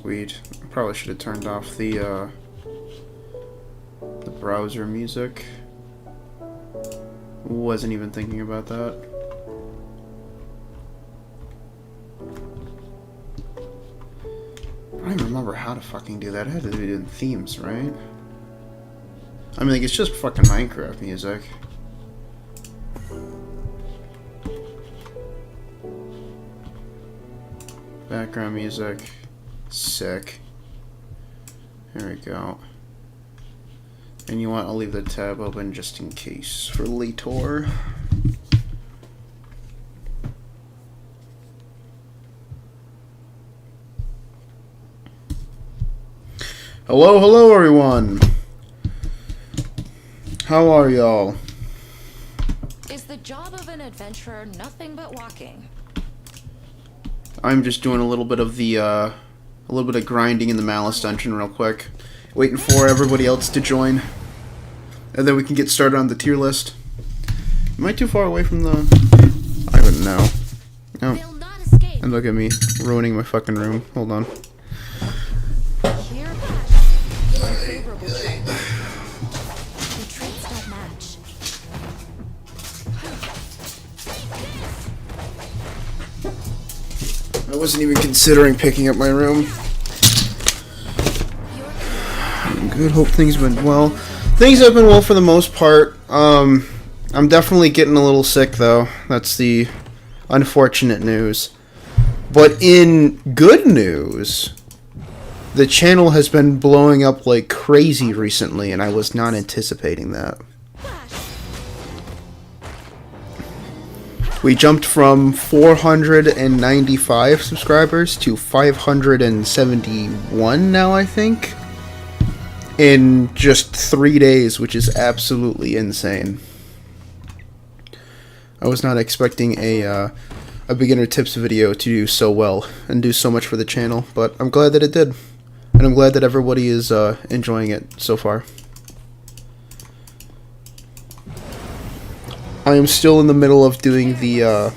Sweet. Probably should have turned off the browser music. Wasn't even thinking about that. I don't even remember how to fucking do that. I had to do it in themes, right? I mean, like, it's just fucking Minecraft music. Background music. Sick. There we go. And you want, I'll leave the tab open just in case for later. Hello, hello everyone! How are y'all? Is the job of an adventurer nothing but walking? I'm just doing a little bit of the, a little bit of grinding in the Malice dungeon real quick. Waiting for everybody else to join. And then we can get started on the tier list. Am I too far away from the... I wouldn't know. Oh. And look at me, ruining my fucking room. Hold on. I wasn't even considering picking up my room. I'm good. Hope things have been well. Things have been well for the most part. I'm definitely getting a little sick though. That's the unfortunate news. But in good news, the channel has been blowing up like crazy recently, and I was not anticipating that. We jumped from 495 subscribers to 571 now, I think, in just 3 days, which is absolutely insane. I was not expecting a beginner tips video to do so well and do so much for the channel, but I'm glad that it did, and I'm glad that everybody is enjoying it so far. I am still in the middle of doing the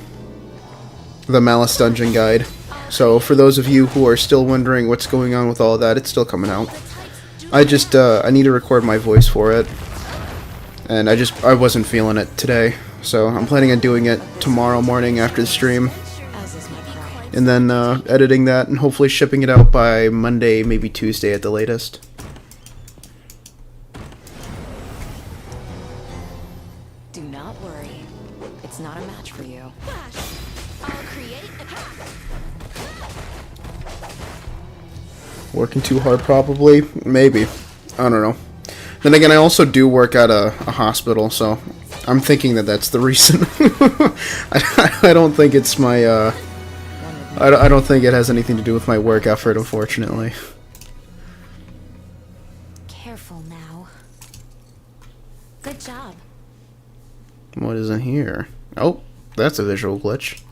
Malice Dungeon guide, so for those of you who are still wondering what's going on with all of that, it's still coming out. I just I need to record my voice for it, and I wasn't feeling it today, so I'm planning on doing it tomorrow morning after the stream, and then editing that and hopefully shipping it out by Monday, maybe Tuesday at the latest. Do not worry. It's not a match for you. I'll create a Working too hard, probably. Maybe. I don't know. Then again, I also do work at a hospital, so I'm thinking that that's the reason. I don't think it's my, I don't think it has anything to do with my work effort, unfortunately. Careful now. Good job. What is in here? Oh, that's a visual glitch.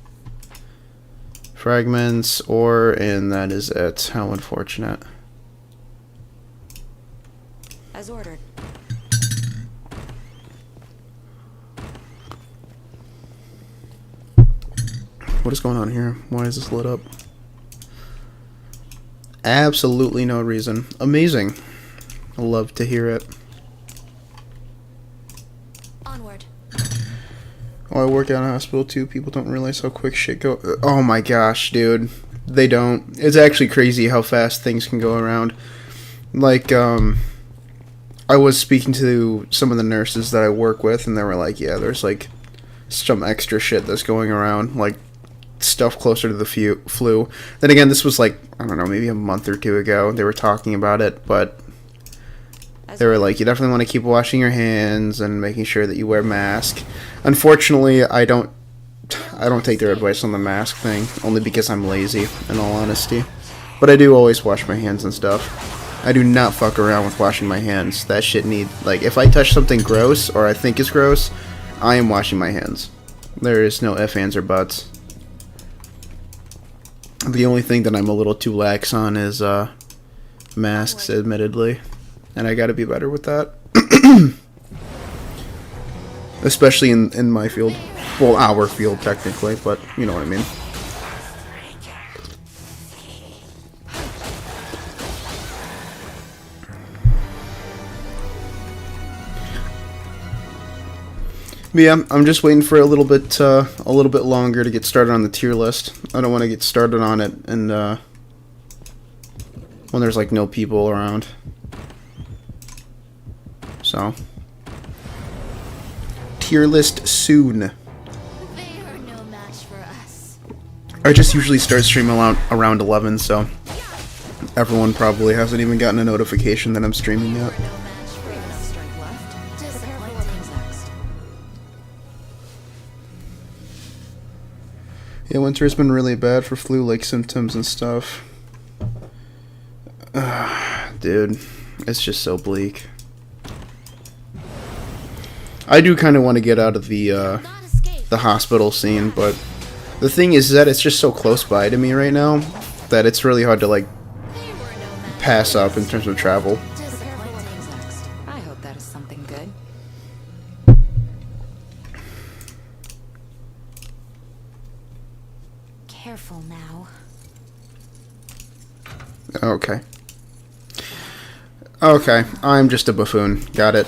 Fragments, ore, and that is it. How unfortunate. As ordered. What is going on here? Why is this lit up? Absolutely no reason. Amazing. I love to hear it. Onward. Oh, I work at a hospital too. People don't realize how quick shit go. Oh my gosh, dude. They don't. It's actually crazy how fast things can go around. Like, I was speaking to some of the nurses that I work with, and they were like, yeah, there's like some extra shit that's going around, like stuff closer to the flu. Then again, this was like, I don't know, maybe a month or two ago. They were talking about it, but they were like, you definitely want to keep washing your hands and making sure that you wear a mask. Unfortunately, I don't take their advice on the mask thing, only because I'm lazy, in all honesty. But I do always wash my hands and stuff. I do not fuck around with washing my hands. That shit like, if I touch something gross, or I think is gross, I am washing my hands. There is no ifs, ands, or buts. The only thing that I'm a little too lax on is, masks, admittedly. And I gotta be better with that. Especially in my field. Well, our field, technically, but you know what I mean. But yeah, I'm just waiting for a little bit longer to get started on the tier list. I don't want to get started on it and when there's like no people around. So, tier list soon. They are no match for us. I just usually start streaming around 11, so everyone probably hasn't even gotten a notification that I'm streaming yet. No match for us. Strike left. Just Prepare for like what comes next. Yeah, winter's been really bad for flu-like symptoms and stuff. Dude, it's just so bleak. I do kind of want to get out of the Not escape. hospital scene, but the thing is that it's just so close by to me right now that it's really hard to like They were no match. pass up in terms of travel. Just Prepare for like what comes next. I hope that is something good. careful now. Okay. Okay, I'm just a buffoon. Got it.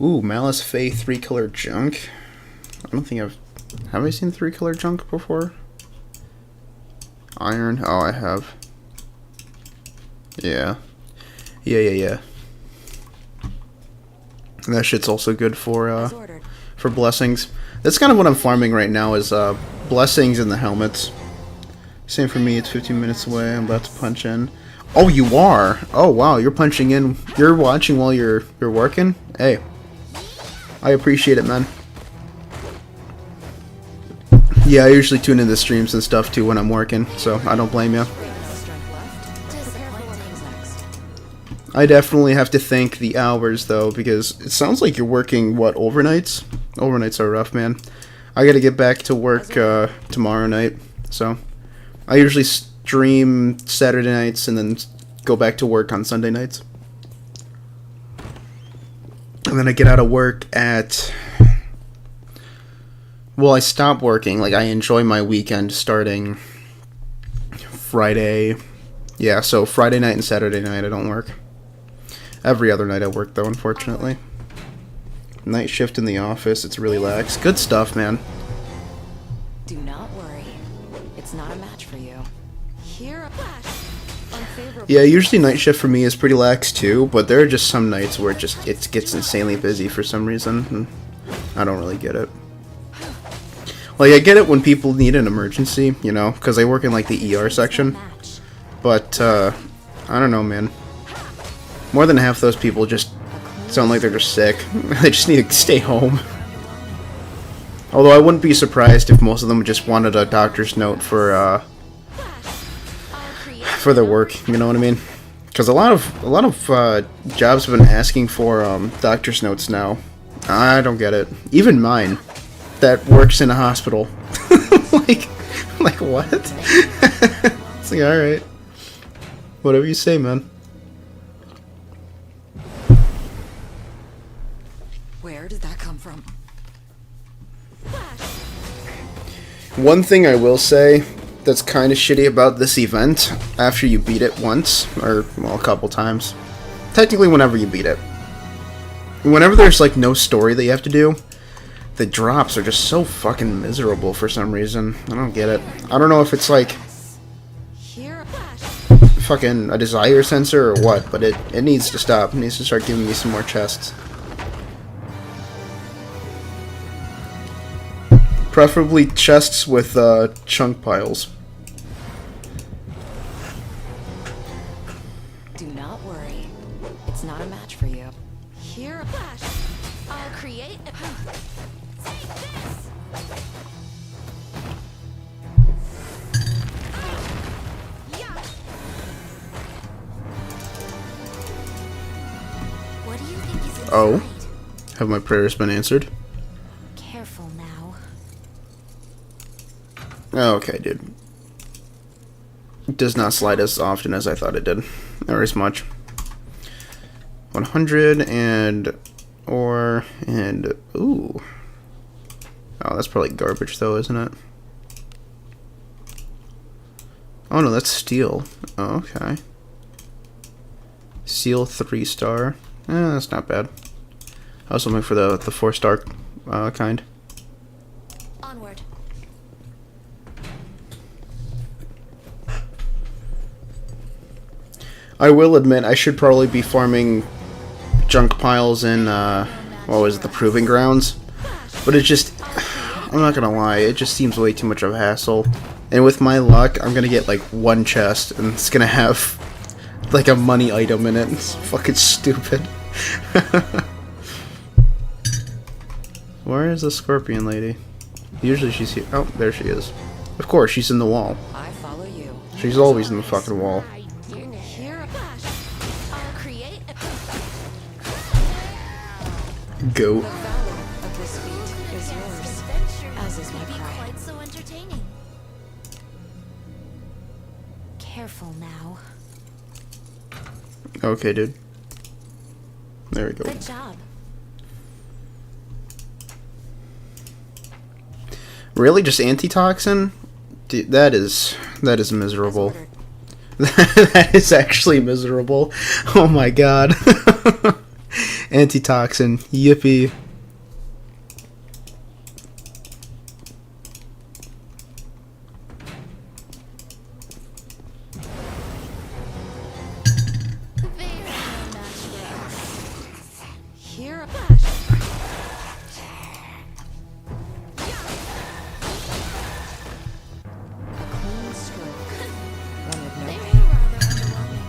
Ooh, Malice Fae 3-color junk. I don't think have I seen 3-color junk before? Iron. Oh, I have. Yeah. Yeah. And that shit's also good for As ordered. blessings. That's kind of what I'm farming right now is blessings and the helmets. Same for me. It's 15 minutes away. I'm about to punch in. Oh, you are. Oh, wow. You're punching in. You're watching while you're working. Hey, I appreciate it, man. Yeah, I usually tune into streams and stuff too when I'm working, so I don't blame you. Strike left. Prepare for what comes next. I definitely have to thank the hours though, because it sounds like you're working what, overnights? Overnights are rough, man. I gotta get back to work tomorrow night, so I usually stream Saturday nights and then go back to work on Sunday nights. And then I get out of work at... Well, I stop working. Like, I enjoy my weekend starting Friday. Yeah, so Friday night and Saturday night I don't work. Every other night I work, though, unfortunately. Night shift in the office. It's really lax. Good stuff, man. Do not worry. It's not a match for you. Here a flash. Unfavorable. Yeah, usually night shift for me is pretty lax, too. But there are just some nights where it gets insanely busy for some reason. And I don't really get it. Like, I get it when people need an emergency, you know, because I work in, like, the ER section. Match. But, I don't know, man. More than half those people just sound like they're just sick. They just need to stay home. Although I wouldn't be surprised if most of them just wanted a doctor's note for I'll create their work, you know what I mean? Because a lot of jobs have been asking for doctor's notes now. I don't get it. Even mine, that works in a hospital. like what? It's like, all right, whatever you say, man. Where did that come from? One thing I will say that's kind of shitty about this event, after you beat it once, or, well, a couple times, technically whenever you beat it, whenever there's, like, no story that you have to do, the drops are just so fucking miserable for some reason. I don't get it. I don't know if it's, like, here a flash. fucking a desire sensor or what, but it needs to stop. It needs to start giving me some more chests. Preferably chests with chunk piles. Do not worry. It's not a match for you. Here a flash. I'll create a take this. Yeah. What do you think is inside? Oh. Have my prayers been answered? Careful now. Okay, dude. It does not slide as often as I thought it did. Or as much. 100 and... Or... And... Ooh. Oh, that's probably garbage though, isn't it? Oh no, that's steel. Oh, okay. Seal 3-star. That's not bad. I was looking for the 4-star kind. Onward. I will admit I should probably be farming junk piles in what was it, the proving grounds, but it just, I'm not gonna lie, it just seems way too much of a hassle. And with my luck, I'm gonna get like one chest, and it's gonna have like a money item in it. It's fucking stupid. Where is the scorpion lady? Usually she's here. Oh, there she is. Of course, she's in the wall. I follow you. She's always in the fucking wall. Here, I'll create a Go. The value of this feat is yours, adventure as is my may be pride. quite so entertaining. Careful now. Okay, dude. There we go. Good job. Really, just antitoxin? Dude, that is miserable. As ordered. That is actually miserable. Oh my god. Antitoxin. Yippee. Here, a clean stroke. One with no They were pain. rather underwhelming.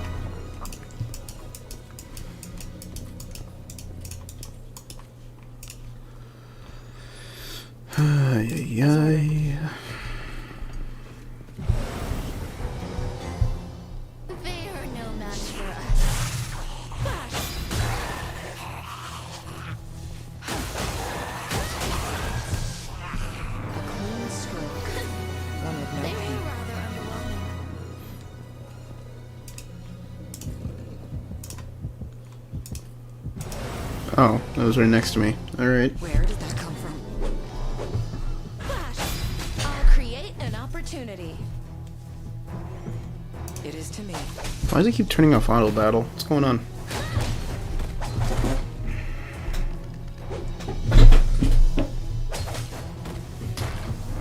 Ay, ay, ay. They are no match for us. Clean stroke. One with no They were pain. rather underwhelming. Oh, that was right next to me. Alright. Where did that come from? Flash, I'll create an opportunity. It is to me. Why does it keep turning off auto battle? What's going on?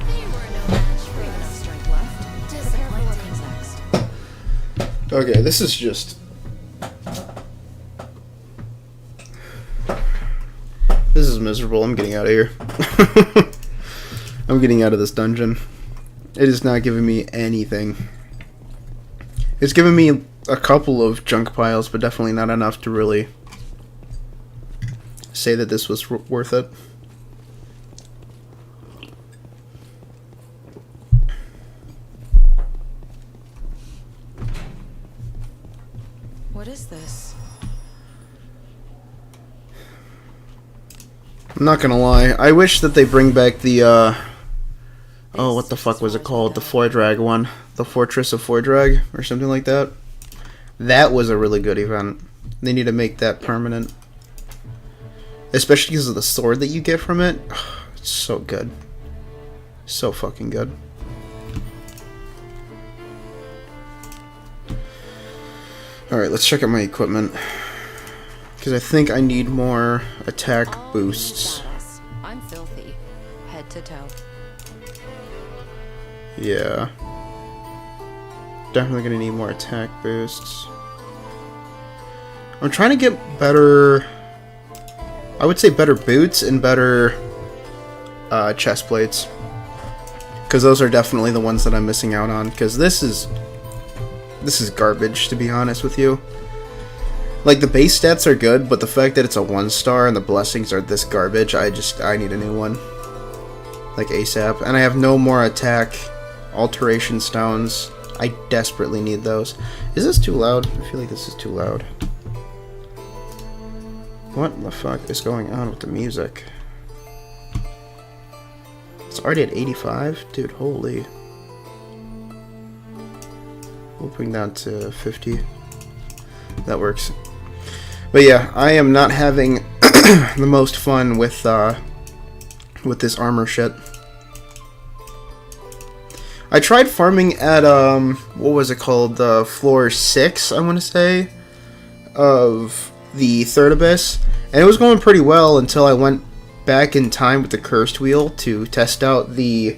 They were no match for We have no us. strength left. Disappointing. What comes next? Okay, this is just... This is miserable. I'm getting out of here. I'm getting out of this dungeon. It is not giving me anything. It's giving me a couple of junk piles, but definitely not enough to really say that this was worth it. What is this? I'm not gonna lie. I wish that they bring back the, oh, what the fuck was it called? The Fordrag one. The Fortress of Fordrag, or something like that. That was a really good event. They need to make that permanent. Especially because of the sword that you get from it. It's so good. So fucking good. Alright, let's check out my equipment. Because I think I need more attack All boosts. these battles. I'm filthy, head to toe. Yeah. Definitely gonna need more attack boosts. I'm trying to get better... I would say better boots and better chest plates. Because those are definitely the ones that I'm missing out on. Because this is garbage, to be honest with you. Like, the base stats are good, but the fact that it's a 1-star and the blessings are this garbage, I need a new one. Like, ASAP. And I have no more attack alteration stones. I desperately need those. Is this too loud? I feel like this is too loud. What the fuck is going on with the music? It's already at 85? Dude, holy. We'll bring that to 50. That works. But yeah, I am not having the most fun with this armor shit. I tried farming at what was it called? Floor 6, I want to say. of the third abyss, and it was going pretty well until I went back in time with the cursed wheel to test out the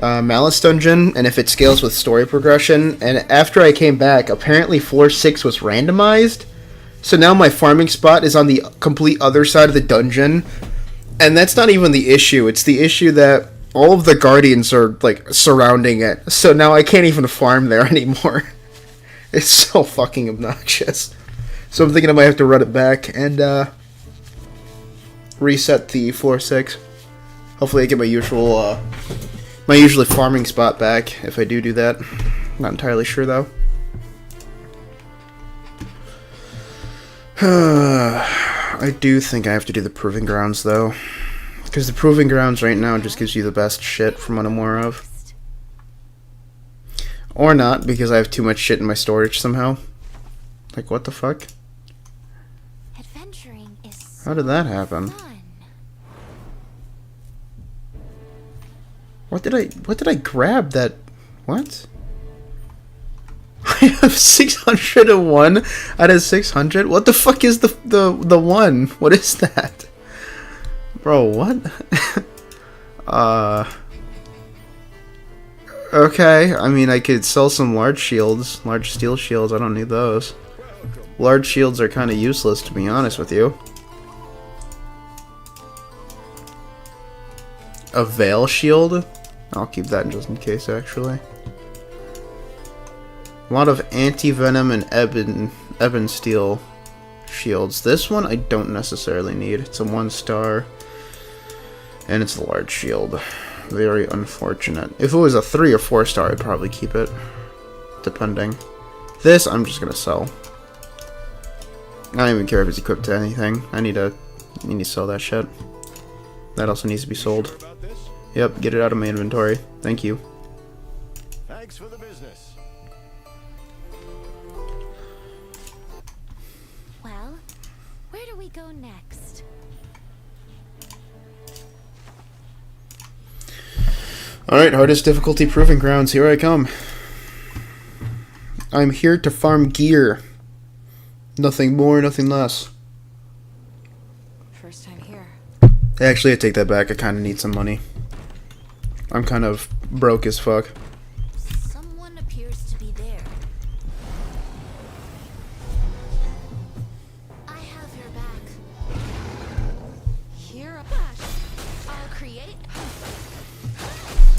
Malice dungeon and if it scales with story progression. And after I came back, apparently floor 6 was randomized, so now my farming spot is on the complete other side of the dungeon. And that's not even the issue. It's the issue that all of the guardians are, like, surrounding it. So now I can't even farm there anymore. It's so fucking obnoxious. So I'm thinking I might have to run it back and, reset the floor 6. Hopefully I get my usual, my usually farming spot back if I do that. Not entirely sure, though. I do think I have to do the Proving Grounds, though. Because the Proving Grounds right now just gives you the best shit from what I'm aware of. Or not, because I have too much shit in my storage somehow. Like, what the fuck? Adventuring is How did that happen? fun. What did I grab that? What? I have 601 out of 600? What the fuck is the one? What is that? Bro, what? Okay, I mean, I could sell some large shields, large steel shields. I don't need those. Large shields are kind of useless, to be honest with you. A veil shield? I'll keep that just in case, actually. A lot of anti-venom and ebon steel shields. This one I don't necessarily need. It's a 1-star. And it's a large shield. Very unfortunate. If it was a 3 or 4-star, I'd probably keep it. Depending. This, I'm just gonna sell. I don't even care if it's equipped to anything. I need to sell that shit. That also needs to be sold. Yep, get it out of my inventory. Thank you. Thanks for the business. Well, where do we go next? Alright, hardest difficulty Proving Grounds, here I come. I'm here to farm gear. Nothing more, nothing less. First time here. Actually, I take that back. I kind of need some money. I'm kind of broke as fuck. Someone appears to be there. I have your back. Here. Flash. I'll create.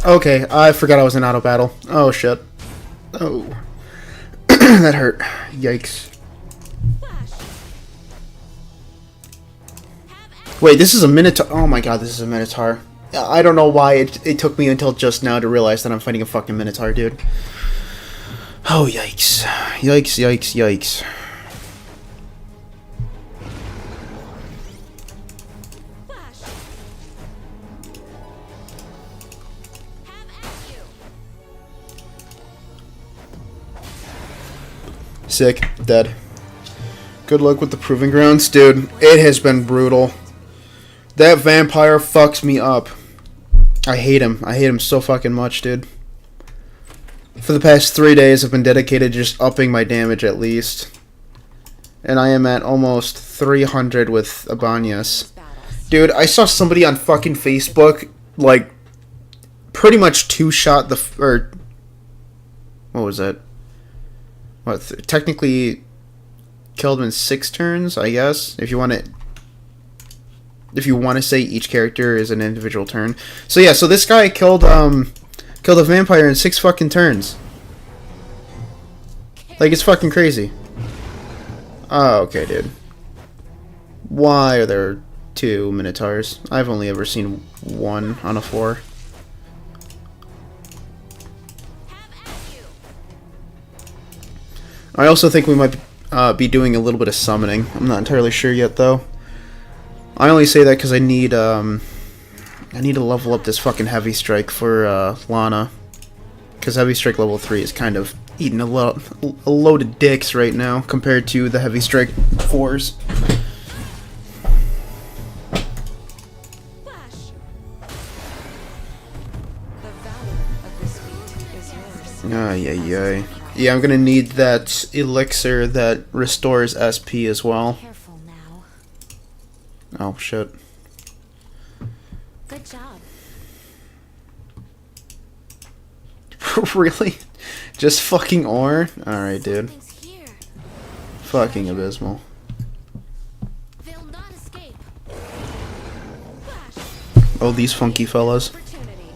Okay, I forgot I was in auto battle. Oh shit. Oh. That hurt. Yikes. Flash. Wait, this is a Minotaur. Oh my god, this is a Minotaur. I don't know why it took me until just now to realize that I'm fighting a fucking Minotaur, dude. Oh, yikes. Yikes, yikes, yikes. Flash. Have at you. Sick. Dead. Good luck with the Proving Grounds, dude. It has been brutal. That vampire fucks me up. I hate him. I hate him so fucking much, dude. For the past 3 days, I've been dedicated to just upping my damage at least. And I am at almost 300 with Abanyas. Dude, I saw somebody on fucking Facebook, like, pretty much two-shot the... or... what was it? What, technically killed him in 6 turns, I guess? If you want to... if you want to say each character is an individual turn. So yeah, so this guy killed a vampire in 6 fucking turns. Like, it's fucking crazy. Oh, okay, dude. Why are there 2 Minotaurs? I've only ever seen 1 on a floor. I also think we might be doing a little bit of summoning. I'm not entirely sure yet, though. I only say that because I need to level up this fucking Heavy Strike for Lana. Because Heavy Strike level 3 is kind of eating a load of dicks right now compared to the Heavy Strike 4s. Flash. The valor of this feat is yours. Ay, ay, ay. Yeah, I'm gonna need that elixir that restores SP as well. Careful now. Oh shit. Good job. Really? Just fucking ore? Alright, dude. Something's here. Fucking abysmal. They'll not escape. Flash. Oh, these funky fellas. Opportunity.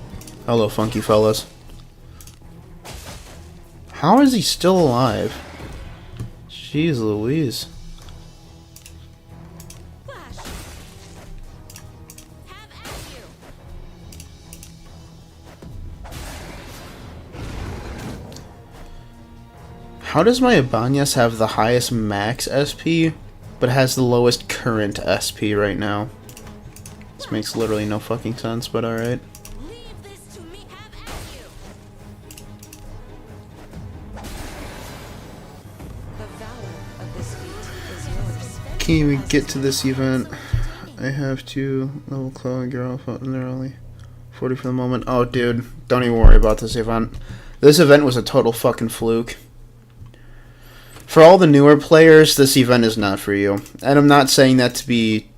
Hello, funky fellas. How is he still alive? Jeez Louise. Flash. Have at you. How does my Ibanez have the highest max SP, but has the lowest current SP right now? This makes literally no fucking sense, but alright. Leave this to me. Have at you. The valor of this feat is yours. Can't even get to this event. I have to level Chloe and get off and they're only 40 for the moment. Oh, dude, don't even worry about this event. This event was a total fucking fluke. For all the newer players, this event is not for you. And I'm not saying that to be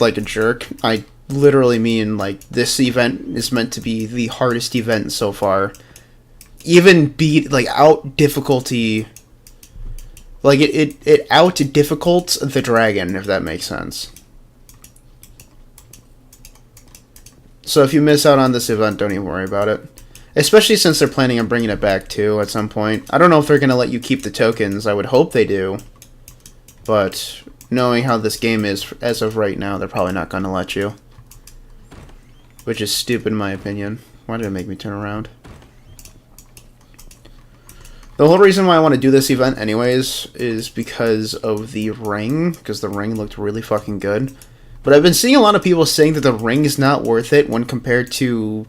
like a jerk. I literally mean like this event is meant to be the hardest event so far. Even beat like out difficulty. Like it out difficults the dragon, if that makes sense. So if you miss out on this event, don't even worry about it. Especially since they're planning on bringing it back too at some point. I don't know if they're going to let you keep the tokens. I would hope they do. But knowing how this game is as of right now, they're probably not going to let you. Which is stupid in my opinion. Why did it make me turn around? The whole reason why I want to do this event anyways is because of the ring. Because the ring looked really fucking good. But I've been seeing a lot of people saying that the ring is not worth it when compared to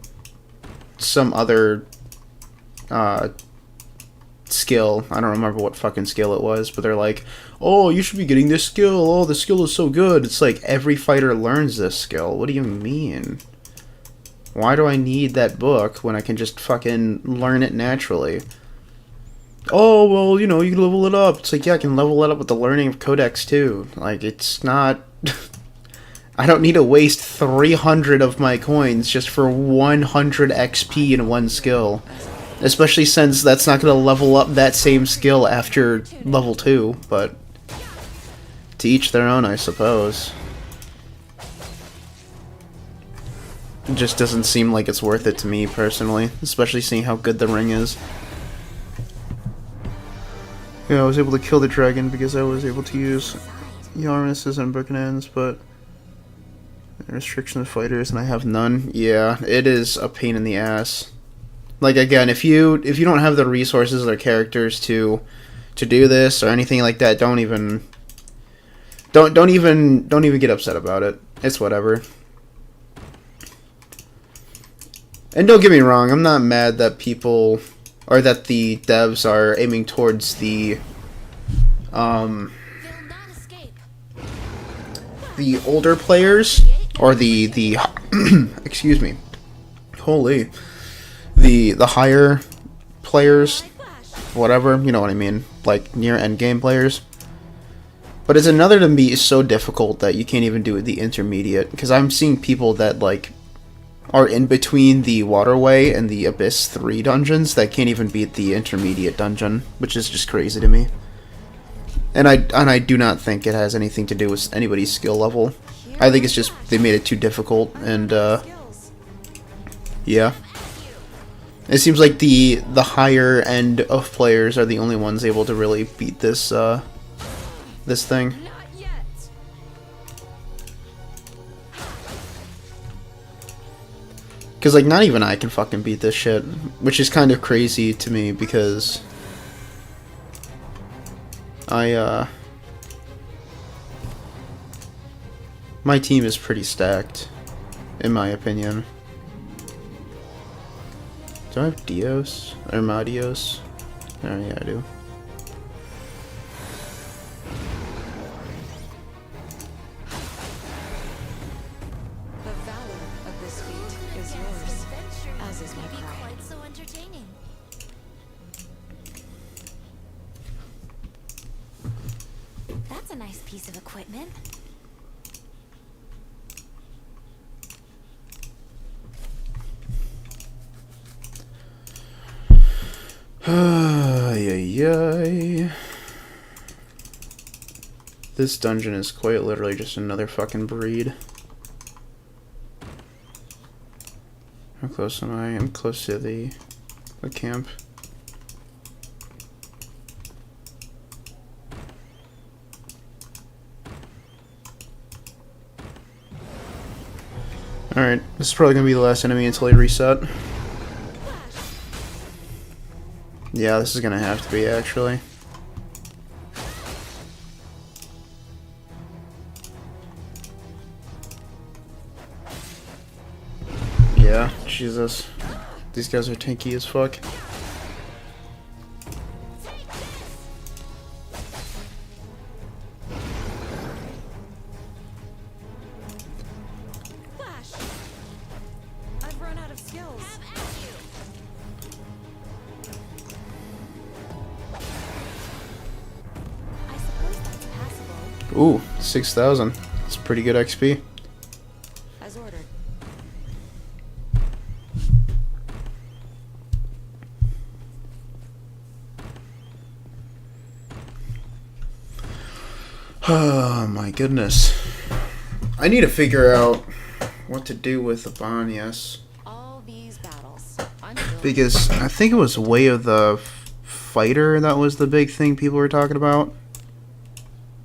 some other skill. I don't remember what fucking skill it was, but they're like, oh, you should be getting this skill. Oh, the skill is so good. It's like every fighter learns this skill. What do you mean? Why do I need that book when I can just fucking learn it naturally? Oh, well, you know, you can level it up. It's like, yeah, I can level it up with the learning of Codex too. Like, it's not... I don't need to waste 300 of my coins just for 100 XP in one skill. Especially since that's not going to level up that same skill after level 2, but to each their own, I suppose. It just doesn't seem like it's worth it to me, personally. Especially seeing how good the ring is. Yeah, I was able to kill the dragon because I was able to use Yarmus's and Broken Ends, but... restriction of fighters and I have none. Yeah, it is a pain in the ass. Like again, if you don't have the resources or characters to do this or anything like that, don't even get upset about it. It's whatever. And don't get me wrong, I'm not mad that people or that the devs are aiming towards the older players. Or the excuse me. Holy. The higher players, whatever, you know what I mean, like near end game players. But it's another to be so difficult that you can't even do the intermediate, because I'm seeing people that like are in between the Waterway and the Abyss 3 dungeons that can't even beat the intermediate dungeon, which is just crazy to me. And I do not think it has anything to do with anybody's skill level. I think it's just they made it too difficult, and yeah. It seems like the higher end of players are the only ones able to really beat this this thing. Cause like not even I can fucking beat this shit, which is kind of crazy to me because my team is pretty stacked, in my opinion. Do I have Dios? Or Madios? Oh yeah, I do. The valor of this feat is yours, as is my pride. Quite so entertaining. That's a nice piece of equipment. Ay, ay, ay. This dungeon is quite literally just another fucking breed. How close am I? I'm close to the camp. Alright, this is probably gonna be the last enemy until I reset. Yeah, this is gonna have to be, actually. Yeah, Jesus. These guys are tanky as fuck. Flash. I've run out of skills. Have at you. I suppose that's passable. Ooh, 6,000. That's pretty good XP. As ordered. Oh my goodness. I need to figure out what to do with the Banyas. All these battles. I'm still Because I think it was Way of the Fighter that was the big thing people were talking about.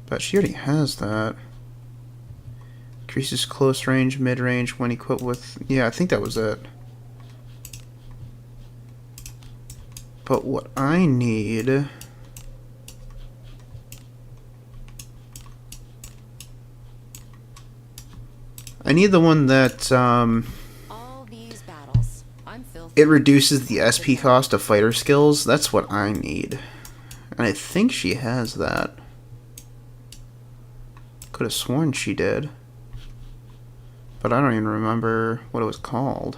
But she already has that. Increases close range, mid range when equipped with... Yeah, I think that was it. But what I need... I need the one that, all these battles. I'm filthy. it reduces the SP cost of fighter skills. That's what I need. And I think she has that. Could have sworn she did. But I don't even remember what it was called.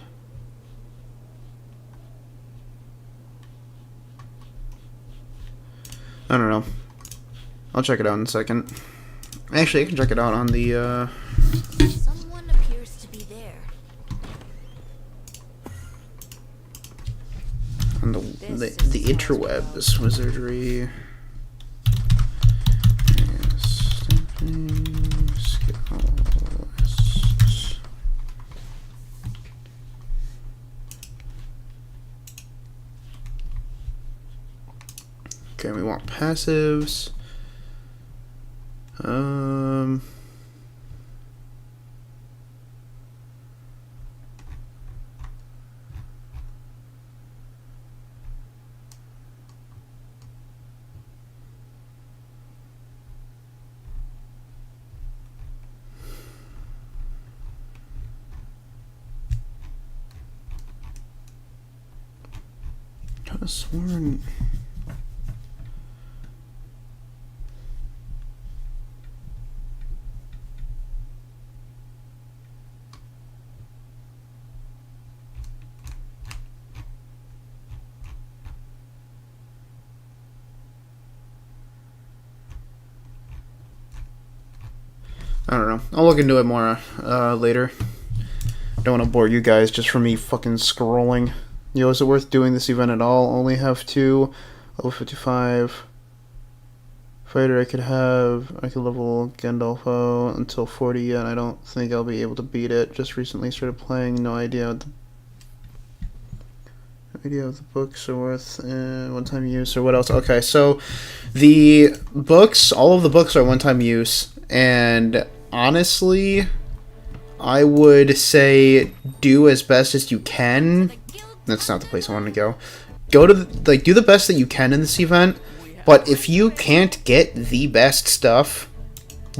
I don't know. I'll check it out in a second. Actually, I can check it out on the, Someone appears to be there. on the interwebs. Wizardry. Yes, skill lists. Okay, we want passives. Could have sworn. I don't know. I'll look into it more later. Don't want to bore you guys just from me fucking scrolling. Yo, is it worth doing this event at all? Only have 2. Level 55. Fighter I could level Gandalfo until 40 yet. I don't think I'll be able to beat it. Just recently started playing. No idea what the books are worth. One-time use or what else? Okay, so the books, all of the books are one-time use. And honestly, I would say do as best as you can. That's not the place I want to go. Go to do the best that you can in this event. But if you can't get the best stuff,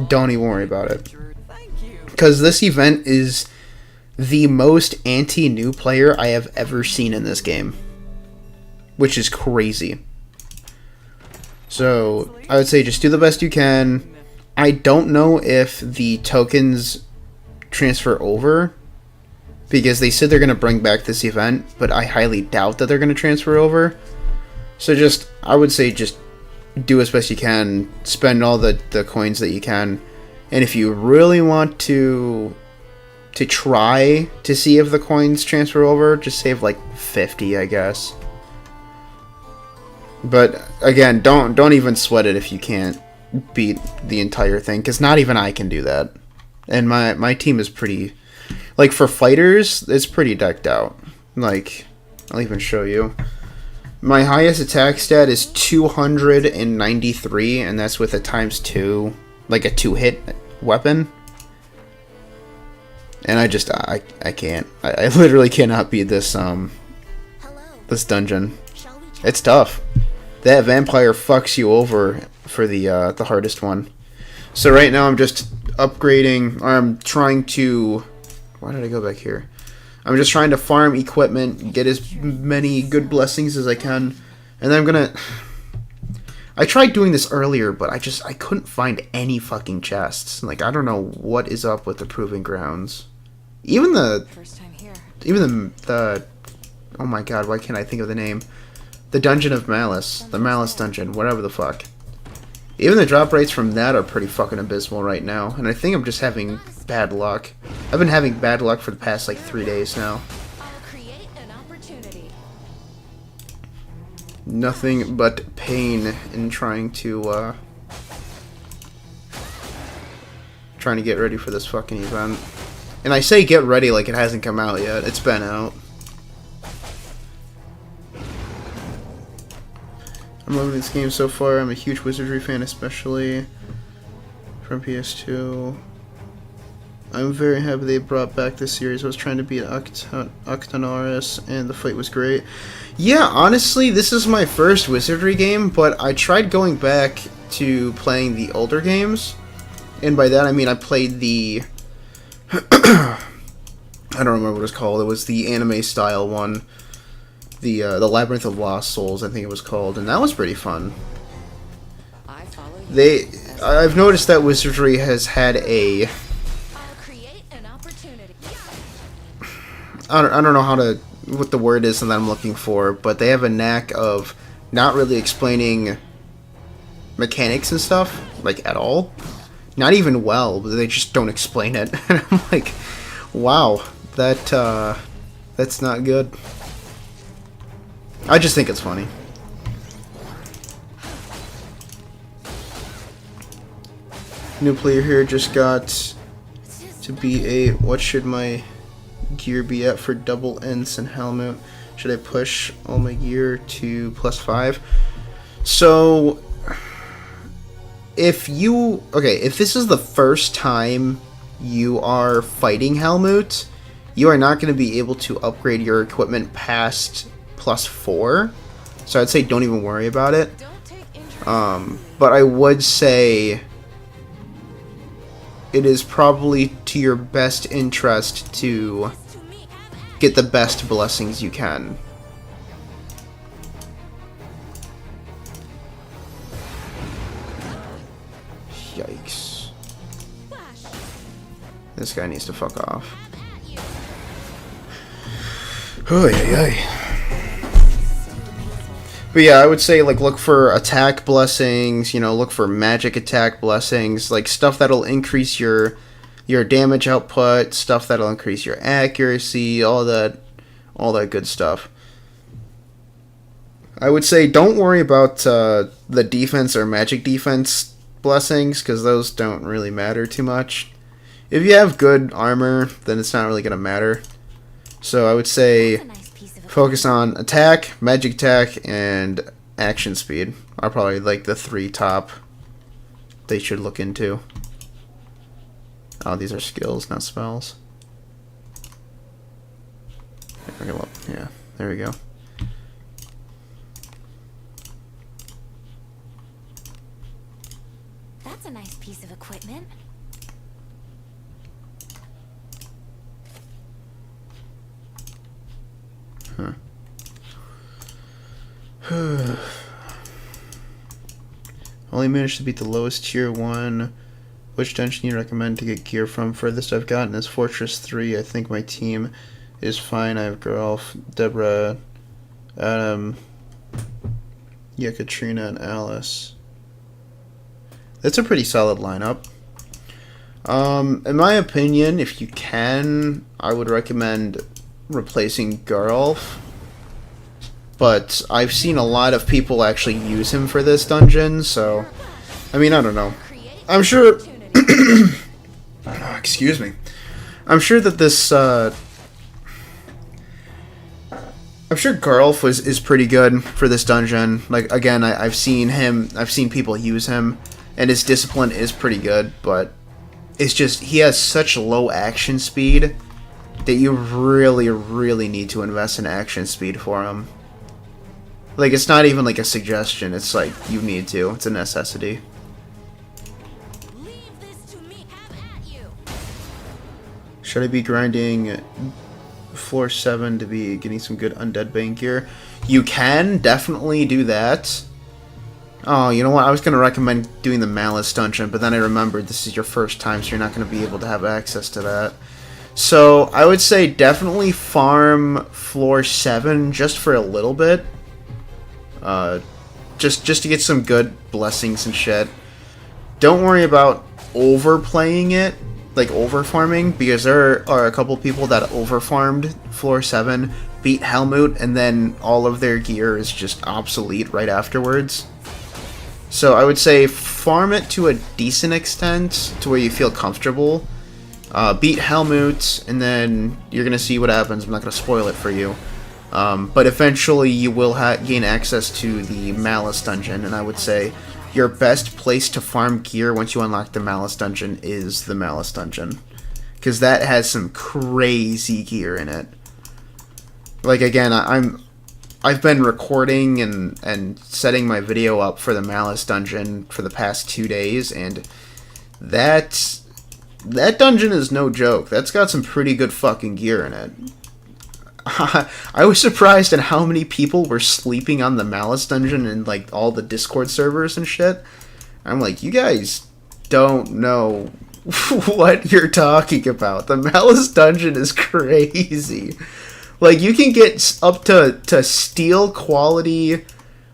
don't even worry about it. Because this event is the most anti-new player I have ever seen in this game. Which is crazy. So, I would say just do the best you can. I don't know if the tokens transfer over, because they said they're going to bring back this event, but I highly doubt that they're going to transfer over. So I would say just do as best you can, spend all the coins that you can, and if you really want to try to see if the coins transfer over, just save like 50, I guess. But again, don't even sweat it if you can't beat the entire thing, because not even I can do that. And my team is pretty, like, for fighters, it's pretty decked out. Like, I'll even show you. My highest attack stat is 293, and that's with a ×2, like a 2-hit weapon. And I can't. I literally cannot beat this this dungeon. It's tough. That vampire fucks you over for the hardest one. So right now I'm just upgrading, or I'm trying to... Why did I go back here? I'm just trying to farm equipment, get as many good blessings as I can, and then I'm gonna... I tried doing this earlier, but I couldn't find any fucking chests. Like, I don't know what is up with the Proving Grounds. Even the... First time here. Even the... Oh my god, why can't I think of the name? The Dungeon of Malice. The Malice Dungeon, whatever the fuck. Even the drop rates from that are pretty fucking abysmal right now, and I think I'm just having bad luck. I've been having bad luck for the past, like, 3 days now. I'll create an opportunity. Nothing but pain in trying to get ready for this fucking event. And I say get ready like it hasn't come out yet. It's been out. I'm loving this game so far. I'm a huge Wizardry fan, especially from PS2. I'm very happy they brought back this series. I was trying to beat Octonaris, and the fight was great. Yeah, honestly, this is my first Wizardry game, but I tried going back to playing the older games. And by that I mean I played the... I don't remember what it's called. It was the anime style one. The Labyrinth of Lost Souls, I think it was called, and that was pretty fun. I follow you. I've noticed that Wizardry has had a... I'll create an opportunity. I don't know what the word is that I'm looking for, but they have a knack of not really explaining mechanics and stuff, like, at all. Not even well, but they just don't explain it. And I'm like, wow, that's not good. I just think it's funny. New player here just got to be a... What should my gear be at for double ents and helmet? Should I push all my gear to +5? So, if this is the first time you are fighting Helmut, you are not going to be able to upgrade your equipment past +4, so I'd say don't even worry about it. But I would say it is probably to your best interest to get the best blessings you can. Yikes. This guy needs to fuck off. Oh yeah. But yeah, I would say, like, look for attack blessings, you know, look for magic attack blessings, like stuff that'll increase your damage output, stuff that'll increase your accuracy, all that good stuff. I would say don't worry about the defense or magic defense blessings, because those don't really matter too much. If you have good armor, then it's not really going to matter. So I would say focus on attack, magic attack, and action speed are probably like the 3 top they should look into. Oh, these are skills, not spells. Yeah, there we go. That's a nice piece of equipment. Huh. Only managed to beat the lowest tier 1. Which dungeon do you recommend to get gear from? Furthest I've gotten is Fortress 3. I think my team is fine. I have Geralf, Deborah, Adam, Katrina, and Alice. It's a pretty solid lineup. In my opinion, if you can, I would recommend replacing Geralf. But I've seen a lot of people actually use him for this dungeon, so... I mean, I don't know. I'm sure... excuse me. I'm sure that this, I'm sure Geralf is pretty good for this dungeon. Like, again, I've seen people use him, and his discipline is pretty good, but it's just, he has such low action speed that you really, really need to invest in action speed for him. Like, it's not even like a suggestion, it's like, you need to. It's a necessity. Leave this to me. Have at you. Should I be grinding floor 7 to be getting some good undead bane gear? You can definitely do that. Oh, you know what? I was going to recommend doing the Malice dungeon, but then I remembered this is your first time, so you're not going to be able to have access to that. So, I would say definitely farm floor 7 just for a little bit. Just to get some good blessings and shit. Don't worry about overplaying it, like overfarming, because there are a couple people that overfarmed floor 7, beat Helmut, and then all of their gear is just obsolete right afterwards. So I would say farm it to a decent extent, to where you feel comfortable. Beat Helmut, and then you're going to see what happens. I'm not going to spoil it for you. But eventually you will gain access to the Malice dungeon, and I would say your best place to farm gear once you unlock the Malice dungeon is the Malice dungeon. Because that has some crazy gear in it. Like, again, I've been recording and setting my video up for the Malice dungeon for the past 2 days, and that dungeon is no joke. That's got some pretty good fucking gear in it. I was surprised at how many people were sleeping on the Malice dungeon in, like, all the Discord servers and shit. I'm like, you guys don't know what you're talking about. The Malice dungeon is crazy. Like, you can get up to steel quality,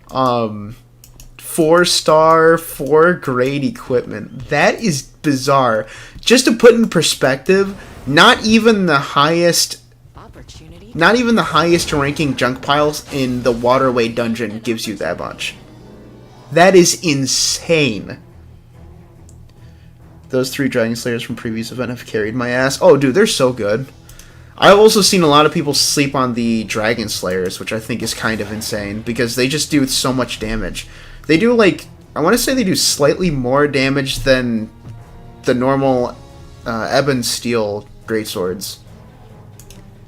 4-star, 4-grade equipment. That is bizarre. Just to put in perspective, not even the highest ranking junk piles in the Waterway dungeon gives you that much. That is insane. Those 3 Dragon Slayers from previous event have carried my ass. Oh, dude, they're so good. I've also seen a lot of people sleep on the Dragon Slayers, which I think is kind of insane, because they just do so much damage. They do, like, I want to say they do slightly more damage than the normal Ebon Steel Greatswords.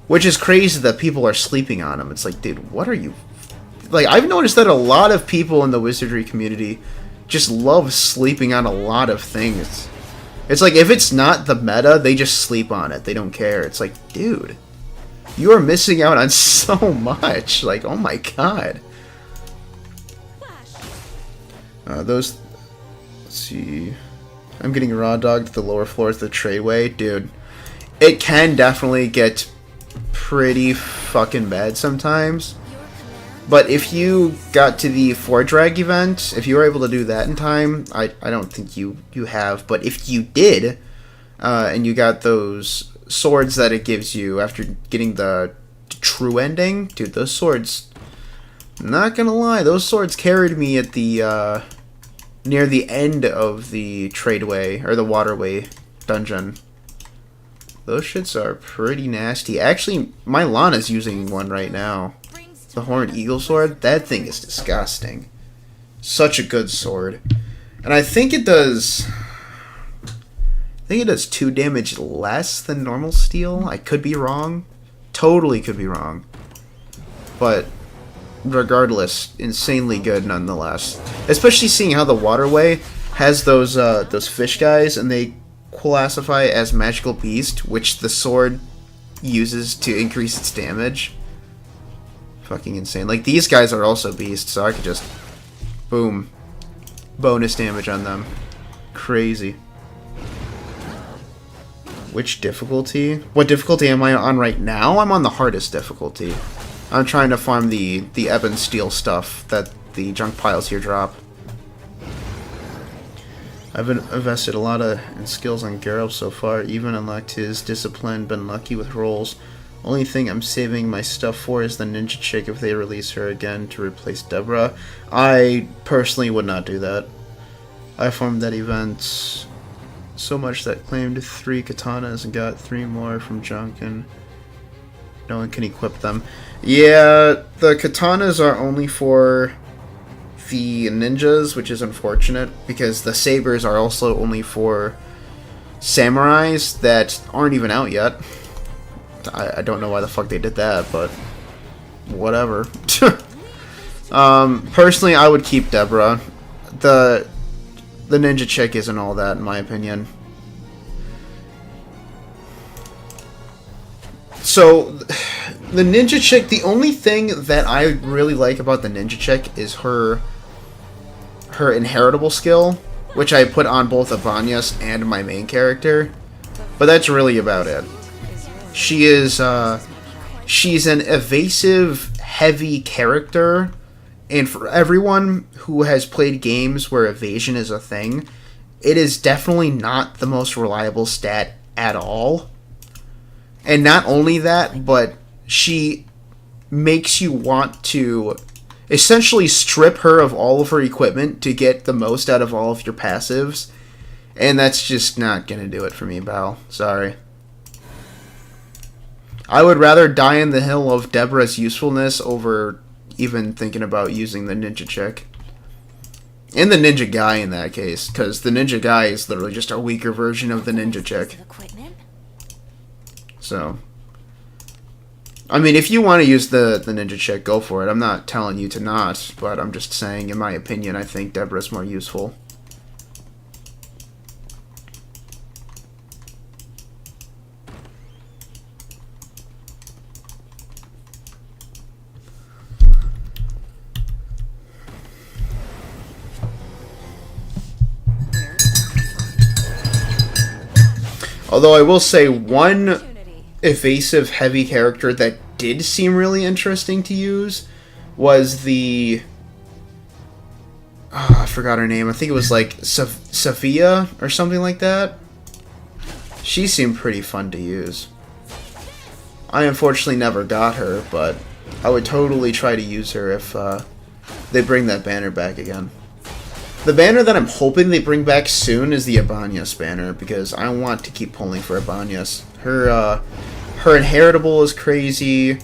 Which is crazy that people are sleeping on them. It's like, dude, what are you... Like, I've noticed that a lot of people in the Wizardry community just love sleeping on a lot of things. It's like, if it's not the meta, they just sleep on it. They don't care. It's like, dude, you are missing out on so much. Like, oh my god. Let's see... I'm getting raw dogged to the lower floors of the tradeway. Dude, it can definitely get pretty fucking bad sometimes. But if you got to the 4-drag event, if you were able to do that in time, I don't think you have, but if you did, and you got those swords that it gives you after getting the true ending, dude, those swords, not gonna lie, those swords carried me at the, near the end of the tradeway, or the waterway dungeon. Those shits are pretty nasty. Actually, my Lana's using one right now. The Horned Eagle Sword. That thing is disgusting. Such a good sword. And I think it does... 2 damage less than normal steel. I could be wrong. Totally could be wrong. But regardless, insanely good nonetheless. Especially seeing how the Waterway has those fish guys, and they classify as magical beast, which the sword uses to increase its damage. Fucking insane. Like, these guys are also beasts, so I could just boom, bonus damage on them. Crazy. Which difficulty? What difficulty am I on right now? I'm on the hardest difficulty. I'm trying to farm the Ebon Steel stuff that the junk piles here drop. I've invested a lot in skills on Geralt so far, even unlocked his discipline, been lucky with rolls. Only thing I'm saving my stuff for is the ninja chick if they release her again to replace Deborah. I personally would not do that. I formed that event so much that claimed 3 katanas and got 3 more from junk, and no one can equip them. Yeah, the katanas are only for the ninjas, which is unfortunate, because the sabers are also only for samurais that aren't even out yet. I don't know why the fuck they did that, but whatever. Personally, I would keep Deborah. The ninja chick isn't all that, in my opinion. So, the ninja chick, the only thing that I really like about the ninja chick is her inheritable skill, which I put on both Abanyas and my main character. But that's really about it. She is, she's an evasive, heavy character, and for everyone who has played games where evasion is a thing, it is definitely not the most reliable stat at all. And not only that, but she makes you want to essentially strip her of all of her equipment to get the most out of all of your passives. And that's just not gonna do it for me, Bal. Sorry. I would rather die in the hill of Deborah's usefulness over even thinking about using the ninja chick. And the ninja guy in that case, because the ninja guy is literally just a weaker version of the ninja chick. So, I mean, if you want to use the ninja chick, go for it. I'm not telling you to not, but I'm just saying, in my opinion, I think Deborah's more useful. Although I will say one evasive heavy character that did seem really interesting to use was the... Oh, I forgot her name. I think it was like Sophia or something like that. She seemed pretty fun to use. I unfortunately never got her, but I would totally try to use her if they bring that banner back again. The banner that I'm hoping they bring back soon is the Abanyas banner, because I want to keep pulling for Abanyas. Her inheritable is crazy.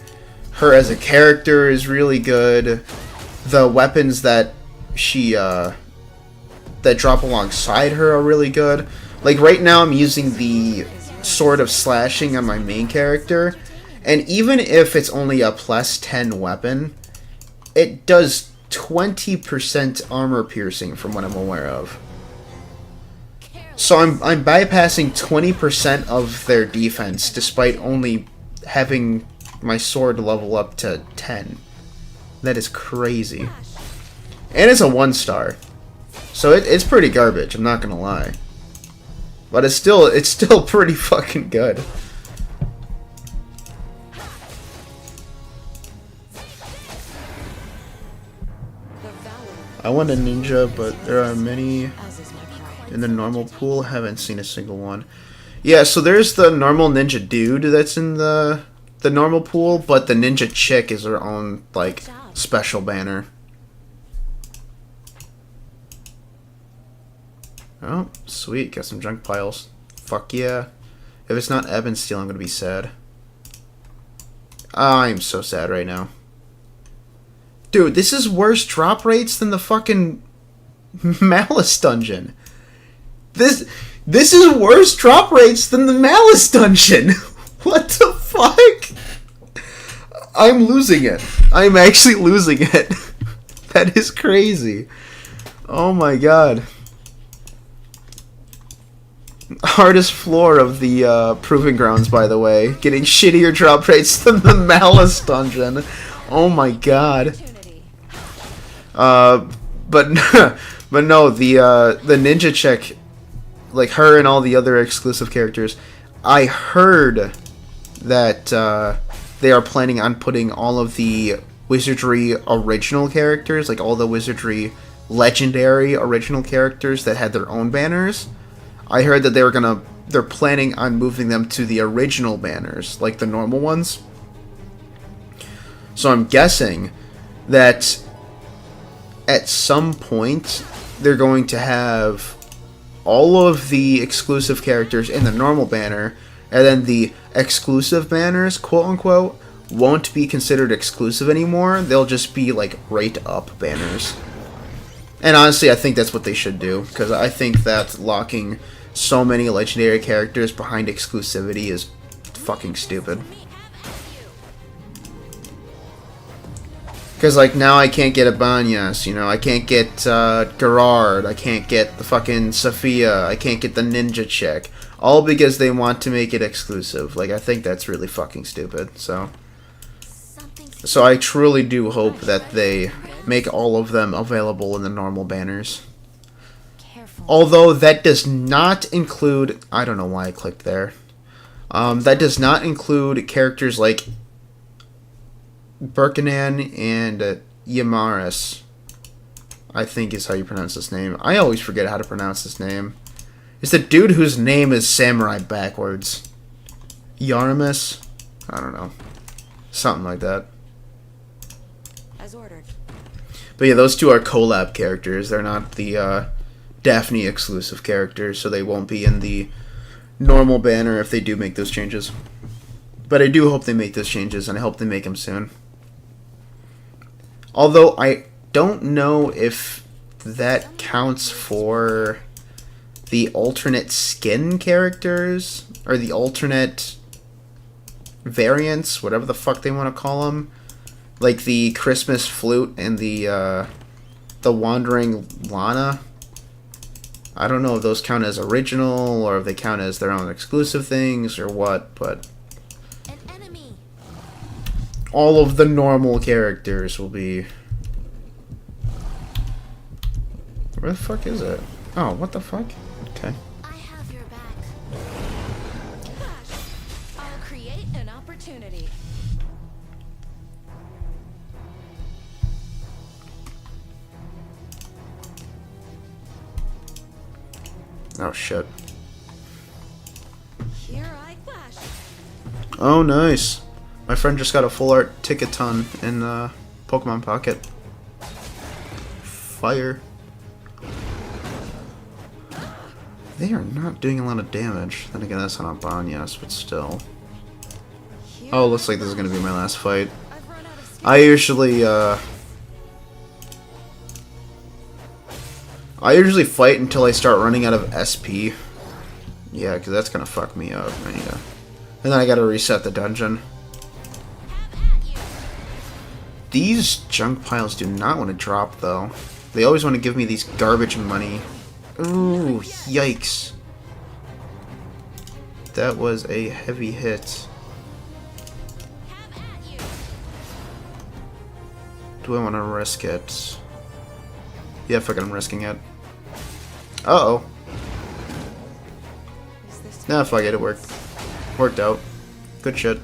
Her as a character is really good. The weapons that she that drop alongside her are really good. Like right now I'm using the Sword of Slashing on my main character, and even if it's only a +10 weapon, it does 20% armor piercing from what I'm aware of. So I'm bypassing 20% of their defense despite only having my sword level up to 10. That is crazy. And it's a 1-star. So it's pretty garbage, I'm not gonna lie. But it's still pretty fucking good. I want a ninja, but there are many in the normal pool. Haven't seen a single one. Yeah, so there's the normal ninja dude that's in the normal pool, but the ninja chick is her own, like, special banner. Oh, sweet. Got some junk piles. Fuck yeah. If it's not Ebb and Steel, I'm gonna be sad. I'm so sad right now. Dude, this is worse drop rates than the fucking Malice dungeon. This is worse drop rates than the Malice dungeon. What the fuck? I'm losing it. I'm actually losing it. That is crazy. Oh my god. Hardest floor of the Proving Grounds, by the way. Getting shittier drop rates than the Malice dungeon. Oh my god. But no, the ninja chick, like her and all the other exclusive characters, I heard that they are planning on putting all of the Wizardry original characters, like all the Wizardry legendary original characters that had their own banners. I heard that they're planning on moving them to the original banners, like the normal ones. So I'm guessing that at some point they're going to have all of the exclusive characters in the normal banner, and then the exclusive banners, quote unquote, won't be considered exclusive anymore. They'll just be like rate up banners. And honestly, I think that's what they should do, because I think that locking so many legendary characters behind exclusivity is fucking stupid. Because, like, now I can't get a Banyas, you know, I can't get Gerard, I can't get the fucking Sophia, I can't get the Ninja chick. All because they want to make it exclusive. Like, I think that's really fucking stupid, so... So I truly do hope that they make all of them available in the normal banners. Although that does not include... I don't know why I clicked there. That does not include characters like Birkanan and Yamaris, I think is how you pronounce this name. I always forget how to pronounce this name. It's the dude whose name is samurai backwards. Yaramis? I don't know. Something like that. As ordered. But yeah, those two are collab characters. They're not the Daphne exclusive characters, so they won't be in the normal banner if they do make those changes. But I do hope they make those changes, and I hope they make them soon. Although I don't know if that counts for the alternate skin characters, or the alternate variants, whatever the fuck they want to call them. Like the Christmas Flute and the Wandering Lana. I don't know if those count as original, or if they count as their own exclusive things, or what, but... all of the normal characters will be... Where the fuck is it? Oh, what the fuck? Okay. I have your back. Flash. I'll create an opportunity. Oh, shit. Here I flash. Oh, nice. My friend just got a full art Ticketon in Pokemon Pocket. Fire. They are not doing a lot of damage. Then again, that's not a Banyas, but still. Oh, looks like this is going to be my last fight. I usually fight until I start running out of SP. Yeah, because that's going to fuck me up. And then I got to reset the dungeon. These junk piles do not want to drop, though. They always want to give me these garbage money. Ooh, yikes. That was a heavy hit. Do I want to risk it? Yeah, fuck it, I'm risking it. Uh-oh. Nah, fuck it, it worked. Worked out. Good shit.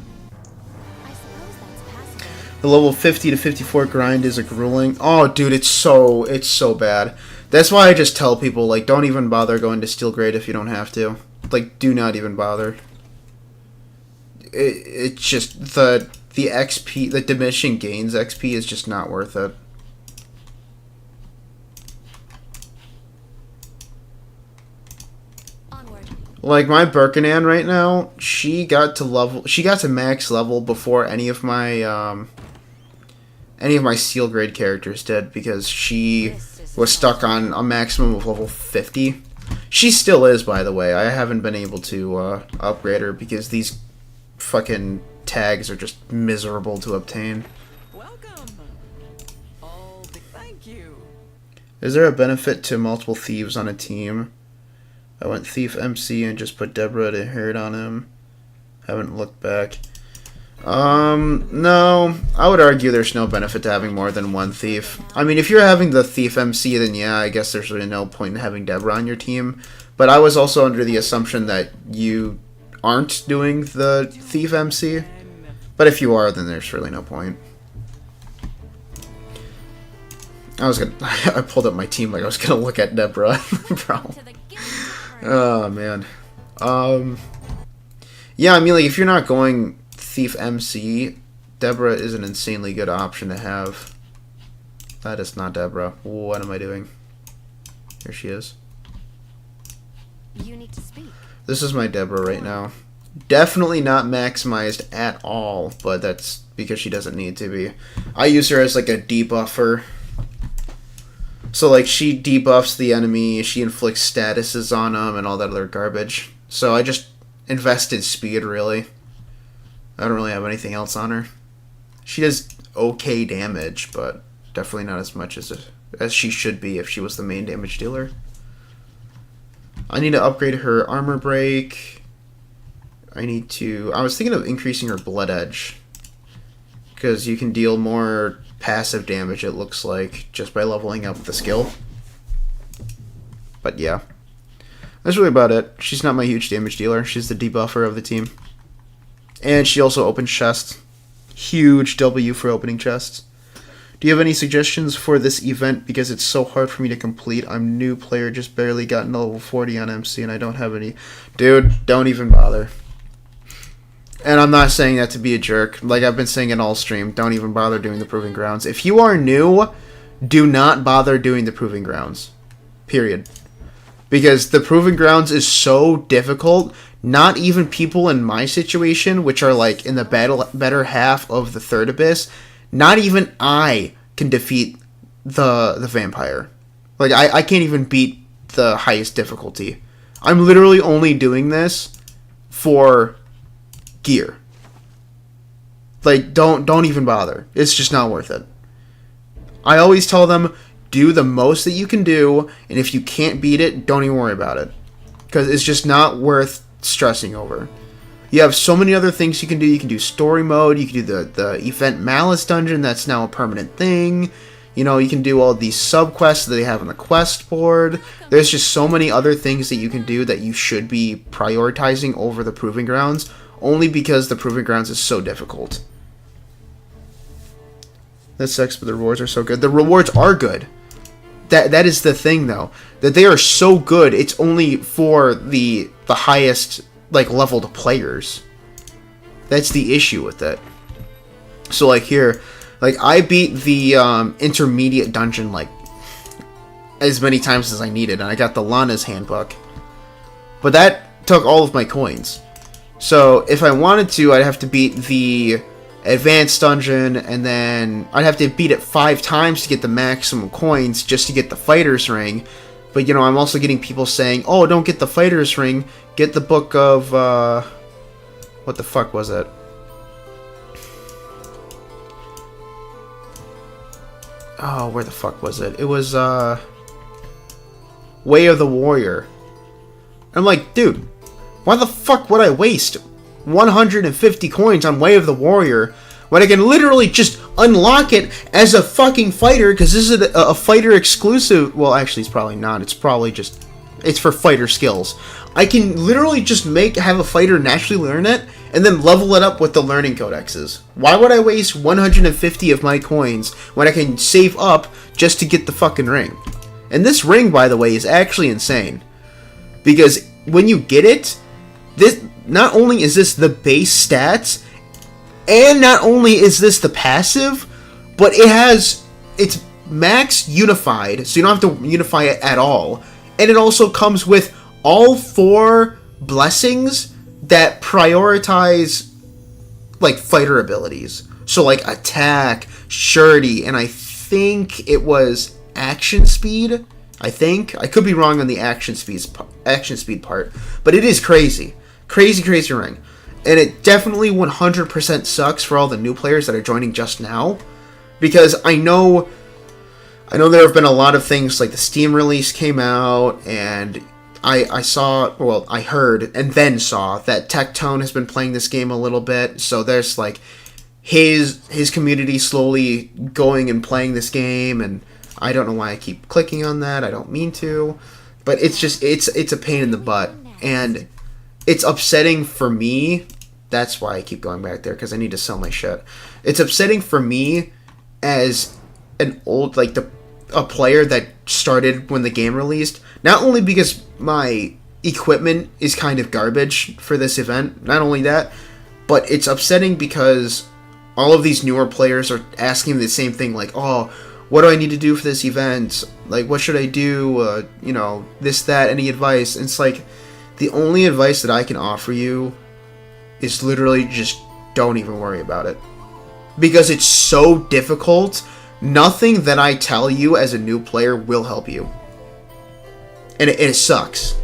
The level 50 to 54 grind is a grueling. Oh, dude, it's so bad. That's why I just tell people, like, don't even bother going to Steel Grade if you don't have to. Like, do not even bother. It's just, the XP, the diminishing gains XP is just not worth it. Onward. Like, my Birkanan right now, she got to max level before any of my Steel Grade characters did, because she was stuck on a maximum of level 50. She still is, by the way. I haven't been able to upgrade her because these fucking tags are just miserable to obtain. Welcome. Oh, thank you. Is there a benefit to multiple thieves on a team? I went Thief MC and just put Deborah to Inherit on him. Haven't looked back. No. I would argue there's no benefit to having more than one thief. I mean, if you're having the Thief MC, then yeah, I guess there's really no point in having Deborah on your team. But I was also under the assumption that you aren't doing the Thief MC. But if you are, then there's really no point. I pulled up my team like I was gonna look at Deborah. Bro. To the gift. Oh man. Yeah, I mean, like, if you're not going Thief MC, Deborah is an insanely good option to have. That is not Deborah. What am I doing? Here she is. You need to speak. This is my Deborah right now. Definitely not maximized at all, but that's because she doesn't need to be. I use her as like a debuffer. So like she debuffs the enemy, she inflicts statuses on them and all that other garbage. So I just invested speed really. I don't really have anything else on her. She does okay damage, but definitely not as much as she should be if she was the main damage dealer. I need to upgrade her armor break. I was thinking of increasing her blood edge, because you can deal more passive damage, it looks like, just by leveling up the skill. But yeah, that's really about it. She's not my huge damage dealer. She's the debuffer of the team. And she also opens chests. Huge W for opening chests. Do you have any suggestions for this event? Because it's so hard for me to complete. I'm a new player, just barely gotten to level 40 on MC, and I don't have any. Dude, don't even bother. And I'm not saying that to be a jerk. Like I've been saying it all stream, don't even bother doing the Proving Grounds. If you are new, do not bother doing the Proving Grounds. Period. Because the Proving Grounds is so difficult. Not even people in my situation, which are like in the better half of the third abyss, not even I can defeat the vampire. Like I can't even beat the highest difficulty. I'm literally only doing this for gear. Like don't even bother. It's just not worth it. I always tell them, do the most that you can do, and if you can't beat it, don't even worry about it, because it's just not worth stressing over. You have so many other things you can do. You can do story mode, you can do the event malice dungeon, that's now a permanent thing. You know, you can do all these subquests that they have on the quest board. There's just so many other things that you can do that you should be prioritizing over the Proving Grounds, only because the Proving Grounds is so difficult. That sucks, but the rewards are so good. The rewards are good. That is the thing, though. That they are so good, it's only for the highest, like, leveled players. That's the issue with it. So, like, here, like, I beat the intermediate dungeon, like, as many times as I needed, and I got the Lana's Handbook. But that took all of my coins. So, if I wanted to, I'd have to beat the advanced dungeon, and then I'd have to beat it 5 times to get the maximum coins just to get the fighter's ring. But, you know, I'm also getting people saying, oh, don't get the fighter's ring, get the book of, what the fuck was it? Oh, where the fuck was it? It was, Way of the Warrior. I'm like, dude, why the fuck would I waste 150 coins on Way of the Warrior when I can literally just unlock it as a fucking fighter, because this is a fighter exclusive. Well, actually, it's probably not. It's probably just, it's for fighter skills. I can literally just have a fighter naturally learn it and then level it up with the learning codexes. Why would I waste 150 of my coins when I can save up just to get the fucking ring? And this ring, by the way, is actually insane, because when you get it, this not only is this the base stats, and not only is this the passive, but it's max unified, so you don't have to unify it at all. And it also comes with all 4 blessings that prioritize, like, fighter abilities. So, like, attack, surety, and I think it was action speed. I think. I could be wrong on the action speed part, but it is crazy. Crazy ring. And it definitely 100% sucks for all the new players that are joining just now, because I know there have been a lot of things, like the Steam release came out, and I heard and then saw that Tectone has been playing this game a little bit, so there's like his community slowly going and playing this game, and I don't know why I keep clicking on that. I don't mean to, but it's just it's a pain in the butt, and it's upsetting for me. That's why I keep going back there, because I need to sell my shit. It's upsetting for me as an old, like, a player that started when the game released, not only because my equipment is kind of garbage for this event, not only that, but it's upsetting because all of these newer players are asking the same thing, like, oh, what do I need to do for this event? Like, what should I do? You know, this, that, any advice? And it's like, the only advice that I can offer you is literally just don't even worry about it. Because it's so difficult, nothing that I tell you as a new player will help you. And it sucks.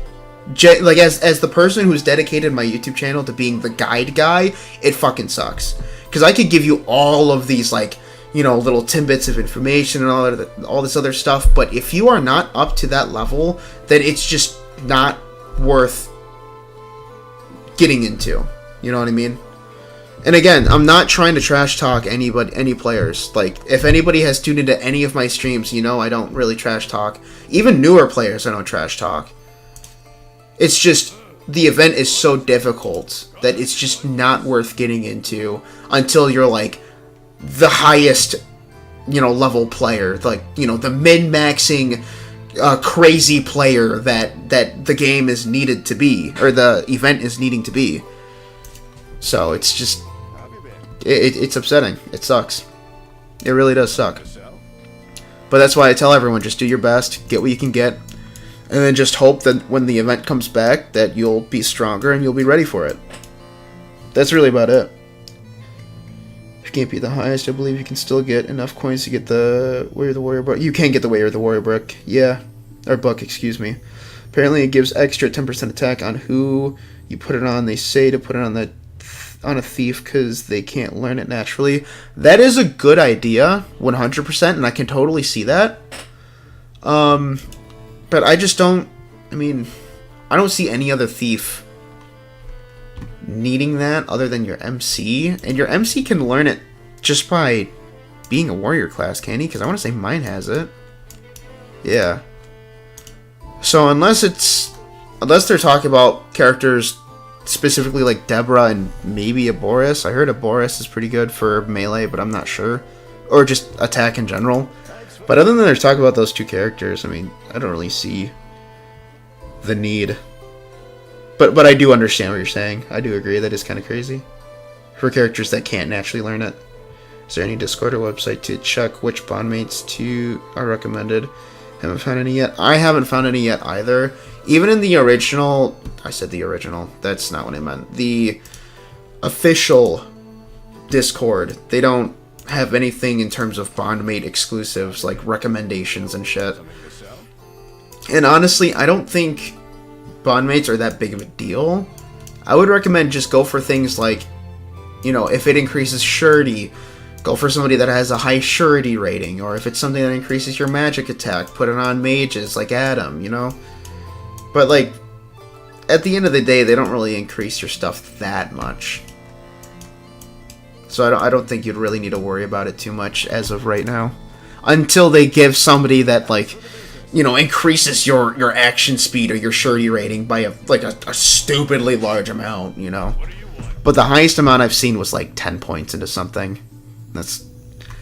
Like, as the person who's dedicated my YouTube channel to being the guide guy, it fucking sucks. Because I could give you all of these, like, you know, little tidbits of information and all this other stuff, but if you are not up to that level, then it's just not worth getting into. You know what I mean? And again, I'm not trying to trash talk any players. Like, if anybody has tuned into any of my streams, you know I don't really trash talk. Even newer players, I don't trash talk. It's just, the event is so difficult that it's just not worth getting into until you're, like, the highest, you know, level player. Like, you know, the min-maxing, crazy player that the game is needed to be, or the event is needing to be. So, it's just, it's upsetting. It sucks. It really does suck. But that's why I tell everyone, just do your best, get what you can get, and then just hope that when the event comes back, that you'll be stronger and you'll be ready for it. That's really about it. If you can't be the highest, I believe you can still get enough coins to get the Way of the Warrior book. You can get the Way of the Warrior book. Yeah. Or book, excuse me. Apparently it gives extra 10% attack on who you put it on. They say to put it on a thief because they can't learn it naturally. That is a good idea, 100%, and I can totally see that. But I just don't, I mean, I don't see any other thief needing that other than your MC. And your MC can learn it just by being a warrior class, can he? Because I want to say mine has it. Yeah. So unless they're talking about characters specifically like Deborah and maybe a Boris. I heard a Boris is pretty good for melee, but I'm not sure. Or just attack in general. But other than they're talking about those two characters, I mean, I don't really see the need. But I do understand what you're saying. I do agree that is kind of crazy. For characters that can't naturally learn it. Is there any Discord or website to check which bondmates are recommended? Haven't found any yet. I haven't found any yet either. Even in the original... I said the original. That's not what I meant. The official Discord, they don't have anything in terms of bondmate exclusives, like recommendations and shit. And honestly, I don't think bondmates are that big of a deal. I would recommend just go for things like, you know, if it increases surety, go for somebody that has a high surety rating, or if it's something that increases your magic attack, put it on mages like Adam, you know? But, like, at the end of the day, they don't really increase your stuff that much. So I don't think you'd really need to worry about it too much as of right now. Until they give somebody that, like, you know, increases your action speed or your surety rating by a stupidly large amount, you know? But the highest amount I've seen was like 10 points into something.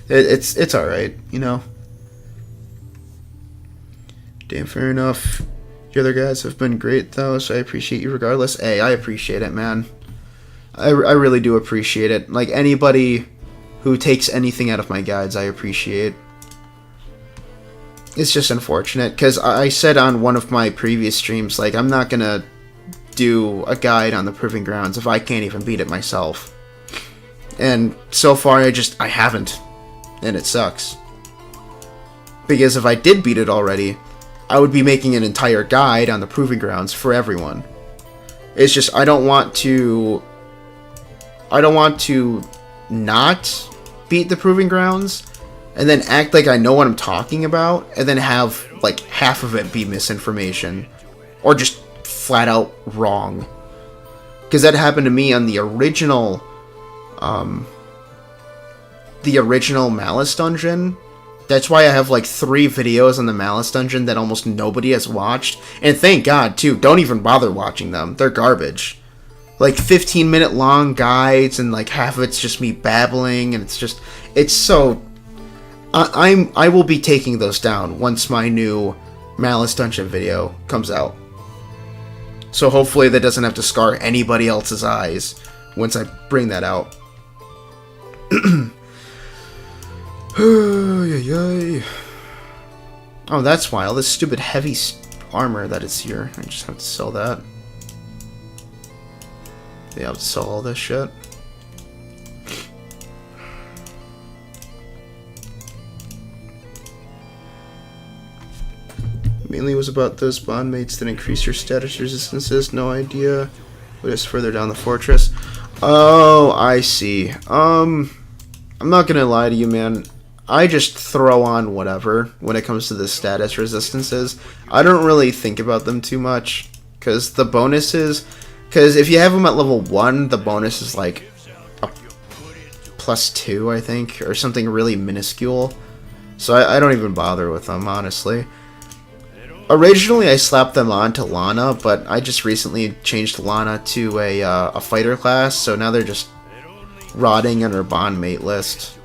It's alright, you know? Damn, fair enough. The other guys have been great, though, so I appreciate you regardless. Hey, I appreciate it, man. I really do appreciate it. Like, anybody who takes anything out of my guides, I appreciate. It's just unfortunate, because I said on one of my previous streams, like, I'm not gonna do a guide on the Proving Grounds if I can't even beat it myself. And so far, I haven't. And it sucks. Because if I did beat it already, I would be making an entire guide on the Proving Grounds for everyone. It's just, I don't want to not beat the Proving Grounds and then act like I know what I'm talking about and then have, like, half of it be misinformation. Or just flat out wrong. Because that happened to me on the original Malice Dungeon. That's why I have like 3 videos on the Malice Dungeon that almost nobody has watched. And thank God, too. Don't even bother watching them. They're garbage. Like 15-minute long guides and like half of it's just me babbling. And it's so... I will be taking those down once my new Malice Dungeon video comes out. So hopefully that doesn't have to scar anybody else's eyes once I bring that out. Oh, that's why all this stupid heavy armor that is here. I just have to sell that. Yeah, I have to sell all this shit. Mainly was about those bond mates that increase your status resistances. No idea what is further down the fortress. Oh, I see. I'm not gonna lie to you, man. I just throw on whatever when it comes to the status resistances. I don't really think about them too much, because the bonuses... Because if you have them at level 1, the bonus is like a +2, I think, or something really minuscule. So I don't even bother with them, honestly. Originally, I slapped them on to Lana, but I just recently changed Lana to a fighter class, so now they're just rotting on her bond mate list.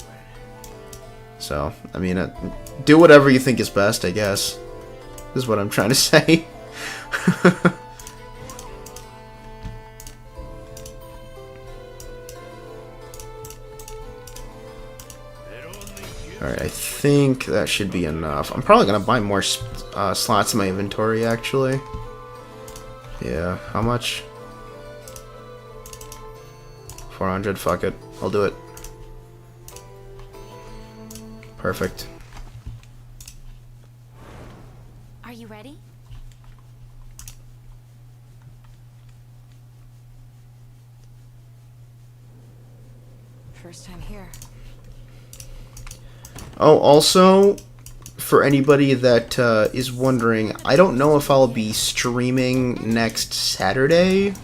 So, I mean, do whatever you think is best, I guess. Is what I'm trying to say. Alright, I think that should be enough. I'm probably going to buy more slots in my inventory, actually. Yeah, how much? 400, fuck it. I'll do it. Perfect. Are you ready? First time here. Oh, also, for anybody that is wondering, I don't know if I'll be streaming next Saturday,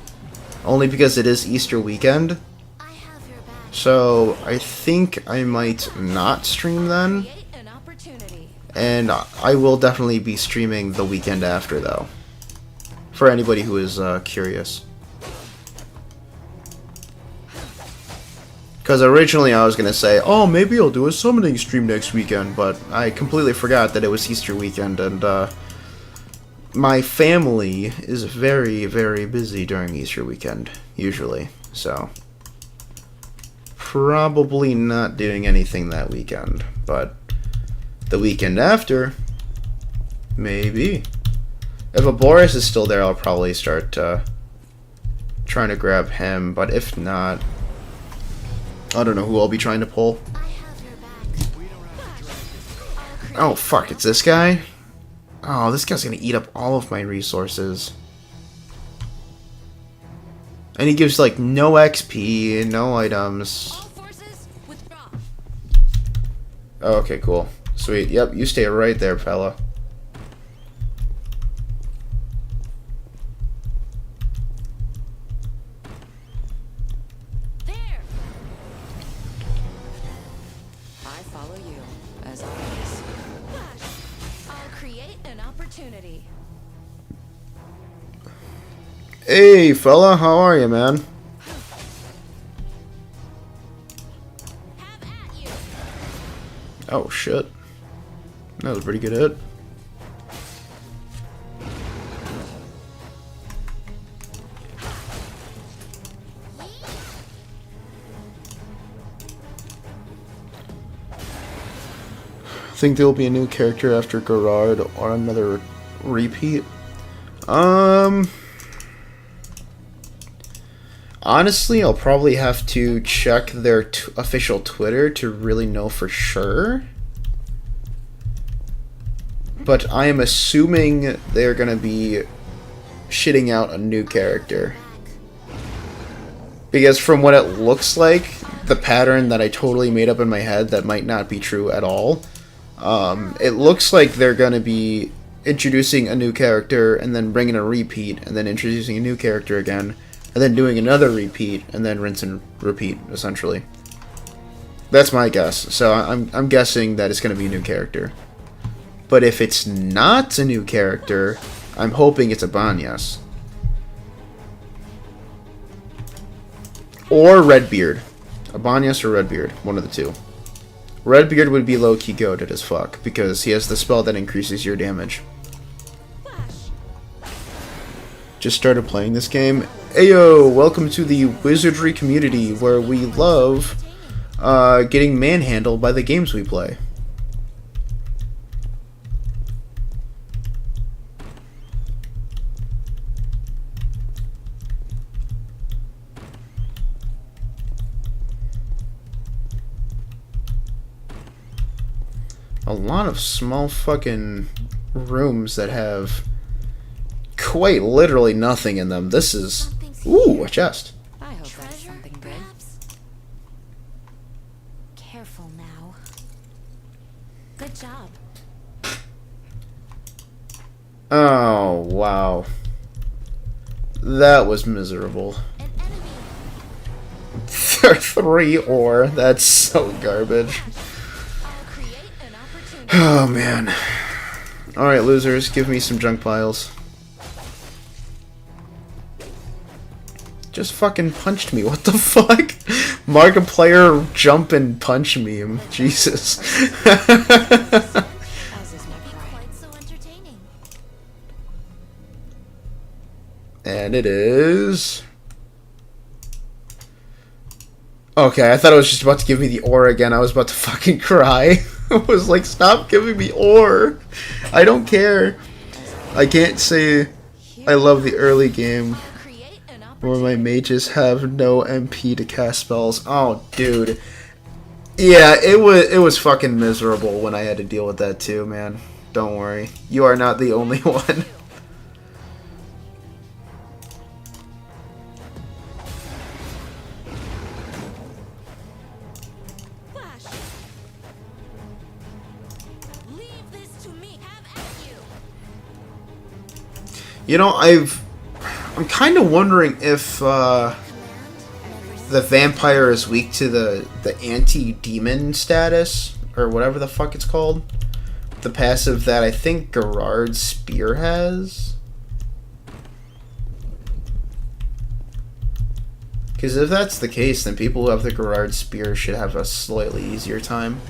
only because it is Easter weekend. I have your back. So, I think I might not stream then, Create an opportunity. and I will definitely be streaming the weekend after, though, for anybody who is curious. Because originally I was going to say, oh, maybe I'll do a summoning stream next weekend, but I completely forgot that it was Easter weekend, and my family is very, very busy during Easter weekend, usually, so probably not doing anything that weekend, but the weekend after, maybe. If a Boris is still there, I'll probably start trying to grab him, but if not, I don't know who I'll be trying to pull. I have your back. Oh, fuck, it's this guy? Oh, this guy's gonna eat up all of my resources. And he gives, like, no XP, no items. All forces withdraw. Oh, okay, cool. Sweet. Yep, you stay right there, fella. There. I follow you, as always. Flash. I'll create an opportunity. Hey, fella, how are you, man? Have at you. Oh, shit. That was a pretty good hit. Think there'll be a new character after Gerard or another repeat? Honestly, I'll probably have to check their official Twitter to really know for sure. But I am assuming they're gonna be shitting out a new character. Because from what it looks like, the pattern that I totally made up in my head that might not be true at all, it looks like they're gonna be introducing a new character and then bringing a repeat and then introducing a new character again and then doing another repeat and then rinse and repeat, essentially. That's my guess. So I'm guessing that it's gonna be a new character. But if it's not a new character, I'm hoping it's a Banyas. Or Redbeard. A Banyas or Redbeard. One of the two. Redbeard would be low-key goated as fuck, because he has the spell that increases your damage. Just started playing this game. Ayo, welcome to the Wizardry community, where we love getting manhandled by the games we play. A lot of small fucking rooms that have quite literally nothing in them. This is... Ooh, a chest. I hope that's Treasure, something good. perhaps? Careful now. Good job. Oh, wow. That was miserable. An enemy. 3 ore. That's so garbage. I'll create an opportunity. Oh, man. Alright, losers, give me some junk piles. Just fucking punched me. What the fuck? Markiplier jump and punch meme. Jesus. As is my pride. Quite so entertaining. And it is... Okay, I thought it was just about to give me the ore again. I was about to fucking cry. I was like, stop giving me ore. I don't care. I can't say I love the early game I'll create an where opportunity. my mages have no MP to cast spells. Oh, dude. Yeah, it was fucking miserable when I had to deal with that too, man. Don't worry. You are not the only one. Flash. Leave this to me. Have at you. You know, I'm kind of wondering if Command. Never the vampire is weak to the anti-demon status, or whatever the fuck it's called. The passive that I think Gerard's Spear has. Because if that's the case, then people who have the Gerard Spear should have a slightly easier time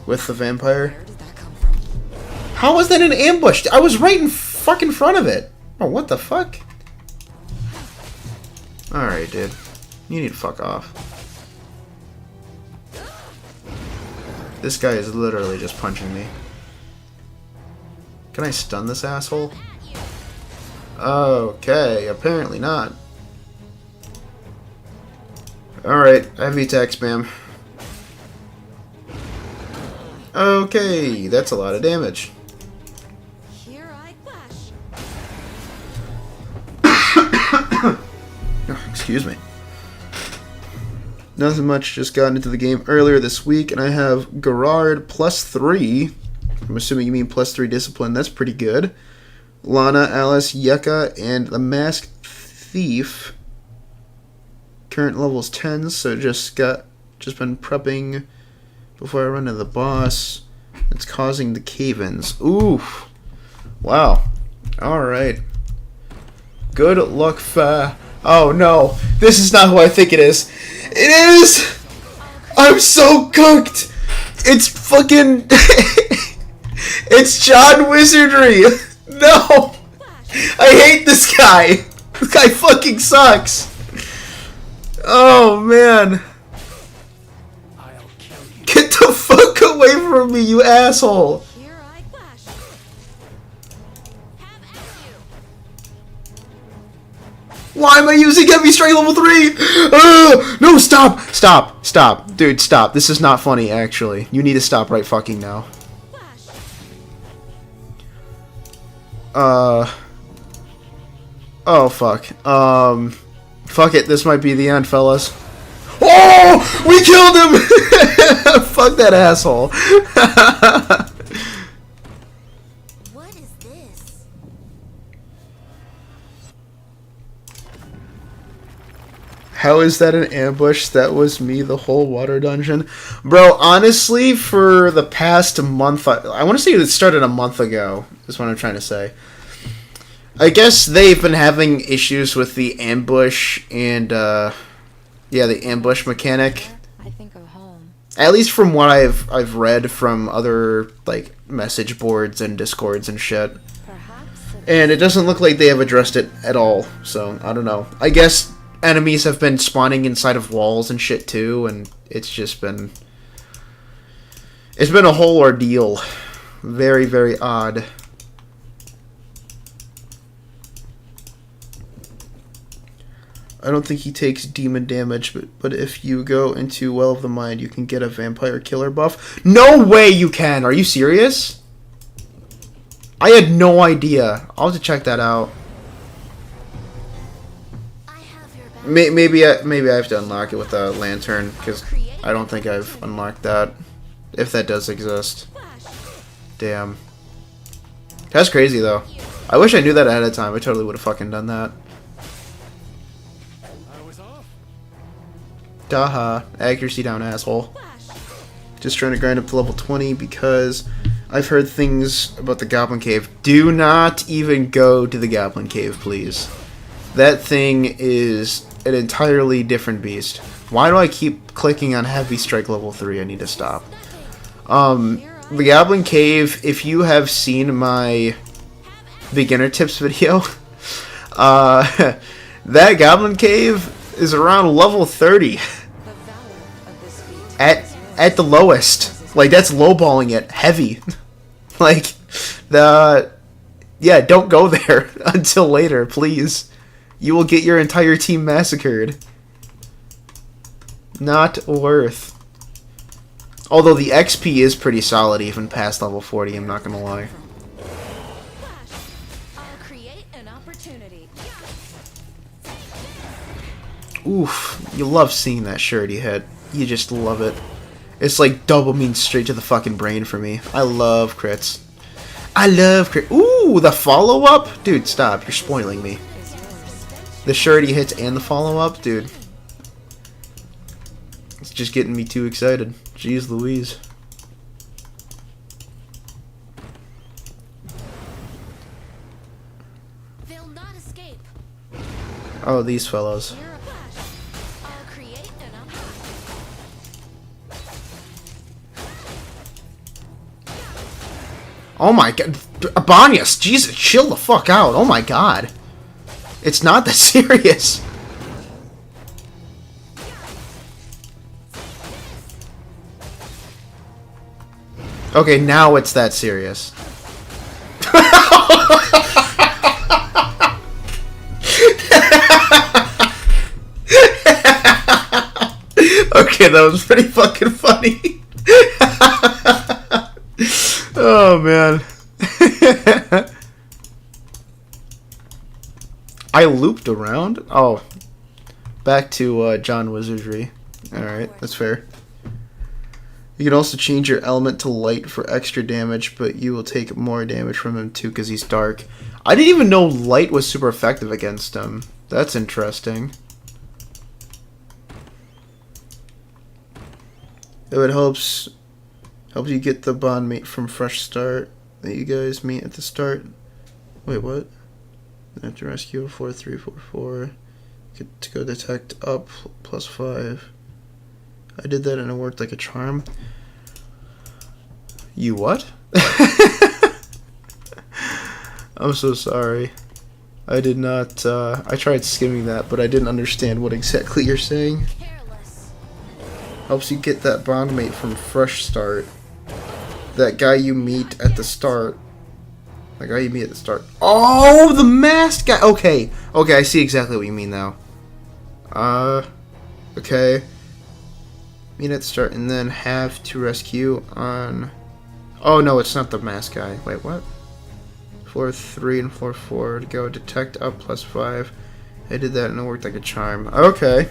with the vampire. Where did that come from? How was that an ambush? I was right in fucking front of it. Oh, what the fuck? Alright, dude. You need to fuck off. This guy is literally just punching me. Can I stun this asshole? Okay, apparently not. Alright, heavy attack spam. Okay, that's a lot of damage. Here I flash. Oh, excuse me. Nothing much, just got into the game earlier this week, and I have Gerard +3. I'm assuming you mean +3 discipline, that's pretty good. Lana, Alice, Yucca, and the Masked Thief. Current level's 10, so just been prepping before I run into the boss. It's causing the cave-ins. Ooh. Wow. Alright. Good luck, Oh no, this is not who I think it is. It is! I'm so cooked! It's fucking... It's John Wizardry! No! I hate this guy! This guy fucking sucks! Oh man. Get the fuck away from me, you asshole! Here I flash. Have at you. Why am I using heavy strike level 3? No, stop! Stop! Stop. Dude, stop. This is not funny, actually. You need to stop right fucking now. Flash. Oh, fuck. Fuck it. This might be the end, fellas. Oh! We killed him! Fuck that asshole. What is this? How is that an ambush? That was me the whole water dungeon. Bro, honestly, for the past month... I want to say it started a month ago, is what I'm trying to say. I guess they've been having issues with the ambush and, yeah, the ambush mechanic. I think of home. At least from what I've read from other like message boards and discords and shit. And it doesn't look like they have addressed it at all. So I don't know. I guess enemies have been spawning inside of walls and shit too, and it's just been a whole ordeal. Very, very odd. I don't think he takes demon damage, but if you go into Well of the Mind, you can get a vampire killer buff. No way you can! Are you serious? I had no idea. I'll have to check that out. Maybe I have to unlock it with a lantern, because I don't think I've unlocked that. If that does exist. Damn. That's crazy, though. I wish I knew that ahead of time. I totally would have fucking done that. Daha. Accuracy down, asshole. Just trying to grind up to level 20 because I've heard things about the Goblin Cave. Do not even go to the Goblin Cave, please. That thing is an entirely different beast. Why do I keep clicking on Heavy Strike level 3? I need to stop. The Goblin Cave, if you have seen my beginner tips video, that Goblin Cave is around level 30. At the lowest. Like, that's lowballing it. Heavy. Like, yeah, don't go there until later, please. You will get your entire team massacred. Not worth. Although the XP is pretty solid even past level 40, I'm not gonna lie. Oof, you love seeing that surety hit. You just love it. It's like dopamine straight to the fucking brain for me. I love crits. I love crit. Ooh, the follow-up? Dude, stop. You're spoiling me. The surety hits and the follow-up? Dude. It's just getting me too excited. Jeez Louise. They'll not escape. Oh, these fellows. Oh my god. Abanius, Jesus, chill the fuck out. Oh my god. It's not that serious. Okay, now it's that serious. Okay, that was pretty fucking funny. Oh man. I looped around? Oh. Back to John Wizardry. Alright, that's fair. You can also change your element to light for extra damage, but you will take more damage from him too because he's dark. I didn't even know light was super effective against him. That's interesting. It helps you get the bond mate from Fresh Start that you guys meet at the start. Wait, what? I have to rescue a 4344. Get to go detect up +5. I did that and it worked like a charm. You what? I'm so sorry. I did not, I tried skimming that, but I didn't understand what exactly you're saying. Helps you get that bond mate from Fresh Start. That guy you meet at the start. The guy you meet at the start. Oh, the masked guy. Okay. Okay, I see exactly what you mean now. Okay. Meet at the start and then have to rescue on... Oh, no, it's not the masked guy. Wait, what? Floor 3 and floor 4 to go detect up +5. I did that and it worked like a charm. Okay.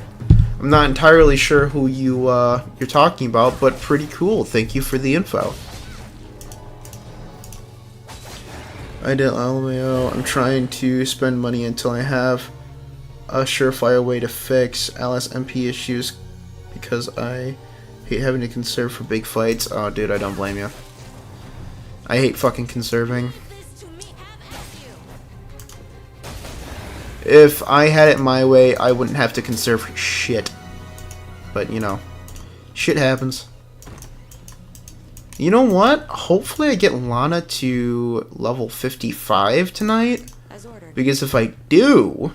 I'm not entirely sure who you're talking about, but pretty cool. Thank you for the info. I did LMAO. I'm trying to spend money until I have a surefire way to fix Alice MP issues because I hate having to conserve for big fights. Oh, dude, I don't blame you. I hate fucking conserving. If I had it my way, I wouldn't have to conserve shit. But, you know, shit happens. You know what? Hopefully I get Lana to level 55 tonight. As ordered. Because if I do,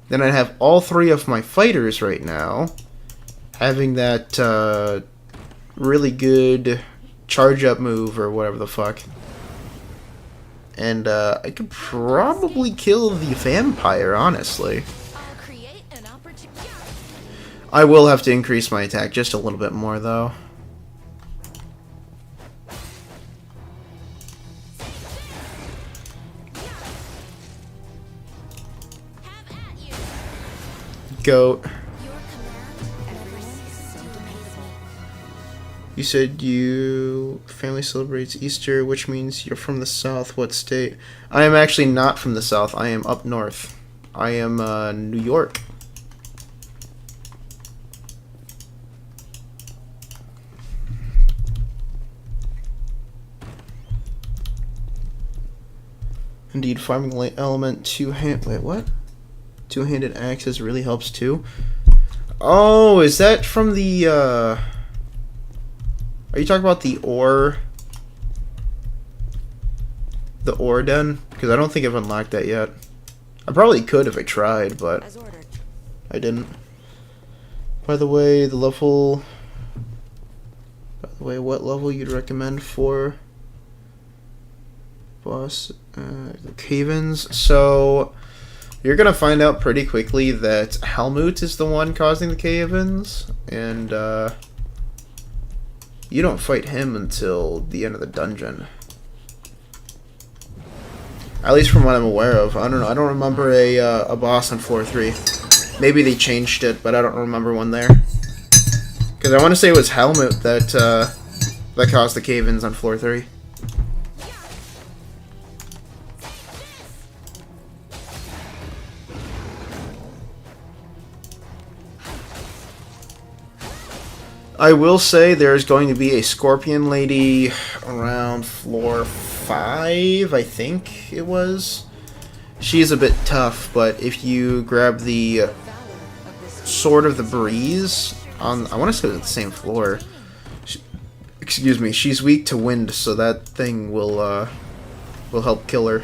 then I'd have all 3 of my fighters right now having that really good charge up move or whatever the fuck. And I could probably kill the vampire, honestly. I'll create an opportunity. I will have to increase my attack just a little bit more, though. Have at you. Goat. Your command and everything so dependable. You said you family celebrates Easter, which means you're from the South. What state? I am actually not from the South. I am up north. I am New York. Indeed, farming light element wait, what? Two-handed axes really helps too. Oh, is that from the Are you talking about the ore den? Because I don't think I've unlocked that yet. I probably could if I tried, but As ordered. I didn't. By the way, what level you'd recommend for boss the cave-ins? So you're gonna find out pretty quickly that Helmut is the one causing the cave-ins, and you don't fight him until the end of the dungeon. At least from what I'm aware of. I don't know. I don't remember a boss on floor 3. Maybe they changed it, but I don't remember one there. Because I want to say it was Helmut that caused the cave-ins on floor 3. I will say there's going to be a scorpion lady around floor 5, I think it was. She's a bit tough, but if you grab the Sword of the Breeze on, I want to say it's the same floor. Excuse me, she's weak to wind, so that thing will help kill her.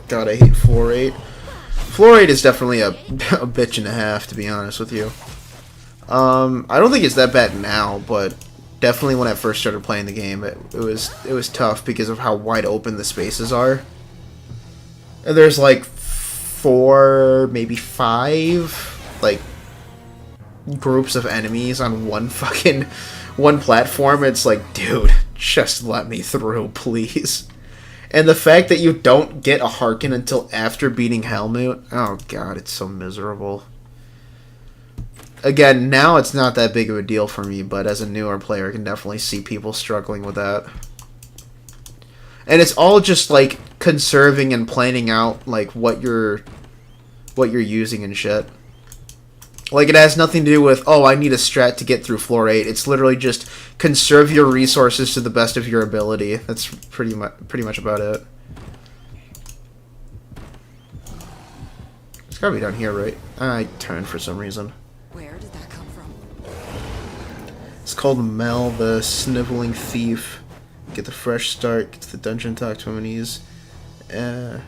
God, I hate floor 8. Floor 8 is definitely a bitch and a half, to be honest with you. I don't think it's that bad now, but definitely when I first started playing the game, it was tough because of how wide open the spaces are. And there's like 4, maybe 5, like groups of enemies on one platform. It's like, dude, just let me through, please. And the fact that you don't get a Harken until after beating Helmut, oh god, it's so miserable. Again, now it's not that big of a deal for me, but as a newer player, I can definitely see people struggling with that. And it's all just like conserving and planning out like what you're using and shit. Like it has nothing to do with, oh, I need a strat to get through floor 8. It's literally just conserve your resources to the best of your ability. That's pretty much about it. It's gotta be down here, right? I turned for some reason. Where did that come from? It's called Mel, the Sniveling Thief. Get the fresh start, get to the dungeon, talk to him, and he's and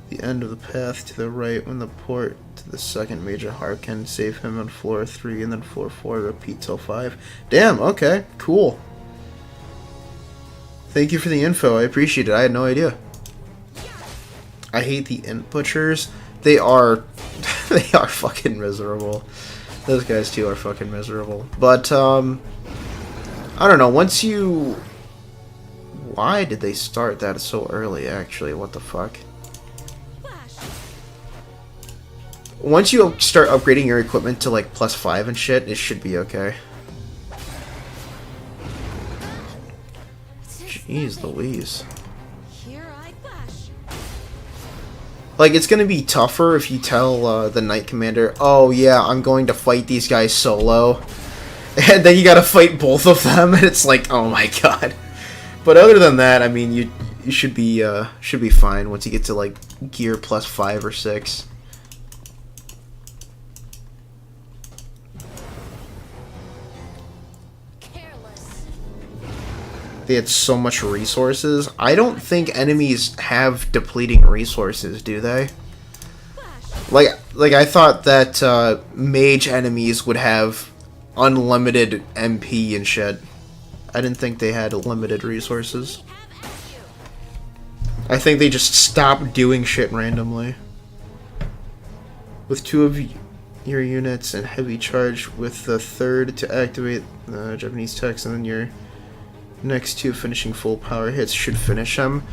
the end of the path to the right when the port to the second major Harken. Save him on floor 3 and then floor 4, repeat till 5. Damn, okay, cool. Thank you for the info, I appreciate it, I had no idea. I hate the int butchers. They are fucking miserable. Those guys too are fucking miserable. But I don't know, once you... Why did they start that so early actually? What the fuck? Once you start upgrading your equipment to like +5 and shit, it should be okay. Jeez Louise. Like, it's gonna be tougher if you tell the Knight Commander, oh yeah, I'm going to fight these guys solo. And then you gotta fight both of them, and it's like, oh my god. But other than that, I mean, you should be fine once you get to like gear +5 or 6. they had so much resources. I don't think enemies have depleting resources, do they? Like I thought that mage enemies would have unlimited MP and shit. I didn't think they had limited resources. I think they just stopped doing shit randomly. With 2 of your units and heavy charge with the 3rd to activate the Japanese text, and then your next 2 finishing full power hits should finish them.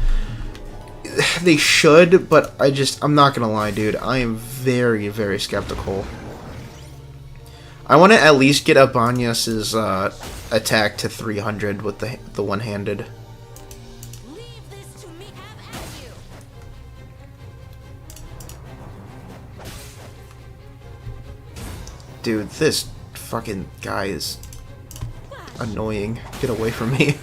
They should, but I'm not gonna lie, dude. I am very, very skeptical. I want to at least get Abanyas's attack to 300 with the one-handed. Leave this to me. Have at you. Dude, this fucking guy is annoying. Get away from me.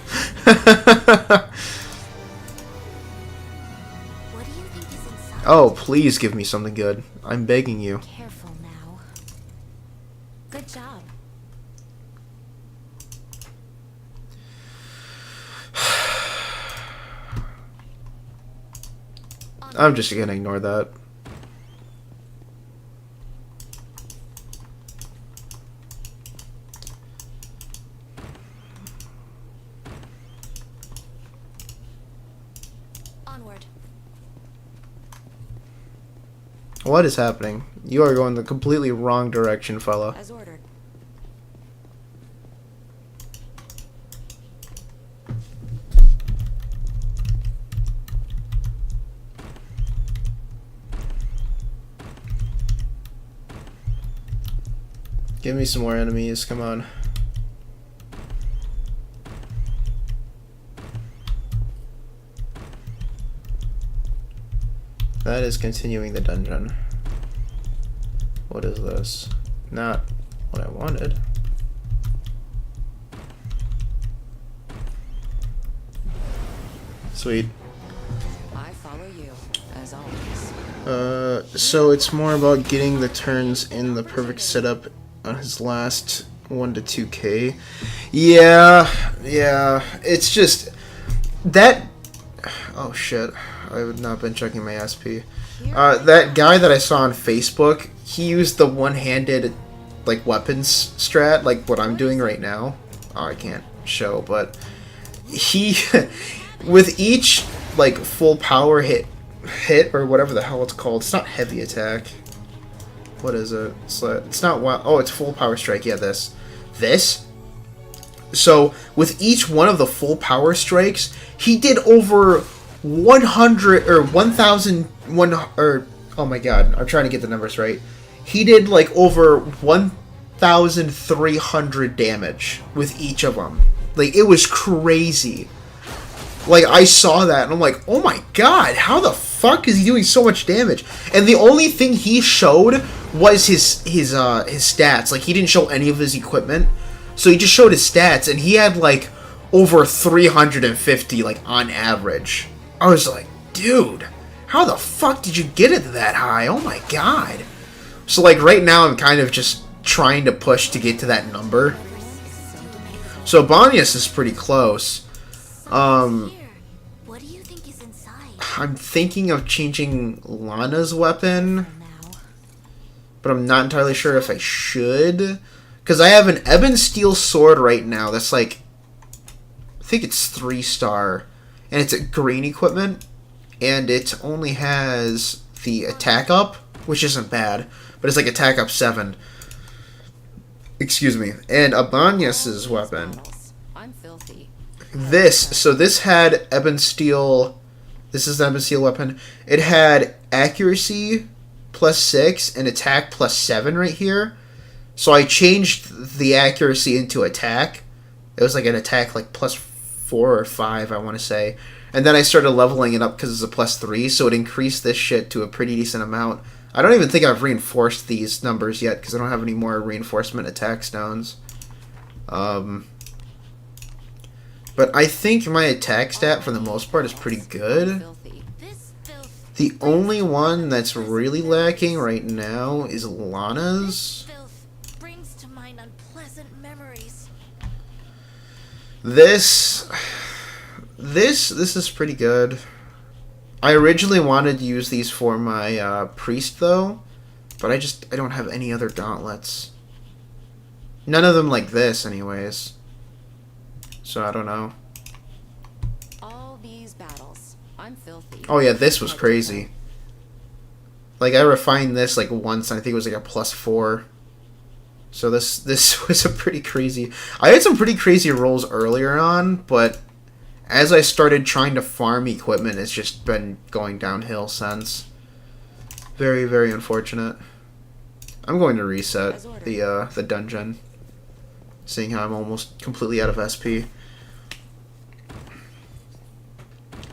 What do you think is inside? Oh, please give me something good. I'm begging you. Careful now. Good job. I'm just gonna ignore that. Onward. What is happening? You are going the completely wrong direction, fella. As ordered. Give me some more enemies, come on. That is continuing the dungeon. What is this? Not what I wanted. Sweet. I follow you, as always. So it's more about getting the turns in the perfect setup on his last 1 to 2k. Yeah, it's just that. Oh shit, I have not been checking my SP. That guy that I saw on Facebook, he used the one-handed like weapons strat, like what I'm doing right now. Oh, I can't show, but he with each like full power hit or whatever the hell it's called. It's not heavy attack. What is it? It's not wild. Oh, it's full power strike. Yeah, this. So with each one of the full power strikes, he did over 100 or 1,000 or oh my god, I'm trying to get the numbers right. He did like over 1,300 damage with each of them. Like it was crazy. Like I saw that and I'm like, oh my god, how the fuck is he doing so much damage? And the only thing he showed was his stats. Like he didn't show any of his equipment, so he just showed his stats, and he had like over 350 like on average. I was like, dude, how the fuck did you get it that high? Oh my god. So like right now I'm kind of just trying to push to get to that number. So Banyas is pretty close. Here. What do you think is inside? I'm thinking of changing Lana's weapon, Now. but I'm not entirely sure if I should. Because I have an Ebon Steel sword right now that's like, I think it's 3-star, and it's a green equipment, and it only has the attack up, which isn't bad, but it's like attack up 7. Excuse me. And Abanyas's weapon, I'm filthy. this had Ebon Steel. This is the Ebon Steel weapon. It had accuracy +6 and attack +7 right here. So I changed the accuracy into attack. It was like an attack like +4 or 5, I want to say. And then I started leveling it up because it's a +3, so it increased this shit to a pretty decent amount. I don't even think I've reinforced these numbers yet because I don't have any more reinforcement attack stones. But I think my attack stat for the most part is pretty good. Filthy. This filth. The only one that's really lacking right now is Lana's. Filth brings to mind unpleasant memories. This This is pretty good. I originally wanted to use these for my priest though, but I don't have any other gauntlets. None of them like this, anyways. So I don't know. All these battles, I'm filthy. Oh yeah, this was crazy. Like I refined this like once, and I think it was like a +4. So this was a pretty crazy. I had some pretty crazy rolls earlier on, but as I started trying to farm equipment, it's just been going downhill since. Very, very unfortunate. I'm going to reset the dungeon, seeing how I'm almost completely out of SP.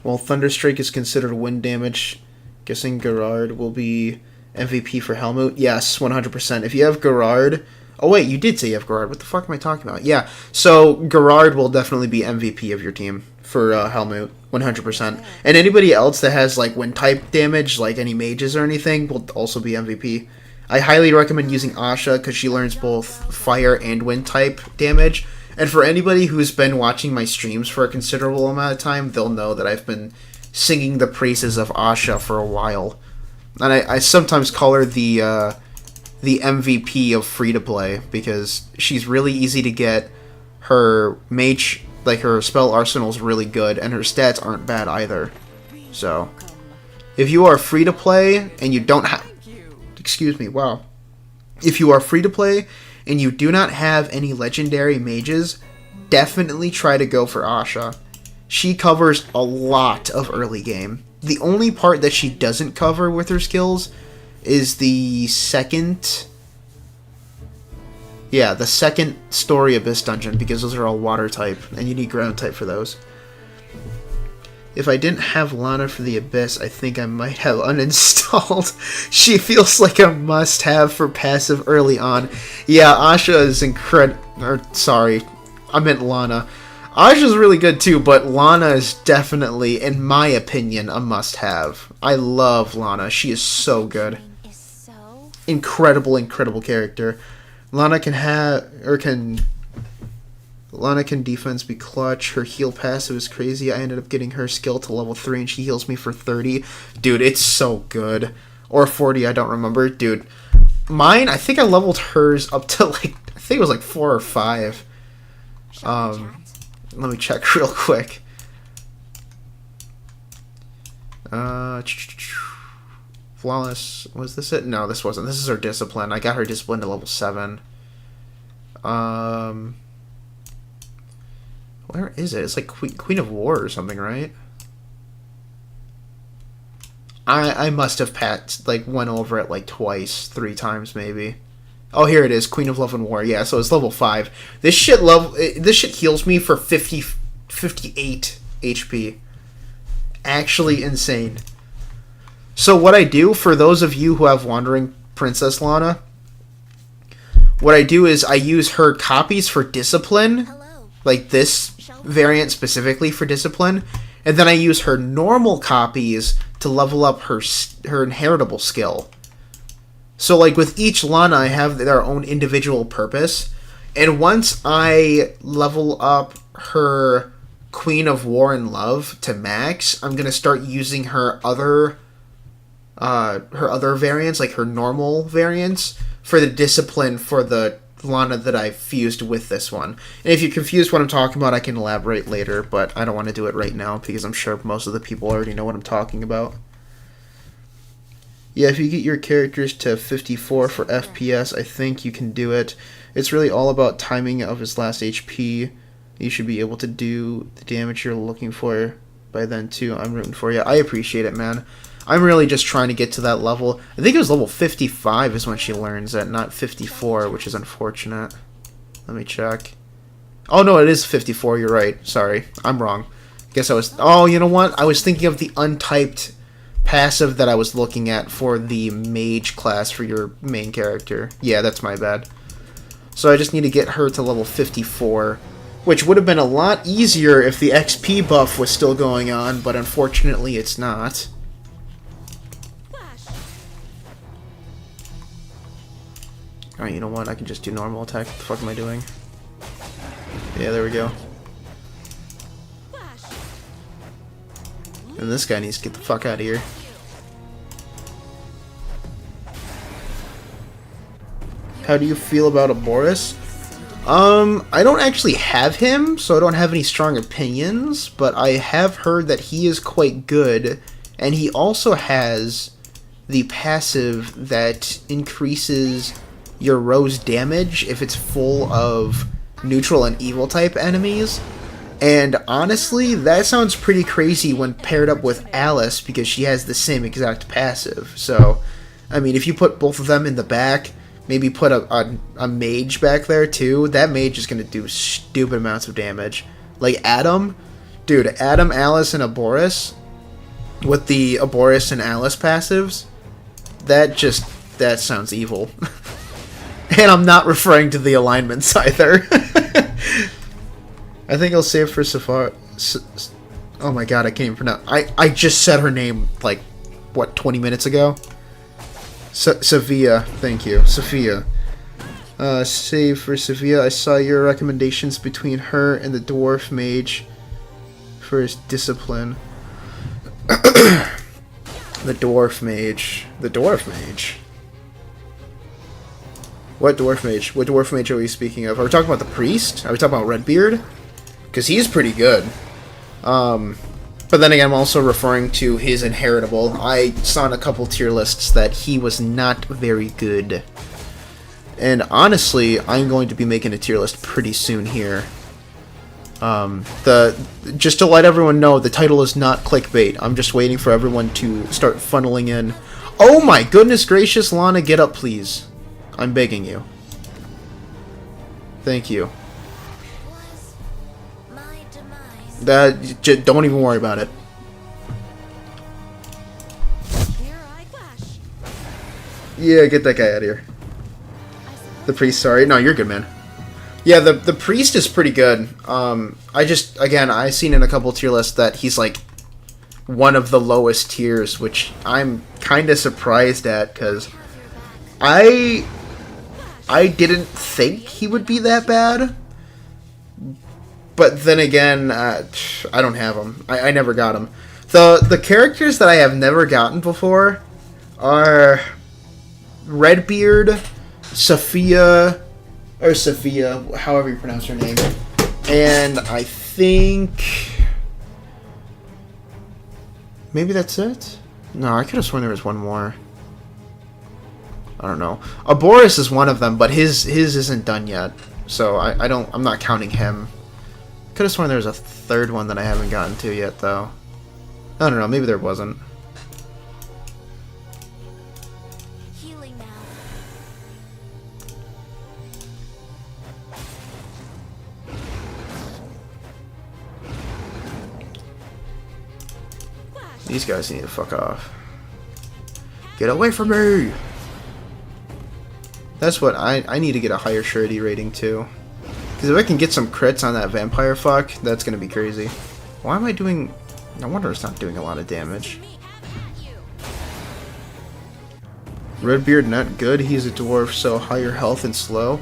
While Thunderstrike is considered wind damage, guessing Gerard will be MVP for Helmut. Yes, 100%. If you have Gerard... Oh wait, you did say you have Gerard. What the fuck am I talking about? Yeah, so Gerard will definitely be MVP of your team for Helmut, 100%. And anybody else that has like wind type damage, like any mages or anything, will also be MVP. I highly recommend using Asha because she learns both fire and wind type damage. And for anybody who's been watching my streams for a considerable amount of time, they'll know that I've been singing the praises of Asha for a while. And I sometimes call her the MVP of free-to-play because she's really easy to get. Her mage, like her spell arsenal is really good, and her stats aren't bad either. So, if you are free-to-play and you don't have... Excuse me, wow. If you are free-to-play and you do not have any legendary mages, definitely try to go for Asha. She covers a lot of early game. The only part that she doesn't cover with her skills is the second... Yeah, the second story Abyss dungeon, because those are all water type, and you need ground type for those. If I didn't have Lana for the Abyss, I think I might have uninstalled. She feels like a must-have for passive early on. Yeah, Asha is incredible. Sorry, I meant Lana. Asha's really good too, but Lana is definitely, in my opinion, a must-have. I love Lana. She is so good. Incredible, incredible character. Lana can defense be clutch. Her heal passive is crazy. I ended up getting her skill to level 3 and she heals me for 30. Dude, it's so good. Or 40, I don't remember. Dude, mine, I think I leveled hers up to like, I think it was like 4 or 5. Let me check real quick. Flawless. Was this it? No, this wasn't. This is her discipline. I got her discipline to level 7. Where is it? It's like Queen of War or something, right? I must have went over it like twice, 3 times maybe. Oh, here it is. Queen of Love and War. Yeah, so it's level 5. This shit heals me for 58 HP. Actually insane. So what I do, for those of you who have Wandering Princess Lana, what I do is I use her copies for Discipline, like this variant specifically for Discipline, and then I use her normal copies to level up her inheritable skill. So like with each Lana, I have their own individual purpose, and once I level up her Queen of War and Love to max, I'm gonna start using her other variants, like her normal variants, for the Discipline for the Lana that I fused with this one. And if you're confused what I'm talking about, I can elaborate later, but I don't want to do it right now because I'm sure most of the people already know what I'm talking about. Yeah, if you get your characters to 54 for FPS, I think you can do it. It's really all about timing of his last HP. You should be able to do the damage you're looking for by then too. I'm rooting for you. I appreciate it, man. I'm really just trying to get to that level. I think it was level 55 is when she learns it, not 54, which is unfortunate. Let me check. Oh, no, it is 54. You're right. Sorry. I'm wrong. Guess I was... Oh, you know what? I was thinking of the untyped passive that I was looking at for the mage class for your main character. Yeah, that's my bad. So I just need to get her to level 54, which would have been a lot easier if the XP buff was still going on, but unfortunately it's not. Alright, you know what? I can just do normal attack. What the fuck am I doing? Yeah, there we go. And this guy needs to get the fuck out of here. How do you feel about Aboris? I don't actually have him, so I don't have any strong opinions, but I have heard that he is quite good, and he also has the passive that increases your row's damage if it's full of neutral and evil type enemies. And honestly, that sounds pretty crazy when paired up with Alice, because she has the same exact passive. So, I mean, if you put both of them in the back, maybe put a mage back there too, that mage is going to do stupid amounts of damage. Like Adam, dude, Adam, Alice, and Aboris, with the Aboris and Alice passives, that sounds evil. And I'm not referring to the alignments either. I think I'll save for Safari. Oh my god, I can't even pronounce. I just said her name like, what, 20 minutes ago? Sophia, thank you. Sophia. Save for Sophia. I saw your recommendations between her and the dwarf mage for his discipline. The dwarf mage. The dwarf mage? What dwarf mage? What dwarf mage are we speaking of? Are we talking about the priest? Are we talking about Redbeard? Because he's pretty good. But then again, I'm also referring to his inheritable. I saw in a couple tier lists that he was not very good. And honestly, I'm going to be making a tier list pretty soon here. Just to let everyone know, the title is not clickbait. I'm just waiting for everyone to start funneling in. Oh my goodness gracious, Lana, get up please. I'm begging you. Thank you. Don't even worry about it. Here I flash. Yeah, get that guy out of here. The priest, sorry. No, you're good, man. Yeah, the priest is pretty good. I seen in a couple tier lists that he's like one of the lowest tiers, which I'm kind of surprised at, because I didn't think he would be that bad. But then again, I don't have him. I never got him. The characters that I have never gotten before are Redbeard, Sophia, however you pronounce her name, and I think maybe that's it? No, I could have sworn there was one more. I don't know. Aboris is one of them, but his isn't done yet, so I'm not counting him. Could have sworn there was a third one that I haven't gotten to yet, though. I don't know, maybe there wasn't. Healing now. Flash. These guys need to fuck off. Get away from me! That's what I need to get a higher surety rating too. Because if I can get some crits on that vampire fuck, that's gonna be crazy. Why am I doing... No wonder it's not doing a lot of damage. Me, have you. Redbeard not good, he's a dwarf, so higher health and slow.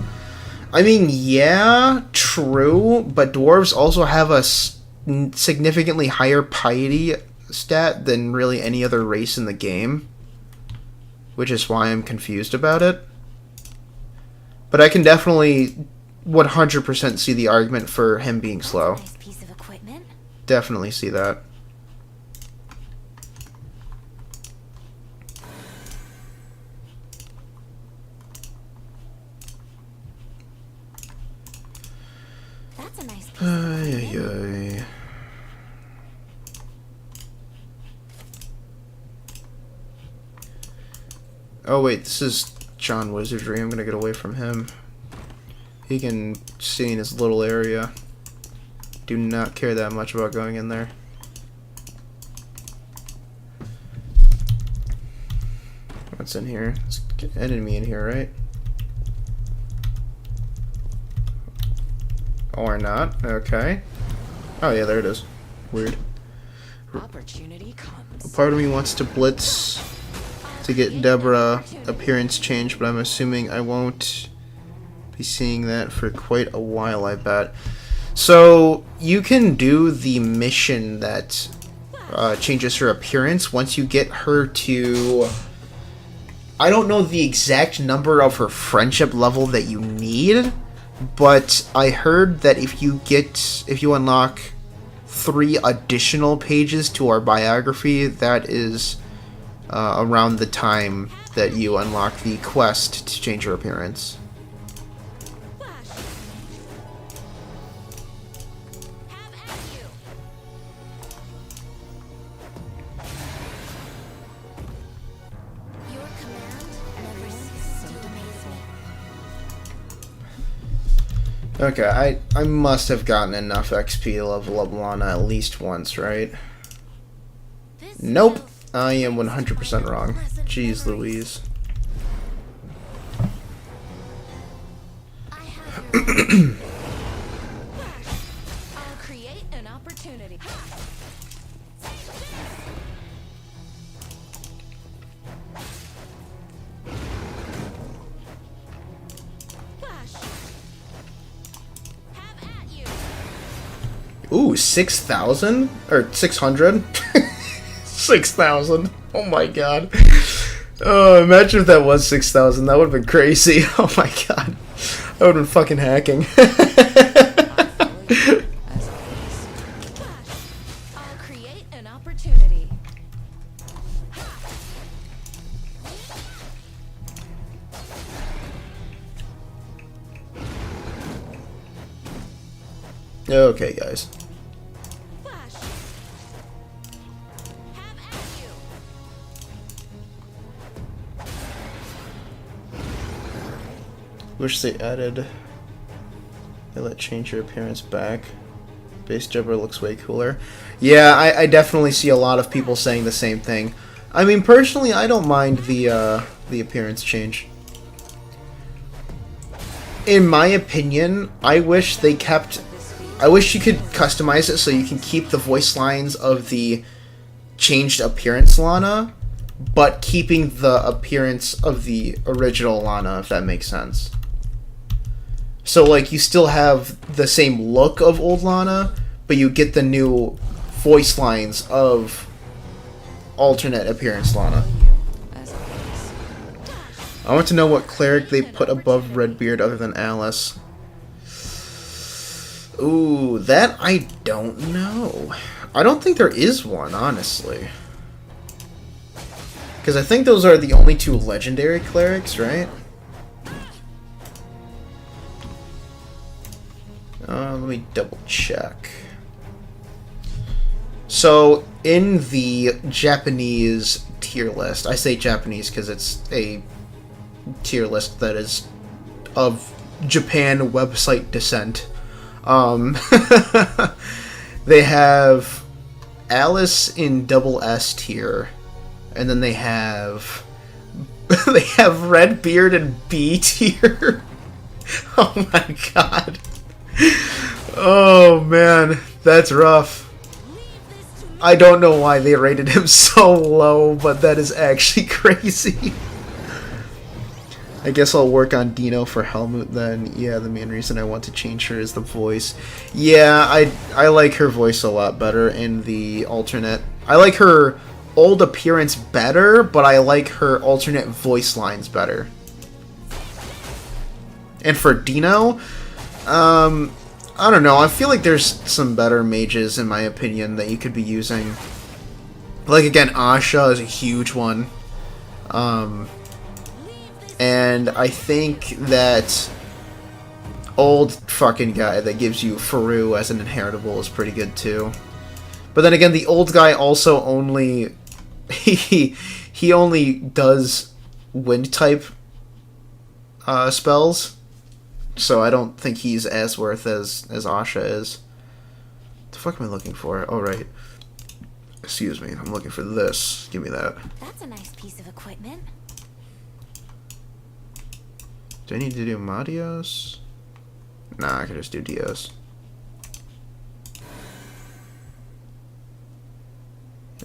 I mean, yeah, true, but dwarves also have a significantly higher piety stat than really any other race in the game. Which is why I'm confused about it. But I can definitely 100% see the argument for him being slow. Nice piece of equipment. Definitely see that. That's a nice piece. Ay, ay, ay. Oh wait, this is John Wizardry. I'm gonna get away from him. He can stay in his little area. Do not care that much about going in there. What's in here? Let's get an enemy in here, right? Or not. Okay. Oh yeah, there it is. Weird. Opportunity comes. A part of me wants to blitz to get Deborah appearance change, but I'm assuming I won't be seeing that for quite a while, I bet. So you can do the mission that changes her appearance. Once you get her to... I don't know the exact number of her friendship level that you need, but I heard that if you unlock 3 additional pages to our biography, that is around the time that you unlock the quest to change her appearance. Okay, I must have gotten enough XP to level up Lana at least once, right? Nope, I am 100% wrong. Jeez Louise. I'll create an opportunity. Ooh, 6,000? Or 600? 6,000. Oh my god. Oh, imagine if that was 6,000. That would have been crazy. Oh my god. I would have been fucking hacking. I'll create an opportunity. Okay, guys. Flash. Have at you. Wish they added... They let change your appearance back. Base jumper looks way cooler. Yeah, I definitely see a lot of people saying the same thing. I mean, personally, I don't mind the appearance change. In my opinion, I wish they kept... I wish you could customize it so you can keep the voice lines of the changed appearance Lana, but keeping the appearance of the original Lana, if that makes sense. So, like, you still have the same look of old Lana, but you get the new voice lines of alternate appearance Lana. I want to know what cleric they put above Redbeard other than Alice. Ooh, that I don't know. I don't think there is one, honestly. Because I think those are the only 2 legendary clerics, right? Let me double check. So, in the Japanese tier list, I say Japanese because it's a tier list that is of Japan website descent. They have Alice in double S tier, and then they have Redbeard in B tier. Oh my god. Oh man, that's rough. I don't know why they rated him so low, but that is actually crazy. I guess I'll work on Dino for Helmut then. Yeah, the main reason I want to change her is the voice. Yeah, I like her voice a lot better in the alternate. I like her old appearance better, but I like her alternate voice lines better. And for Dino, I don't know. I feel like there's some better mages, in my opinion, that you could be using. Like, again, Asha is a huge one. And I think that old fucking guy that gives you Faru as an inheritable is pretty good too. But then again, the old guy also only... he only does wind type spells. So I don't think he's as worth as Asha is. What the fuck am I looking for? Oh, right. Excuse me, I'm looking for this. Give me that. That's a nice piece of equipment. Do I need to do Madios? Nah, I can just do Dios.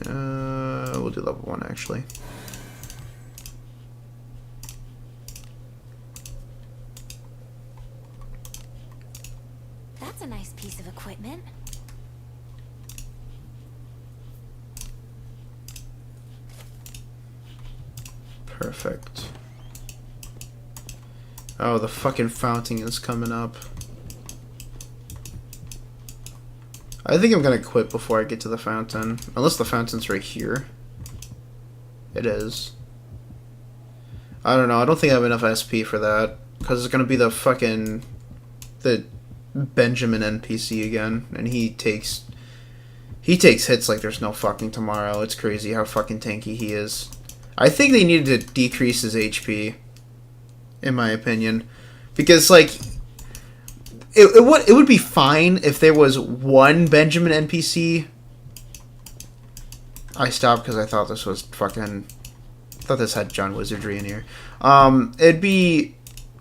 We'll do level 1 actually. That's a nice piece of equipment. Perfect. Oh, the fucking fountain is coming up. I think I'm gonna quit before I get to the fountain. Unless the fountain's right here. It is. I don't know. I don't think I have enough SP for that. Because it's gonna be the fucking... the Benjamin NPC again. And he takes hits like there's no fucking tomorrow. It's crazy how fucking tanky he is. I think they needed to decrease his HP. In my opinion. Because, like... It would be fine if there was one Benjamin NPC. I stopped because I thought this was fucking... I thought this had John Wizardry in here. It'd be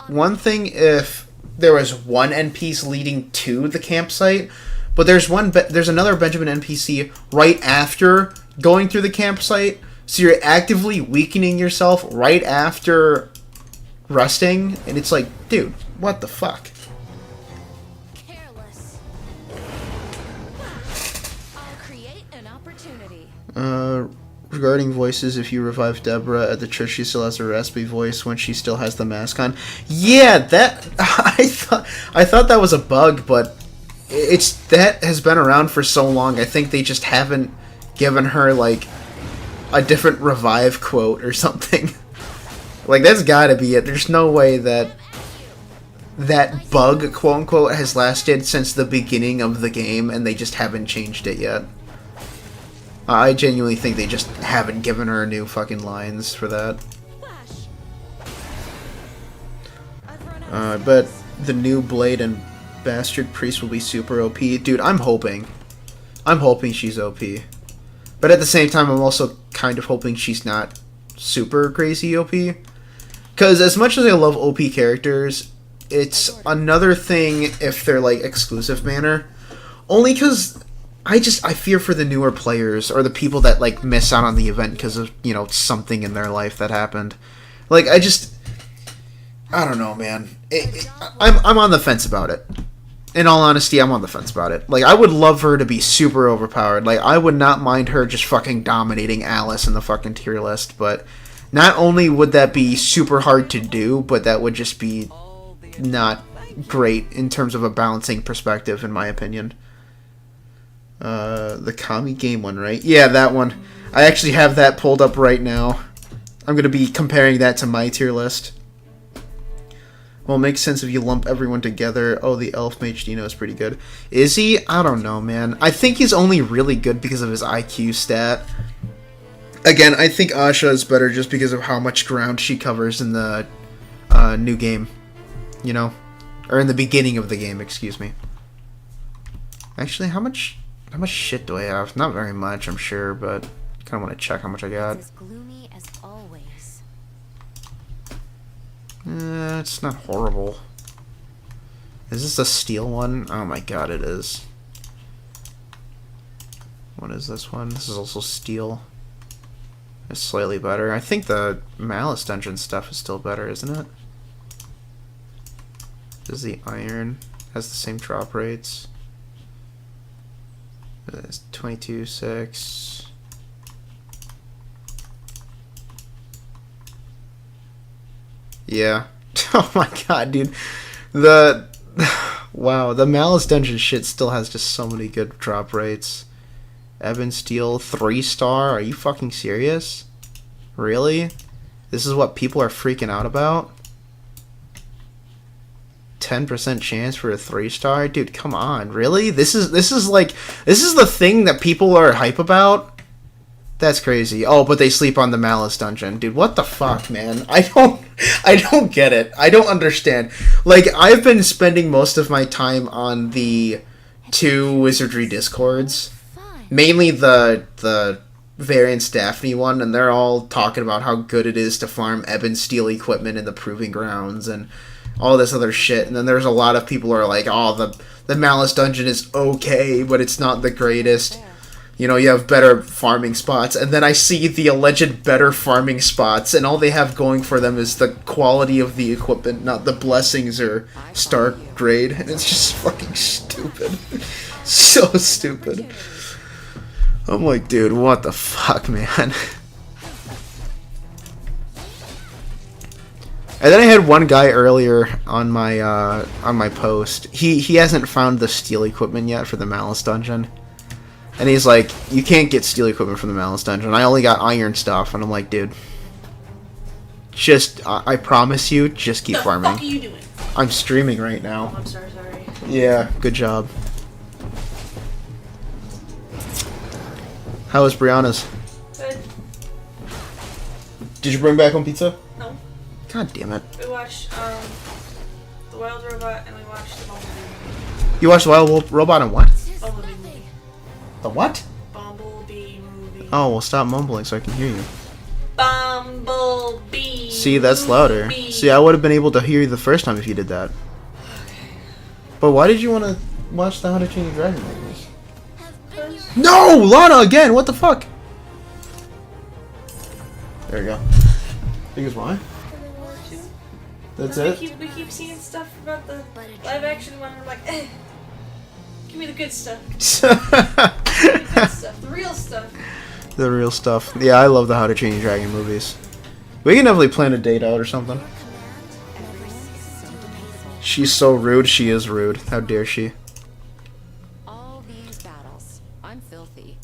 one thing if there was one NPC leading to the campsite, but there's another Benjamin NPC right after going through the campsite, so you're actively weakening yourself right after resting, and it's like, dude, what the fuck? Careless. I'll create an opportunity. Regarding voices, if you revive Deborah at the church, she still has a raspy voice when she still has the mask on. Yeah, that I thought that was a bug, but that has been around for so long. I think they just haven't given her like a different revive quote or something. Like, that's gotta be it. There's no way that bug, quote unquote, has lasted since the beginning of the game and they just haven't changed it yet. I genuinely think they just haven't given her new fucking lines for that. I bet the new Blade and Bastard Priest will be super OP. Dude, I'm hoping. I'm hoping she's OP. But at the same time, I'm also kind of hoping she's not super crazy OP. Because as much as I love OP characters, it's another thing if they're, like, exclusive manner. Only because... I fear for the newer players, or the people that, like, miss out on the event because of, you know, something in their life that happened. Like, I don't know, man. I'm on the fence about it. In all honesty, I'm on the fence about it. Like, I would love her to be super overpowered. Like, I would not mind her just fucking dominating Alice in the fucking tier list, but not only would that be super hard to do, but that would just be not great in terms of a balancing perspective, in my opinion. The Kami game one, right? Yeah, that one. I actually have that pulled up right now. I'm going to be comparing that to my tier list. Well, it makes sense if you lump everyone together. Oh, the Elf Mage Dino is pretty good. Is he? I don't know, man. I think he's only really good because of his IQ stat. Again, I think Asha is better just because of how much ground she covers in the new game. You know? Or in the beginning of the game, excuse me. Actually, how much shit do I have? Not very much, I'm sure, but I kind of want to check how much I got. As gloomy as always. It's not horrible. Is this a steel one? Oh my god, it is. What is this one? This is also steel. It's slightly better. I think the Malice Dungeon stuff is still better, isn't it? Does the iron has the same drop rates? It's 22.6. Yeah. Oh my god, dude. Wow, the Malice Dungeon shit still has just so many good drop rates. Ebon Steel 3-star? Are you fucking serious? Really? This is what people are freaking out about? 10% chance for a 3-star? Dude, come on. Really? This is the thing that people are hype about? That's crazy. Oh, but they sleep on the Malice Dungeon. Dude, what the fuck, man? I don't get it. I don't understand. Like, I've been spending most of my time on the 2 Wizardry Discords. Mainly the Variance Daphne one, and they're all talking about how good it is to farm Ebon Steel equipment in the Proving Grounds and all this other shit. And then there's a lot of people who are like, oh, the Malice Dungeon is okay, but it's not the greatest. You know, you have better farming spots. And then I see the alleged better farming spots, and all they have going for them is the quality of the equipment, not the blessings or star grade. And it's just fucking stupid. So stupid. I'm like, dude, what the fuck, man? And then I had one guy earlier on my post. He hasn't found the steel equipment yet for the Malice dungeon. And he's like, you can't get steel equipment from the Malice dungeon. I only got iron stuff. And I'm like, dude, just I promise you, just keep farming. What the fuck are you doing? I'm streaming right now. Oh, I'm sorry. Yeah, good job. How was Brianna's? Good. Did you bring back home pizza? No. God damn it. We watched The Wild Robot and we watched the Bumblebee. You watched the Wild Robot and what? Bumblebee movie. The what? Bumblebee movie. Oh, well, stop mumbling so I can hear you. Bumblebee. See, that's louder. movie. See, I would have been able to hear you the first time if you did that. But why did you want to watch the How to Train Your Dragon movies? No! Lana again! What the fuck? There you go. Because why? That's it? We keep seeing stuff about the live action one. We're like, eh. Give me the good stuff. Give me the good stuff. The real stuff. The real stuff. Yeah, I love the How to Train Your Dragon movies. We can definitely plan a date out or something. She's so rude. She is rude. How dare she? All these battles, I'm filthy,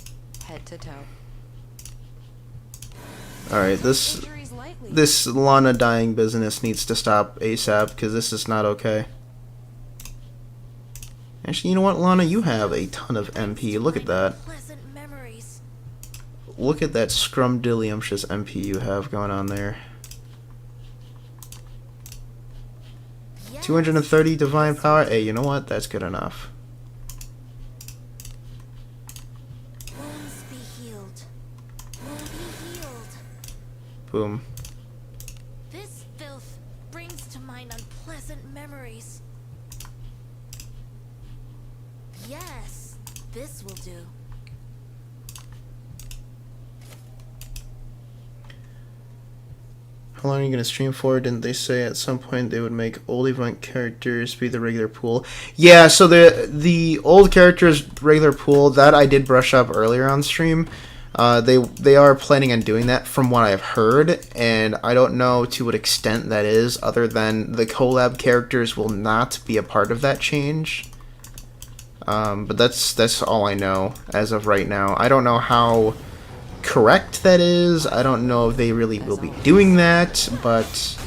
head to toe. Alright, this Injuries lightly. this Lana dying business needs to stop ASAP, because this is not okay. Actually, you know what, Lana? You have a ton of MP. Look at that. Pleasant memories. Look at that scrumdiddlyumptious MP you have going on there. 230 divine power. Hey, you know what? That's good enough. Wounds be healed. Wound be healed. Boom. This filth brings to mind unpleasant memories. Yes, this will do. How long are you going to stream for? Didn't they say at some point they would make old event characters be the regular pool? Yeah, so the old characters regular pool, that I did brush up earlier on stream. They are planning on doing that from what I've heard, and I don't know to what extent that is, other than the collab characters will not be a part of that change. But that's all I know as of right now. I don't know how correct that is. I don't know if they really will be doing that, but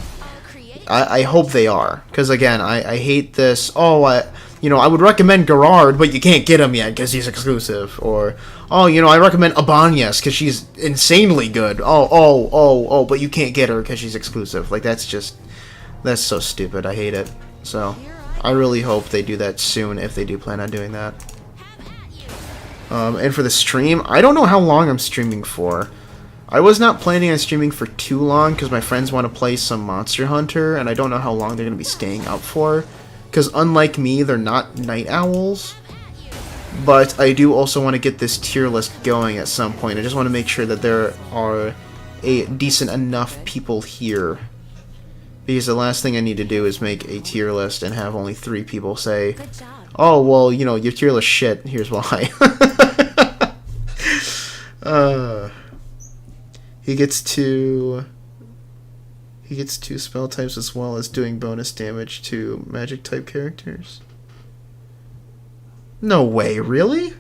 I hope they are, because again, I hate this. Oh, I would recommend Gerard, but you can't get him yet because he's exclusive. Or, oh, I recommend Abanyas because she's insanely good. Oh, but you can't get her because she's exclusive. Like, that's so stupid. I hate it. So I really hope they do that soon, if they do plan on doing that. And for the stream, I don't know how long I'm streaming for. I was not planning on streaming for too long because my friends want to play some Monster Hunter, and I don't know how long they're going to be staying up for. Because unlike me, they're not night owls. But I do also want to get this tier list going at some point. I just want to make sure that there are a decent enough people here. Because the last thing I need to do is make a tier list and have only 3 people say, Good job. oh, well, your tier list shit, here's why. He gets 2 spell types as well as doing bonus damage to magic type characters. No way, really?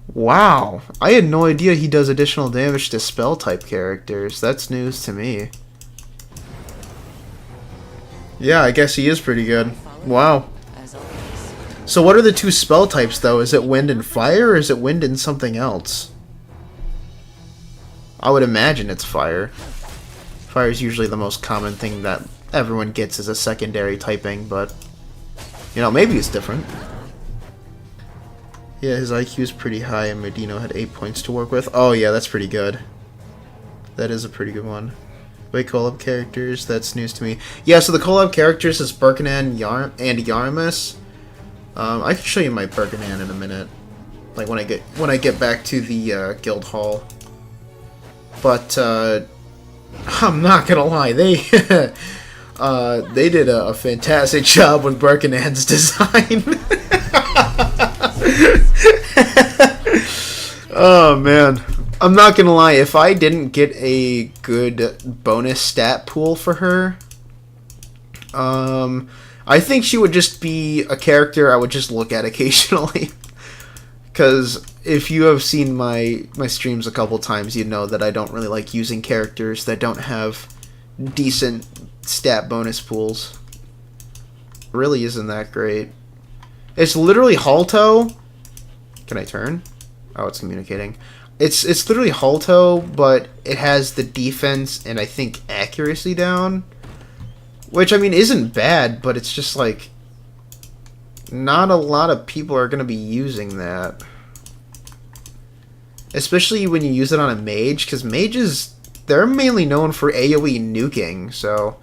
Wow, I had no idea he does additional damage to spell type characters. That's news to me. Yeah, I guess he is pretty good. Wow. As always. So what are the 2 spell types, though? Is it wind and fire, or is it wind and something else? I would imagine it's fire. Fire is usually the most common thing that everyone gets as a secondary typing, but, maybe it's different. Yeah, his IQ is pretty high, and Medino had 8 points to work with. Oh yeah, that's pretty good. That is a pretty good one. Wait, collab characters, that's news to me. Yeah, so the collab characters is Birkanan and Yarmus. I can show you my Birkanan in a minute, like when I get back to the guild hall. But I'm not gonna lie, they did a fantastic job with Birkanan's design. Oh man, I'm not gonna lie, if I didn't get a good bonus stat pool for her, I think she would just be a character I would just look at occasionally. Because if you have seen my streams a couple times, you know that I don't really like using characters that don't have decent stat bonus pools. It really isn't that great. It's literally Halto. Can I turn? Oh, it's communicating. It's literally Halto, but it has the defense and I think accuracy down. Which, I mean, isn't bad, but it's just like... not a lot of people are going to be using that. Especially when you use it on a mage, because mages, they're mainly known for AoE nuking, so...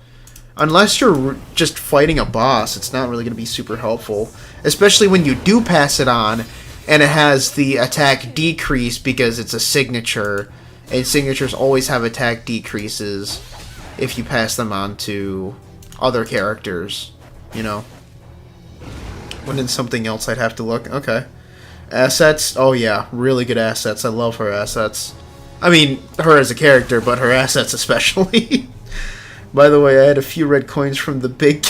unless you're just fighting a boss, it's not really going to be super helpful. Especially when you do pass it on, and it has the attack decrease because it's a signature, and signatures always have attack decreases if you pass them on to other characters, you know. When in something else I'd have to look. Okay. Assets? Oh yeah, really good assets. I love her assets. I mean, her as a character, but her assets especially. By the way, I had a few red coins from the big...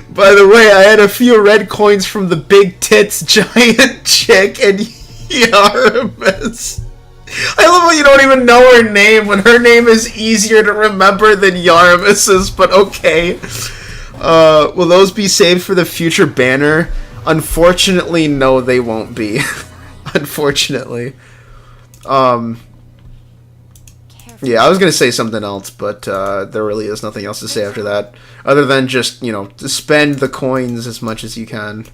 By the way, I had a few red coins from the big tits giant chick and Yaramis. I love how you don't even know her name when her name is easier to remember than Yaramis's, but okay. Will those be saved for the future banner? Unfortunately, no, they won't be. Unfortunately. Yeah, I was gonna say something else, but there really is nothing else to say after that. Other than just, you know, to spend the coins as much as you can.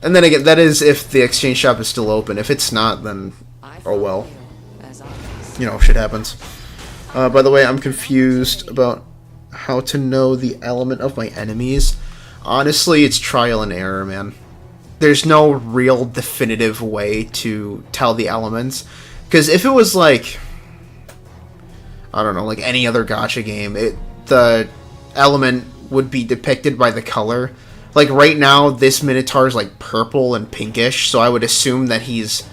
And then again, that is if the exchange shop is still open. If it's not, then, oh well. You know, shit happens. By the way, I'm confused about how to know the element of my enemies. Honestly, it's trial and error, man. There's no real definitive way to tell the elements. Because if it was like... I don't know, like any other gacha game, the element would be depicted by the color. Like right now, this Minotaur is like purple and pinkish, so I would assume that he's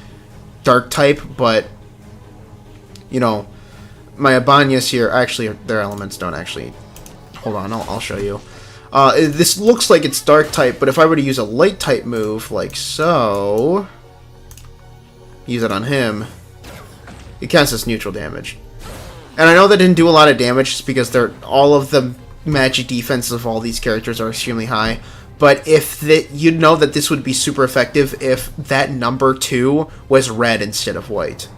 dark type, but, you know, my Abanyas here, actually, their elements don't actually... Hold on, I'll show you. This looks like it's dark type, but if I were to use a light type move, like so... use it on him, it counts as neutral damage. And I know that didn't do a lot of damage just because all of the magic defenses of all these characters are extremely high. But if you'd know that this would be super effective if that number 2 was red instead of white.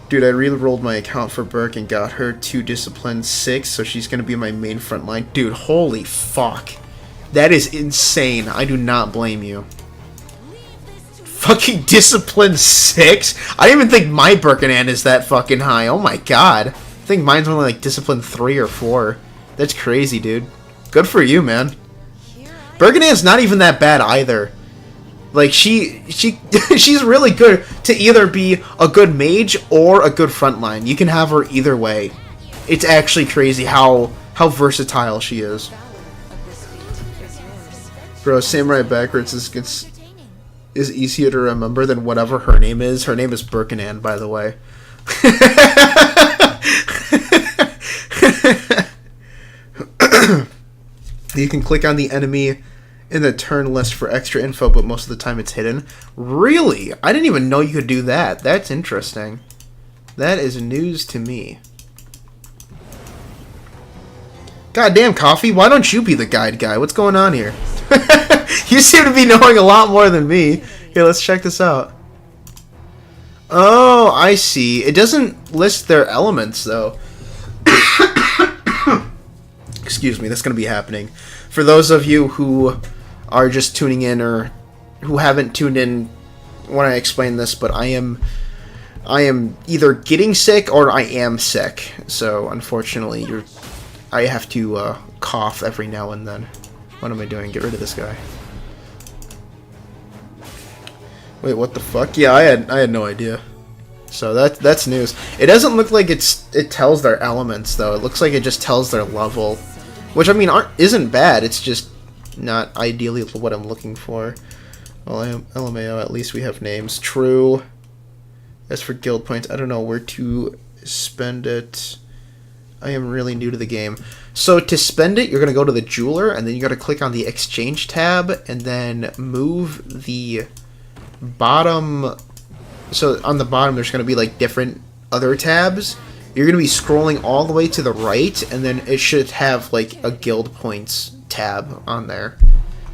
Dude, I re-rolled my account for Burke and got her to Discipline 6, so she's going to be my main front line. Dude, holy fuck. That is insane. I do not blame you. Fucking Discipline 6? I don't even think my Birkenand is that fucking high. Oh my god. I think mine's only like Discipline 3 or 4. That's crazy, dude. Good for you, man. Birkenand's not even that bad either. Like, she's really good to either be a good mage or a good frontline. You can have her either way. It's actually crazy how versatile she is. Bro, Samurai backwards is easier to remember than whatever her name is. Her name is Birkenand, by the way. You can click on the enemy in the turn list for extra info, but most of the time it's hidden. Really? I didn't even know you could do that. That's interesting. That is news to me. Goddamn, Coffee, why don't you be the guide guy? What's going on here? You seem to be knowing a lot more than me. Here, let's check this out. Oh, I see. It doesn't list their elements, though. Excuse me, that's going to be happening. For those of you who are just tuning in or who haven't tuned in when I explain this, but I am either getting sick or I am sick. So, unfortunately, I have to cough every now and then. What am I doing? Get rid of this guy. Wait, what the fuck? Yeah, I had no idea. So that's news. It doesn't look like it tells their elements though. It looks like it just tells their level, which I mean isn't bad. It's just not ideally what I'm looking for. Well, LMAO, at least we have names. True. As for guild points, I don't know where to spend it. I am really new to the game. So to spend it, you're going to go to the jeweler, and then you got to click on the exchange tab, and then move the bottom. So on the bottom, there's going to be like different other tabs. You're going to be scrolling all the way to the right, and then it should have like a guild points tab on there.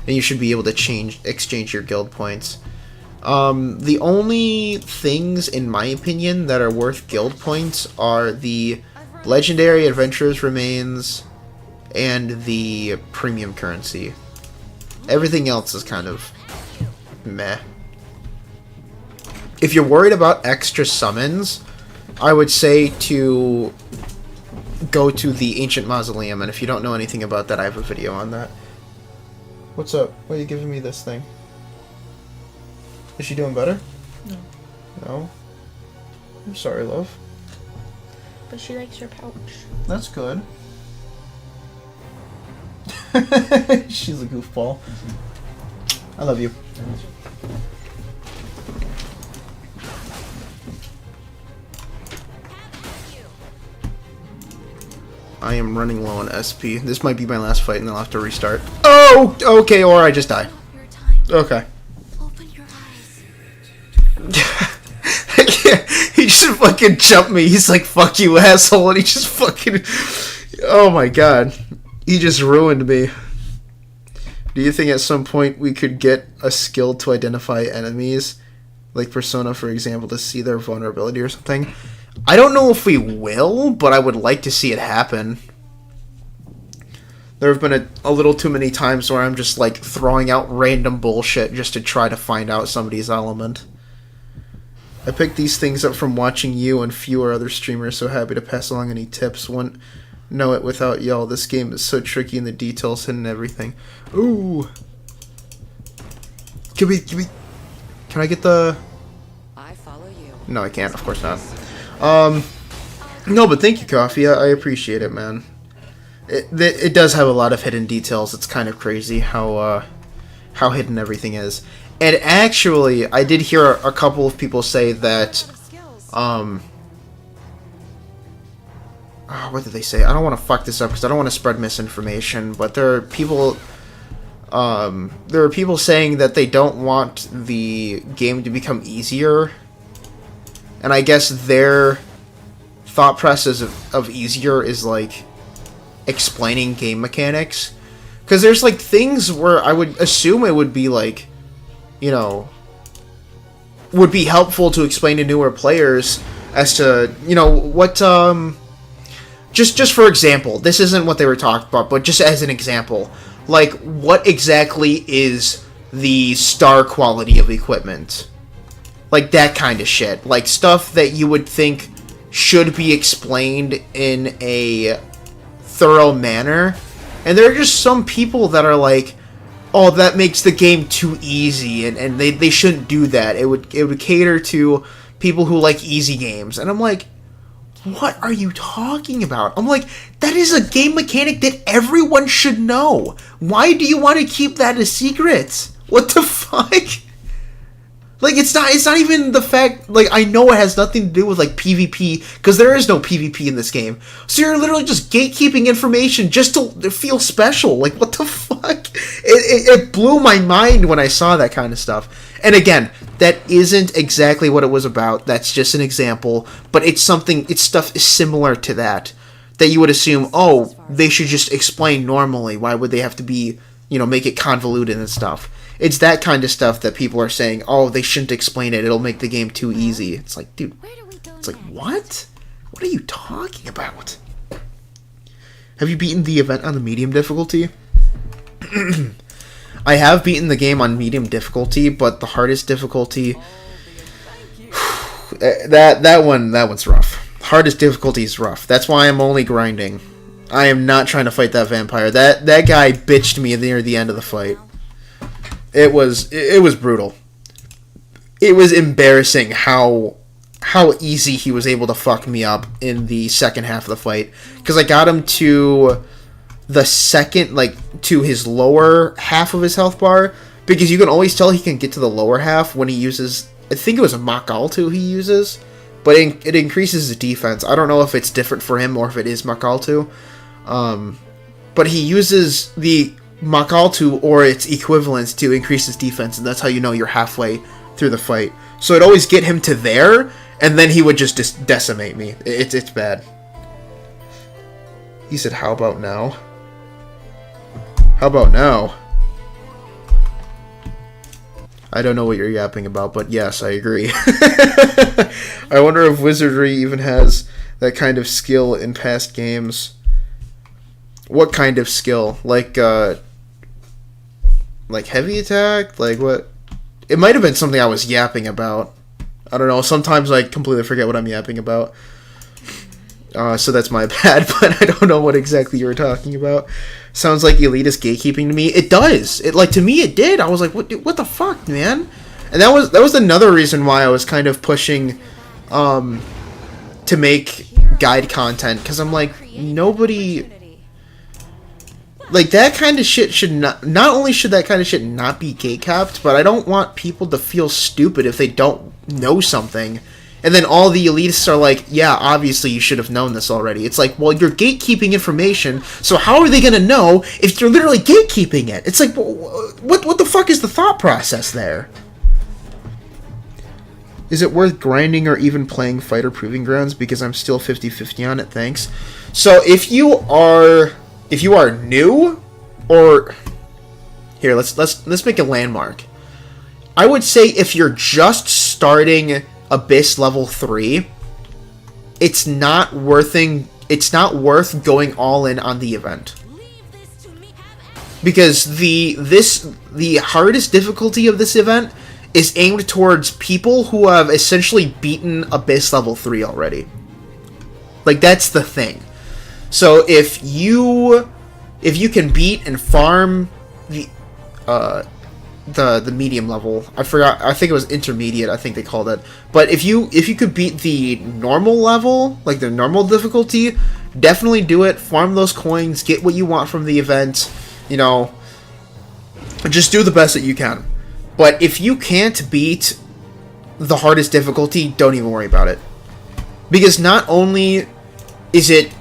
And you should be able to exchange your guild points. The only things, in my opinion, that are worth guild points are the Legendary Adventurer's Remains and the premium currency. Everything else is kind of meh. If you're worried about extra summons, I would say to go to the Ancient Mausoleum, and if you don't know anything about that, I have a video on that. What's up? Why are you giving me this thing? Is she doing better? No. No? I'm sorry, love. But she likes your pouch. That's good. She's a goofball. I love you. I am running low on SP. This might be my last fight and then I'll have to restart. Oh! Okay, or I just die. Your time. Okay. Open your eyes. He just fucking jumped me. He's like, fuck you, asshole. And he just fucking... Oh my god. He just ruined me. Do you think at some point we could get a skill to identify enemies? Like Persona, for example, to see their vulnerability or something? I don't know if we will, but I would like to see it happen. There have been a little too many times where I'm just like throwing out random bullshit just to try to find out somebody's element. I picked these things up from watching you and fewer other streamers, so happy to pass along any tips. Wouldn't know it without y'all. This game is so tricky and the details hidden and everything. Ooh. Can I get the... I follow you. No, I can't. Of course not. No, but thank you, Coffee. I appreciate it, man. It does have a lot of hidden details. It's kind of crazy how hidden everything is. And actually, I did hear a couple of people say that, what did they say? I don't want to fuck this up because I don't want to spread misinformation, but there are people saying that they don't want the game to become easier. And I guess their thought process of easier is like explaining game mechanics. Because there's like things where I would assume it would be like, you know, would be helpful to explain to newer players as to, you know, what, just for example, this isn't what they were talking about, but just as an example, like, what exactly is the star quality of equipment? Like, that kind of shit. Like, stuff that you would think should be explained in a thorough manner. And there are just some people that are like, oh, that makes the game too easy, and they shouldn't do that. It would cater to people who like easy games. And I'm like, what are you talking about? I'm like, that is a game mechanic that everyone should know. Why do you want to keep that a secret? What the fuck? Like, it's not even the fact, like, I know it has nothing to do with, like, PvP, because there is no PvP in this game. So you're literally just gatekeeping information just to feel special. Like, what the fuck? It blew my mind when I saw that kind of stuff. And again, that isn't exactly what it was about. That's just an example. But it's stuff similar to that you would assume, oh, they should just explain normally. Why would they have to be, you know, make it convoluted and stuff? It's that kind of stuff that people are saying, oh, they shouldn't explain it. It'll make the game too easy. It's like, dude, it's like, what? What are you talking about? Have you beaten the event on the medium difficulty? I have beaten the game on medium difficulty, but the hardest difficulty... that one's rough. Hardest difficulty is rough. That's why I'm only grinding. I am not trying to fight that vampire. That guy bitched me near the end of the fight. It was brutal. It was embarrassing how how easy he was able to fuck me up in the second half of the fight. Because I got him to the second, like, to his lower half of his health bar. Because you can always tell he can get to the lower half when he uses, I think it was a Mach Altu he uses. But it increases his defense. I don't know if it's different for him or if it is Mach Altu. But he uses the Mach Altu or its equivalents to increase his defense. And that's how you know you're halfway through the fight. So it'd always get him to there. And then he would just decimate me. It's bad. He said, how about now? How about now? I don't know what you're yapping about, but yes, I agree. I wonder if Wizardry even has that kind of skill in past games. What kind of skill? Like heavy attack? Like what? It might have been something I was yapping about. I don't know. Sometimes I completely forget what I'm yapping about. So that's my bad, but I don't know what exactly you were talking about. Sounds like elitist gatekeeping to me. It does. It, like, to me it did. I was like, what the fuck, man? And that was another reason why I was kind of pushing to make guide content, because I'm like, nobody, like, that kind of shit should not only should that kind of shit not be gatekept, but I don't want people to feel stupid if they don't know something. And then all the elitists are like, yeah, obviously you should have known this already. It's like, well, you're gatekeeping information, so how are they going to know if you're literally gatekeeping it? It's like, what the fuck is the thought process there? Is it worth grinding or even playing Fighter Proving Grounds? Because I'm still 50-50 on it, thanks. So if you are new, or here, let's make a landmark. I would say if you're just starting Abyss level 3, it's not worth going all in on the event, because the hardest difficulty of this event is aimed towards people who have essentially beaten Abyss level 3 already. Like, that's the thing. So if you can beat and farm the medium level, I forgot, I think it was intermediate, I think they called it, but if you could beat the normal level, like the normal difficulty, definitely do it. Farm those coins, get what you want from the event, you know, just do the best that you can. But if you can't beat the hardest difficulty, don't even worry about it, because not only is it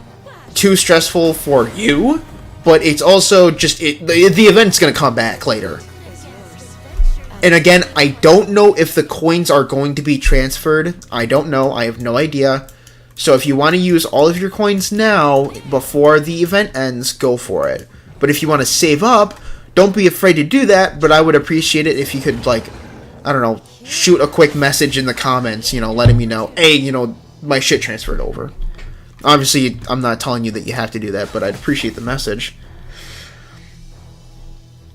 too stressful for you, but it's also just the event's gonna come back later. And again, I don't know if the coins are going to be transferred. I don't know. I have no idea. So if you want to use all of your coins now, before the event ends, go for it. But if you want to save up, don't be afraid to do that. But I would appreciate it if you could, like, I don't know, shoot a quick message in the comments, you know, letting me know, hey, you know, my shit transferred over. Obviously, I'm not telling you that you have to do that, but I'd appreciate the message.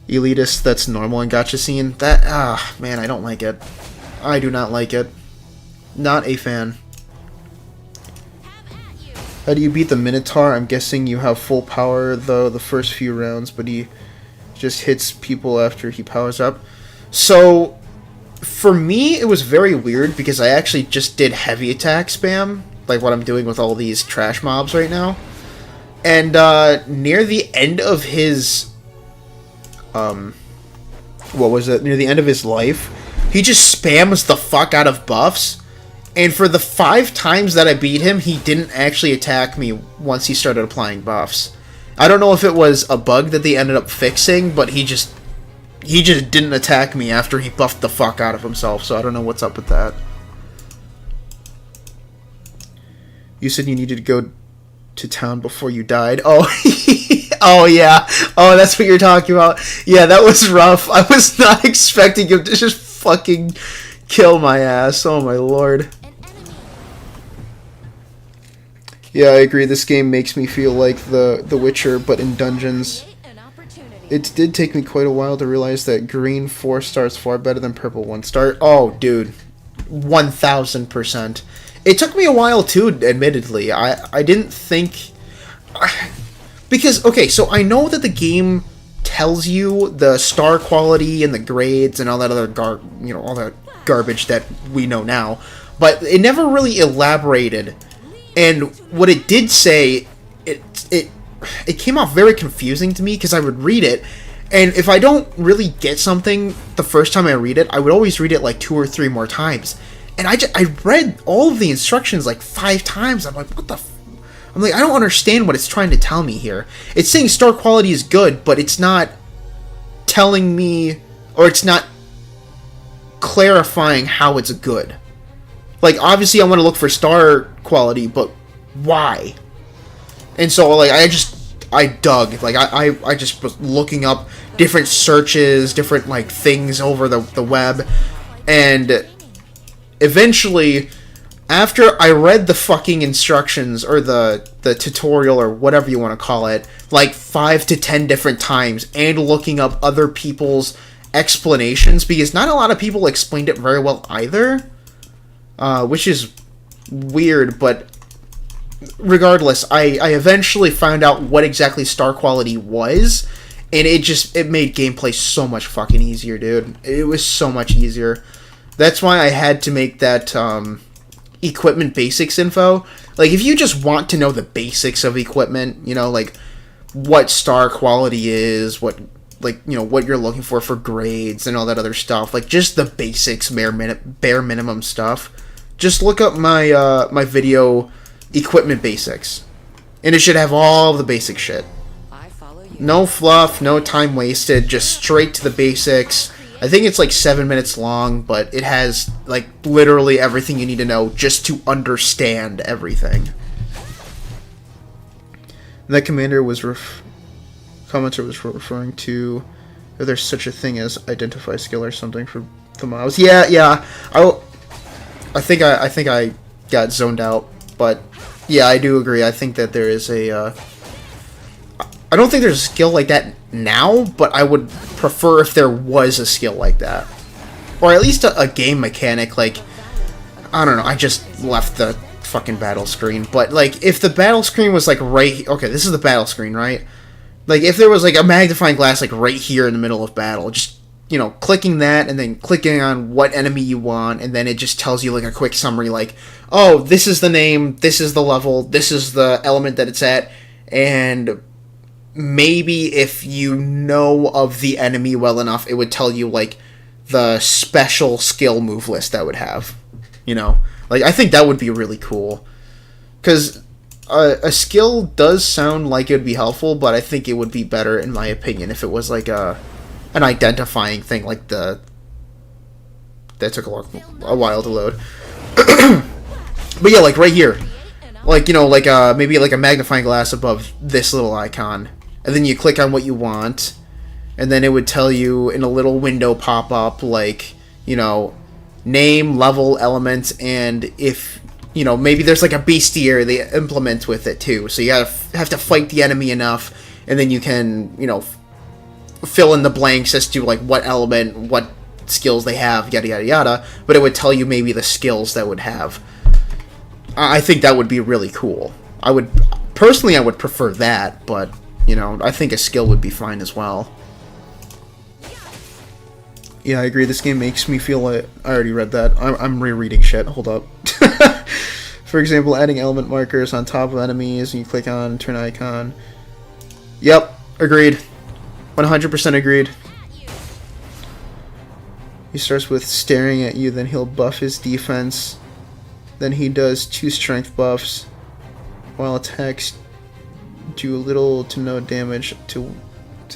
Elitist, that's normal in gacha scene. That, man, I don't like it. I do not like it. Not a fan. How do you beat the Minotaur? I'm guessing you have full power, though, the first few rounds, but he just hits people after he powers up. So, for me, it was very weird, because I actually just did heavy attack spam, like what I'm doing with all these trash mobs right now. And, near the end of his near the end of his life, he just spams the fuck out of buffs, and for the 5 times that I beat him, he didn't actually attack me once he started applying buffs. I don't know if it was a bug that they ended up fixing, but he just didn't attack me after he buffed the fuck out of himself, so I don't know what's up with that. You said you needed to go to town before you died. Oh, oh yeah. Oh, that's what you're talking about. Yeah, that was rough. I was not expecting him to just fucking kill my ass. Oh my lord. Yeah, I agree. This game makes me feel like The Witcher, but in dungeons. It did take me quite a while to realize that green 4 stars far better than purple 1 star. Oh, dude. 1000%. It took me a while too, admittedly. I didn't think... Because, okay, so I know that the game tells you the star quality and the grades and all that other all that garbage that we know now. But it never really elaborated. And what it did say, it came off very confusing to me, because I would read it, and if I don't really get something the first time I read it, I would always read it like 2 or 3 more times. And I read all of the instructions like 5 times. I'm like, what the I'm like, I don't understand what it's trying to tell me here. It's saying star quality is good, but it's not telling me, or it's not clarifying how it's good. Like, obviously I want to look for star quality, but why? And so, like, I dug. Like, I just was looking up different searches, different, like, things over the web, and eventually, after I read the fucking instructions, or the tutorial, or whatever you want to call it, like 5 to 10 different times, and looking up other people's explanations, because not a lot of people explained it very well either, which is weird, but regardless, I eventually found out what exactly star quality was, and it made gameplay so much fucking easier, dude. It was so much easier. That's why I had to make that, equipment basics info. Like, if you just want to know the basics of equipment, you know, like, what star quality is, what, like, you know, what you're looking for grades, and all that other stuff, like, just the basics, bare minimum stuff, just look up my, my video, Equipment Basics, and it should have all the basic shit. No fluff, no time wasted, just straight to the basics. I think it's like 7 minutes long, but it has, like, literally everything you need to know just to understand everything. That commenter was commenter was referring to if there's such a thing as identify skill or something for the mouse. Yeah. I think I got zoned out, but yeah, I do agree. I think that there is a I don't think there's a skill like that now, but I would prefer if there was a skill like that. Or at least a game mechanic, like, I don't know, I just left the fucking battle screen, but, like, if the battle screen was, like, right, okay, this is the battle screen, right? Like, if there was, like, a magnifying glass, like, right here in the middle of battle, just, you know, clicking that, and then clicking on what enemy you want, and then it just tells you, like, a quick summary, like, oh, this is the name, this is the level, this is the element that it's at, and maybe if you know of the enemy well enough, it would tell you, like, the special skill move list that would have, you know? Like, I think that would be really cool. Because a skill does sound like it would be helpful, but I think it would be better, in my opinion, if it was, like, an identifying thing, like that took a while to load. But yeah, like, right here. Like, you know, like, maybe, like, a magnifying glass above this little icon. And then you click on what you want, and then it would tell you in a little window pop up, like, you know, name, level, element, and if, you know, maybe there's like a bestiary they implement with it too. So you have to fight the enemy enough, and then you can, you know, fill in the blanks as to, like, what element, what skills they have, yada yada yada. But it would tell you maybe the skills that would have. I think that would be really cool. I would prefer that, but, you know, I think a skill would be fine as well. Yeah, I agree. This game makes me feel like... I already read that. I'm rereading shit. Hold up. For example, adding element markers on top of enemies, and you click on turn icon. Yep, agreed. 100% agreed. He starts with staring at you, then he'll buff his defense. Then he does 2 strength buffs, while attacks do little to no damage to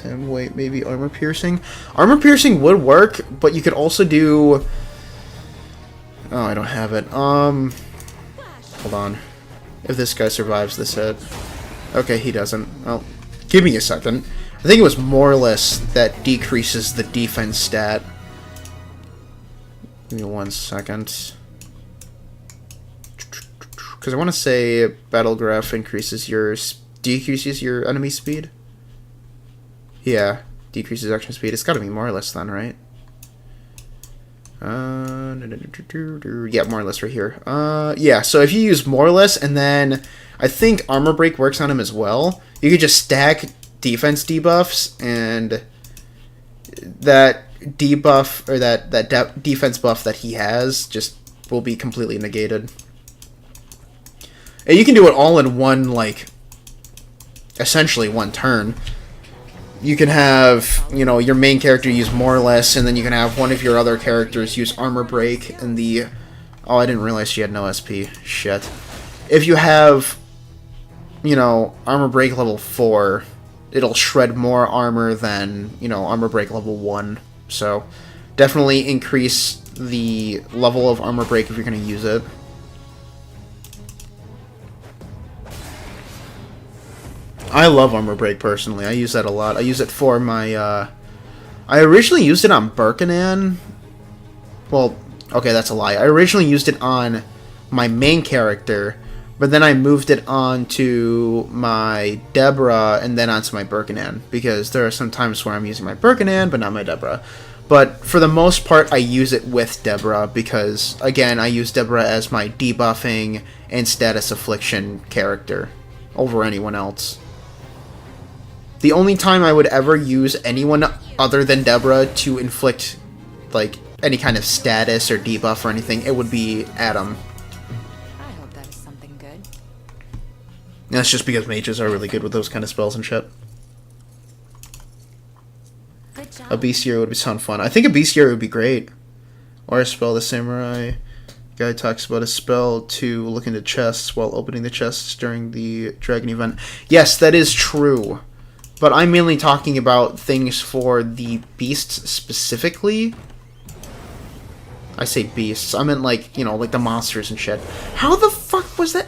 him. Wait, maybe armor piercing? Armor piercing would work, but you could also do... Oh, I don't have it. Hold on. If this guy survives this hit. Okay, he doesn't. Oh, give me a second. I think it was Moreless that decreases the defense stat. Give me 1 second. Because I want to say Battle Graph decreases your enemy speed. Yeah, decreases action speed. It's got to be Moreless then, right? Yeah, Moreless right here. Yeah, so if you use Moreless, and then I think Armor Break works on him as well, you could just stack defense debuffs, and that debuff or that defense buff that he has just will be completely negated. And you can do it all in one, like, essentially one turn. You can have, you know, your main character use more or less, and then you can have one of your other characters use armor break, and the... Oh, I didn't realize she had no SP. Shit. If you have, you know, armor break level 4, it'll shred more armor than, you know, armor break level 1. So, definitely increase the level of armor break if you're going to use it. I love armor break personally. I use that a lot. I use it for my, I originally used it on Birkanan. Well, okay, that's a lie. I originally used it on my main character, but then I moved it on to my Deborah and then onto my Birkanan, because there are some times where I'm using my Birkanan, but not my Deborah. But for the most part, I use it with Deborah because, again, I use Deborah as my debuffing and status affliction character over anyone else. The only time I would ever use anyone other than Deborah to inflict, like, any kind of status or debuff or anything, it would be Adam. I hope that is something good. And that's just because mages are really good with those kind of spells and shit. Good job. A bestiary would sound fun. I think a bestiary would be great. Or a spell the samurai guy talks about a spell to look into chests while opening the chests during the dragon event. Yes, that is true. But I'm mainly talking about things for the beasts specifically. I say beasts. I meant, like, you know, like the monsters and shit. How the fuck was that?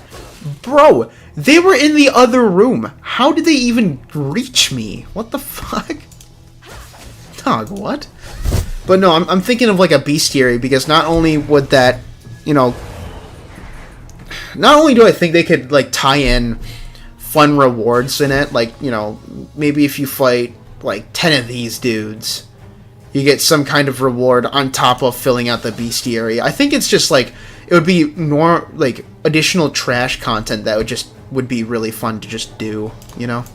Bro, they were in the other room. How did they even reach me? What the fuck? Dog, what? But no, I'm thinking of, like, a bestiary, because not only would that, you know... Not only do I think they could, like, tie in fun rewards in it, like, you know, maybe if you fight, like, 10 of these dudes, you get some kind of reward on top of filling out the bestiary. I think it's just, like, it would be more, like, additional trash content that would be really fun to just do, you know?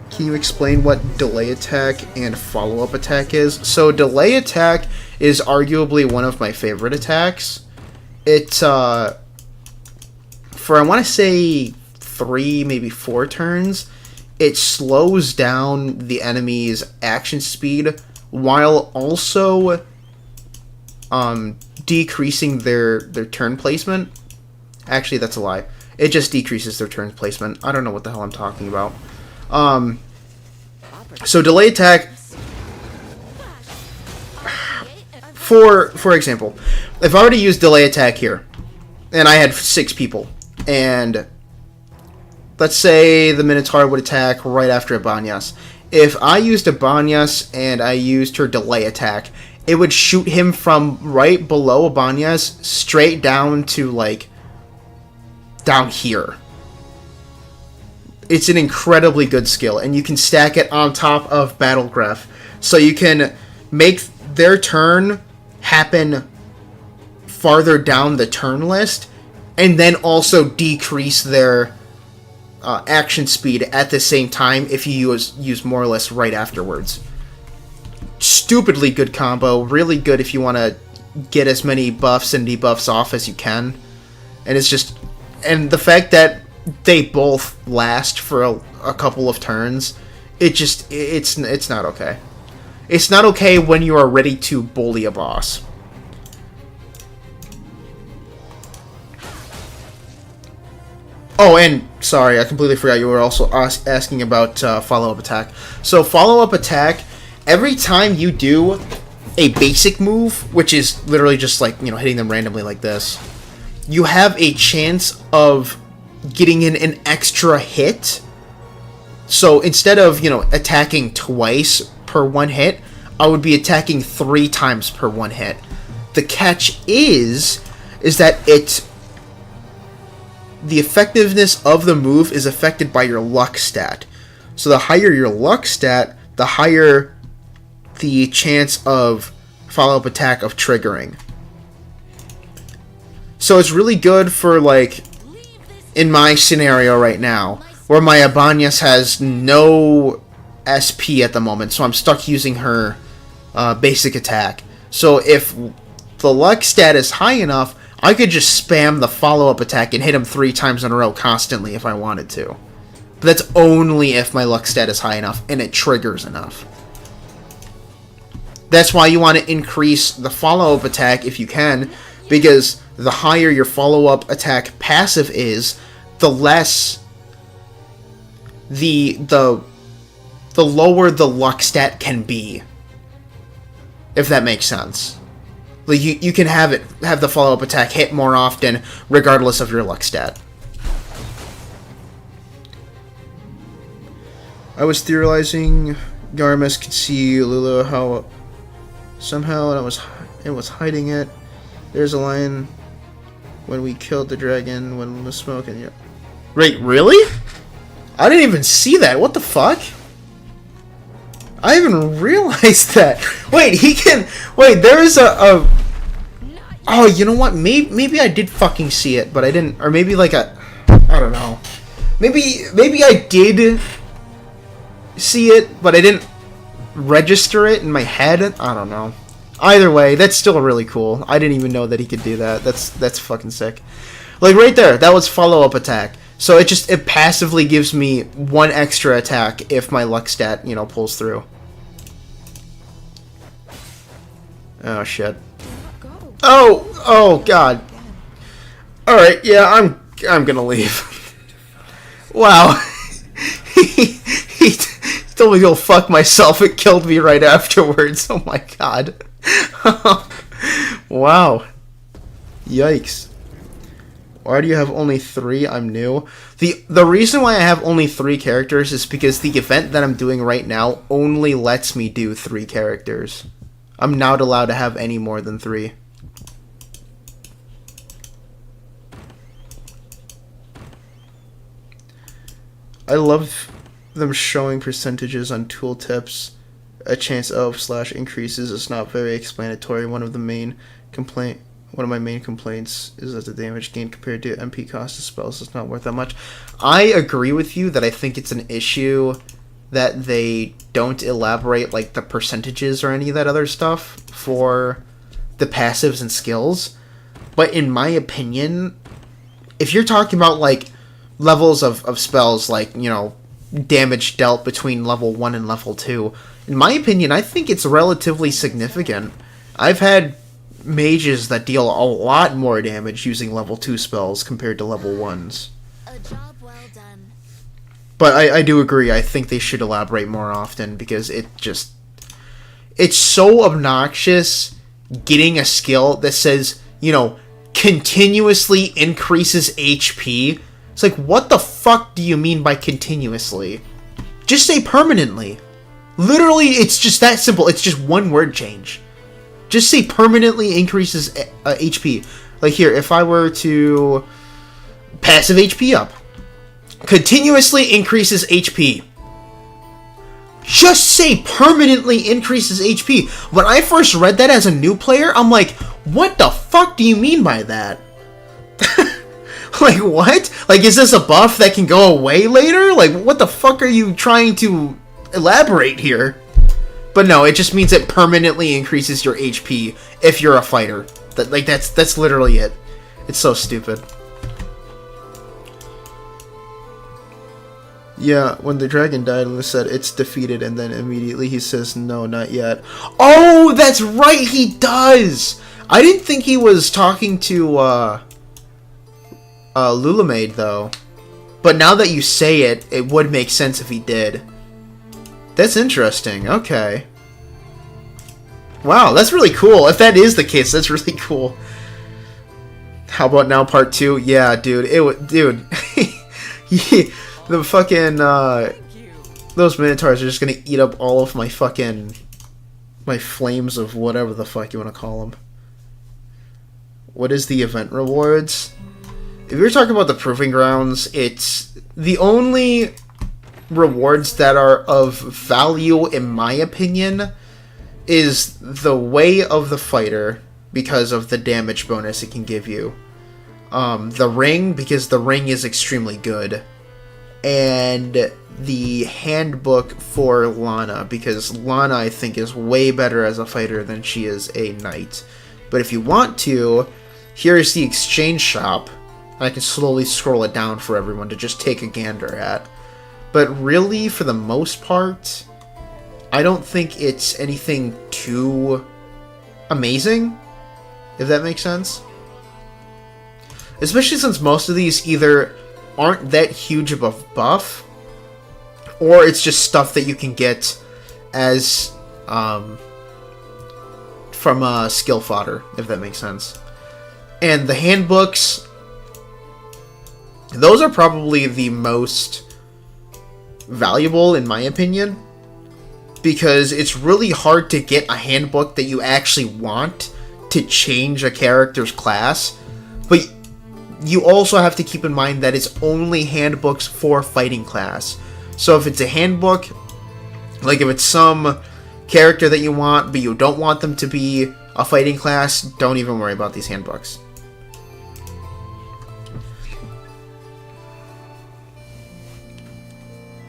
Can you explain what delay attack and follow-up attack is? So, delay attack is arguably one of my favorite attacks. It, for I want to say 3, maybe 4 turns, it slows down the enemy's action speed while also decreasing their turn placement. Actually, that's a lie. It just decreases their turn placement. I don't know what the hell I'm talking about. So delay attack, for example, if I were to use delay attack here, and I had 6 people, and let's say the Minotaur would attack right after Abanyas. If I used Abanyas and I used her delay attack, it would shoot him from right below Abanyas straight down to, like, down here. It's an incredibly good skill, and you can stack it on top of Battlegraph. So you can make their turn happen farther down the turn list, and then also decrease their action speed at the same time if you use more or less right afterwards. Stupidly good combo, really good if you want to get as many buffs and debuffs off as you can. And it's just, and the fact that they both last for a couple of turns, it's not okay. It's not okay when you are ready to bully a boss. Oh, and sorry, I completely forgot you were also asking about follow-up attack. So follow-up attack, every time you do a basic move, which is literally just like, you know, hitting them randomly like this, you have a chance of getting in an extra hit. So instead of, you know, attacking twice per one hit, I would be attacking 3 times per one hit. The catch is that the effectiveness of the move is affected by your luck stat. So the higher your luck stat, the higher the chance of follow-up attack of triggering. So it's really good for, like, in my scenario right now, where my Abanyas has no SP at the moment, so I'm stuck using her basic attack. So if the luck stat is high enough, I could just spam the follow-up attack and hit him 3 times in a row constantly if I wanted to. But that's only if my luck stat is high enough and it triggers enough. That's why you want to increase the follow-up attack if you can, because the higher your follow-up attack passive is, the less the lower the luck stat can be. If that makes sense. Like you can have the follow-up attack hit more often regardless of your luck stat. I was theorizing Garmus could see Lulu how somehow it was hiding it. There's a line when we killed the dragon when the smoke and yeah. Wait, really? I didn't even see that. What the fuck? I even realized that. Wait, he can. Wait, there is a. Oh, you know what? Maybe I did fucking see it, but I didn't. Or maybe like a. I don't know. Maybe I did see it, but I didn't register it in my head. I don't know. Either way, that's still really cool. I didn't even know that he could do that. That's fucking sick. Like right there, that was follow-up attack. So it passively gives me 1 extra attack if my luck stat, pulls through. Oh shit. Oh god. All right, yeah, I'm gonna leave. Wow. he told me to go fuck myself. It killed me right afterwards. Oh my god. Wow. Yikes. Why do you have only 3? I'm new. The reason why I have only 3 characters is because the event that I'm doing right now only lets me do 3 characters. I'm not allowed to have any more than 3. I love them showing percentages on tooltips. A chance of / increases is not very explanatory. One of my main complaints is that the damage gained compared to MP cost of spells is not worth that much. I agree with you that I think it's an issue that they don't elaborate like the percentages or any of that other stuff for the passives and skills. But in my opinion, if you're talking about like levels of spells, like, damage dealt between level 1 and level 2, in my opinion, I think it's relatively significant. I've had mages that deal a lot more damage using level 2 spells compared to level 1s. A job well done. But I do agree, I think they should elaborate more often, because it's so obnoxious getting a skill that says, continuously increases HP. It's like, what the fuck do you mean by continuously? Just say permanently. Literally, it's just that simple. It's just one word change. Just say permanently increases HP. Like here, if I were to passive HP up, continuously increases HP. Just say permanently increases HP. When I first read that as a new player, I'm like, what the fuck do you mean by that? Like, what? Like, is this a buff that can go away later? Like, what the fuck are you trying to elaborate here? But no, it just means it permanently increases your HP if you're a fighter. That's literally it. It's so stupid. Yeah, when the dragon died, Lou said it's defeated, and then immediately he says, no, not yet. Oh, that's right, he does! I didn't think he was talking to, Lulamaid, though. But now that you say it, it would make sense if he did. That's interesting, okay. Wow, that's really cool. If that is the case, that's really cool. How about now part 2? Yeah, dude, dude. The fucking, those Minotaurs are just gonna eat up all of my flames of whatever the fuck you want to call them. What is the event rewards? If you're talking about the Proving Grounds, it's the only rewards that are of value, in my opinion, is the Way of the Fighter, because of the damage bonus it can give you. The Ring, because the Ring is extremely good. And the handbook for Lana, because Lana, I think, is way better as a fighter than she is a knight. But if you want to, here is the exchange shop. I can slowly scroll it down for everyone to just take a gander at. But really, for the most part, I don't think it's anything too amazing, if that makes sense. Especially since most of these either aren't that huge of a buff, or it's just stuff that you can get as from skill fodder, if that makes sense. And the handbooks, those are probably the most valuable in my opinion, because it's really hard to get a handbook that you actually want to change a character's class, but you also have to keep in mind that it's only handbooks for fighting class. So if it's a handbook, like if it's some character that you want, but you don't want them to be a fighting class, don't even worry about these handbooks.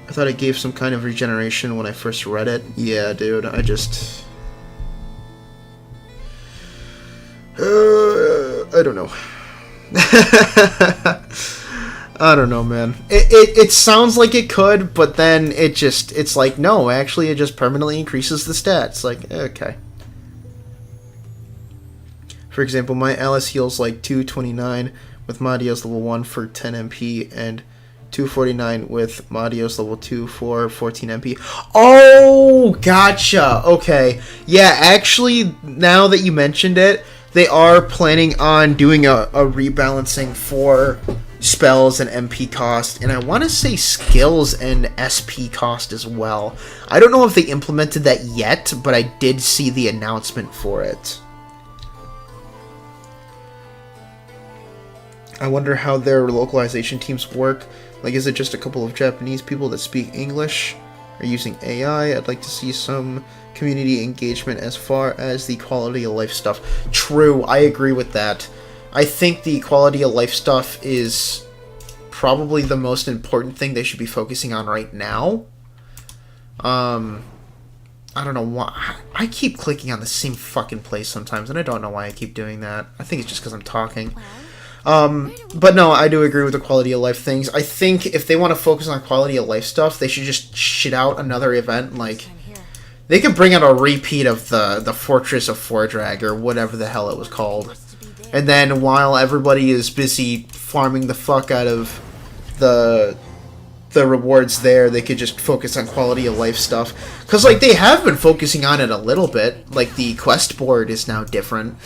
I thought it gave some kind of regeneration when I first read it. Yeah, dude, I just... I don't know. I don't know, man. It sounds like it could, but then it's like, no, actually it just permanently increases the stats. Like, okay. For example, my Alice heals like 229 with Madios level 1 for 10 MP and 249 with Madios level 2 for 14 MP. Oh, gotcha. Okay. Yeah, actually, now that you mentioned it, they are planning on doing a rebalancing for spells and MP cost, and I want to say skills and SP cost as well. I don't know if they implemented that yet, but I did see the announcement for it. I wonder how their localization teams work. Like, is it just a couple of Japanese people that speak English or using AI? I'd like to see some community engagement as far as the quality of life stuff. True, I agree with that. I think the quality of life stuff is probably the most important thing they should be focusing on right now. I don't know why. I keep clicking on the same fucking place sometimes, and I don't know why I keep doing that. I think it's just because I'm talking. But no, I do agree with the quality of life things. I think if they want to focus on quality of life stuff, they should just shit out another event. Like, they could bring out a repeat of the Fortress of Fordrag, or whatever the hell it was called. And then while everybody is busy farming the fuck out of the rewards there, they could just focus on quality of life stuff. Because, like, they have been focusing on it a little bit. Like, the quest board is now different.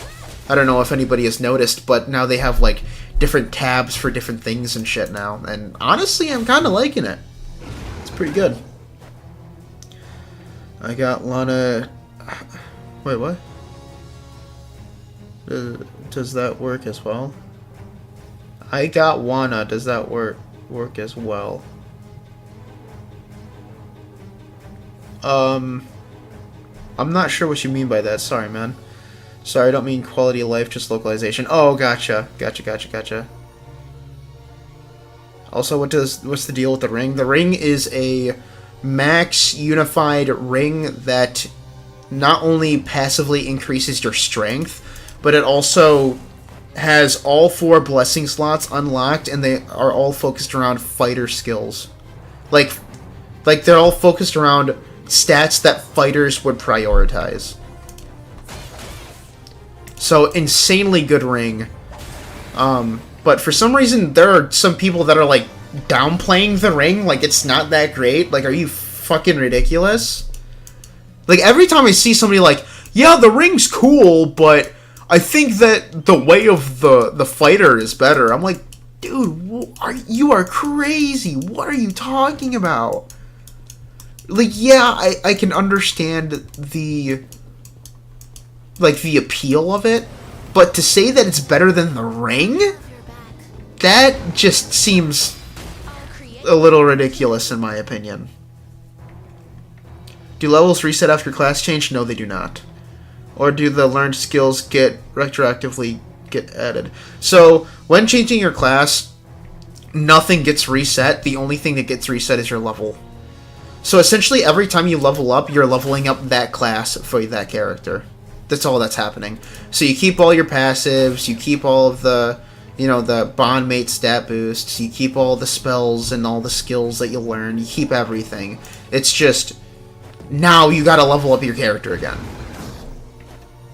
I don't know if anybody has noticed, but now they have, like, different tabs for different things and shit now. And honestly, I'm kind of liking it. It's pretty good. I got Lana... Wait, what? Does that work as well? I got Wana. Does that work as well? I'm not sure what you mean by that. Sorry, man. Sorry, I don't mean quality of life, just localization. Oh, gotcha. Gotcha. Also, what's the deal with the ring? The ring is a max unified ring that not only passively increases your strength, but it also has all 4 blessing slots unlocked, and they are all focused around fighter skills. Like they're all focused around stats that fighters would prioritize. So, insanely good ring. But for some reason, there are some people that are, like, downplaying the ring. Like, it's not that great. Like, are you fucking ridiculous? Like, every time I see somebody like, yeah, the ring's cool, but I think that the way of the fighter is better. I'm like, dude, you are crazy. What are you talking about? Like, yeah, I can understand the appeal of it, but to say that it's better than the ring, that just seems a little ridiculous in my opinion. Do levels reset after class change? No, they do not. Or do the learned skills get retroactively added? So, when changing your class, nothing gets reset. The only thing that gets reset is your level. So essentially, every time you level up, you're leveling up that class for that character. That's all that's happening. So you keep all your passives, you keep all of the, you know, the bond mate stat boosts, you keep all the spells and all the skills that you learn, you keep everything. It's just, now you gotta level up your character again.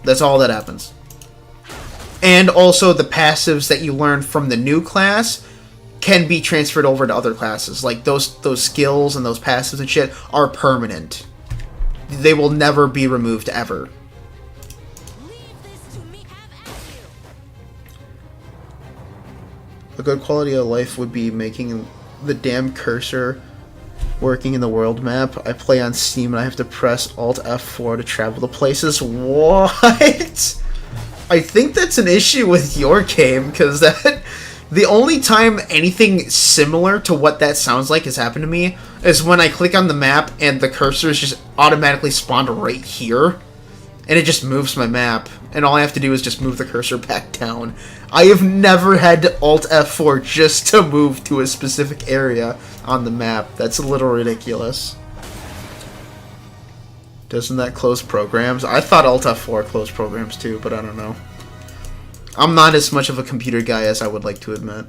That's all that happens. And also the passives that you learn from the new class can be transferred over to other classes. Like those skills and those passives and shit are permanent. They will never be removed ever. A good quality of life would be making the damn cursor working in the world map. I play on Steam and I have to press Alt F4 to travel to places. What? I think that's an issue with your game, because that the only time anything similar to what that sounds like has happened to me is when I click on the map and the cursor is just automatically spawned right here, and it just moves my map, and all I have to do is just move the cursor back down. I have never had to Alt F4 just to move to a specific area on the map. That's a little ridiculous. Doesn't that close programs? I thought Alt F4 closed programs too, but I don't know. I'm not as much of a computer guy as I would like to admit.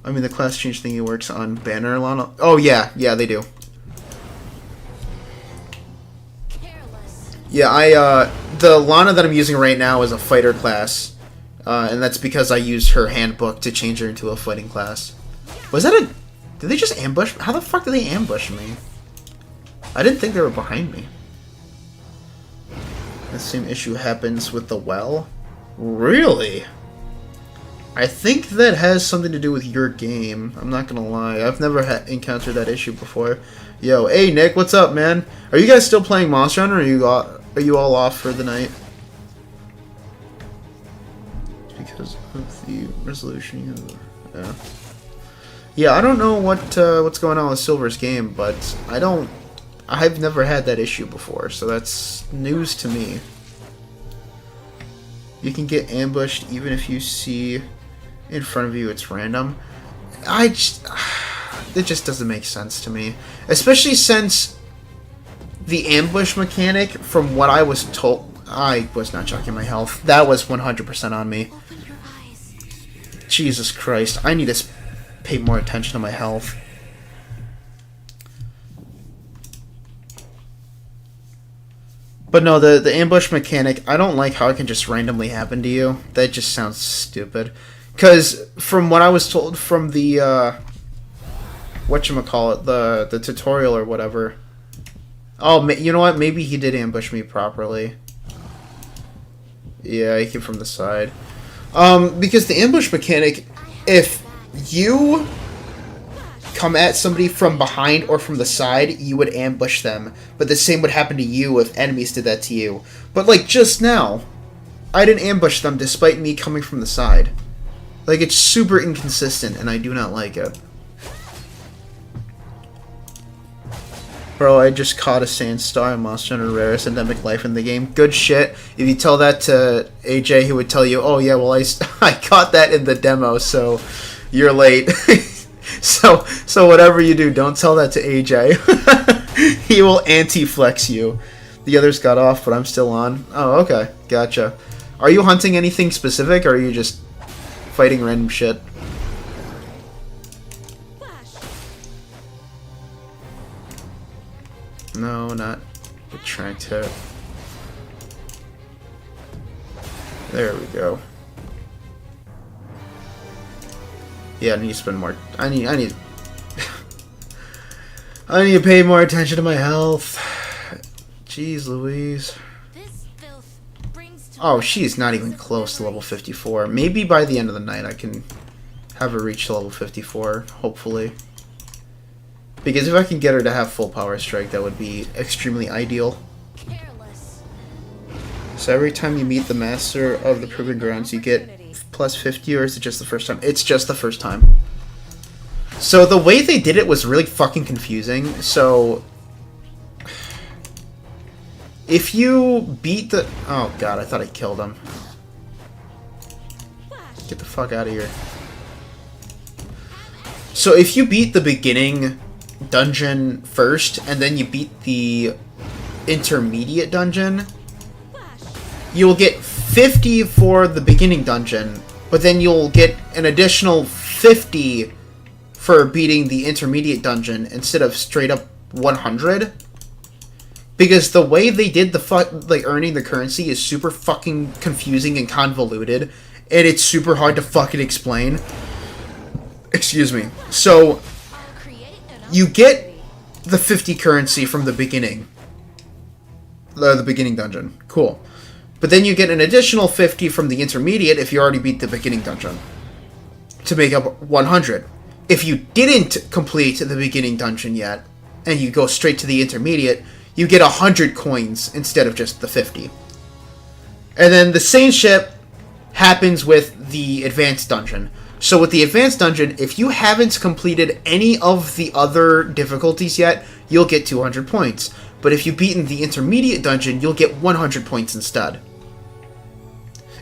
I mean, the class change thingy works on Banner Lana. Oh yeah, they do. Yeah, the Lana that I'm using right now is a fighter class, and that's because I used her handbook to change her into a fighting class. Was that a... Did they just ambush? How the fuck did they ambush me? I didn't think they were behind me. The same issue happens with the well? Really? I think that has something to do with your game. I'm not gonna lie. I've never encountered that issue before. Yo, hey Nick, what's up, man? Are you guys still playing Monster Hunter, or are you all off for the night? Because of the resolution. Yeah, I don't know what's going on with Silver's game, but I've never had that issue before, so that's news to me. You can get ambushed even if you see in front of you it's random. It just doesn't make sense to me, especially since the ambush mechanic, from what I was told, I was not checking my health. That was 100% on me. Jesus Christ, I need to pay more attention to my health. But no, the ambush mechanic, I don't like how it can just randomly happen to you. That just sounds stupid. Because from what I was told from the, whatchamacallit, the tutorial or whatever. Oh, you know what? Maybe he did ambush me properly. Yeah, he came from the side. Because the ambush mechanic, if you come at somebody from behind or from the side, you would ambush them. But the same would happen to you if enemies did that to you. But like just now, I didn't ambush them despite me coming from the side. Like, it's super inconsistent, and I do not like it. Bro, I just caught a Sandstar in Monster Hunter Rarest Endemic Life in the game. Good shit. If you tell that to AJ, he would tell you, oh yeah, well I caught that in the demo, so you're late. So whatever you do, don't tell that to AJ. He will anti-flex you. The others got off, but I'm still on. Oh, okay. Gotcha. Are you hunting anything specific, or are you just fighting random shit? No, not trying to. There we go. Yeah, I need to spend more. I need I need to pay more attention to my health. Jeez Louise. Oh, she's not even close to level 54. Maybe by the end of the night I can have her reach level 54, hopefully. Because if I can get her to have full power strike, that would be extremely ideal. So every time you meet the master of the Proving Grounds, you get plus 50, or is it just the first time? It's just the first time. So the way they did it was really fucking confusing. So if you beat the... Oh god, I thought I killed him. Get the fuck out of here. So if you beat the beginning dungeon first, and then you beat the intermediate dungeon, you'll get 50 for the beginning dungeon, but then you'll get an additional 50 for beating the intermediate dungeon instead of straight up 100. Because the way they did the earning the currency is super fucking confusing and convoluted, and it's super hard to fucking explain. Excuse me. So, you get the 50 currency from the beginning. The beginning dungeon. Cool. But then you get an additional 50 from the intermediate if you already beat the beginning dungeon, to make up 100. If you didn't complete the beginning dungeon yet, and you go straight to the intermediate, you get 100 coins instead of just the 50. And then the same shit happens with the advanced dungeon. So with the advanced dungeon, if you haven't completed any of the other difficulties yet, you'll get 200 points. But if you've beaten the intermediate dungeon, you'll get 100 points instead.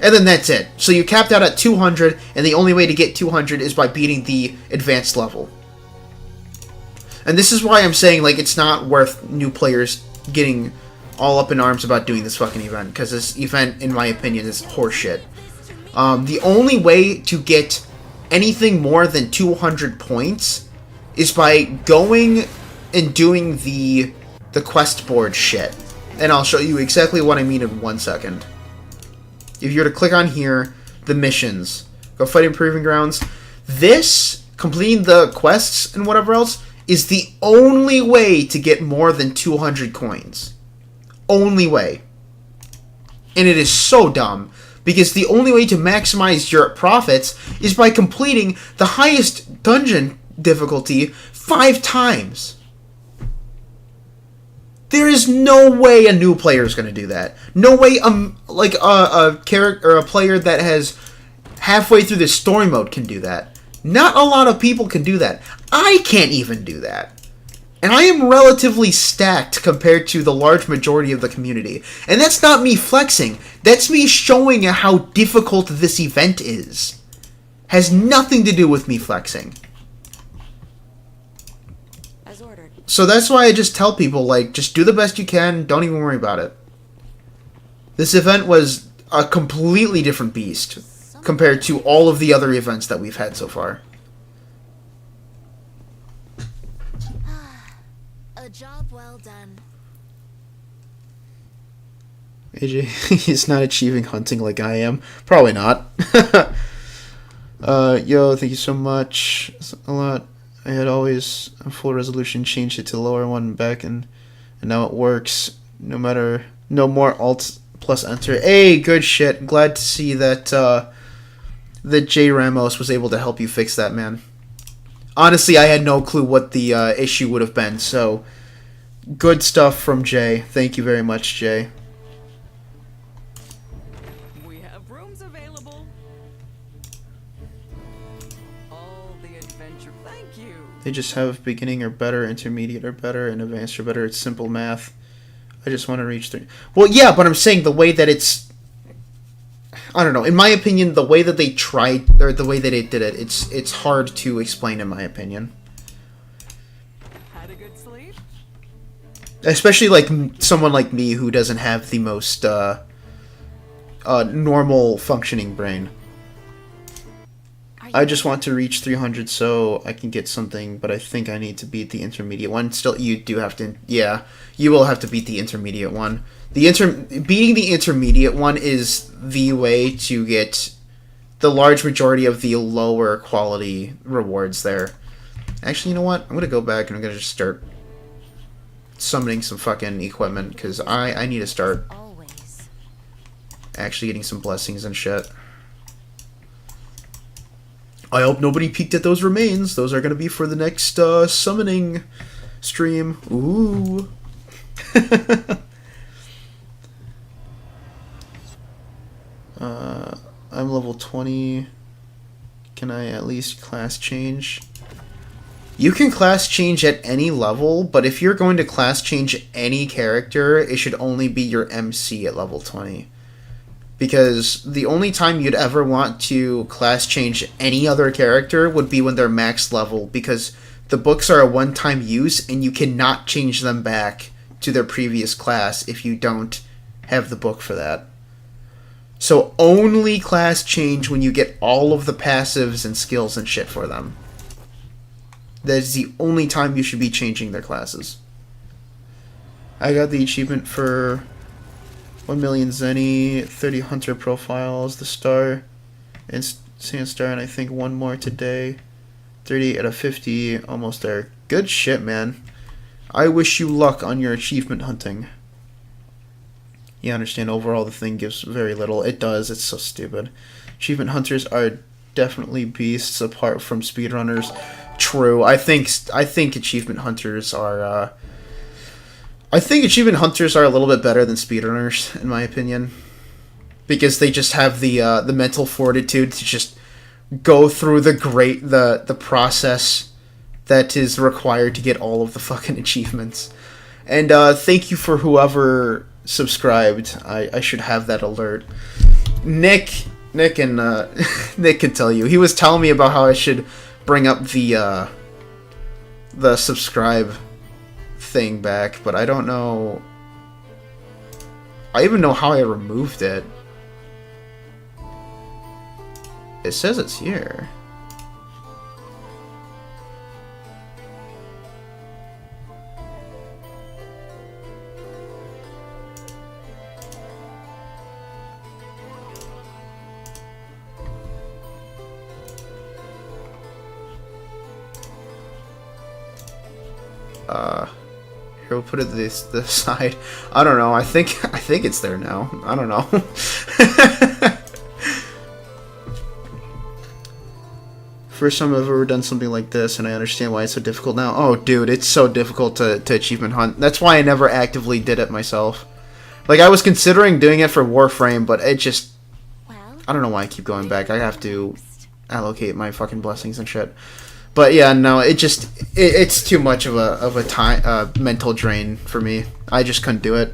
And then that's it. So you capped out at 200, and the only way to get 200 is by beating the advanced level. And this is why I'm saying, like, it's not worth new players getting all up in arms about doing this fucking event, because this event, in my opinion, is horseshit. The only way to get anything more than 200 points is by going and doing the quest board shit. And I'll show you exactly what I mean in 1 second. If you were to click on here, the missions, go fight in Proving Grounds, this, completing the quests and whatever else, is the only way to get more than 200 coins. Only way. And it is so dumb, because the only way to maximize your profits is by completing the highest dungeon difficulty 5 times. There is no way a new player is going to do that. No way like a character or a player that has halfway through the story mode can do that. Not a lot of people can do that. I can't even do that. And I am relatively stacked compared to the large majority of the community. And that's not me flexing. That's me showing how difficult this event is. Has nothing to do with me flexing. As ordered. So that's why I just tell people, like, just do the best you can. Don't even worry about it. This event was a completely different beast compared to all of the other events that we've had so far. A job well done. AJ, he's not achieving hunting like I am. Probably not. Yo, thank you so much. That's a lot. I had always a full resolution, changed it to the lower one back, and now it works. No more alt plus enter. Hey, good shit. Glad to see that that Jay Ramos was able to help you fix that, man. Honestly, I had no clue what the issue would have been, so good stuff from Jay. Thank you very much, Jay. We have rooms available. All the adventure. Thank you. They just have beginning or better, intermediate or better, and advanced or better. It's simple math. I just want to reach 3. Well, yeah, but I'm saying the way that it's... I don't know. In my opinion, the way that they tried, or the way that they did it, it's hard to explain, in my opinion. Had a good sleep? Especially, like, someone like me who doesn't have the most normal functioning brain. I just want to reach 300 so I can get something, but I think I need to beat the intermediate one. Still, you do have to... Yeah, you will have to beat the intermediate one. Beating the intermediate one is the way to get the large majority of the lower quality rewards there. Actually, you know what? I'm going to go back and I'm going to just start summoning some fucking equipment, because I need to start Always. actually getting some blessings and shit. I hope nobody peeked at those remains. Those are going to be for the next summoning stream. Ooh. I'm level 20. Can I at least class change? You can class change at any level, but if you're going to class change any character, it should only be your MC at level 20. Because the only time you'd ever want to class change any other character would be when they're max level, because the books are a one-time use, and you cannot change them back to their previous class if you don't have the book for that. So only class change when you get all of the passives and skills and shit for them. That is the only time you should be changing their classes. I got the achievement for 1 million Zenny, 30 hunter profiles, the star, and sand star, and I think one more today. 30 out of 50, almost there. Good shit, man. I wish you luck on your achievement hunting. You understand, overall the thing gives very little. It does, it's so stupid. Achievement hunters are definitely beasts apart from speedrunners. True. I think achievement hunters are a little bit better than speedrunners, in my opinion. Because they just have the mental fortitude to just go through the process that is required to get all of the fucking achievements. And thank you for whoever subscribed. I should have that alert. Nick could tell you. He was telling me about how I should bring up the subscribe thing back, but I don't know. I even know how I removed it. It says it's here. Here, we'll put it this side. I don't know. I think it's there now. I don't know. First time I've ever done something like this, and I understand why it's so difficult now. Oh, dude, it's so difficult to achievement hunt. That's why I never actively did it myself. Like, I was considering doing it for Warframe, but it just... I don't know why I keep going back. I have to allocate my fucking blessings and shit. But yeah, no, it's too much of a time mental drain for me. I just couldn't do it.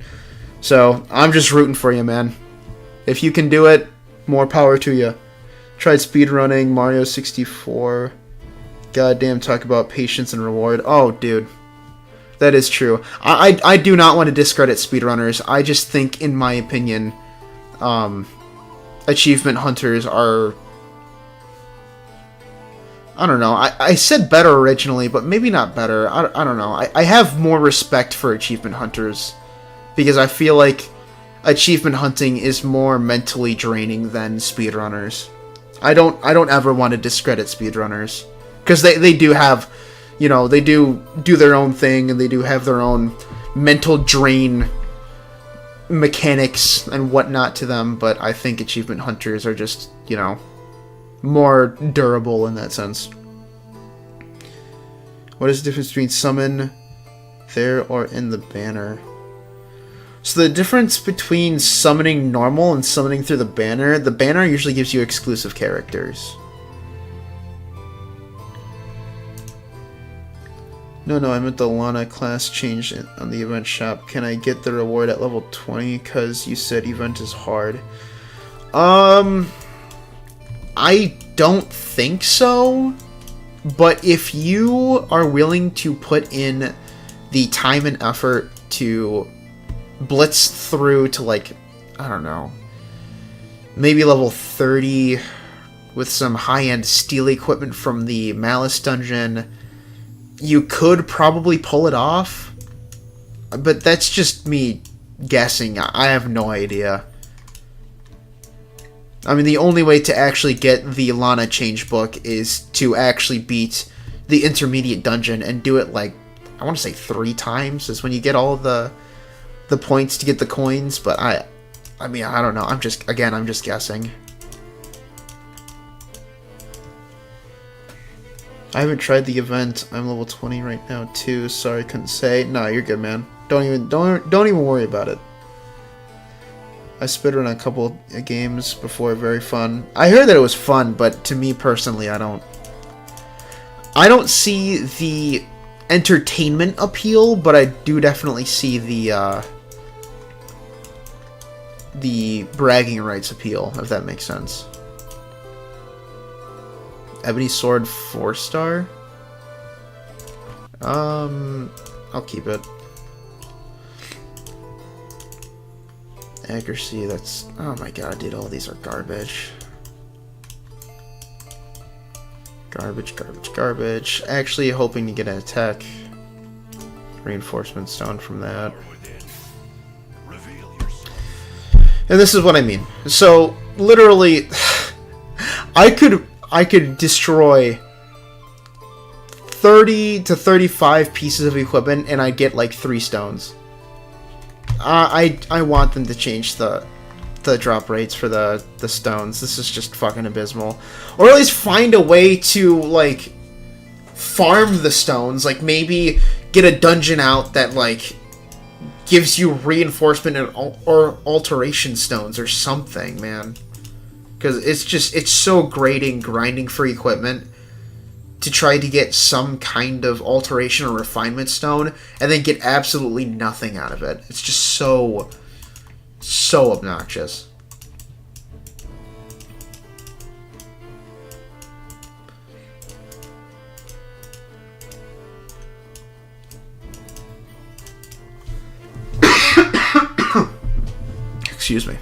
So I'm just rooting for you, man. If you can do it, more power to you. Tried speedrunning Mario 64. Goddamn, talk about patience and reward. Oh, dude, that is true. I do not want to discredit speedrunners. I just think, in my opinion, achievement hunters are... I don't know. I said better originally, but maybe not better. I don't know. I have more respect for achievement hunters because I feel like achievement hunting is more mentally draining than speedrunners. I don't ever want to discredit speedrunners because they do have, you know, they do their own thing and they do have their own mental drain mechanics and whatnot to them. But I think achievement hunters are just, you know, more durable in that sense. What is the difference between summon there or in the banner? So the difference between summoning normal and summoning through the banner usually gives you exclusive characters. No, I meant the Lana class change on the event shop. Can I get the reward at level 20? Because you said event is hard. I don't think so, but if you are willing to put in the time and effort to blitz through to, like, I don't know, maybe level 30 with some high-end steel equipment from the Malice dungeon, you could probably pull it off, but that's just me guessing. I have no idea. I mean, the only way to actually get the Lana change book is to actually beat the intermediate dungeon and do it, like, I want to say 3 times is when you get all of the points to get the coins, but I mean, I don't know. I'm just guessing. I haven't tried the event. I'm level 20 right now too. Sorry, couldn't say. No, you're good, man. Don't even worry about it. I speedrun a couple of games before, very fun. I heard that it was fun, but to me personally, I don't see the entertainment appeal, but I do definitely see the bragging rights appeal, if that makes sense. Ebony Sword 4-star? I'll keep it. Accuracy, that's... Oh my god, dude, all these are garbage. Garbage, garbage, garbage. Actually hoping to get an attack reinforcement stone from that. And this is what I mean. So, literally, I could destroy 30 to 35 pieces of equipment and I'd get like 3 stones. I want them to change the drop rates for the stones. This is just fucking abysmal. Or at least find a way to, like, farm the stones. Like, maybe get a dungeon out that, like, gives you reinforcement or alteration stones or something, man. Because it's so grating grinding for equipment to try to get some kind of alteration or refinement stone and then get absolutely nothing out of it. It's just so obnoxious. Excuse me.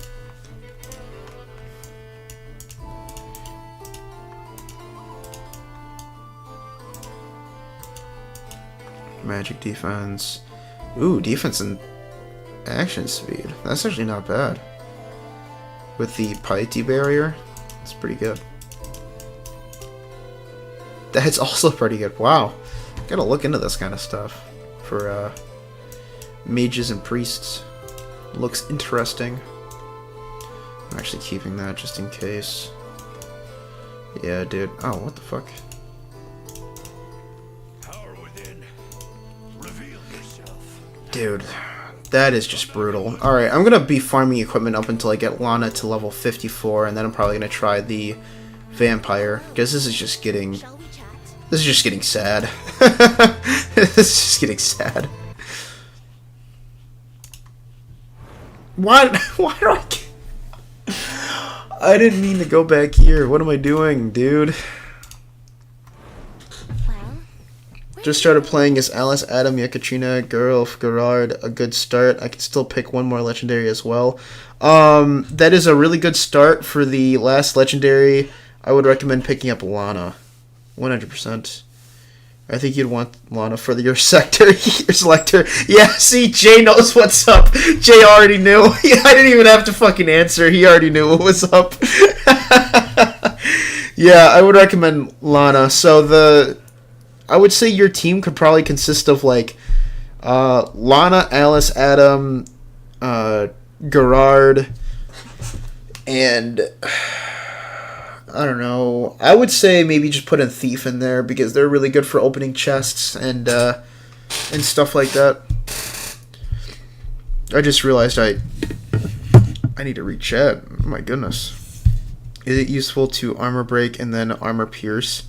Magic defense. Ooh, defense and action speed. That's actually not bad. With the piety barrier, it's pretty good. That's also pretty good. Wow. Gotta look into this kind of stuff for mages and priests. Looks interesting. I'm actually keeping that just in case. Yeah, dude. Oh, what the fuck? Dude, that is just brutal. Alright, I'm gonna be farming equipment up until I get Lana to level 54, and then I'm probably gonna try the vampire, because this is just getting sad. This is just getting sad. Why do I didn't mean to go back here. What am I doing, dude? Just started playing as Alice, Adam, Yekatrina, Gerulf, Gerard. A good start. I can still pick one more legendary as well. That is a really good start for the last legendary. I would recommend picking up Lana. 100%. I think you'd want Lana for your sector, your selector. Yeah, see, Jay knows what's up. Jay already knew. I didn't even have to fucking answer. He already knew what was up. Yeah, I would recommend Lana. So I would say your team could probably consist of, like, Lana, Alice, Adam, Gerard, and I don't know. I would say maybe just put a thief in there because they're really good for opening chests and stuff like that. I just realized I need to read chat. Oh my goodness. Is it useful to armor break and then armor pierce?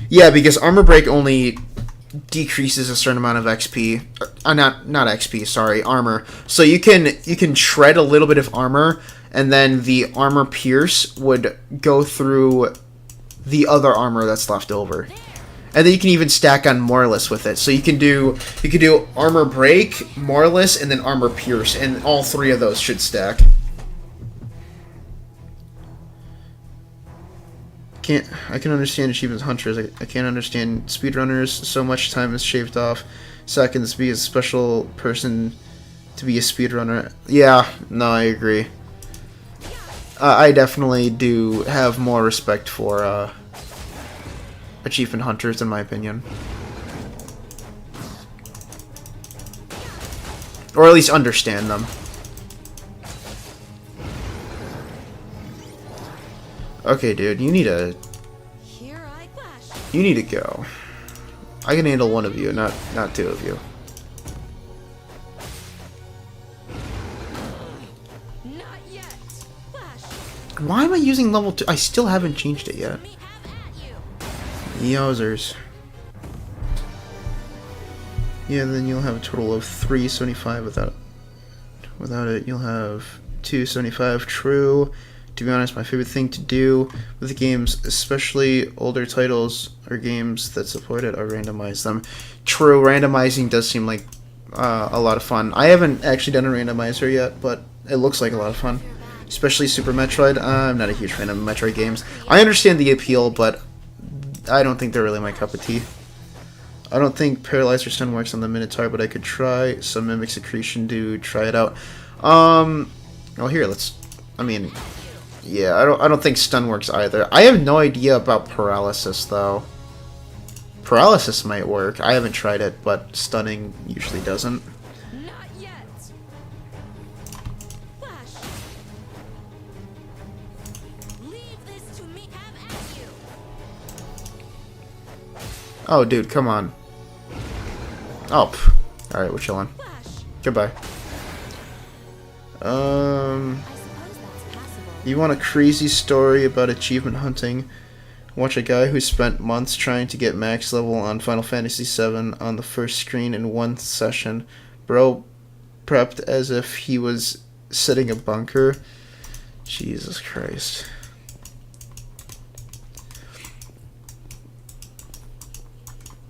Yeah, because armor break only decreases a certain amount of XP. Not XP, sorry, armor. So you can shred a little bit of armor, and then the armor pierce would go through the other armor that's left over. And then you can even stack on Moreless with it. So you can do armor break, Moreless, and then armor pierce, and all 3 of those should stack. I can understand achievements hunters. I can't understand speedrunners. So much time is shaved off seconds to be a special person to be a speedrunner. Yeah, no, I agree. I definitely do have more respect for achievement hunters, in my opinion. Or at least understand them. Okay, dude, you need to go. I can handle one of you, not 2 of you. Not yet. Flash. Why am I using level 2? I still haven't changed it yet. Yowzers. Yeah, then you'll have a total of 375 without it. You'll have 275 true, To be honest, my favorite thing to do with the games, especially older titles or games that support it, are randomize them. True, randomizing does seem like a lot of fun. I haven't actually done a randomizer yet, but it looks like a lot of fun. Especially Super Metroid. I'm not a huge fan of Metroid games. I understand the appeal, but I don't think they're really my cup of tea. I don't think Paralyzer Stun works on the Minotaur, but I could try some Mimic Secretion to try it out. Well, here, let's... I mean, yeah, I don't think Stun works either. I have no idea about Paralysis, though. Paralysis might work. I haven't tried it, but Stunning usually doesn't. Not yet. Flash. Leave this to me. Have at you. Oh, dude, come on. Oh, alright, we're chilling. Flash. Goodbye. I suppose that's passable. You want a crazy story about achievement hunting? Watch a guy who spent months trying to get max level on Final Fantasy VII on the first screen in one session. Bro prepped as if he was setting a bunker. Jesus Christ.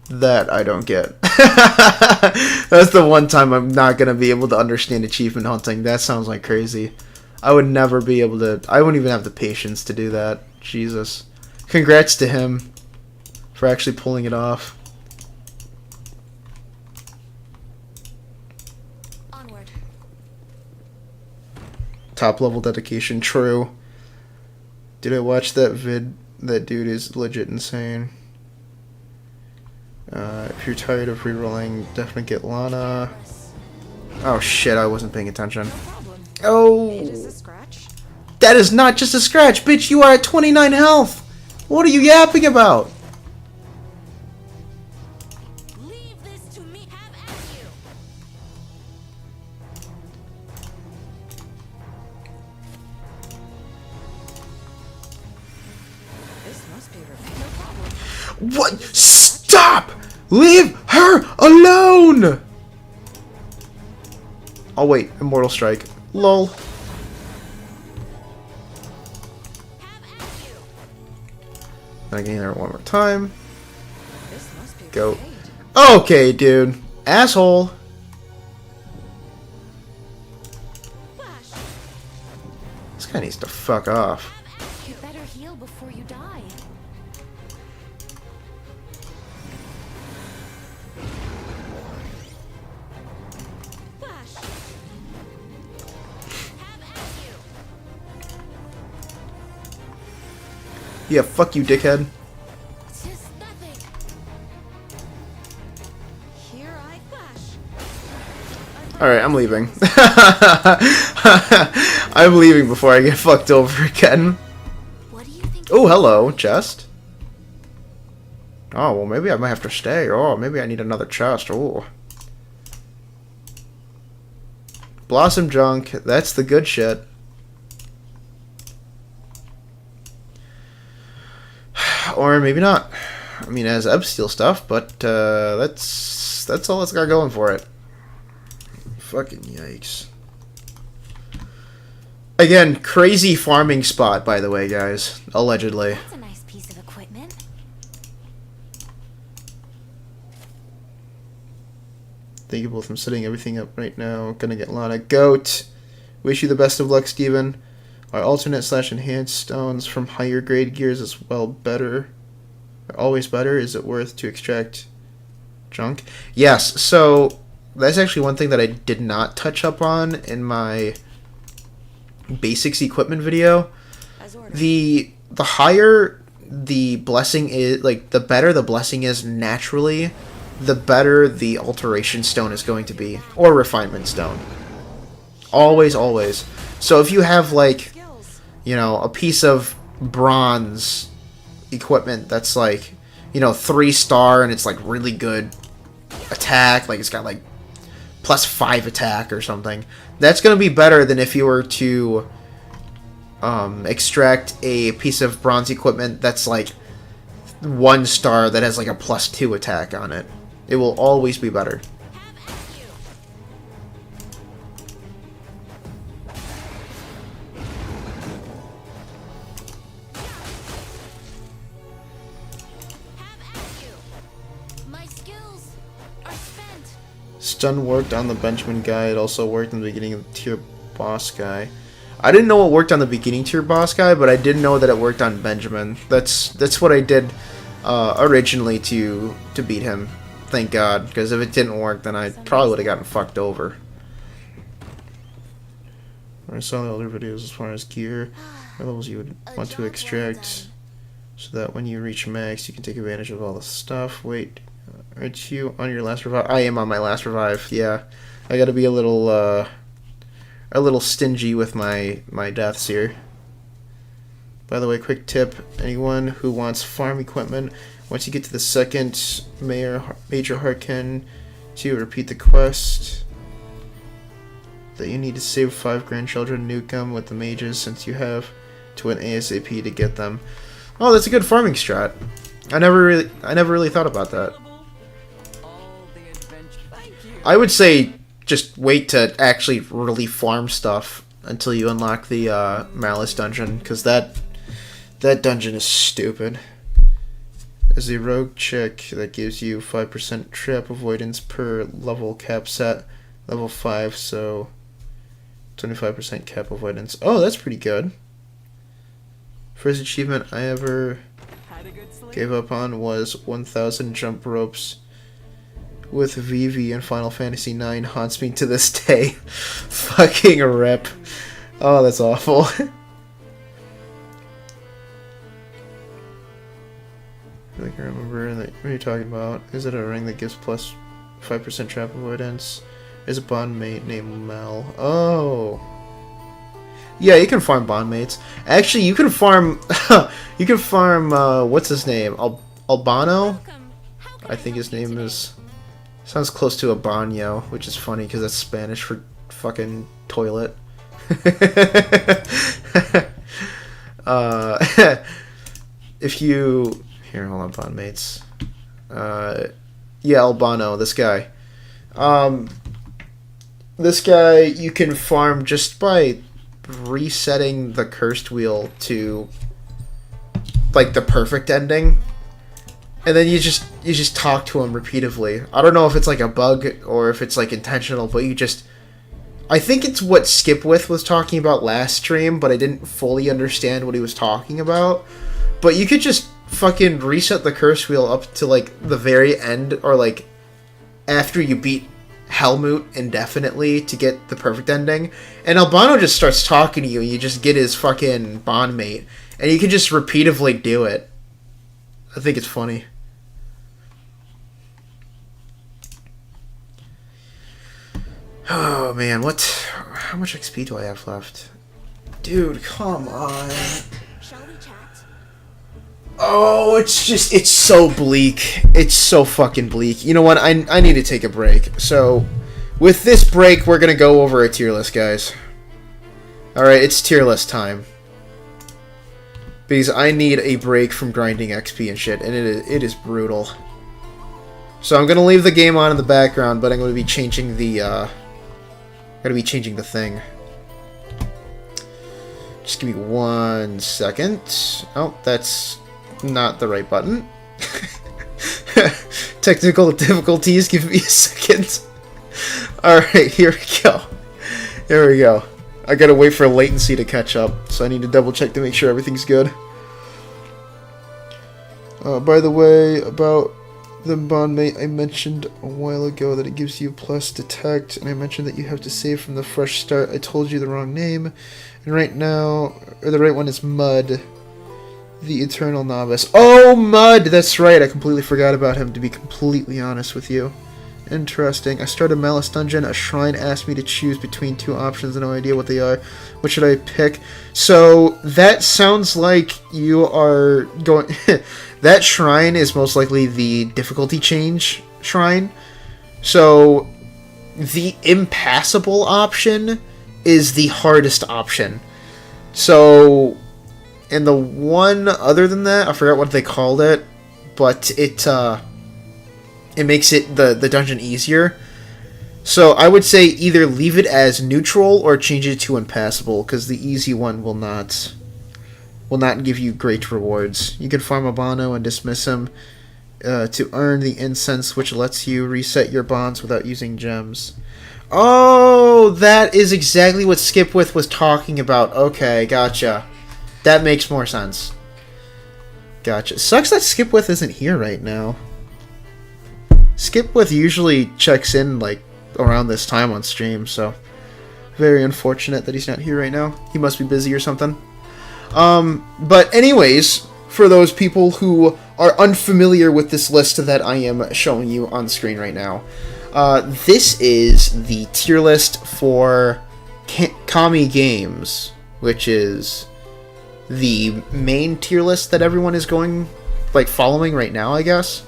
That I don't get. That's the one time I'm not going to be able to understand achievement hunting. That sounds like crazy. I would never be able to... I wouldn't even have the patience to do that. Jesus. Congrats to him for actually pulling it off. Onward. Top level dedication. True. Did I watch that vid? That dude is legit insane. If you're tired of rerolling, definitely get Lana. Oh shit, I wasn't paying attention. Problem. Oh, It is a scratch. that is not just a scratch, bitch. You are at 29 health. What are you yapping about? Leave this to me. Have at you. This must be repeat. No problem. What? Stop! Leave her alone! Oh wait, Immortal Strike. Lol. Have at you. Then I can hear it one more time. This must be Go. repaid. Okay, dude. Asshole. Flash. This guy needs to fuck off. You better heal before you die. Flash. Have at you. Yeah, fuck you, dickhead. Tis nothing. Here I flash. Alright, I'm leaving. I'm leaving before I get fucked over again. What do you think? Oh, hello, chest. Oh, well, maybe I might have to stay. Oh, maybe I need another chest. Oh. Blossom junk. That's the good shit. Or maybe not. I mean, it has Ebsteel stuff, but that's all it's got going for it. Fucking yikes. Again, crazy farming spot, by the way, guys. Allegedly. That's a nice piece of equipment. Thank you both. I'm setting everything up right now. Gonna get Lana. Goat. Wish you the best of luck, Steven. Are alternate/enhanced stones from higher grade gears as well better? Are always better? Is it worth to extract junk? Yes, so that's actually one thing that I did not touch up on in my basics equipment video. As ordered. The higher the blessing is, like, the better the blessing is naturally, the better the alteration stone is going to be. Or refinement stone. Always, always. So if you have, like, Skills. you know, a piece of bronze equipment that's like, you know, 3-star and it's like really good attack, like it's got like +5 attack or something, that's going to be better than if you were to extract a piece of bronze equipment that's like 1-star that has like a +2 attack on it. It will always be better. Have at you. Stun worked on the Benjamin guy. It also worked in the beginning of the tier boss guy. I didn't know it worked on the beginning tier boss guy, but I did know that it worked on Benjamin. That's what I did originally to beat him. Thank God, because if it didn't work, then I probably would have gotten fucked over. I saw the older videos as far as gear or levels you would want to extract, so that when you reach max, you can take advantage of all the stuff. Wait, aren't you on your last revive? I am on my last revive. Yeah, I got to be a little stingy with my deaths here. By the way, quick tip: anyone who wants farm equipment, once you get to the second major Harkin, to repeat the quest that you need to save 5 grandchildren, nuke them with the mages, since you have to an ASAP to get them. Oh, that's a good farming strat. I never really thought about that. I would say just wait to actually really farm stuff until you unlock the Malice dungeon, because that dungeon is stupid. As a rogue check that gives you 5% trap avoidance per level cap set, level 5, so 25% cap avoidance. Oh, that's pretty good. First achievement I ever gave up on was 1000 jump ropes with Vivi in Final Fantasy IX. Haunts me to this day. Fucking rip. Oh, that's awful. I think I remember that. What are you talking about? Is it a ring that gives plus 5% trap avoidance? Is a bond mate named Mel. Oh. Yeah, you can farm bond mates. Actually, you can farm what's his name? Albano? I think his name is, sounds close to Abano, which is funny because that's Spanish for fucking toilet. If you here, hold on, bond mates. Yeah, Albano, this guy. This guy you can farm just by resetting the cursed wheel to like the perfect ending, and then you just talk to him repeatedly. I don't know if it's like a bug or if it's like intentional, but I think it's what Skipwith was talking about last stream, but I didn't fully understand what he was talking about. But you could just fucking reset the curse wheel up to like the very end, or like after you beat Helmut indefinitely to get the perfect ending, and Albano just starts talking to you and you just get his fucking bond mate, and you can just repeatedly do it. I think it's funny. Oh man, how much XP do I have left? Dude, come on. Shall we chat? Oh, it's so bleak. It's so fucking bleak. You know what? I need to take a break. So, with this break, we're gonna go over a tier list, guys. Alright, it's tier list time. Because I need a break from grinding XP and shit, and it is brutal. So I'm gonna leave the game on in the background, but I'm gonna be changing the thing. Just give me 1 second. Oh, that's not the right button. Technical difficulties, give me a second. Alright, here we go. Here we go. I gotta wait for latency to catch up, so I need to double check to make sure everything's good. By the way, about the bond mate, I mentioned a while ago that it gives you plus detect, and I mentioned that you have to save from the fresh start. I told you the wrong name, and right now, or the right one is Mud, the Eternal Novice. Oh, Mud! That's right, I completely forgot about him, to be completely honest with you. Interesting. I started Malice Dungeon. A shrine asked me to choose between 2 options. No idea what they are. What should I pick? So, that sounds like you are going... That shrine is most likely the difficulty change shrine. So, the impassable option is the hardest option. So, and the one other than that, I forgot what they called it, but it makes it the dungeon easier. So I would say either leave it as neutral or change it to impassable, because the easy one will not give you great rewards. You can farm Abano and dismiss him to earn the incense, which lets you reset your bonds without using gems. Oh, that is exactly what Skipwith was talking about. Okay, gotcha. That makes more sense. Gotcha. Sucks that Skipwith isn't here right now. Skipwith usually checks in, like, around this time on stream, so... Very unfortunate that he's not here right now. He must be busy or something. But anyways, for those people who are unfamiliar with this list that I am showing you on the screen right now, this is the tier list for Kami Games, which is the main tier list that everyone is going, like, following right now, I guess.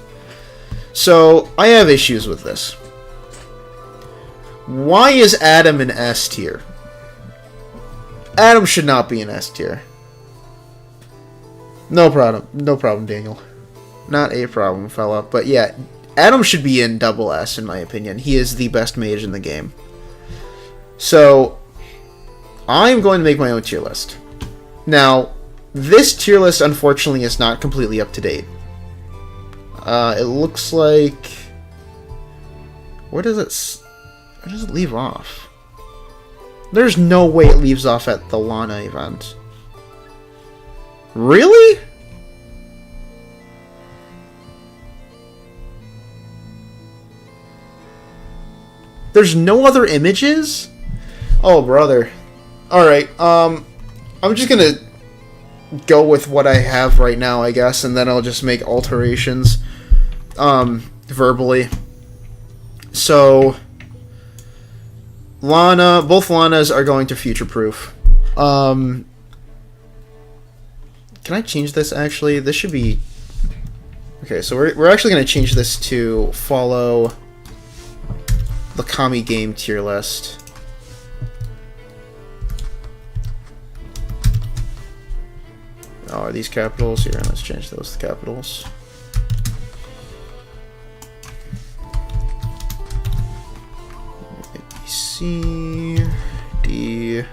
So, I have issues with this. Why is Adam in S tier? Adam should not be in S tier. No problem, Daniel. Not a problem, fella. But yeah, Adam should be in double S, in my opinion. He is the best mage in the game. So, I'm going to make my own tier list. Now, this tier list, unfortunately, is not completely up to date. It looks like... Where does it leave off? There's no way it leaves off at the Lana event. Really? There's no other images? Oh, brother. Alright, I'm just gonna go with what I have right now, I guess, and then I'll just make alterations, verbally. So, both Lanas are going to future-proof. Can I change this, actually? This should be... Okay, so we're actually going to change this to follow the Kami game tier list. Oh, are these capitals? Here, let's change those to capitals. C, D, and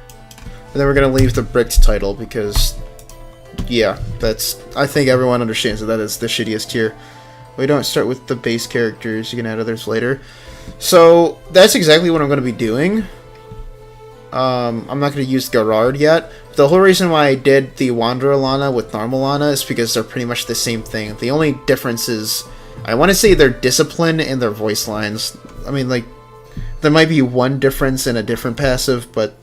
then we're gonna leave the bricked title because, yeah, I think everyone understands that is the shittiest tier. We don't start with the base characters, you can add others later. So, that's exactly what I'm gonna be doing. I'm not gonna use Gerard yet. The whole reason why I did the Wanderer Lana with normal Lana is because they're pretty much the same thing. The only difference is, I want to say their discipline and their voice lines. I mean, like, there might be one difference in a different passive, but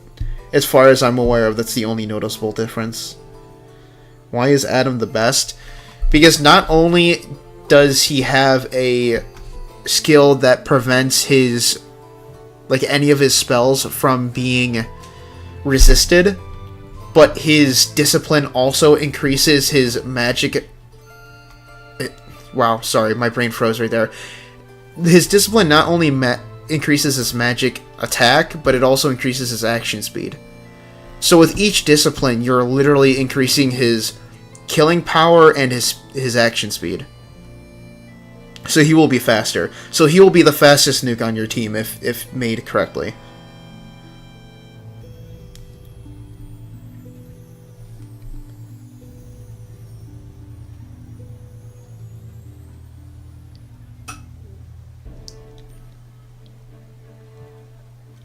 as far as I'm aware of, that's the only noticeable difference. Why is Adam the best? Because not only does he have a skill that prevents his, like, any of his spells from being resisted, but his discipline also increases his magic... Wow, sorry, my brain froze right there. His discipline not only increases his magic attack, but it also increases his action speed. So with each discipline, you're literally increasing his killing power and his action speed. So he will be faster. So he will be the fastest nuke on your team if made correctly.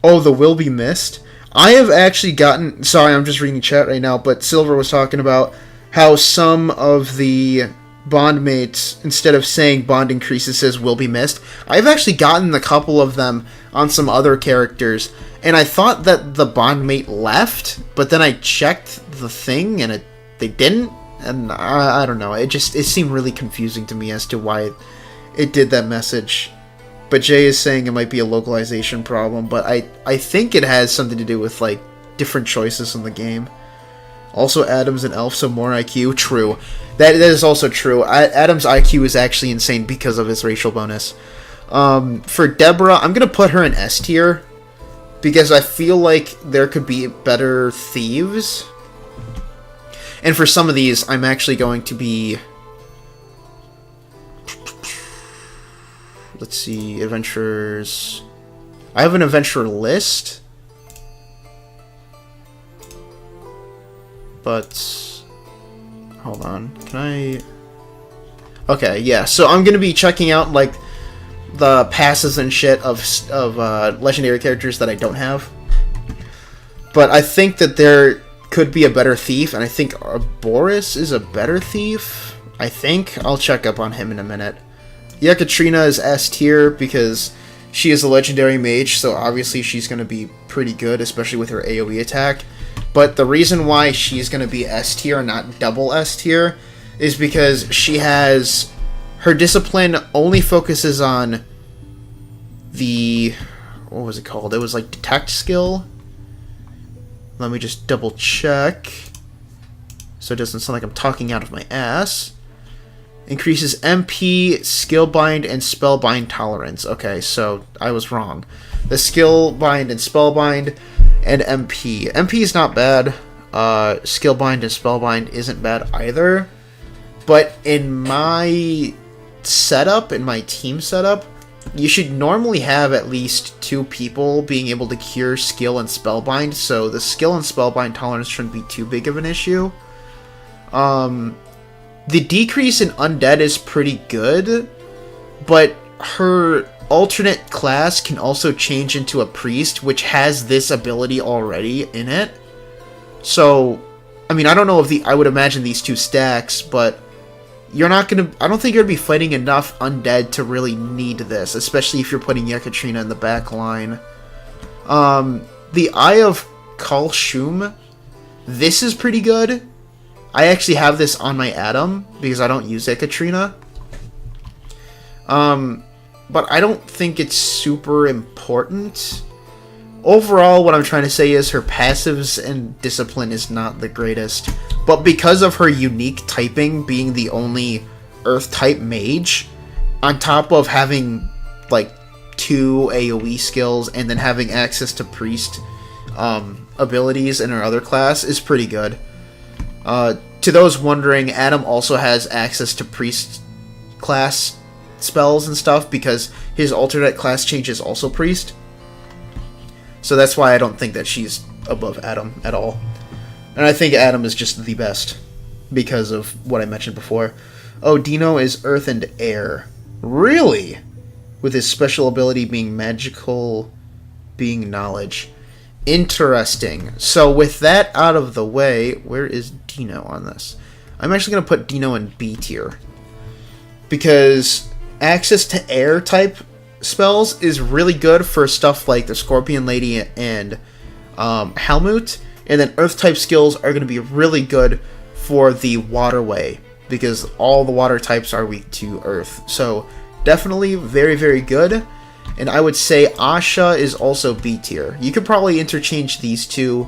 Oh, the will be missed? I have actually gotten... Sorry, I'm just reading chat right now, but Silver was talking about how some of the bond mates, instead of saying bond increases, says will be missed. I've actually gotten a couple of them on some other characters, and I thought that the bond mate left, but then I checked the thing, and they didn't, and I don't know. It seemed really confusing to me as to why it did that message. But Jay is saying it might be a localization problem, but I think it has something to do with, like, different choices in the game. Also, Adam's an elf, so more IQ. True. That is also true. Adam's IQ is actually insane because of his racial bonus. For Deborah, I'm going to put her in S tier, because I feel like there could be better thieves. And for some of these, I'm actually going to be... Let's see, adventurers. I have an adventurer list, but hold on. Can I? Okay, yeah. So I'm gonna be checking out like the passes and shit of legendary characters that I don't have. But I think that there could be a better thief, and I think Boris is a better thief. I think I'll check up on him in a minute. Yekatrina is S tier because she is a legendary mage, so obviously she's gonna be pretty good, especially with her AoE attack. But the reason why she's gonna be S tier, not double S tier, is because she has her discipline only focuses on the what was it called? It was like detect skill. Let me just double check so it doesn't sound like I'm talking out of my ass. Increases MP, skill bind, and spellbind tolerance. Okay, so I was wrong. The skill bind and spellbind and MP. MP is not bad. Skill bind and spellbind isn't bad either. But in my setup, in my team setup, you should normally have at least 2 people being able to cure skill and spellbind, so the skill and spellbind tolerance shouldn't be too big of an issue. The decrease in undead is pretty good, but her alternate class can also change into a priest, which has this ability already in it. So, I mean, I don't know if I would imagine these 2 stacks, but you're not gonna. I don't think you're gonna be fighting enough undead to really need this, especially if you're putting Yekatrina in the back line. The Eye of Kalshum, this is pretty good. I actually have this on my Adam because I don't use Yekatrina. But I don't think it's super important. Overall, what I'm trying to say is her passives and discipline is not the greatest. But because of her unique typing being the only Earth-type mage, on top of having, like, 2 AoE skills and then having access to priest abilities in her other class is pretty good. To those wondering, Adam also has access to priest class spells and stuff because his alternate class change is also priest. So that's why I don't think that she's above Adam at all. And I think Adam is just the best because of what I mentioned before. Oh, Dino is earth and air. Really? With his special ability being magical, being knowledge. Interesting. So with that out of the way, where is Dino on this? I'm actually going to put Dino in B tier. Because access to air type spells is really good for stuff like the Scorpion Lady and Helmut. And then earth type skills are going to be really good for the waterway. Because all the water types are weak to earth. So definitely very, very good. And I would say Asha is also B tier. You could probably interchange these two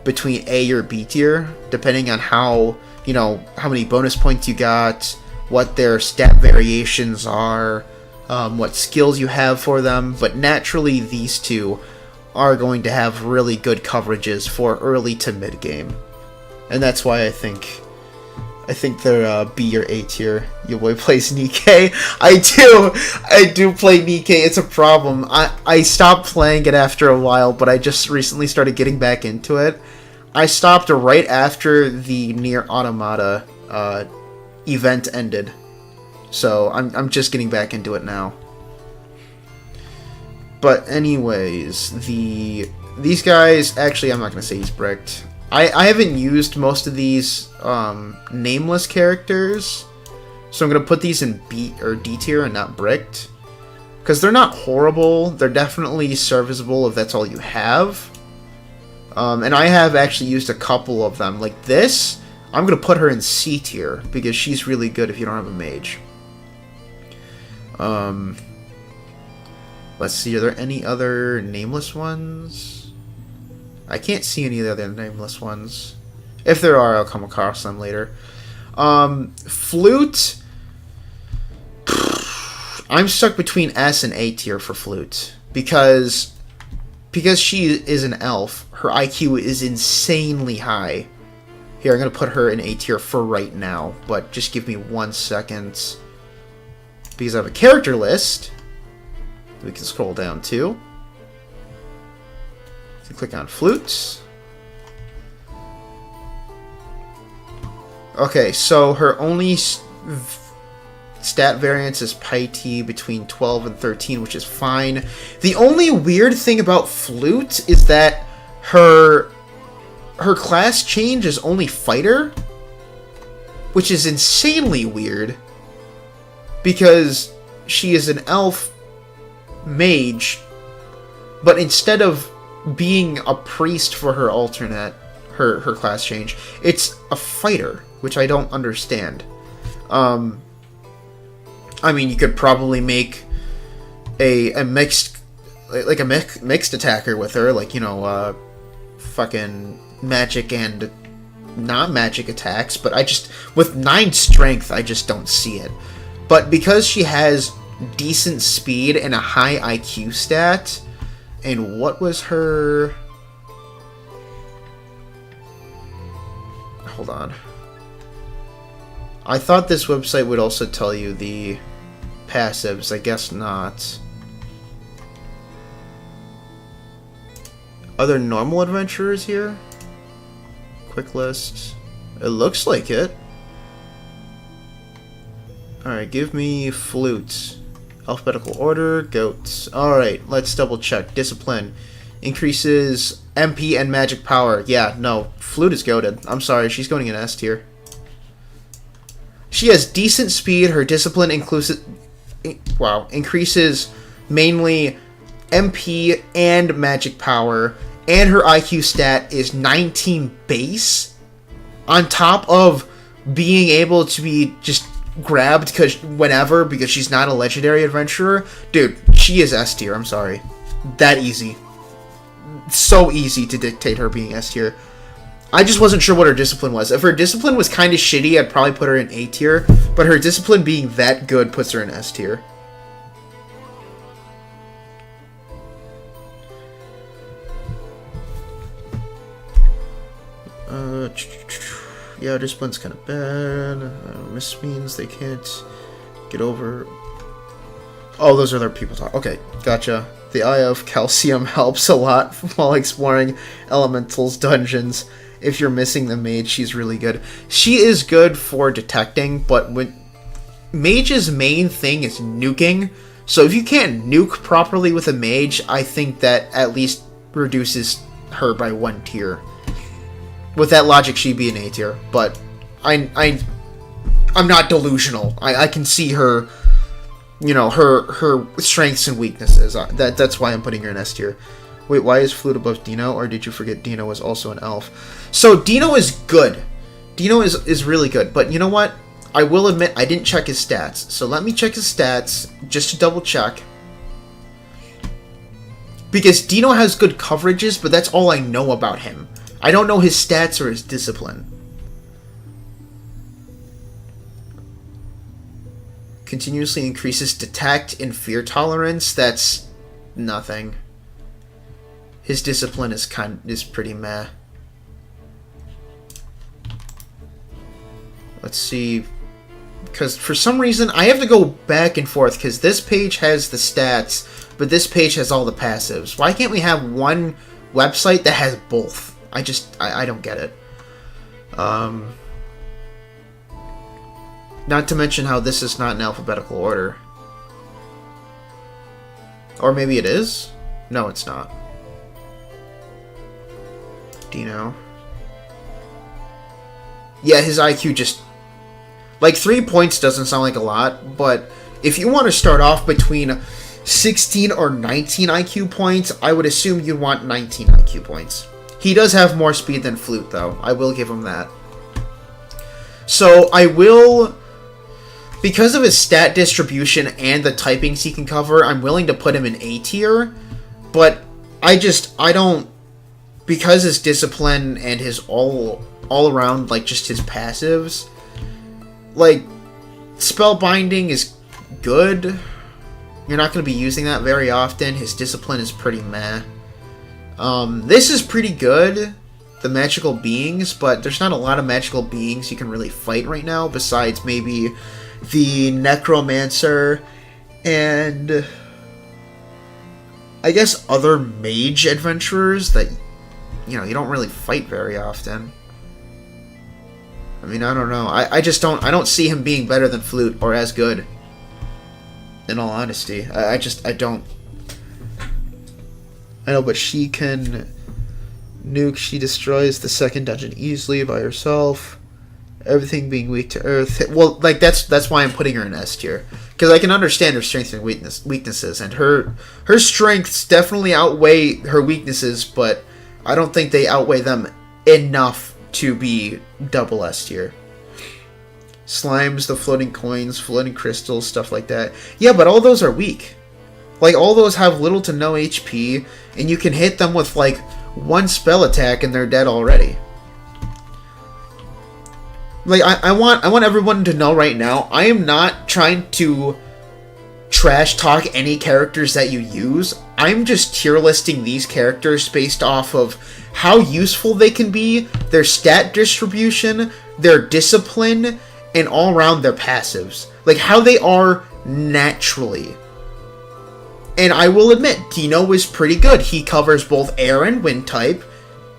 between A or B tier, depending on how, you know, how many bonus points you got, what their stat variations are, what skills you have for them. But naturally, these two are going to have really good coverages for early to mid game. And that's why I think they're B or A tier. Your boy plays Nikkei. I do play Nikkei. It's a problem. I stopped playing it after a while, but I just recently started getting back into it. I stopped right after the Nier Automata event ended. So I'm just getting back into it now. But anyways, these guys, actually I'm not going to say he's bricked. I haven't used most of these nameless characters, so I'm going to put these in B or D tier and not bricked. Because they're not horrible, they're definitely serviceable if that's all you have. And I have actually used a couple of them. Like this, I'm going to put her in C tier, because she's really good if you don't have a mage. Let's see, are there any other nameless ones? I can't see any of the other nameless ones. If there are, I'll come across them later. Flute. I'm stuck between S and A tier for Flute. Because she is an elf, her IQ is insanely high. Here, I'm going to put her in A tier for right now. But just give me 1 second. Because I have a character list. We can scroll down too. Click on flutes. Okay, so her only Stat variance is Piety between 12 and 13, which is fine. The only weird thing about Flute is that her class change is only Fighter, which is insanely weird because she is an elf mage, but instead of being a priest for her alternate, her class change, it's a fighter, which I don't understand. I mean, you could probably make a mixed, like a mixed attacker with her, like, you know, fucking magic and not magic attacks, but with 9 strength, I just don't see it. But because she has decent speed and a high IQ stat, and what was her... Hold on. I thought this website would also tell you the passives. I guess not. Are there normal adventurers here? Quick list. It looks like it. Alright, give me Flute. Alphabetical order, goats. Alright, let's double check. Discipline. Increases MP and magic power. Yeah, no. Flute is goated. I'm sorry, she's going in S tier. She has decent speed. Her discipline increases mainly MP and magic power. And her IQ stat is 19 base. On top of being able to be just grabbed because she's not a legendary adventurer. Dude, she is S tier. I'm sorry. That easy. So easy to dictate her being S tier. I just wasn't sure what her discipline was. If her discipline was kind of shitty, I'd probably put her in A tier. But her discipline being that good puts her in S tier. Yeah, discipline's kind of bad. Miss means they can't get over... Oh, those are their people talk. Okay, gotcha. The Eye of Calcium helps a lot while exploring Elemental's dungeons. If you're missing the mage, she's really good. She is good for detecting, but when mage's main thing is nuking. So if you can't nuke properly with a mage, I think that at least reduces her by 1 tier. With that logic, she'd be an A tier, but I'm not delusional. I can see her, you know, her strengths and weaknesses. That's why I'm putting her in S tier. Wait, why is Flute above Dino? Or did you forget Dino was also an elf? So Dino is good. Dino is really good. But you know what? I will admit I didn't check his stats. So let me check his stats just to double check. Because Dino has good coverages, but that's all I know about him. I don't know his stats or his discipline. Continuously increases detect and fear tolerance. That's nothing. His discipline is pretty meh. Let's see. Because for some reason I have to go back and forth because this page has the stats, but this page has all the passives. Why can't we have one website that has both? I don't get it. Not to mention how this is not in alphabetical order. Or maybe it is? No, it's not. Dino. Yeah, his IQ just... Like, 3 points doesn't sound like a lot, but if you want to start off between 16 or 19 IQ points, I would assume you'd want 19 IQ points. He does have more speed than Flute, though. I will give him that. So, I will... Because of his stat distribution and the typings he can cover, I'm willing to put him in A tier. But I don't... Because his discipline and his all around, like, just his passives... Like, Spellbinding is good. You're not going to be using that very often. His discipline is pretty meh. This is pretty good, the magical beings, but there's not a lot of magical beings you can really fight right now, besides maybe the Necromancer and I guess other mage adventurers that, you know, you don't really fight very often. I mean, I don't know. I just don't. I don't see him being better than Flute or as good. In all honesty, I don't. I know, but she can nuke. She destroys the second dungeon easily by herself. Everything being weak to Earth. Well, like that's why I'm putting her in S tier, because I can understand her strengths and weaknesses, and her strengths definitely outweigh her weaknesses, but I don't think they outweigh them enough to be double S tier. Slimes, the floating coins, floating crystals, stuff like that. Yeah, but all those are weak. Like, all those have little to no HP, and you can hit them with, like, one spell attack and they're dead already. Like, I want everyone to know right now, I am not trying to trash talk any characters that you use. I'm just tier listing these characters based off of how useful they can be, their stat distribution, their discipline, and all around their passives. Like, how they are naturally. And I will admit, Dino is pretty good. He covers both air and wind type.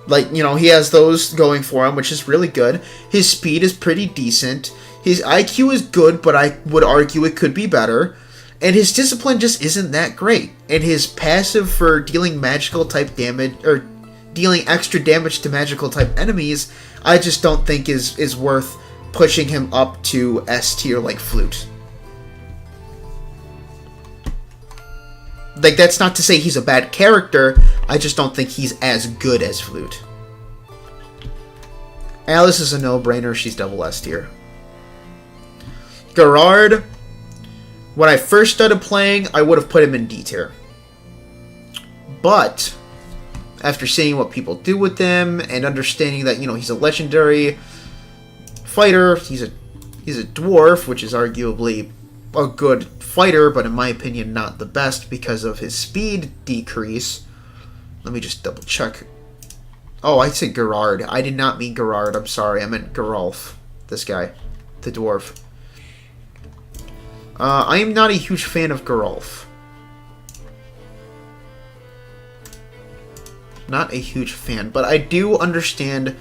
Like, you know, he has those going for him, which is really good. His speed is pretty decent. His IQ is good, but I would argue it could be better. And his discipline just isn't that great. And his passive for dealing magical type damage, or dealing extra damage to magical type enemies, I just don't think is worth pushing him up to S tier like Flute. Like, that's not to say he's a bad character, I just don't think he's as good as Flute. Alice is a no-brainer, she's double S tier. Gerard, when I first started playing, I would have put him in D tier. But, after seeing what people do with him, and understanding that, you know, he's a legendary fighter, he's a dwarf, which is arguably a good fighter, but in my opinion not the best because of his speed decrease. Let me just double check. Oh, I said Gerard. I did not mean Gerard. I'm sorry. I meant Geralf. This guy. The dwarf. I am not a huge fan of Geralf. Not a huge fan, but I do understand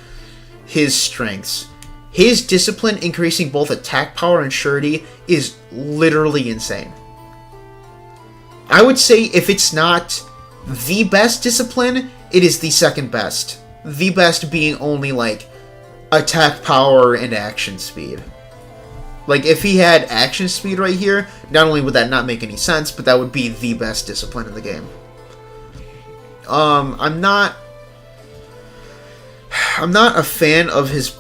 his strengths. His discipline increasing both attack power and surety is literally insane. I would say if it's not the best discipline, it is the second best. The best being only, like, attack power and action speed. Like, if he had action speed right here, not only would that not make any sense, but that would be the best discipline in the game. I'm not a fan of his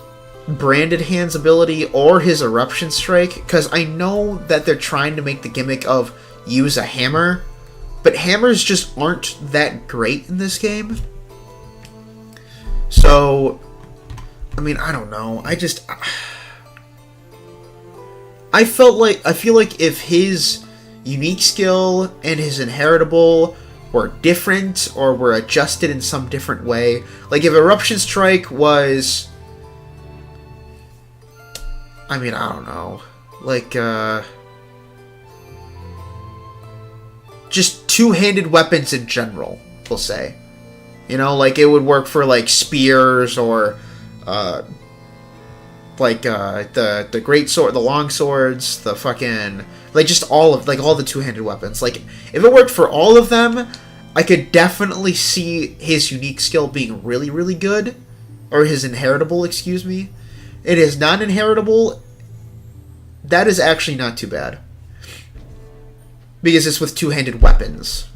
Branded Hands ability or his Eruption Strike, because I know that they're trying to make the gimmick of use a hammer, but hammers just aren't that great in this game. So, I mean, I don't know. I feel like if his unique skill and his inheritable were different or were adjusted in some different way, like if Eruption Strike was, I mean, I don't know, like, just two-handed weapons in general, we'll say. You know, like, it would work for, like, spears or, like, the great sword, the long swords, the fucking, like, just all the two-handed weapons. Like, if it worked for all of them, I could definitely see his unique skill being really, really good. Or his inheritable, excuse me. It is non-inheritable. That is actually not too bad. Because it's with two-handed weapons.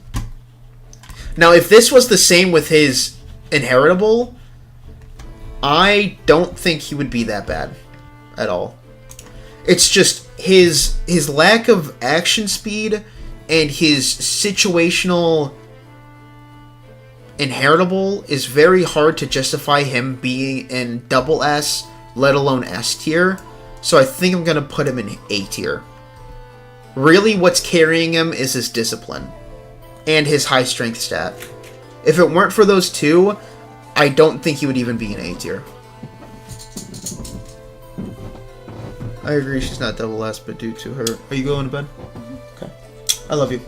Now, if this was the same with his inheritable, I don't think he would be that bad at all. It's just his lack of action speed and his situational inheritable is very hard to justify him being in double S, let alone S tier. So I think I'm going to put him in A tier. Really, what's carrying him is his discipline and his high strength stat. If it weren't for those two, I don't think he would even be in A tier. I agree she's not double S, but due to her... Are you going to bed? Okay. I love you.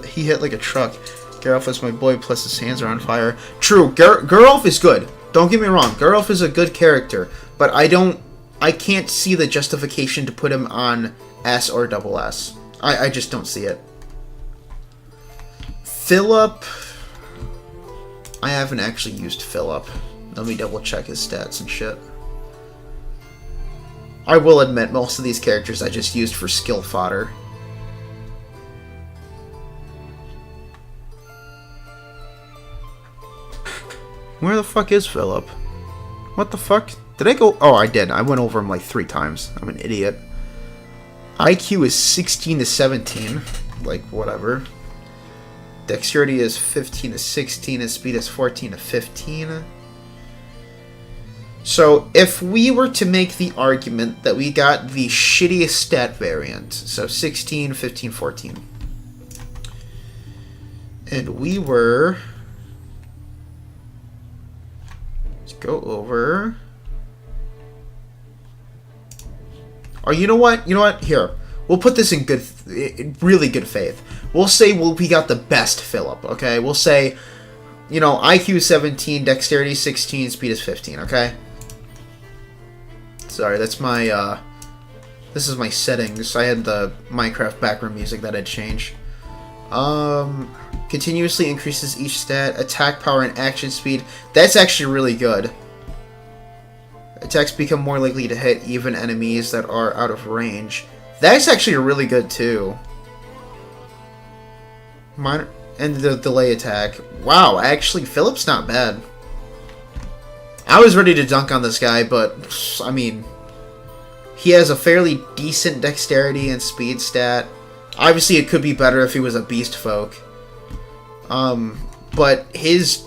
He hit like a truck. Geralf is my boy, plus his hands are on fire. True, Geralf is good. Don't get me wrong, Geralt is a good character, but I can't see the justification to put him on S or double S. I just don't see it. Philip, I haven't actually used Philip. Let me double check his stats and shit. I will admit, most of these characters I just used for skill fodder. Where the fuck is Philip? What the fuck? Did I go? Oh, I did. I went over him like 3 times. I'm an idiot. IQ is 16 to 17. Like, whatever. Dexterity is 15 to 16. And speed is 14 to 15. So, if we were to make the argument that we got the shittiest stat variant, so 16, 15, 14. And we were... Let's go over... Oh, you know what? You know what? Here. We'll put this in really good faith. We'll say we got the best Philip, okay? We'll say, you know, IQ 17, Dexterity 16, Speed is 15, okay? Sorry, that's my, this is my settings. I had the Minecraft background music that I'd change. Continuously increases each stat, attack power and action speed. That's actually really good. Attacks become more likely to hit even enemies that are out of range. That's actually really good too. Minor and the delay attack. Wow, actually Philip's not bad. I was ready to dunk on this guy, but I mean, he has a fairly decent dexterity and speed stat. Obviously, it could be better if he was a beast folk. But his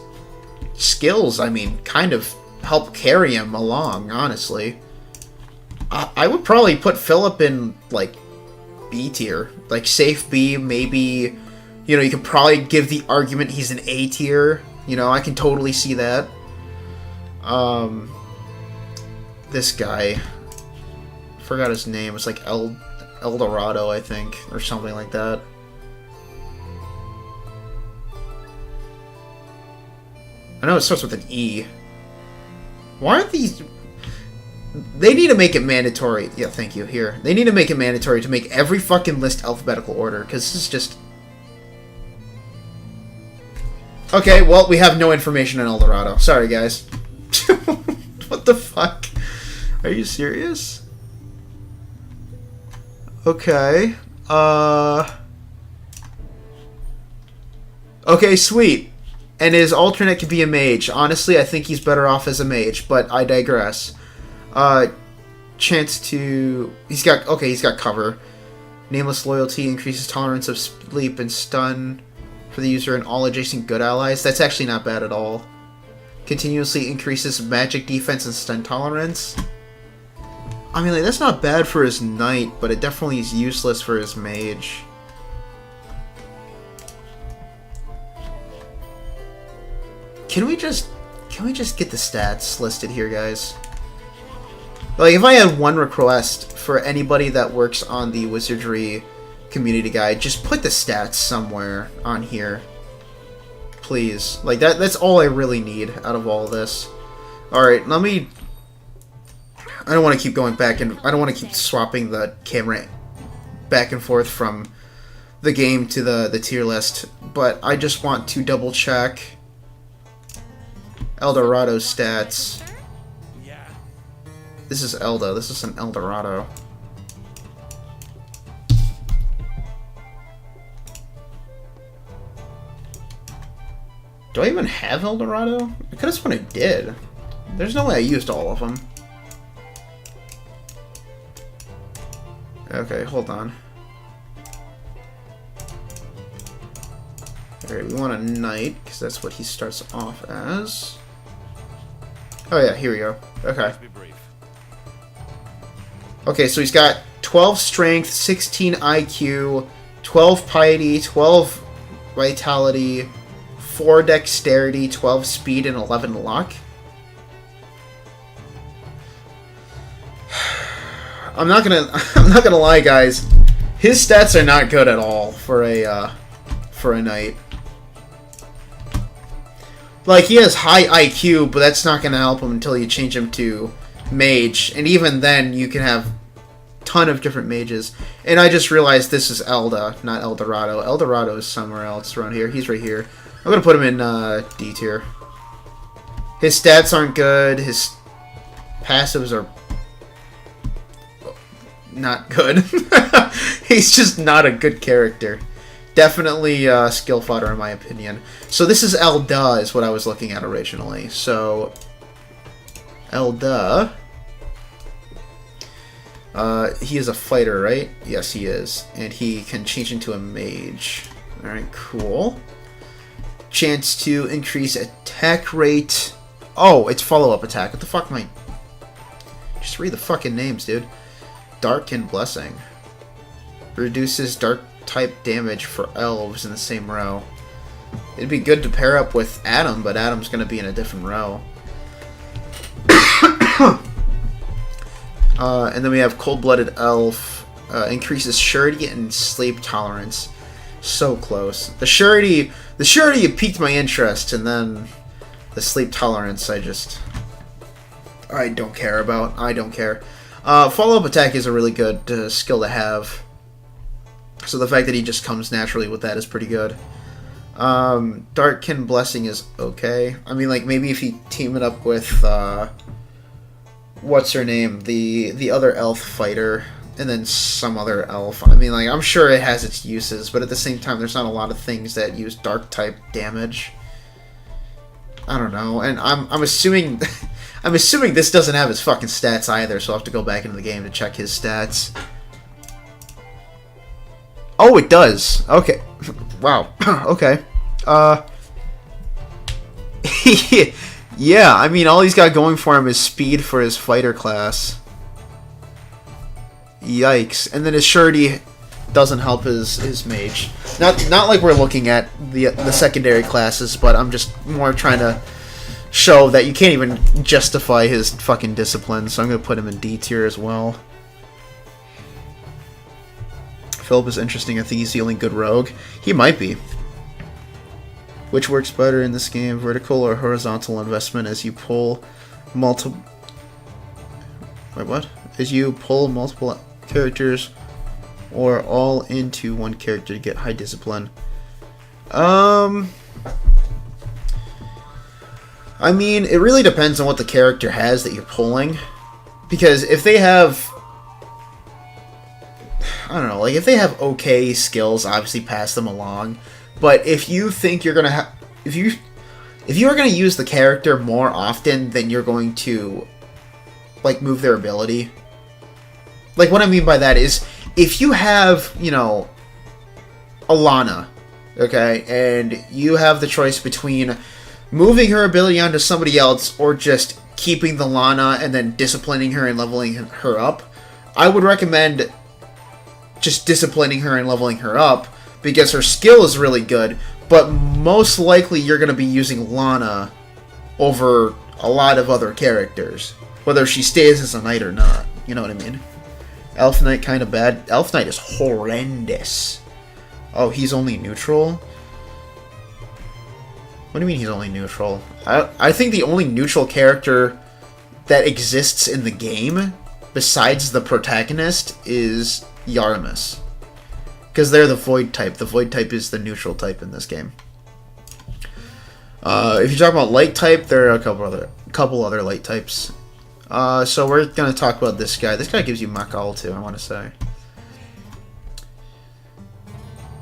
skills, I mean, kind of help carry him along, honestly. I would probably put Philip in, like, B tier. Like, safe B, maybe, you know, you could probably give the argument he's an A tier. You know, I can totally see that. This guy, forgot his name. It's like Eldorado, I think, or something like that. I know it starts with an E. Why aren't these... They need to make it mandatory. Yeah, thank you. Here. They need to make it mandatory to make every fucking list alphabetical order, because this is just... Okay, well, we have no information on Eldorado. Sorry, guys. What the fuck? Are you serious? Okay. Okay, sweet. And his alternate could be a mage. Honestly, I think he's better off as a mage, but I digress. Chance to... He's got cover. Nameless loyalty increases tolerance of sleep and stun for the user and all adjacent good allies. That's actually not bad at all. Continuously increases magic defense and stun tolerance. I mean, like, that's not bad for his knight, but it definitely is useless for his mage. Can we just get the stats listed here, guys? Like, if I had one request for anybody that works on the Wizardry community guide, just put the stats somewhere on here. Please. Like, that's all I really need out of all this. Alright, let me... I don't want to keep going back, and I don't want to keep swapping the camera back and forth from the game to the tier list, but I just want to double check Eldorado's stats. This is Elda. This is an Eldorado. Do I even have Eldorado? I could have sworn I did. There's no way I used all of them. Okay, hold on. Alright, we want a knight, because that's what he starts off as. Oh yeah, here we go. Okay. Okay, so he's got 12 strength, 16 IQ, 12 piety, 12 vitality, 4 dexterity, 12 speed, and 11 luck. I'm not gonna lie, guys. His stats are not good at all for a knight. Like, he has high IQ, but that's not going to help him until you change him to mage. And even then, you can have a ton of different mages. And I just realized this is Elda, not Eldorado. Eldorado is somewhere else around here. He's right here. I'm going to put him in D tier. His stats aren't good. His passives are not good. He's just not a good character. Definitely skill fodder in my opinion. So this is Elda is what I was looking at originally. So Elda, he is a fighter, right? Yes, he is, and he can change into a mage. All right, cool. Chance to increase attack rate. Oh, it's follow-up attack. What the fuck am I? Just read the fucking names, dude. Dark and Blessing. Reduces dark type damage for elves in the same row. It'd be good to pair up with Adam, but Adam's going to be in a different row. And then we have Cold-Blooded Elf. Increases surety and sleep tolerance. So close. The surety piqued my interest, and then the sleep tolerance I don't care about. I don't care. Follow-up attack is a really good skill to have. So the fact that he just comes naturally with that is pretty good. Darkkin Blessing is okay. I mean, like, maybe if you team it up with, what's her name? The other elf fighter, and then some other elf. I mean, like, I'm sure it has its uses, but at the same time, there's not a lot of things that use dark type damage. I don't know, and I'm assuming... I'm assuming this doesn't have his fucking stats either, so I'll have to go back into the game to check his stats. Oh, it does. Okay. Wow. Okay. Yeah, I mean, all he's got going for him is speed for his fighter class. Yikes. And then his surety doesn't help his mage. Not like we're looking at the secondary classes, but I'm just more trying to show that you can't even justify his fucking discipline, so I'm going to put him in D tier as well. Philip is interesting. I think he's the only good rogue. He might be. Which works better in this game, vertical or horizontal investment as you pull multiple... Wait, what? As you pull multiple characters or all into one character to get high discipline. I mean, it really depends on what the character has that you're pulling. Because if they have... I don't know, like, if they have okay skills, obviously pass them along. But if you think you're gonna have... If you are gonna use the character more often than you're going to, like, move their ability... Like, what I mean by that is, if you have, you know, Alana, okay, and you have the choice between moving her ability onto somebody else, or just keeping the Lana and then disciplining her and leveling her up, I would recommend just disciplining her and leveling her up, because her skill is really good, but most likely you're going to be using Lana over a lot of other characters, whether she stays as a knight or not, you know what I mean? Elf Knight kind of bad. Elf Knight is horrendous. Oh, he's only neutral? What do you mean he's only neutral? I think the only neutral character that exists in the game, besides the protagonist, is Yarmus. Because they're the Void type. The Void type is the neutral type in this game. If you're talking about light type, there are a couple other light types. So we're going to talk about this guy. This guy gives you Makal too, I want to say.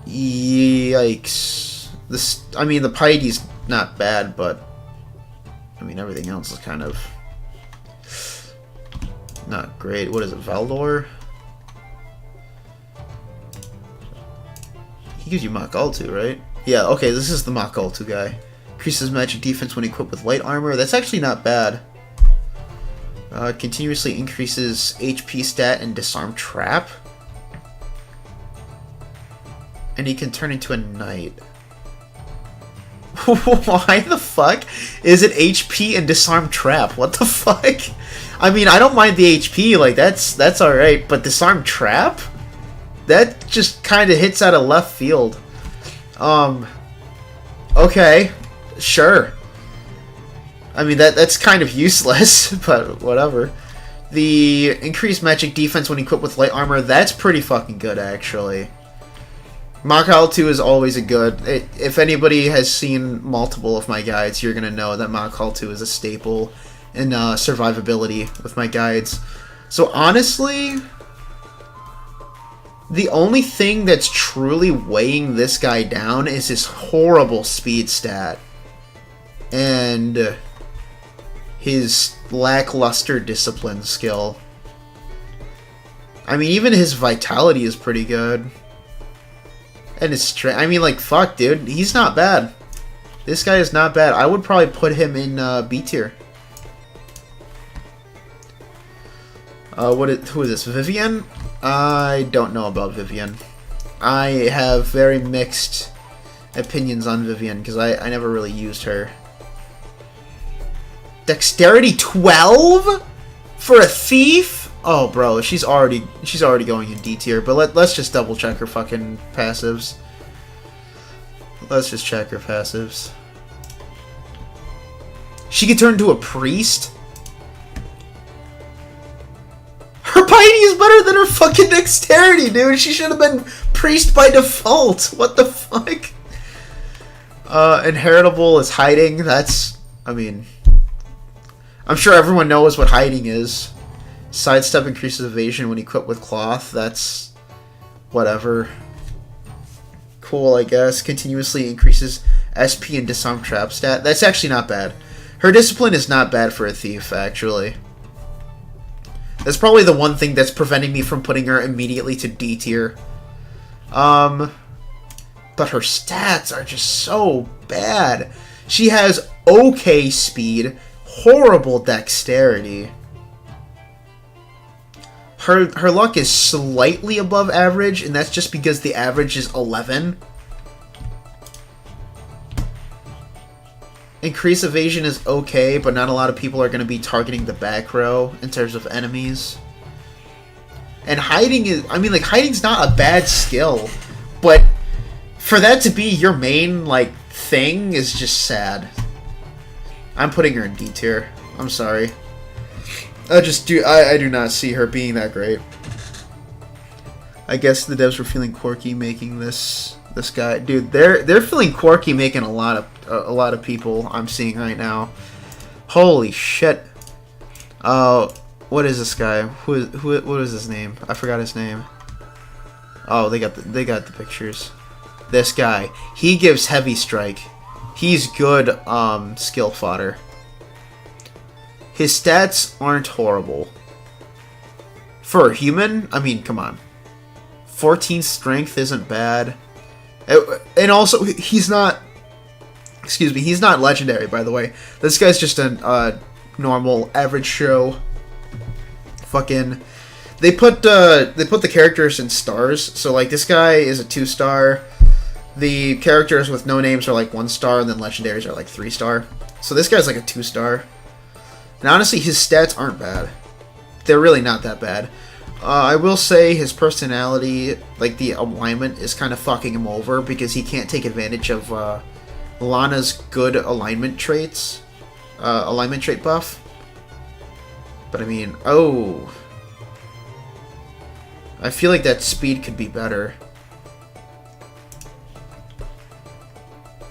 Yikes. This, I mean, the Piety's not bad, but I mean, everything else is kind of not great. What is it, Valdor? He gives you Makal too, right? Yeah, okay, this is the Makal 2 guy. Increases magic defense when equipped with light armor. That's actually not bad. Continuously increases HP stat and disarm trap. And he can turn into a knight. Why the fuck is it HP and disarm trap? What the fuck? I mean, I don't mind the HP, like, that's alright, but disarm trap? That just kind of hits out of left field. Okay, sure. I mean, that's kind of useless, but whatever. The increased magic defense when equipped with light armor, that's pretty fucking good, actually. Mach Howl 2 is always a good... if anybody has seen multiple of my guides, you're going to know that Mach Howl 2 is a staple in survivability with my guides. So honestly, the only thing that's truly weighing this guy down is his horrible speed stat. And his lackluster discipline skill. I mean, even his vitality is pretty good. And his strength. I mean, like, fuck, dude. He's not bad. This guy is not bad. I would probably put him in B tier. Who is this? Vivian? I don't know about Vivian. I have very mixed opinions on Vivian because I never really used her. Dexterity 12 for a thief? Oh, bro, she's already going in D tier. But let's just double check her fucking passives. Let's just check her passives. She could turn into a priest. Her piety is better than her fucking dexterity, dude. She should have been priest by default. What the fuck? Inheritable is hiding. That's, I mean, I'm sure everyone knows what hiding is. Sidestep increases evasion when equipped with cloth. That's whatever. Cool, I guess. Continuously increases SP and disarm trap stat. That's actually not bad. Her discipline is not bad for a thief, actually. That's probably the one thing that's preventing me from putting her immediately to D tier. But her stats are just so bad. She has okay speed, horrible dexterity. Her luck is slightly above average, and that's just because the average is 11. Increased evasion is okay, but not a lot of people are going to be targeting the back row in terms of enemies. And hiding is, I mean, like, hiding's not a bad skill, but for that to be your main, like, thing is just sad. I'm putting her in D tier. I'm sorry. I do not see her being that great. I guess the devs were feeling quirky making this guy. Dude, they're feeling quirky making a lot of people I'm seeing right now. Holy shit. What is this guy? What is his name? I forgot his name. Oh, they got the pictures. This guy, he gives heavy strike. He's good skill fodder. His stats aren't horrible. For a human, I mean, come on. 14 strength isn't bad. And also, he's not... Excuse me, he's not legendary, by the way. This guy's just a normal, average show. Fucking... They put the characters in stars. So, like, this guy is a 2-star. The characters with no names are, like, 1-star, and then legendaries are, like, 3-star. So this guy's, like, a 2-star. And honestly, his stats aren't bad. They're really not that bad. I will say his personality, like the alignment, is kind of fucking him over because he can't take advantage of Lana's good alignment traits. Alignment trait buff. But I mean, oh. I feel like that speed could be better.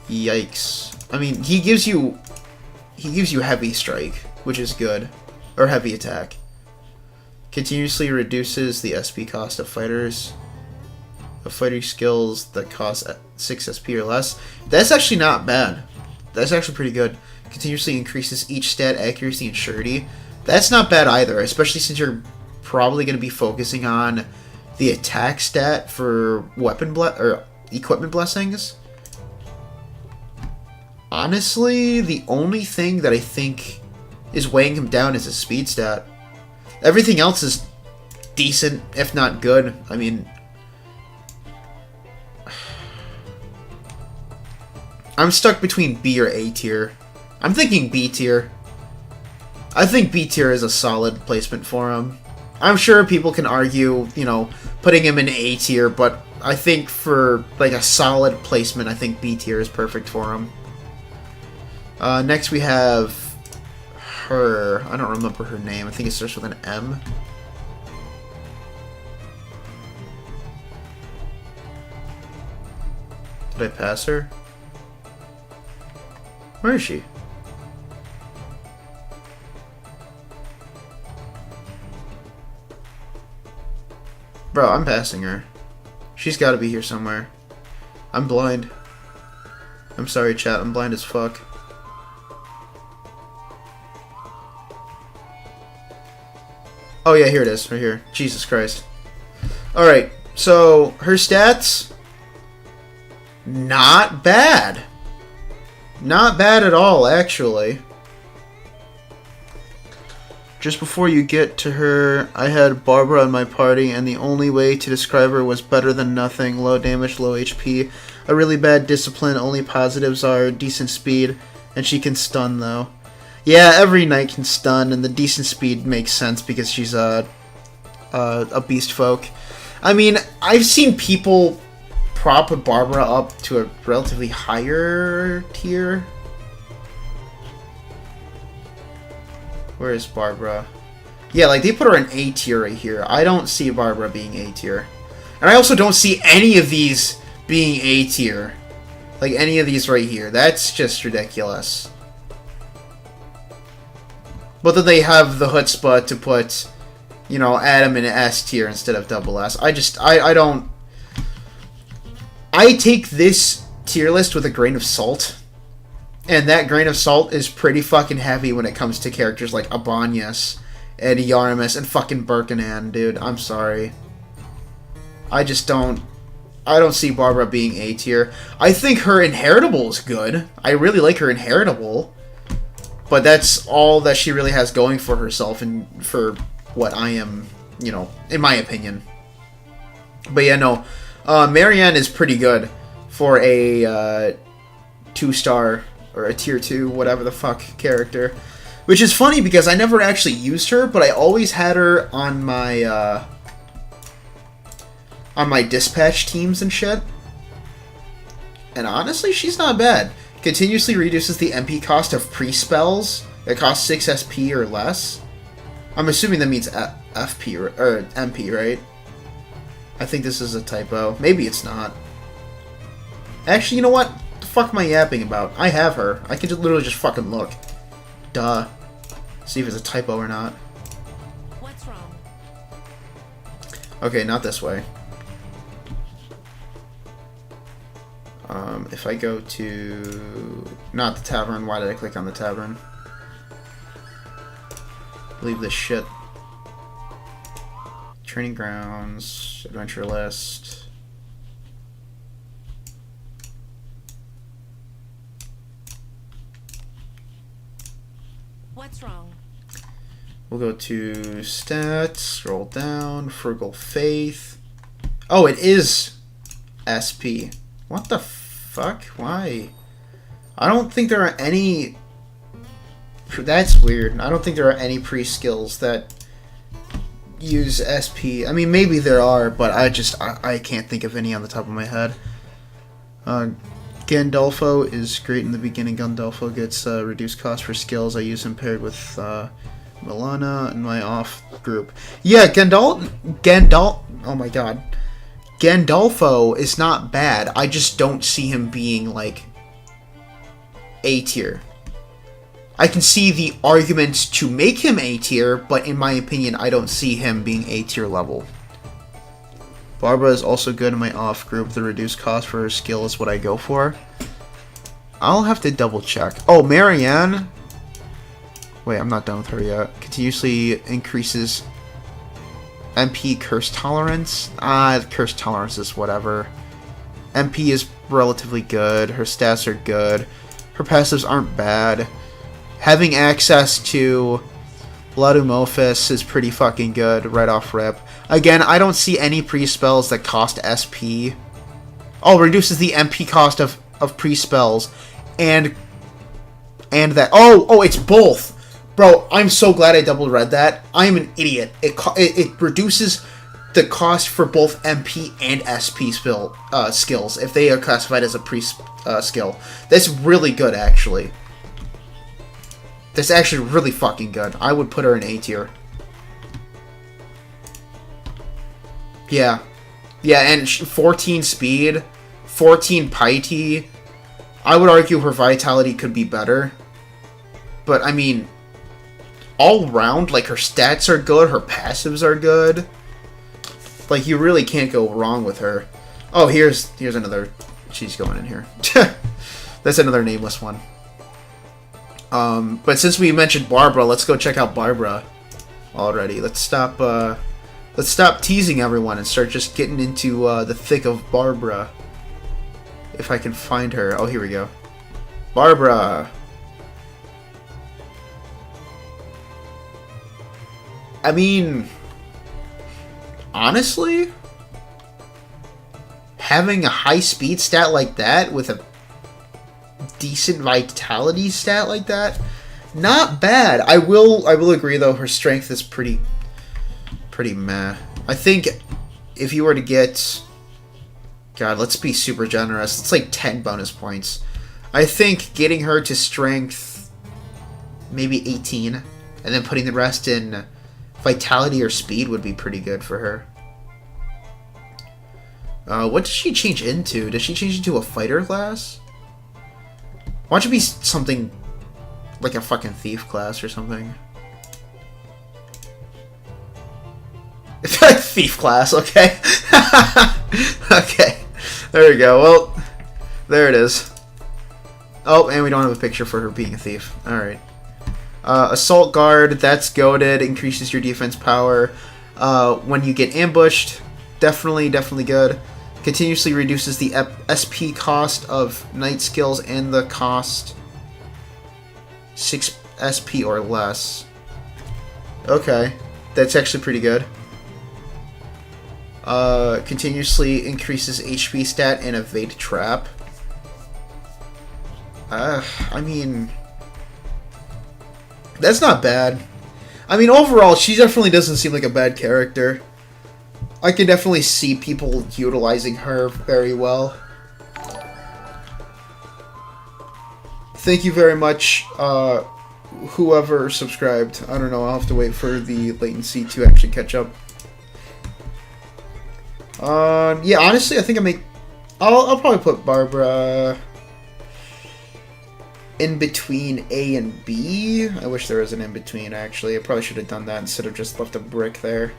Yikes. I mean, he gives you heavy strike, which is good. Or heavy attack. Continuously reduces the SP cost of fighters. Of fighting skills that cost 6 SP or less. That's actually not bad. That's actually pretty good. Continuously increases each stat accuracy and surety. That's not bad either, especially since you're probably going to be focusing on the attack stat for or equipment blessings. Honestly, the only thing that I think is weighing him down is his speed stat. Everything else is decent, if not good. I mean, I'm stuck between B or A tier. I'm thinking B tier. I think B tier is a solid placement for him. I'm sure people can argue, you know, putting him in A tier, but I think for, like, a solid placement, I think B tier is perfect for him. Next we have her. I don't remember her name. I think it starts with an M. Did I pass her? Where is she? Bro, I'm passing her. She's gotta be here somewhere. I'm blind. I'm sorry, chat. I'm blind as fuck. Oh yeah, here it is. Right here. Jesus Christ. Alright, so her stats... not bad. Not bad at all, actually. Just before you get to her, I had Barbara in my party, and the only way to describe her was better than nothing. Low damage, low HP. A really bad discipline, only positives are decent speed, and she can stun, though. Yeah, every knight can stun, and the decent speed makes sense because she's a beast folk. I mean, I've seen people prop Barbara up to a relatively higher tier. Where is Barbara? Yeah, like, they put her in A tier right here. I don't see Barbara being A tier. And I also don't see any of these being A tier. Like, any of these right here. That's just ridiculous. But then they have the chutzpah to put, you know, Adam in S tier instead of double S. I don't... I take this tier list with a grain of salt. And that grain of salt is pretty fucking heavy when it comes to characters like Abanyas and Yarmus and fucking Birkanan, dude. I'm sorry. I just don't... I don't see Barbara being A tier. I think her Inheritable is good. I really like her Inheritable. But that's all that she really has going for herself and for what I am, you know, in my opinion. But yeah, no. Marianne is pretty good for a 2-star... or a tier 2, whatever the fuck, character. Which is funny because I never actually used her, but I always had her on my dispatch teams and shit. And honestly, she's not bad. Continuously reduces the MP cost of pre-spells that cost 6 SP or less. I'm assuming that means FP, or MP, right? I think this is a typo. Maybe it's not. Actually, you know what? The fuck am I yapping about? I have her. I can just literally just fucking look. Duh. See if it's a typo or not. What's wrong? Okay, not this way. If I go to... not the tavern, why did I click on the tavern? Leave this shit. Training grounds, adventure list. What's wrong? We'll go to stats, scroll down, frugal faith. Oh, it is SP. What the fuck? Why? I don't think there are any... That's weird. I don't think there are any pre-skills that use SP. I mean, maybe there are, but I can't think of any on the top of my head. Gandolfo is great in the beginning. Gandolfo gets reduced cost for skills. I use him paired with Milana in my off group. Yeah, oh my god. Gandolfo is not bad. I just don't see him being, like, A tier. I can see the arguments to make him A tier, but in my opinion, I don't see him being A tier level. Barbara is also good in my off group. The reduced cost for her skill is what I go for. I'll have to double check. Oh, Marianne. Wait, I'm not done with her yet. Continuously increases MP curse tolerance. Curse tolerance is whatever. MP is relatively good. Her stats are good. Her passives aren't bad. Having access to Bladumofis is pretty fucking good right off rip. Again, I don't see any pre-spells that cost SP. Oh, reduces the MP cost of pre-spells. And that... Oh, it's both! Bro, I'm so glad I double read that. I'm an idiot. It reduces the cost for both MP and SP skills if they are classified as a pre-skill. That's really good, actually. That's actually really fucking good. I would put her in A tier. Yeah. Yeah, and 14 speed, 14 piety. I would argue her vitality could be better. But, I mean, all round, like, her stats are good, her passives are good. Like, you really can't go wrong with her. Oh, here's another... She's going in here. That's another nameless one. But since we mentioned Barbara, let's go check out Barbara already. Let's stop teasing everyone and start just getting into the thick of Barbara. If I can find her. Oh, here we go. Barbara. I mean, honestly, having a high speed stat like that with a decent vitality stat like that, not bad. I will agree though, her strength is pretty meh. I think if you were to get, God, let's be super generous. It's like 10 bonus points. I think getting her to strength maybe 18 and then putting the rest in vitality or speed would be pretty good for her. What does she change into? Does she change into a fighter class? Why don't you be something like a fucking thief class or something? Thief class, okay. Okay. There we go. Well, there it is. Oh, and we don't have a picture for her being a thief. Alright. Assault Guard, that's goated. Increases your defense power. When you get ambushed, definitely good. Continuously reduces the SP cost of knight skills and the cost 6 SP or less. Okay, that's actually pretty good. Continuously increases HP stat and evade trap. I mean, that's not bad. I mean, overall, she definitely doesn't seem like a bad character. I can definitely see people utilizing her very well. Thank you very much, whoever subscribed. I don't know, I'll have to wait for the latency to actually catch up. Yeah, honestly, I think I'll probably put Barbara in between A and B. I wish there was an in between, actually. I probably should have done that instead of just left a brick there.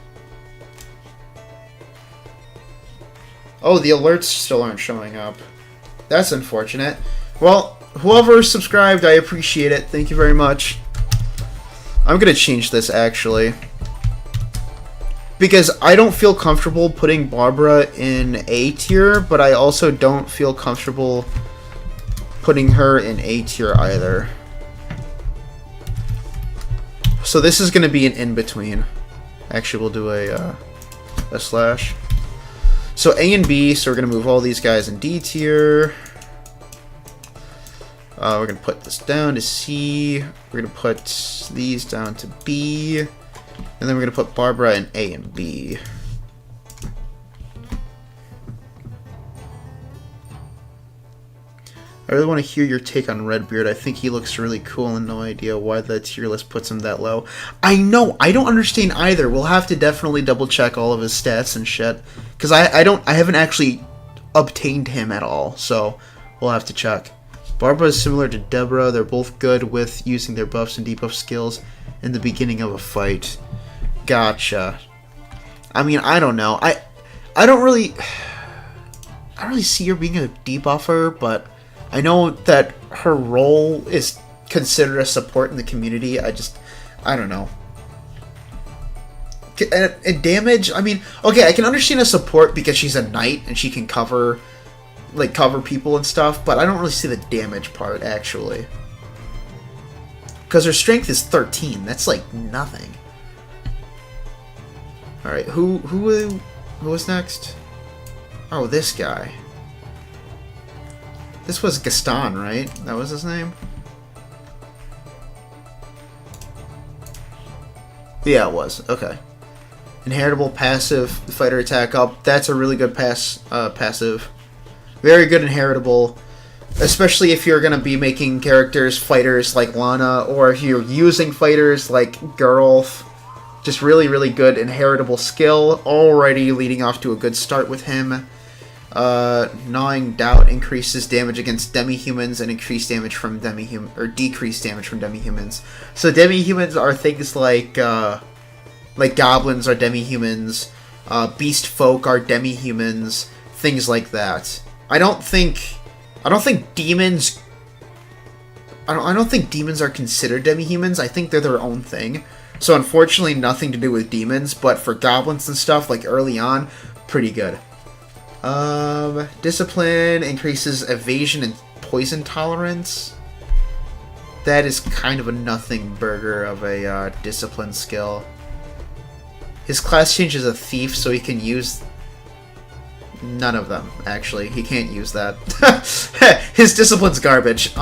Oh, the alerts still aren't showing up. That's unfortunate. Well, whoever subscribed, I appreciate it. Thank you very much. I'm gonna change this, actually. Because I don't feel comfortable putting Barbara in A tier, but I also don't feel comfortable putting her in A tier either. So this is going to be an in-between. Actually, we'll do a slash. So A and B, so we're going to move all these guys in D tier. We're going to put this down to C. We're going to put these down to B. And then we're going to put Barbara in A and B. I really want to hear your take on Redbeard. I think he looks really cool and no idea why the tier list puts him that low. I know, I don't understand either. We'll have to definitely double check all of his stats and shit. Because I haven't actually obtained him at all, so we'll have to check. Barbara is similar to Deborah. They're both good with using their buffs and debuff skills in the beginning of a fight. Gotcha. I mean, I don't know. I don't really see her being a debuffer, but I know that her role is considered a support in the community. I don't know. And damage, I mean, okay, I can understand a support because she's a knight and she can cover people and stuff, but I don't really see the damage part, actually. Because her strength is 13. That's like nothing. Alright, who was next? Oh, this guy. This was Gaston, right? That was his name? Yeah, it was. Okay. Inheritable passive, fighter attack up. That's a really good passive. Very good inheritable. especially if you're going to be making characters fighters like Lana, or if you're using fighters like Geralt. Just really, really good inheritable skill, already leading off to a good start with him. Gnawing Doubt increases damage against demi-humans and increased damage from decreased damage from demi-humans. So demi-humans are things like goblins are demi-humans, beast folk are demi-humans, things like that. I don't think demons are considered demi-humans. I think they're their own thing. So unfortunately, nothing to do with demons, but for goblins and stuff, like early on, pretty good. Discipline increases evasion and poison tolerance. That is kind of a nothing burger of a discipline skill. His class change is a thief, so he can use none of them, actually. He can't use that. His discipline's garbage.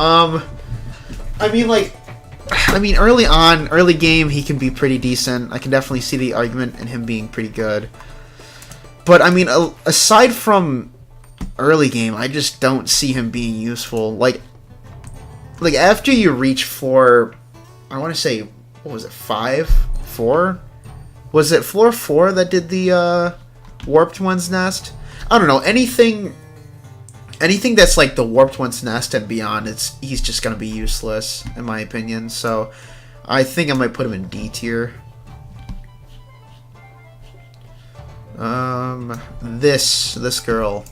Early game, he can be pretty decent. I can definitely see the argument in him being pretty good. But, I mean, aside from early game, I just don't see him being useful. Like after you reach floor, I want to say, what was it, 5? 4? Was it floor 4 that did the Warped One's Nest? I don't know, anything that's like the Warped One's Nest and beyond, he's just going to be useless, in my opinion. So, I think I might put him in D tier. This girl.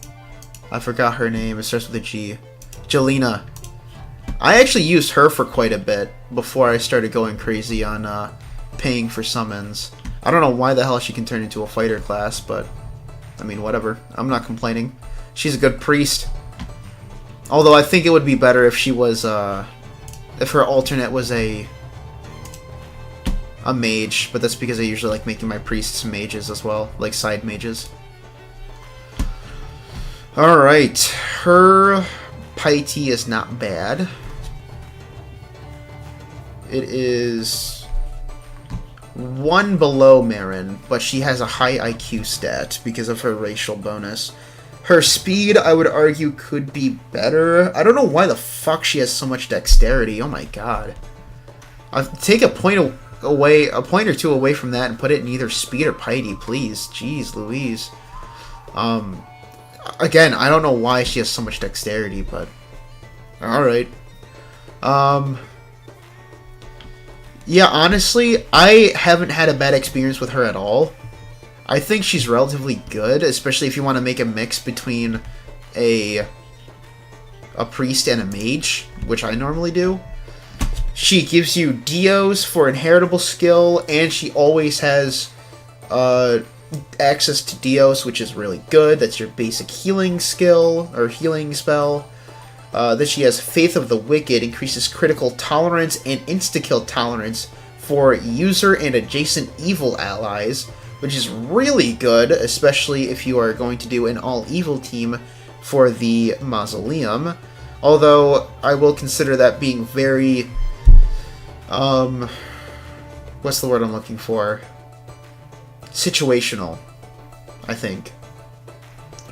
I forgot her name. It starts with a G. Jelena. I actually used her for quite a bit before I started going crazy on paying for summons. I don't know why the hell she can turn into a fighter class, but I mean, whatever. I'm not complaining. She's a good priest. Although I think it would be better if she was, if her alternate was a mage, but that's because I usually like making my priests mages as well, like side mages. Alright, her piety is not bad. It is 1 below Marin, but she has a high IQ stat because of her racial bonus. Her speed, I would argue, could be better. I don't know why the fuck she has so much dexterity. Oh my god. Take a point or two away from that and put it in either speed or piety, please. Jeez Louise. Again, I don't know why she has so much dexterity, but alright. Yeah, honestly, I haven't had a bad experience with her at all. I think she's relatively good, especially if you want to make a mix between a priest and a mage, which I normally do. She gives you Dios for inheritable skill, and she always has access to Dios, which is really good. That's your basic healing skill, or healing spell. Then she has Faith of the Wicked, increases critical tolerance and insta-kill tolerance for user and adjacent evil allies, which is really good, especially if you are going to do an all-evil team for the Mausoleum. Although, I will consider that being very... what's the word I'm looking for? Situational, I think.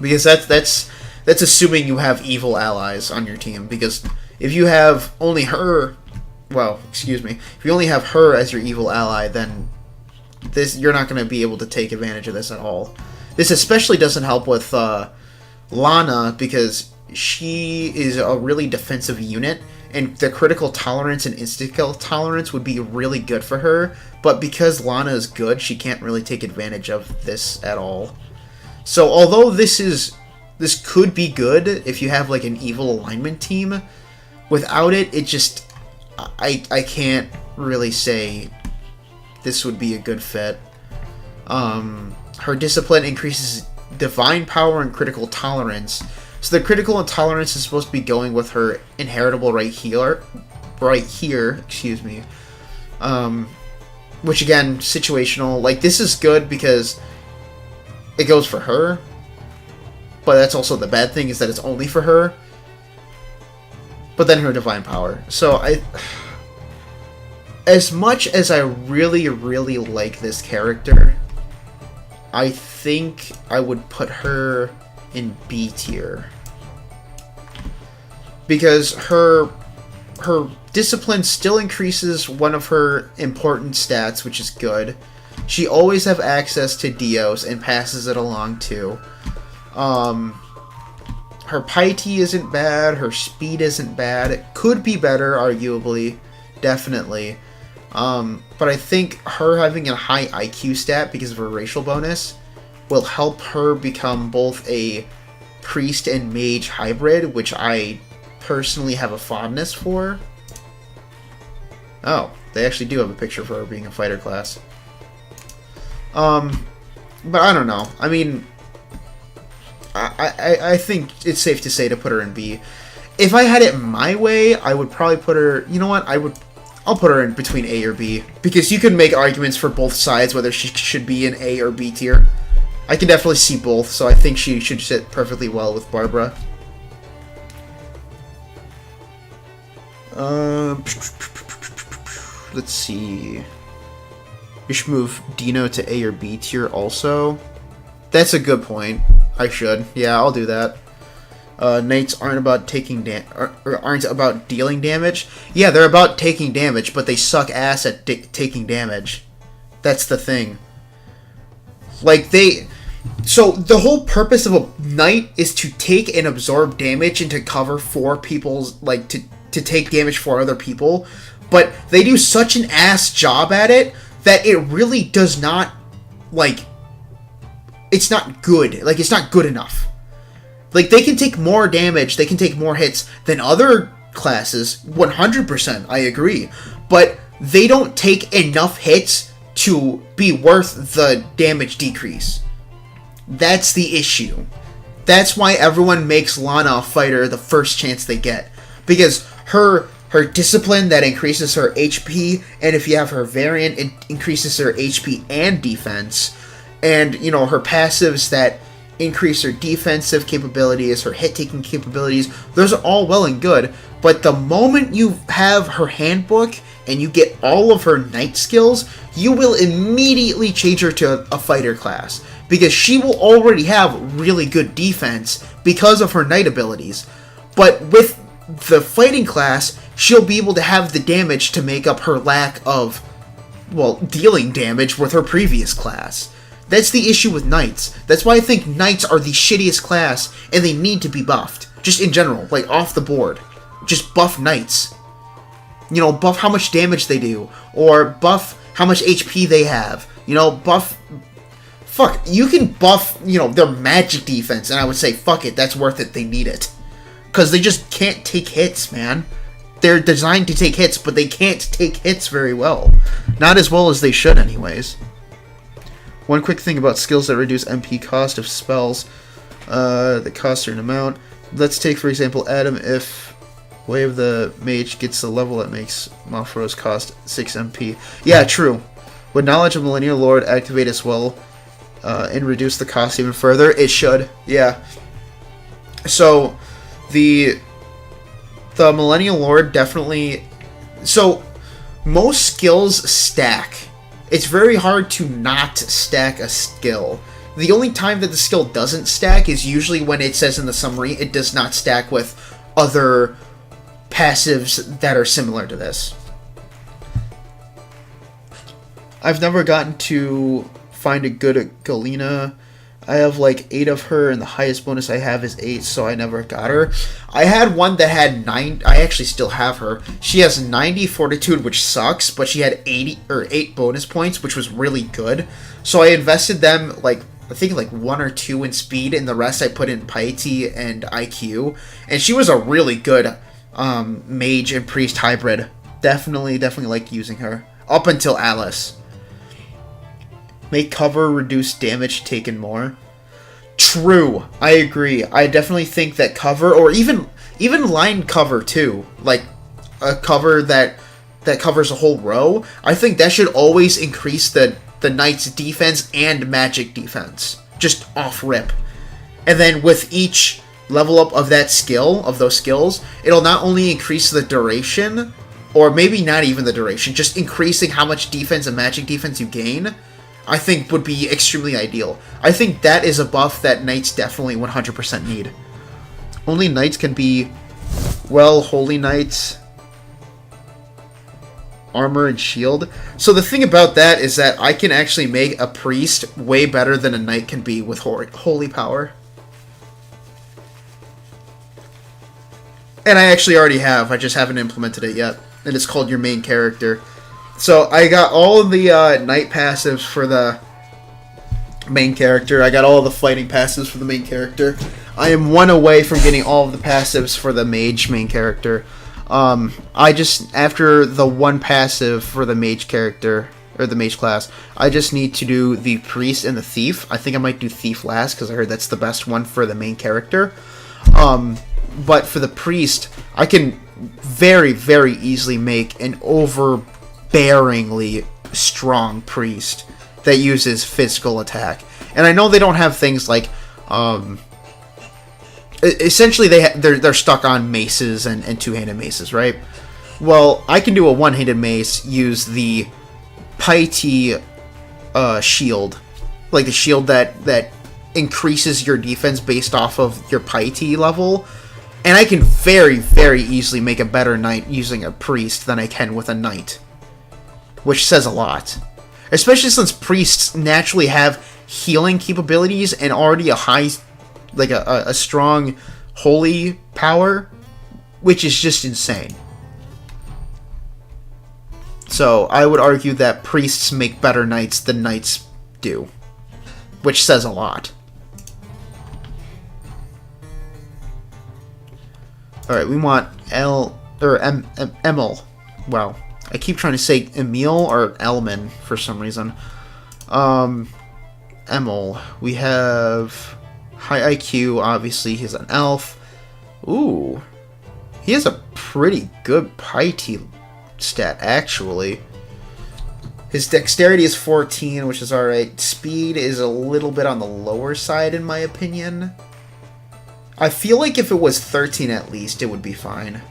Because that's assuming you have evil allies on your team, because if you have only her... Well, excuse me. If you only have her as your evil ally, then you're not going to be able to take advantage of this at all. This especially doesn't help with Lana, because she is a really defensive unit, and the critical tolerance and insta-kill tolerance would be really good for her, but because Lana is good, she can't really take advantage of this at all. So although this could be good if you have like an evil alignment team, without it, it just... I can't really say this would be a good fit. Her discipline increases divine power and critical tolerance. So the critical and tolerance is supposed to be going with her inheritable right here, excuse me. Which again, situational. Like, this is good because it goes for her, but that's also the bad thing, is that it's only for her. But then her divine power. So as much as I really, really like this character, I think I would put her in B tier. because her discipline still increases one of her important stats, which is good. She always have access to Dios and passes it along too. Her piety isn't bad. Her speed isn't bad. It could be better, arguably, definitely. But I think her having a high IQ stat because of her racial bonus will help her become both a priest and mage hybrid, which I personally have a fondness for. Oh, they actually do have a picture for her being a fighter class. But I don't know. I mean, I think it's safe to say to put her in B. If I had it my way, I would probably put her... You know what? I'll put her in between A or B. Because you can make arguments for both sides, whether she should be in A or B tier. I can definitely see both, so I think she should sit perfectly well with Barbara. Let's see. You should move Dino to A or B tier also. That's a good point. I should. Yeah, I'll do that. Knights aren't about aren't about dealing damage. Yeah, they're about taking damage, but they suck ass at taking damage. That's the thing. Like, so the whole purpose of a knight is to take and absorb damage and to cover for people's, like, to take damage for other people, but they do such an ass job at it that it really does not, like, it's not good. Like, it's not good enough. Like, they can take more damage, they can take more hits than other classes, 100%, I agree, but they don't take enough hits to be worth the damage decrease. That's the issue. That's why everyone makes Lana a fighter the first chance they get. Because her discipline that increases her HP, and if you have her variant, it increases her HP and defense. And, you know, her passives that increase her defensive capabilities, her hit-taking capabilities, those are all well and good. But the moment you have her handbook and you get all of her knight skills, you will immediately change her to a fighter class. Because she will already have really good defense because of her knight abilities. But with the fighting class, she'll be able to have the damage to make up her lack of, well, dealing damage with her previous class. That's the issue with knights. That's why I think knights are the shittiest class, and they need to be buffed. Just in general, like off the board. Just buff knights. You know, buff how much damage they do, or buff how much HP they have. You know, buff... Fuck, you can buff, you know, their magic defense, and I would say, fuck it, that's worth it, they need it. Because they just can't take hits, man. They're designed to take hits, but they can't take hits very well. Not as well as they should, anyways. One quick thing about skills that reduce MP cost of spells that cost a certain amount. Let's take, for example, Adam. If Way of the Mage gets the level that makes Malfro's cost 6 MP. Yeah, true. Would Knowledge of Millennial Lord activate as well and reduce the cost even further? It should, yeah. So, the Millennial Lord definitely... So, most skills stack. It's very hard to not stack a skill. The only time that the skill doesn't stack is usually when it says in the summary it does not stack with other passives that are similar to this. I've never gotten to find a good Galena. I have like 8 of her, and the highest bonus I have is 8, so I never got her. I had one that had 9. I actually still have her. She has 90 fortitude, which sucks, but she had 8 bonus points, which was really good. So I invested them, like, I think like 1 or 2 in speed, and the rest I put in piety and IQ. And she was a really good mage and priest hybrid. Definitely like using her. Up until Alice. Make cover reduce damage taken more. True, I agree. I definitely think that cover, or even line cover too, like a cover that covers a whole row, I think that should always increase the knight's defense and magic defense, just off rip. And then with each level up of that skill, of those skills, it'll not only increase the duration, or maybe not even the duration, just increasing how much defense and magic defense you gain, I think would be extremely ideal. I think that is a buff that knights definitely 100% need. Only knights can be Well, Holy Knight, armor and shield. So the thing about that is that I can actually make a priest way better than a knight can be with holy power. And I actually already have, I just haven't implemented it yet. And it's called your main character. So I got all of the knight passives for the main character. I got all the fighting passives for the main character. I am one away from getting all of the passives for the mage main character. I just, after the one passive for the mage character, or the mage class, I just need to do the priest and the thief. I think I might do thief last, because I heard that's the best one for the main character. But for the priest, I can very, very easily make an overbearingly strong priest that uses physical attack. And I know they don't have things like, essentially they're stuck on maces and two-handed maces, right? Well, I can do a one-handed mace, use the piety shield, like the shield that increases your defense based off of your piety level, and I can very, very easily make a better knight using a priest than I can with a knight, which says a lot. Especially since priests naturally have healing capabilities and already a high, like a strong holy power, which is just insane. So I would argue that priests make better knights than knights do, which says a lot. Alright, we want Emil. Wow. I keep trying to say Emil or Elman for some reason. Emil. We have high IQ, obviously. He's an elf. Ooh. He has a pretty good piety stat, actually. His dexterity is 14, which is alright. Speed is a little bit on the lower side, in my opinion. I feel like if it was 13 at least, it would be fine.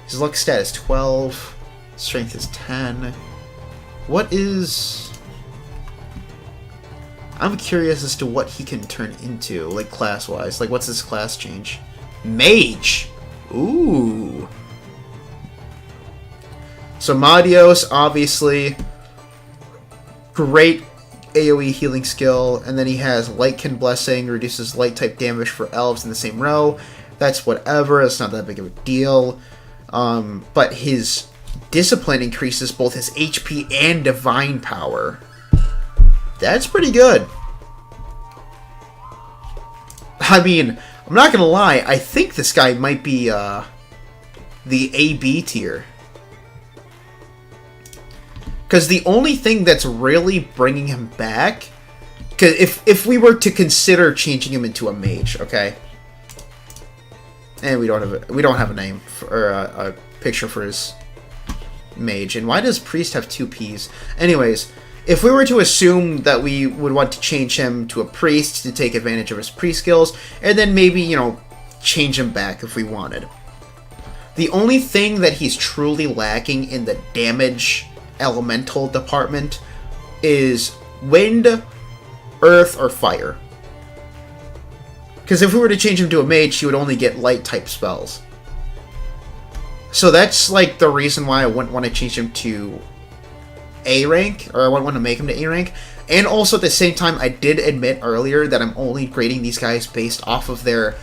His luck stat is 12. Strength is 10. What is... I'm curious as to what he can turn into, like, class-wise. Like, what's his class change? Mage! Ooh! So, Madios, obviously, great AoE healing skill, and then he has Lightkin Blessing, reduces light-type damage for elves in the same row. That's whatever, it's not that big of a deal. But his Discipline increases both his HP and Divine Power. That's pretty good. I mean, I'm not gonna lie, I think this guy might be the AB tier. Because the only thing that's really bringing him back, because if we were to consider changing him into a mage, okay, and we don't have a name or a picture for his mage. And why does priest have 2 P's? Anyways, if we were to assume that we would want to change him to a priest to take advantage of his priest skills, and then maybe, you know, change him back if we wanted. The only thing that he's truly lacking in the damage elemental department is wind, earth, or fire. Because if we were to change him to a mage, he would only get light type spells. So that's like the reason why I wouldn't want to change him to A rank, or I wouldn't want to make him to A rank. And also at the same time, I did admit earlier that I'm only grading these guys based off of their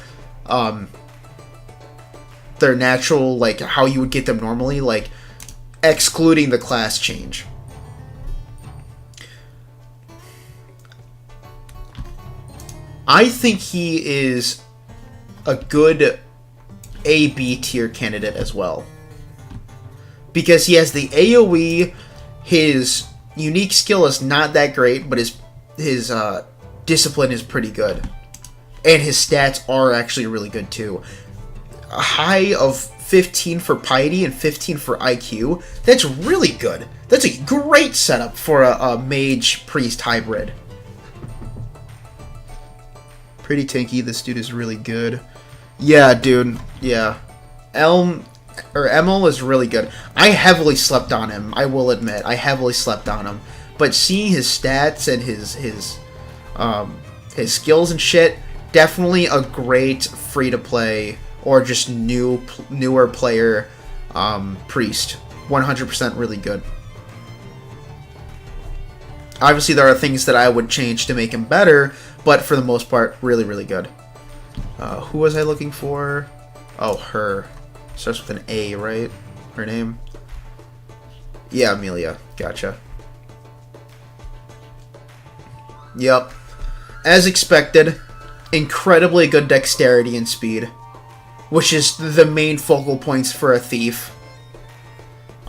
natural, like how you would get them normally, like excluding the class change. I think he is a good A-B tier candidate as well. Because he has the AoE, his unique skill is not that great, but his discipline is pretty good. And his stats are actually really good too. A high of 15 for piety and 15 for IQ, that's really good. That's a great setup for a mage priest hybrid. Pretty tanky, this dude is really good. Yeah, dude, yeah. Emil is really good. I heavily slept on him, I will admit. I heavily slept on him. But seeing his stats and his skills and shit, definitely a great free-to-play or just newer player priest. 100% really good. Obviously, there are things that I would change to make him better, but for the most part, really, really good. Who was I looking for? Oh, her. Starts with an A, right? Her name? Yeah, Amelia. Gotcha. Yep. As expected, incredibly good dexterity and speed, which is the main focal points for a thief.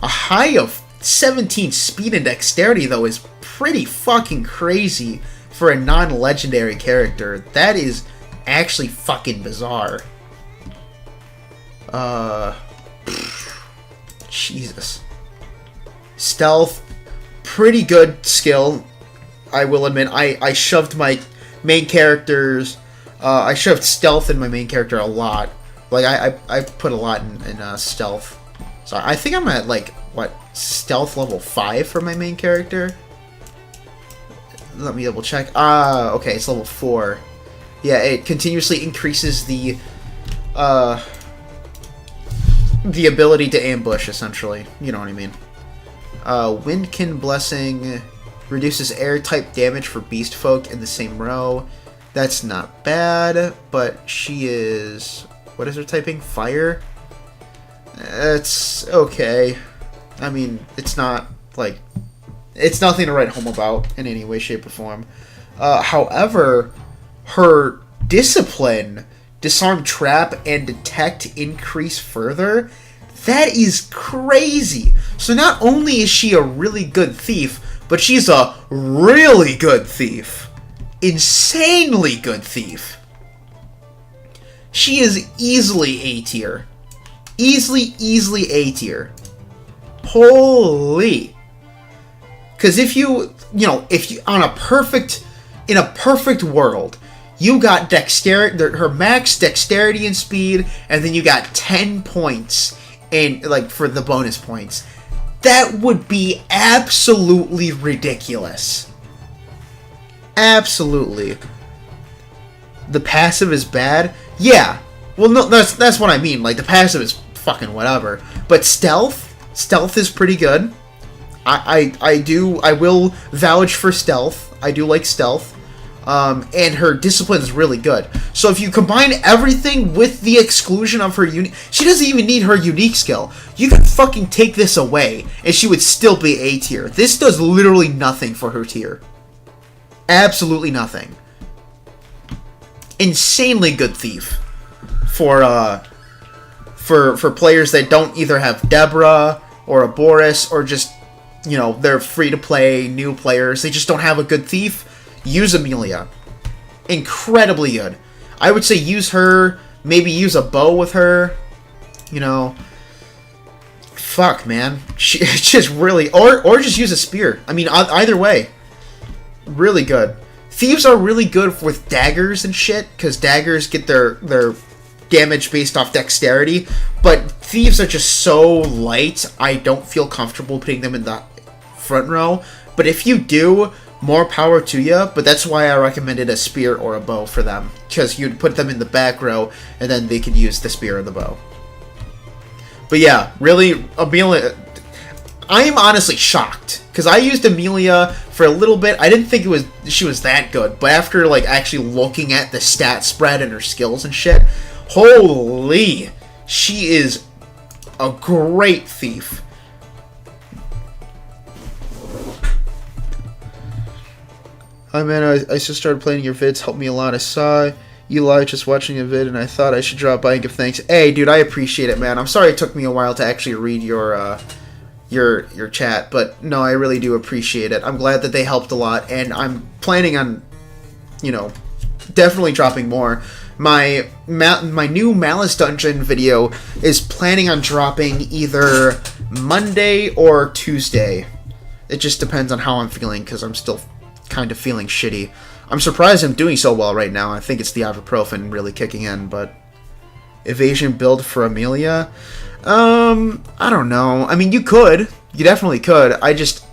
A high of 17 speed and dexterity, though, is pretty fucking crazy for a non-legendary character. That is actually fucking bizarre. Jesus. Stealth, pretty good skill, I will admit. I shoved my main characters, I shoved stealth in my main character a lot. Like, I put a lot in stealth. So I think I'm at, like, what, stealth level 5 for my main character? Let me double check. Okay, it's level 4. Yeah, it continuously increases the ability to ambush, essentially. You know what I mean. Windkin Blessing reduces air-type damage for beast folk in the same row. That's not bad, but she is... What is her typing? Fire? It's okay. I mean, it's not, like... It's nothing to write home about in any way, shape, or form. However, her discipline, disarm, trap, and detect increase further. That is crazy. So not only is she a really good thief, but she's a really good thief. Insanely good thief. She is easily A tier. Easily A tier. Holy. Because if you in a perfect world, you got dexterity, her max dexterity and speed, and then you got 10 points in, like, for the bonus points. That would be absolutely ridiculous. Absolutely. The passive is bad? Yeah. Well, no, that's what I mean. Like, the passive is fucking whatever. But stealth is pretty good. I will vouch for stealth. I do like stealth. And her discipline is really good. So if you combine everything with the exclusion of her unique... She doesn't even need her unique skill. You can fucking take this away, and she would still be A tier. This does literally nothing for her tier. Absolutely nothing. Insanely good thief. For players that don't either have Deborah or a Boris, or just, you know, they're free-to-play new players. They just don't have a good thief. Use Amelia. Incredibly good. I would say use her. Maybe use a bow with her. You know. Fuck, man. She just really... Or just use a spear. I mean, either way. Really good. Thieves are really good with daggers and shit, because daggers get their damage based off dexterity. But thieves are just so light, I don't feel comfortable putting them in the front row. But if you do... More power to you, but that's why I recommended a spear or a bow for them. Because you'd put them in the back row, and then they could use the spear or the bow. But yeah, really, Amelia... I am honestly shocked. Because I used Amelia for a little bit. I didn't think she was that good. But after, like, actually looking at the stat spread and her skills and shit... Holy! She is a great thief. Hi man, I just started playing your vids, helped me a lot. I saw you live just watching a vid and I thought I should drop by and give thanks. Hey dude, I appreciate it, man. I'm sorry it took me a while to actually read your chat, but no, I really do appreciate it. I'm glad that they helped a lot, and I'm planning on, you know, definitely dropping more. My new Malice Dungeon video is planning on dropping either Monday or Tuesday. It just depends on how I'm feeling, because I'm still kind of feeling shitty. I'm surprised I'm doing so well right now. I think it's the ibuprofen really kicking in, but evasion build for Amelia? I don't know. I mean, you definitely could. I just,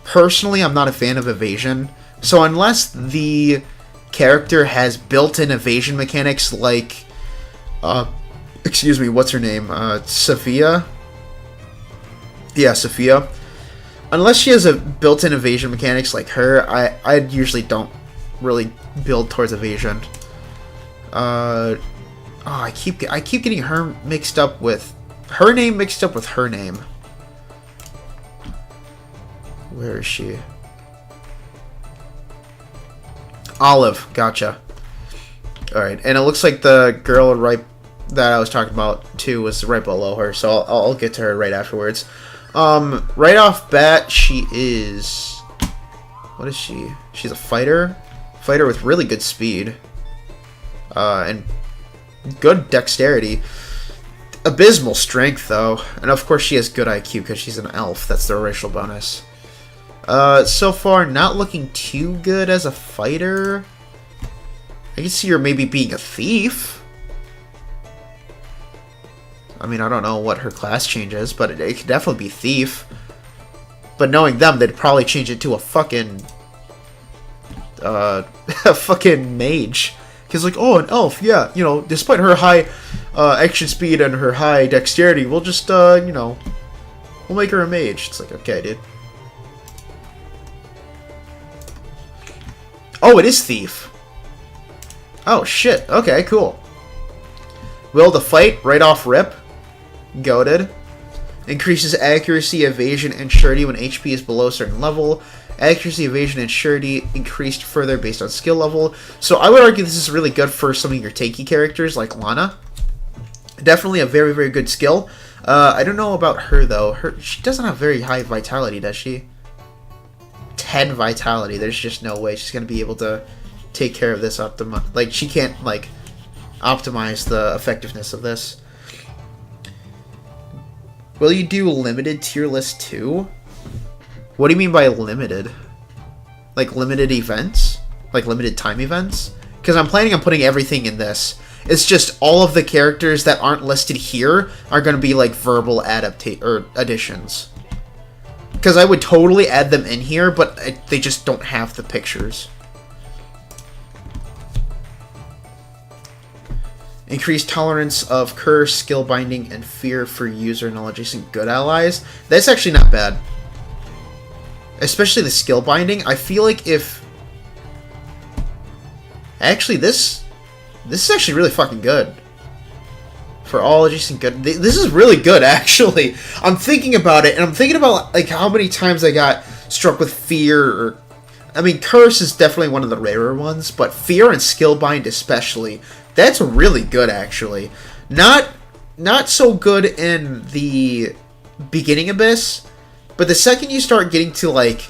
personally, I'm not a fan of evasion. So unless the character has built-in evasion mechanics like excuse me, what's her name? Sophia? Yeah, Sophia. Unless she has a built-in evasion mechanics like her, I usually don't really build towards evasion. Oh, I keep getting her mixed up with her name Where is she? Olive, gotcha. Alright, and it looks like the girl right that I was talking about too was right below her, so I'll get to her right afterwards. Right off bat, she is... What is she? She's a fighter? Fighter with really good speed. And good dexterity. Abysmal strength, though. And of course she has good IQ because she's an elf. That's the racial bonus. So far, not looking too good as a fighter. I can see her maybe being a thief. I mean, I don't know what her class changes, but it could definitely be thief. But knowing them, they'd probably change it to a fucking... a fucking mage. Because, like, oh, an elf, yeah, you know, despite her high action speed and her high dexterity, we'll just, you know, we'll make her a mage. It's like, okay, dude. Oh, it is thief. Oh, shit. Okay, cool. Will to fight right off rip. Goated. Increases accuracy, evasion, and surety when HP is below a certain level. Accuracy, evasion, and surety increased further based on skill level. So I would argue this is really good for some of your tanky characters like Lana. Definitely a very, very good skill. I don't know about her, though. She doesn't have very high vitality, does she? 10 vitality. There's just no way she's going to be able to take care of this like, she can't, like, optimize the effectiveness of this. Will you do limited tier list too? What do you mean by limited? Like limited events? Like limited time events? Because I'm planning on putting everything in this. It's just all of the characters that aren't listed here are going to be like verbal additions. Because I would totally add them in here, but they just don't have the pictures. Increased tolerance of curse, skill binding, and fear for user and all adjacent good allies. That's actually not bad. Especially the skill binding. I feel like if... Actually, this is actually really fucking good. For all adjacent good... This is really good, actually. I'm thinking about it, and I'm thinking about like how many times I got struck with fear or... I mean, curse is definitely one of the rarer ones, but fear and skill bind especially... That's really good, actually. Not so good in the beginning abyss, but the second you start getting to, like,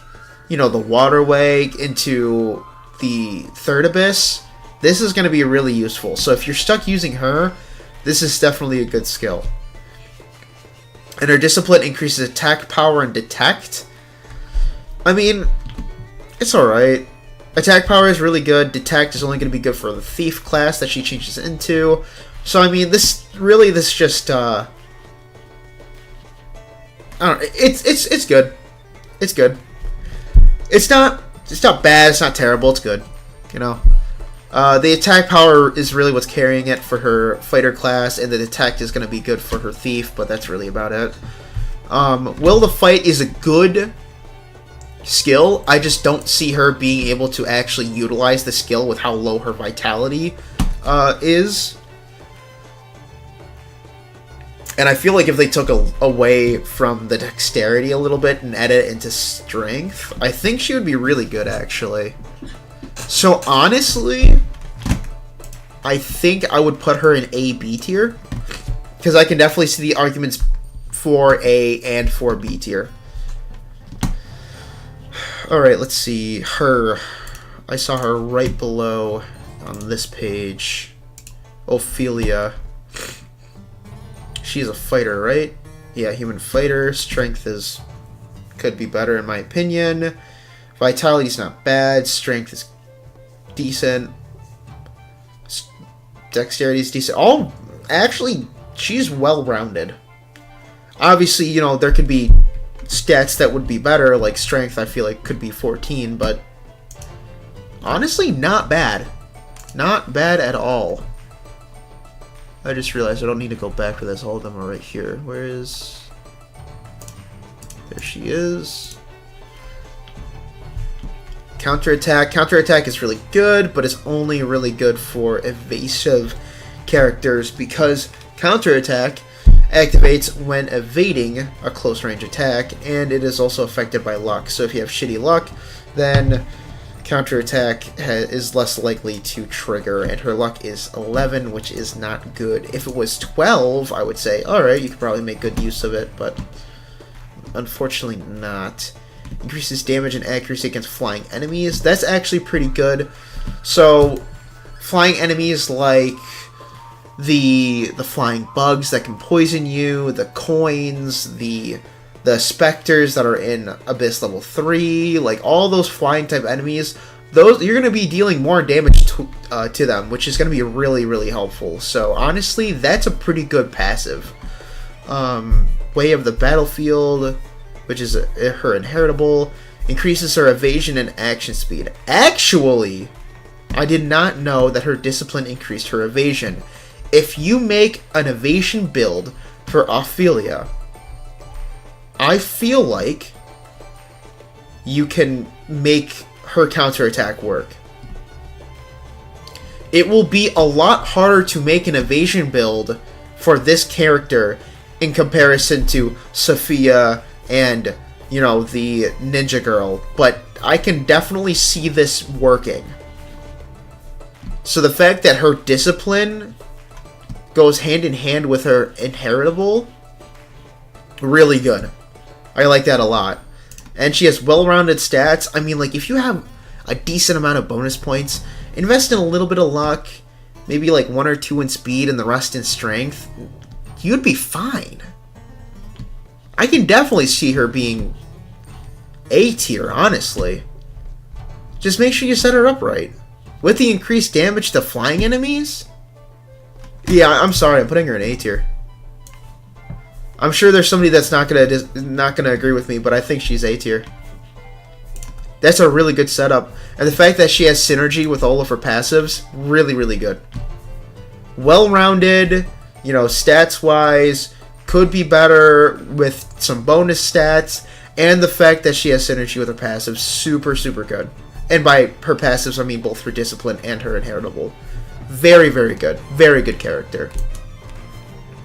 you know, the waterway into the third abyss, this is going to be really useful. So if you're stuck using her, this is definitely a good skill. And her discipline increases attack power and detect. I mean, it's alright. Attack power is really good. Detect is only going to be good for the thief class that she changes into. So I mean, this just I don't know. It's good. It's good. It's not bad. It's not terrible. It's good. You know. The attack power is really what's carrying it for her fighter class, and the detect is going to be good for her thief. But that's really about it. Will to fight is a good skill. I just don't see her being able to actually utilize the skill with how low her vitality is. And I feel like if they took away from the dexterity a little bit and added it into strength, I think she would be really good, actually. So honestly, I think I would put her in A-B tier, because I can definitely see the arguments for A and for B tier. Alright, let's see. Her. I saw her right below on this page. Ophelia. She's a fighter, right? Yeah, human fighter. Strength could be better in my opinion. Vitality's not bad. Strength is decent. Dexterity's decent. Actually, she's well-rounded. Obviously, you know, there could be stats that would be better, like strength, I feel like could be 14, but honestly, not bad. Not bad at all. I just realized I don't need to go back for this. All of them are right here. Where is... There she is. Counterattack. Counterattack is really good, but it's only really good for evasive characters because counterattack activates when evading a close range attack, and it is also affected by luck. So if you have shitty luck, then counterattack is less likely to trigger, and her luck is 11, which is not good. If it was 12, I would say, alright, you could probably make good use of it, but unfortunately not. Increases damage and accuracy against flying enemies. That's actually pretty good. So, flying enemies like the flying bugs that can poison you, the coins, the specters that are in Abyss level 3, like all those flying type enemies, those you're going to be dealing more damage to them, which is going to be really, really helpful. So honestly, that's a pretty good passive. Way of the Battlefield, which is her inheritable, increases her evasion and action speed. Actually, I did not know that her discipline increased her evasion. If you make an evasion build for Ophelia, I feel like you can make her counterattack work. It will be a lot harder to make an evasion build for this character in comparison to Sophia and, you know, the ninja girl, but I can definitely see this working. So the fact that her discipline goes hand in hand with her inheritable, really good. I like that a lot. And she has well-rounded stats. I mean, like, if you have a decent amount of bonus points, invest in a little bit of luck, maybe like 1 or 2 in speed and the rest in strength, you'd be fine. I can definitely see her being A tier, honestly. Just make sure you set her up right. With the increased damage to flying enemies? Yeah, I'm sorry, I'm putting her in A tier. I'm sure there's somebody that's not gonna agree with me, but I think she's A tier. That's a really good setup. And the fact that she has synergy with all of her passives, really, really good. Well-rounded, you know, stats-wise, could be better with some bonus stats, and the fact that she has synergy with her passives, super, super good. And by her passives, I mean both her discipline and her inheritable. Very, very good. Very good character.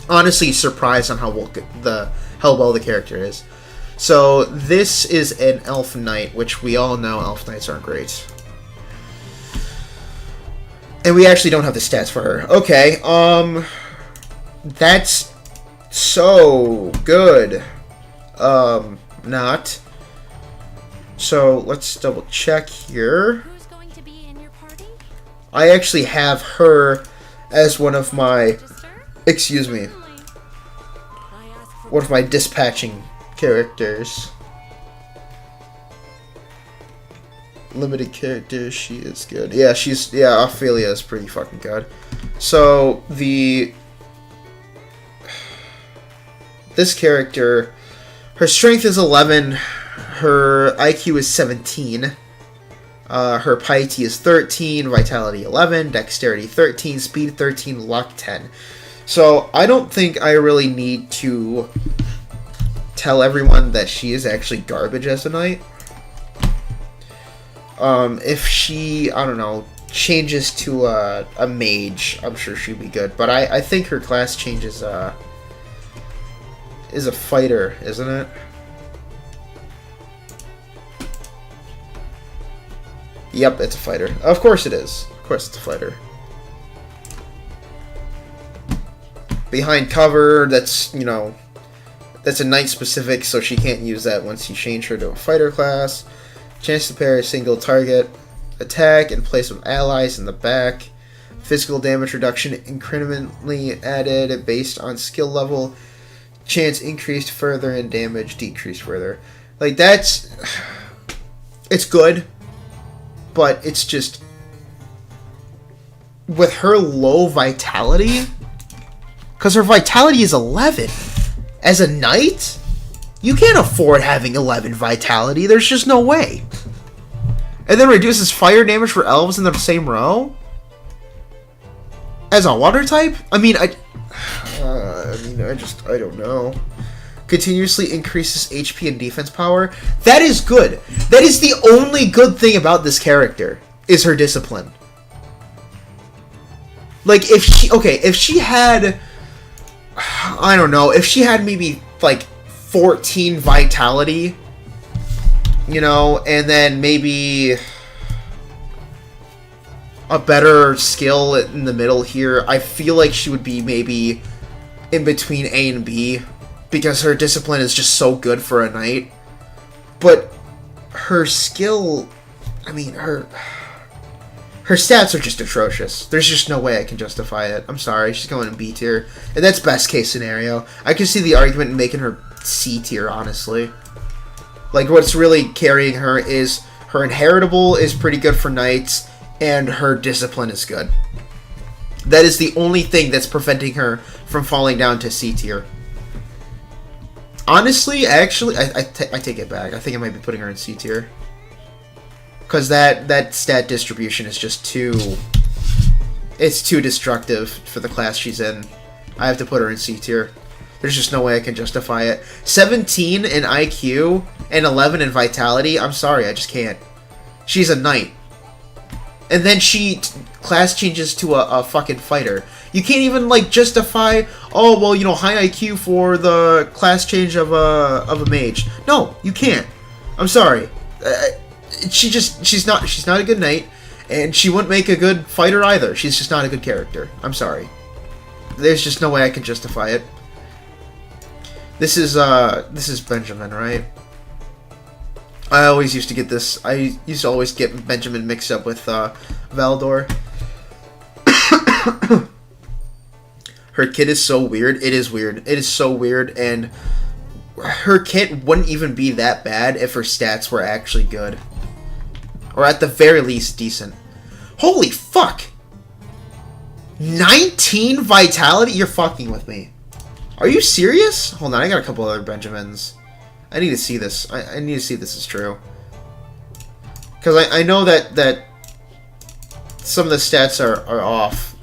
Honestly, surprised on how well the character is. So this is an Elf Knight, which we all know Elf Knights aren't great. And we actually don't have the stats for her. Okay, that's so good. Not. So let's double check here. Who's going to be in your party? I actually have her as one of my, excuse me, one of my dispatching characters. Limited characters, she is good. Yeah, Ophelia is pretty fucking good. So, this character, her strength is 11, her IQ is 17, her piety is 13, vitality 11, dexterity 13, speed 13, luck 10. So, I don't think I really need to tell everyone that she is actually garbage as a knight. If she, I don't know, changes to a mage, I'm sure she'd be good. But I think her class change is a fighter, isn't it? Yep, it's a fighter. Of course it is. Of course it's a fighter. Behind cover, that's, you know, that's a knight specific, so she can't use that once you change her to a fighter class. Chance to parry a single target attack in place of allies in the back. Physical damage reduction incrementally added based on skill level. Chance increased further and damage decreased further. Like, that's... It's good, but it's just... With her low vitality... Because her vitality is 11. As a knight, you can't afford having 11 vitality. There's just no way. And then reduces fire damage for elves in the same row? As a water type? I mean, I mean, I don't know. Continuously increases HP and defense power. That is good. That is the only good thing about this character, is her discipline. Like, if she had, I don't know, if she had maybe, like, 14 vitality, you know, and then maybe a better skill in the middle here, I feel like she would be maybe in between A and B, because her discipline is just so good for a knight. But her skill, I mean, her stats are just atrocious. There's just no way I can justify it. I'm sorry, she's going in B tier. And that's best case scenario. I can see the argument in making her C tier, honestly. Like, what's really carrying her is her inheritable is pretty good for knights, and her discipline is good. That is the only thing that's preventing her from falling down to C tier. Honestly, actually, I take it back. I think I might be putting her in C tier. Because that stat distribution is just too... It's too destructive for the class she's in. I have to put her in C tier. There's just no way I can justify it. 17 in IQ and 11 in Vitality? I'm sorry, I just can't. She's a knight. And then she class changes to a fucking fighter. You can't even, like, justify, oh, well, you know, high IQ for the class change of a mage. No, you can't. I'm sorry. She's not a good knight, and she wouldn't make a good fighter either. She's just not a good character. I'm sorry. There's just no way I can justify it. This is Benjamin, right? I always used to get this. I used to always get Benjamin mixed up with Valdor. Her kit is so weird. It is weird. It is so weird, and her kit wouldn't even be that bad if her stats were actually good. Or at the very least, decent. Holy fuck! 19 vitality? You're fucking with me. Are you serious? Hold on, I got a couple other Benjamins. I need to see this. I need to see if this is true. Because I know that some of the stats are off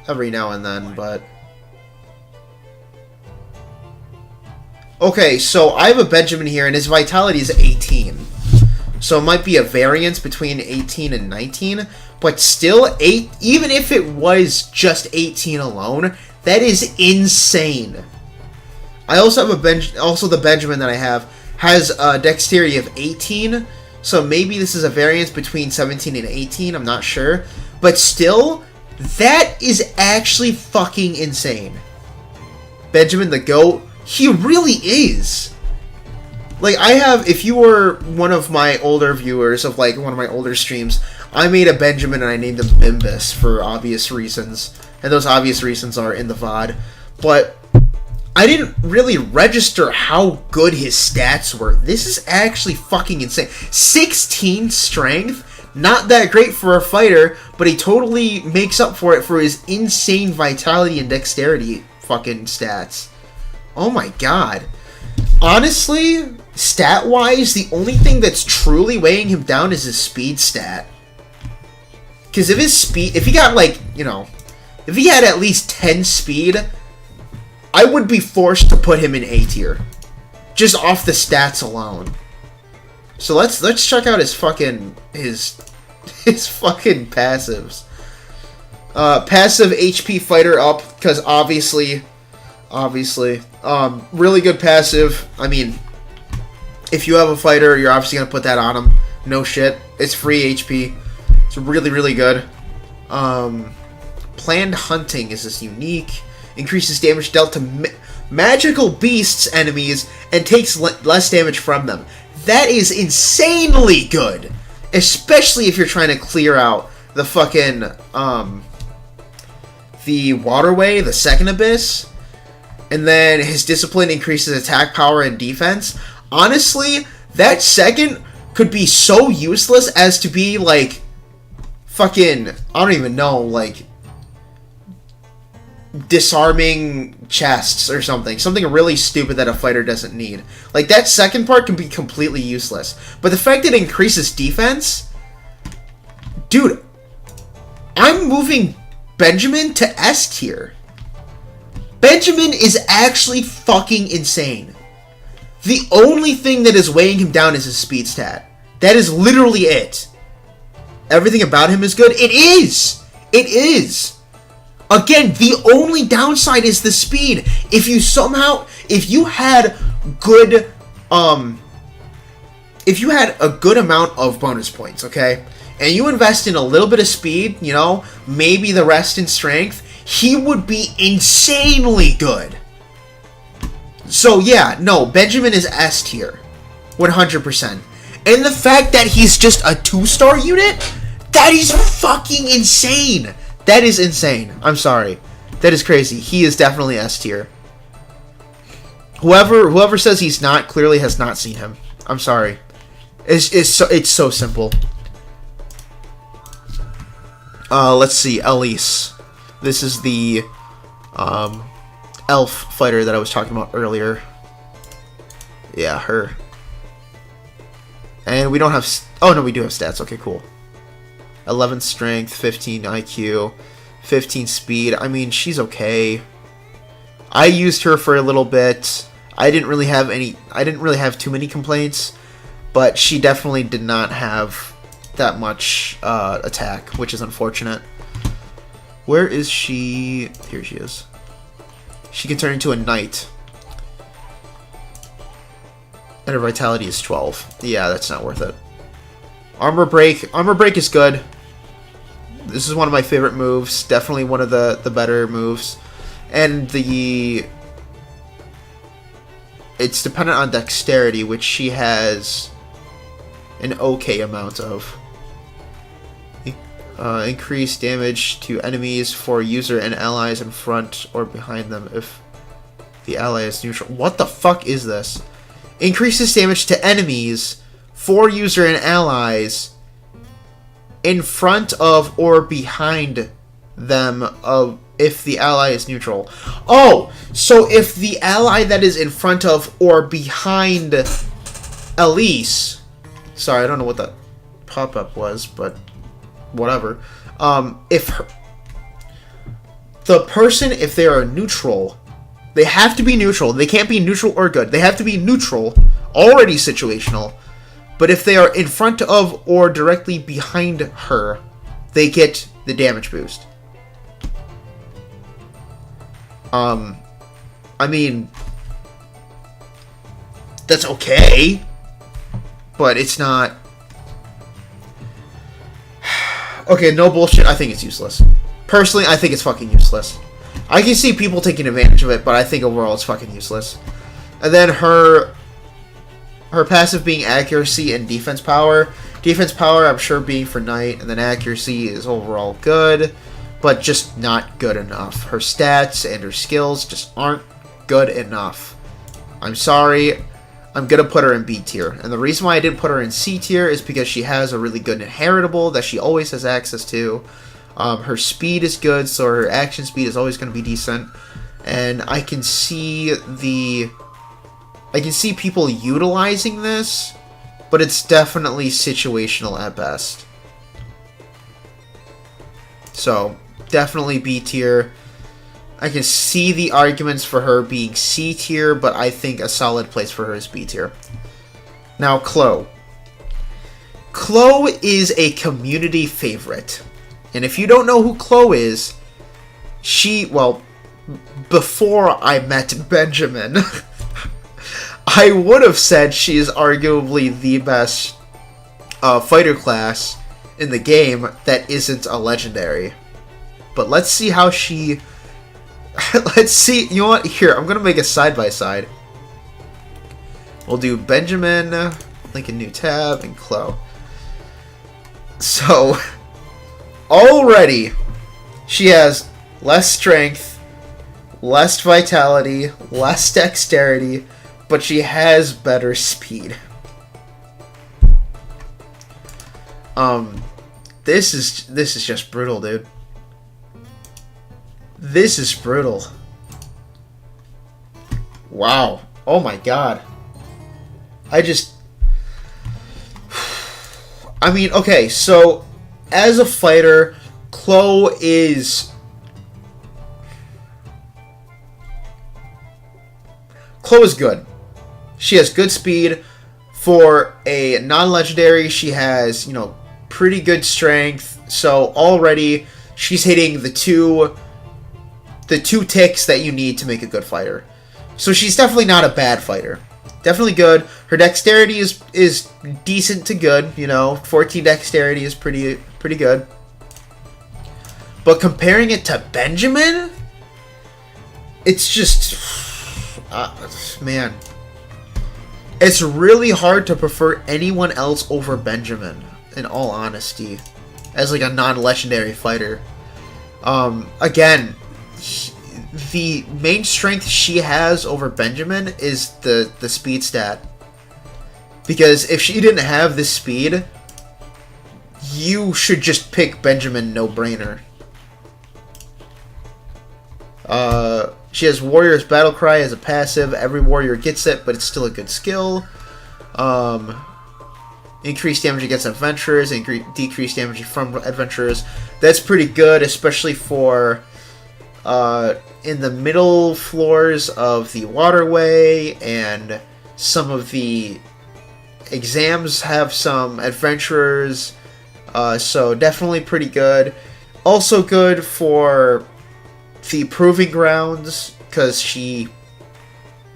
every now and then, but... Okay, so I have a Benjamin here, and his vitality is 18. So it might be a variance between 18 and 19, but still, even if it was just 18 alone, that is insane. I also have the Benjamin that I have has a dexterity of 18, so maybe this is a variance between 17 and 18, I'm not sure. But still, that is actually fucking insane. Benjamin the GOAT, he really is. Like, if you were one of my older viewers of, like, one of my older streams, I made a Benjamin and I named him Bimbus for obvious reasons. And those obvious reasons are in the VOD. But I didn't really register how good his stats were. This is actually fucking insane. 16 strength, not that great for a fighter, but he totally makes up for it for his insane vitality and dexterity fucking stats. Oh my god. Honestly, stat-wise, the only thing that's truly weighing him down is his speed stat. Because if he got, like, you know, if he had at least 10 speed, I would be forced to put him in A tier. Just off the stats alone. So let's check out his fucking, his fucking passives. Passive HP fighter up, because obviously, really good passive. I mean, if you have a fighter, you're obviously going to put that on him. No shit. It's free HP. It's really, really good. Planned Hunting is this unique. Increases damage dealt to magical beasts enemies and takes less damage from them. That is insanely good. Especially if you're trying to clear out the fucking, the waterway, the second abyss. And then his discipline increases attack power and defense. Honestly, that second could be so useless as to be like fucking, I don't even know, like disarming chests or something. Something really stupid that a fighter doesn't need. Like, that second part can be completely useless. But the fact that it increases defense, dude, I'm moving Benjamin to S tier. Benjamin is actually fucking insane. The only thing that is weighing him down is his speed stat. That is literally it. Everything about him is good. It is. It is. Again, the only downside is the speed. If you had a good amount of bonus points, okay, and you invest in a little bit of speed, you know, maybe the rest in strength, he would be insanely good. So yeah, no, Benjamin is S tier, 100%. And the fact that he's just a 2-star unit, that is fucking insane. That is insane. I'm sorry. That is crazy. He is definitely S tier. Whoever says he's not clearly has not seen him. I'm sorry. It's so simple. Let's see, Elise. This is the elf fighter that I was talking about earlier. Yeah, her. And we don't have... Oh, no, we do have stats. Okay, cool. 11 strength, 15 IQ, 15 speed. I mean, she's okay. I used her for a little bit. I didn't really have too many complaints, but she definitely did not have that much attack, which is unfortunate. Where is she? Here she is. She can turn into a knight. And her vitality is 12. Yeah, that's not worth it. Armor break. Armor break is good. This is one of my favorite moves. Definitely one of the better moves. And it's dependent on dexterity, which she has an okay amount of. Increase damage to enemies for user and allies in front or behind them if the ally is neutral. What the fuck is this? Increases damage to enemies for user and allies in front of or behind them of if the ally is neutral. Oh, so if the ally that is in front of or behind Elise, sorry, I don't know what that pop-up was, but whatever. If they are neutral, they have to be neutral. They can't be neutral or good. They have to be neutral, already situational. But if they are in front of or directly behind her, they get the damage boost. I mean, that's okay, but it's not. Okay, no bullshit, I think it's useless. Personally, I think it's fucking useless. I can see people taking advantage of it, but I think overall it's fucking useless. And then her passive being accuracy and defense power. Defense power, I'm sure being for knight, and then accuracy is overall good, but just not good enough. Her stats and her skills just aren't good enough. I'm sorry. I'm going to put her in B tier. And the reason why I didn't put her in C tier is because she has a really good inheritable that she always has access to. Her speed is good, so her action speed is always going to be decent. And I can see people utilizing this, but it's definitely situational at best. So, definitely B tier. I can see the arguments for her being C tier, but I think a solid place for her is B tier. Now, Chloe. Chloe is a community favorite. And if you don't know who Chloe is, before I met Benjamin, I would have said she is arguably the best fighter class in the game that isn't a legendary. But let's see how she... Let's see... You know what? Here, I'm going to make a side-by-side. We'll do Benjamin, link a new tab, and Chloe. So, already, she has less strength, less vitality, less dexterity, but she has better speed. This is just brutal, dude. This is brutal. Wow. Oh my god. I mean, okay, so as a fighter, Chloe is Chloe is good. She has good speed. For a non-legendary, she has, you know, pretty good strength. So already she's hitting the two ticks that you need to make a good fighter. So she's definitely not a bad fighter. Definitely good. Her dexterity is decent to good, you know. 14 dexterity is pretty good. But comparing it to Benjamin, it's just man. It's really hard to prefer anyone else over Benjamin, in all honesty, as like a non-legendary fighter. Again, the main strength she has over Benjamin is the speed stat. Because if she didn't have this speed, you should just pick Benjamin, no-brainer. She has Warrior's Battle Cry as a passive. Every warrior gets it, but it's still a good skill. Increased damage against adventurers, decreased damage from adventurers. That's pretty good, especially for in the middle floors of the waterway, and some of the exams have some adventurers. So definitely pretty good. Also good for the proving grounds, because she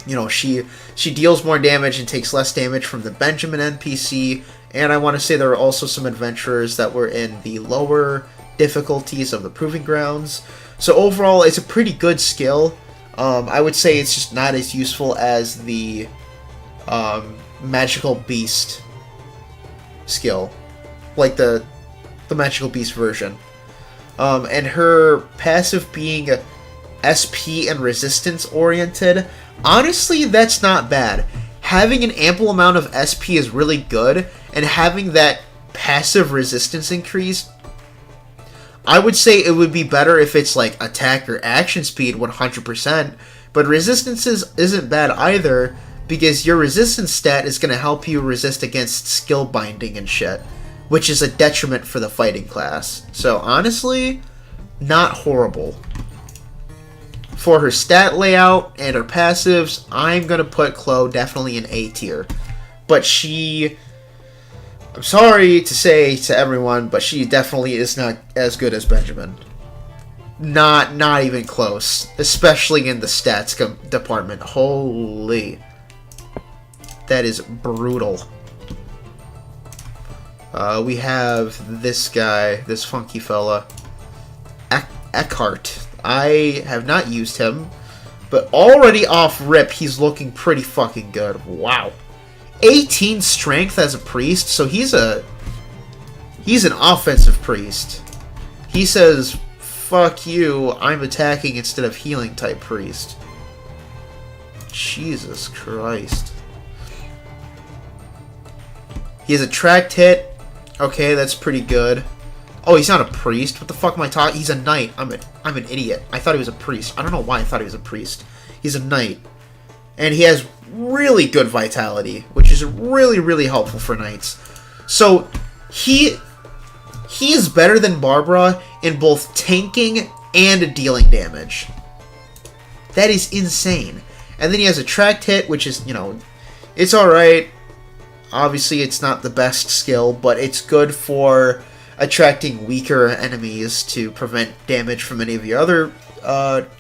deals more damage and takes less damage from the Benjamin NPC. And I want to say there are also some adventurers that were in the lower difficulties of the proving grounds. So overall, it's a pretty good skill. I would say it's just not as useful as the magical beast skill, like the magical beast version. And her passive being SP and resistance oriented, honestly, that's not bad. Having an ample amount of SP is really good, and having that passive resistance increase, I would say it would be better if it's like attack or action speed 100%, but resistance isn't bad either, because your resistance stat is going to help you resist against skill binding and shit, which is a detriment for the fighting class. So honestly, not horrible. For her stat layout and her passives, I'm going to put Chloe definitely in A tier. But I'm sorry to say to everyone, but she definitely is not as good as Benjamin. Not even close. Especially in the stats department. Holy. That is brutal. We have this guy, this funky fella, Eckhart. I have not used him, but already off rip, he's looking pretty fucking good. Wow. 18 strength as a priest, so he's an offensive priest. He says, fuck you, I'm attacking instead of healing type priest. Jesus Christ. He has a tracked hit. Okay, that's pretty good. Oh, he's not a priest. What the fuck am I talking? He's a knight. I'm an idiot. I thought he was a priest. I don't know why I thought he was a priest. He's a knight. And he has really good vitality, which is really, really helpful for knights. So, he is better than Barbara in both tanking and dealing damage. That is insane. And then he has a tracked hit, which is, it's alright. Obviously, it's not the best skill, but it's good for attracting weaker enemies to prevent damage from any of your other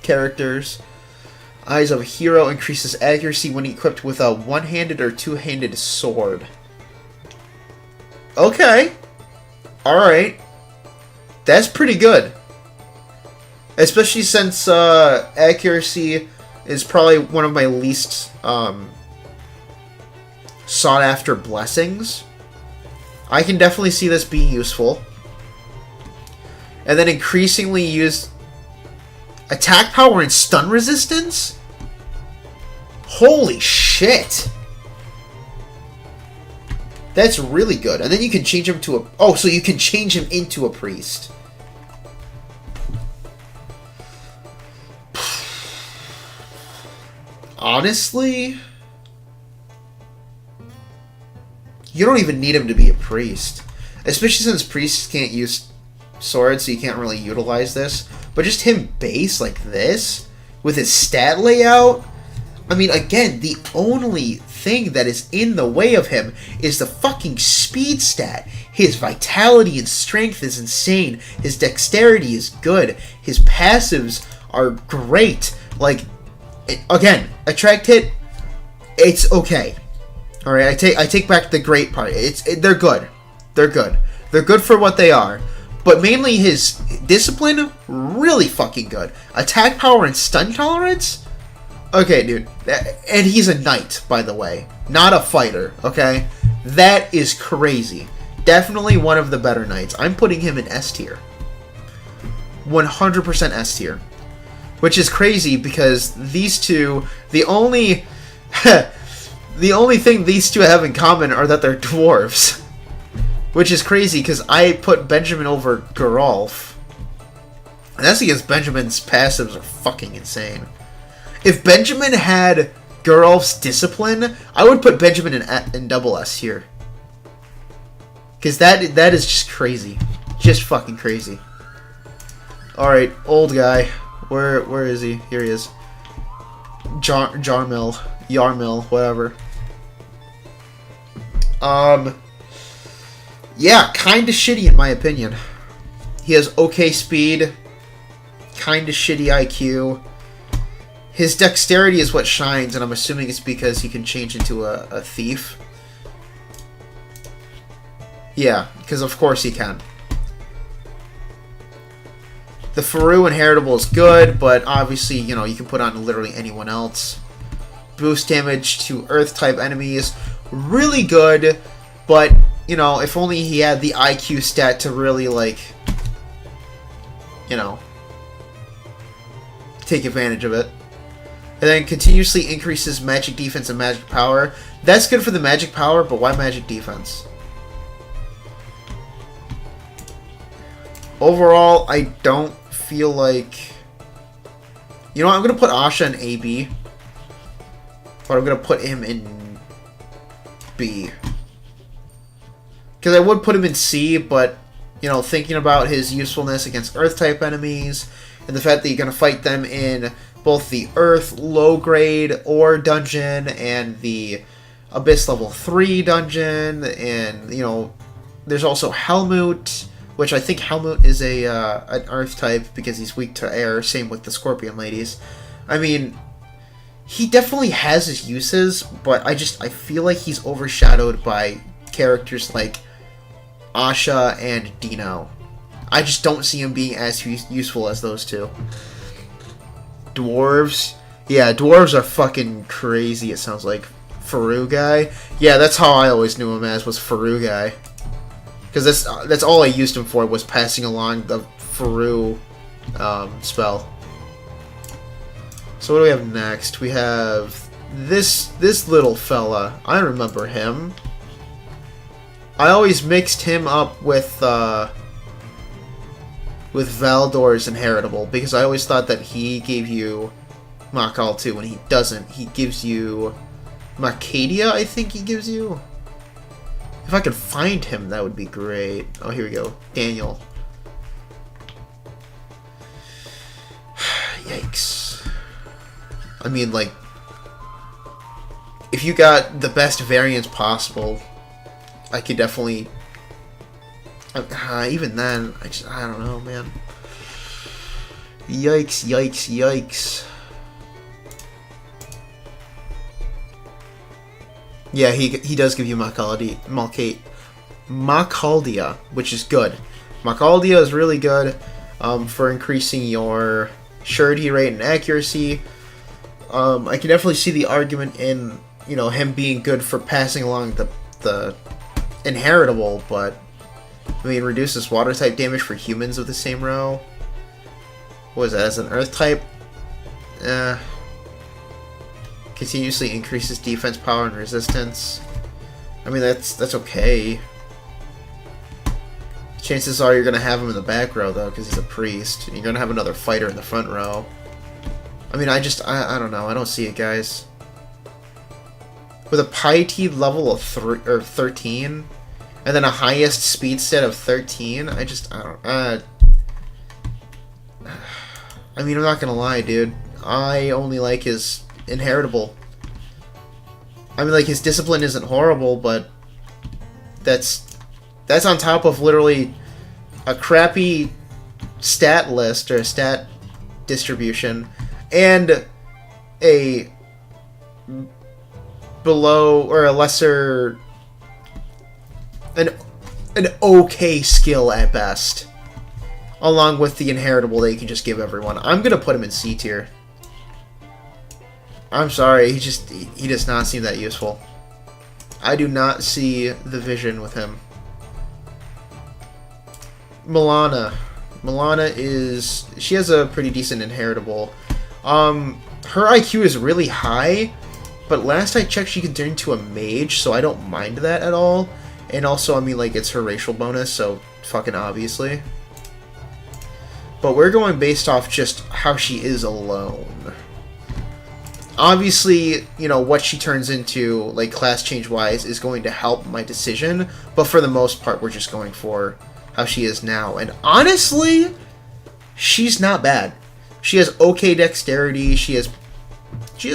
characters. Eyes of a Hero increases accuracy when equipped with a one-handed or two-handed sword. Okay. Alright. That's pretty good. Especially since accuracy is probably one of my least sought-after blessings. I can definitely see this being useful. And then increasingly use attack power and stun resistance? Holy shit! That's really good. And then you can change him to a... Oh, so you can change him into a priest. Honestly... You don't even need him to be a priest. Especially since priests can't use swords, so you can't really utilize this. But just him base like this, with his stat layout, I mean, again, the only thing that is in the way of him is the fucking speed stat. His vitality and strength is insane. His dexterity is good. His passives are great. Like, again, attract hit, it's okay. Alright, I take back the great part. They're good. They're good. They're good for what they are. But mainly his discipline, really fucking good. Attack power and stun tolerance? Okay, dude. And he's a knight, by the way. Not a fighter, okay? That is crazy. Definitely one of the better knights. I'm putting him in S tier. 100% S tier. Which is crazy because these two, the only thing these two have in common are that they're dwarves. Which is crazy because I put Benjamin over Geralf. And that's because Benjamin's passives are fucking insane. If Benjamin had Geralf's discipline, I would put Benjamin in double S here. Because that is just crazy. Just fucking crazy. Alright, old guy. Where is he? Here he is. Yarmil, whatever. Yeah, kinda shitty in my opinion. He has okay speed, kinda shitty IQ. His dexterity is what shines, and I'm assuming it's because he can change into a thief. Yeah, because of course he can. The Faru Inheritable is good, but obviously, you know, you can put on literally anyone else. Boost damage to Earth-type enemies, really good, but, you know, if only he had the IQ stat to really, like, you know, take advantage of it. And then continuously increases magic defense and magic power. That's good for the magic power, but why magic defense? Overall, I don't feel like... You know what, I'm going to put Asha in AB. But I'm going to put him in B. Because I would put him in C, but, you know, thinking about his usefulness against Earth-type enemies, and the fact that you're going to fight them in both the Earth low-grade ore dungeon and the Abyss level 3 dungeon, and, you know, there's also Helmut, which I think Helmut is an Earth type because he's weak to air, same with the Scorpion ladies. I mean, he definitely has his uses, but I feel like he's overshadowed by characters like Asha and Dino. I just don't see him being as useful as those two. Dwarves? Yeah, dwarves are fucking crazy, it sounds like. Faru guy? Yeah, that's how I always knew him as, was Faru guy. Because that's all I used him for, was passing along the Faru spell. So what do we have next? We have this little fella. I remember him. I always mixed him up with Valdor's Inheritable, because I always thought that he gave you Makal too, when he doesn't. He gives you Macadia, I think he gives you. If I could find him, that would be great. Oh, here we go. Daniel. Yikes. I mean, like, if you got the best variants possible, I could definitely... even then, I don't know, man. Yikes, yikes, yikes. Yeah, he does give you Macaldia, which is good. Macaldia is really good for increasing your surety rate and accuracy. I can definitely see the argument in, you know, him being good for passing along the inheritable, but I mean, reduces water type damage for humans of the same row. What is that, as an earth type? Continuously increases defense power and resistance. I mean, that's okay. Chances are you're going to have him in the back row, though, because he's a priest. You're going to have another fighter in the front row. I mean, I don't know. I don't see it, guys. With a piety level of 13, and then a highest speed stat of 13, I mean, I'm not going to lie, dude. I only like his inheritable. I mean, like, his discipline isn't horrible, but that's on top of literally a crappy stat list or a stat distribution and a below or a lesser an okay skill at best, along with the inheritable that you can just give everyone. I'm gonna put him in C tier. I'm sorry, he does not seem that useful. I do not see the vision with him. Milana she has a pretty decent inheritable. Her IQ is really high, but last I checked she could turn into a mage, so I don't mind that at all. And also, I mean, like, it's her racial bonus, so fucking obviously. But we're going based off just how she is alone. Obviously, you know, what she turns into, like, class change-wise, is going to help my decision, but for the most part, we're just going for how she is now. And honestly, she's not bad. She has okay dexterity, she has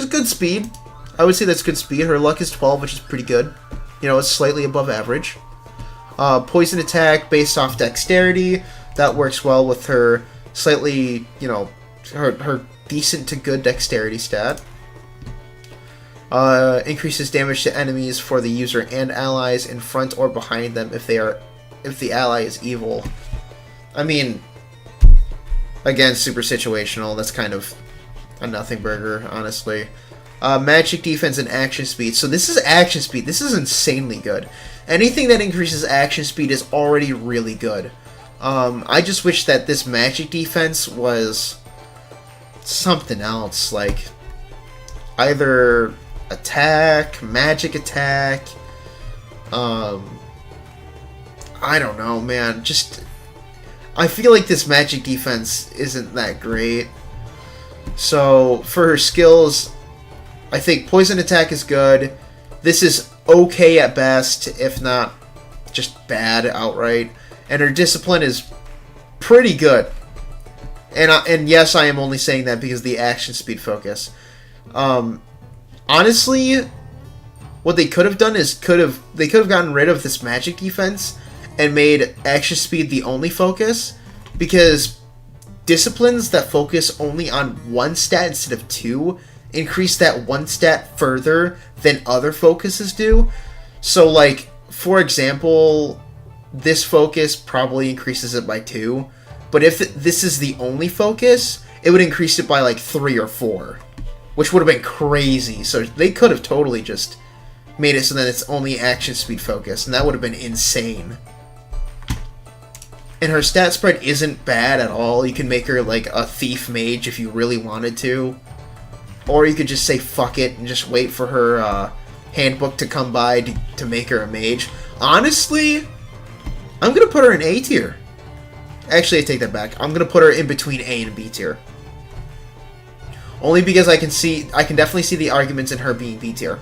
good speed. I would say that's good speed. Her luck is 12, which is pretty good. You know, it's slightly above average. Poison attack based off dexterity, that works well with her slightly, you know, her decent to good dexterity stat. Increases damage to enemies for the user and allies in front or behind them if the ally is evil. I mean, again, super situational. That's kind of a nothing burger, honestly. Magic defense and action speed. So this is action speed. This is insanely good. Anything that increases action speed is already really good. I just wish that this magic defense was something else, like either attack, magic attack, I don't know, man. Just, I feel like this magic defense isn't that great. So, for her skills, I think poison attack is good. This is okay at best, if not just bad outright. And her discipline is pretty good. And yes, I am only saying that because of the action speed focus. Honestly, what they could have done is they could have gotten rid of this magic defense and made action speed the only focus, because disciplines that focus only on one stat instead of two increase that one stat further than other focuses do. So, like, for example, this focus probably increases it by 2, but if this is the only focus, it would increase it by like 3 or 4, which would have been crazy. So they could have totally just made it so that it's only action speed focus, and that would have been insane. And her stat spread isn't bad at all. You can make her like a thief mage if you really wanted to. Or you could just say fuck it and just wait for her handbook to come by to make her a mage. Honestly, I'm going to put her in A tier. Actually, I take that back. I'm going to put her in between A and B tier. Only because I can definitely see the arguments in her being B tier.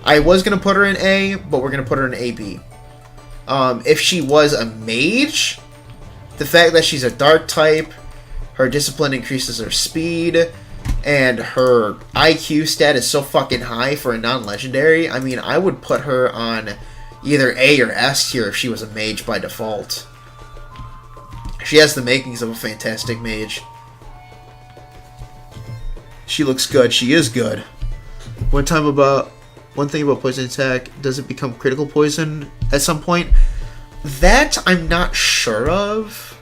I was going to put her in A, but we're going to put her in AB. If she was a mage, the fact that she's a dark type, her discipline increases her speed, and her IQ stat is so fucking high for a non-legendary, I mean, I would put her on either A or S tier if she was a mage by default. She has the makings of a fantastic mage. She looks good. She is good. One thing about poison attack, does it become critical poison at some point? That I'm not sure of.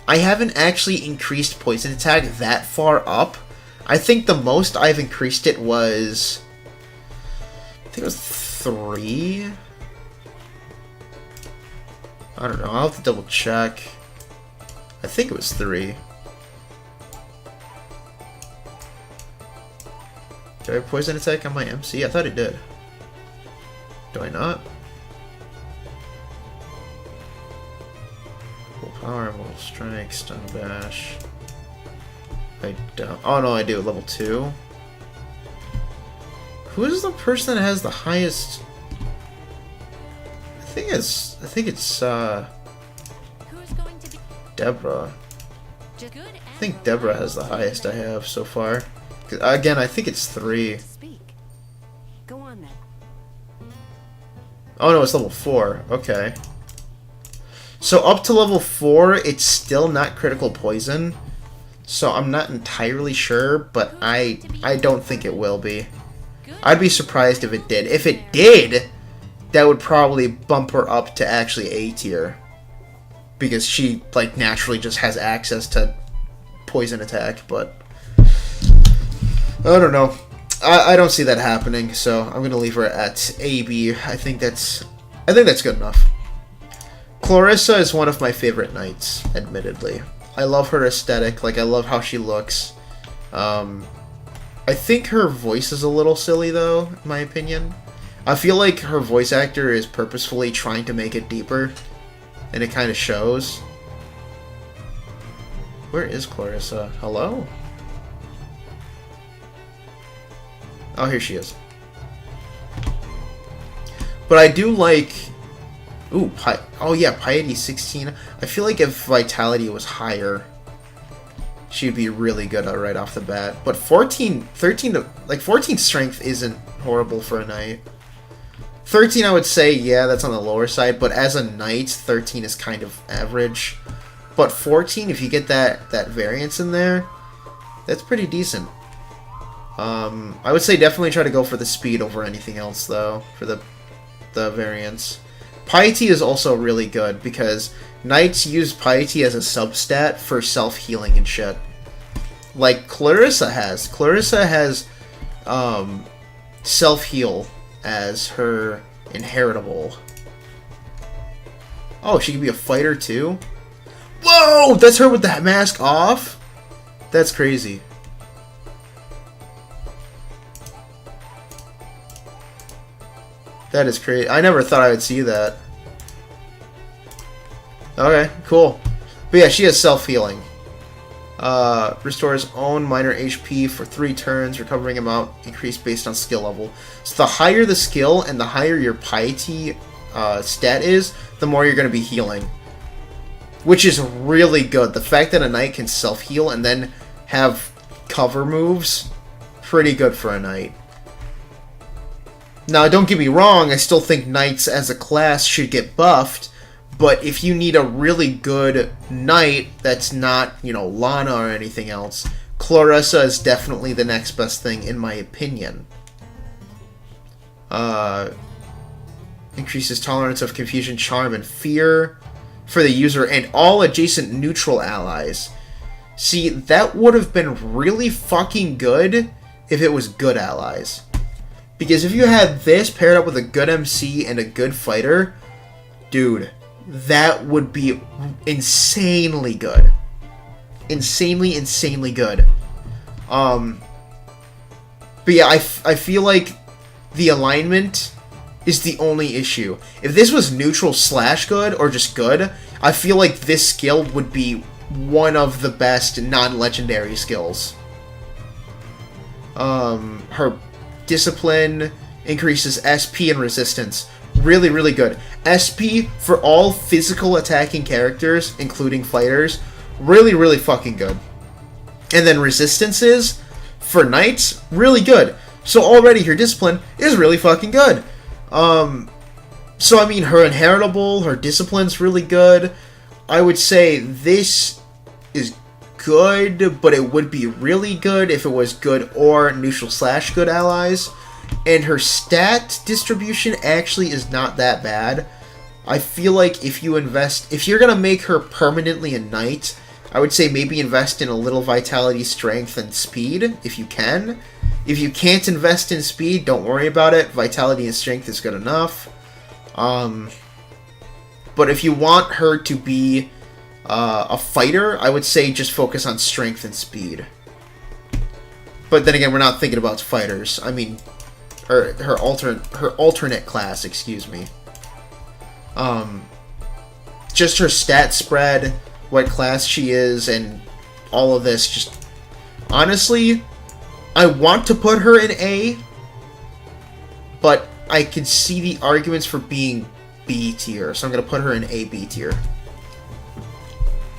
I haven't actually increased poison attack that far up. I think the most I've increased it was, I think it was 3. I don't know. I'll have to double check. I think it was 3. Do I have poison attack on my MC? I thought it did. Do I not? Full power, full strength, stun bash. I don't. Oh no, I do. Level 2. Who is the person that has the highest? I think it's Who's going to be Deborah. good? I think Deborah has the highest I have so far. Again, I think it's 3. Speak. Go on then. Oh no, it's level 4. Okay. So up to level 4, it's still not critical poison. So I'm not entirely sure, but I don't think it will be. I'd be surprised if it did. If it did, that would probably bump her up to actually A tier. Because she, like, naturally just has access to poison attack, but I don't know. I don't see that happening, so I'm gonna leave her at AB. I think that's good enough. Clarissa is one of my favorite knights, admittedly. I love her aesthetic, like I love how she looks. I think her voice is a little silly though, in my opinion. I feel like her voice actor is purposefully trying to make it deeper, and it kind of shows. Where is Clarissa? Hello? Oh, here she is. But I do like... Ooh, oh yeah, Piety 16. I feel like if Vitality was higher, she'd be really good right off the bat. But 14 strength isn't horrible for a knight. 13, I would say, yeah, that's on the lower side. But as a knight, 13 is kind of average. But 14, if you get that variance in there, that's pretty decent. I would say definitely try to go for the speed over anything else, though, for the variance. Piety is also really good, because knights use Piety as a substat for self-healing and shit. Like Clarissa has. Clarissa has self-heal as her inheritable. Oh, she can be a fighter too? Whoa! That's her with the mask off? That's crazy. That is crazy. I never thought I would see that. Okay, cool. But yeah, she has self-healing. Restores own minor HP for 3 turns, recovering amount increased based on skill level. So the higher the skill and the higher your Piety stat is, the more you're going to be healing. Which is really good. The fact that a knight can self-heal and then have cover moves, pretty good for a knight. Now, don't get me wrong, I still think knights as a class should get buffed, but if you need a really good knight that's not, you know, Lana or anything else, Clarissa is definitely the next best thing, in my opinion. Increases tolerance of confusion, charm, and fear for the user and all adjacent neutral allies. See, that would have been really fucking good if it was good allies. Because if you had this paired up with a good MC and a good fighter, dude, that would be insanely good. Insanely good. But yeah, I feel like the alignment is the only issue. If this was neutral / good, or just good, I feel like this skill would be one of the best non-legendary skills. Her discipline increases SP and resistance. Really good. SP for all physical attacking characters, including fighters, really fucking good. And then resistances for knights, really good. So already her discipline is really fucking good. So I mean, her inheritable, her discipline's really good. I would say this is good, but it would be really good if it was good or neutral / good allies. And her stat distribution actually is not that bad. I feel like if you're gonna make her permanently a knight, I would say maybe invest in a little vitality, strength, and speed, if you can. If you can't invest in speed, don't worry about it. Vitality and strength is good enough. But if you want her to be a fighter, I would say just focus on strength and speed. But then again, we're not thinking about fighters. I mean, her alternate class, excuse me. Just her stat spread, what class she is, and all of this. Just honestly, I want to put her in A, but I can see the arguments for being B tier, so I'm gonna put her in A, B tier.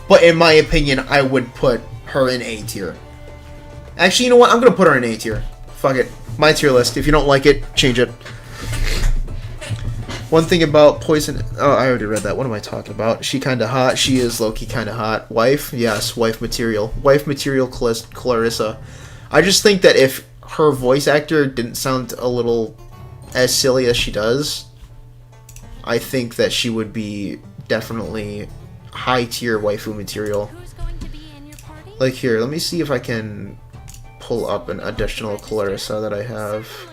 But in my opinion, I would put her in A tier. Actually, you know what? I'm gonna put her in A tier. Fuck it. My tier list. If you don't like it, change it. One thing about Poison... Oh, I already read that. What am I talking about? She kinda hot. She is low-key kinda hot. Wife? Yes, wife material. Wife material Clarissa. I just think that if her voice actor didn't sound a little as silly as she does, I think that she would be definitely high-tier waifu material. Who's going to be in your party? Like here, let me see if I can pull up an additional Clarissa that I have. Certainly.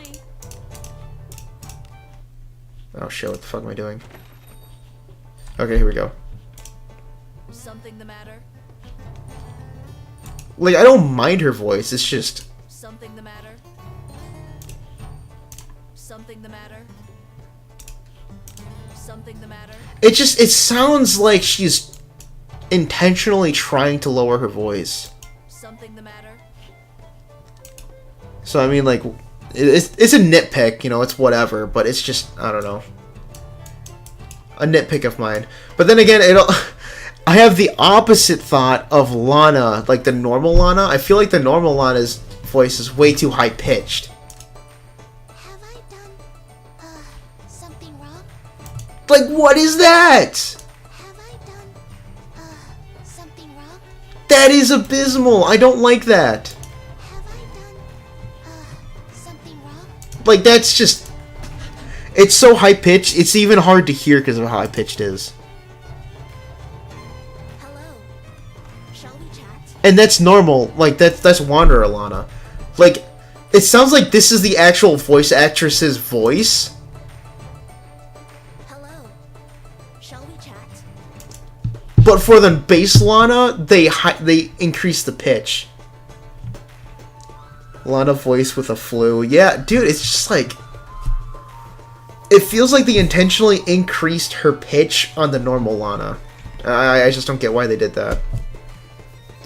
Oh shit, what the fuck am I doing? Okay, here we go. Something the matter? Like, I don't mind her voice, it's just... Something the matter? Something the matter? Something the matter? It sounds like she's intentionally trying to lower her voice. Something the matter? So, I mean, like, it's a nitpick, you know, it's whatever, but it's just, I don't know. A nitpick of mine. But then again, I have the opposite thought of Lana, like the normal Lana. I feel like the normal Lana's voice is way too high-pitched. Have I done, something wrong? Like, what is that? Have I done, something wrong? That is abysmal. I don't like that. Have I done, something wrong? Like, that's just... It's so high-pitched, it's even hard to hear because of how high-pitched it is. Hello. Shall we chat? And that's normal. Like, that's Wanderer Lana. Like, it sounds like this is the actual voice actress's voice. Hello. Shall we chat? But for the bass Lana, they increase the pitch. Lana voice with a flu. Yeah, dude, it's just like... It feels like they intentionally increased her pitch on the normal Lana. I just don't get why they did that.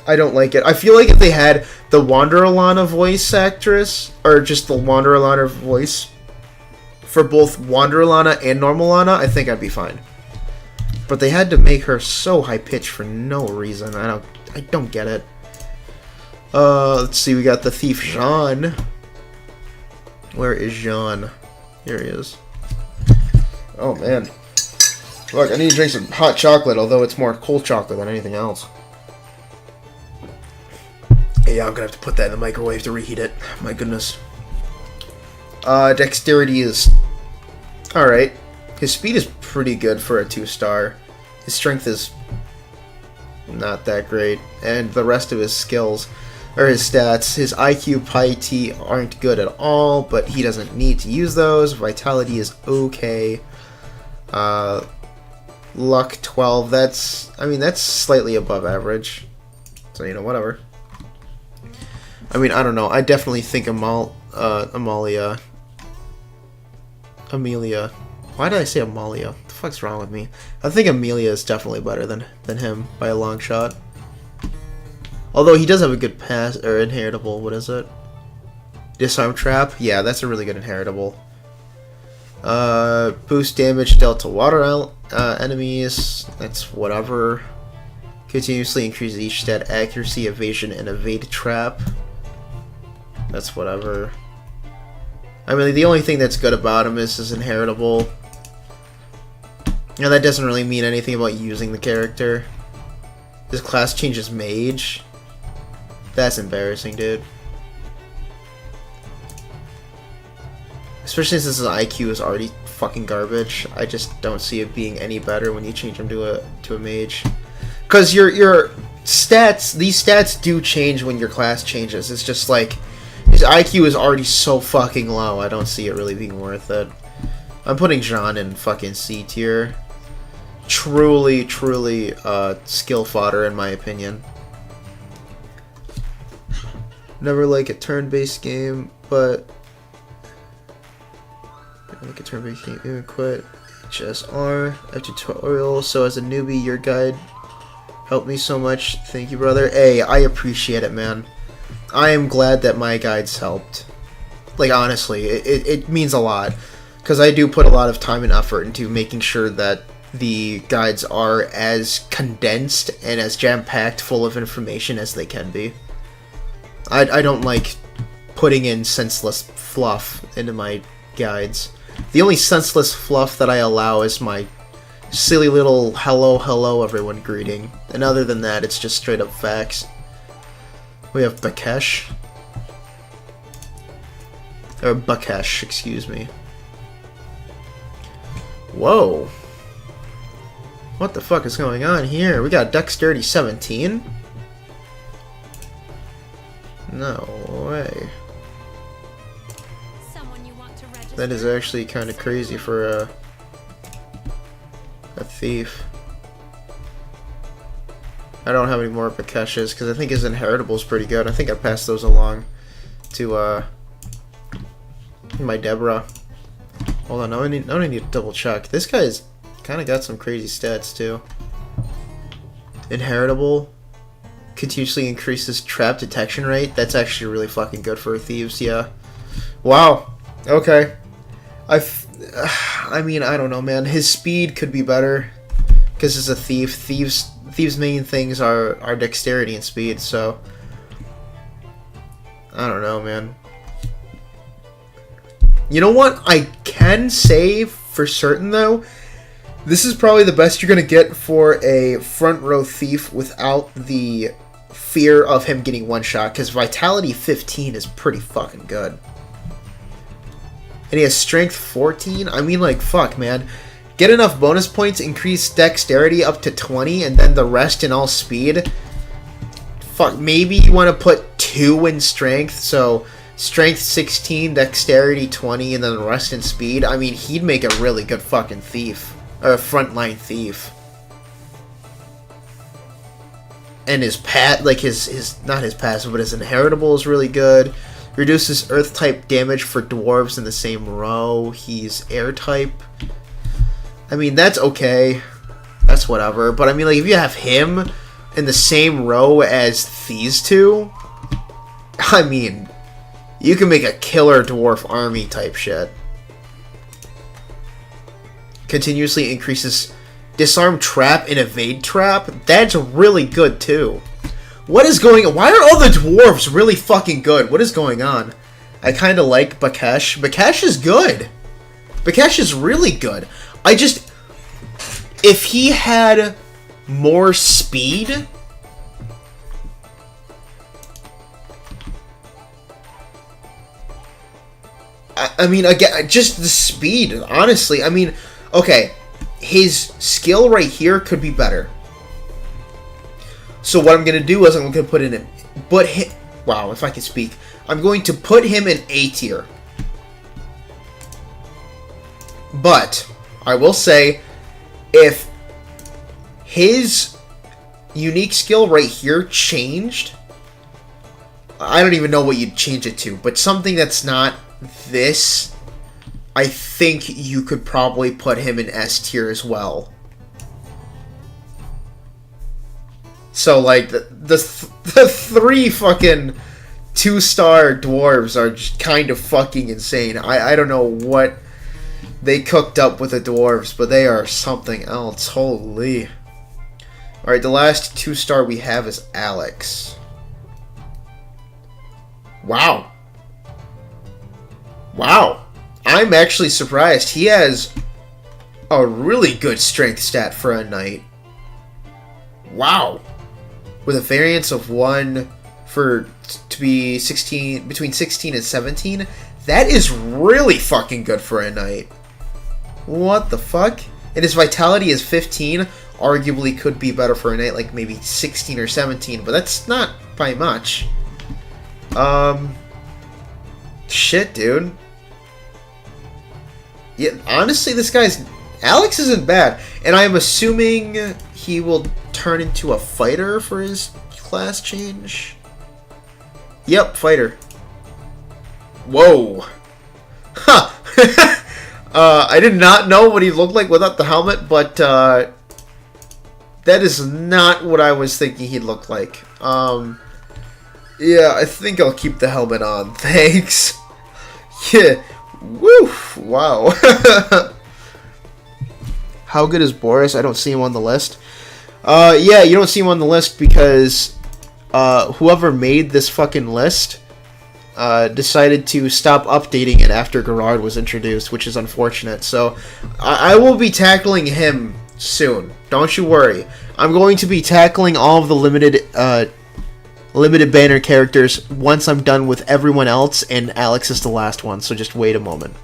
I don't like it. I feel like if they had the Wanderer Lana voice actress, or just the Wanderer Lana voice, for both Wanderer Lana and normal Lana, I think I'd be fine. But they had to make her so high-pitched for no reason. I don't get it. Let's see, we got the thief Jean. Where is Jean? Here he is. Oh man. Look, I need to drink some hot chocolate, although it's more cold chocolate than anything else. Yeah, I'm gonna have to put that in the microwave to reheat it. My goodness. Dexterity is alright. His speed is pretty good for a 2-star. His strength is not that great. And the rest of his skills, or his stats, his IQ, Piety aren't good at all, but he doesn't need to use those. Vitality is okay. Luck 12, that's slightly above average. So, you know, whatever. I mean, I don't know. I definitely think Amelia. Why did I say Amalia? What the fuck's wrong with me? I think Amelia is definitely better than him by a long shot. Although he does have a good pass, or inheritable, what is it? Disarm Trap? Yeah, that's a really good inheritable. Boost damage dealt to water enemies, that's whatever. Continuously increases each stat accuracy, evasion, and evade trap. That's whatever. I mean, the only thing that's good about him is his inheritable. Now, that doesn't really mean anything about using the character. His class changes mage. That's embarrassing, dude. Especially since his IQ is already fucking garbage. I just don't see it being any better when you change him to a mage. Because your stats, these stats do change when your class changes. It's just like, his IQ is already so fucking low, I don't see it really being worth it. I'm putting Jean in fucking C tier. Truly skill fodder in my opinion. Never like a turn-based game, but... Never like a turn-based game, even quit. HSR, a tutorial, so as a newbie, your guide helped me so much. Thank you, brother. Hey, I appreciate it, man. I am glad that my guides helped. Like, honestly, it means a lot. Because I do put a lot of time and effort into making sure that the guides are as condensed and as jam-packed full of information as they can be. I don't like putting in senseless fluff into my guides. The only senseless fluff that I allow is my silly little hello everyone greeting. And other than that, it's just straight up facts. We have Bakesh. Or Bakesh, excuse me. Whoa. What the fuck is going on here? We got Dexterity 17? No way. Someone you want to register? That is actually kind of crazy for a thief. I don't have any more Bakeshes because I think his inheritable is pretty good. I think I passed those along to my Deborah. Hold on, now I need to double check. This guy's kind of got some crazy stats too. Inheritable continuously increases trap detection rate. That's actually really fucking good for thieves. Yeah. Wow. Okay. I mean, I don't know, man. His speed could be better because he's a thief. Thieves' main things are dexterity and speed. So I don't know, man. You know what? I can say for certain though, this is probably the best you're gonna get for a front row thief without the fear of him getting one shot. Because Vitality 15 is pretty fucking good. And he has Strength 14. I mean, like, fuck, man. Get enough bonus points, increase Dexterity up to 20, and then the rest in all speed. Fuck, maybe you want to put 2 in Strength, so Strength 16, Dexterity 20, and then the rest in speed. I mean, he'd make a really good fucking thief. Or a frontline thief. And his not his passive, but his inheritable is really good. Reduces earth type damage for dwarves in the same row. He's air type. I mean, that's okay. That's whatever. But I mean, like, if you have him in the same row as these two, I mean, you can make a killer dwarf army type shit. Continuously increases disarm trap and evade trap. That's really good too. What is going on? Why are all the dwarves really fucking good? What is going on? I kind of like Bakesh. Bakesh is good. Bakesh is really good. If he had more speed, I mean, again, just the speed, honestly. I mean, okay, his skill right here could be better. So what I'm going to do is I'm going to put in him. Wow, if I can speak. I'm going to put him in A tier. But I will say, if his unique skill right here changed, I don't even know what you'd change it to, but something that's not this, I think you could probably put him in S tier as well. So, like, the 3 fucking 2-star dwarves are just kind of fucking insane. I don't know what they cooked up with the dwarves, but they are something else. Holy. Alright, the last 2-star we have is Alex. Wow. Wow. I'm actually surprised. He has a really good strength stat for a knight. Wow. With a variance of 1 to be 16, between 16 and 17, that is really fucking good for a knight. What the fuck? And his vitality is 15, arguably could be better for a knight, like maybe 16 or 17, but that's not by much. Shit, dude. Yeah, honestly, Alex isn't bad, and I'm assuming he will turn into a fighter for his class change. Yep, fighter. Whoa. Huh. I did not know what he looked like without the helmet, but that is not what I was thinking he'd look like. Yeah, I think I'll keep the helmet on. Thanks. Yeah. Woo! Wow. How good is Boris? I don't see him on the list. Yeah, you don't see him on the list because whoever made this fucking list decided to stop updating it after Gerard was introduced, which is unfortunate. So I will be tackling him soon. Don't you worry. I'm going to be tackling all of the limited banner characters once I'm done with everyone else, and Alex is the last one, so just wait a moment.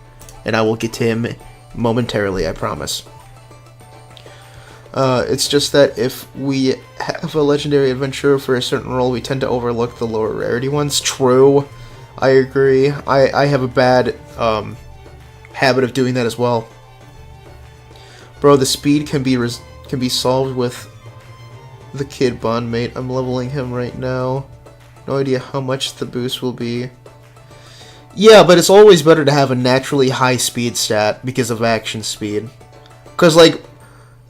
And I will get to him momentarily, I promise. It's just that if we have a legendary adventurer for a certain role, we tend to overlook the lower rarity ones. True. I agree. I have a bad habit of doing that as well. Bro, the speed can be solved with the kid bondmate. I'm leveling him right now. No idea how much the boost will be. Yeah, but it's always better to have a naturally high speed stat because of action speed. Because, like,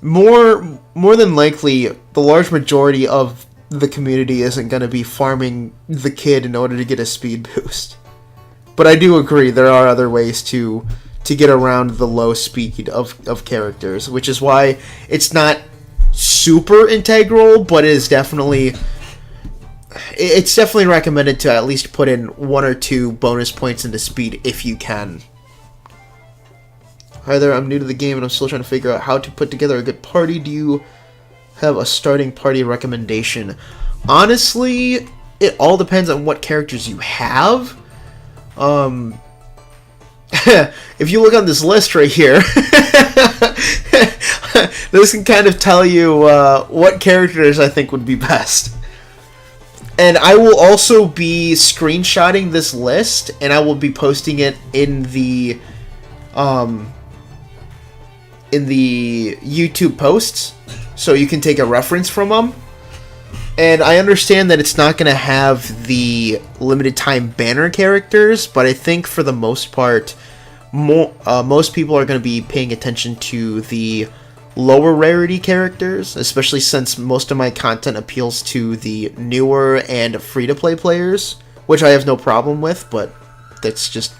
more than likely, the large majority of the community isn't going to be farming the kid in order to get a speed boost. But I do agree, there are other ways to get around the low speed of characters, which is why it's not super integral, but it's definitely recommended to at least put in 1 or 2 bonus points into speed if you can. Hi there, I'm new to the game and I'm still trying to figure out how to put together a good party. Do you have a starting party recommendation? Honestly, it all depends on what characters you have. If you look on this list right here, this can kind of tell you what characters I think would be best. And I will also be screenshotting this list, and I will be posting it in the YouTube posts, so you can take a reference from them. And I understand that it's not going to have the limited time banner characters, but I think for the most part, most people are going to be paying attention to the lower rarity characters, especially since most of my content appeals to the newer and free-to-play players, which I have no problem with, but that's just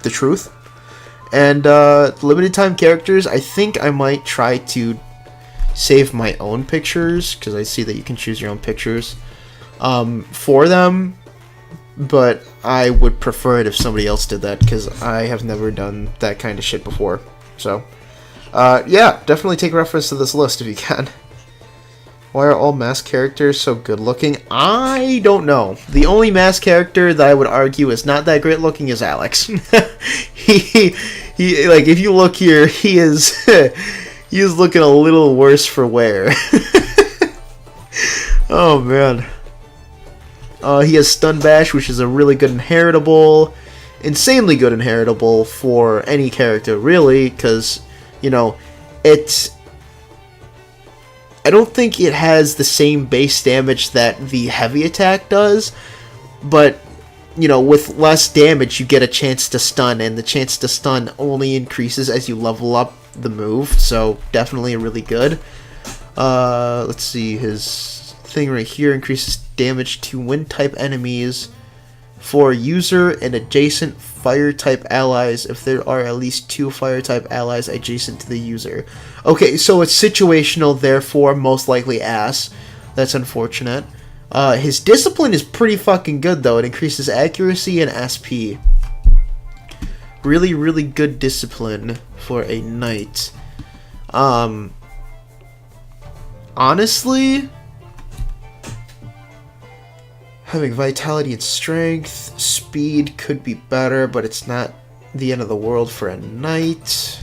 the truth. And limited time characters, I think I might try to save my own pictures, because I see that you can choose your own pictures for them, but I would prefer it if somebody else did that, because I have never done that kind of shit before. So yeah, definitely take reference to this list if you can. Why are all masked characters so good looking? I don't know. The only masked character that I would argue is not that great looking is Alex. he like, if you look here, he is he is looking a little worse for wear. Oh man. He has Stun Bash, which is a really good inheritable, insanely good inheritable for any character, really, because, you know, I don't think it has the same base damage that the heavy attack does, but, you know, with less damage you get a chance to stun, and the chance to stun only increases as you level up the move, so definitely really good. Let's see, his thing right here increases damage to wind-type enemies for user and adjacent fire-type allies if there are at least 2 fire-type allies adjacent to the user. Okay, so it's situational, therefore most likely ass. That's unfortunate. His discipline is pretty fucking good, though. It increases accuracy and SP. Really, really good discipline for a knight. Honestly, having vitality and strength, speed could be better, but it's not the end of the world for a knight.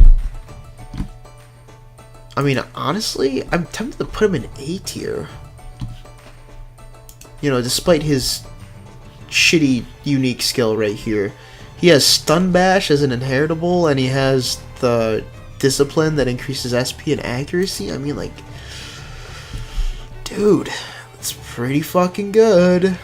I mean, honestly, I'm tempted to put him in A tier. You know, despite his shitty unique skill right here. He has Stun Bash as an inheritable, and he has the Discipline that increases SP and accuracy. I mean, like, dude, that's pretty fucking good.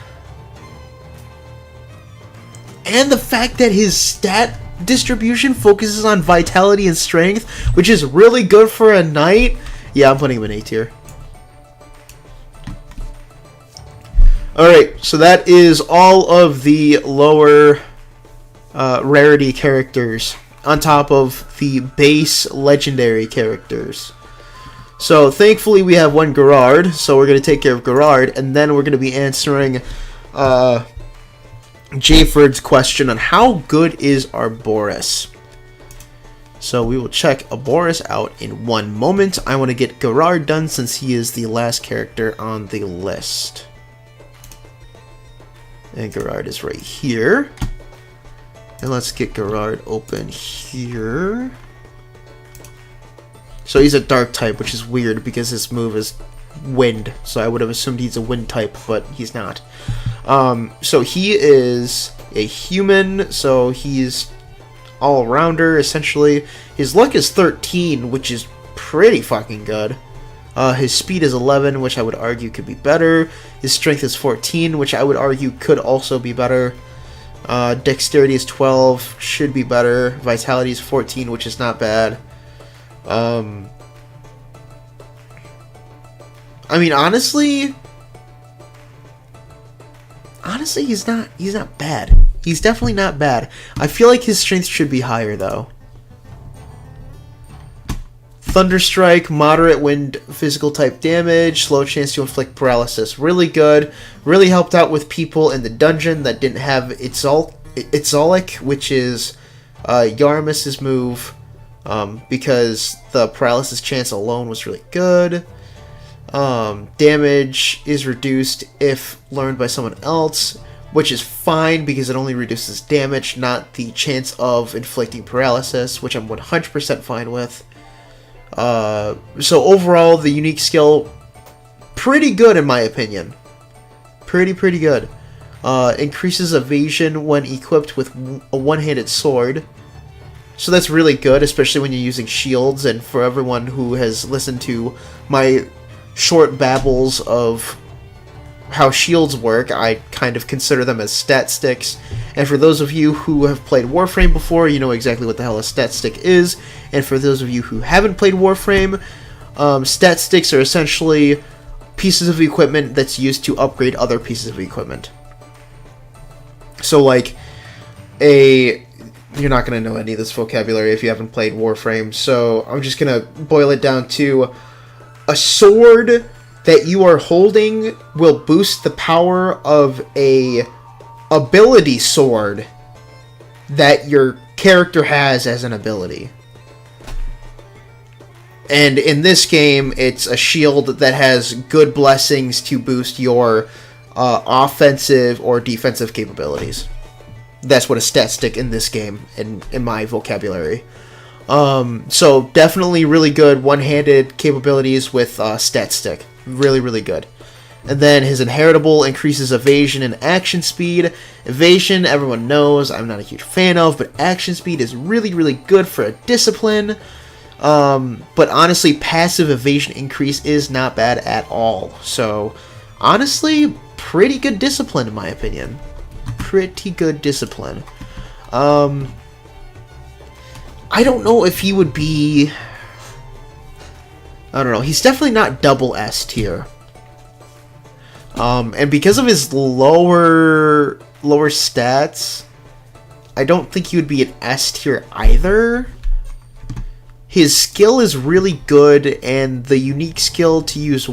And the fact that his stat distribution focuses on vitality and strength, which is really good for a knight. Yeah, I'm putting him in A tier. Alright, so that is all of the lower rarity characters on top of the base legendary characters. So thankfully we have one Gerard, so we're going to take care of Gerard, and then we're going to be answering Jayford's question on how good is Arboris. So we will check Arboris out in one moment. I want to get Gerard done since he is the last character on the list. And Gerard is right here. And let's get Gerard open here. So he's a dark type, which is weird because his move is wind. So I would have assumed he's a wind type, but he's not. So he is a human, so he's all-rounder, essentially. His luck is 13, which is pretty fucking good. His speed is 11, which I would argue could be better. His strength is 14, which I would argue could also be better. Dexterity is 12, should be better. Vitality is 14, which is not bad. I mean, honestly, he's not bad. He's definitely not bad. I feel like his strength should be higher, though. Thunderstrike, moderate wind physical type damage, slow chance to inflict paralysis. Really good. Really helped out with people in the dungeon that didn't have Itzolic, which is Yarmus's move, because the paralysis chance alone was really good. Damage is reduced if learned by someone else, which is fine because it only reduces damage, not the chance of inflicting paralysis, which I'm 100% fine with. So overall, the unique skill, pretty good in my opinion. Pretty good. Increases evasion when equipped with a one-handed sword. So that's really good, especially when you're using shields, and for everyone who has listened to my short babbles of how shields work, I kind of consider them as stat sticks. And for those of you who have played Warframe before, you know exactly what the hell a stat stick is. And for those of you who haven't played Warframe, stat sticks are essentially pieces of equipment that's used to upgrade other pieces of equipment. So like you're not going to know any of this vocabulary if you haven't played Warframe, so I'm just going to boil it down to a sword that you are holding will boost the power of a ability sword that your character has as an ability. And in this game, it's a shield that has good blessings to boost your offensive or defensive capabilities. That's what a stat stick in this game, in my vocabulary. So definitely really good one-handed capabilities with stat stick. Really good. And then his inheritable increases evasion and action speed. Evasion, everyone knows, I'm not a huge fan of, but action speed is really good for a discipline. But honestly, passive evasion increase is not bad at all. So, honestly, pretty good discipline in my opinion. Pretty good discipline. I don't know if he would be... I don't know. He's definitely not double S tier. And because of his lower stats, I don't think he would be an S tier either. His skill is really good, and the unique skill to use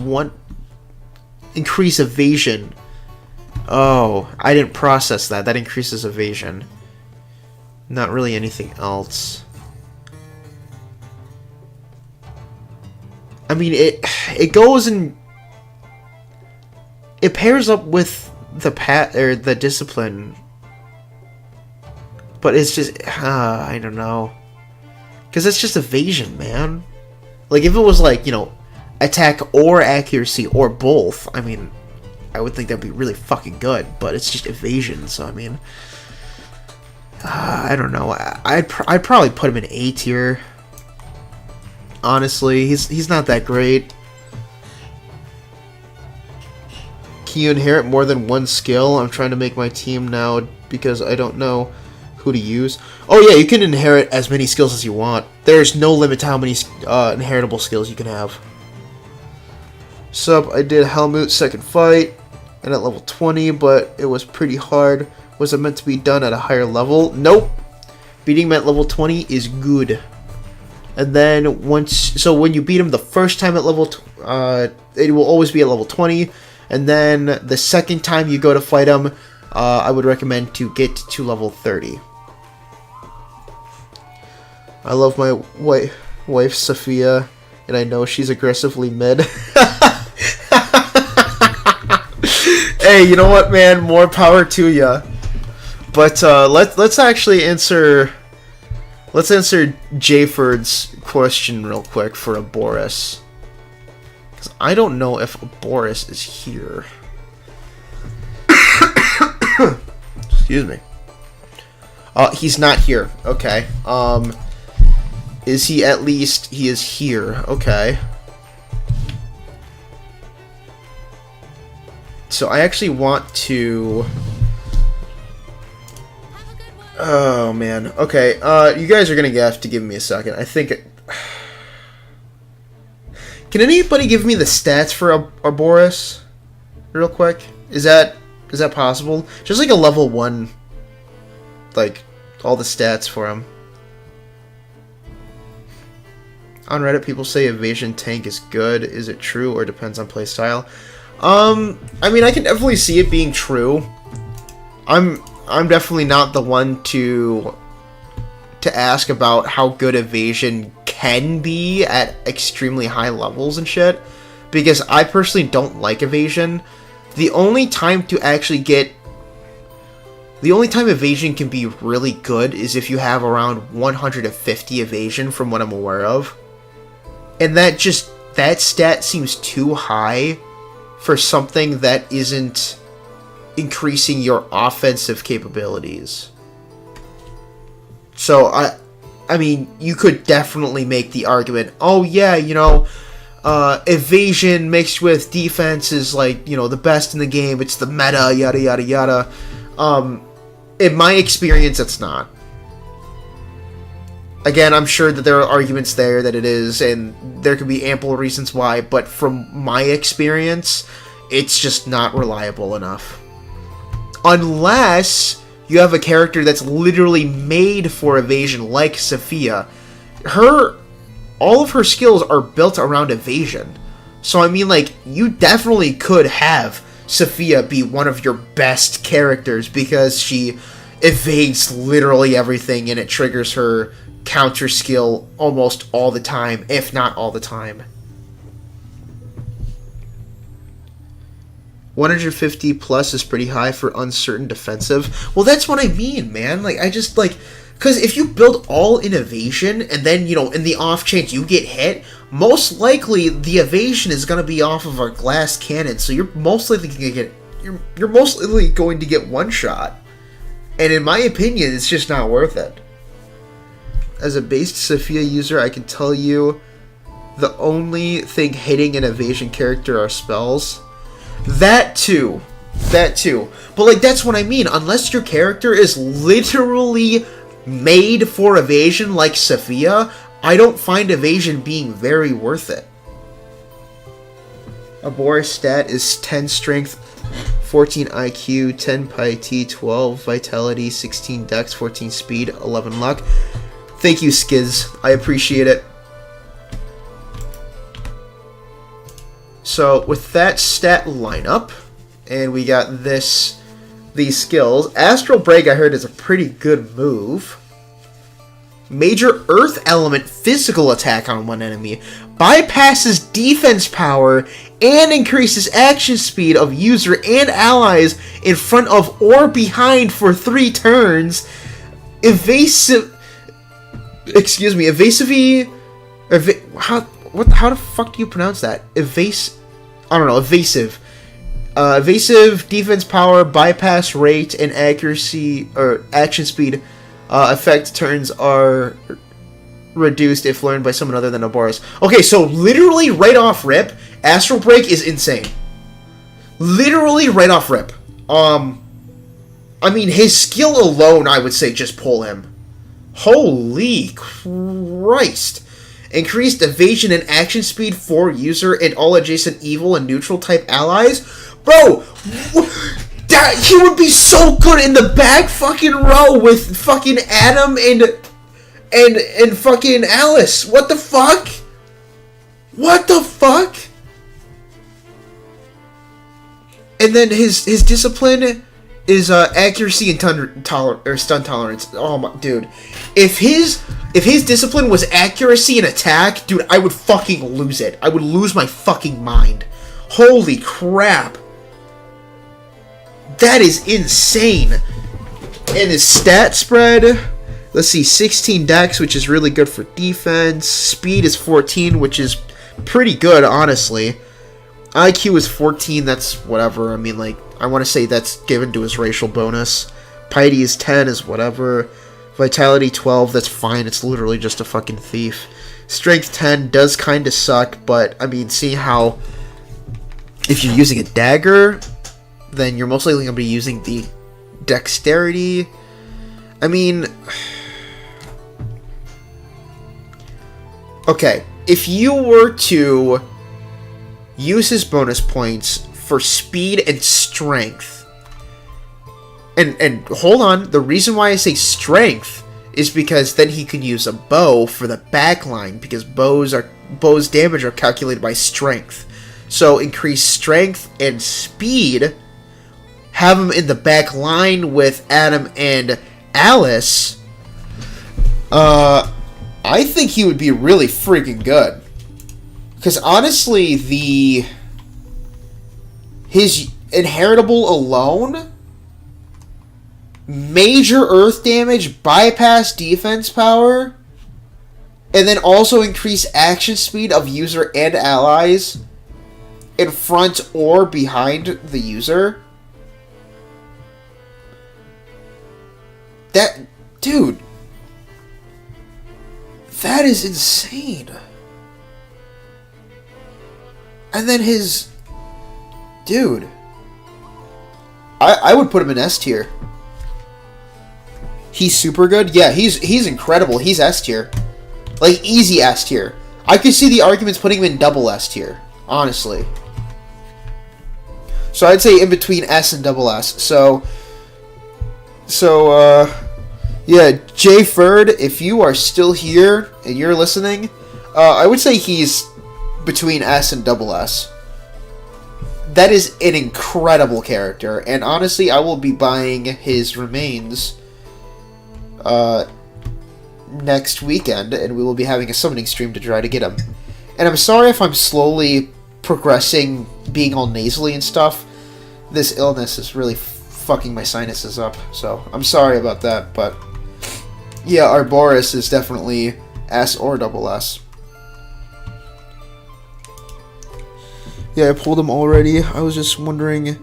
increase evasion. Oh, I didn't process that. That increases evasion. Not really anything else. I mean, it goes and it pairs up with the discipline, but it's just I don't know, because it's just evasion, man. Like if it was like, you know, attack or accuracy or both, I mean, I would think that'd be really fucking good. But it's just evasion, so I mean, I don't know. I'd probably put him in A tier. Honestly, he's not that great. Can you inherit more than one skill? I'm trying to make my team now because I don't know who to use. Oh yeah, you can inherit as many skills as you want. There's no limit to how many inheritable skills you can have. Sup, I did Helmut second fight, and at level 20, but it was pretty hard. Was it meant to be done at a higher level? Nope. Beating him at level 20 is good. And then when you beat him the first time at level, it will always be at level 20. And then the second time you go to fight him, I would recommend to get to level 30. I love my wife Sophia, and I know she's aggressively mid. Hey, you know what, man? More power to ya. But let's actually answer. Let's answer Jayford's question real quick for a Boris. Because I don't know if a Boris is here. Excuse me. He's not here. Okay. Is he at least... He is here. Okay. So I actually want to... Oh, man. Okay, you guys are gonna have to give me a second. I think it... Can anybody give me the stats for Arboris? Real quick? Is that possible? Just like a level 1... Like, all the stats for him. On Reddit, people say evasion tank is good. Is it true or depends on playstyle? I mean, I can definitely see it being true. I'm definitely not the one to ask about how good evasion can be at extremely high levels and shit, because I personally don't like evasion. The only time evasion can be really good is if you have around 150 evasion from what I'm aware of. And that stat seems too high for something that isn't increasing your offensive capabilities. So, I mean, you could definitely make the argument, oh yeah, you know, evasion mixed with defense is like, you know, the best in the game, it's the meta, yada yada yada. In my experience, it's not. Again, I'm sure that there are arguments there that it is, and there could be ample reasons why, but from my experience, it's just not reliable enough. Unless you have a character that's literally made for evasion, like Sophia. All of her skills are built around evasion. So, I mean, like, you definitely could have Sophia be one of your best characters because she evades literally everything and it triggers her counter skill almost all the time, if not all the time. 150 plus is pretty high for uncertain defensive. Well, that's what I mean, man. Like, I just, like... Because if you build all in evasion, and then, you know, in the off chance you get hit, most likely the evasion is going to be off of a glass cannon, so you're most likely going to get... You're most likely going to get one shot. And in my opinion, it's just not worth it. As a based Sophia user, I can tell you the only thing hitting an evasion character are spells. That too. But, like, that's what I mean. Unless your character is literally made for evasion like Sophia, I don't find evasion being very worth it. A Boris stat is 10 strength, 14 IQ, 10 piety, 12 vitality, 16 dex, 14 speed, 11 luck. Thank you, Skiz. I appreciate it. So, with that stat lineup, and we got these skills. Astral Break, I heard, is a pretty good move. Major Earth Element physical attack on one enemy. Bypasses defense power and increases action speed of user and allies in front of or behind for 3 turns. How the fuck do you pronounce that? Evasive. Evasive, defense power, bypass rate, and accuracy or action speed effect turns are reduced if learned by someone other than a Boris. Okay, so literally right off rip, Astral Break is insane. Literally right off rip. I mean, his skill alone, I would say, just pull him. Holy Christ. Increased evasion and action speed for user and all adjacent evil and neutral type allies. Bro, he would be so good in the back fucking row with fucking Adam and and fucking Alice. What the fuck? What the fuck? And then his discipline is accuracy and stun tolerance. Oh my dude. If his discipline was accuracy and attack, dude, I would fucking lose it. I would lose my fucking mind. Holy crap. That is insane. And his stat spread, let's see, 16 dex, which is really good for defense. Speed is 14, which is pretty good, honestly. IQ is 14, that's whatever. I mean, like, I want to say that's given to his racial bonus. Piety is 10, is whatever. Vitality 12, that's fine. It's literally just a fucking thief. Strength 10 does kind of suck, but, I mean, see how if you're using a dagger, then you're most likely going to be using the dexterity. I mean, okay, if you were to use his bonus points for speed and strength, and hold on, the reason why I say strength is because then he can use a bow for the back line, because bows damage are calculated by strength. So increase strength and speed, have him in the back line with Adam and Alice. I think he would be really freaking good. Because honestly, his inheritable alone, major earth damage, bypass defense power, and then also increase action speed of user and allies in front or behind the user. That, dude, that is insane. And then his, dude, I would put him in S tier. He's super good. Yeah, he's incredible. He's S tier, like easy S tier. I could see the arguments putting him in double S tier, honestly. So I'd say in between S and double S. So yeah, Jay Ferd, if you are still here and you're listening, I would say he's between S and double S. That is an incredible character, and honestly, I will be buying his remains next weekend, and we will be having a summoning stream to try to get him. And I'm sorry if I'm slowly progressing, being all nasally and stuff. This illness is really fucking my sinuses up, so I'm sorry about that, but yeah, our Boris is definitely S or double S. Yeah, I pulled him already. I was just wondering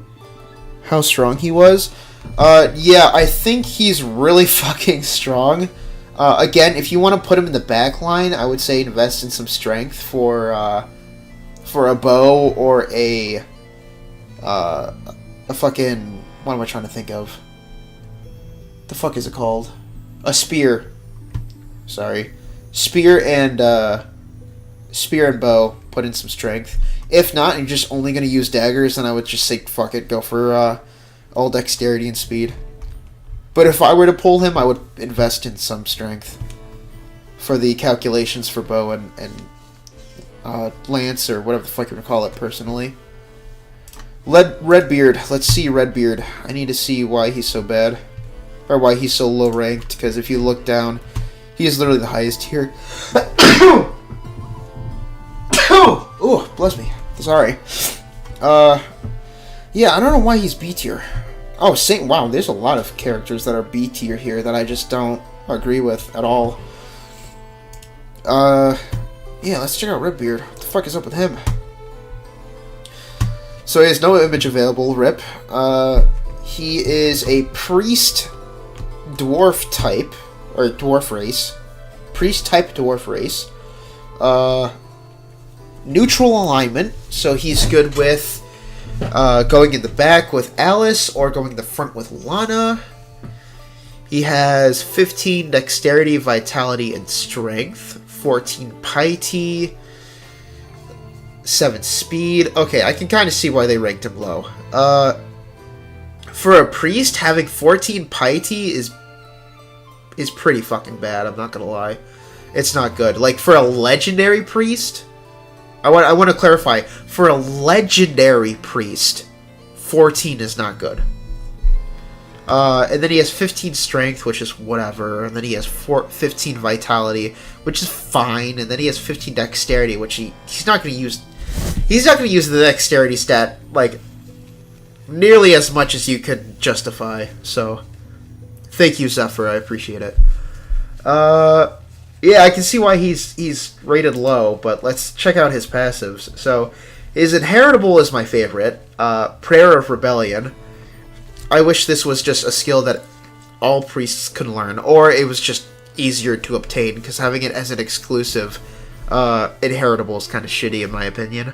how strong he was. Yeah, I think he's really fucking strong. Again, if you want to put him in the back line, I would say invest in some strength for a bow or a fucking, what am I trying to think of? The fuck is it called? A spear. Sorry. Spear and bow. Put in some strength. If not, and you're just only going to use daggers, then I would just say, fuck it, go for all dexterity and speed. But if I were to pull him, I would invest in some strength for the calculations for bow and lance, or whatever the fuck you want to call it, personally. Redbeard. Let's see Redbeard. I need to see why he's so bad. Or why he's so low ranked, because if you look down, he is literally the highest here. Oh, bless me. Sorry. Yeah, I don't know why he's B tier. Oh, wow, there's a lot of characters that are B tier here that I just don't agree with at all. Yeah, let's check out Redbeard. What the fuck is up with him? So he has no image available, rip. He is a priest dwarf type, or dwarf race. Priest type dwarf race. Neutral alignment, so he's good with going in the back with Alice or going in the front with Lana. He has 15 dexterity, vitality, and strength, 14 piety, 7 speed. Okay, I can kind of see why they ranked him low. For a priest, having 14 piety is is pretty fucking bad. I'm not gonna lie. It's not good. Like, for a legendary priest, I want to clarify. For a legendary priest, 14 is not good. And then he has 15 strength, which is whatever. And then he has 15 vitality, which is fine. And then he has 15 dexterity, which he's not going to use. He's not going to use the dexterity stat like nearly as much as you could justify. So, thank you, Zephyr. I appreciate it. Yeah, I can see why he's rated low, but let's check out his passives. So, his inheritable is my favorite. Prayer of Rebellion. I wish this was just a skill that all priests could learn, or it was just easier to obtain, because having it as an exclusive inheritable is kind of shitty in my opinion.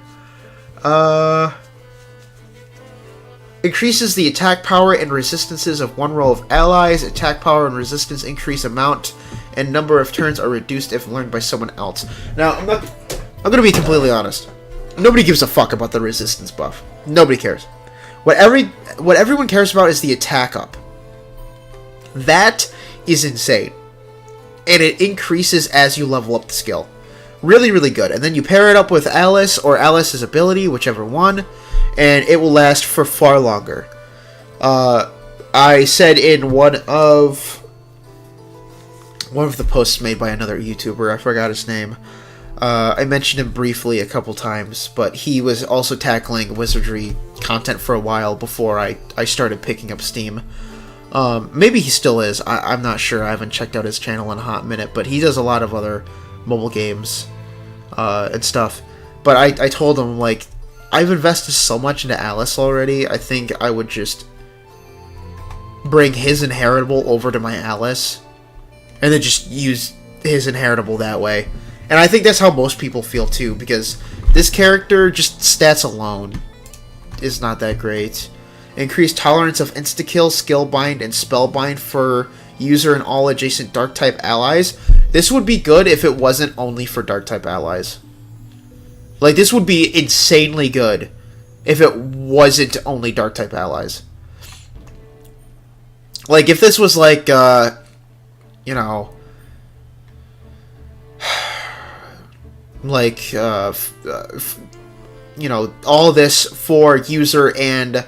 Increases the attack power and resistances of one row of allies. Attack power and resistance increase amount and number of turns are reduced if learned by someone else. Now, I'm going to be completely honest. Nobody gives a fuck about the resistance buff. Nobody cares. What everyone cares about is the attack up. That is insane. And it increases as you level up the skill. Really, really good. And then you pair it up with Alice or Alice's ability, whichever one, and it will last for far longer. I said in one of the posts made by another YouTuber, I forgot his name. I mentioned him briefly a couple times, but he was also tackling Wizardry content for a while before I started picking up Steam. Maybe he still is. I'm not sure. I haven't checked out his channel in a hot minute, but he does a lot of other mobile games and stuff. But I told him, like, I've invested so much into Alice already, I think I would just bring his inheritable over to my Alice, and then just use his inheritable that way. And I think that's how most people feel too, because this character, just stats alone, is not that great. Increased tolerance of insta-kill, skill-bind, and spell-bind for user and all adjacent dark-type allies. This would be good if it wasn't only for dark-type allies. Like, this would be insanely good if it wasn't only dark-type allies. Like, if this was like, you know, like, you know, all this for user and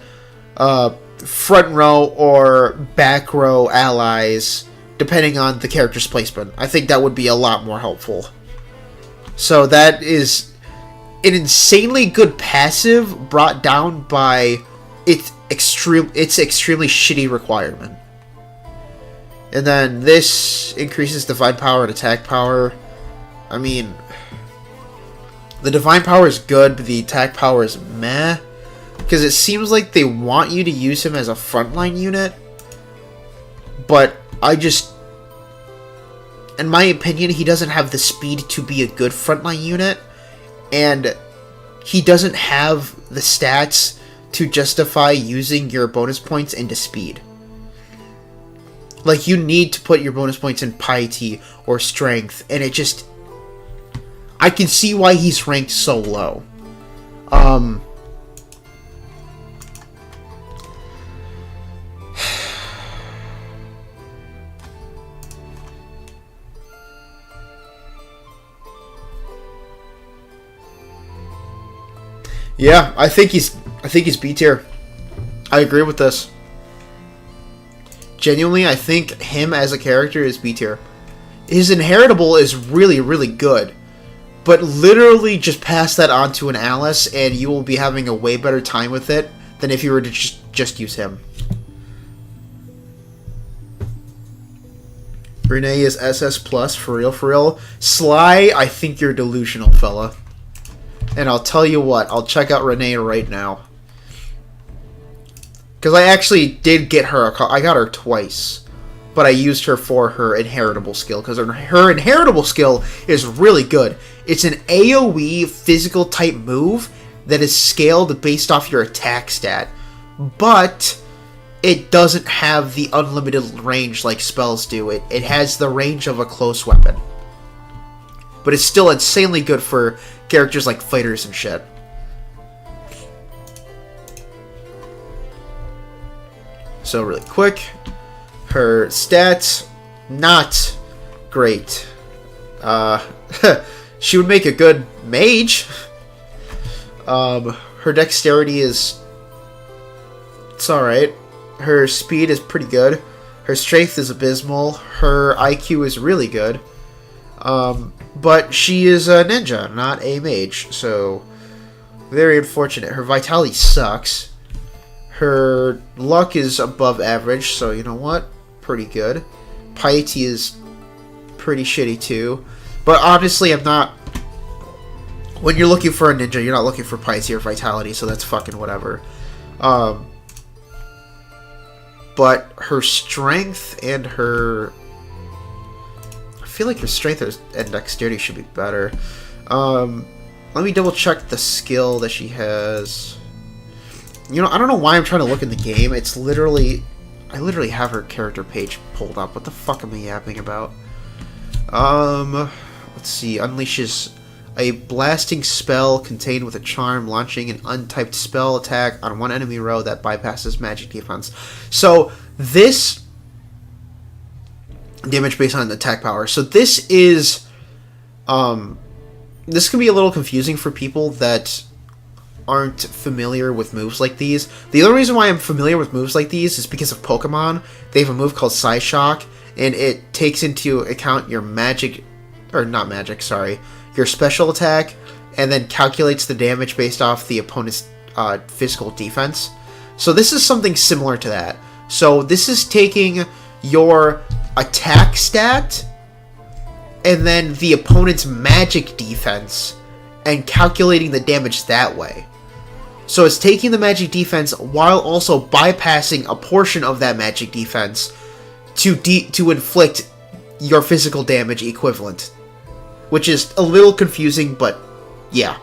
front row or back row allies, depending on the character's placement. I think that would be a lot more helpful. So that is an insanely good passive brought down by its extremely shitty requirement. And then this increases divine power and attack power. I mean, the divine power is good, but the attack power is meh. Because it seems like they want you to use him as a frontline unit. But in my opinion, he doesn't have the speed to be a good frontline unit. And he doesn't have the stats to justify using your bonus points into speed. Like, you need to put your bonus points in piety or strength, and it just... I can see why he's ranked so low. Yeah, I think he's B tier. I agree with this. Genuinely, I think him as a character is B tier. His inheritable is really, really good. But literally just pass that on to an Alice and you will be having a way better time with it than if you were to just use him. Renee is SS plus, for real, for real. Sly, I think you're delusional, fella. And I'll tell you what, I'll check out Renee right now. Because I actually did get her, I got her twice. But I used her for her inheritable skill, because her inheritable skill is really good. It's an AoE physical type move that is scaled based off your attack stat. But it doesn't have the unlimited range like spells do. It has the range of a close weapon. But it's still insanely good for characters like fighters and shit. So really quick, her stats not great. She would make a good mage. Her dexterity is... it's alright. Her speed is pretty good. Her strength is abysmal. Her IQ is really good. But she is a ninja, not a mage, so very unfortunate. Her vitality sucks. Her luck is above average, so you know what? Pretty good. Piety is pretty shitty too. But honestly, I'm not... when you're looking for a ninja, you're not looking for piety or vitality, so that's fucking whatever. But her strength and her... I feel like her strength and dexterity should be better. Let me double check the skill that she has. You know, I don't know why I'm trying to look in the game. It's literally... I literally have her character page pulled up. What the fuck am I yapping about? Let's see. Unleashes a blasting spell contained with a charm, launching an untyped spell attack on one enemy row that bypasses magic defense. So, this... damage based on attack power. So this is... this can be a little confusing for people that aren't familiar with moves like these. The other reason why I'm familiar with moves like these is because of Pokemon. They have a move called Psyshock, and it takes into account your magic... or not magic, sorry. Your special attack, and then calculates the damage based off the opponent's physical defense. So this is something similar to that. So this is taking your attack stat, and then the opponent's magic defense, and calculating the damage that way. So it's taking the magic defense while also bypassing a portion of that magic defense to inflict your physical damage equivalent. Which is a little confusing, but yeah.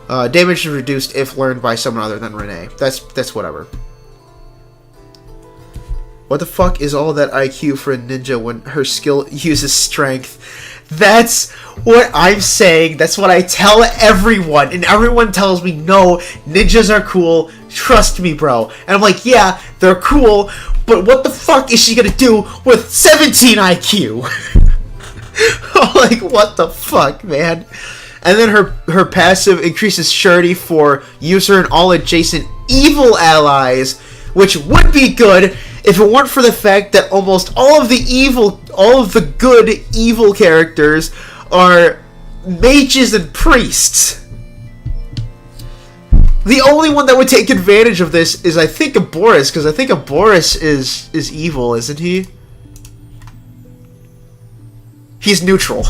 Damage is reduced if learned by someone other than Renee. That's whatever. What the fuck is all that IQ for a ninja when her skill uses strength? That's what I'm saying. That's what I tell everyone. And everyone tells me, no, ninjas are cool. Trust me, bro. And I'm like, yeah, they're cool. But what the fuck is she gonna do with 17 IQ? Like, what the fuck, man? And then her passive increases surety for user and all adjacent evil allies, which would be good if it weren't for the fact that almost all of the good evil characters are mages and priests. The only one that would take advantage of this is, I think, a Boris, because I think a Boris is evil, isn't he? He's neutral.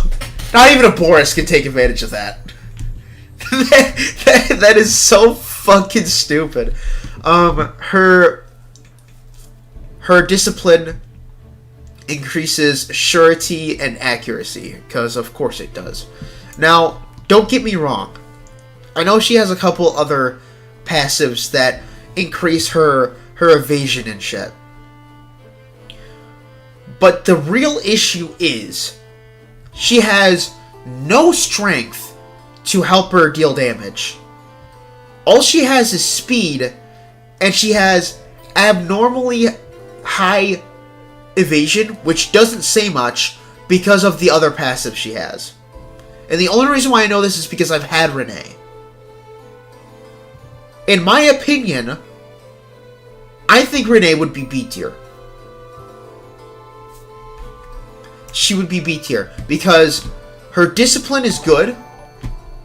Not even a Boris can take advantage of that. that is so fucking stupid. Her discipline increases surety and accuracy, because of course it does. Now, don't get me wrong. I know she has a couple other passives that increase her evasion and shit. But the real issue is she has no strength to help her deal damage. All she has is speed, and she has abnormally high evasion, which doesn't say much because of the other passive she has. And the only reason why I know this is because I've had Renee. In my opinion, I think Renee would be B tier. She would be B tier because her discipline is good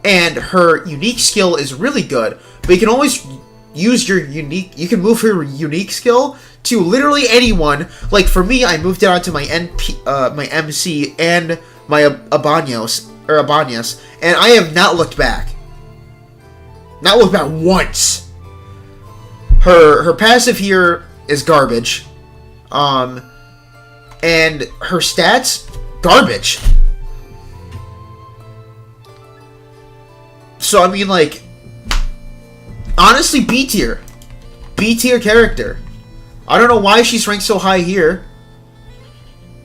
and her unique skill is really good, but you can always use your unique... you can move her unique skill to literally anyone. Like for me, I moved it onto my my MC and my Abanyos, and I have not looked back. Not looked back once. Her passive here is garbage. And her stats, garbage. So, I mean, like, honestly, B tier. B tier character. I don't know why she's ranked so high here.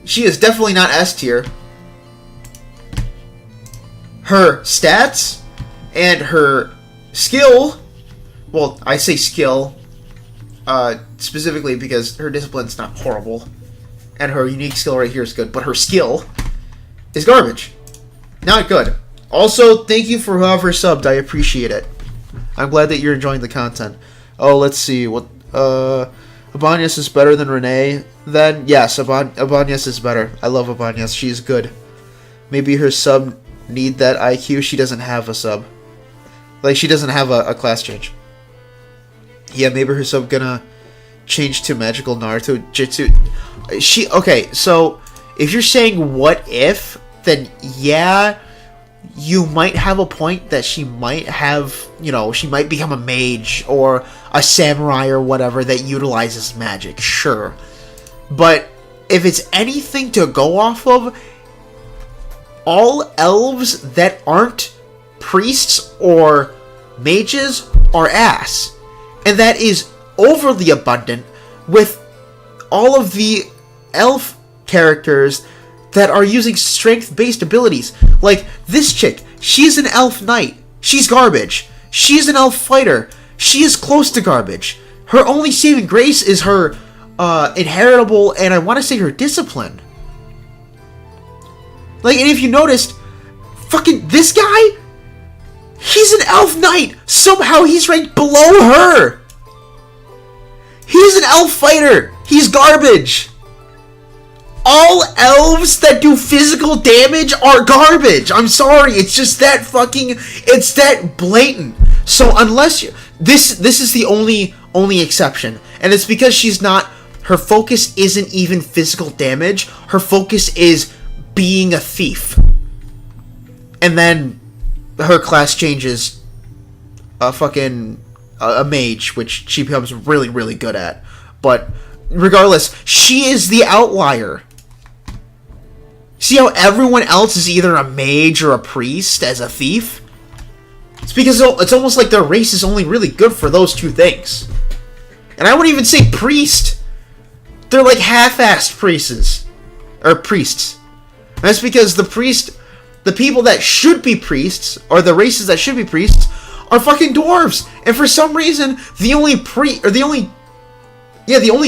She is definitely not S tier. Her stats and her skill, well, I say skill, specifically because her discipline's not horrible. and her unique skill right here is good, but her skill is garbage. Not good. Also, thank you for whoever subbed. I appreciate it. I'm glad that you're enjoying the content. Oh, let's see. What? Abanyas is better than Renee. Then yes, Abanyas is better. I love Abanyas. She's good. Maybe her sub need that IQ. She doesn't have a sub. Like, she doesn't have a class change. Yeah, maybe her sub gonna change to magical Naruto Jitsu. Okay, so if you're saying what if, then yeah, you might have a point that she might have, you know, she might become a mage or a samurai or whatever that utilizes magic, sure. But if it's anything to go off of, all elves that aren't priests or mages are ass. And that is overly abundant with all of the elf characters that are using strength-based abilities. Like, this chick, she's an elf knight. She's garbage. She's an elf fighter. She is close to garbage. Her only saving grace is her inheritable, and I want to say her discipline. Like, and if you noticed, fucking this guy, he's an elf knight. Somehow he's ranked below her. He's an elf fighter. He's garbage. All elves that do physical damage are garbage. I'm sorry. It's just that fucking, it's that blatant. So unless you, this is the only exception. And it's because she's not, her focus isn't even physical damage. Her focus is being a thief. And then her class changes a mage, which she becomes really, really good at. But regardless, she is the outlier. See how everyone else is either a mage or a priest as a thief? It's because it's almost like their race is only really good for those two things. And I wouldn't even say priest. They're like half-assed priests. Or priests. And that's because the people that should be priests, or the races that should be priests, are fucking dwarves. And for some reason, the only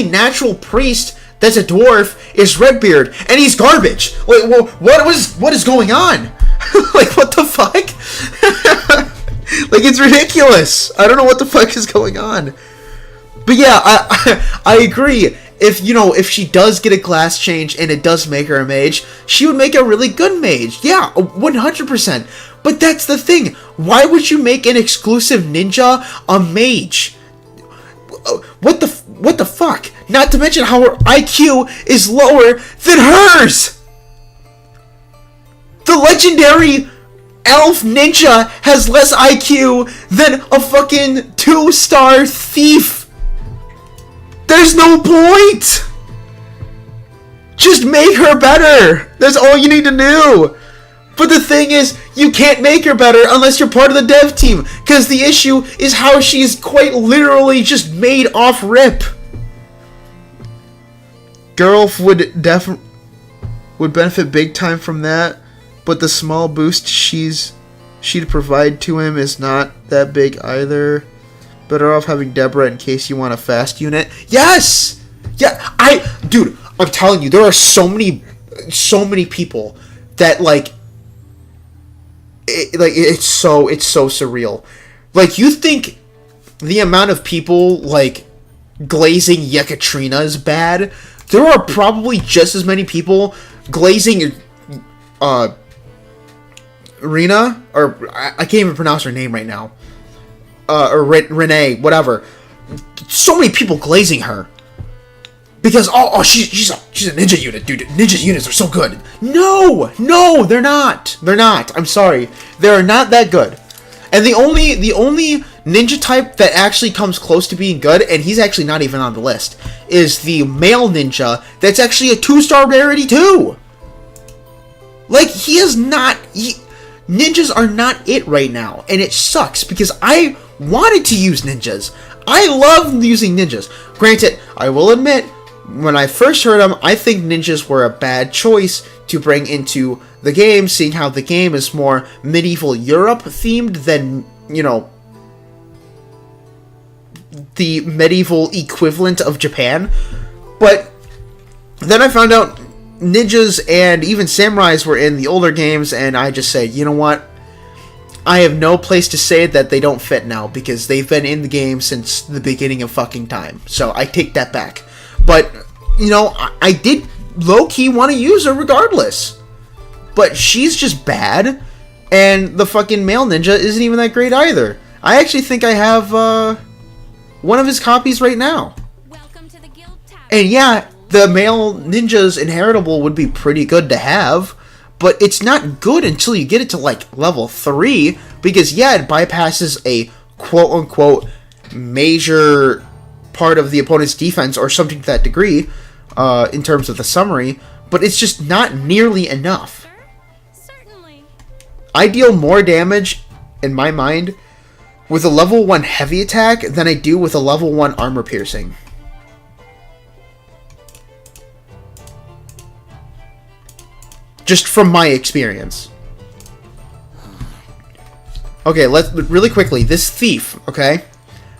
natural priest that's a dwarf is Redbeard, and he's garbage. Wait, what is going on? Like, what the fuck? Like, it's ridiculous. I don't know what the fuck is going on. But yeah, I agree. If she does get a class change and it does make her a mage, she would make a really good mage. Yeah, 100%. But that's the thing. Why would you make an exclusive ninja a mage? What the fuck? Not to mention how her IQ is lower than hers! The legendary elf ninja has less IQ than a fucking 2-star thief! There's no point! Just make her better! That's all you need to do! But the thing is, you can't make her better unless you're part of the dev team, because the issue is how she's quite literally just made off rip. Geralt would benefit big time from that, but the small boost she'd provide to him is not that big either. Better off having Deborah in case you want a fast unit. Yes! Yeah, dude, I'm telling you, there are so many people that, like, it's so surreal. Like, you think the amount of people, like, glazing Yekatrina is bad? There are probably just as many people glazing, Rena, or I can't even pronounce her name right now. Or Renee, whatever. So many people glazing her. Because, she's a ninja unit, dude. Ninja units are so good. No, they're not. They're not. I'm sorry. They're not that good. And the only ninja type that actually comes close to being good, and he's actually not even on the list, is the male ninja that's actually a 2-star rarity too. Like, ninjas are not it right now, and it sucks because I wanted to use ninjas. I love using ninjas. Granted, I will admit, when I first heard them, I think ninjas were a bad choice to bring into the game, seeing how the game is more medieval Europe themed than, the medieval equivalent of Japan. But Then I found out ninjas and even samurais were in the older games, and I just said, you know what? I have no place to say that they don't fit now, because they've been in the game since the beginning of fucking time. So I take that back. But, you know, I did low-key want to use her regardless. But she's just bad, and the fucking male ninja isn't even that great either. I actually think I have one of his copies right now. Welcome to the guild tavern. And yeah, the male ninja's inheritable would be pretty good to have, but it's not good until you get it to like level 3, because yeah, it bypasses a quote-unquote major part of the opponent's defense or something to that degree in terms of the summary, but it's just not nearly enough. Certainly. I deal more damage, in my mind, with a level 1 heavy attack than I do with a level 1 armor piercing. Just from my experience. Okay, let's really quickly. This thief, okay?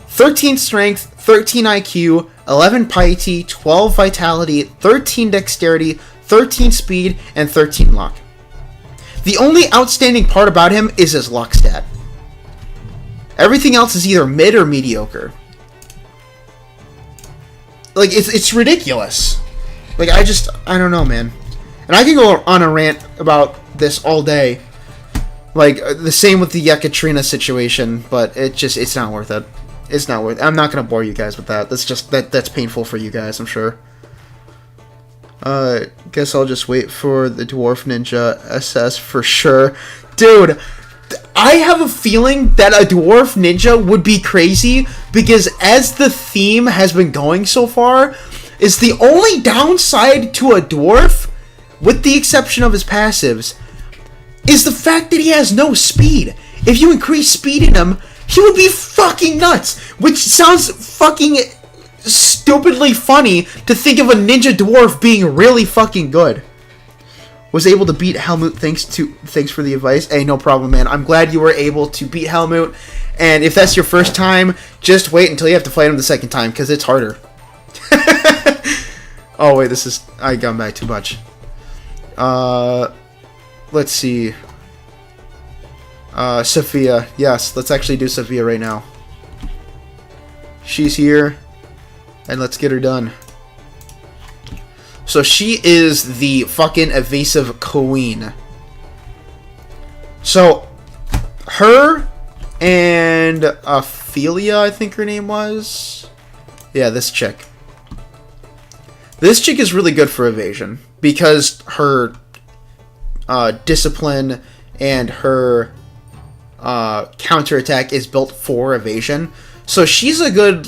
13 strength, 13 IQ, 11 piety, 12 vitality, 13 dexterity, 13 speed, and 13 luck. The only outstanding part about him is his luck stat. Everything else is either mid or mediocre. Like, it's ridiculous. Like, I don't know, man. And I can go on a rant about this all day. Like, the same with the Yekatrina situation, but it's not worth it. It's not worth it. I'm not going to bore you guys with that. That's painful for you guys, I'm sure. Guess I'll just wait for the Dwarf Ninja SS for sure. Dude, I have a feeling that a Dwarf Ninja would be crazy, because as the theme has been going so far, is the only downside to a Dwarf, with the exception of his passives, is the fact that he has no speed. If you increase speed in him, he would be fucking nuts, which sounds fucking stupidly funny to think of a ninja dwarf being really fucking good. Was able to beat Helmut, thanks for the advice. Hey, no problem, man. I'm glad you were able to beat Helmut, and if that's your first time, just wait until you have to fight him the second time, because it's harder. Oh wait, I got back too much. Let's see. Sophia. Yes, let's actually do Sophia right now. She's here, and let's get her done. So she is the fucking evasive queen. So, her and Ophelia, I think her name was. Yeah, this chick. This chick is really good for evasion, because her discipline and her counterattack is built for evasion. So she's a good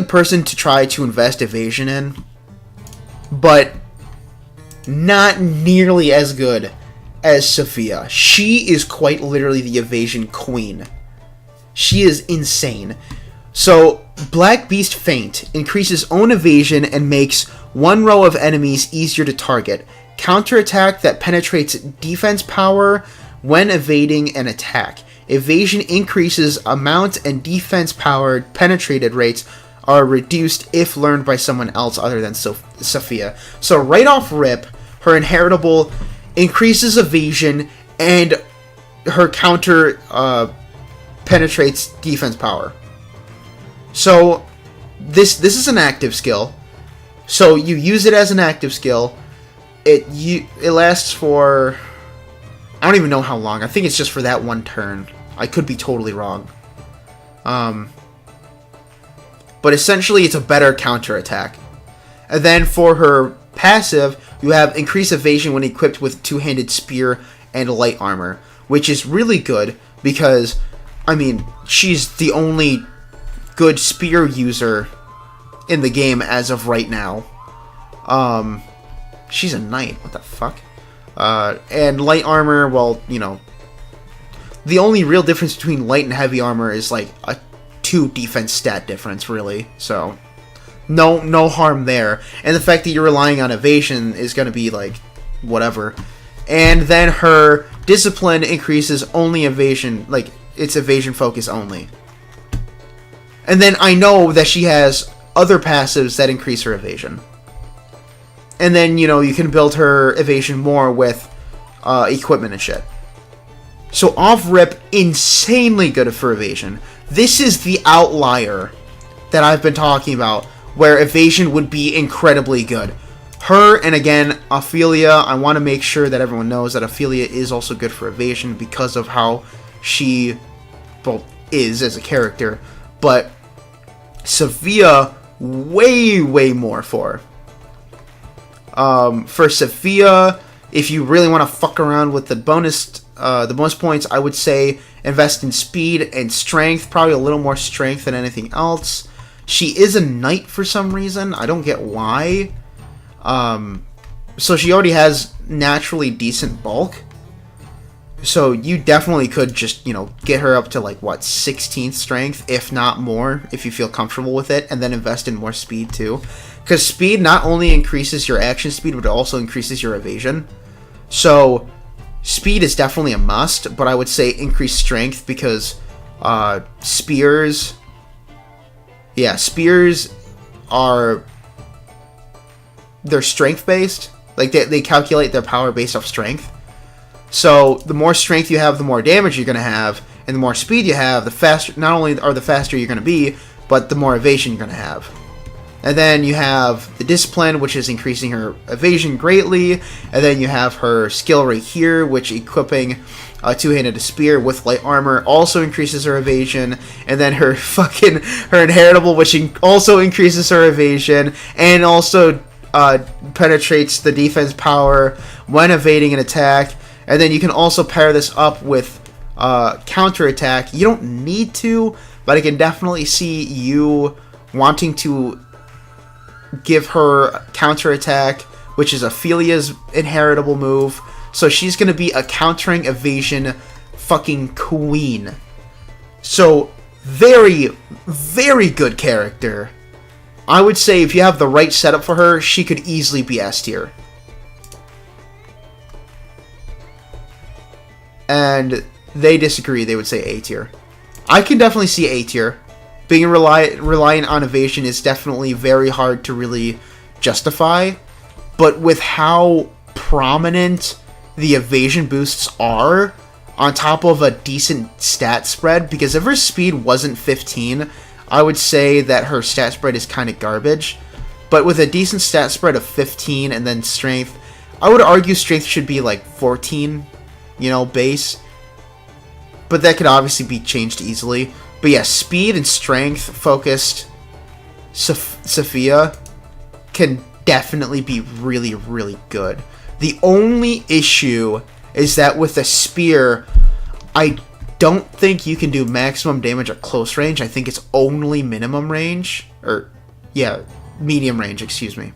person to try to invest evasion in, but not nearly as good as Sophia. She is quite literally the evasion queen. She is insane. So, Black Beast Feint increases own evasion and makes one row of enemies easier to target. Counterattack that penetrates defense power when evading an attack. Evasion increases amount and defense power penetrated rates are reduced if learned by someone else other than Sophia. So right off rip, her inheritable increases evasion and her counter penetrates defense power. So this is an active skill. So you use it as an active skill. It lasts for, I don't even know how long. I think it's just for that one turn. I could be totally wrong. But essentially it's a better counterattack. And then for her passive, you have increased evasion when equipped with two-handed spear and light armor, which is really good because, I mean, she's the only good spear user in the game as of right now. She's a knight. What the fuck? And light armor, well, you know, the only real difference between light and heavy armor is like a 2 defense stat difference, really. So, no harm there. And the fact that you're relying on evasion is going to be like, whatever. And then her discipline increases only evasion, like, it's evasion focus only. And then I know that she has other passives that increase her evasion. And then, you know, you can build her evasion more with equipment and shit. So off-rip, insanely good for evasion. This is the outlier that I've been talking about, where evasion would be incredibly good. Her, and again, Ophelia, I want to make sure that everyone knows that Ophelia is also good for evasion because of how she, well, is as a character. But Sophia, way, way more for. For Sophia, if you really want to fuck around with the bonus points, I would say invest in speed and strength, probably a little more strength than anything else. She is a knight for some reason, I don't get why. So she already has naturally decent bulk. So you definitely could just, you know, get her up to like, what, 16th strength, if not more, if you feel comfortable with it, and then invest in more speed too. Because speed not only increases your action speed, but it also increases your evasion. So speed is definitely a must, but I would say increase strength because spears are, they're strength based. Like they calculate their power based off strength. So the more strength you have, the more damage you're going to have, and the more speed you have, the faster, not only are the faster you're going to be, but the more evasion you're going to have. And then you have the discipline, which is increasing her evasion greatly. And then you have her skill right here, which equipping a two-handed spear with light armor also increases her evasion. And then her inheritable, which also increases her evasion and also penetrates the defense power when evading an attack. And then you can also pair this up with counterattack. You don't need to, but I can definitely see you wanting to give her counterattack, which is Ophelia's inheritable move. So she's going to be a countering evasion fucking queen. So very, very good character. I would say if you have the right setup for her, she could easily be S tier. And they disagree. They would say A tier. I can definitely see A tier. Being reliant on evasion is definitely very hard to really justify. But with how prominent the evasion boosts are, on top of a decent stat spread, because if her speed wasn't 15, I would say that her stat spread is kind of garbage. But with a decent stat spread of 15 and then strength, I would argue strength should be like 14, you know, base. But that could obviously be changed easily. But yeah, speed and strength focused Sophia can definitely be really, really good. The only issue is that with a spear, I don't think you can do maximum damage at close range. I think it's only minimum range. Or, yeah, medium range, excuse me.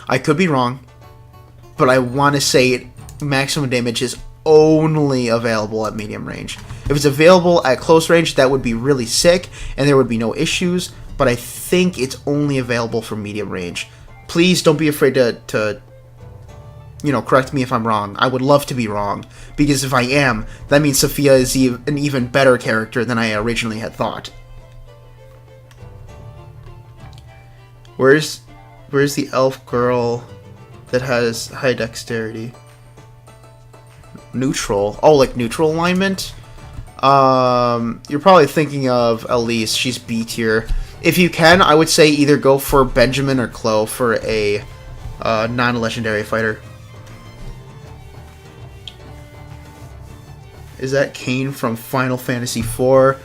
I could be wrong, but I want to say maximum damage is only available at medium range. If it's available at close range, that would be really sick, and there would be no issues, but I think it's only available for medium range. Please don't be afraid to you know, correct me if I'm wrong. I would love to be wrong, because if I am, that means Sophia is an even better character than I originally had thought. Where's the elf girl that has high dexterity? Neutral. Oh, like neutral alignment? You're probably thinking of Elise. She's B tier. If you can, I would say either go for Benjamin or Chloe for a non-legendary fighter. Is that Kain from Final Fantasy IV?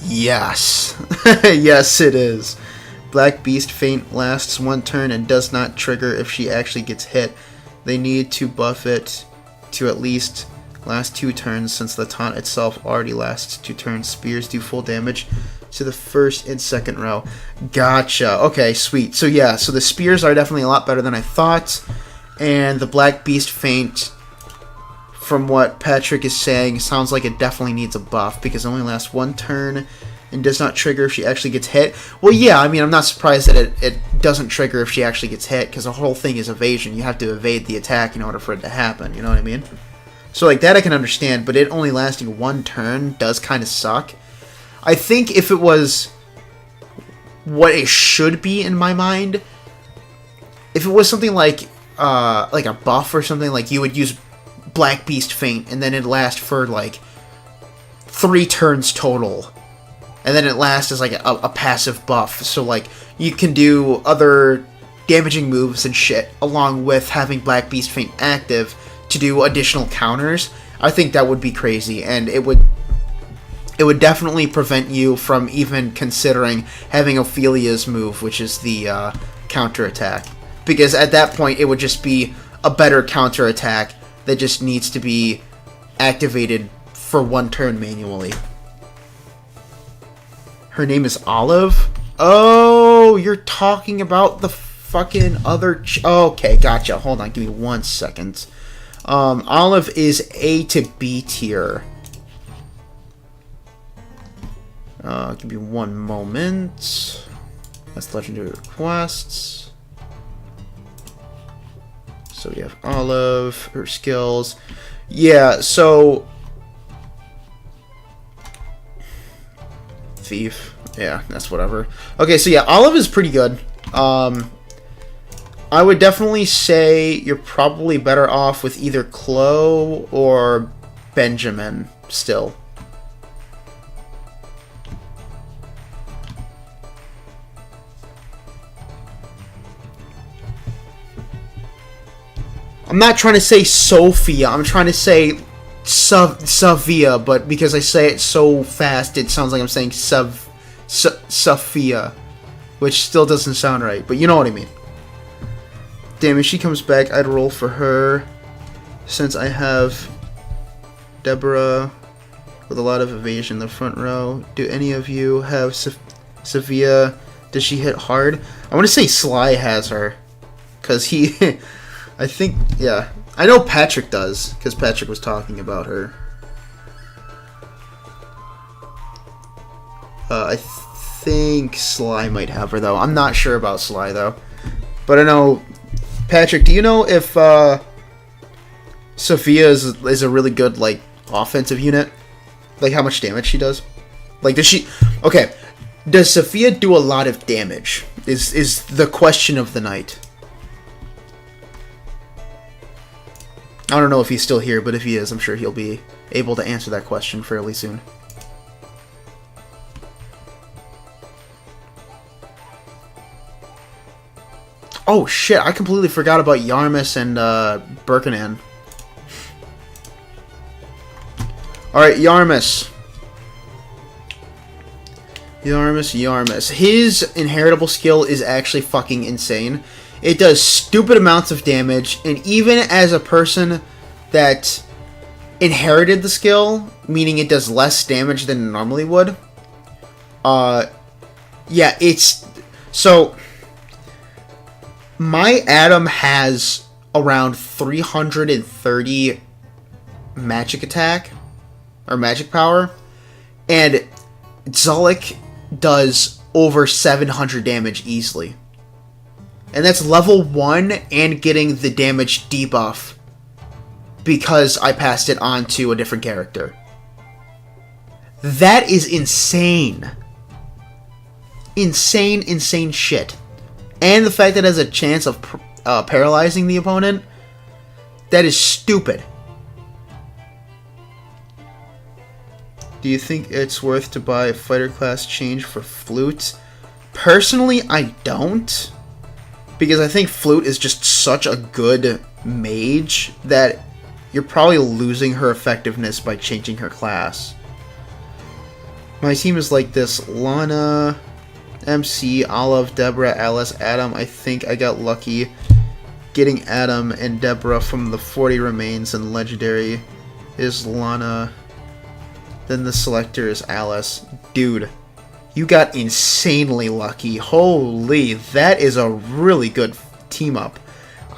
Yes. Yes, it is. Black Beast Feint lasts one turn and does not trigger if she actually gets hit. They need to buff it to at least last 2 turns, since the taunt itself already lasts 2 turns. Spears do full damage to the first and second row. Gotcha. Okay, sweet. So yeah, so the spears are definitely a lot better than I thought. And the Black Beast Feint, from what Patrick is saying, sounds like it definitely needs a buff, because it only lasts 1 turn and does not trigger if she actually gets hit. Well, yeah, I mean, I'm not surprised that it doesn't trigger if she actually gets hit, because the whole thing is evasion. You have to evade the attack in order for it to happen, you know what I mean? So, like, that I can understand, but it only lasting 1 turn does kind of suck. I think if it was what it should be in my mind, if it was something like a buff or something, like you would use Black Beast Feint, and then it'd last for like 3 turns total, and then it lasts as like a passive buff. So like you can do other damaging moves and shit along with having Black Beast Feint active to do additional counters. I think that would be crazy, and it would definitely prevent you from even considering having Ophelia's move, which is the counterattack. Because at that point, it would just be a better counterattack that just needs to be activated for 1 turn manually. Her name is Olive? Oh, you're talking about the fucking other... okay, gotcha. Hold on, give me 1 second. Olive is A to B tier. Give me 1 moment. That's legendary requests. So we have Olive, her skills. Yeah, so... Thief. Yeah, that's whatever. Okay, so yeah, Olive is pretty good. I would definitely say you're probably better off with either Chloe or Benjamin still. I'm not trying to say Sophia, I'm trying to say Savia, but because I say it so fast, it sounds like I'm saying Sophia, which still doesn't sound right, but you know what I mean. Damn, if she comes back, I'd roll for her, since I have Deborah with a lot of evasion in the front row. Do any of you have Savia? Does she hit hard? I want to say Sly has her, because he... I think, yeah. I know Patrick does, because Patrick was talking about her. I think Sly might have her, though. I'm not sure about Sly, though. But I know... Patrick, do you know if Sophia is a really good, like, offensive unit? Like, how much damage she does? Like, does she... Okay, does Sophia do a lot of damage? Is the question of the night. I don't know if he's still here, but if he is, I'm sure he'll be able to answer that question fairly soon. Oh shit, I completely forgot about Yarmus and Birkanan. Alright, Yarmus. Yarmus. His inheritable skill is actually fucking insane. It does stupid amounts of damage, and even as a person that inherited the skill, meaning it does less damage than it normally would, yeah, it's... So, my Adam has around 330 magic attack, or magic power, and Zulik does over 700 damage easily. And that's level 1 and getting the damage debuff because I passed it on to a different character. That is insane. Insane shit. And the fact that it has a chance of paralyzing the opponent, that is stupid. Do you think it's worth to buy a fighter class change for Flute? Personally, I don't. Because I think Flute is just such a good mage that you're probably losing her effectiveness by changing her class. My team is like this: Lana, MC, Olive, Deborah, Alice, Adam. I think I got lucky getting Adam and Deborah from the 40 remains, and legendary is Lana. Then the selector is Alice. Dude. You got insanely lucky. Holy, that is a really good team up.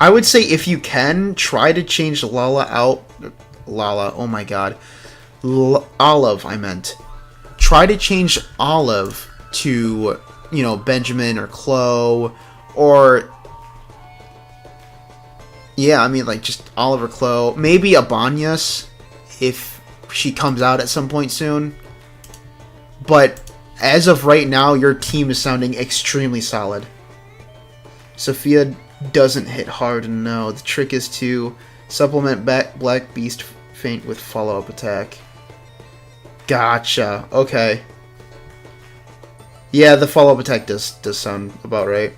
I would say if you can, try to change Lala out. Lala, oh my god. Olive, I meant. Try to change Olive to, you know, Benjamin or Chloe, or... Yeah, I mean, like, just Olive or Chloe. Maybe Abanyas, if she comes out at some point soon. But... as of right now, your team is sounding extremely solid. Sophia doesn't hit hard. No, the trick is to supplement Black Beast Feint with follow-up attack. Gotcha. Okay. Yeah, the follow-up attack does sound about right.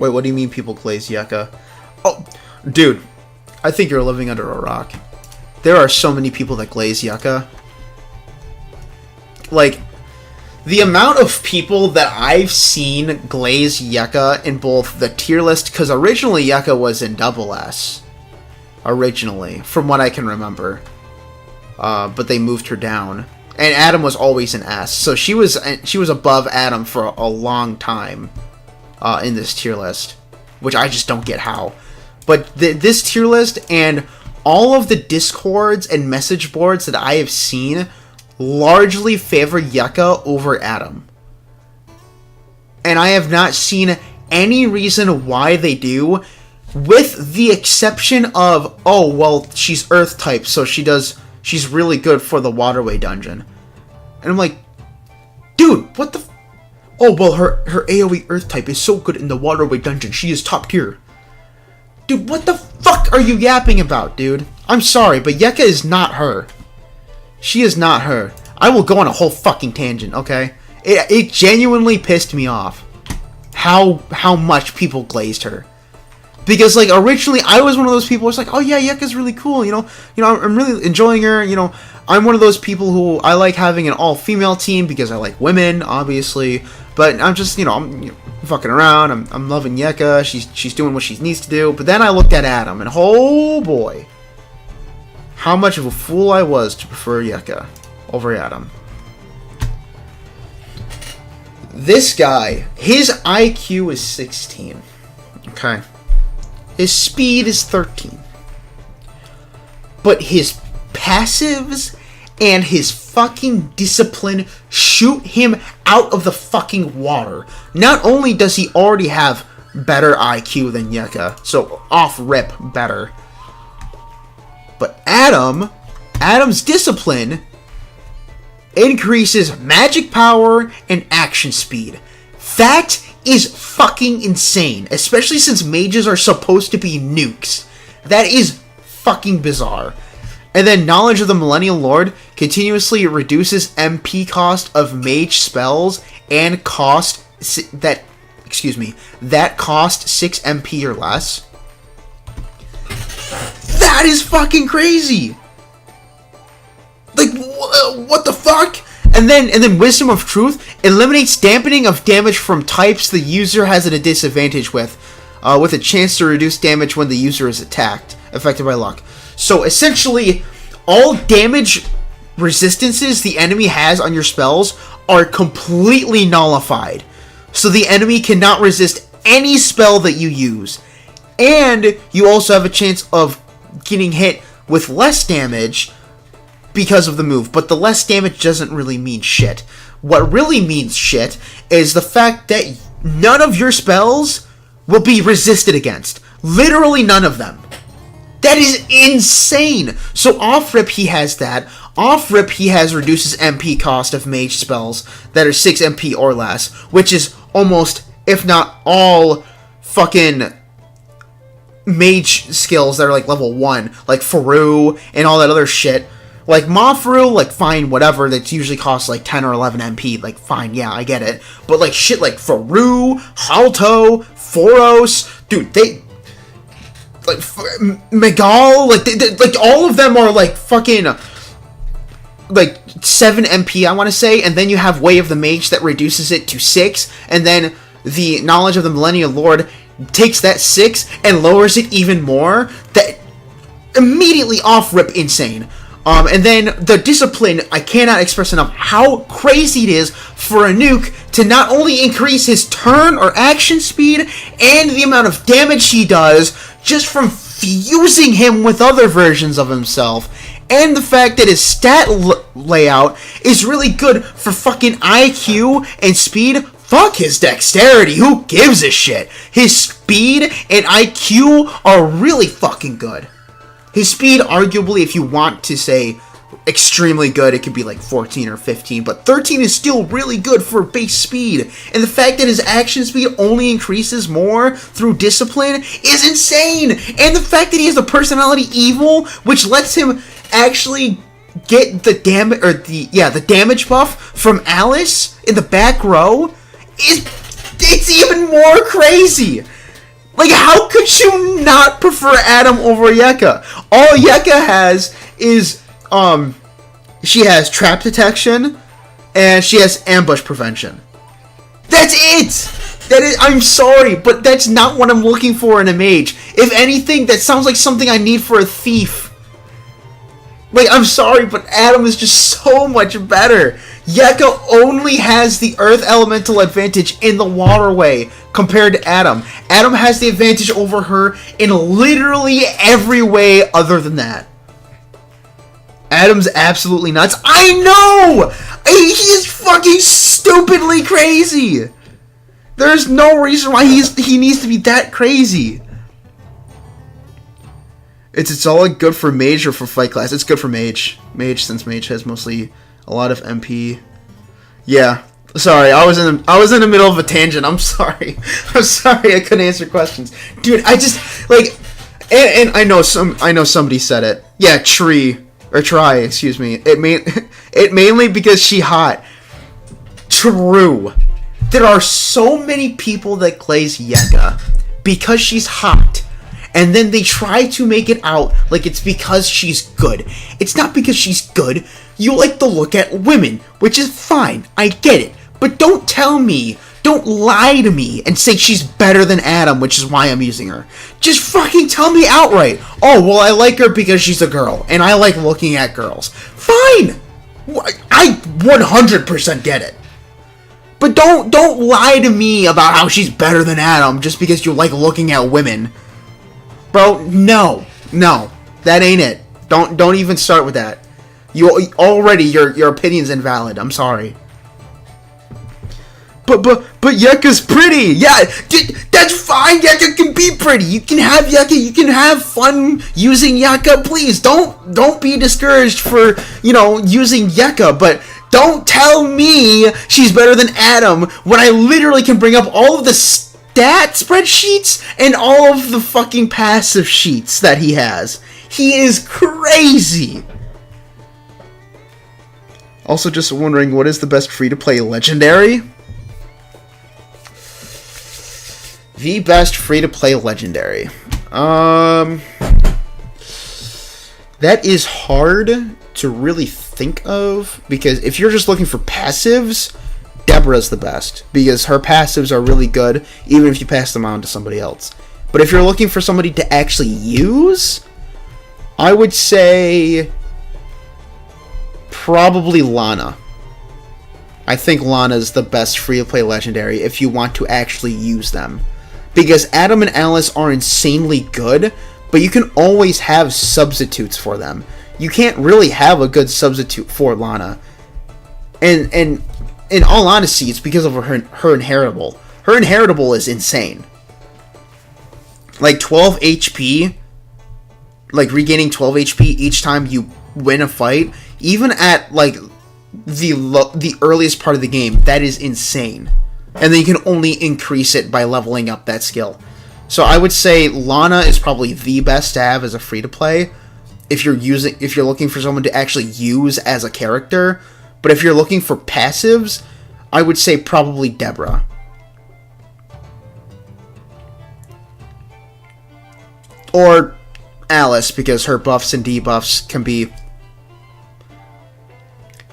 Wait, what do you mean people glaze Yucca? Oh, dude, I think you're living under a rock. There are so many people that glaze Yucca. Like, the amount of people that I've seen glaze Yucca in both the tier list, because originally Yucca was in double S. Originally, from what I can remember. But they moved her down. And Adam was always an S. So she was above Adam for a long time in this tier list. Which I just don't get how. But this tier list and all of the Discords and message boards that I have seen largely favor Yucca over Adam. And I have not seen any reason why they do, with the exception of, oh, well, she's Earth type, so she's really good for the Waterway dungeon. And I'm like, dude, what the oh, well, her AoE Earth type is so good in the Waterway dungeon, she is top tier. Dude, what the fuck are you yapping about, dude? I'm sorry, but Yucca is not her. She is not her. I will go on a whole fucking tangent, okay? It genuinely pissed me off how much people glazed her. Because, like, originally I was one of those people who was like, oh yeah, Yucca's really cool, you know, I'm really enjoying her, you know. I'm one of those people who I like having an all-female team because I like women, obviously. But I'm just, I'm fucking around. I'm loving Yucca. She's doing what she needs to do. But then I looked at Adam, and oh boy, how much of a fool I was to prefer Yucca over Adam. This guy, his IQ is 16. Okay. His speed is 13. But his passives and his fucking discipline shoot him out of the fucking water. Not only does he already have better IQ than Yucca, so off rip better, but Adam's discipline increases magic power and action speed. That is fucking insane, especially since mages are supposed to be nukes. That is fucking bizarre. And then Knowledge of the Millennial Lord continuously reduces MP cost of mage spells and that cost 6 MP or less. That is fucking crazy. Like, what the fuck? And then Wisdom of Truth eliminates dampening of damage from types the user has at a disadvantage with a chance to reduce damage when the user is attacked, affected by luck. So essentially, all damage resistances the enemy has on your spells are completely nullified. So the enemy cannot resist any spell that you use. And you also have a chance of getting hit with less damage because of the move. But the less damage doesn't really mean shit. What really means shit is the fact that none of your spells will be resisted against. Literally none of them. That is insane! So off-rip he has that. Off-rip he has reduces MP cost of mage spells that are 6 MP or less, which is almost, if not all, fucking mage skills that are like level 1, like Faru and all that other shit. Like Mafaru, like fine, whatever, that usually costs like 10 or 11 MP, like fine, yeah, I get it. But like shit like Faru, Halto, Foros, dude, they... like Megal, like all of them are like fucking like 7 MP, I want to say, and then you have Way of the Mage that reduces it to 6, and then the Knowledge of the Millennial Lord takes that 6 and lowers it even more. That immediately off rip insane. And then the discipline, I cannot express enough how crazy it is for a nuke to not only increase his turn or action speed and the amount of damage he does just from fusing him with other versions of himself, and the fact that his stat layout is really good for fucking IQ and speed. Fuck his dexterity, who gives a shit? His speed and IQ are really fucking good. His speed, arguably, if you want to say, extremely good, it could be like 14 or 15, but 13 is still really good for base speed. And the fact that his action speed only increases more through discipline is insane. And the fact that he has the personality evil, which lets him actually get the damage, or the damage buff from Alice in the back row, it's even more crazy. Like, how could you not prefer Adam over Yeka? All Yeka has is, she has trap detection, and she has ambush prevention. That's it! I'm sorry, but that's not what I'm looking for in a mage. If anything, that sounds like something I need for a thief. Like, I'm sorry, but Adam is just so much better. Yeka only has the earth elemental advantage in the waterway compared to Adam. Adam has the advantage over her in literally every way other than that. Adam's absolutely nuts. I know! He is fucking stupidly crazy! There's no reason why he needs to be that crazy. It's all good for mage or for fight class. It's good for mage. Mage, since mage has mostly a lot of MP. Yeah. Sorry, I was in the middle of a tangent. I'm sorry. I'm sorry I couldn't answer questions. Dude, I just like and I know somebody said it. Yeah, try, excuse me. It mainly because she hot. True. There are so many people that glaze Yeka because she's hot. And then they try to make it out like it's because she's good. It's not because she's good. You like to look at women, which is fine. I get it. But don't lie to me and say she's better than Adam, which is why I'm using her. Just fucking tell me outright. Oh, well, I like her because she's a girl, and I like looking at girls. Fine! I 100% get it. But don't lie to me about how she's better than Adam just because you like looking at women. Bro, no, that ain't it. Don't even start with that. Your opinion's invalid. I'm sorry. But Yeka's pretty. Yeah, that's fine. Yeka can be pretty. You can have Yeka. You can have fun using Yeka. Please don't be discouraged for using Yeka. But don't tell me she's better than Adam when I literally can bring up all of the stat spreadsheets and all of the fucking passive sheets that he has. He is crazy. Also, just wondering, what is the best free-to-play legendary? The best free-to-play legendary. That is hard to really think of, because if you're just looking for passives, Deborah's the best, because her passives are really good, even if you pass them on to somebody else. But if you're looking for somebody to actually use, I would say probably Lana. I think Lana's the best free-to-play legendary if you want to actually use them. Because Adam and Alice are insanely good, but you can always have substitutes for them. You can't really have a good substitute for Lana. And in all honesty, it's because of her inheritable. Her inheritable is insane. Like 12 HP, like regaining 12 HP each time you win a fight, even at like the earliest part of the game, that is insane. And then you can only increase it by leveling up that skill. So I would say Lana is probably the best to have as a free to play if you're looking for someone to actually use as a character. But if you're looking for passives, I would say probably Deborah. Or Alice, because her buffs and debuffs can be...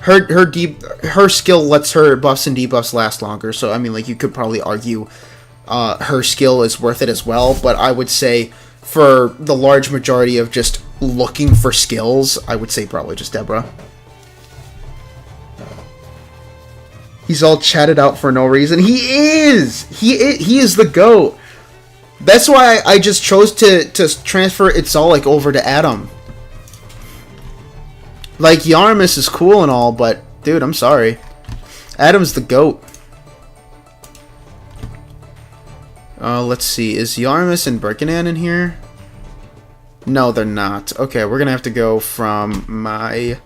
Her skill lets her buffs and debuffs last longer, so I mean, like, you could probably argue her skill is worth it as well, but I would say for the large majority of just looking for skills, I would say probably just Deborah. He's all chatted out for no reason. He is! He is the GOAT! That's why I just chose to transfer It's All like over to Adam. Like, Yarmus is cool and all, but, dude, I'm sorry. Adam's the GOAT. Let's see. Is Yarmus and Birkenan in here? No, they're not. Okay, we're gonna have to go from my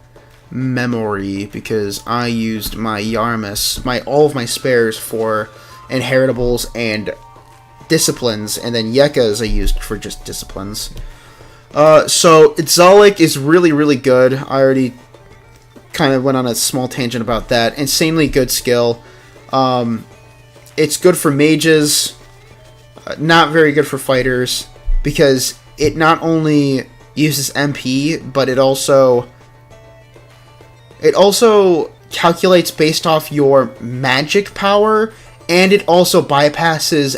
memory because I used my Yarmus, all of my spares for inheritables and disciplines, and then Yeka's I used for just disciplines. So Itzalik is really, really good. I already kind of went on a small tangent about that. Insanely good skill. It's good for mages, not very good for fighters, because it not only uses MP, but it also calculates based off your magic power, and it also bypasses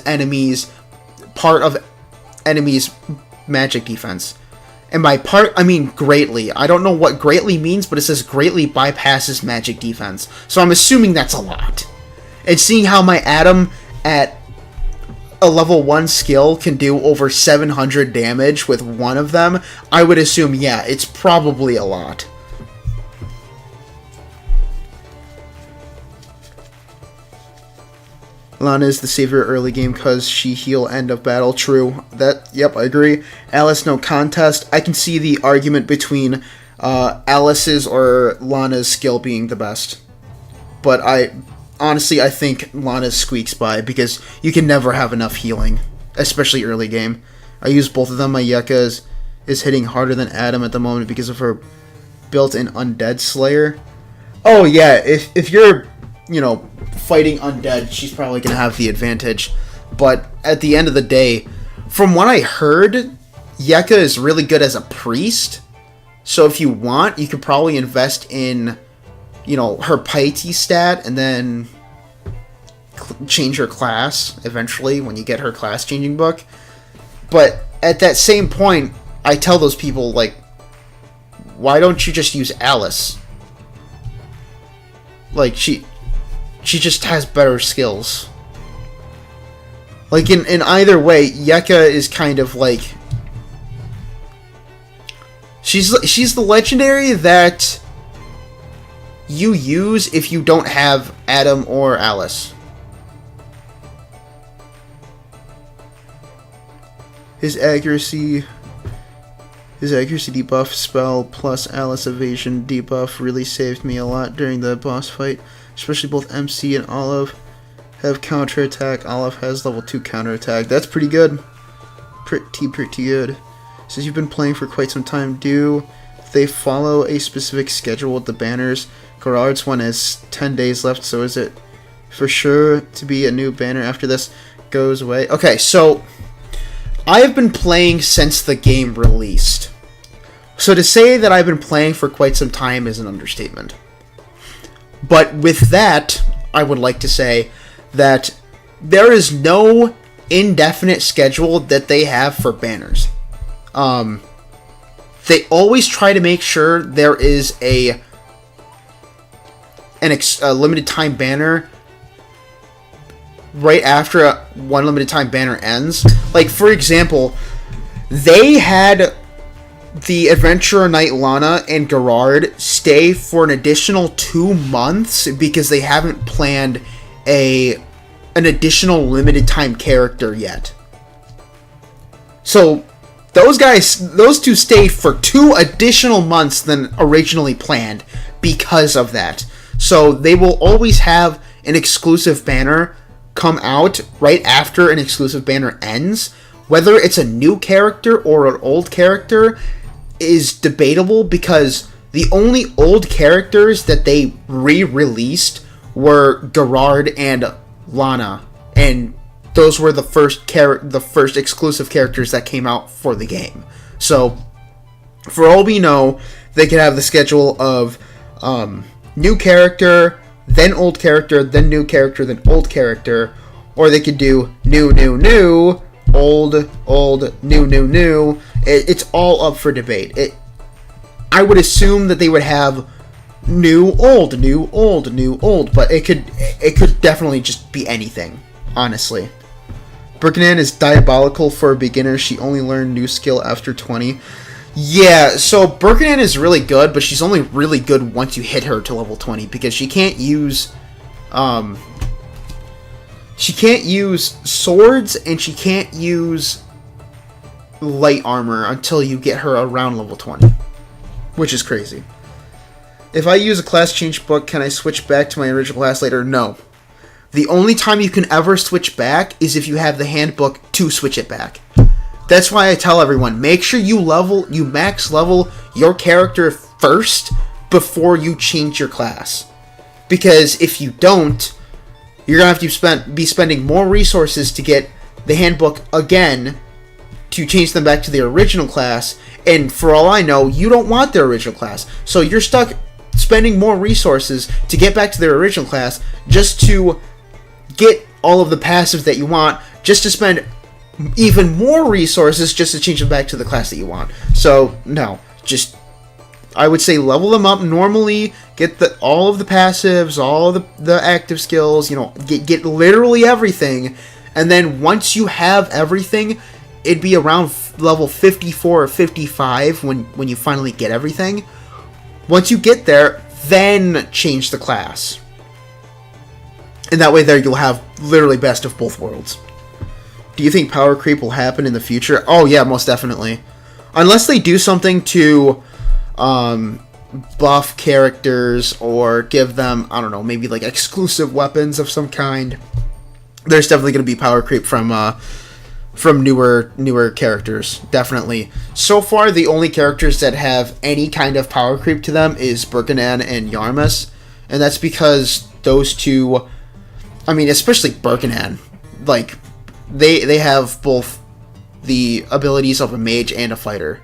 part of enemies' magic defense. And by part, I mean greatly. I don't know what greatly means, but it says greatly bypasses magic defense. So I'm assuming that's a lot. And seeing how my Atom at a level 1 skill can do over 700 damage with one of them, I would assume, yeah, it's probably a lot. Lana is the savior early game because she heal end of battle. True. Yep, I agree. Alice, no contest. I can see the argument between Alice's or Lana's skill being the best. But honestly, I think Lana's squeaks by because you can never have enough healing, especially early game. I use both of them. My Yeka is hitting harder than Atom at the moment because of her built-in Undead Slayer. Oh yeah, if you're, fighting undead, she's probably going to have the advantage. But at the end of the day, from what I heard, Yeka is really good as a priest. So if you want, you could probably invest in, her piety stat and then change her class eventually when you get her class changing book. But at that same point, I tell those people, why don't you just use Alice? She just has better skills. In either way, Yeka is kind of she's the legendary that you use if you don't have Atom or Alice. His accuracy debuff spell plus Alice evasion debuff really saved me a lot during the boss fight. Especially both MC and Olive have counterattack. Olive has level 2 counterattack. That's pretty good. Pretty good. Since you've been playing for quite some time, do they follow a specific schedule with the banners? Gerard's one has 10 days left, so is it for sure to be a new banner after this goes away? Okay, so I have been playing since the game released. So to say that I've been playing for quite some time is an understatement. But with that, I would like to say that there is no indefinite schedule that they have for banners. They always try to make sure there is a limited time banner right after one limited time banner ends. For example, they had the Adventurer Knight Lana and Gerard stay for an additional 2 months because they haven't planned an additional limited time character yet. So those two stayed for 2 additional months than originally planned because of that. So they will always have an exclusive banner come out right after an exclusive banner ends. Whether it's a new character or an old character is debatable because the only old characters that they re-released were Gerard and Lana, and those were the first exclusive characters that came out for the game. So, for all we know, they could have the schedule of new character, then old character, then new character, then old character, or they could do new, old, new. It's all up for debate. I would assume that they would have new, old, but it could definitely just be anything, honestly. Birkanan is diabolical for a beginner. She only learned new skill after 20. Yeah, so Birkanan is really good, but she's only really good once you hit her to level 20 because she can't use swords and she can't use light armor until you get her around level 20, which is crazy. If I use a class change book, can I switch back to my original class later? No. The only time you can ever switch back is if you have the handbook to switch it back. That's why I tell everyone, make sure you max level your character first before you change your class. Because if you don't, you're going to have to be spending more resources to get the handbook again to change them back to their original class. And for all I know, you don't want their original class. So you're stuck spending more resources to get back to their original class just to get all of the passives that you want, just to spend even more resources just to change them back to the class that you want. So, no. Just, I would say level them up normally, get all of the passives, all of the active skills, get literally everything, and then once you have everything, it'd be around level 54 or 55 when you finally get everything. Once you get there, then change the class. And that way there you'll have literally best of both worlds. Do you think power creep will happen in the future? Oh yeah, most definitely. Unless they do something to buff characters or give them, I don't know, maybe like exclusive weapons of some kind. There's definitely going to be power creep from newer characters, definitely. So far, the only characters that have any kind of power creep to them is Birkanan and Yarmus, and that's because those two, I mean, especially Birkanan, like, they have both the abilities of a mage and a fighter.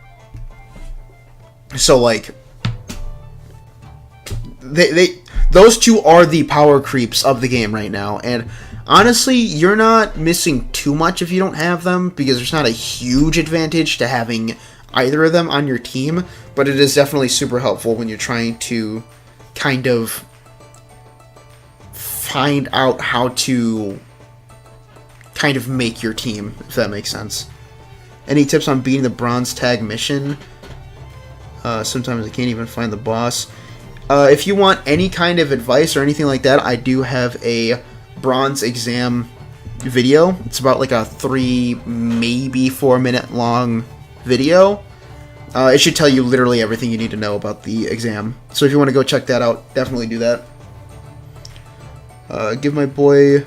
So, like, those two are the power creeps of the game right now, and honestly, you're not missing too much if you don't have them, because there's not a huge advantage to having either of them on your team, but it is definitely super helpful when you're trying to kind of find out how to kind of make your team, if that makes sense. Any tips on beating the bronze tag mission? Sometimes I can't even find the boss. If you want any kind of advice or anything like that, I do have a bronze exam video. It's about like a 3, maybe 4 minute long video. It should tell you literally everything you need to know about the exam. So if you want to go check that out, definitely do that. Give my boy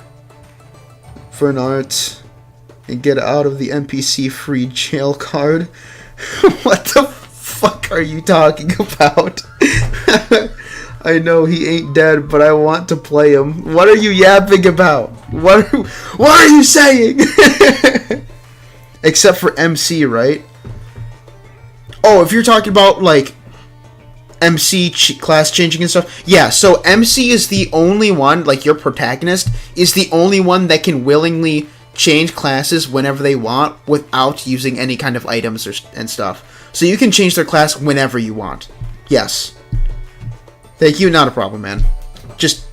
Fernart and get out of the NPC free jail card. What the fuck are you talking about? I know he ain't dead, but I want to play him. What are you yapping about? What are you saying? Except for MC, right? Oh, if you're talking about, like, MC class changing and stuff. Yeah, so MC is the only one, like your protagonist, is the only one that can willingly change classes whenever they want without using any kind of items and stuff. So you can change their class whenever you want. Yes. Thank you, not a problem, man. Just,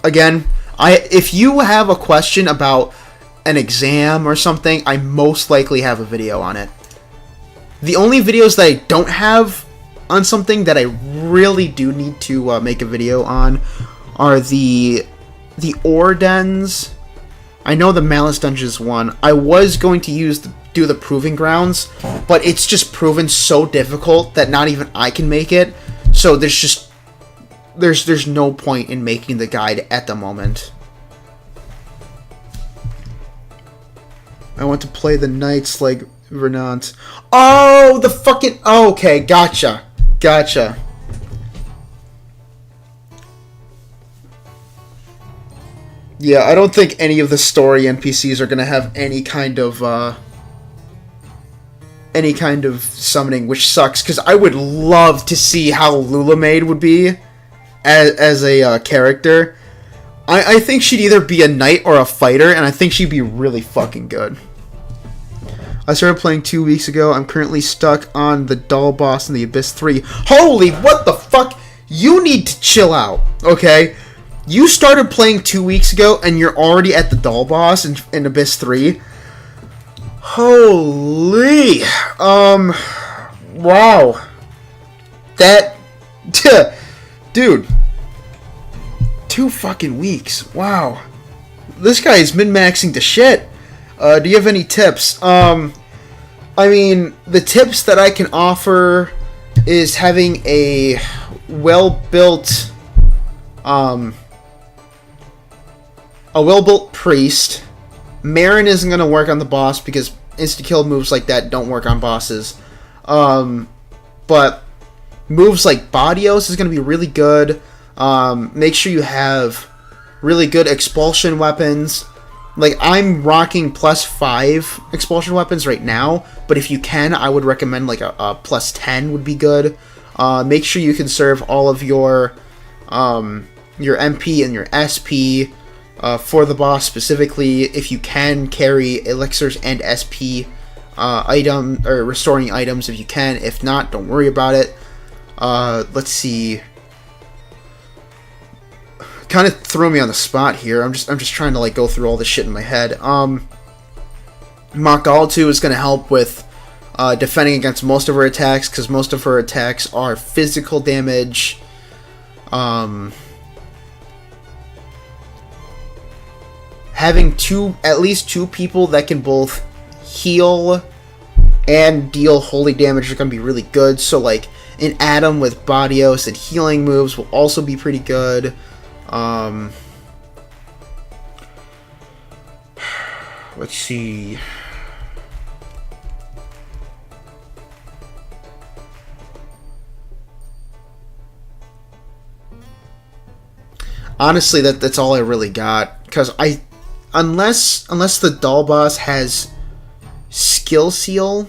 again, if you have a question about an exam or something, I most likely have a video on it. The only videos that I don't have on something that I really do need to make a video on are the ore dens. I know the Malice Dungeons one. I was going to do the Proving Grounds, but it's just proven so difficult that not even I can make it. So there's no point in making the guide at the moment. I want to play the knights like Vernant. Oh, the fucking... Oh, okay, gotcha. Yeah, I don't think any of the story NPCs are gonna have any kind of summoning, which sucks, because I would love to see how Lulamaid would be as a character. I think she'd either be a knight or a fighter, and I think she'd be really fucking good. I started playing 2 weeks ago. I'm currently stuck on the doll boss in the Abyss 3. Holy, what the fuck? You need to chill out, okay? You started playing 2 weeks ago, and you're already at the doll boss in Abyss 3? Holy. Wow. That... Dude. 2 fucking weeks. Wow. This guy is min-maxing to shit. Do you have any tips? I mean, the tips that I can offer is having a well-built priest. Marin isn't going to work on the boss because insta-kill moves like that don't work on bosses. But moves like Badios is going to be really good. Make sure you have really good expulsion weapons. Like, I'm rocking +5 expulsion weapons right now, but if you can, I would recommend like a +10 would be good. Make sure you conserve all of your MP and your SP for the boss specifically. If you can, carry elixirs and SP item or restoring items if you can. If not, don't worry about it. Let's see. Kind of threw me on the spot here. I'm just trying to like go through all this shit in my head. Makaltu is going to help with defending against most of her attacks, because most of her attacks are physical damage. Having at least two people that can both heal and deal holy damage are going to be really good. So like an Adam with Badios and healing moves will also be pretty good. Let's see. Honestly, that's all I really got, because unless the doll boss has skill seal,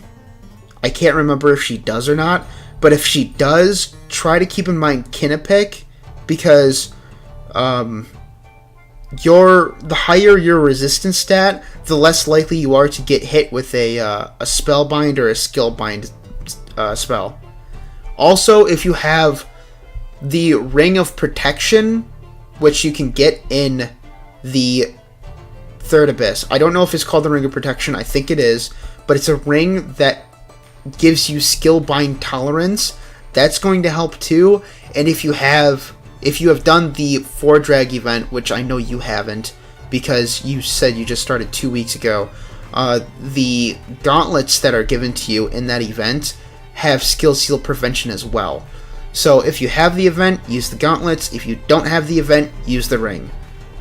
I can't remember if she does or not. But if she does, try to keep in mind Kinnepick, because the higher your resistance stat, the less likely you are to get hit with a spellbind or a skillbind spell. Also, if you have the Ring of Protection, which you can get in the Third Abyss. I don't know if it's called the Ring of Protection. I think it is, but it's a ring that gives you skillbind tolerance. That's going to help too. And if you have done the 4-drag event, which I know you haven't, because you said you just started 2 weeks ago, the gauntlets that are given to you in that event have skill seal prevention as well. So if you have the event, use the gauntlets. If you don't have the event, use the ring.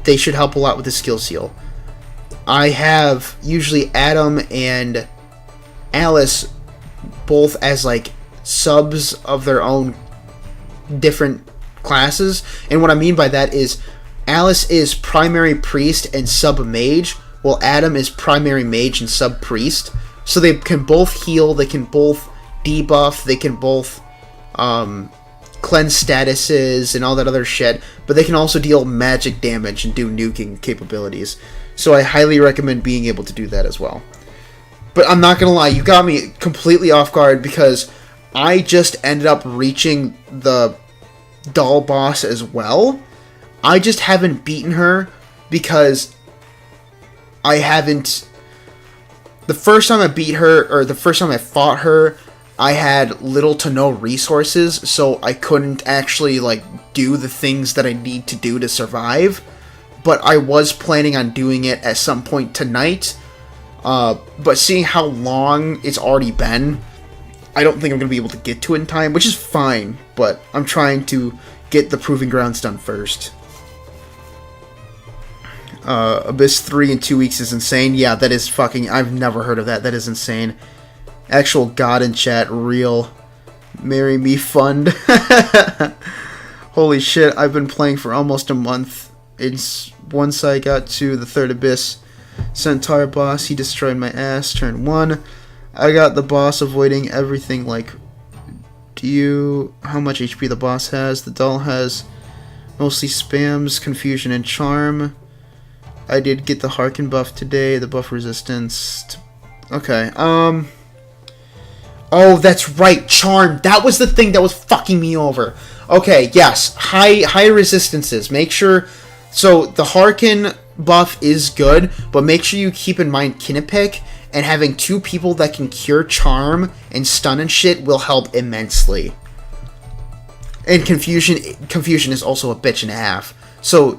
They should help a lot with the skill seal. I have usually Adam and Alice both as like subs of their own different classes, and what I mean by that is Alice is primary priest and sub mage, while Adam is primary mage and sub priest. So they can both heal, they can both debuff, they can both cleanse statuses and all that other shit, but they can also deal magic damage and do nuking capabilities. So I highly recommend being able to do that as well. But I'm not gonna lie, you got me completely off guard, because I just ended up reaching the doll boss as well. I just haven't beaten her because I haven't... The first time I beat her, or the first time I fought her, I had little to no resources, so I couldn't actually like do the things that I need to do to survive. But I was planning on doing it at some point tonight. But seeing how long it's already been, I don't think I'm going to be able to get to it in time, which is fine, but I'm trying to get the Proving Grounds done first. Abyss 3 in 2 weeks is insane. Yeah, that is fucking... I've never heard of that. That is insane. Actual God in chat, real. Marry me fund. Holy shit, I've been playing for almost a month. It's once I got to the Third Abyss Centaur boss, he destroyed my ass. Turn 1. I got the boss avoiding everything. Like, how much HP the boss has? The doll has mostly spams, confusion, and charm. I did get the Harken buff today, the buff resistance. Okay, oh, that's right, charm. That was the thing that was fucking me over. Okay, yes, high resistances. Make sure... So, the Harken buff is good, but make sure you keep in mind Kinnepick, and having 2 people that can cure charm and stun and shit will help immensely. And confusion is also a bitch and a half. So,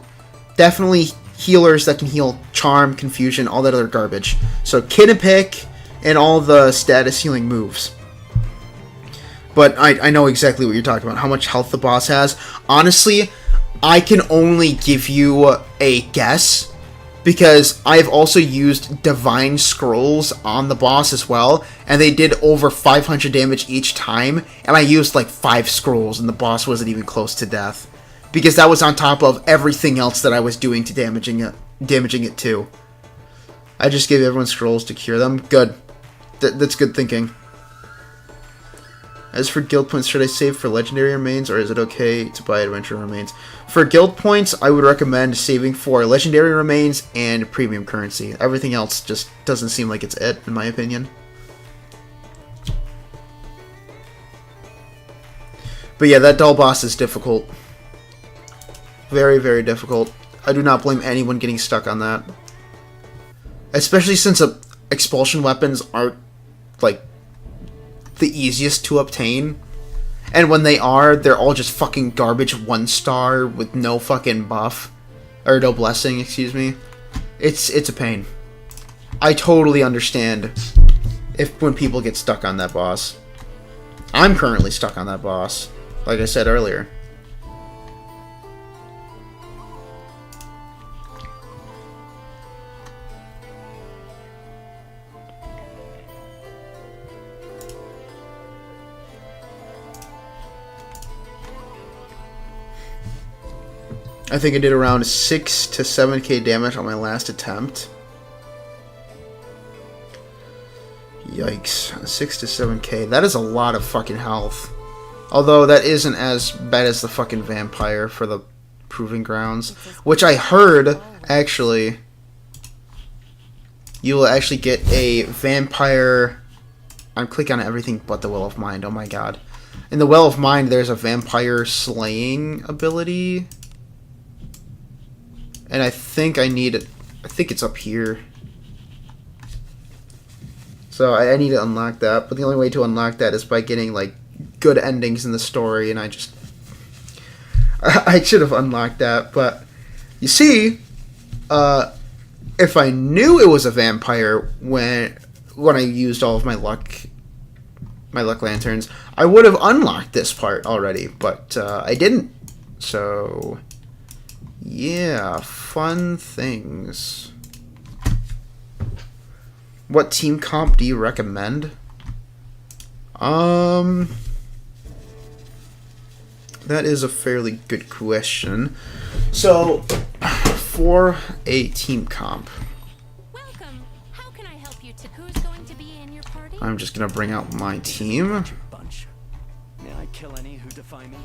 definitely healers that can heal charm, confusion, all that other garbage. So, Kinnepick and all the status healing moves. But I know exactly what you're talking about, how much health the boss has. Honestly, I can only give you a guess, because I've also used Divine Scrolls on the boss as well, and they did over 500 damage each time, and I used like 5 scrolls, and the boss wasn't even close to death. Because that was on top of everything else that I was doing to damaging it too. I just gave everyone scrolls to cure them. Good. That's good thinking. As for guild points, should I save for legendary remains, or is it okay to buy adventure remains? For guild points, I would recommend saving for legendary remains and premium currency. Everything else just doesn't seem like it's it, in my opinion. But yeah, that doll boss is difficult. Very, very difficult. I do not blame anyone getting stuck on that. Especially since expulsion weapons aren't, like, the easiest to obtain. And when they are, they're all just fucking garbage 1-star with no fucking buff. Or no blessing, excuse me. It's a pain. I totally understand when people get stuck on that boss. I'm currently stuck on that boss, like I said earlier. I think I did around 6 to 7k damage on my last attempt. Yikes. 6 to 7k. That is a lot of fucking health. Although that isn't as bad as the fucking vampire for the Proving Grounds. Which I heard, actually, you will actually get a vampire... I'm clicking on everything but the Will of Mind. Oh my god. In the Will of Mind, there's a vampire slaying ability. And I think I need it. I think it's up here. So I need to unlock that. But the only way to unlock that is by getting, like, good endings in the story. And I should have unlocked that. But you see, if I knew it was a vampire when I used all of my luck lanterns, I would have unlocked this part already. But I didn't. So... yeah, fun things. What team comp do you recommend? That is a fairly good question. So, for a team comp, Welcome. How can I help you? Who's going to be in your party? I'm just gonna bring out my team. Bunch. May I kill any who defy me?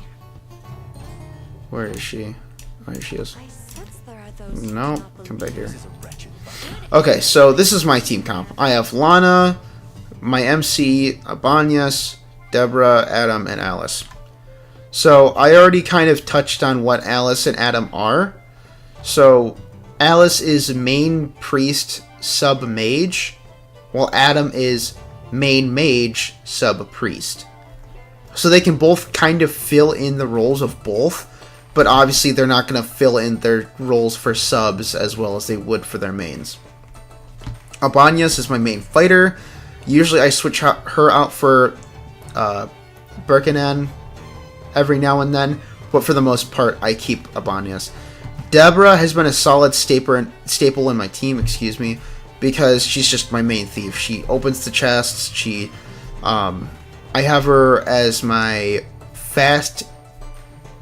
Where is she? Oh, here she is. I sense there are those who No, do not come back here. This is a wretched bunch. Okay, so this is my team comp. I have Lana, my MC, Abanyas, Deborah, Adam, and Alice. So I already kind of touched on what Alice and Adam are. So Alice is main priest sub mage, while Adam is main mage sub priest. So they can both kind of fill in the roles of both. But obviously they're not going to fill in their roles for subs as well as they would for their mains. Abanyas is my main fighter. Usually I switch her out for Birkanan every now and then, but for the most part I keep Abanyas. Deborah has been a solid staple in my team, because she's just my main thief. She opens the chests. I have her as my fast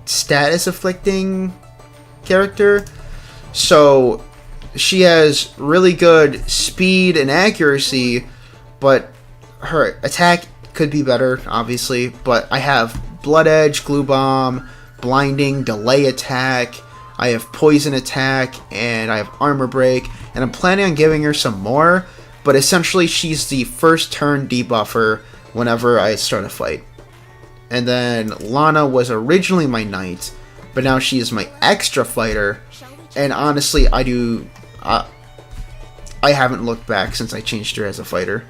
status afflicting character, so she has really good speed and accuracy, but her attack could be better, obviously. But I have Blood Edge, Glue Bomb, Blinding, Delay Attack, I have Poison Attack, and I have Armor Break, and I'm planning on giving her some more, but essentially she's the first turn debuffer whenever I start a fight. And then Lana was originally my knight, but now she is my extra fighter. And honestly, I haven't looked back since I changed her as a fighter.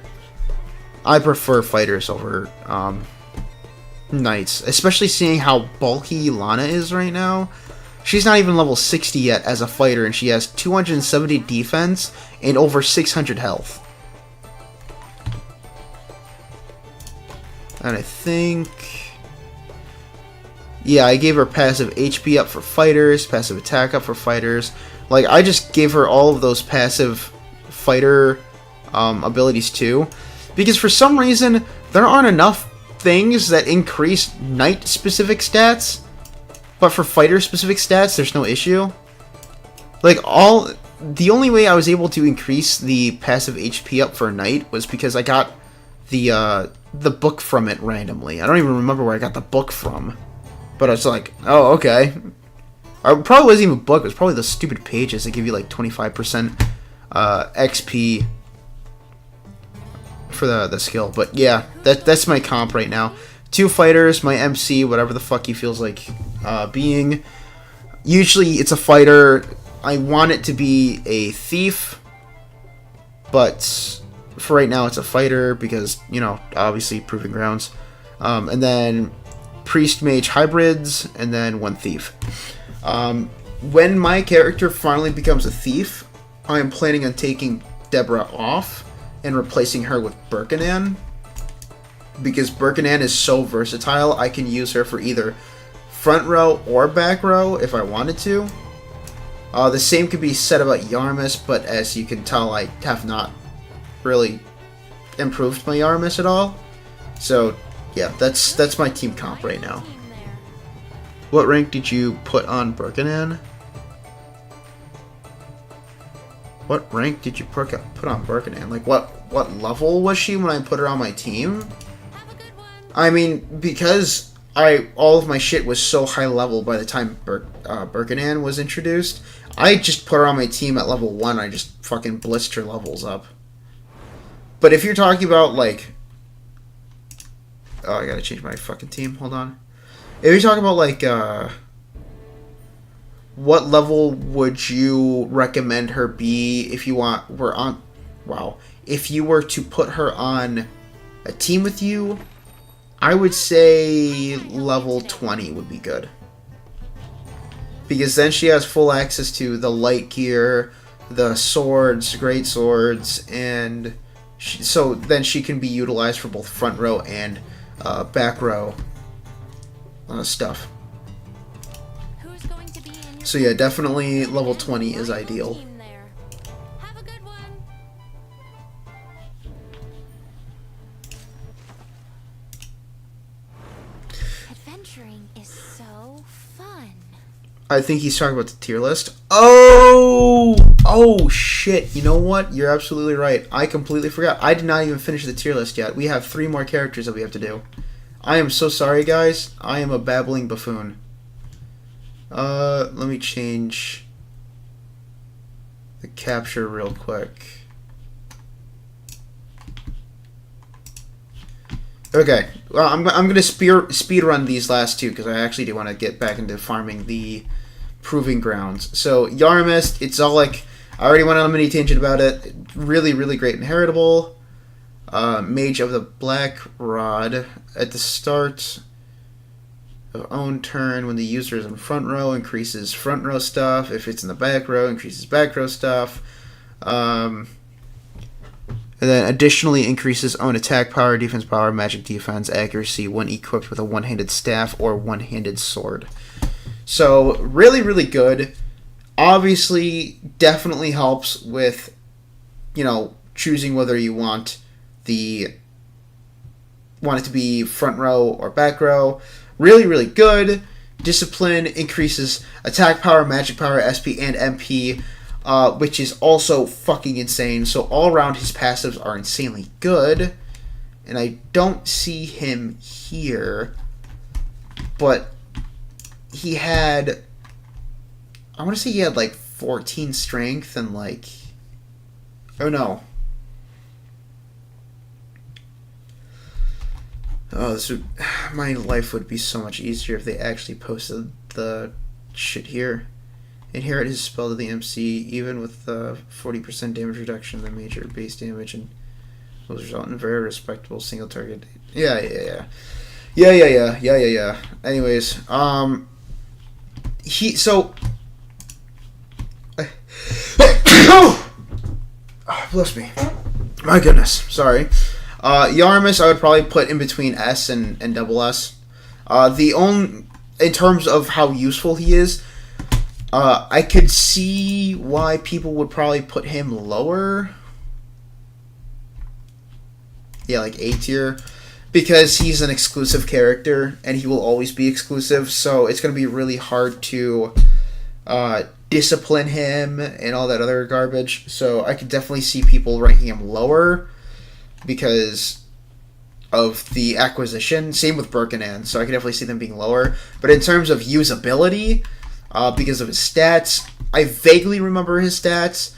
I prefer fighters over knights, especially seeing how bulky Lana is right now. She's not even level 60 yet as a fighter, and she has 270 defense and over 600 health. And I think... Yeah, I gave her passive HP up for fighters, passive attack up for fighters. Like, I just gave her all of those passive fighter abilities too. Because for some reason, there aren't enough things that increase knight-specific stats. But for fighter-specific stats, there's no issue. Like, the only way I was able to increase the passive HP up for a knight was because I got the book from it randomly. I don't even remember where I got the book from. But I was like, oh, okay. It probably wasn't even a book. It was probably the stupid pages that give you like 25% XP for the skill. But yeah, that's my comp right now. 2 fighters, my MC, whatever the fuck he feels like being. Usually it's a fighter. I want it to be a thief. But for right now it's a fighter because, you know, obviously Proving Grounds. And then priest mage hybrids, and then 1 thief. When my character finally becomes a thief, I am planning on taking Deborah off and replacing her with Birkanan, because Birkanan is so versatile. I can use her for either front row or back row if I wanted to. The same could be said about Yarmus, but as you can tell, I have not really improved my Yarmus at all. So yeah, that's my team comp right now. What rank did you put on Birkanan? What rank did you put on Birkanan? Like, what level was she when I put her on my team? I mean, because all of my shit was so high level by the time Birkanan was introduced, I just put her on my team at level 1. I just fucking blister levels up. But if you're talking about, like... Oh, I gotta change my fucking team. Hold on. If you're talking about, like, what level would you recommend her be if you if you were to put her on a team with you? I would say level 20 would be good. Because then she has full access to the light gear, the swords, great swords, and so then she can be utilized for both front row and back row stuff. So yeah, definitely level 20 is ideal. Adventuring is so fun. I think he's talking about the tier list. Oh shit. You know what? You're absolutely right. I completely forgot. I did not even finish the tier list yet. We have 3 more characters that we have to do. I am so sorry, guys. I am a babbling buffoon. Let me change the capture real quick. Okay, well, I'm gonna speed run these last 2 because I actually do want to get back into farming the Proving Grounds. So Yarmist, it's all like, I already went on a mini tangent about it. Really, really great inheritable. Mage of the Black Rod at the start of own turn when the user is in front row, increases front row stuff. If it's in the back row, increases back row stuff. And then additionally increases own attack power, defense power, magic defense, accuracy when equipped with a one-handed staff or one-handed sword. So really, really good. Obviously, definitely helps with, you know, choosing whether you want it to be front row or back row. Really, really good. Discipline increases attack power, magic power, SP, and MP, which is also fucking insane. So all around his passives are insanely good. And I don't see him here, but he had, I want to say he had like 14 strength and like, oh no. Oh, my life would be so much easier if they actually posted the shit here. Inherit his spell to the MC, even with the 40% damage reduction in the major base damage, and will result in a very respectable single target. Yeah. Anyways, oh, bless me. My goodness, sorry. Yarmus, I would probably put in between S and double S. In terms of how useful he is, I could see why people would probably put him lower. Yeah, like A tier. Because he's an exclusive character, and he will always be exclusive, so it's going to be really hard to discipline him and all that other garbage. So I could definitely see people ranking him lower because of the acquisition. Same with Birkanan, so I could definitely see them being lower. But in terms of usability, because of his stats, I vaguely remember his stats.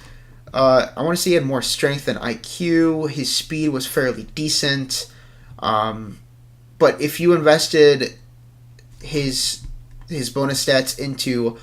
I want to say he had more strength than IQ. His speed was fairly decent. But if you invested his bonus stats into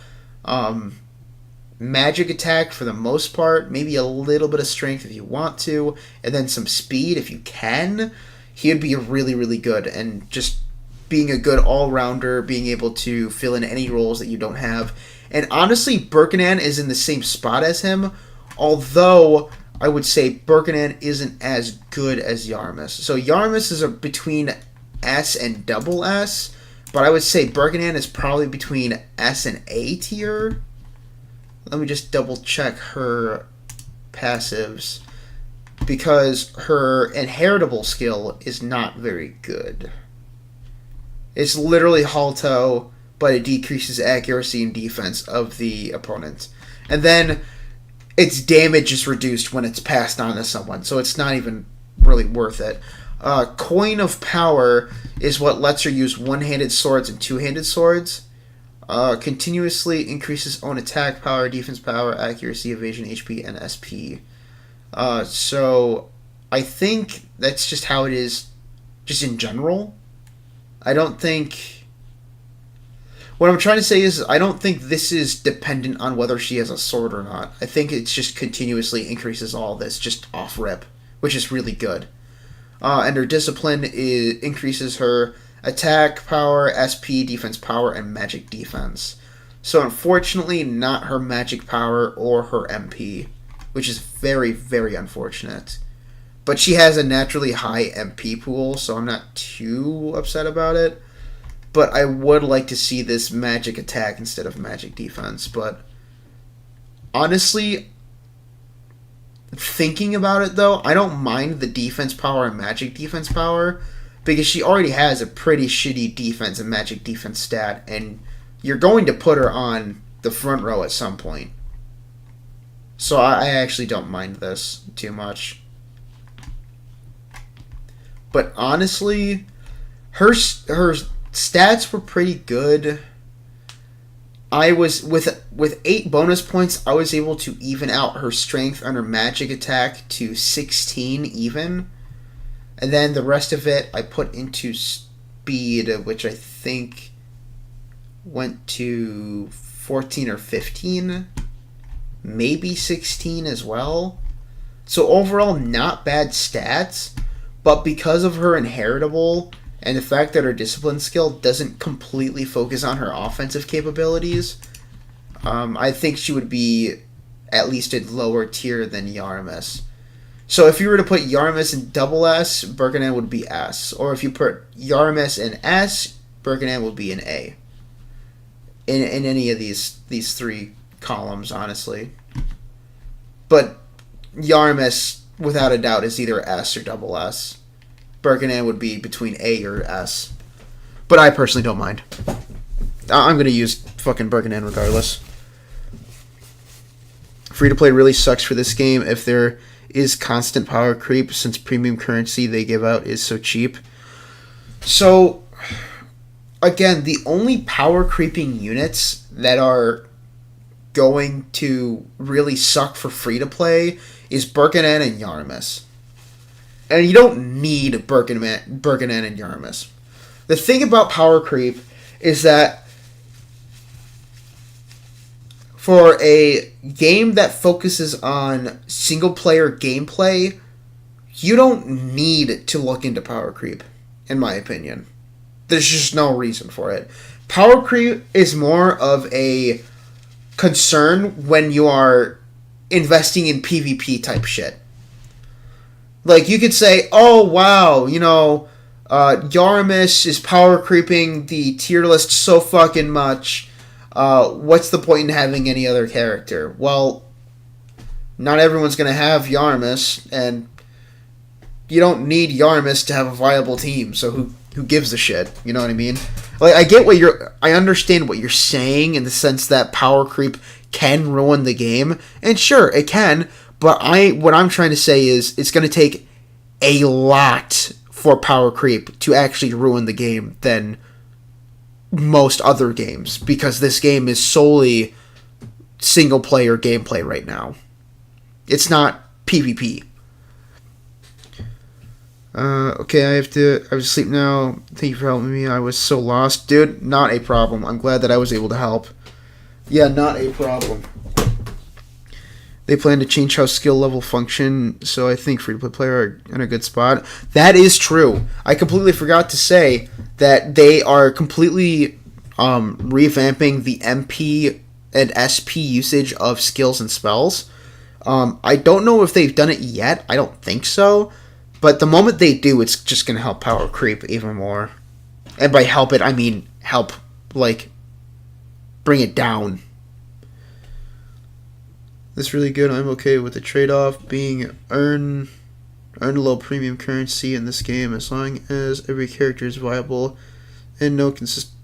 magic attack for the most part, maybe a little bit of strength if you want to, and then some speed if you can, he would be really, really good. And just being a good all-rounder, being able to fill in any roles that you don't have. And honestly, Birkanan is in the same spot as him, although I would say Birkanan isn't as good as Yarmus. So Yarmus is between S and double S, but I would say Birkanan is probably between S and A tier. Let me just double check her passives, because her inheritable skill is not very good. It's literally Halto, but it decreases accuracy and defense of the opponent. And then its damage is reduced when it's passed on to someone, so it's not even really worth it. Coin of Power is what lets her use one-handed swords and two-handed swords. Continuously increases own attack power, defense power, accuracy, evasion, HP, and SP. So I think that's just how it is, just in general. I don't think... What I'm trying to say is, I don't think this is dependent on whether she has a sword or not. I think it just continuously increases all this, just off rip, which is really good. And her discipline increases her attack power, SP, defense power, and magic defense. So unfortunately, not her magic power or her MP, which is very, very unfortunate. But she has a naturally high MP pool, so I'm not too upset about it. But I would like to see this magic attack instead of magic defense. But honestly, thinking about it though, I don't mind the defense power and magic defense power, because she already has a pretty shitty defense and magic defense stat, and you're going to put her on the front row at some point. So I actually don't mind this too much. But honestly, her stats were pretty good. I was with 8 bonus points, I was able to even out her strength and her magic attack to 16 even. And then the rest of it I put into speed, which I think went to 14 or 15, maybe 16 as well. So overall, not bad stats, but because of her inheritable and the fact that her discipline skill doesn't completely focus on her offensive capabilities, I think she would be at least a lower tier than Yarmus. So if you were to put Yarmus in double S, Birkanan would be S. Or if you put Yarmus in S, Birkanan would be an A. In any of these 3 columns, honestly. But Yarmus, without a doubt, is either S or double S. Birkanan would be between A or S. But I personally don't mind. I'm going to use fucking Birkanan regardless. Free-to-play really sucks for this game if there is constant power creep, since premium currency they give out is so cheap. So, again, the only power creeping units that are going to really suck for free-to-play is Birkanan and Yarmus. And you don't need Birkanan and Yarmus. The thing about power creep is that for a game that focuses on single-player gameplay, you don't need to look into power creep, in my opinion. There's just no reason for it. Power creep is more of a concern when you are investing in PvP type shit. Like, you could say, oh, wow, you know, Yaramis is power creeping the tier list so fucking much. What's the point in having any other character? Well, not everyone's going to have Yaramis, and you don't need Yaramis to have a viable team, so who gives a shit? You know what I mean? Like, I understand what you're saying in the sense that power creep can ruin the game, and sure, it can, but what I'm trying to say is it's going to take a lot for power creep to actually ruin the game than most other games, because this game is solely single player gameplay right now. It's not PvP. Okay, I have to asleep now. Thank you for helping me. I was so lost. Dude, not a problem. I'm glad that I was able to help. Yeah, not a problem. They plan to change how skill level function, so I think free-to-play player are in a good spot. That is true. I completely forgot to say that they are completely revamping the MP and SP usage of skills and spells. I don't know if they've done it yet. I don't think so. But the moment they do, it's just going to help power creep even more. And by help it, I mean help, like, bring it down. That's really good. I'm okay with the trade-off being earn a low premium currency in this game as long as every character is viable and no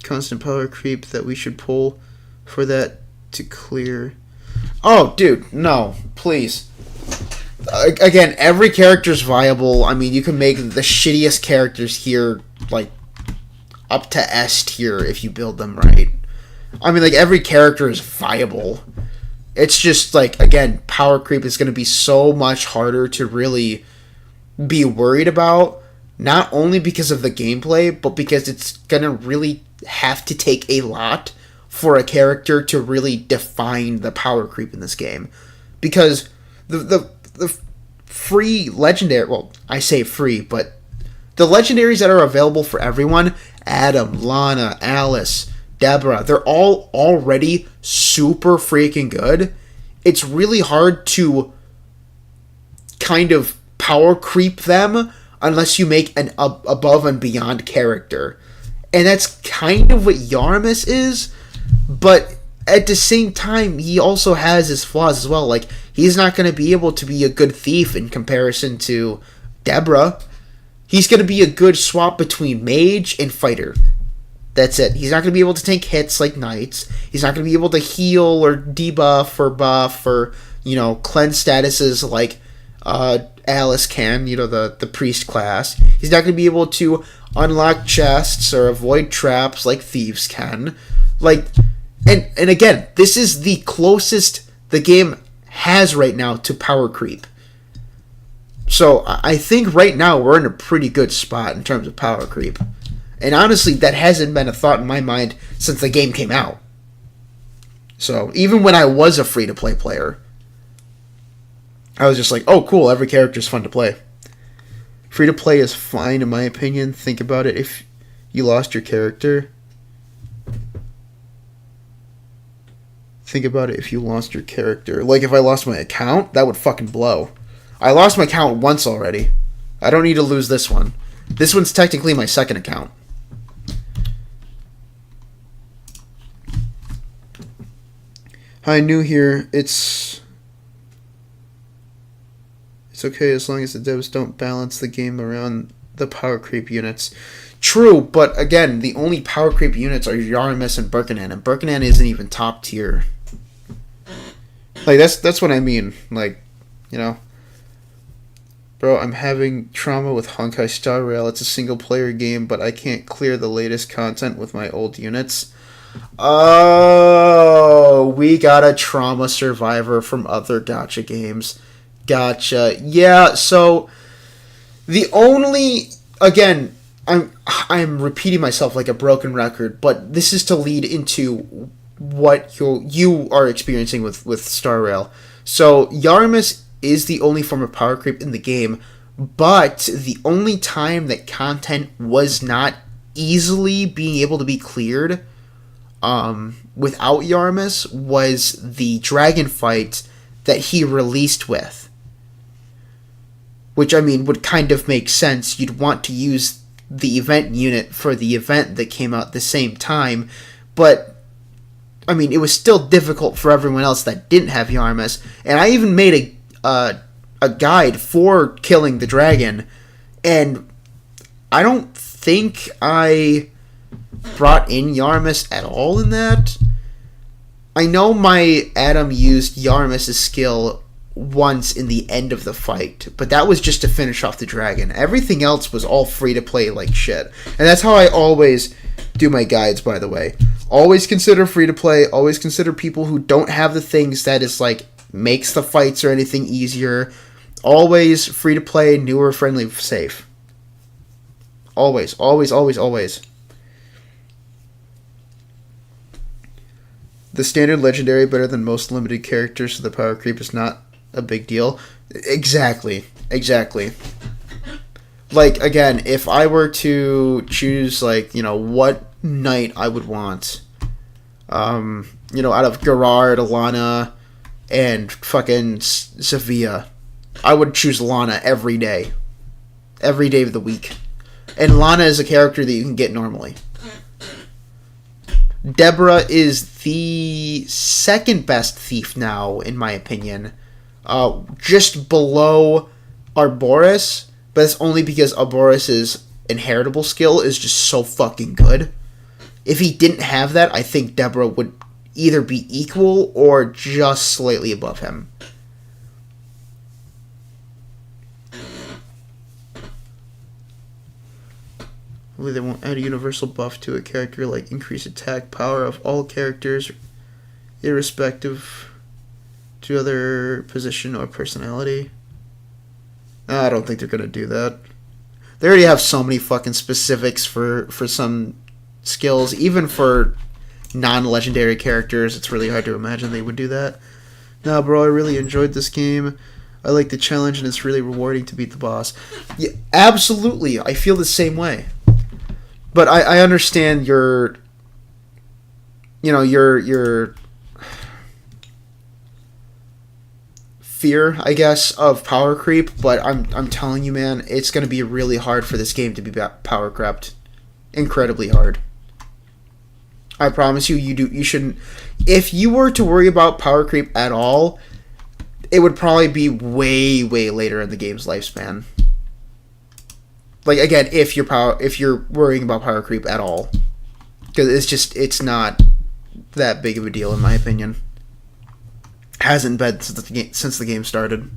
constant power creep that we should pull for that to clear. Oh, dude, no, please. Again, every character is viable. I mean, you can make the shittiest characters here, like, up to S tier if you build them right. I mean, like, every character is viable. It's just, like, again, power creep is going to be so much harder to really be worried about. Not only because of the gameplay, but because it's going to really have to take a lot for a character to really define the power creep in this game. Because the free legendary, well, I say free, but the legendaries that are available for everyone, Adam, Lana, Alice, Deborah, they're all already super freaking good. It's really hard to kind of power creep them unless you make an above and beyond character. And that's kind of what Yaramis is, but at the same time, he also has his flaws as well. Like, he's not going to be able to be a good thief in comparison to Deborah. He's going to be a good swap between mage and fighter. That's it. He's not going to be able to take hits like knights. He's not going to be able to heal or debuff or buff or, you know, cleanse statuses like Alice can, you know, the priest class. He's not going to be able to unlock chests or avoid traps like thieves can. Like, and again, this is the closest the game has right now to power creep. So I think right now we're in a pretty good spot in terms of power creep. And honestly, that hasn't been a thought in my mind since the game came out. So even when I was a free-to-play player, I was just like, oh cool, every character's fun to play. Free-to-play is fine in my opinion. Think about it. If you lost your character, think about it if you lost your character. Like if I lost my account, that would fucking blow. I lost my account once already. I don't need to lose this one. This one's technically my second account. Hi, new here. It's okay as long as the devs don't balance the game around the power creep units. True, but again, the only power creep units are Yaramis and Birkenan, and Birkenan isn't even top tier. Like, that's what I mean. Like, you know. Bro, I'm having trauma with Honkai Star Rail. It's a single player game, but I can't clear the latest content with my old units. Oh, we got a trauma survivor from other gacha games. Gotcha. Yeah, so the only, again, I'm repeating myself like a broken record, but this is to lead into what you are experiencing with Star Rail. So Yaramis is the only form of power creep in the game, but the only time that content was not easily being able to be cleared without Yaramis was the dragon fight that he released with. which, I mean, would kind of make sense. You'd want to use the event unit for the event that came out at the same time, but, I mean, it was still difficult for everyone else that didn't have Yarmus, and I even made a guide for killing the dragon, and I don't think I brought in Yarmus at all in that. I know my Adam used Yarmus' skill once in the end of the fight, but that was just to finish off the dragon. Everything else was all free to play like shit. And that's how I always do my guides, by the way. Always consider free to play, always consider people who don't have the things that is like makes the fights or anything easier. Always free to play, newer, friendly, safe. Always, always, always, always. The standard legendary better than most limited characters, so the power creep is not a big deal. Exactly. Like, again, if I were to choose, like, you know, what knight I would want, you know, out of Gerard, Alana, and fucking Sevilla, I would choose Lana every day. Every day of the week. And Lana is a character that you can get normally. Deborah is the second best thief now, in my opinion. Just below Arboris, but it's only because Arboris' inheritable skill is just so fucking good. If he didn't have that, I think Deborah would either be equal or just slightly above him. Hopefully they won't add a universal buff to a character like increased attack power of all characters, irrespective to other position or personality. I don't think they're going to do that. They already have so many fucking specifics for some skills. Even for non-legendary characters, it's really hard to imagine they would do that. Nah, bro, I really enjoyed this game. I like the challenge, and it's really rewarding to beat the boss. Yeah, absolutely. I feel the same way. But I understand your fear, I guess, of power creep, but I'm telling you, man, it's going to be really hard for this game to be power crept. Incredibly hard. I promise you, you shouldn't. If you were to worry about power creep at all, it would probably be way, way later in the game's lifespan. Like, again, if you're worrying about power creep at all, because it's not that big of a deal in my opinion. Hasn't been since the game started.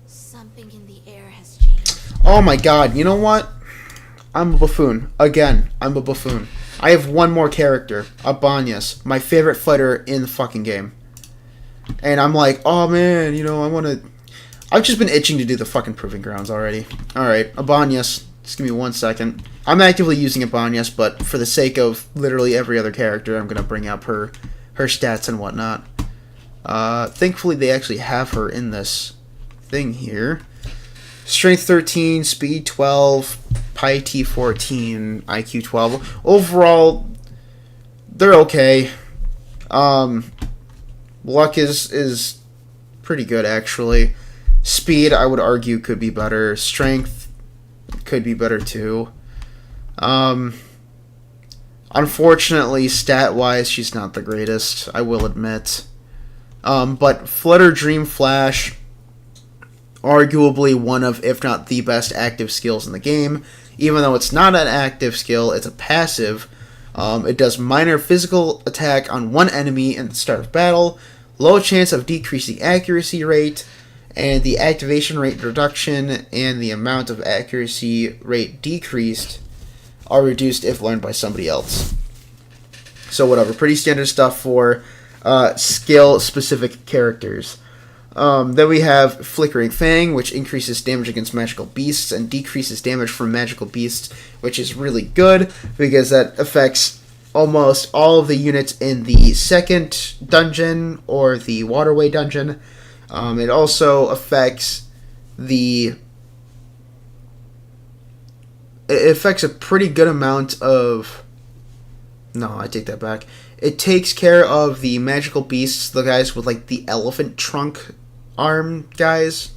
Something in the air has changed. Oh my god, you know what? I'm a buffoon. Again, I'm a buffoon. I have one more character, Abanyas, my favorite fighter in the fucking game. And I'm like, oh man, you know, I've just been itching to do the fucking Proving Grounds already. Alright, Abanyas, just give me 1 second. I'm actively using Abanyas, but for the sake of literally every other character, I'm going to bring up her stats and whatnot. Thankfully, they actually have her in this thing here. Strength 13, Speed 12, Piety 14, IQ 12. Overall, they're okay. Luck is pretty good, actually. Speed, I would argue, could be better. Strength could be better, too. Unfortunately, stat-wise, she's not the greatest, I will admit. But Flutter Dream Flash, arguably one of, if not the best active skills in the game. Even though it's not an active skill, it's a passive. It does minor physical attack on one enemy at the start of battle, low chance of decreasing accuracy rate, and the activation rate reduction and the amount of accuracy rate decreased are reduced if learned by somebody else. So whatever, pretty standard stuff for skill-specific characters. Then we have Flickering Fang, which increases damage against magical beasts and decreases damage from magical beasts, which is really good because that affects almost all of the units in the second dungeon or the waterway dungeon. It also affects the it affects a pretty good amount of... No, I take that back. It takes care of the magical beasts, the guys with like the elephant trunk arm guys.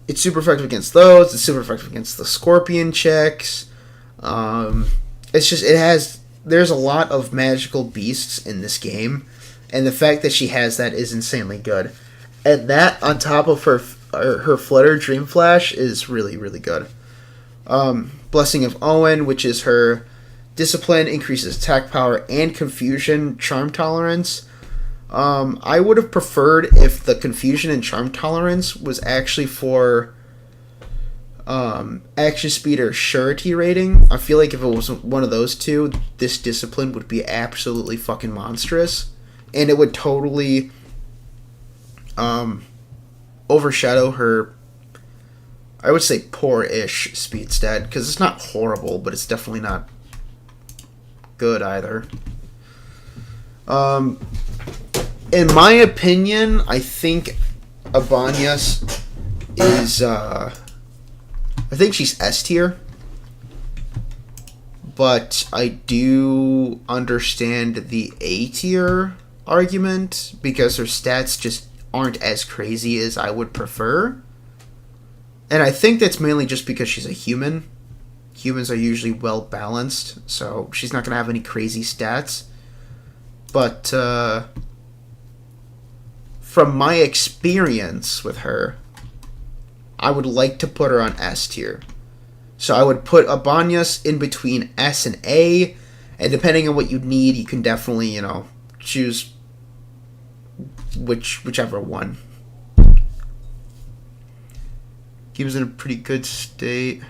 It's super effective against those. It's super effective against the scorpion chicks. It's just, there's a lot of magical beasts in this game, and the fact that she has that is insanely good. And that, on top of her Flutter Dream Flash, is really, really good. Blessing of Owen, which is her discipline, increases attack power and confusion charm tolerance. I would have preferred if the confusion and charm tolerance was actually for action speed or surety rating. I feel like if it was one of those two, this discipline would be absolutely fucking monstrous, and it would totally overshadow her, I would say, poor-ish speed stat, because it's not horrible, but it's definitely not good either. In my opinion, I think Abanyas is, I think she's S tier, but I do understand the A tier argument, because her stats just aren't as crazy as I would prefer. And I think that's mainly just because she's a human. Humans are usually well balanced, so she's not going to have any crazy stats. But from my experience with her, I would like to put her on S tier. So I would put Abanyas in between S and A, and depending on what you need, you can definitely, choose whichever one. Game's in a pretty good state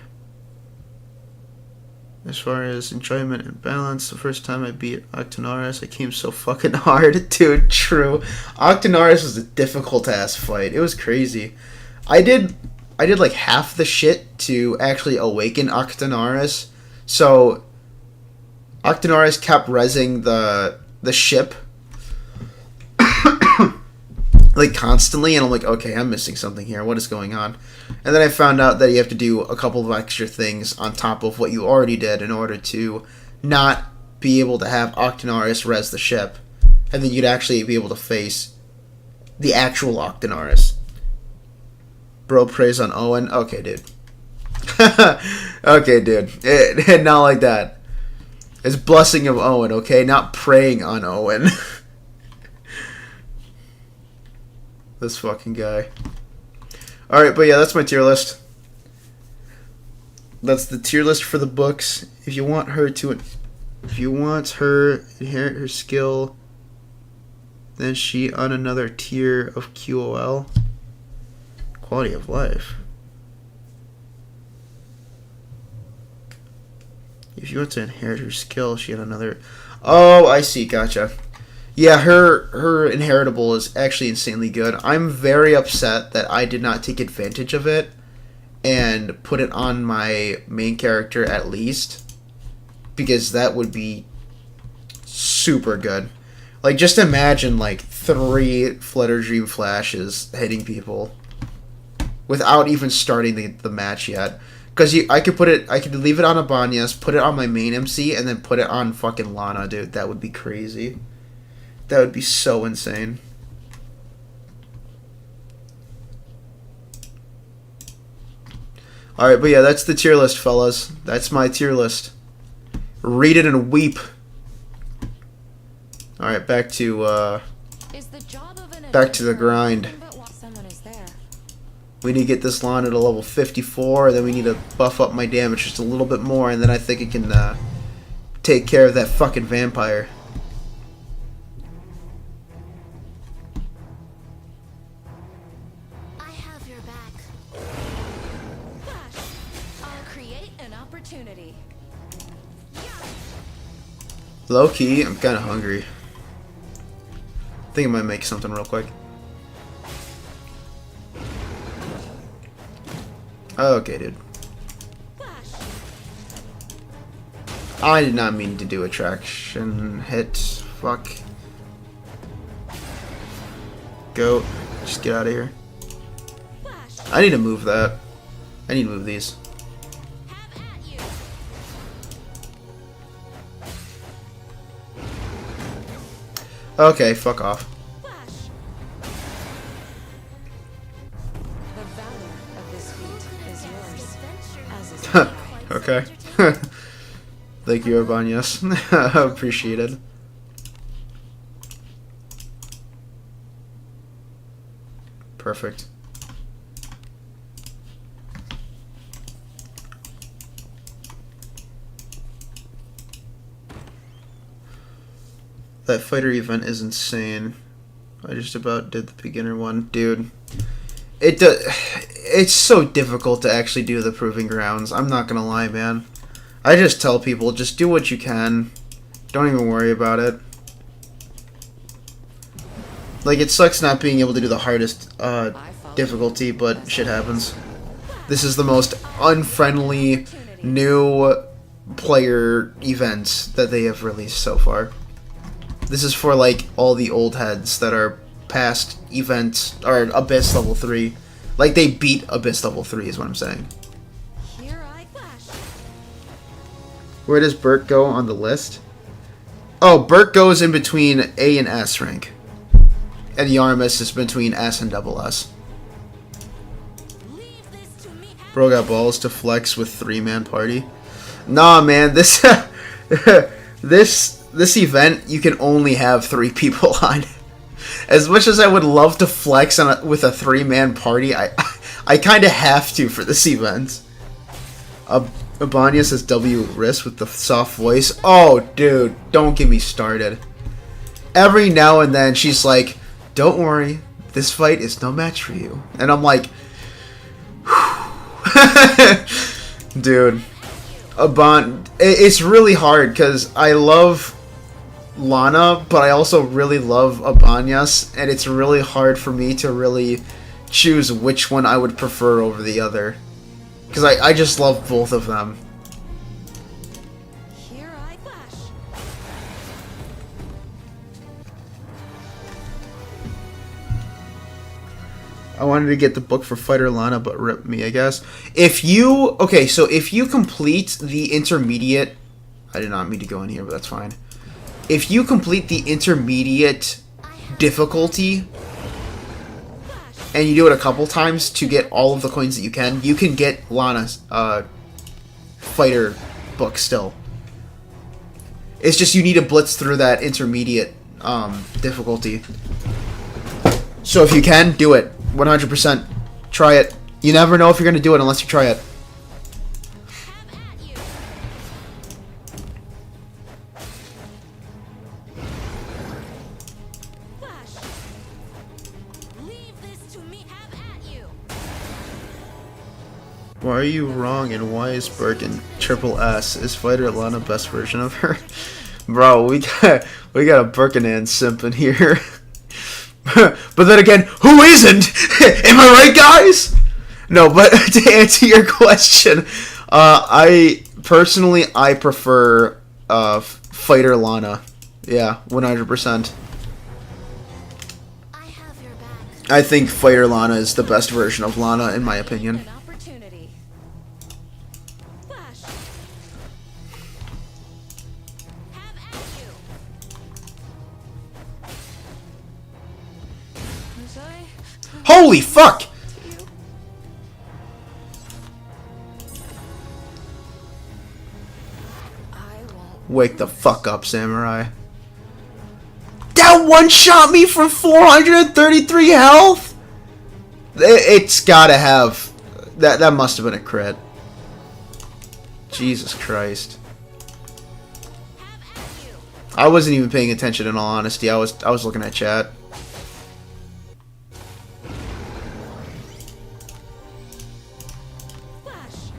as far as enjoyment and balance. The first time I beat Octonaris, I came so fucking hard. Dude, true. Octonaris was a difficult ass fight. It was crazy. I did like half the shit to actually awaken Octonaris. So Octonaris kept rezzing the ship like constantly, and I'm like, okay, I'm missing something here. What is going on? And then I found out that you have to do a couple of extra things on top of what you already did in order to not be able to have Octonaris res the ship, and then you'd actually be able to face the actual Octonaris. Bro praise on Owen. Okay, dude. Okay, dude. Not like that. It's blessing of Owen, okay? Not praying on Owen. This fucking guy. Alright, but yeah, that's my tier list. That's the tier list for the books. If you want her to inherit her skill, then she on another tier of QOL. Quality of life. If you want to inherit her skill, she on another... Oh, I see, gotcha. Yeah, her inheritable is actually insanely good. I'm very upset that I did not take advantage of it and put it on my main character at least, because that would be super good. Like, just imagine like 3 Flutter Dream Flashes hitting people without even starting the match yet. Because I could leave it on Abanyas, put it on my main MC, and then put it on fucking Lana, dude. That would be crazy. That would be so insane. Alright, but yeah, that's the tier list, fellas. That's my tier list. Read it and weep. Alright, back to the grind. Someone is there. We need to get this Lana to level 54, and then we need to buff up my damage just a little bit more, and then I think it can take care of that fucking vampire. Low key, I'm kind of hungry. I think I might make something real quick. Okay, dude. I did not mean to do a traction hit. Fuck. Go. Just get out of here. I need to move that. I need to move these. Have Okay, fuck off. Flash. The valor of this feat is yours, as is Huh. my Okay. Thank you, Abanyas. Appreciated. Perfect. That fighter event is insane. I just about did the beginner one. Dude, it's so difficult to actually do the proving grounds. I'm not gonna lie, man. I just tell people, just do what you can. Don't even worry about it. Like, it sucks not being able to do the hardest difficulty, but shit happens. This is the most unfriendly new player event that they have released so far. This is for, like, all the old heads that are past events, or Abyss level 3. Like, they beat Abyss level 3 is what I'm saying. Here I flash. Where does Burt go on the list? Oh, Burt goes in between A and S rank. And Yarmus is between S and double S. Leave this to me. Bro got balls to flex with 3-man party. Nah, man, this this event you can only have 3 people on. As much as I would love to flex on with a 3-man party, I kind of have to for this event. Abanya says W wrist with the soft voice. Oh, dude, don't get me started. Every now and then she's like, "Don't worry, this fight is no match for you," and I'm like, dude, it's really hard because I love Lana, but I also really love Abanyas, and it's really hard for me to really choose which one I would prefer over the other. Because I just love both of them. Here I flash. I wanted to get the book for Fighter Lana, but rip me, I guess. If you... Okay, so if you complete the intermediate... I did not mean to go in here, but that's fine. If you complete the intermediate difficulty, and you do it a couple times to get all of the coins that you can get Lana's fighter book still. It's just you need to blitz through that intermediate difficulty. So if you can, do it. 100%. Try it. You never know if you're going to do it unless you try it. Have at you. Flash. Leave this to me. Have at you. Why are you wrong, and why is Birkin triple S? Is Fighter Lana best version of her? Bro, we got a Birkinan simp in here. But then again, who isn't? Am I right, guys? No, but to answer your question, I prefer Fighter Lana. Yeah, 100%. I have your back. I think Fighter Lana is the best version of Lana, in my opinion. An opportunity. Flash. Have at you. Was I Holy fuck! to you? I won't. Wake the fuck up, Samurai. That one-shot me from 433 health? It's gotta have... That must have been a crit. Jesus Christ. Have at you. I wasn't even paying attention, in all honesty. I was looking at chat. Flash.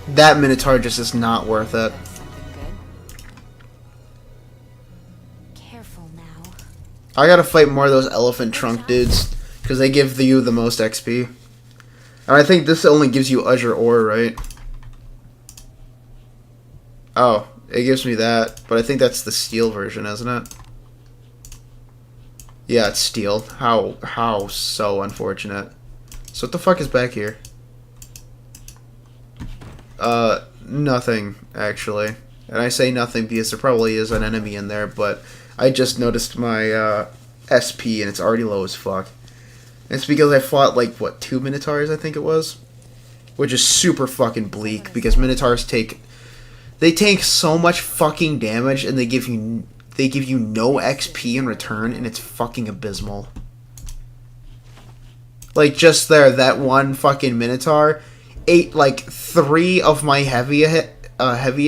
That Minotaur just is not worth it. Something good. Careful now. I gotta fight more of those elephant trunk dudes, because they give you the most XP. And I think this only gives you Azure Ore, right? Oh, it gives me that, but I think that's the steel version, isn't it? Yeah, it's steel. How so unfortunate. So what the fuck is back here? Nothing, actually. And I say nothing because there probably is an enemy in there, but I just noticed my SP and it's already low as fuck. And it's because I fought, like, what, 2 Minotaurs, I think it was? Which is super fucking bleak, because Minotaurs take so much fucking damage, and they give you no XP in return, and it's fucking abysmal. Like, just there, that one fucking Minotaur ate, like, 3 of my heavy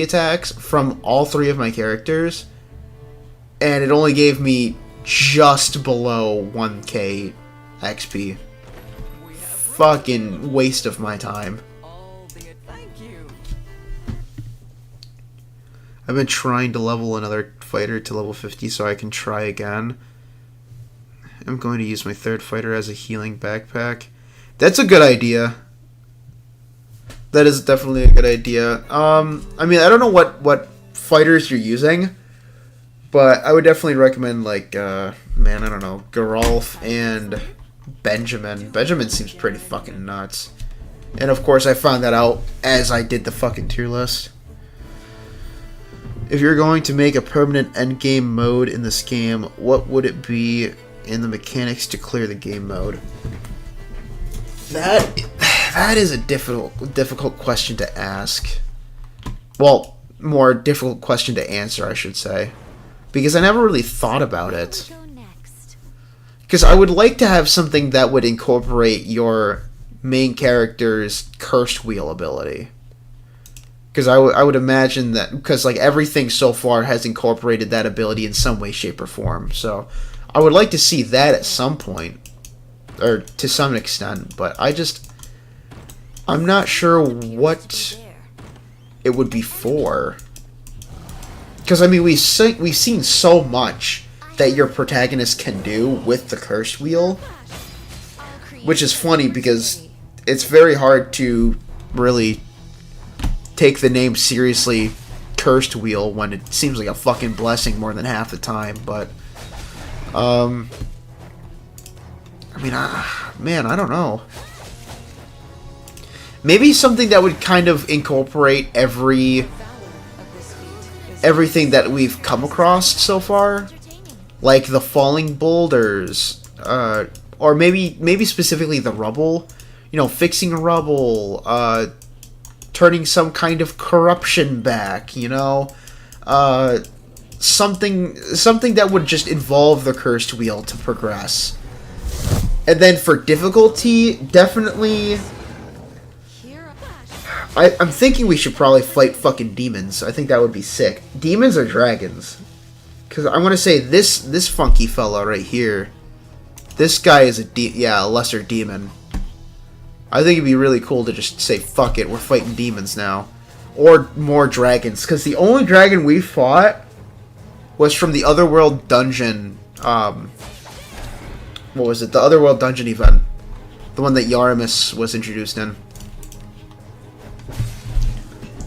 attacks from all 3 of my characters, and it only gave me just below 1k XP. Fucking waste of my time. Thank you. I've been trying to level another fighter to level 50 so I can try again. I'm going to use my 3rd fighter as a healing backpack. That's a good idea. That is definitely a good idea. I mean, I don't know what fighters you're using, but I would definitely recommend, like, man, I don't know, Geralf and Benjamin. Benjamin seems pretty fucking nuts. And of course I found that out as I did the fucking tier list. If you're going to make a permanent endgame mode in this game, what would it be in the mechanics to clear the game mode? That is a difficult question to ask. Well, more difficult question to answer, I should say. Because I never really thought about it. Because I would like to have something that would incorporate your main character's cursed wheel ability. Because I would imagine that, because like everything so far has incorporated that ability in some way, shape, or form. So I would like to see that at some point, or to some extent. But I'm not sure what it would be for. Because I mean, we've seen so much that your protagonist can do with the cursed wheel, which is funny because it's very hard to really take the name seriously, cursed wheel, when it seems like a fucking blessing more than half the time. But I mean, man, I don't know. Maybe something that would kind of incorporate everything that we've come across so far. Like the falling boulders, or maybe specifically the rubble. You know, fixing rubble, turning some kind of corruption back. You know, something that would just involve the cursed wheel to progress. And then for difficulty, definitely, I'm thinking we should probably fight fucking demons. I think that would be sick. Demons or dragons? Because I want to say this funky fella right here, this guy is a lesser demon. I think it'd be really cool to just say, fuck it, we're fighting demons now. Or more dragons, because the only dragon we fought was from the Otherworld Dungeon, what was it? The Otherworld Dungeon event. The one that Yaramis was introduced in.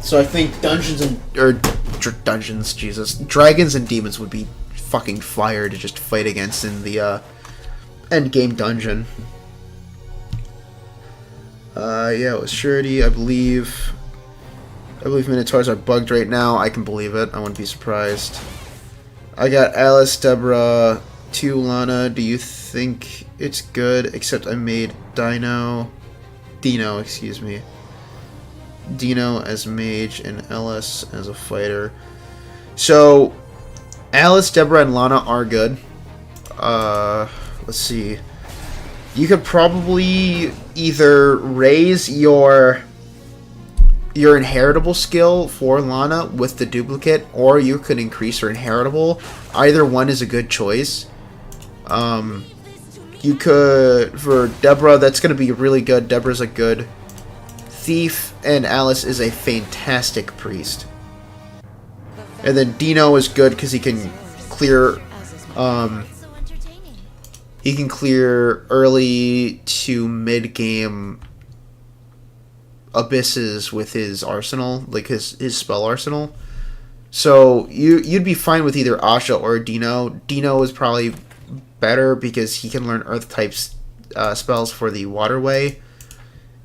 So I think dragons and demons would be fucking fire to just fight against in the endgame dungeon. Yeah, it was surety, I believe Minotaurs are bugged right now. I can believe it. I wouldn't be surprised. I got Alice, Deborah, 2 Lana. Do you think it's good? Except I made Dino, excuse me. Dino as mage and Ellis as a fighter. So Alice, Deborah, and Lana are good. Let's see. You could probably either raise your inheritable skill for Lana with the duplicate, or you could increase her inheritable. Either one is a good choice. You could, for Deborah, that's going to be really good. Deborah's a good thief, and Alice is a fantastic priest. And then Dino is good because he can clear early to mid game abysses with his arsenal, like his spell arsenal. So you'd be fine with either Asha or Dino. Dino is probably better because he can learn earth types spells for the waterway.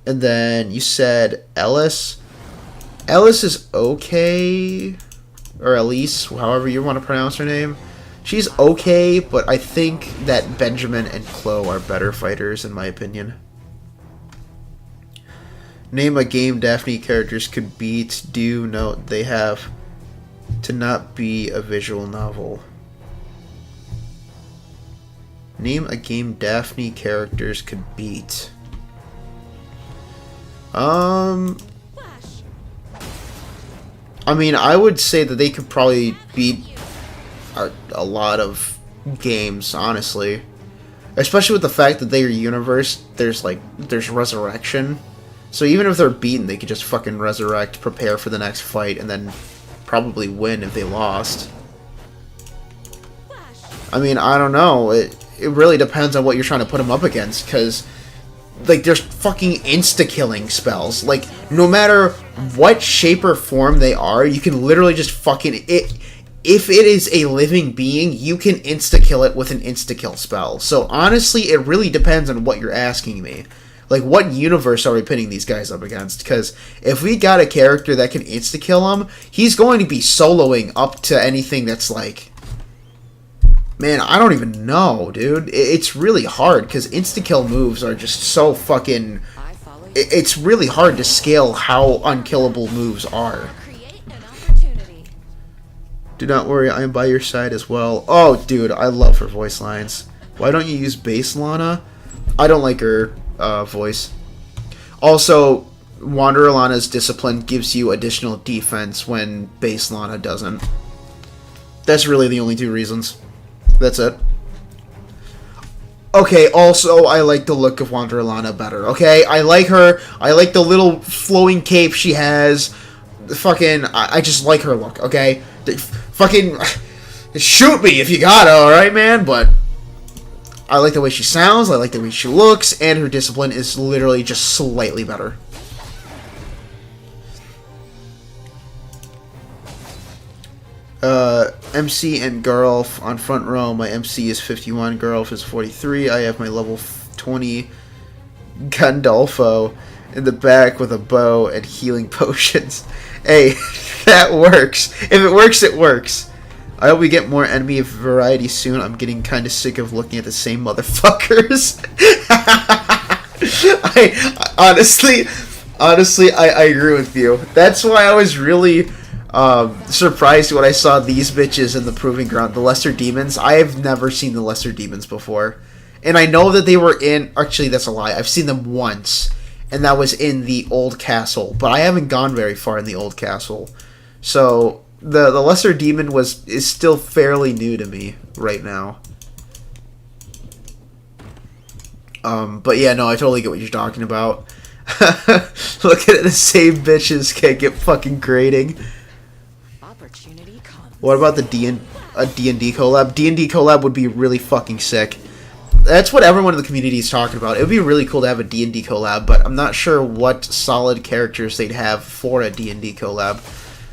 And then you said Ellis. Ellis is okay. or Elise, however you want to pronounce her name. She's okay, but I think that Benjamin and Chloe are better fighters, in my opinion. Name a game Daphne characters could beat. Do note they have to not be a visual novel. Name a game Daphne characters could beat. I mean, I would say that they could probably beat a lot of games, honestly. Especially with the fact that their universe, there's resurrection. So even if they're beaten, they could just fucking resurrect, prepare for the next fight, and then probably win if they lost. I mean, I don't know. It really depends on what you're trying to put them up against, because like, there's fucking insta-killing spells. Like, no matter what shape or form they are, you can literally just fucking... If it is a living being, you can insta-kill it with an insta-kill spell. So, honestly, it really depends on what you're asking me. Like, what universe are we pitting these guys up against? Because if we got a character that can insta-kill him, he's going to be soloing up to anything that's like... Man, I don't even know, dude. It's really hard, because insta-kill moves are just so fucking... It's really hard to scale how unkillable moves are. Do not worry, I am by your side as well. Oh, dude, I love her voice lines. Why don't you use base Lana? I don't like her voice. Also, Wanderer Lana's discipline gives you additional defense when base Lana doesn't. That's really the only two reasons. That's it. Okay, also, I like the look of Wanderer Lana better, okay? I like her. I like the little flowing cape she has. Fucking, I just like her look, okay? Fucking, shoot me if you gotta, alright, man? But I like the way she sounds, I like the way she looks, and her discipline is literally just slightly better. MC and Geralf on front row. My MC is 51, Geralf is 43. I have my level 20 Gandolfo in the back with a bow and healing potions. Hey, that works. If it works, it works. I hope we get more enemy variety soon. I'm getting kind of sick of looking at the same motherfuckers. I honestly, I agree with you. That's why I was really surprised when I saw these bitches in the Proving Ground, the Lesser Demons. I have never seen the Lesser Demons before. And I know that they were in... Actually, that's a lie. I've seen them once. And that was in the Old Castle. But I haven't gone very far in the Old Castle. So, the Lesser Demon is still fairly new to me right now. But yeah, no, I totally get what you're talking about. Look at it, the same bitches can't get fucking grading. What about the D&D collab? D&D collab would be really fucking sick. That's what everyone in the community is talking about. It would be really cool to have a D&D collab, but I'm not sure what solid characters they'd have for a D&D collab.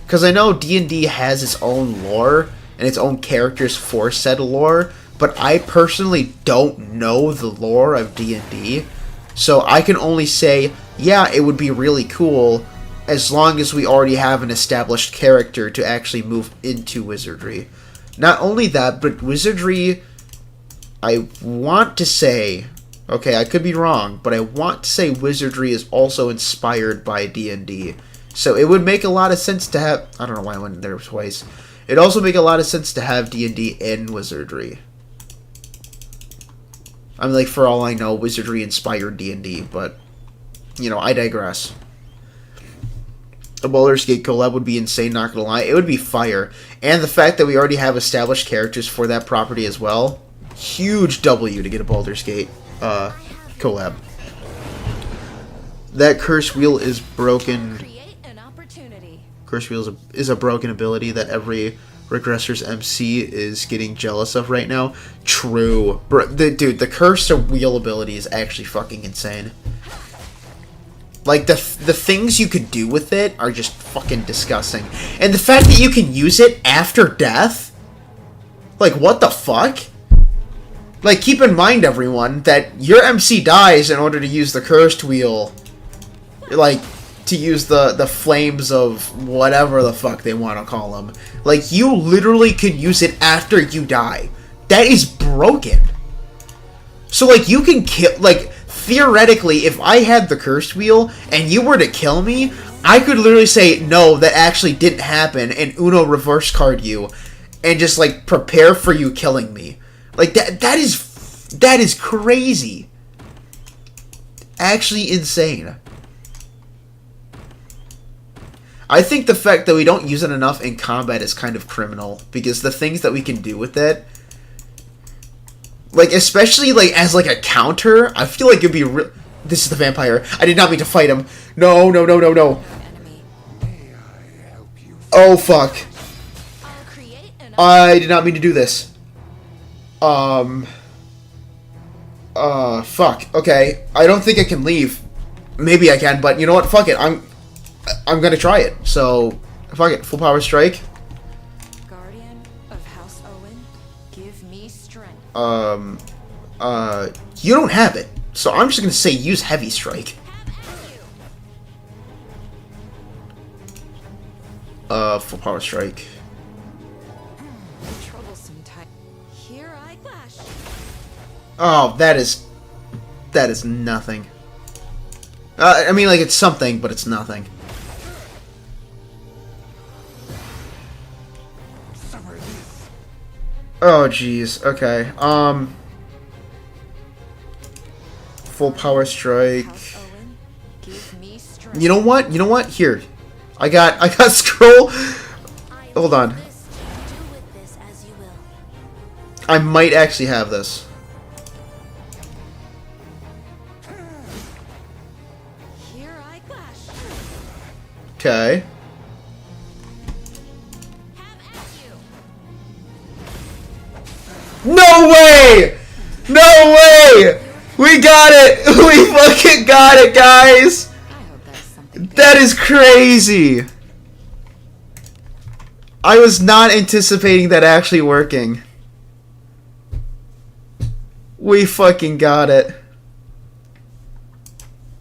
Because I know D&D has its own lore, and its own characters for said lore, but I personally don't know the lore of D&D. So I can only say, yeah, it would be really cool, as long as we already have an established character to actually move into Wizardry. Not only that, but Wizardry, I want to say, okay, I could be wrong, but I want to say Wizardry is also inspired by D&D. So it would make a lot of sense to have... I don't know why I went there twice. It'd also make a lot of sense to have D&D in Wizardry. I mean, like, for all I know, Wizardry inspired D&D, but, you know, I digress. A Baldur's Gate collab would be insane, not gonna lie. It would be fire. And the fact that we already have established characters for that property as well, huge W to get a Baldur's Gate collab. That curse wheel is broken. Curse wheel is a broken ability that every Regressor's MC is getting jealous of right now. True. Dude, the curse wheel ability is actually fucking insane. Like, the things you could do with it are just fucking disgusting. And the fact that you can use it after death? Like, what the fuck? Like, keep in mind, everyone, that your MC dies in order to use the cursed wheel. Like, to use the flames of whatever the fuck they want to call them. Like, you literally can use it after you die. That is broken. So, like, you can kill... Like, theoretically, if I had the cursed wheel and you were to kill me, I could literally say, no, that actually didn't happen, and Uno reverse card you, and just, like, prepare for you killing me. Like, that is crazy. Actually insane. I think the fact that we don't use it enough in combat is kind of criminal, because the things that we can do with it, like, especially, like, as, like, a counter, I feel like it'd be real... This is the vampire. I did not mean to fight him. No, no, no, no, no. Oh, fuck. I did not mean to do this. Fuck. Okay. I don't think I can leave. Maybe I can, but you know what? Fuck it. I'm gonna try it. So, fuck it. Full power strike. Guardian of House Owen, give me strength. You don't have it. So I'm just gonna say use heavy strike. Full power strike. Troublesome type. Here I flash. Oh, that is nothing. I mean, like, it's something, but it's nothing. Oh, jeez. Okay. Full power strike. House Owen, give me strength. You know what? You know what? Here. I got scroll. Hold on. Do with this as you will. I might actually have this. Here I flash. Okay. Have at you. No way! No way! We got it! We fucking got it, guys! I hope that's something good. That is crazy! I was not anticipating that actually working. We fucking got it.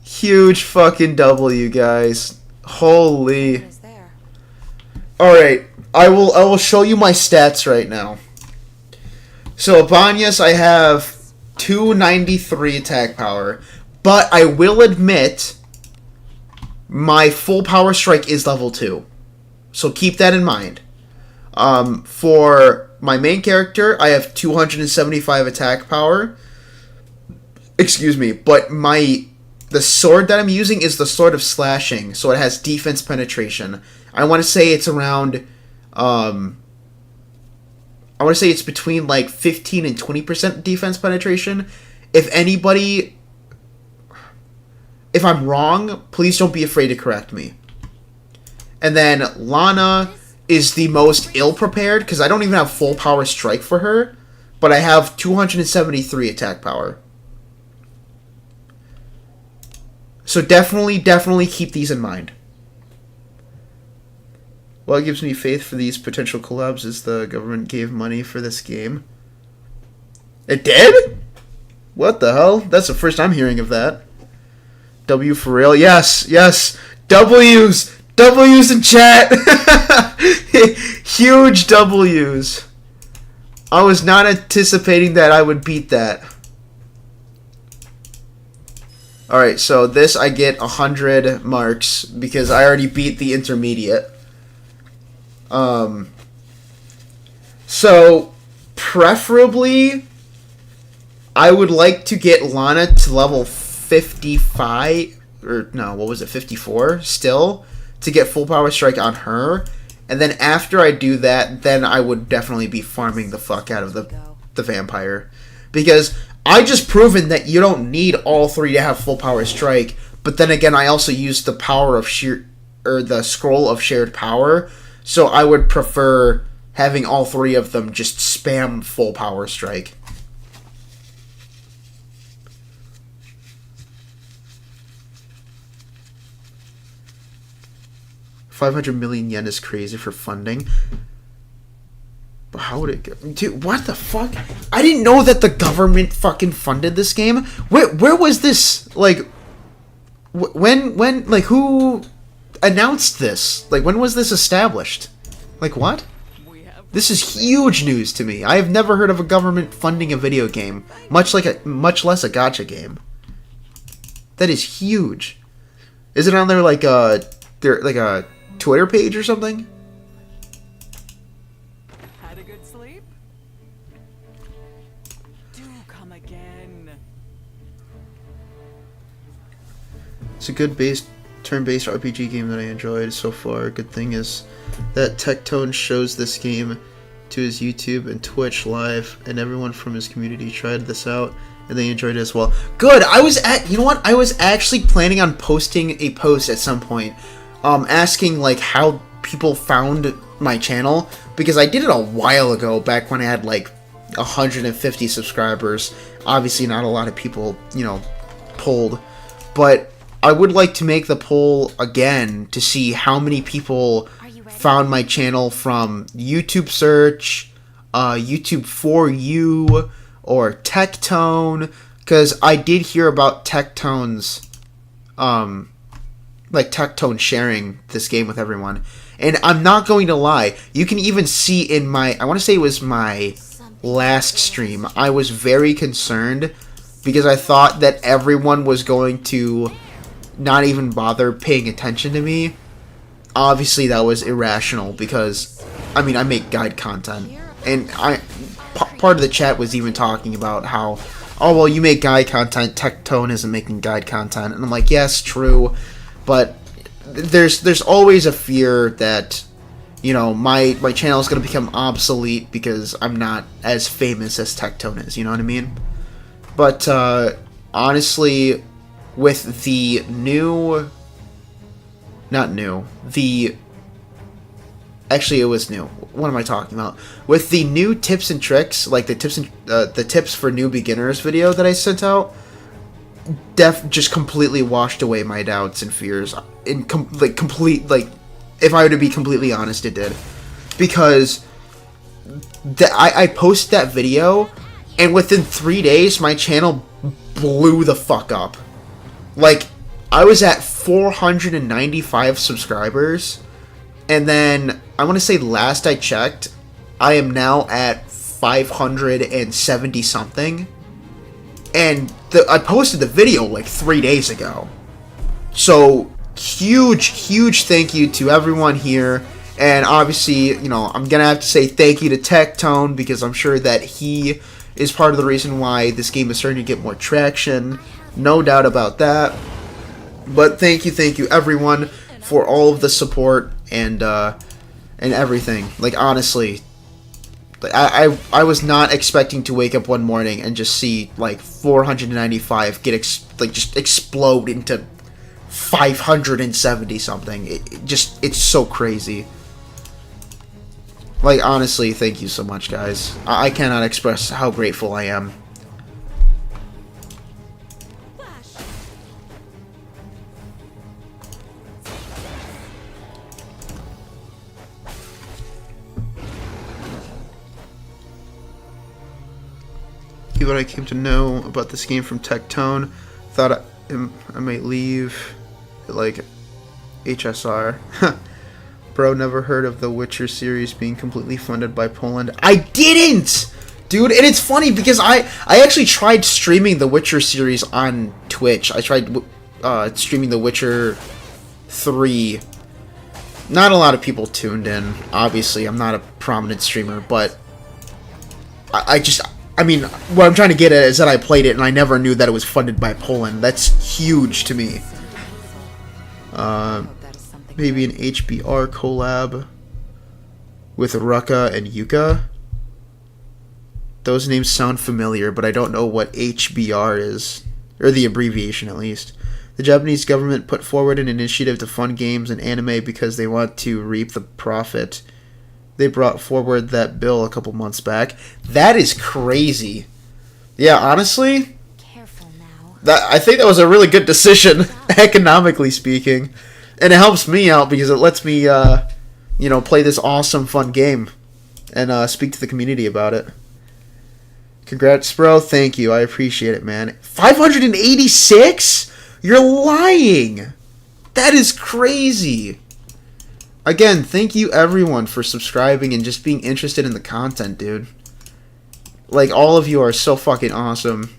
Huge fucking W, guys. Holy. What is there? Alright, I will show you my stats right now. So, Abanyas, I have 293 attack power, but I will admit my full power strike is level 2. So keep that in mind. For my main character, I have 275 attack power. Excuse me, but the sword that I'm using is the Sword of Slashing, so it has defense penetration. I want to say it's around I want to say it's between like 15 and 20% defense penetration. If I'm wrong, please don't be afraid to correct me. And then Lana is the most ill-prepared, because I don't even have full power strike for her, but I have 273 attack power. So definitely keep these in mind. What gives me faith for these potential collabs is the government gave money for this game. It did? What the hell? That's the first I'm hearing of that. W for real? Yes, yes. W's! W's in chat! Huge W's. I was not anticipating that I would beat that. Alright, so this I get 100 marks because I already beat the intermediate. So, preferably, I would like to get Lana to level 55, or no, what was it, 54 still, to get full power strike on her. And then after I do that, then I would definitely be farming the fuck out of the vampire. Because I just proven that you don't need all three to have full power strike, but then again, I also use the power of the scroll of shared power, so I would prefer having all three of them just spam full power strike. $500 million is crazy for funding. But how would it go? Dude, what the fuck? I didn't know that the government fucking funded this game. Where was this? Like, when, like, who announced this? Like, when was this established? Like, what? This is huge news to me. I have never heard of a government funding a video game, much less a gacha game. That is huge. Is it on like a Twitter page or something? Had a good sleep? Do come again. It's a good turn-based RPG game that I enjoyed so far. Good thing is that Tectone shows this game to his YouTube and Twitch live, and everyone from his community tried this out, and they enjoyed it as well. Good! You know what? I was actually planning on posting a post at some point, asking, like, how people found my channel, because I did it a while ago, back when I had, like, 150 subscribers. Obviously not a lot of people, you know, polled, but I would like to make the poll again to see how many people found my channel from YouTube search, YouTube for you, or Tectone, because I did hear about Tectone's, like Tectone sharing this game with everyone, and I'm not going to lie, you can even see in my, I want to say it was my last stream, I was very concerned, because I thought that everyone was going to not even bother paying attention to me. Obviously that was irrational, because I mean, I make guide content, and part of the chat was even talking about how, oh well, you make guide content, Tectone isn't making guide content, and I'm like, yes, true, but there's always a fear that, you know, my channel is going to become obsolete because I'm not as famous as Tectone is, you know what I mean? But honestly, with the new, actually it was new. What am I talking about? With the new tips and tricks, like the tips for new beginners video that I sent out, just completely washed away my doubts and fears. If I were to be completely honest, it did, because I posted that video, and within 3 days my channel blew the fuck up. Like, I was at 495 subscribers, and then I want to say last I checked, I am now at 570 something, and I posted the video like 3 days ago. So huge thank you to everyone here, and obviously, you know, I'm gonna have to say thank you to Tectone, because I'm sure that he is part of the reason why this game is starting to get more traction. No doubt about that. But thank you everyone for all of the support and everything. Like, honestly, I was not expecting to wake up one morning and just see like 495 just explode into 570 something. It's so crazy. Like, honestly, thank you so much, guys. I cannot express how grateful I am. What I came to know about this game from Tectone, thought I might leave it like HSR. Bro, never heard of the Witcher series being completely funded by Poland. I didn't! Dude, and it's funny because I actually tried streaming the Witcher series on Twitch. I tried streaming the Witcher 3. Not a lot of people tuned in. Obviously, I'm not a prominent streamer, but I mean, what I'm trying to get at is that I played it and I never knew that it was funded by Poland. That's huge to me. Maybe an HBR collab with Ruka and Yuka. Those names sound familiar, but I don't know what HBR is, or the abbreviation at least. The Japanese government put forward an initiative to fund games and anime because they want to reap the profit. They brought forward that bill a couple months back. That is crazy. Yeah, honestly, Careful now. I think that was a really good decision, economically speaking. And it helps me out because it lets me, you know, play this awesome, fun game and speak to the community about it. Congrats, bro. Thank you. I appreciate it, man. 586? You're lying. That is crazy. Again, thank you everyone for subscribing and just being interested in the content, dude. Like, all of you are so fucking awesome.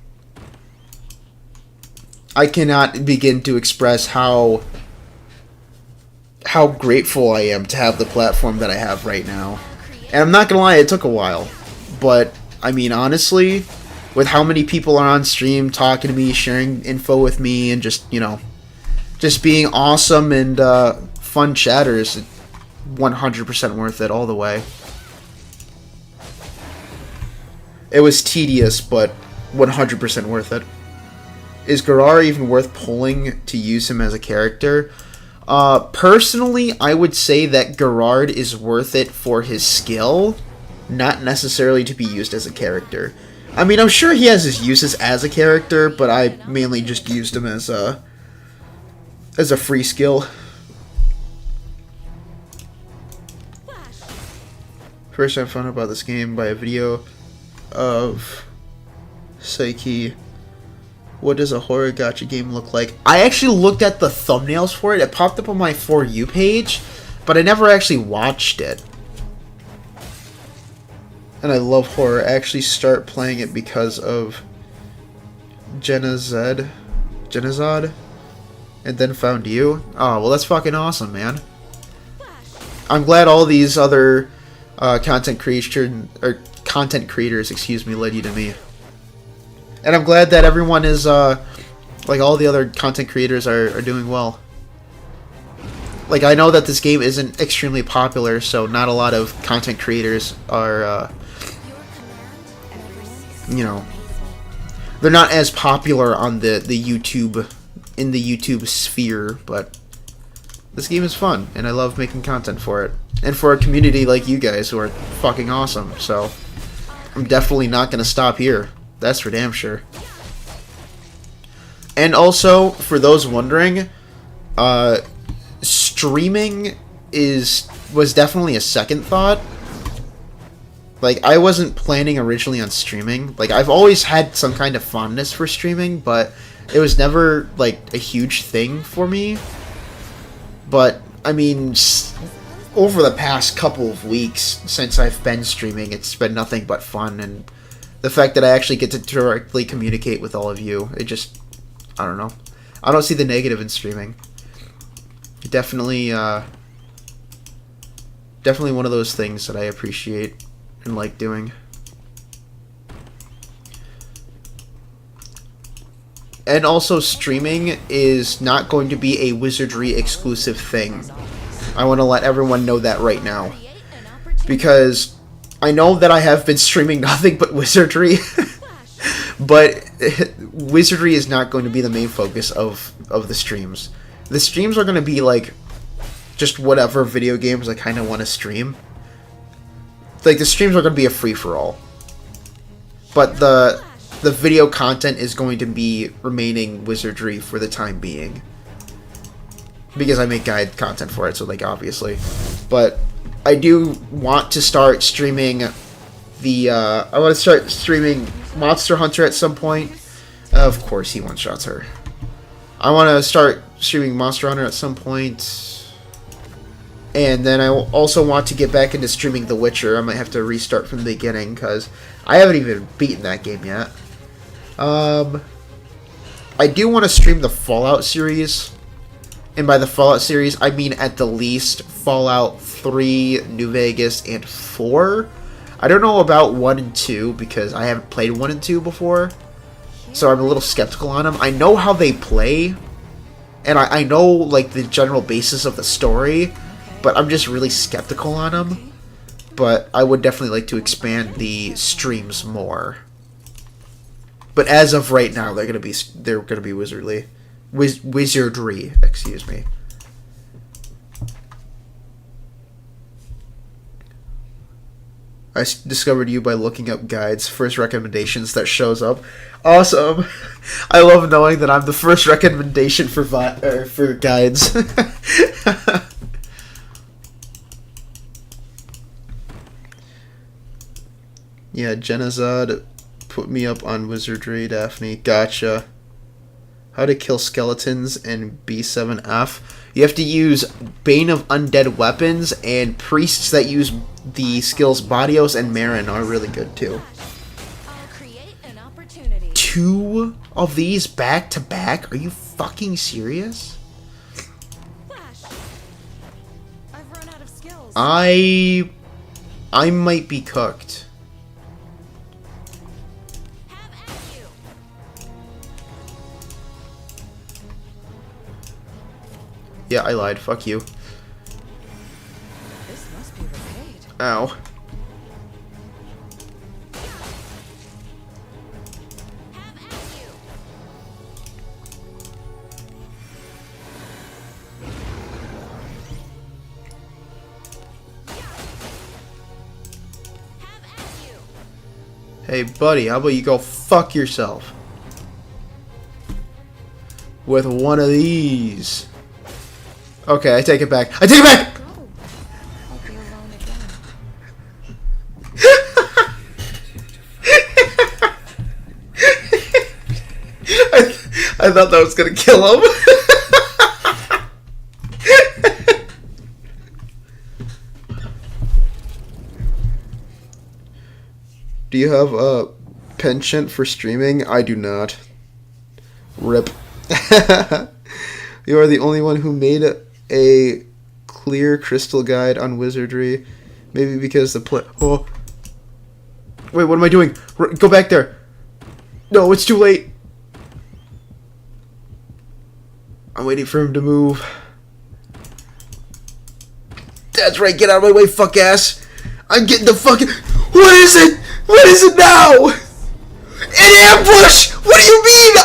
I cannot begin to express how grateful I am to have the platform that I have right now. And I'm not gonna lie, it took a while. But, I mean, honestly, with how many people are on stream talking to me, sharing info with me, and just, you know, just being awesome and fun chatters, 100% worth it all the way. It was tedious, but 100% worth it. Is Garrar even worth pulling to use him as a character? Personally, I would say that Gerard is worth it for his skill, not necessarily to be used as a character. I mean, I'm sure he has his uses as a character, but I mainly just used him as a free skill. First I found out about this game by a video of Psyche. What does a horror gacha game look like? I actually looked at the thumbnails for it. It popped up on my For You page, but I never actually watched it. And I love horror. I actually start playing it because of Genazad, and then found you. Oh, well, that's fucking awesome, man. I'm glad all these other content creators, excuse me, led you to me. And I'm glad that everyone is, like all the other content creators are doing well. Like, I know that this game isn't extremely popular, so not a lot of content creators are, you know, they're not as popular on the YouTube, in the YouTube sphere, but this game is fun, and I love making content for it. And for a community like you guys who are fucking awesome, so I'm definitely not going to stop here. That's for damn sure. And also, for those wondering, streaming was definitely a second thought. Like, I wasn't planning originally on streaming. Like, I've always had some kind of fondness for streaming, but it was never, like, a huge thing for me. But, I mean, over the past couple of weeks since I've been streaming, it's been nothing but fun, and the fact that I actually get to directly communicate with all of you, it just, I don't know. I don't see the negative in streaming. Definitely, definitely one of those things that I appreciate and like doing. And also, streaming is not going to be a Wizardry exclusive thing. I want to let everyone know that right now. Because I know that I have been streaming nothing but Wizardry, but Wizardry is not going to be the main focus of the streams. The streams are going to be like just whatever video games I kind of want to stream. Like, the streams are going to be a free-for-all. But the video content is going to be remaining Wizardry for the time being. Because I make guide content for it, so, like, obviously. But I do want to start streaming I want to start streaming Monster Hunter at some point. Of course, he one-shots her. I want to start streaming Monster Hunter at some point. And then I also want to get back into streaming The Witcher. I might have to restart from the beginning, because I haven't even beaten that game yet. I do want to stream the Fallout series. And by the Fallout series, I mean at the least Fallout 3, New Vegas, and 4. I don't know about 1 and 2, because I haven't played 1 and 2 before. So I'm a little skeptical on them. I know how they play, and I know, like, the general basis of the story, but I'm just really skeptical on them. But I would definitely like to expand the streams more. But as of right now, they're gonna be Wizardry. Wizardry, excuse me. I discovered you by looking up guides. First recommendations that shows up. Awesome. I love knowing that I'm the first recommendation for guides. Yeah, Genazad put me up on Wizardry, Daphne. Gotcha. How to kill skeletons in B7F. You have to use Bane of Undead Weapons, and priests that use the skills Badios and Marin are really good too. I'll create an opportunity. 2 of these back to back? Are you fucking serious? Flash. I've run out of skills. I might be cooked. Have at you. Yeah, I lied. Fuck you. This must be repaid. Ow. Have at you. Have at you. Hey, buddy, how about you go fuck yourself? With one of these. Okay, I take it back. I take it back! Go. I'll be alone again. I thought that was gonna kill him. Do you have a penchant for streaming? I do not. RIP. You are the only one who made a clear crystal guide on Wizardry. Maybe because the Oh. Wait, what am I doing? Go back there. No, it's too late. I'm waiting for him to move. That's right, get out of my way, fuck ass. I'm getting the fucking... What is it? What is it now? An ambush! What do you mean?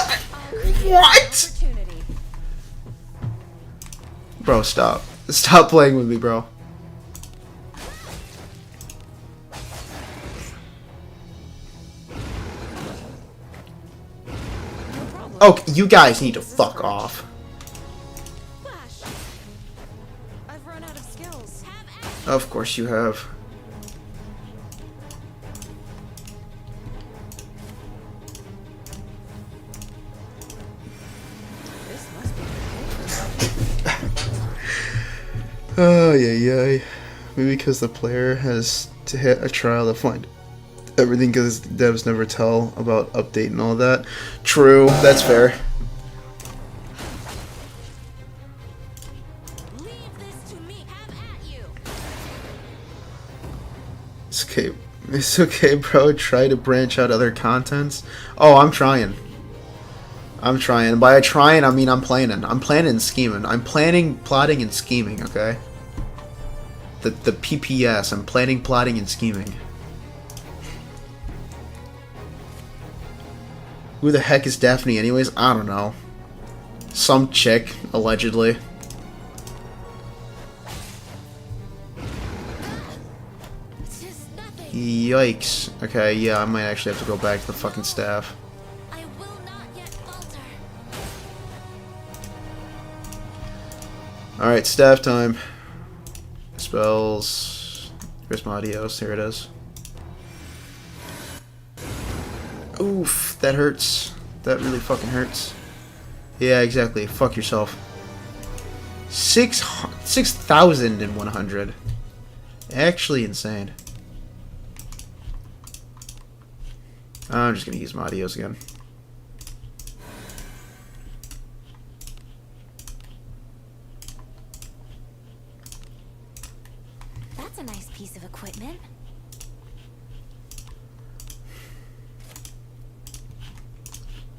What? Opportunity. Bro, stop. Stop playing with me, bro. Oh, you guys need to fuck off. Flash. I've run out of skills. Have at Of course you have. This must be repaid. Oh, yeah. Maybe because the player has to hit a trial to find everything, because devs never tell about update and all that. True, that's fair. leave this to me. Have at you. It's okay. It's okay, bro. Try to branch out other contents. Oh, I'm trying. I'm trying. By trying, I mean I'm planning. I'm planning and scheming. I'm planning, plotting, and scheming, okay? The PPS. I'm planning, plotting, and scheming. Who the heck is Daphne anyways? I don't know. Some chick, allegedly. It's just nothing. Yikes. Okay, yeah, I might actually have to go back to the fucking staff. I will not yet falter. Alright, staff time. Spells. Where's my audios? Here it is. Oof, that hurts. That really fucking hurts. Yeah, exactly. Fuck yourself. 6,100. Actually insane. I'm just gonna use my audios again. That's a nice piece of equipment.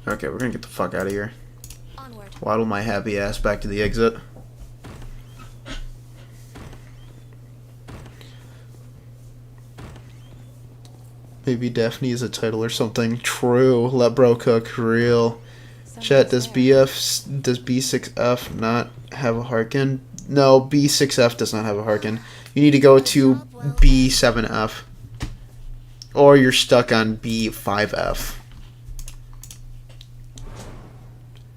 Okay, we're gonna get the fuck out of here. Onward. Waddle my happy ass back to the exit. Maybe Daphne is a title or something. True. Let bro cook. Real. Chat, does B6F not have a Harkin? No, B6F does not have a Harkin. You need to go to B7F. Or you're stuck on B5F.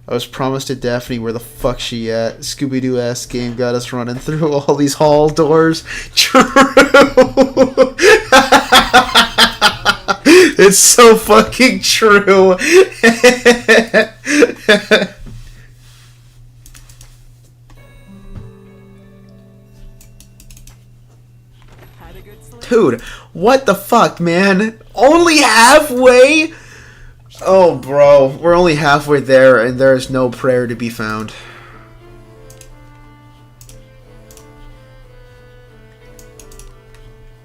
I was promised to Daphne, where the fuck she at? Scooby-Doo ass game got us running through all these hall doors. True! It's so fucking true! Dude, what the fuck, man? Only halfway? Oh, bro, we're only halfway there, and there is no prayer to be found.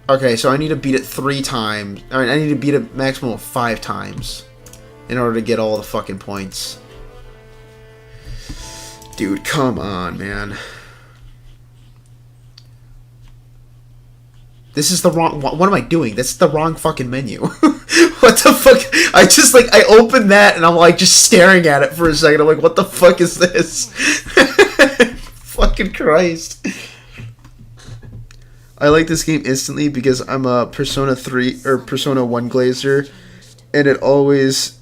Okay, so I need to beat it 3 times. I need to beat it maximum of 5 times in order to get all the fucking points. Dude, come on, man. This is the wrong... What am I doing? That's the wrong fucking menu. What the fuck? I just, like, I opened that and I'm, like, just staring at it for a second. I'm like, what the fuck is this? Fucking Christ. I like this game instantly because I'm a Persona 3 or Persona 1 glazer, and it always...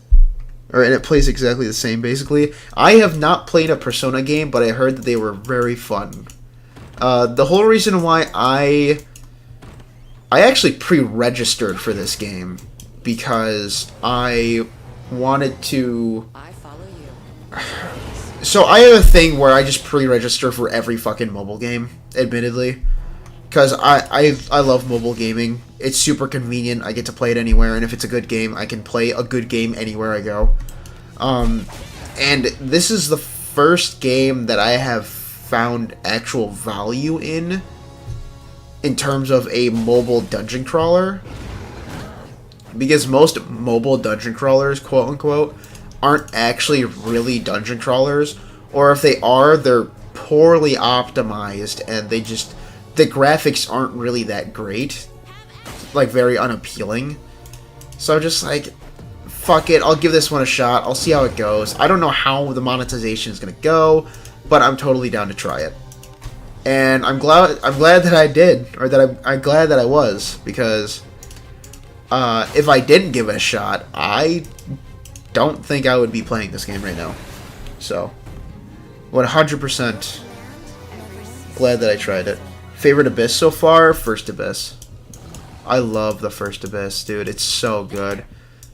and it plays exactly the same, basically. I have not played a Persona game, but I heard that they were very fun. The whole reason why I actually pre-registered for this game because I wanted to... I follow you. So I have a thing where I just pre-register for every fucking mobile game, admittedly. Because I love mobile gaming. It's super convenient. I get to play it anywhere, and if it's a good game, I can play a good game anywhere I go. And this is the first game that I have found actual value in terms of a mobile dungeon crawler. Because most mobile dungeon crawlers, quote unquote, aren't actually really dungeon crawlers. Or if they are, they're poorly optimized, and they just... the graphics aren't really that great. Like, very unappealing. So I'm just like, fuck it, I'll give this one a shot. I'll see how it goes. I don't know how the monetization is gonna go, but I'm totally down to try it. And I'm glad that I did, or that I'm glad that I was, because if I didn't give it a shot, I don't think I would be playing this game right now. So, 100% glad that I tried it. Favorite Abyss so far? First Abyss. I love the first Abyss, dude. It's so good.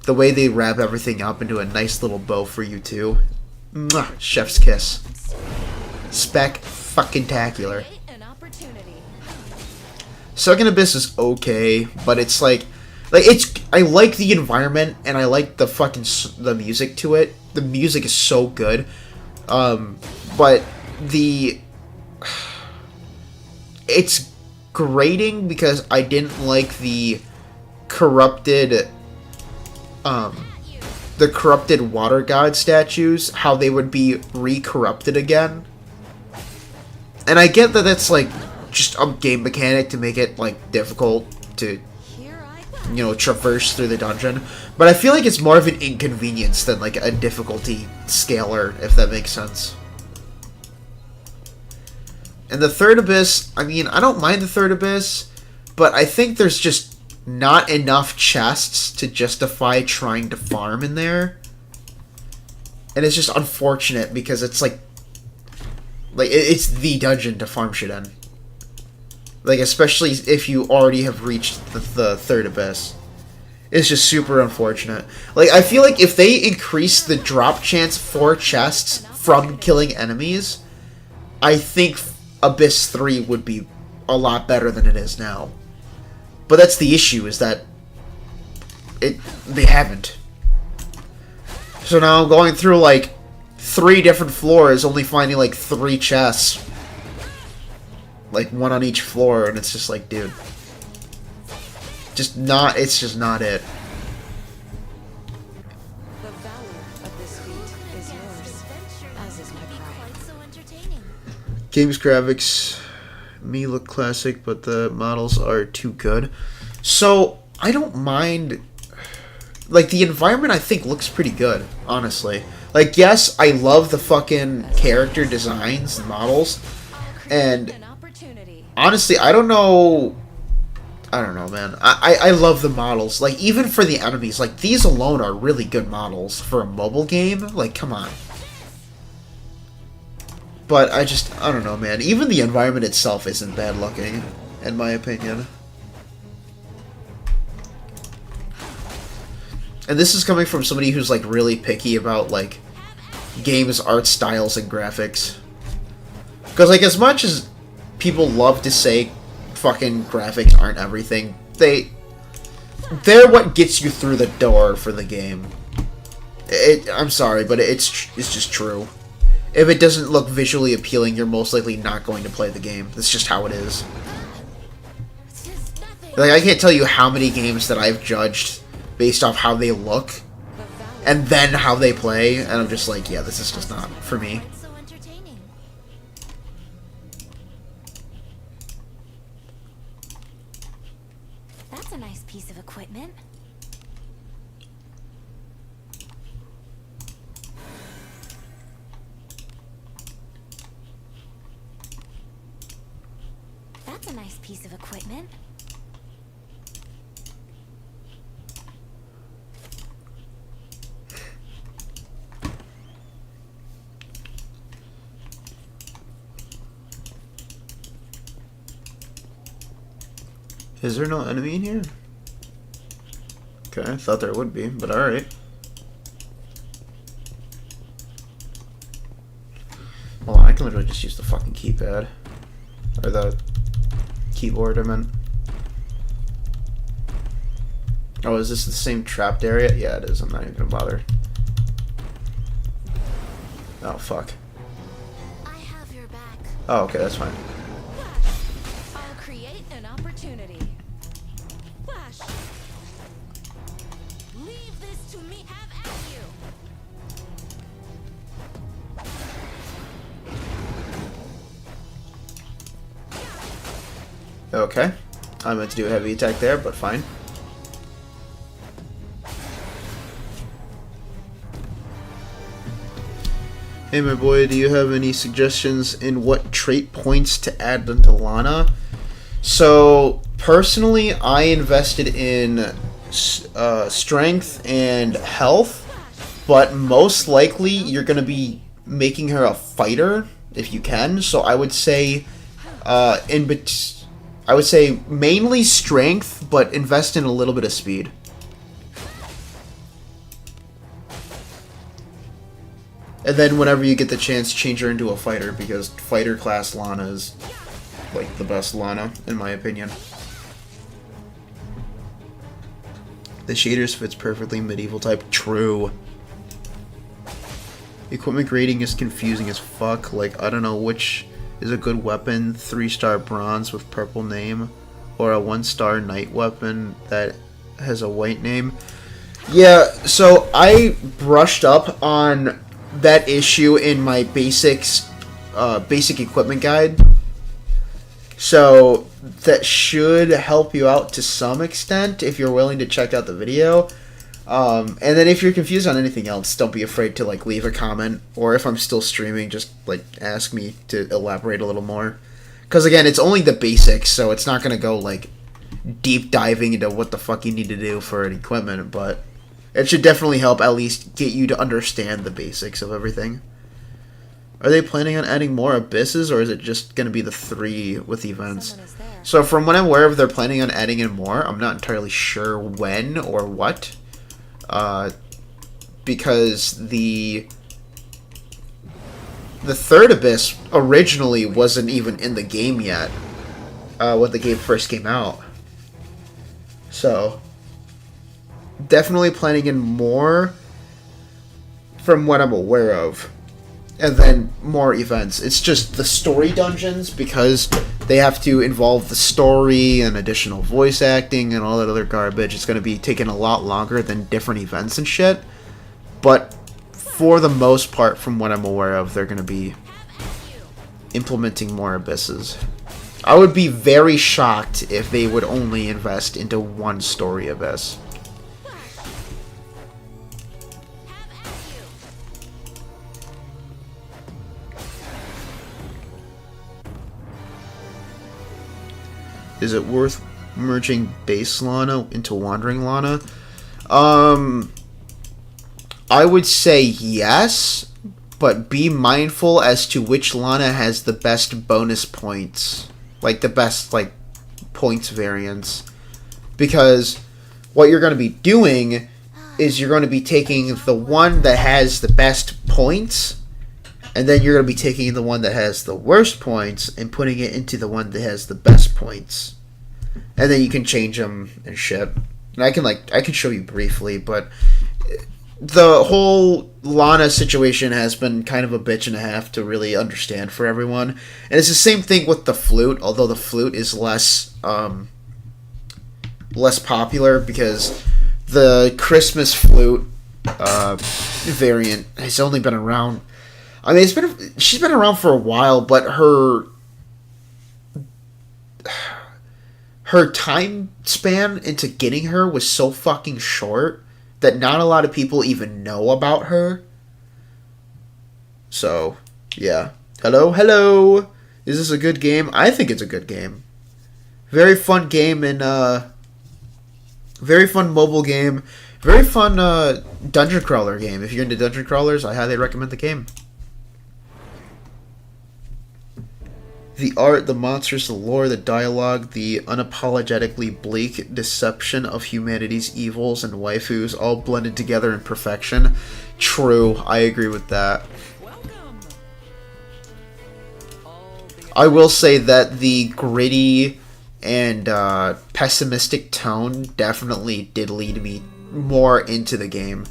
The way they wrap everything up into a nice little bow for you, too. Mwah, chef's kiss. Spec-fucking-tacular. Second Abyss is okay, but it's like it's... I like the environment, and I like the fucking... the music to it. The music is so good. But the... it's grating because I didn't like the corrupted water god statues, how they would be re-corrupted again. And I get that that's like just a game mechanic to make it like difficult to, you know, traverse through the dungeon, but I feel like it's more of an inconvenience than like a difficulty scaler, if that makes sense. And the third Abyss, I mean, I don't mind the third Abyss, but I think there's just not enough chests to justify trying to farm in there. And it's just unfortunate because it's like it's the dungeon to farm shit in. Like, especially if you already have reached the third Abyss. It's just super unfortunate. Like, I feel like if they increase the drop chance for chests from killing enemies, I think Abyss 3 would be a lot better than it is now. But that's the issue, is that they haven't. So now I'm going through like 3 different floors, only finding like 3 chests. Like 1 on each floor, and it's just like, dude. It's just not it. The value of this feat is yours, as is my pride. Game's graphics may look classic, but the models are too good. So, I don't mind... like, the environment I think looks pretty good, honestly. Like, yes, I love the fucking character designs and models. And, honestly, I don't know, man. I love the models. Like, even for the enemies, like, these alone are really good models for a mobile game. Like, come on. But I don't know, man. Even the environment itself isn't bad looking, in my opinion. And this is coming from somebody who's, like, really picky about, like, games, art styles, and graphics. Because, like, as much as people love to say fucking graphics aren't everything, they're what gets you through the door for the game. I'm sorry, but it's just true. If it doesn't look visually appealing, you're most likely not going to play the game. That's just how it is. Like, I can't tell you how many games that I've judged based off how they look and then how they play, and I'm just like, yeah, this is just not for me. So entertaining. That's a nice piece of equipment. That's a nice piece of equipment. Is there no enemy in here? Okay, I thought there would be, but alright. Well, I can literally just use the fucking keypad. Or the keyboard, I meant. Oh, is this the same trapped area? Yeah, it is. I'm not even gonna bother. Oh, fuck. I have your back. Oh, okay, that's fine. Flash. I'll create an opportunity. Flash. Leave this to me. Have at you. Okay. I meant to do a heavy attack there, but fine. Hey my boy, do you have any suggestions in what trait points to add into Lana? So, personally, I invested in strength and health, but most likely you're going to be making her a fighter, if you can. So I would say, I would say mainly strength, but invest in a little bit of speed. And then whenever you get the chance, change her into a fighter, because fighter class Lana is like the best Lana, in my opinion. The shaders fits perfectly medieval type. True. Equipment grading is confusing as fuck. Like, I don't know which is a good weapon. 3-star bronze with purple name, or a 1-star knight weapon that has a white name. Yeah, so I brushed up on that issue in my basic equipment guide, so that should help you out to some extent if you're willing to check out the video. And then if you're confused on anything else, don't be afraid to like leave a comment, or if I'm still streaming, just like ask me to elaborate a little more, because again, it's only the basics, so it's not gonna go like deep diving into what the fuck you need to do for an equipment, but it should definitely help at least get you to understand the basics of everything. Are they planning on adding more abysses, or is it just going to be the 3 with events? So from what I'm aware of, they're planning on adding in more. I'm not entirely sure when or what. Because the third abyss originally wasn't even in the game yet. When the game first came out. So definitely planning in more from what I'm aware of. And then more events. It's just the story dungeons, because they have to involve the story and additional voice acting and all that other garbage. It's going to be taking a lot longer than different events and shit. But for the most part, from what I'm aware of, they're going to be implementing more abysses. I would be very shocked if they would only invest into one story abyss. Is it worth merging base Lana into Wandering Lana? I would say yes, but be mindful as to which Lana has the best bonus points. Like, the best, like, points variance. Because what you're going to be doing is you're going to be taking the one that has the best points, and then you're going to be taking the one that has the worst points and putting it into the one that has the best points. and then you can change them and shit. And I can show you briefly, but the whole Lana situation has been kind of a bitch and a half to really understand for everyone. And it's the same thing with the flute, although the flute is less popular because the Christmas flute variant has only been around. I mean, she's been around for a while, but her time span into getting her was so fucking short that not a lot of people even know about her. So, yeah. Hello. Is this a good game? I think it's a good game. Very fun game and very fun mobile game. Very fun dungeon crawler game. If you're into dungeon crawlers, I highly recommend the game. The art, the monsters, the lore, the dialogue, the unapologetically bleak deception of humanity's evils and waifus all blended together in perfection. True, I agree with that. Welcome. I will say that the gritty and pessimistic tone definitely did lead me more into the game.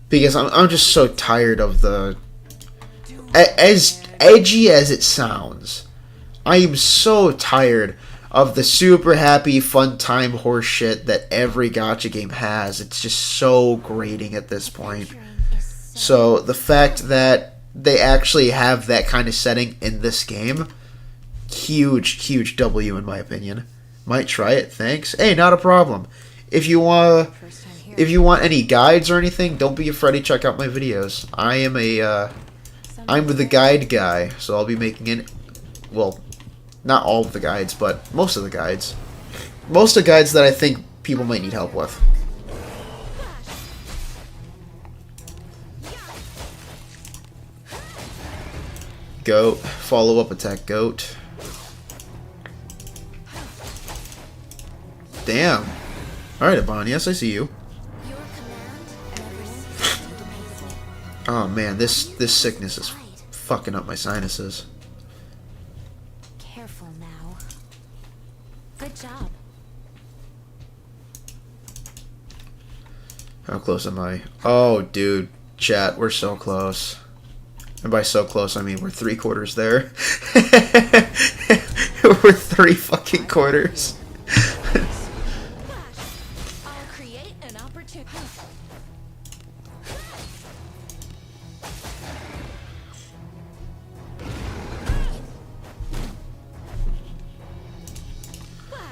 Because I'm just so tired of the... As edgy as it sounds, I am so tired of the super happy fun time horse shit that every gacha game has. It's just so grating at this point. So the fact that they actually have that kind of setting in this game, huge W in my opinion. Might try it, thanks. Hey, not a problem. If you want any guides or anything, don't be afraid to check out my videos. I'm the guide guy, so I'll be making it. Well, not all of the guides, but most of the guides. Most of the guides that I think people might need help with. Goat. Follow-up attack, goat. Damn. Alright, Abon, yes, I see you. Oh man, this sickness is fucking up my sinuses. Careful now. Good job. How close am I? Oh, dude. Chat, we're so close. And by so close, I mean we're 3/4 there. We're 3 fucking quarters. I'll create an opportunity.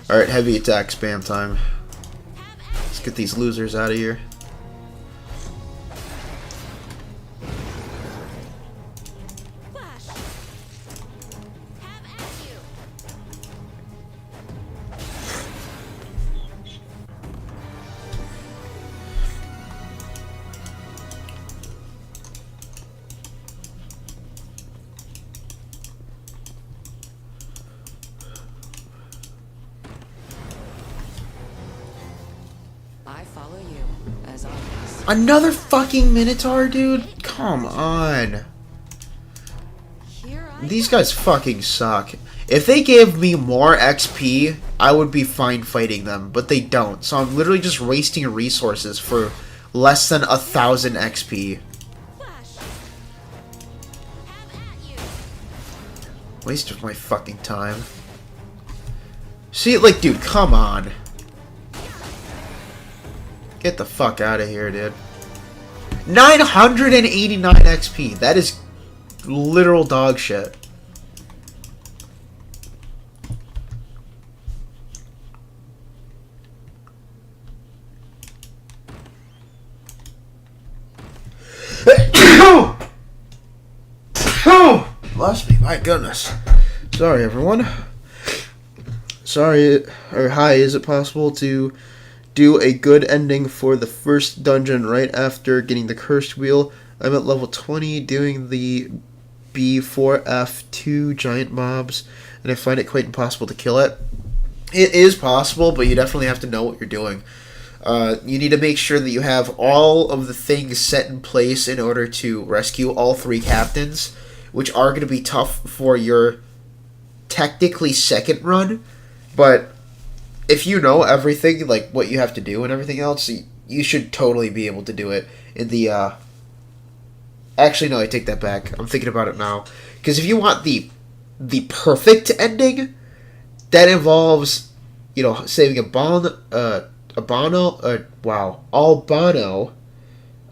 Alright, heavy attack spam time. Let's get these losers out of here. I follow you, as always. Another fucking Minotaur, dude? Come on. Here I These guys fucking suck. If they gave me more XP, I would be fine fighting them, but they don't. So I'm literally just wasting resources for less than 1,000 XP. Waste of my fucking time. See, like, dude, come on. Get the fuck out of here, dude. 989 XP. That is literal dog shit. Lost me, my goodness. Sorry, everyone. Sorry, or hi, is it possible to do a good ending for the first dungeon right after getting the cursed wheel? I'm at level 20 doing the B4F2 giant mobs, and I find it quite impossible to kill it. It is possible, but you definitely have to know what you're doing. You need to make sure that you have all of the things set in place in order to rescue all 3 captains, which are going to be tough for your technically second run, but if you know everything, like what you have to do and everything else, you should totally be able to do it in the. Actually, no, I take that back. I'm thinking about it now, because if you want the perfect ending, that involves, you know, saving Albano,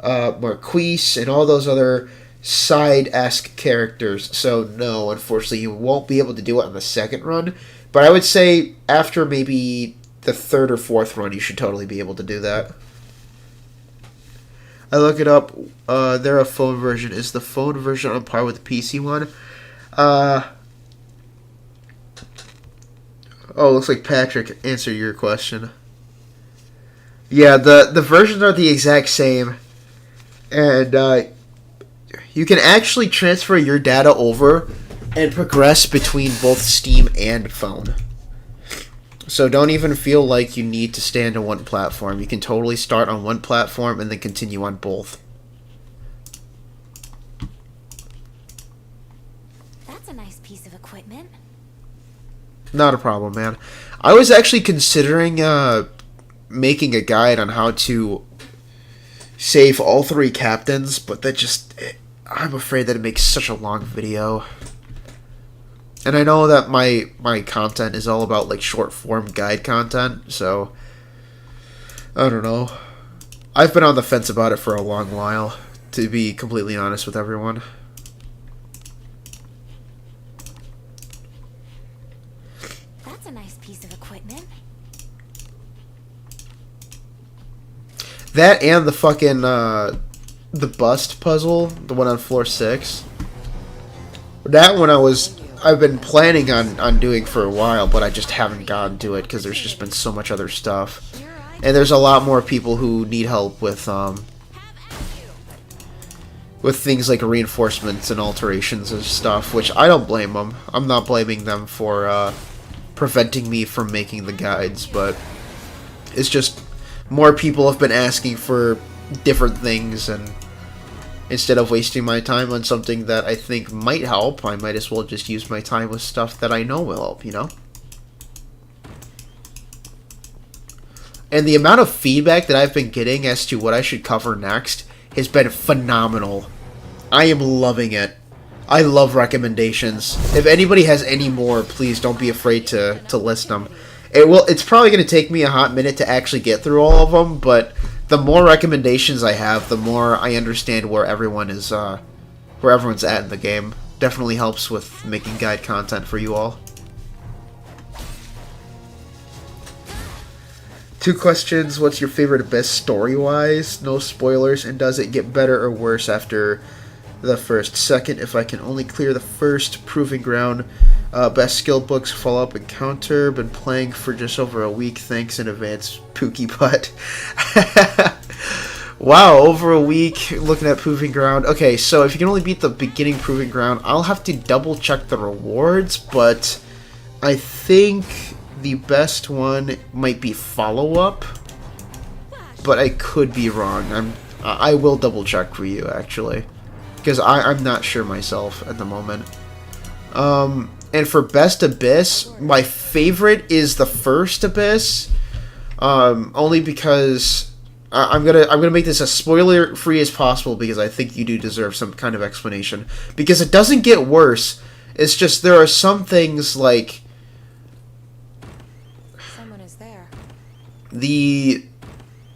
Marquise, and all those other side-esque characters. So no, unfortunately, you won't be able to do it on the second run. But I would say after maybe the third or fourth run, you should totally be able to do that. I look it up. They're a phone version. Is the phone version on par with the PC one? Looks like Patrick answered your question. Yeah, the versions are the exact same. And you can actually transfer your data over and progress between both Steam and phone. So don't even feel like you need to stand on one platform. You can totally start on one platform and then continue on both. That's a nice piece of equipment. Not a problem, man. I was actually considering making a guide on how to save all 3 captains, but I'm afraid that it makes such a long video. And I know that my content is all about like short form guide content, so I don't know. I've been on the fence about it for a long while, to be completely honest with everyone. That's a nice piece of equipment. That and the fucking the bust puzzle, the one on floor 6. That one I've been planning on doing for a while, but I just haven't gotten to it because there's just been so much other stuff. And there's a lot more people who need help with things like reinforcements and alterations and stuff, which I don't blame them. I'm not blaming them for preventing me from making the guides, but it's just more people have been asking for different things, and instead of wasting my time on something that I think might help, I might as well just use my time with stuff that I know will help, you know? And the amount of feedback that I've been getting as to what I should cover next has been phenomenal. I am loving it. I love recommendations. If anybody has any more, please don't be afraid to list them. It's probably going to take me a hot minute to actually get through all of them, but the more recommendations I have, the more I understand where everyone's at in the game. Definitely helps with making guide content for you all. 2 questions. What's your favorite Abyss story-wise? No spoilers. And does it get better or worse after the first? Second, if I can only clear the first proving ground, best skill books, follow-up encounter. Been playing for just over a week. Thanks in advance, Pookie Butt. Wow, over a week looking at proving ground. Okay, so if you can only beat the beginning proving ground, I'll have to double check the rewards, but I think the best one might be follow-up, but I could be wrong. I will double check for you, actually, because I'm not sure myself at the moment. And for best Abyss, my favorite is the first Abyss, only because I'm gonna make this as spoiler free as possible, because I think you do deserve some kind of explanation, because it doesn't get worse. It's just there are some things like Someone is there.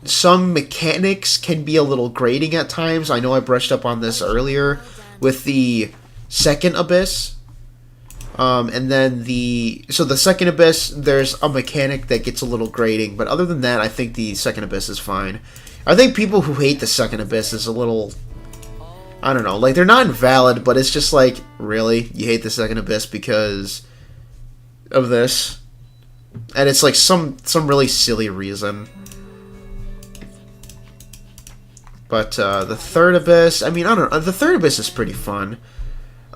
Some mechanics can be a little grating at times. I know I brushed up on this earlier with the second Abyss. And then the second Abyss, there's a mechanic that gets a little grating, but other than that, I think the second Abyss is fine. I think people who hate the second Abyss is a little, I don't know, like, they're not invalid, but it's just like, really? You hate the second Abyss because of this? And it's like some really silly reason. But the third Abyss, I mean, I don't know, the third Abyss is pretty fun.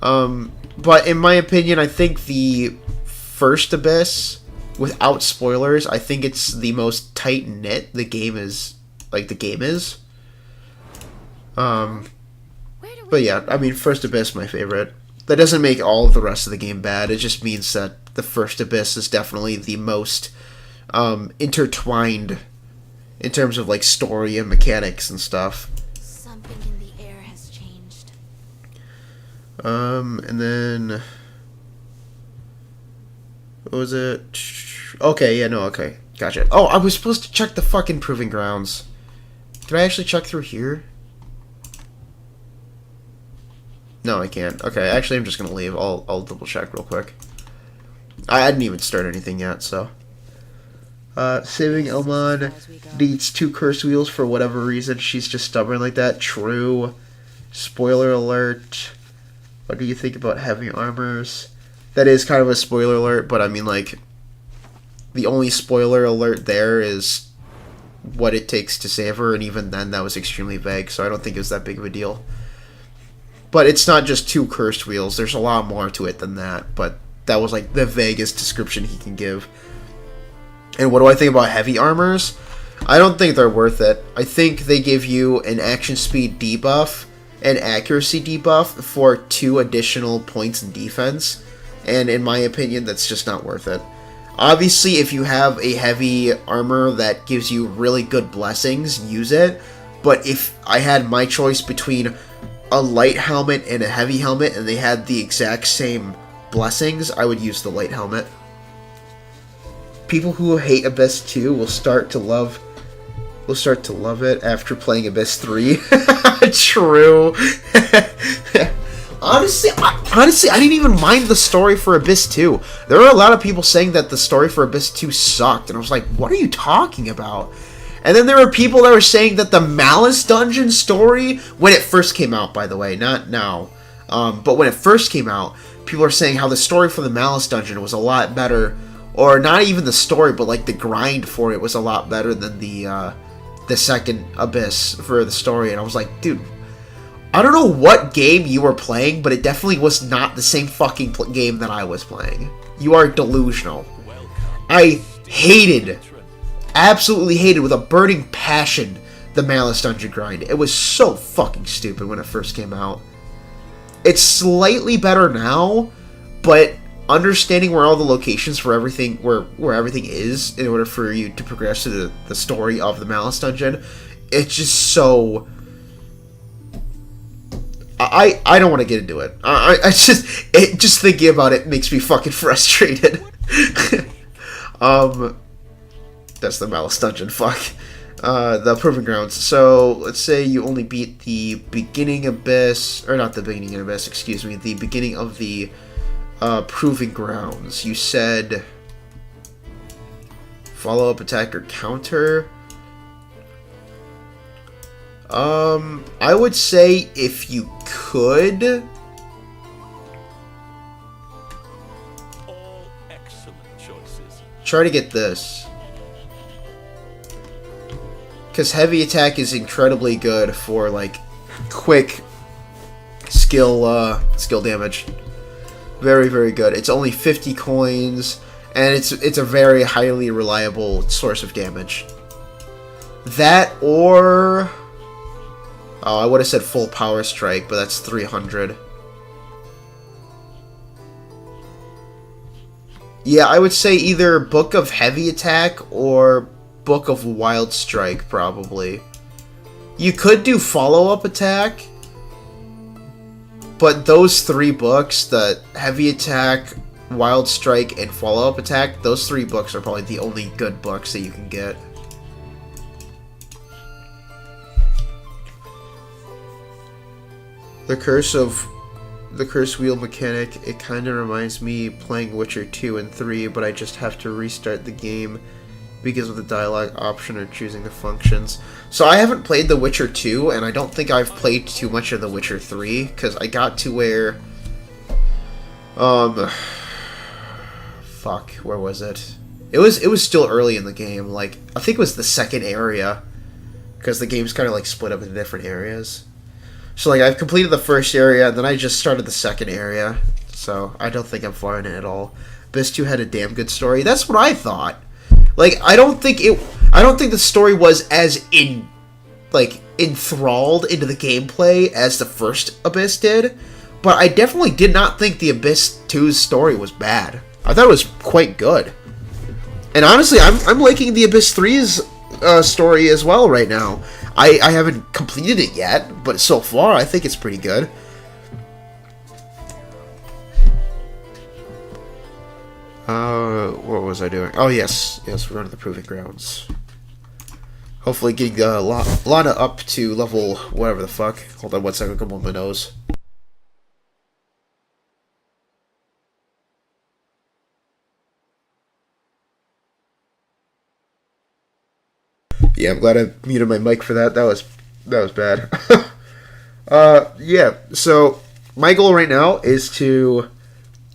But in my opinion, I think the first Abyss, without spoilers, I think it's the most tight-knit the game is. But yeah, I mean, first Abyss, my favorite. That doesn't make all of the rest of the game bad. It just means that the first Abyss is definitely the most intertwined in terms of like story and mechanics and stuff. Something in the air has changed. And then what was it? Okay, yeah, no, okay, gotcha. Oh, I was supposed to check the fucking proving grounds. Did I actually check through here? No, I can't. Okay, actually, I'm just gonna leave. I'll double check real quick. I didn't even start anything yet, so. Saving Elmon needs 2 curse wheels for whatever reason. She's just stubborn like that. True. Spoiler alert. What do you think about heavy armors? That is kind of a spoiler alert, but I mean, like, the only spoiler alert there is what it takes to save her, and even then that was extremely vague, so I don't think it was that big of a deal. But it's not just 2 cursed wheels, there's a lot more to it than that, but that was like the vaguest description he can give. And what do I think about heavy armors? I don't think they're worth it. I think they give you an action speed debuff and accuracy debuff for 2 additional points in defense, and in my opinion that's just not worth it. Obviously, if you have a heavy armor that gives you really good blessings, use it. But if I had my choice between a light helmet and a heavy helmet, and they had the exact same blessings, I would use the light helmet. People who hate Abyss 2 will start to love it after playing Abyss 3. True. Honestly, I didn't even mind the story for Abyss 2. There were a lot of people saying that the story for Abyss 2 sucked, and I was like, what are you talking about? And then there were people that were saying that the Malice Dungeon story, when it first came out, by the way, not now, but when it first came out, people are saying how the story for the Malice Dungeon was a lot better, or not even the story, but like the grind for it was a lot better than the second Abyss for the story, and I was like, dude, I don't know what game you were playing, but it definitely was not the same fucking game that I was playing. You are delusional. I hated, absolutely hated with a burning passion, the Malice Dungeon grind. It was so fucking stupid when it first came out. It's slightly better now, but understanding where all the locations for everything, where everything is, in order for you to progress to the story of the Malice Dungeon, it's just so... I don't want to get into it. Just thinking about it makes me fucking frustrated. That's the Malice Dungeon, fuck. The Proving Grounds. So, let's say you only beat the beginning Abyss, or not the beginning Abyss, excuse me, the beginning of the Proving Grounds. You said follow-up attack or counter. I would say if you could... All excellent choices. Try to get this. Because heavy attack is incredibly good for, like, quick skill damage. Very, very good. It's only 50 coins, and it's a very highly reliable source of damage. That or... Oh, I would have said full power strike, but that's 300. Yeah, I would say either Book of Heavy Attack or Book of Wild Strike, probably. You could do follow-up attack, but those 3 books, the Heavy Attack, Wild Strike, and follow-up attack, those 3 books are probably the only good books that you can get. The curse wheel mechanic, it kind of reminds me playing Witcher 2 and 3, but I just have to restart the game because of the dialogue option or choosing the functions. So I haven't played The Witcher 2, and I don't think I've played too much of The Witcher 3, because I got to where... Fuck, where was it? It was still early in the game, like, I think it was the second area, because the game's kind of like split up into different areas. So, like, I've completed the first area, and then I just started the second area. So, I don't think I'm far in it at all. Abyss 2 had a damn good story. That's what I thought. Like, I don't think the story was as enthralled into the gameplay as the first Abyss did. But I definitely did not think the Abyss 2's story was bad. I thought it was quite good. And honestly, I'm liking the Abyss 3's story as well right now. I haven't completed it yet, but so far I think it's pretty good. What was I doing? Oh, yes, we're on the Proving Grounds. Hopefully getting Lana up to level whatever the fuck. Hold on one second, come on my nose. Yeah, I'm glad I muted my mic for that. That was bad. Yeah, so my goal right now is to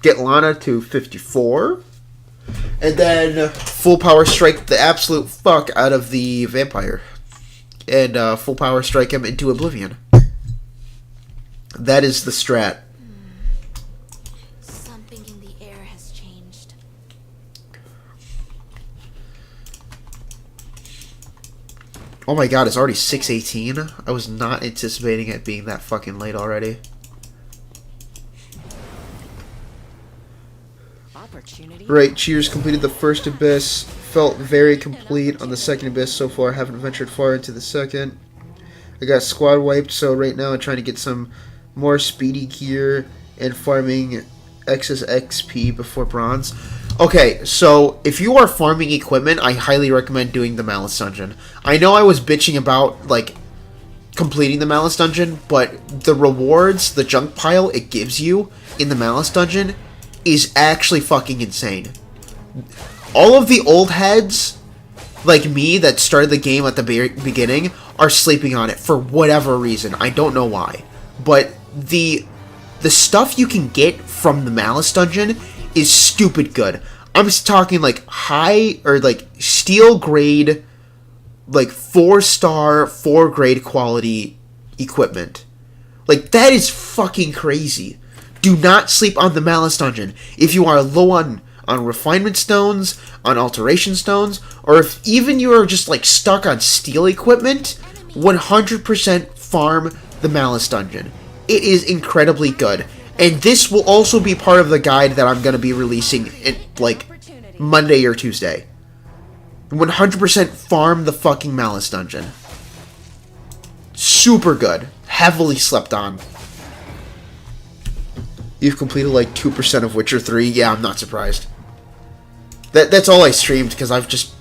get Lana to 54, and then full power strike the absolute fuck out of the vampire, and full power strike him into oblivion. That is the strat. Something in the air has changed. Oh my god, it's already 6:18? I was not anticipating it being that fucking late already. Right, Cheers completed the first Abyss. Felt very complete on the second Abyss so far. Haven't ventured far into the second. I got squad wiped, so right now I'm trying to get some more speedy gear and farming excess XP before bronze. Okay, so if you are farming equipment, I highly recommend doing the Malice Dungeon. I know I was bitching about, like, completing the Malice Dungeon, but the rewards, the junk pile it gives you in the Malice Dungeon is actually fucking insane. All of the old heads, like me, that started the game at the beginning, are sleeping on it for whatever reason. I don't know why. But the stuff you can get from the Malice Dungeon is stupid good. I'm just talking like high, or like steel grade, like 4-star, 4-grade quality equipment. Like, that is fucking crazy. Do not sleep on the Malice Dungeon. If you are low on refinement stones, on alteration stones, or if even you are just like stuck on steel equipment, 100% farm the Malice Dungeon. It is incredibly good. And this will also be part of the guide that I'm going to be releasing in like Monday or Tuesday. 100% farm the fucking Malice Dungeon. Super good. Heavily slept on. You've completed like 2% of Witcher 3. Yeah, I'm not surprised. That's all I streamed, because I've just...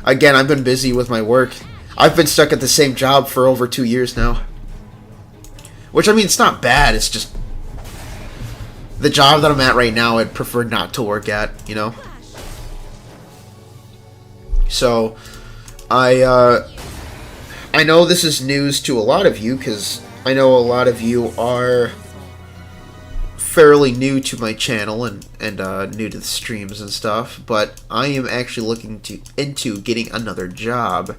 Again, I've been busy with my work. I've been stuck at the same job for over 2 years now. Which, I mean, it's not bad, it's just... The job that I'm at right now, I'd prefer not to work at, you know? So, I know this is news to a lot of you, because I know a lot of you are fairly new to my channel and new to the streams and stuff, but I am actually looking into getting another job,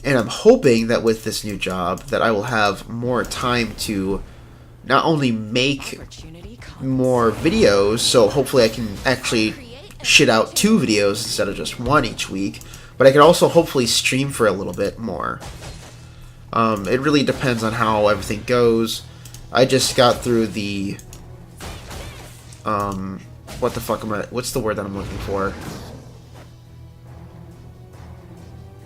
and I'm hoping that with this new job that I will have more time to not only make more videos, so hopefully I can actually shit out 2 videos instead of just 1 each week, but I can also hopefully stream for a little bit more. It really depends on how everything goes. I just got through the what the fuck am I... What's the word that I'm looking for?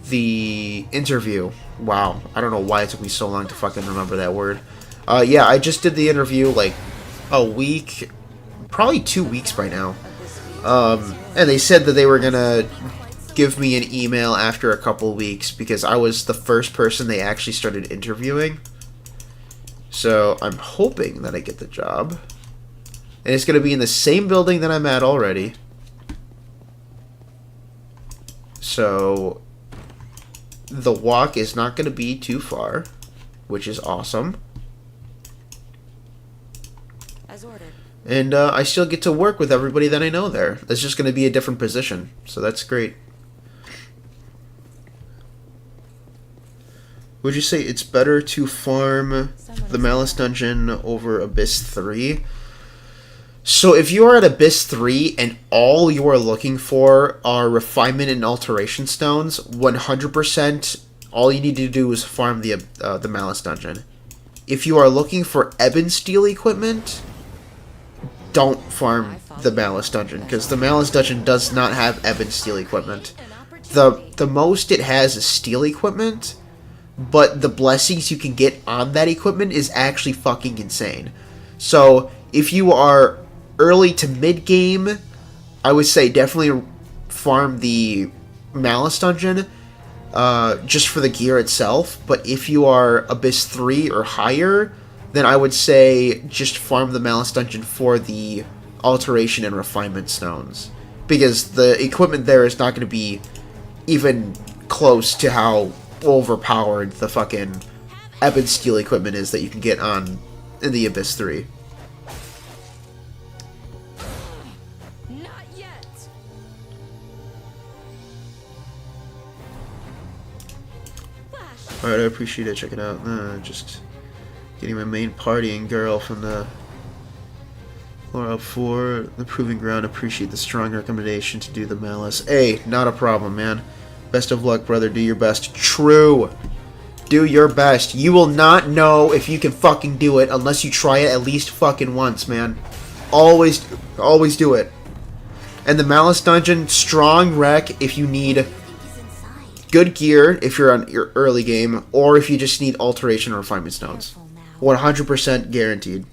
The interview. Wow. I don't know why it took me so long to fucking remember that word. Yeah, I just did the interview, like, a week... Probably 2 weeks by now. And they said that they were gonna give me an email after a couple weeks, because I was the first person they actually started interviewing. So, I'm hoping that I get the job. And it's going to be in the same building that I'm at already. So, the walk is not going to be too far, which is awesome. As ordered. And I still get to work with everybody that I know there. It's just going to be a different position, so that's great. Would you say it's better to farm the Malice Dungeon over Abyss 3? So if you are at Abyss 3 and all you are looking for are refinement and alteration stones, 100% all you need to do is farm the Malice Dungeon. If you are looking for ebon steel equipment, don't farm the Malice Dungeon, because the Malice Dungeon does not have Ebb and Steel equipment. The most it has is steel equipment, but the blessings you can get on that equipment is actually fucking insane. So if you are early to mid game, I would say definitely farm the Malice Dungeon just for the gear itself. But if you are Abyss 3 or higher, then I would say just farm the Malice Dungeon for the Alteration and Refinement Stones, because the equipment there is not going to be even close to how overpowered the fucking Ebb and Steel equipment is that you can get on in the Abyss 3. Not yet. Flash. Alright, I appreciate it. Check it out. Just getting my main partying girl from the Laura 4, the Proving Ground. Appreciate the strong recommendation to do the Malice. Hey, not a problem, man. Best of luck, brother. Do your best. True. Do your best. You will not know if you can fucking do it unless you try it at least fucking once, man. Always do it. And the Malice Dungeon, strong rec if you need good gear if you're on your early game, or if you just need Alteration or Refinement Stones. 100% guaranteed.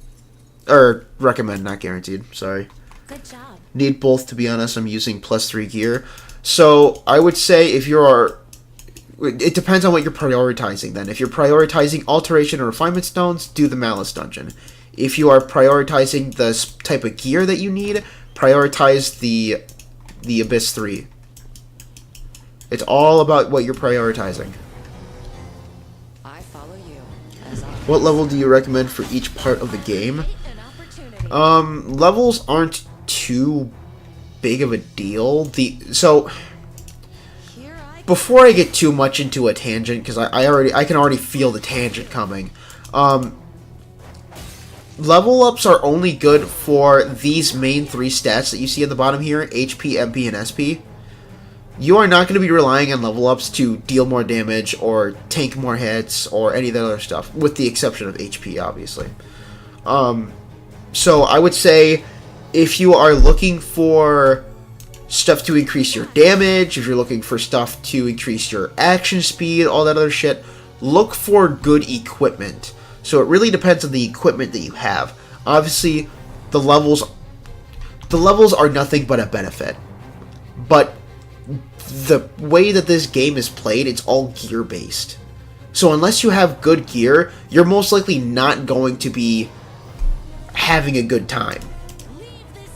Or recommend, not guaranteed. Sorry. Good job. Need both, to be honest. I'm using +3 gear. So I would say if you're... It depends on what you're prioritizing then. If you're prioritizing Alteration or Refinement Stones, do the Malice Dungeon. If you are prioritizing the type of gear that you need, prioritize the Abyss 3. It's all about what you're prioritizing. I follow you. As always. What level do you recommend for each part of the game? An opportunity. Levels aren't too big of a deal. So Here I before I get too much into a tangent, because I can already feel the tangent coming. Level ups are only good for these main 3 stats that you see at the bottom here: HP, MP, and SP. You are not going to be relying on level ups to deal more damage or tank more hits or any of that other stuff, with the exception of HP, obviously. So I would say if you are looking for stuff to increase your damage, if you're looking for stuff to increase your action speed, all that other shit, look for good equipment. So it really depends on the equipment that you have. Obviously, the levels are nothing but a benefit. But the way that this game is played, it's all gear based. So unless you have good gear, you're most likely not going to be having a good time.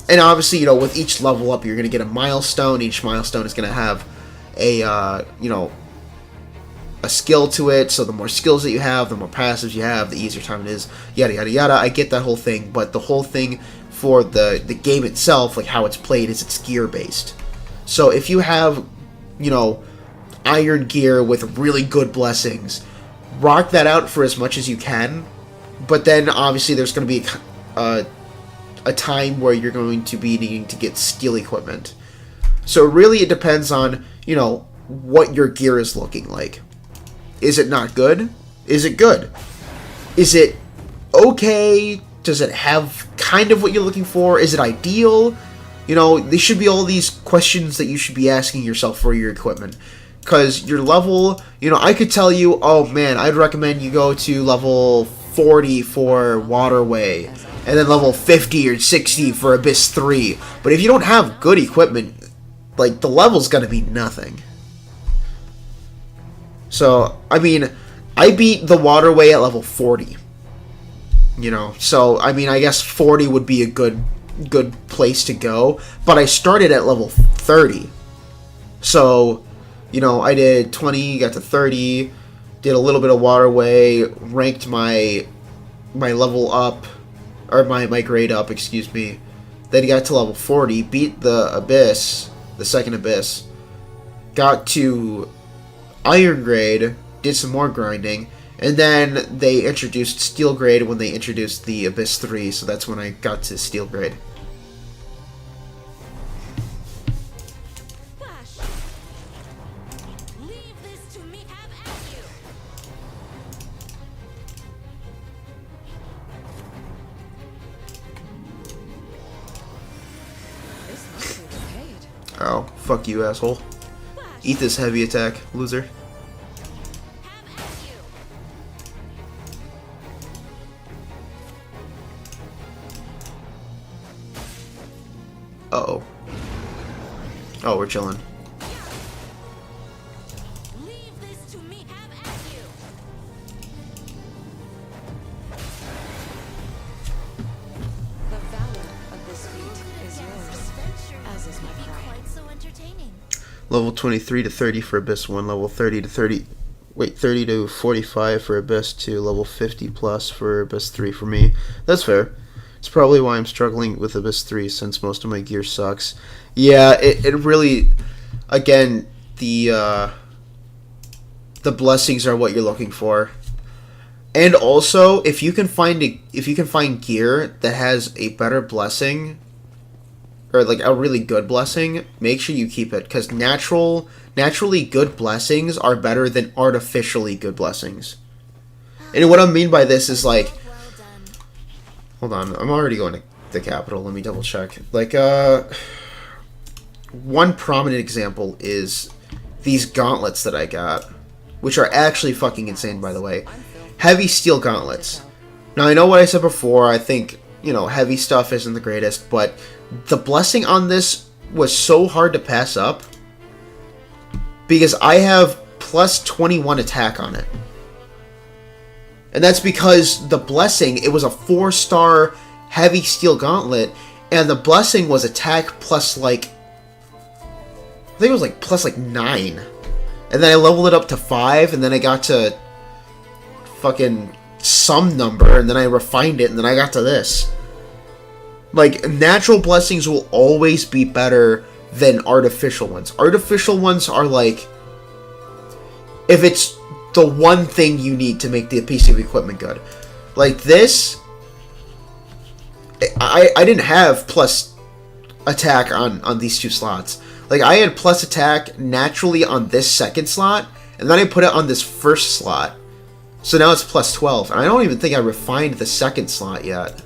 And obviously, you know, with each level up, you're going to get a milestone. Each milestone is going to have a, a skill to it. So the more skills that you have, the more passives you have, the easier time it is, yada, yada, yada. I get that whole thing, but the whole thing for the game itself, like how it's played, is it's gear-based. So if you have, iron gear with really good blessings, rock that out for as much as you can, but then obviously there's going to be a time where you're going to be needing to get steel equipment. So really it depends on, what your gear is looking like. Is it not good? Is it good? Is it okay? Does it have kind of what you're looking for? Is it ideal? These should be all these questions that you should be asking yourself for your equipment. Because your level, I could tell you, oh man, I'd recommend you go to level 40 for Waterway, and then level 50 or 60 for Abyss 3. But if you don't have good equipment, like, the level's gonna be nothing. So, I beat the Waterway at level 40. So, I guess 40 would be a good place to go. But I started at level 30. So, I did 20, got to 30, did a little bit of Waterway, ranked my level up, or my grade up, excuse me. Then got to level 40, beat the Abyss, the second Abyss, got to Iron grade, did some more grinding, and then they introduced Steel grade when they introduced the Abyss 3, so that's when I got to Steel grade. flash. Leave this to me. Have at you. Fuck you, asshole. Eat this heavy attack, loser. Uh-oh. Oh, we're chilling. Leave this to me. Have at you. The valor of this feat is yours, as is my pride. Quite so entertaining. Level 23 to 30 for Abyss 1, level 30 to 30... Wait, 30 to 45 for Abyss 2, level 50 plus for Abyss 3 for me. That's fair. It's probably why I'm struggling with Abyss 3, since most of my gear sucks. Yeah, it really... Again, the blessings are what you're looking for. And also, if you can find gear that has a better blessing, or like a really good blessing, make sure you keep it, because naturally good blessings are better than artificially good blessings. And what I mean by this is like, hold on, I'm already going to the capital. Let me double check. Like, one prominent example is these gauntlets that I got, which are actually fucking insane, by the way. Heavy steel gauntlets. Now, I know what I said before. I think, you know, heavy stuff isn't the greatest, but the blessing on this was so hard to pass up because I have plus 21 attack on it. And that's because the blessing, it was a 4-star heavy steel gauntlet, and the blessing was attack plus like, I think it was like plus like 9. And then I leveled it up to 5, and then I got to fucking some number, and then I refined it, and then I got to this. Like, natural blessings will always be better than artificial ones. Artificial ones are like, if it's the one thing you need to make the piece of equipment good. Like this, I didn't have plus attack on these 2 slots. Like, I had plus attack naturally on this second slot, and then I put it on this first slot. So now it's plus 12, and I don't even think I refined the second slot yet.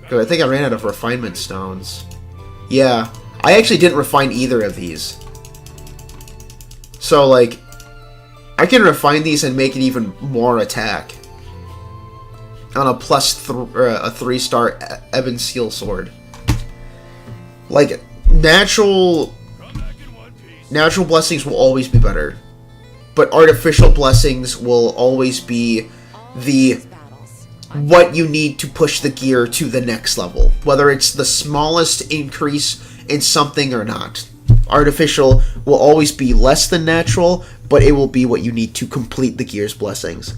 Because I think I ran out of refinement stones. Yeah, I actually didn't refine either of these. So, like, I can refine these and make it even more attack. On a plus a 3-star Ebon Steel Sword. Like, natural blessings will always be better. But artificial blessings will always be the what you need to push the gear to the next level. Whether it's the smallest increase in something or not. Artificial will always be less than natural, but it will be what you need to complete the gear's blessings.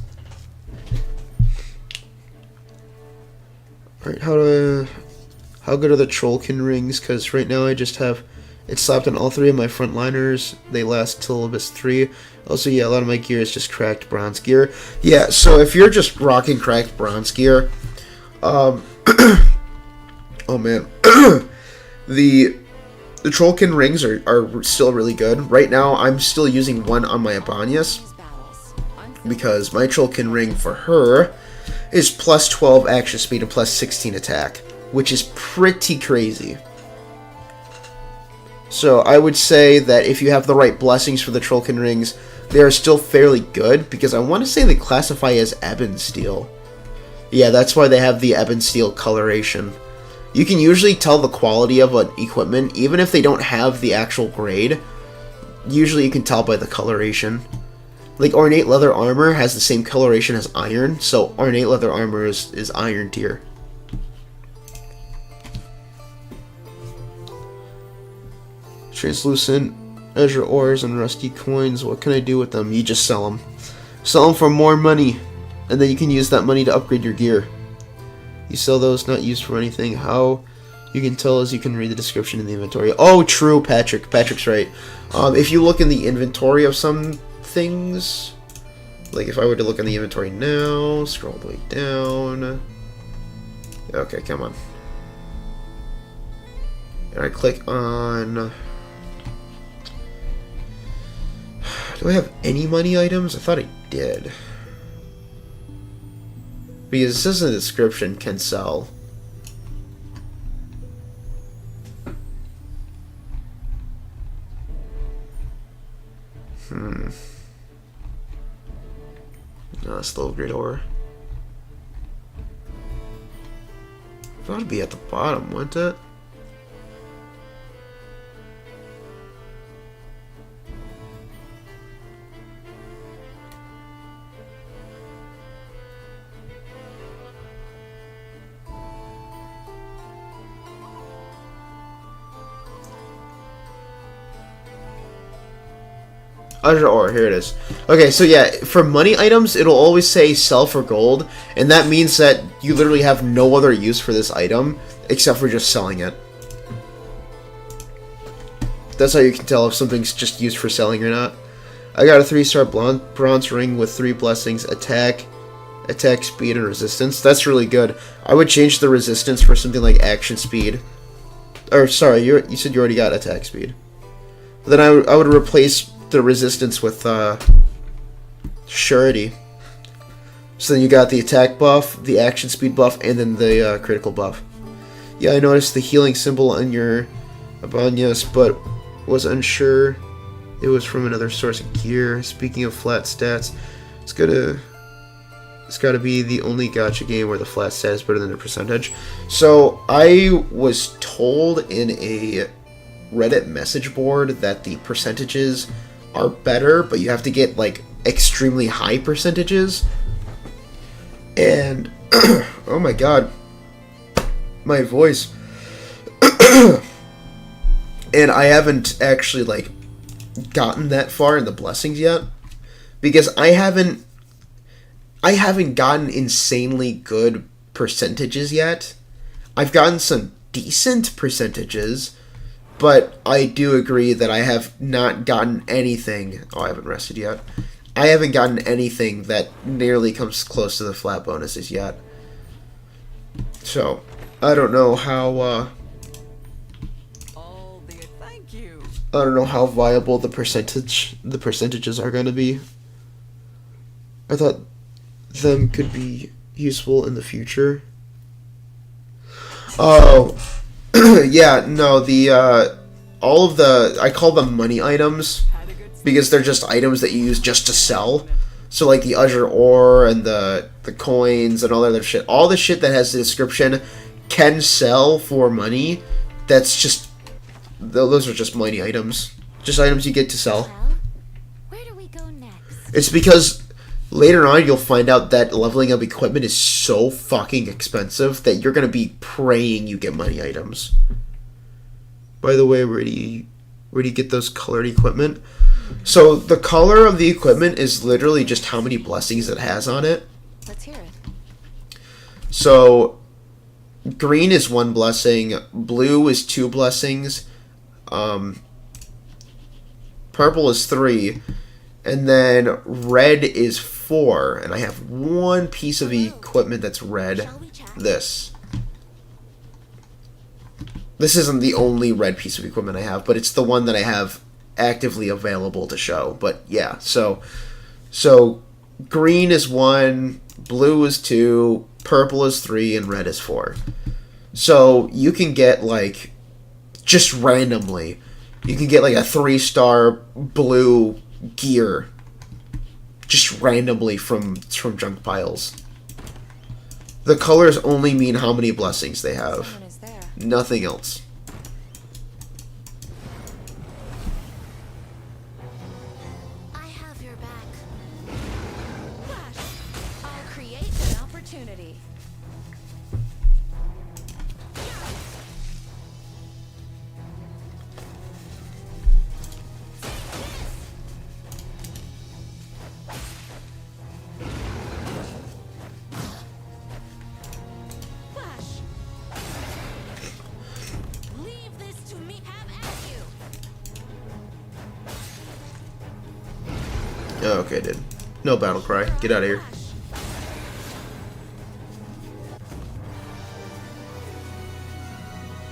Alright, how good are the Trollkin rings? Because right now I just have it slapped on all 3 of my frontliners. They last till Abyss 3. Also, yeah, a lot of my gear is just cracked bronze gear. Yeah, so if you're just rocking cracked bronze gear, oh man, the Trollkin rings are still really good. Right now, I'm still using one on my Abanias, because my Trollkin ring for her is plus 12 action speed and plus 16 attack, which is pretty crazy. So I would say that if you have the right blessings for the Trollkin rings, they are still fairly good, because I want to say they classify as Ebon Steel. Yeah, that's why they have the Ebon Steel coloration. You can usually tell the quality of an equipment, even if they don't have the actual grade. Usually you can tell by the coloration. Like, Ornate Leather Armor has the same coloration as Iron, so Ornate Leather Armor is Iron tier. Translucent azure ores and rusty coins. What can I do with them? You just sell them. Sell them for more money, and then you can use that money to upgrade your gear. You sell those not used for anything. How? You can tell as you can read the description in the inventory. Oh, true, Patrick. Patrick's right. If you look in the inventory of some things, like if I were to look in the inventory now, scroll all the way down. Okay, come on. And I click on... Do I have any money items? I thought I did. Because it says in the description, can sell. No, it's low grade ore. It ought to be at the bottom, wouldn't it? Azure ore, here it is. Okay, so yeah, for money items, it'll always say sell for gold, and that means that you literally have no other use for this item except for just selling it. That's how you can tell if something's just used for selling or not. I got a 3-star bronze ring with 3 blessings, attack, speed, and resistance. That's really good. I would change the resistance for something like action speed. Or, sorry, you said you already got attack speed. Then I would replace the resistance with surety. So then you got the attack buff, the action speed buff, and then the critical buff. Yeah, I noticed the healing symbol on your Abanyas, but was unsure it was from another source of gear. Speaking of flat stats, it's gotta be the only gacha game where the flat stat is better than the percentage. So I was told in a Reddit message board that the percentages are better, but you have to get like extremely high percentages. And oh my god, my voice. And I haven't actually like gotten that far in the blessings yet, because I haven't gotten insanely good percentages yet. I've gotten some decent percentages, but I do agree that I have not gotten anything. Oh, I haven't rested yet. I haven't gotten anything that nearly comes close to the flat bonuses yet. So, I don't know how, Thank you. I don't know how viable the percentages are going to be. I thought them could be useful in the future. Oh, yeah, no, all of the, I call them money items, because they're just items that you use just to sell. So like the Azure ore and the coins and all that other shit. All the shit that has the description can sell for money. That's just, those are just money items. Just items you get to sell. Well, where do we go next? It's because later on you'll find out that leveling up equipment is so fucking expensive that you're going to be praying you get money items. By the way, where do you get those colored equipment? So the color of the equipment is literally just how many blessings it has on it. Let's hear it. So green is 1 blessing, blue is 2 blessings, purple is 3, and then red is 4. And I have 1 piece of equipment that's red. This isn't the only red piece of equipment I have, but it's the one that I have actively available to show. But yeah, so green is 1, blue is 2, purple is 3, and red is 4. So you can get like, just randomly, you can get like a 3-star blue gear just randomly from junk piles. The colors only mean how many blessings they have. Someone is there. Nothing else. I have your back. Flash! I'll create an opportunity. Flash! Leave this to me. Have at you. Oh, okay, dude. No battle cry. Get out of here.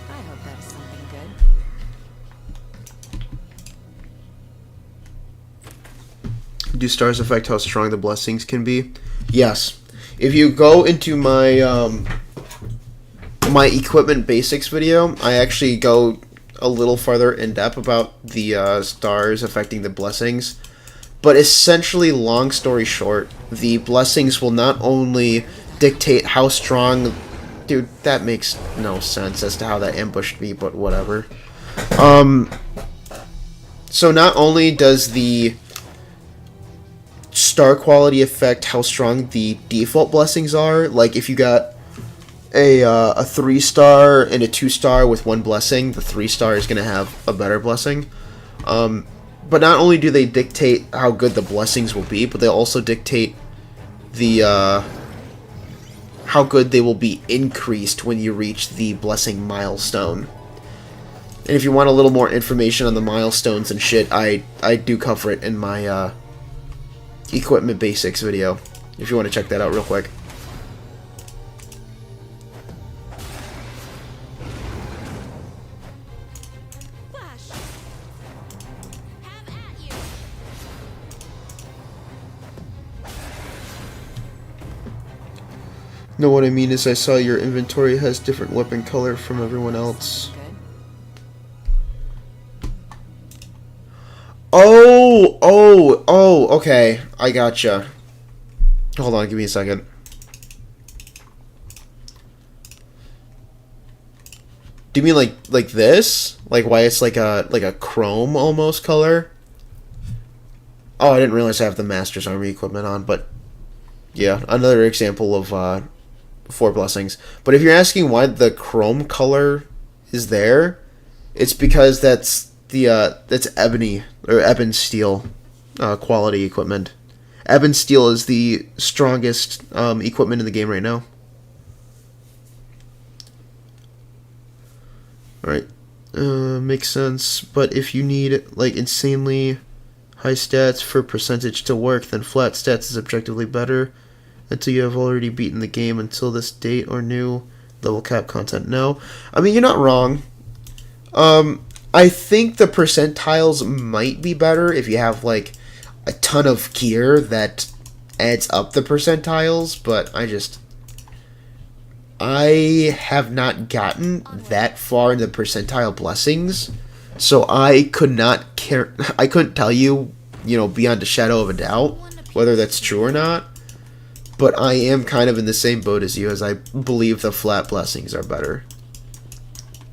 I hope that is something good. Do stars affect how strong the blessings can be? Yes. If you go into my my equipment basics video, I actually go a little farther in depth about the stars affecting the blessings. But essentially, long story short, the blessings will not only dictate how strong... Dude, that makes no sense as to how that ambushed me, but whatever. So not only does the star quality affect how strong the default blessings are, like if you got a 3-star and a 2-star with one blessing, the 3-star is going to have a better blessing. But not only do they dictate how good the blessings will be, but they also dictate the how good they will be increased when you reach the blessing milestone. And if you want a little more information on the milestones and shit, I do cover it in my equipment basics video, if you want to check that out real quick. Flash. Have at you. No, what I mean is I saw your inventory has different weapon color from everyone else. Good. Oh, okay. I gotcha. Hold on, give me a second. Do you mean like this? Like why it's like a chrome almost color? Oh, I didn't realize I have the Master's Army equipment on, but yeah, another example of 4 blessings. But if you're asking why the chrome color is there, it's because that's ebony or ebon steel quality equipment. Ebon steel is the strongest equipment in the game right now. Alright, makes sense. But if you need like insanely high stats for percentage to work, then flat stats is objectively better until you have already beaten the game until this date or new level cap content. No, I mean, you're not wrong. I think the percentiles might be better if you have like a ton of gear that adds up the percentiles, but I have not gotten that far in the percentile blessings, so I couldn't tell you, beyond a shadow of a doubt whether that's true or not. But I am kind of in the same boat as you, as I believe the flat blessings are better,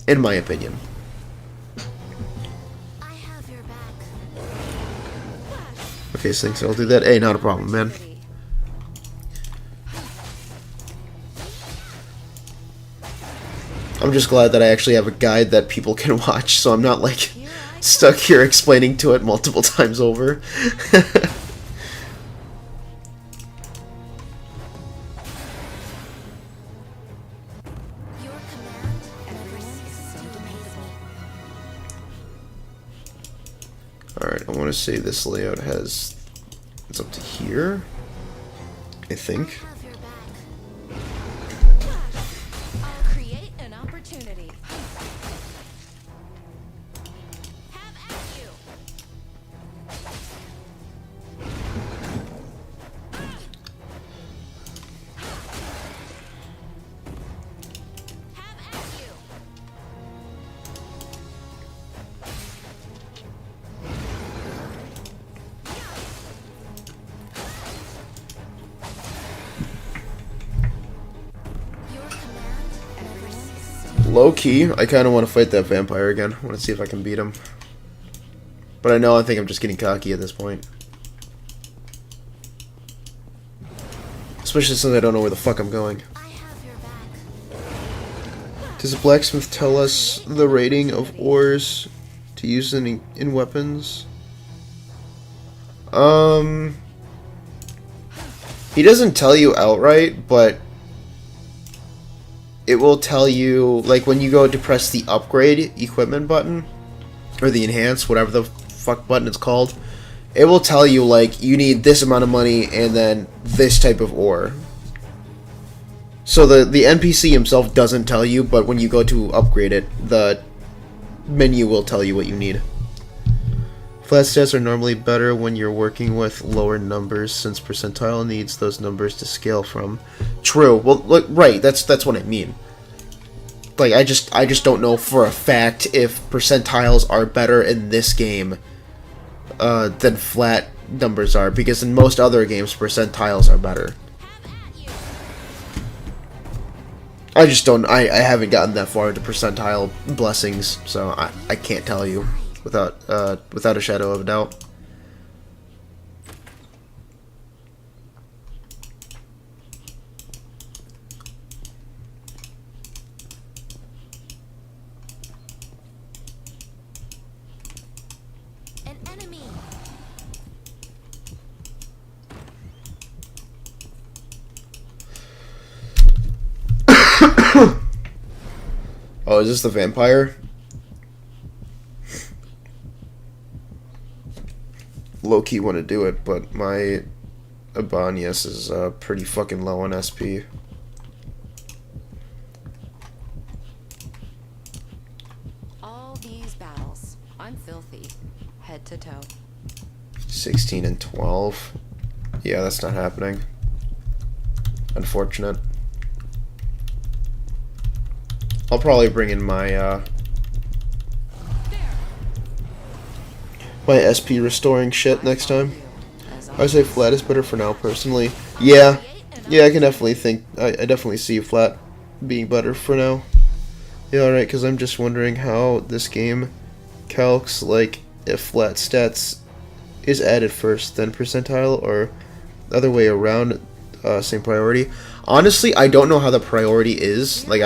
in my opinion. I have your back. Okay, so I'll do that. Hey, not a problem, man. I'm just glad that I actually have a guide that people can watch, so I'm not like stuck here explaining to it multiple times over. Your command and everyone so debatable. Alright, I want to say this layout it's up to here, I think. Have your back. Flash. I'll create an opportunity. Have at you. Have at you. Your command and everyone so Low key, I kind of want to fight that vampire again. I want to see if I can beat him. But I think I'm just getting cocky at this point. Especially since I don't know where the fuck I'm going. I have your back. Does the blacksmith tell us the rating of ores to use in weapons? He doesn't tell you outright, but it will tell you, like, when you go to press the upgrade equipment button, or the enhance, whatever the fuck button it's called, it will tell you, like, you need this amount of money and then this type of ore. So the NPC himself doesn't tell you, but when you go to upgrade it, the menu will tell you what you need. Flat stats are normally better when you're working with lower numbers, since percentile needs those numbers to scale from. True. Well, look, right. That's what I mean. Like, I just don't know for a fact if percentiles are better in this game than flat numbers are, because in most other games, percentiles are better. I just don't, I haven't gotten that far into percentile blessings, so I can't tell you without a shadow of a doubt. An enemy. Oh, is this the vampire? Low-key want to do it, but my Abanias is pretty fucking low on SP. All these battles, I'm filthy, head to toe. 16 and 12. Yeah, that's not happening. Unfortunate. I'll probably bring in my my SP restoring shit next time. I say flat is better for now, personally. Yeah, I can definitely think. I definitely see flat being better for now. Yeah, alright, because I'm just wondering how this game calcs, like, if flat stats is added first, then percentile, or the other way around, same priority. Honestly, I don't know how the priority is. Like,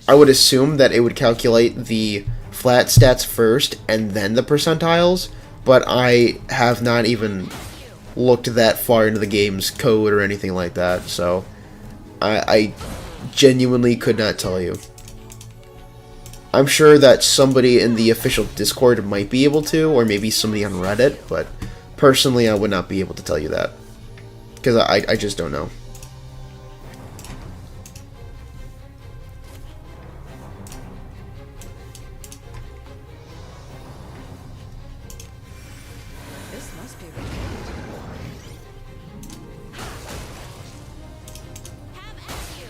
I would assume that it would calculate the flat stats first and then the percentiles, but I have not even looked that far into the game's code or anything like that, so I genuinely could not tell you. I'm sure that somebody in the official Discord might be able to, or maybe somebody on Reddit, but personally I would not be able to tell you that, because I just don't know. This must be Have at you.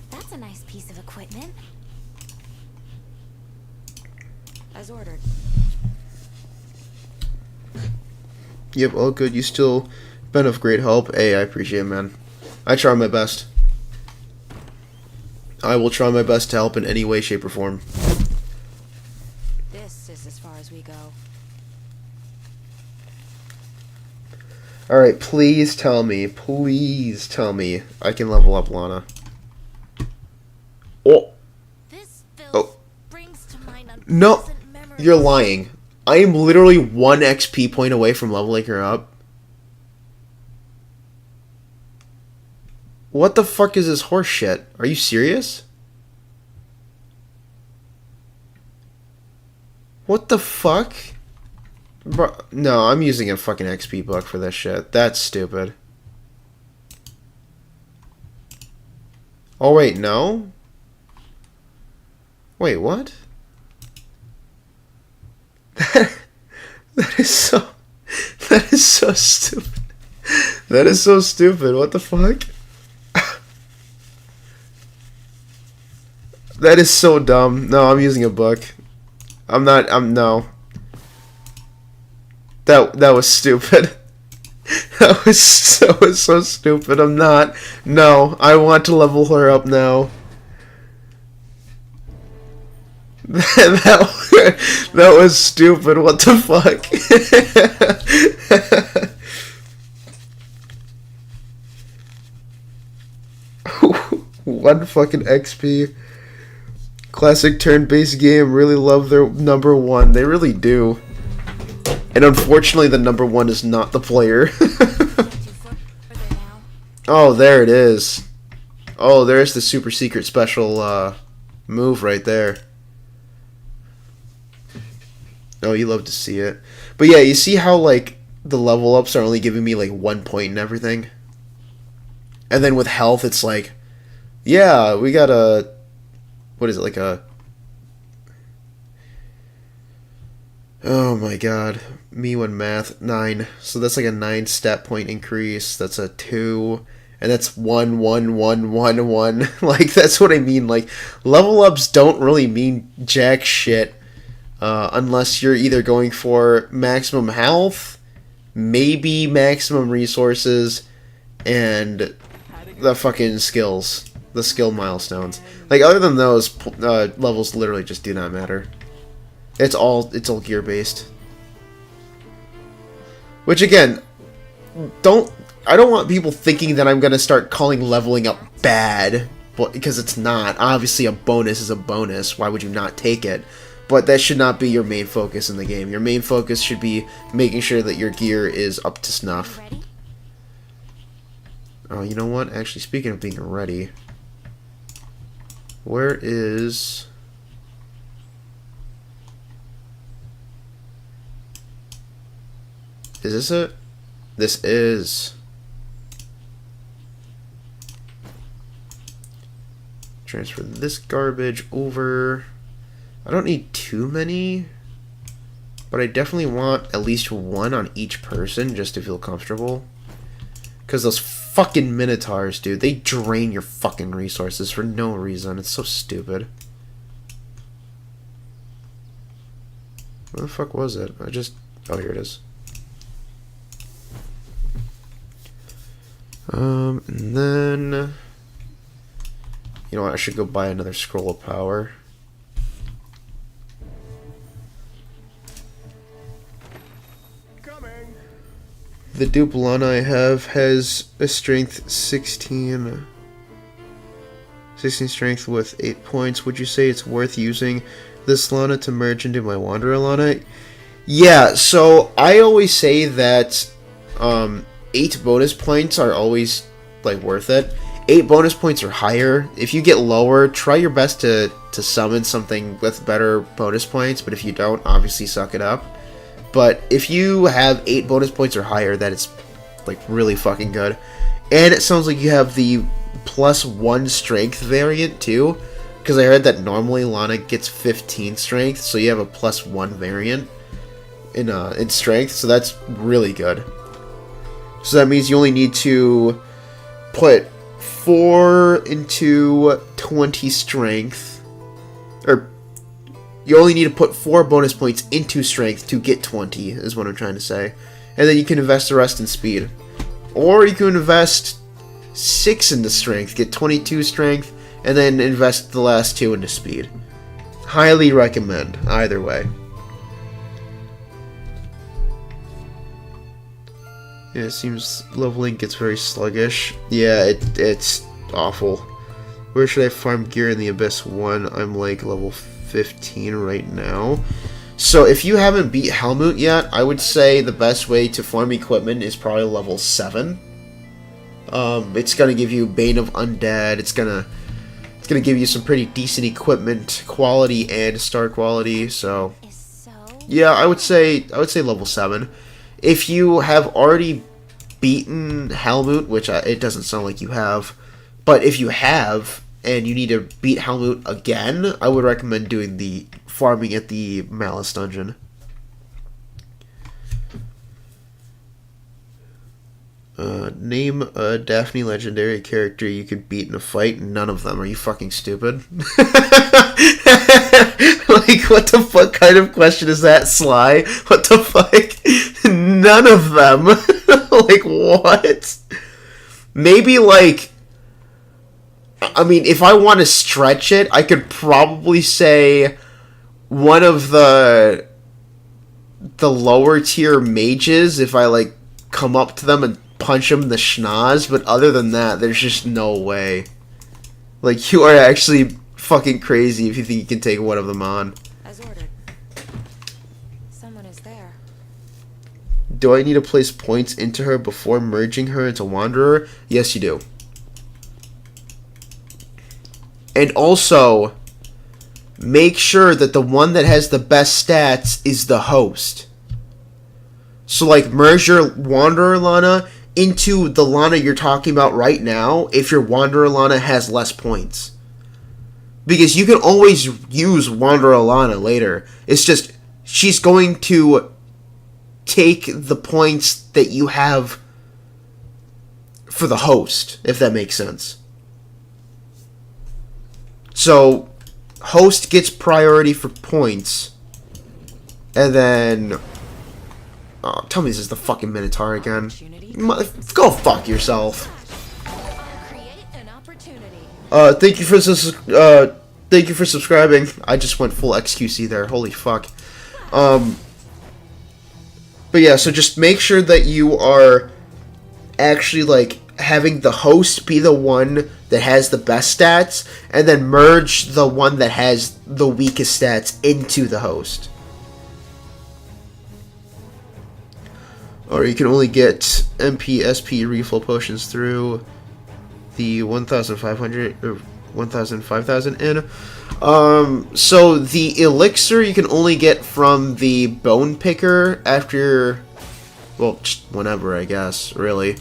That's a nice piece of equipment. as ordered. Yep, all good. You still been of great help. Hey, I appreciate it, man. I try my best. I will try my best to help in any way, shape, or form. This is as far as we go. Alright, please tell me I can level up Lana. Oh, This Oh. brings to mind no, unpleasant memories. you're lying. I am literally 1 XP point away from leveling her up. What the fuck is this horse shit? Are you serious? What the fuck? Bro, no, I'm using a fucking XP book for this shit. That's stupid. Oh wait, no? Wait, what? That is so stupid. That is so stupid. What the fuck? That is so dumb. No, I'm using a book. No. That was stupid. That was so stupid. I'm not. No, I want to level her up now. That was stupid. What the fuck? One fucking XP. Classic turn-based game. Really love their number one. They really do. And unfortunately, the number one is not the player. Oh, there it is. Oh, there's the super secret special move right there. Oh, you love to see it. But yeah, you see how, like, the level ups are only giving me, like, 1 point and everything? And then with health, it's like, yeah, we got a... What is it, like a... Oh my god. Me when math. 9. So that's like a 9 stat point increase. That's a 2. And that's 1, 1, 1, 1, 1. Like, that's what I mean. Like, level ups don't really mean jack shit. Unless you're either going for maximum health, maybe maximum resources, and the fucking skills. The skill milestones. Like, other than those, levels literally just do not matter. It's all gear based. Which again, I don't want people thinking that I'm gonna start calling leveling up bad, but because it's not. Obviously a bonus is a bonus. Why would you not take it? But that should not be your main focus in the game. Your main focus should be making sure that your gear is up to snuff. Ready? Oh, you know what? Actually, speaking of being ready, where is... Is this it? This is. Transfer this garbage over. I don't need too many, but I definitely want at least one on each person just to feel comfortable. Because those fucking minotaurs, dude, they drain your fucking resources for no reason. It's so stupid. Where the fuck was it? Oh, here it is. And then, you know what, I should go buy another scroll of power. Coming. The dupe Lana I have has a strength 16 strength with 8 points. Would you say it's worth using this Lana to merge into my Wanderer Lana? Yeah, so I always say that 8 bonus points are always like worth it. 8 bonus points or higher. If you get lower, try your best to summon something with better bonus points, but if you don't, obviously suck it up. But if you have 8 bonus points or higher, that is like really fucking good. And it sounds like you have the +1 strength variant too, because I heard that normally Lana gets 15 strength, so you have a +1 variant in strength, so that's really good. So that means you only need to put 4 into 20 strength. Or, you only need to put 4 bonus points into strength to get 20, is what I'm trying to say. And then you can invest the rest in speed. Or you can invest 6 into strength, get 22 strength, and then invest the last 2 into speed. Highly recommend, either way. Yeah, it seems leveling gets very sluggish. Yeah, it's awful. Where should I farm gear in the Abyss 1? I'm like level 15 right now. So if you haven't beat Helmut yet, I would say the best way to farm equipment is probably level 7. It's gonna give you Bane of Undead. It's gonna give you some pretty decent equipment quality and star quality. So yeah, I would say level 7. If you have already beaten Helmut, which it doesn't sound like you have, but if you have and you need to beat Helmut again, I would recommend doing the farming at the Malice dungeon. Name a Daphne legendary character you could beat in a fight. None of them. Are you fucking stupid? Like, what the fuck kind of question is that, Sly? What the fuck? None of them. Like, what? Maybe, like... I mean, if I want to stretch it, I could probably say one of the lower tier mages if I, like, come up to them and punch them in the schnoz, but other than that, there's just no way. Like, you are actually fucking crazy if you think you can take one of them on. As ordered. Someone is there. Do I need to place points into her before merging her into Wanderer? Yes, you do. And also, make sure that the one that has the best stats is the host. So, like, merge your Wanderer Lana into the Lana you're talking about right now if your Wanderer Lana has less points. Because you can always use Wanderer Lana later. It's just she's going to take the points that you have for the host, if that makes sense. So, host gets priority for points, and then... Oh, tell me this is the fucking Minotaur again. Go fuck yourself. Create an opportunity. Thank you for subscribing. I just went full XQC there. Holy fuck. But yeah, so just make sure that you are actually, like, having the host be the one that has the best stats, and then merge the one that has the weakest stats into the host. Or you can only get MP, SP refill potions through the 1,500 or 1,000 in. So the elixir you can only get from the bone picker after, well, just whenever, I guess, really.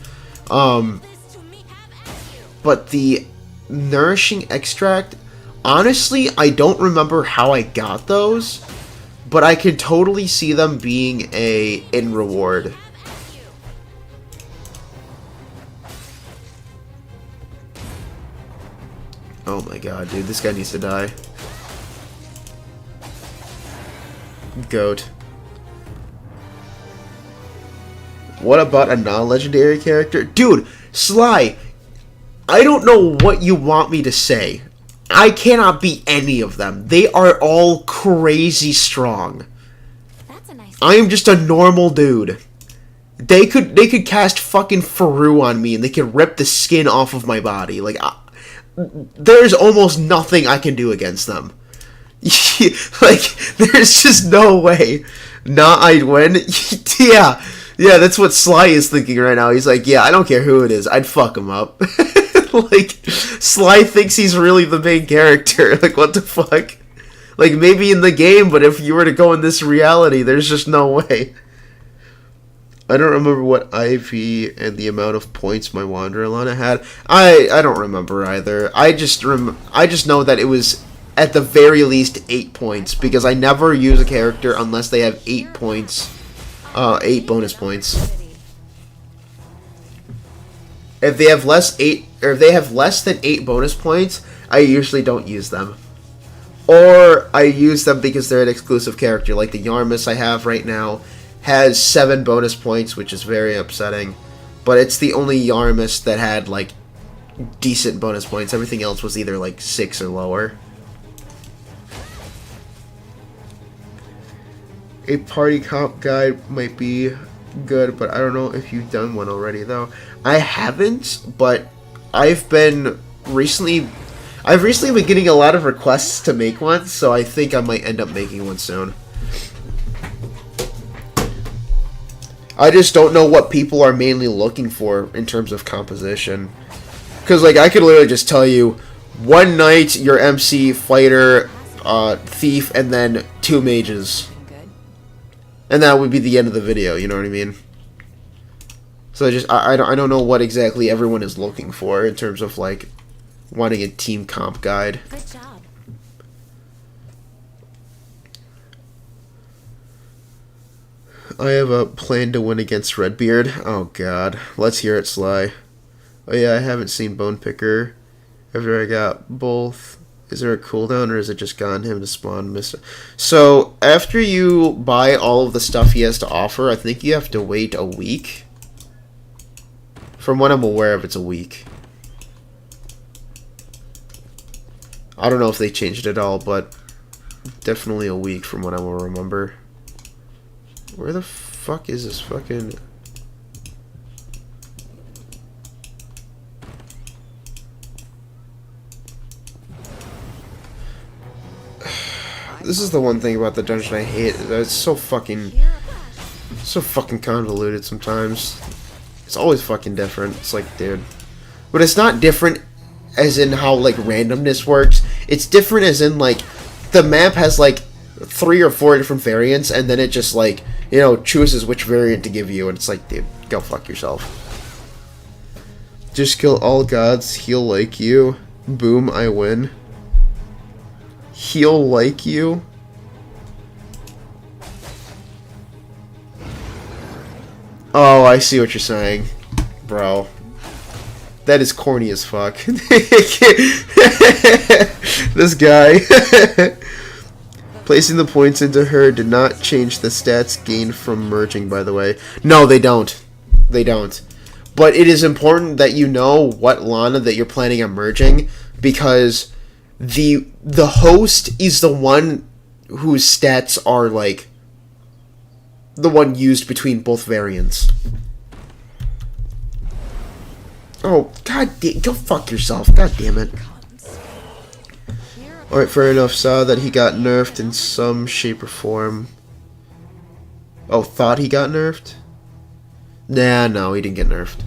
But the nourishing extract, honestly, I don't remember how I got those, but I can totally see them being a in reward. Oh my god, dude, this guy needs to die. Goat. What about a non-legendary character? Dude, Sly, I don't know what you want me to say. I cannot beat any of them. They are all crazy strong. That's a nice. I am just a normal dude. They could cast fucking Faru on me and they could rip the skin off of my body. Like, there's almost nothing I can do against them. Like, there's just no way not I'd win. Yeah, that's what Sly is thinking right now. He's like, yeah, I don't care who it is, I'd fuck him up. Like, Sly thinks he's really the main character. Like, what the fuck? Like, maybe in the game, but if you were to go in this reality, there's just no way. I don't remember what IV and the amount of points my Wanderer Lana had. I don't remember either. I just know that it was at the very least 8 points, because I never use a character unless they have 8 points, 8 bonus points. If they have less than 8 bonus points, I usually don't use them. Or I use them because they're an exclusive character, like the Yarmus I have right now has 7 bonus points, which is very upsetting. But it's the only Yarmus that had, like, decent bonus points. Everything else was either, like, 6 or lower. A party comp guide might be good, but I don't know if you've done one already, though. I haven't, but I've recently been getting a lot of requests to make one, so I think I might end up making one soon. I just don't know what people are mainly looking for in terms of composition. Because, like, I could literally just tell you, one knight, your MC, fighter, thief, and then 2 mages. And that would be the end of the video, you know what I mean? So I don't know what exactly everyone is looking for in terms of, like, wanting a team comp guide. Good job. I have a plan to win against Redbeard. Oh god. Let's hear it, Sly. Oh yeah, I haven't seen Bone Picker after I got both. Is there a cooldown, or is it just gotten him to spawn So, after you buy all of the stuff he has to offer, I think you have to wait a week. From what I'm aware of, it's a week. I don't know if they changed it at all, but definitely a week from what I will remember. Where the fuck is this fucking... This is the one thing about the dungeon I hate. It's so fucking convoluted sometimes. It's always fucking different. It's like, dude. But it's not different as in how, like, randomness works. It's different as in, like, the map has, like, 3 or 4 different variants, and then it just, like, you know, chooses which variant to give you, and it's like, dude, go fuck yourself. Just kill all gods, heal like you. Boom, I win. Heal like you? Oh, I see what you're saying, bro. That is corny as fuck. This guy. Placing the points into her did not change the stats gained from merging, by the way. No, they don't. They don't. But it is important that you know what Lana that you're planning on merging, because the host is the one whose stats are, like, the one used between both variants. Oh, go fuck yourself. God damn it. Alright, fair enough. Saw that he got nerfed in some shape or form. Oh, thought he got nerfed? Nah, no, he didn't get nerfed.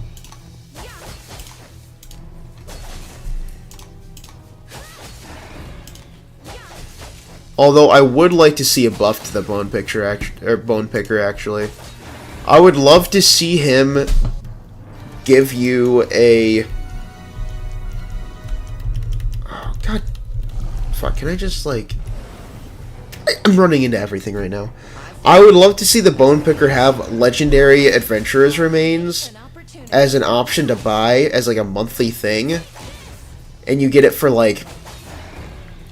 Although I would like to see a buff to the Bone Picker actually. I would love to see him give you a... Oh, God. Fuck, can I just, like... I'm running into everything right now. I would love to see the Bone Picker have Legendary Adventurer's Remains as an option to buy as, like, a monthly thing. And you get it for, like...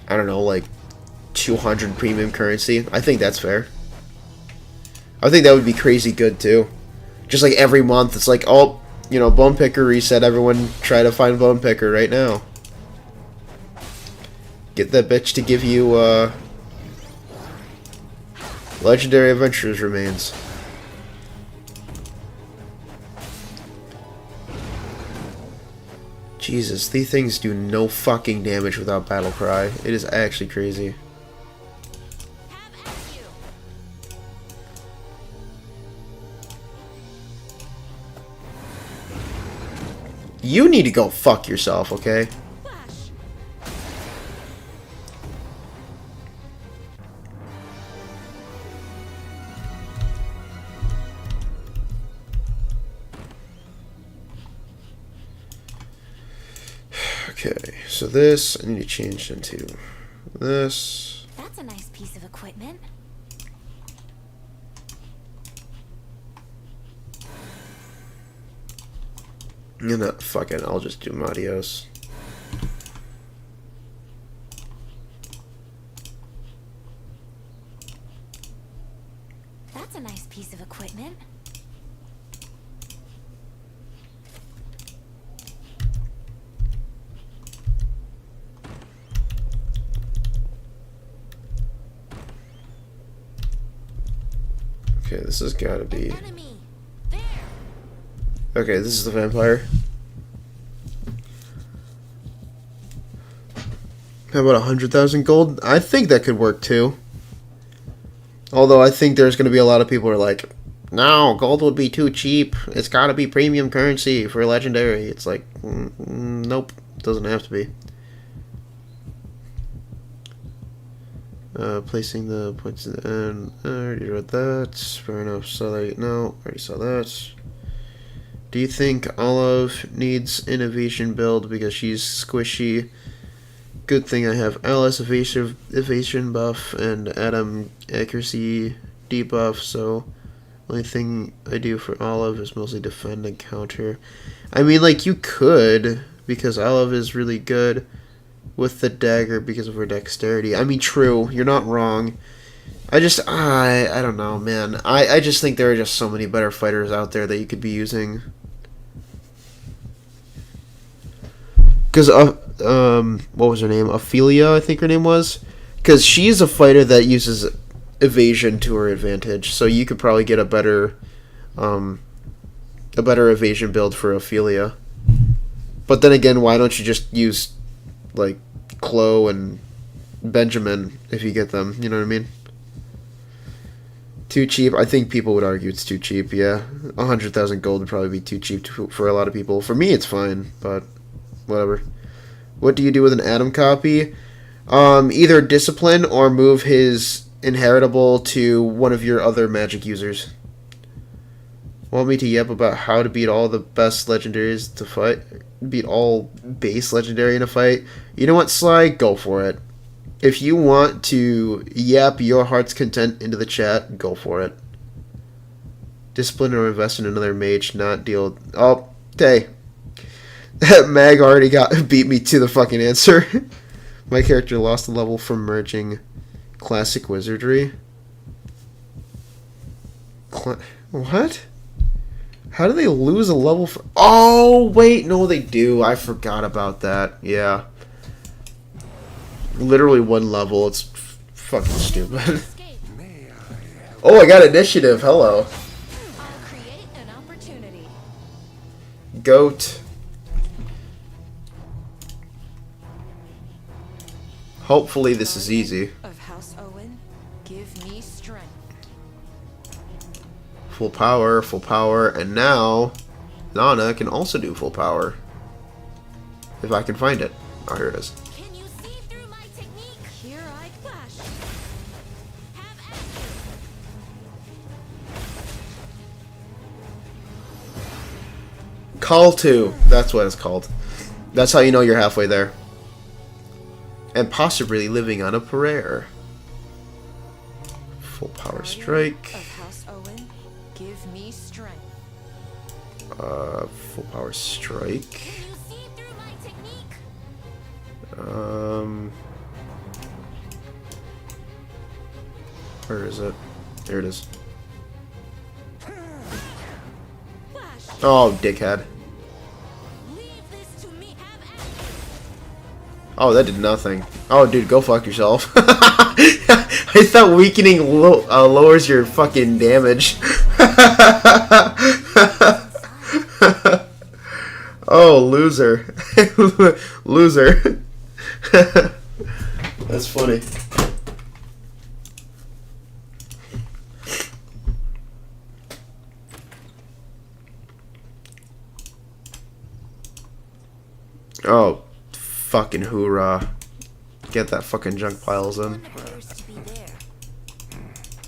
I don't know, like... 200 premium currency. I think that's fair. I think that would be crazy good, too. Just, like, every month, it's like, oh... You know, Bone Picker reset. Everyone try to find Bone Picker right now. Get that bitch to give you, Legendary Adventurers Remains. Jesus, these things do no fucking damage without Battle Cry. It is actually crazy. You need to go fuck yourself, okay? Okay, so this, I need to change into this. That's a nice piece of equipment. No, fuck it, I'll just do Madios. That's a nice piece of equipment. Okay, this has gotta be... Enemy. There. Okay, this is the vampire. How about 100,000 gold? I think that could work too. Although I think there's going to be a lot of people who are like, no, gold would be too cheap. It's got to be premium currency for legendary. It's like, nope, doesn't have to be. Placing the points in the end. I already read that. Fair enough. Saw that. No, already saw that. Do you think Olive needs an evasion build because she's squishy? Good thing I have Alice evasion buff and Adam accuracy debuff, so only thing I do for Olive is mostly defend and counter. I mean, like, you could, because Olive is really good with the dagger because of her dexterity. I mean, true, you're not wrong. I don't know, man. I just think there are just so many better fighters out there that you could be using. Because, what was her name? Ophelia, I think her name was. Because she's a fighter that uses evasion to her advantage, so you could probably get a better evasion build for Ophelia. But then again, why don't you just use, like, Chloe and Benjamin if you get them? You know what I mean? Too cheap? I think people would argue it's too cheap, yeah. 100,000 gold would probably be too cheap for a lot of people. For me, it's fine, but whatever. What do you do with an Adam copy? Either discipline or move his inheritable to one of your other magic users. Want me to yep about how to beat all the best legendaries to fight? Beat all base legendary in a fight? You know what, Sly? Go for it. If you want to yap your heart's content into the chat, go for it. Discipline or invest in another mage, not deal. Oh, hey. Mag already beat me to the fucking answer. My character lost a level from merging classic wizardry. What? How do they lose a level for... Oh, wait, no they do. I forgot about that. Yeah. Literally one level. It's fucking stupid. Oh, I got initiative. Hello. I'll create an opportunity. Goat. Hopefully this is easy. Of House Owen, give me strength. Full power, and now Lana can also do full power. If I can find it. Oh, here it is. Can you see through my technique? Here I flash. Have at you. Call to. That's what it's called. That's how you know you're halfway there. And possibly living on a prayer. Full power strike. Of House Owen, give me strength. Full power strike. Can you see through my technique? Where is it? There it is. Flash. Oh, dickhead. Leave this to me. Have at you. Oh, that did nothing. Oh, dude, go fuck yourself. I thought weakening lowers your fucking damage. Oh, loser. Loser. That's funny. Oh, fucking hoorah. Get that fucking junk piles in. One appears to be there.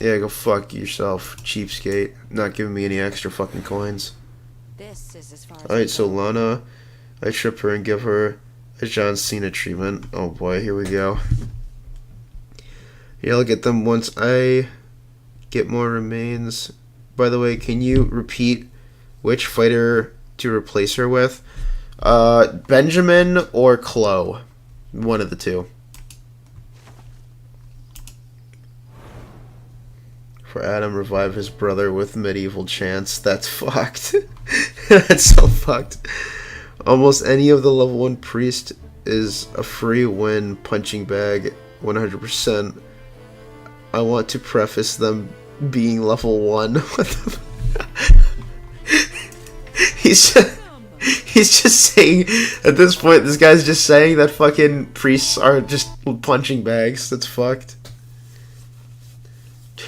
Yeah, go fuck yourself, cheapskate. Not giving me any extra fucking coins. This is as far as Alright, so Lana, I trip her and give her a John Cena treatment. Oh boy, here we go. Yeah, I'll get them once I get more remains. By the way, can you repeat which fighter to replace her with? Benjamin or Chloe. One of the two. For Adam, revive his brother with medieval chants. That's fucked. That's so fucked. Almost any of the level 1 priest is a free win punching bag. 100%. I want to preface them being level 1. What the He's just saying, at this point, this guy's just saying that fucking priests are just punching bags. That's fucked.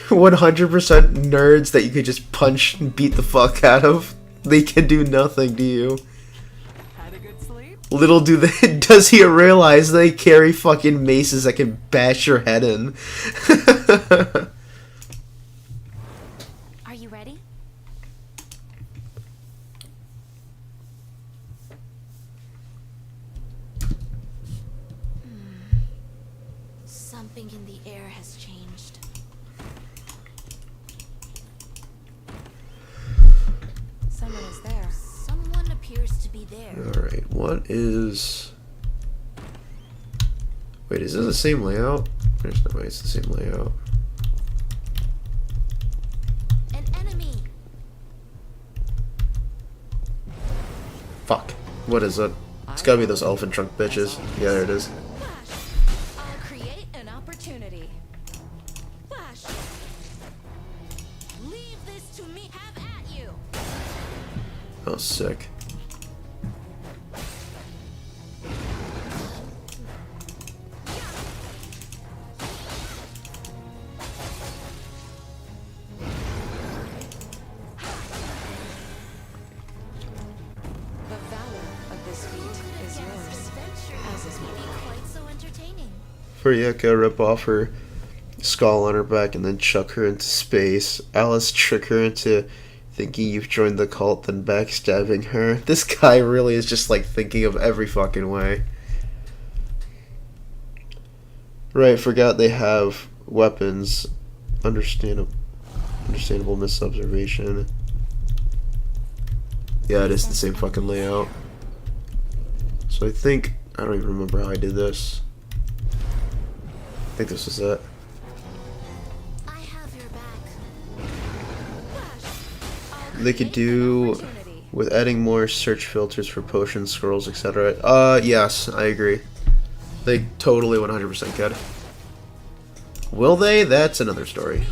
100% nerds that you could just punch and beat the fuck out of. They can do nothing to you. Had a good sleep? Little do they, does he realize they carry fucking maces that can bash your head in. Are you ready? Something in the air has changed. Someone is there. Someone appears to be there. Alright, what is... Wait, is this the same layout? There's no way it's the same layout. An enemy. Fuck. What is it? It's gotta be those elephant trunk bitches. Yeah, there it is. Flash. I'll create an opportunity. Flash. Leave this to me. Have at you. Oh, sick. The valor of this feat is yours, as is mine. Quite so entertaining. For Yucca, rip off her skull on her back and then chuck her into space. Alice, trick her into thinking you've joined the cult, then backstabbing her. This guy really is just like thinking of every fucking way. Right, forgot they have weapons. Understandable misobservation. Yeah, it is the same fucking layout. So I think, I don't even remember how I did this. I think this is it. I have your back. They could do with adding more search filters for potions, scrolls, etc. Yes, I agree. They totally 100% could. Will they? That's another story.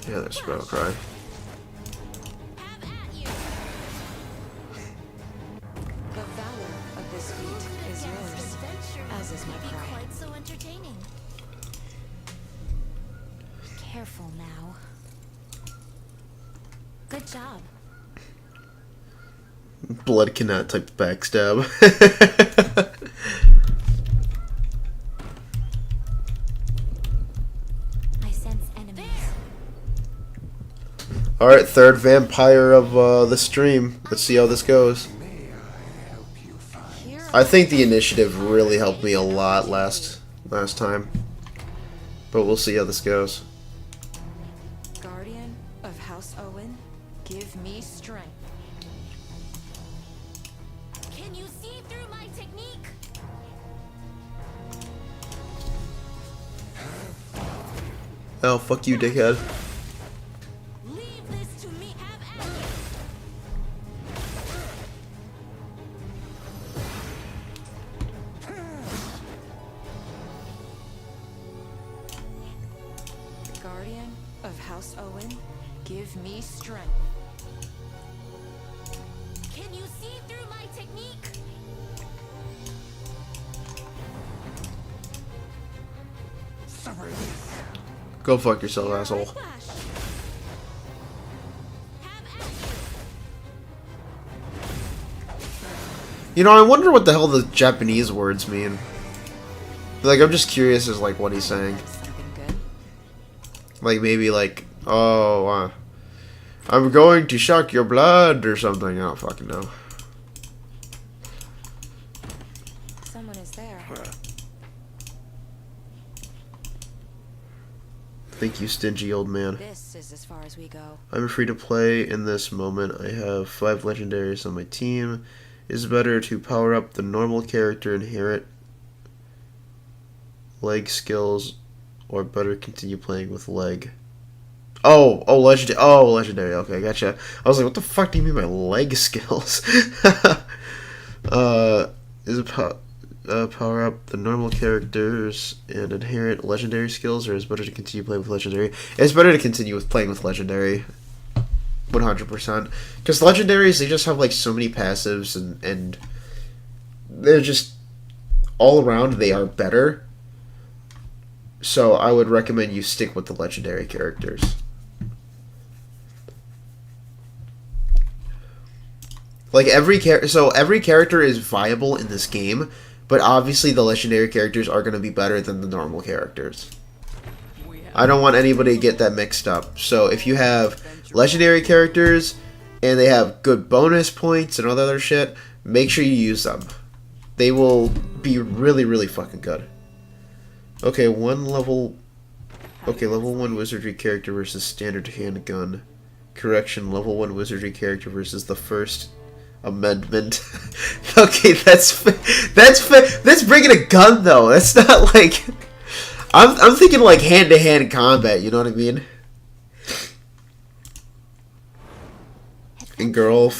Yeah, there's Spell Cry. The valor of this feat is yours, as is my pride. Quite so entertaining. Careful now. Good job. Blood cannot type backstab. I sense enemies. Alright, third vampire of the stream. Let's see how this goes. I think the initiative really helped me a lot last time. But we'll see how this goes. Guardian of House Owen, give me strength. Can you see through my technique? Oh, fuck you, dickhead. Leave this to me. Have at Guardian of House Owen, give me strength. Can you see through my technique? Go fuck yourself, asshole. Flash. You know, I wonder what the hell the Japanese words mean. Like, I'm just curious as, like, what he's saying. Something good. Like, maybe, like, oh, I'm going to suck your blood or something. I don't fucking know. Someone is there. Thank you, stingy old man. This is as far as we go. I'm free to play in this moment. I have 5 legendaries on my team. Is it better to power up the normal character, inherit leg skills, or better continue playing with leg? Oh, legendary. Oh, legendary. Okay, gotcha. I was like, what the fuck do you mean by leg skills? Is it power up the normal characters and inherit legendary skills, or is it better to continue playing with legendary? It's better to continue with playing with legendary. 100%. Because legendaries, they just have like so many passives and they're just all around they are better. So I would recommend you stick with the legendary characters. Like every character is viable in this game, but obviously the legendary characters are going to be better than the normal characters. I don't want anybody to get that mixed up. So if you have legendary characters and they have good bonus points and all that other shit, make sure you use them. They will be really, really fucking good. Okay, level 1 wizardry character versus standard handgun. Correction, level 1 wizardry character versus the first amendment. Okay, that's bringing a gun though. That's not like I'm thinking like hand-to-hand combat, you know what I mean? And girl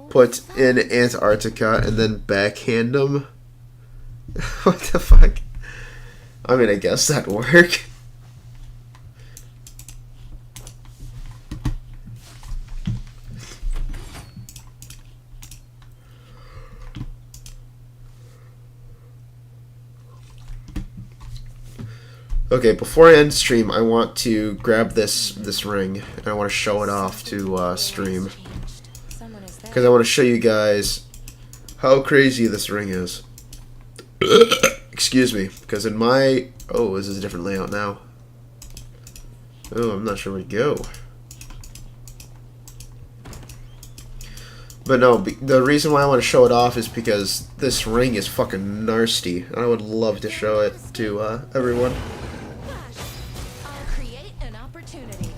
put in Antarctica and then backhand them. What the fuck? I mean, I guess that'd work. Okay, before I end stream, I want to grab this ring and I want to show it off to stream. Someone is there. Because I want to show you guys how crazy this ring is. Excuse me, because in my... Oh, this is a different layout now. Oh, I'm not sure where to go. But no, the reason why I want to show it off is because this ring is fucking nasty. I would love to show it to everyone. Flash. I'll create an opportunity.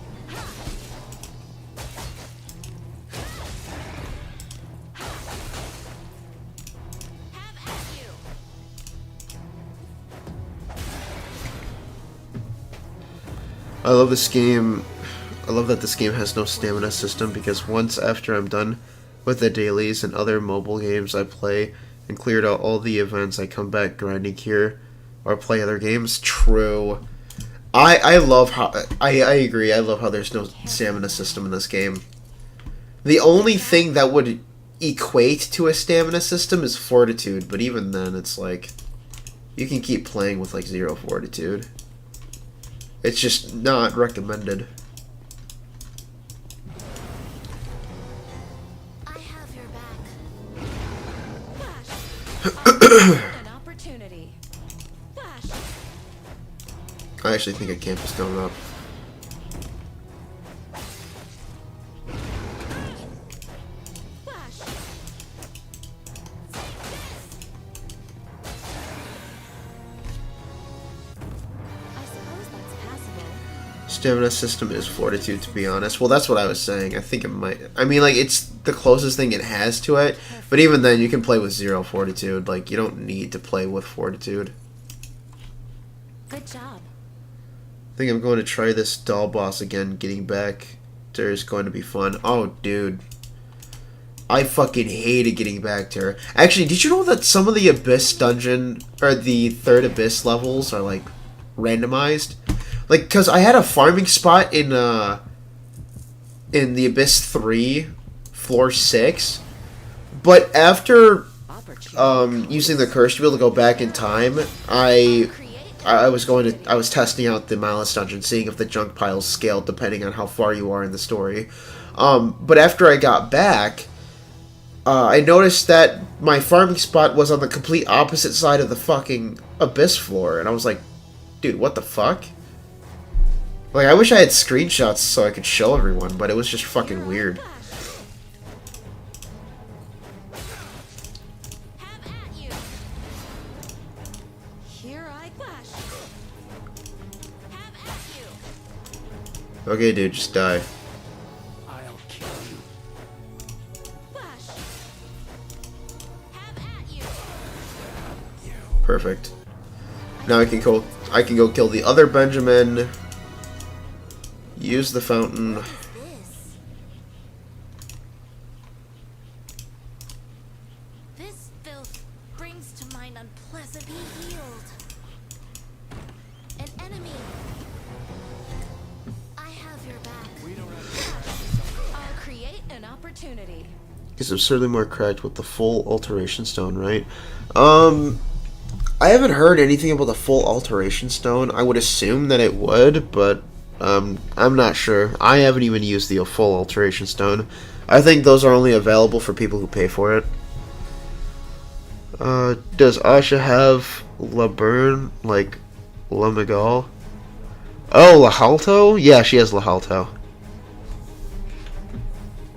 Have at you. I love this game. I love that this game has no stamina system because once after I'm done with the dailies and other mobile games I play and cleared out all the events, I come back grinding here or play other games. True. I love how I agree. I love how there's no stamina system in this game. The only thing that would equate to a stamina system is fortitude, but even then it's like you can keep playing with like 0 fortitude. It's just not recommended. I have your back. Flash. I'll create an opportunity. Flash. I actually think a camp is coming up. Flash. I suppose that's passable. Stamina system is fortitude, to be honest. Well, that's what I was saying. I think it might. I mean, like, it's the closest thing it has to it. But even then, you can play with 0 fortitude. Like, you don't need to play with fortitude. Good job. I think I'm going to try this doll boss again. Getting back there is going to be fun. Oh, dude. I fucking hated getting back to her. Actually, did you know that some of the Abyss dungeon, or the third Abyss levels are, like, randomized? Like, because I had a farming spot in the Abyss 3, floor 6, but after using the curse to be able to go back in time, I was testing out the Malice dungeon, seeing if the junk piles scaled depending on how far you are in the story. But after I got back, I noticed that my farming spot was on the complete opposite side of the fucking Abyss floor, and I was like, dude, what the fuck? Like, I wish I had screenshots so I could show everyone, but it was just fucking weird. Have at you. Here I flash. Have at you. Okay, dude, just die. I'll kill you. Flash. Have at you. Perfect. Now I can go kill the other Benjamin. Use the fountain. What is this? This filth brings to mind unpleasant. Be healed. An enemy. I have your back. We don't have I'll create an opportunity. Is absurdly more cracked with the full alteration stone, right? I haven't heard anything about the full alteration stone. I would assume that it would, but I'm not sure. I haven't even used the full alteration stone. I think those are only available for people who pay for it. Does Asha have LaBurn, like La Miguel? Oh, La Halto? Yeah, she has La Halto.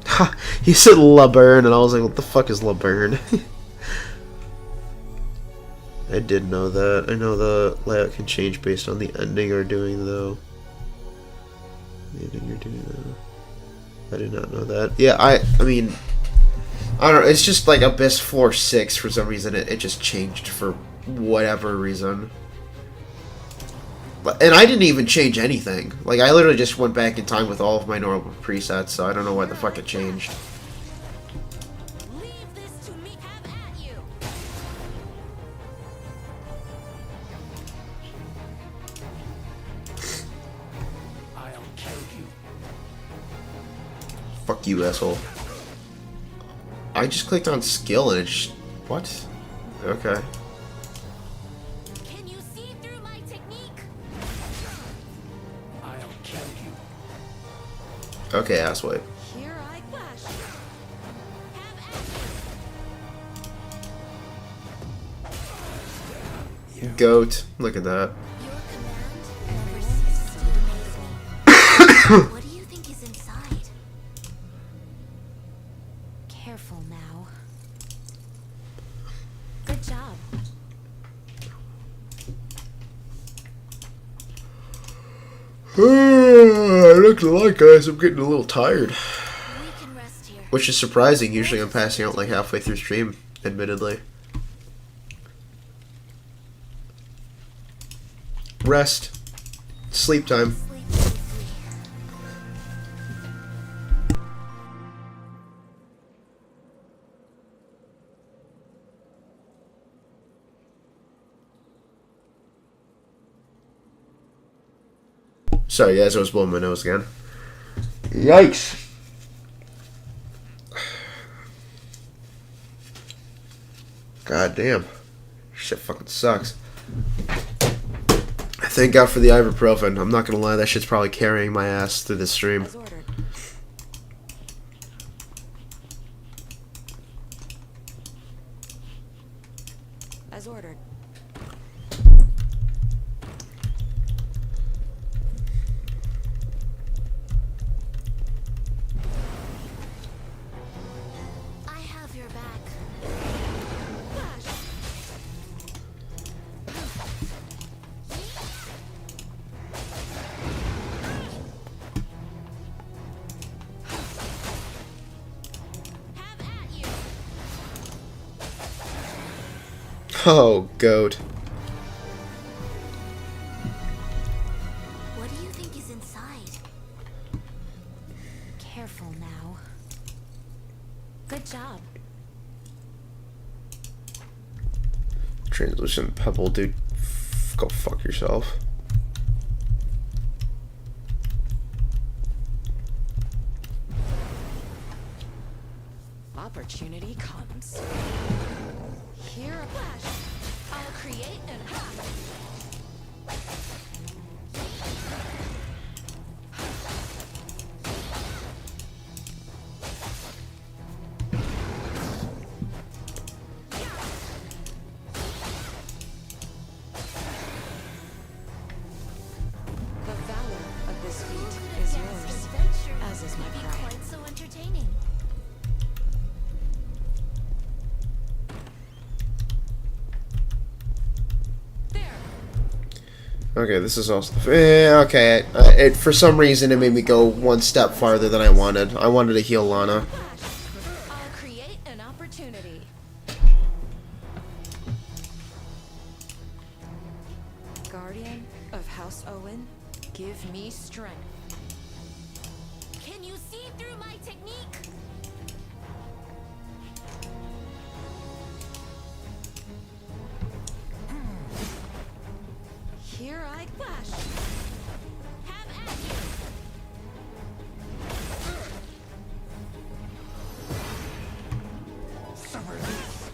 Ha! He said LaBurn, and I was like, what the fuck is LaBurn? I did know that. I know the layout can change based on the ending or doing, though. The ending you're doing, though. I did not know that. Yeah, I mean, I don't know. It's just like Abyss Floor 6 for some reason. It just changed for whatever reason. And I didn't even change anything. Like, I literally just went back in time with all of my normal presets, so I don't know why the fuck it changed. Leave this to me. Have at you. I'll kill you. Fuck you, asshole. I just clicked on skill and it's... What? Okay. Can you see through my technique? I'll kill you. Okay, asswipe. Here I flash. Have at you. Goat. Look at that. Your command never ceases to amaze me. What do you think is inside? Careful now. Good job. I look a lot, guys. I'm getting a little tired. We can rest here. Which is surprising. Usually I'm passing out like halfway through stream, admittedly. Rest. Sleep time. Sleep safely. Sorry guys, I was blowing my nose again. Yikes. God damn. Shit fucking sucks. Thank God for the ibuprofen. I'm not gonna lie, that shit's probably carrying my ass through this stream. As ordered. As ordered. I have your back. Flash. Have at you. Oh, goat. What do you think is inside? Careful now. Good job. Translucent pebble, dude. Go fuck yourself. Opportunity comes. Here a flash. I'll create an The valor of this Who feat could is have guessed yours, adventure as is my would be pride. quite so entertaining. There. Okay, this is also... okay, it for some reason it made me go one step farther than I wanted. I wanted to heal Lana. Flash. I'll create an opportunity. Guardian of House Owen, give me strength. Can you see through my technique? Here I flash. Have at you. Summer this.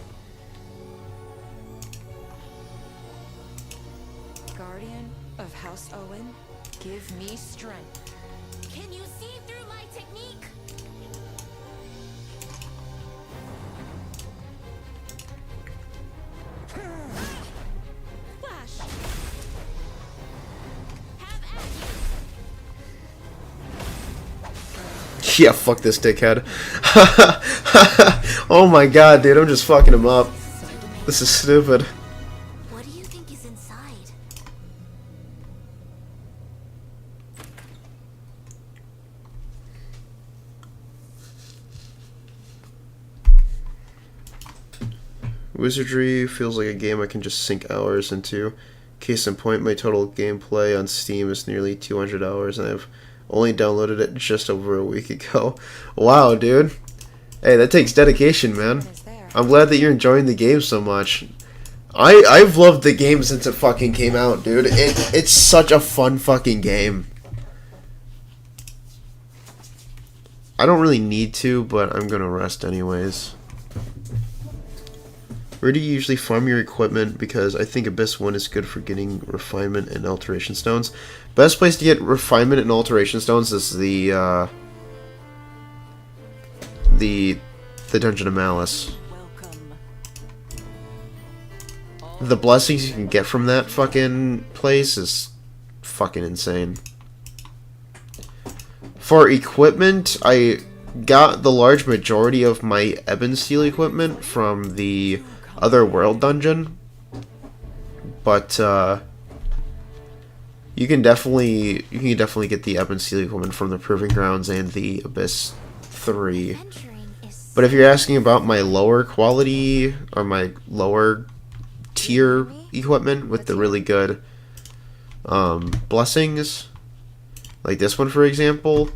Guardian of House Owen, give me strength. Can you see through my technique? Flash. Have at you. Yeah, fuck this dickhead. Oh my god, dude, I'm just fucking him up. This is stupid. What do you think is inside? Wizardry feels like a game I can just sink hours into. Case in point, my total gameplay on Steam is nearly 200 hours, and I've only downloaded it just over a week ago. Wow, dude. Hey, that takes dedication, man. Is there. I'm glad that you're enjoying the game so much. I've loved the game since it fucking came out, dude. It's such a fun fucking game. I don't really need to, but I'm gonna rest anyways. Where do you usually farm your equipment? Because I think Abyss 1 is good for getting refinement and alteration stones. Best place to get refinement and alteration stones is the Dungeon of Malice. Welcome. The blessings you can get from that fucking place is fucking insane. For equipment, I got the large majority of my Ebon Steel equipment from the Other World dungeon, but you can definitely get the Ebon Steel equipment from the Proving Grounds and the Abyss 3. Adventuring is But if you're asking about my lower quality or my lower tier equipment with the really good blessings, like this one for example,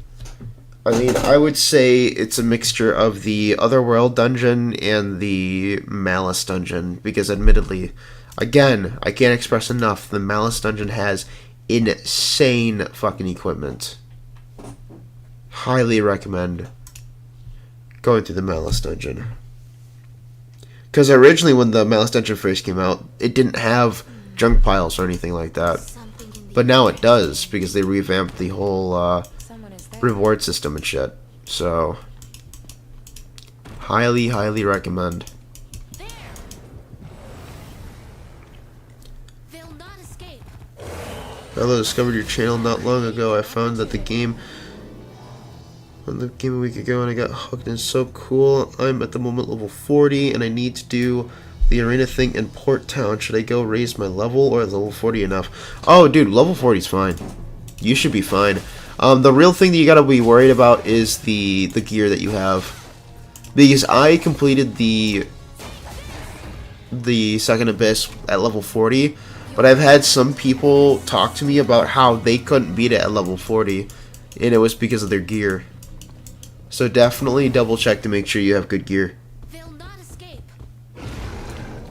I mean, I would say it's a mixture of the Otherworld dungeon and the Malice dungeon, because admittedly, again, I can't express enough, the Malice dungeon has insane fucking equipment. Highly recommend going through the Malice dungeon. Because originally when the Malice dungeon first came out, it didn't have junk piles or anything like that. something in the But now it does, because they revamped the whole Someone is there. reward system and shit. So, highly, highly recommend. there. They'll not escape. Although I discovered your channel not long ago, I found that the game a week ago and I got hooked and it's so cool. I'm at the moment level 40 and I need to do the arena thing in Port Town. Should I go raise my level or is level 40 enough? Oh dude, level 40 is fine. You should be fine. The real thing that you gotta be worried about is the gear that you have. Because I completed the second Abyss at level 40, but I've had some people talk to me about how they couldn't beat it at level 40, and it was because of their gear. So definitely double check to make sure you have good gear. They'll not escape.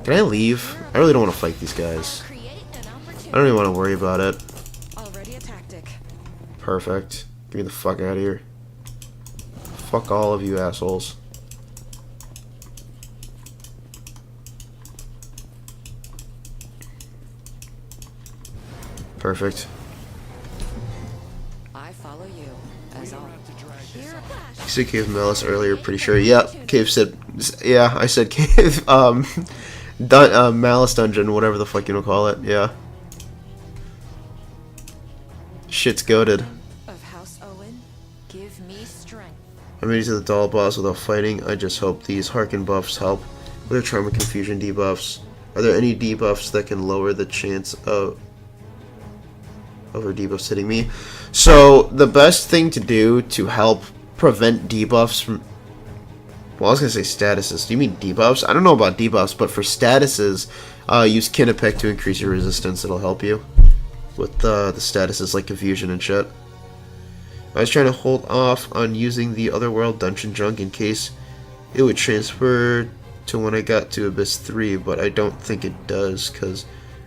Can I leave? I really don't want to fight these guys. Create an opportunity. I don't even want to worry about it. Already a tactic. Perfect. Get me the fuck out of here. Fuck all of you assholes. Perfect. I follow you, as always. Here, flash. You said Cave Malice earlier, pretty sure. Yep, Cave said... Yeah, I said Cave... Malice Dungeon, whatever the fuck you want to call it. Yeah. Shit's goated. Of House Owen, give me strength. I made it to the doll boss without fighting. I just hope these Harken buffs help with the Trauma Confusion debuffs. Are there any debuffs that can lower the chance of her debuffs hitting me? So, the best thing to do to help prevent debuffs from... Well, I was going to say statuses. Do you mean debuffs? I don't know about debuffs, but for statuses, use Kinnepick to increase your resistance. It'll help you with the statuses like Confusion and shit. I was trying to hold off on using the Otherworld Dungeon Junk in case it would transfer to when I got to Abyss 3, but I don't think it does, because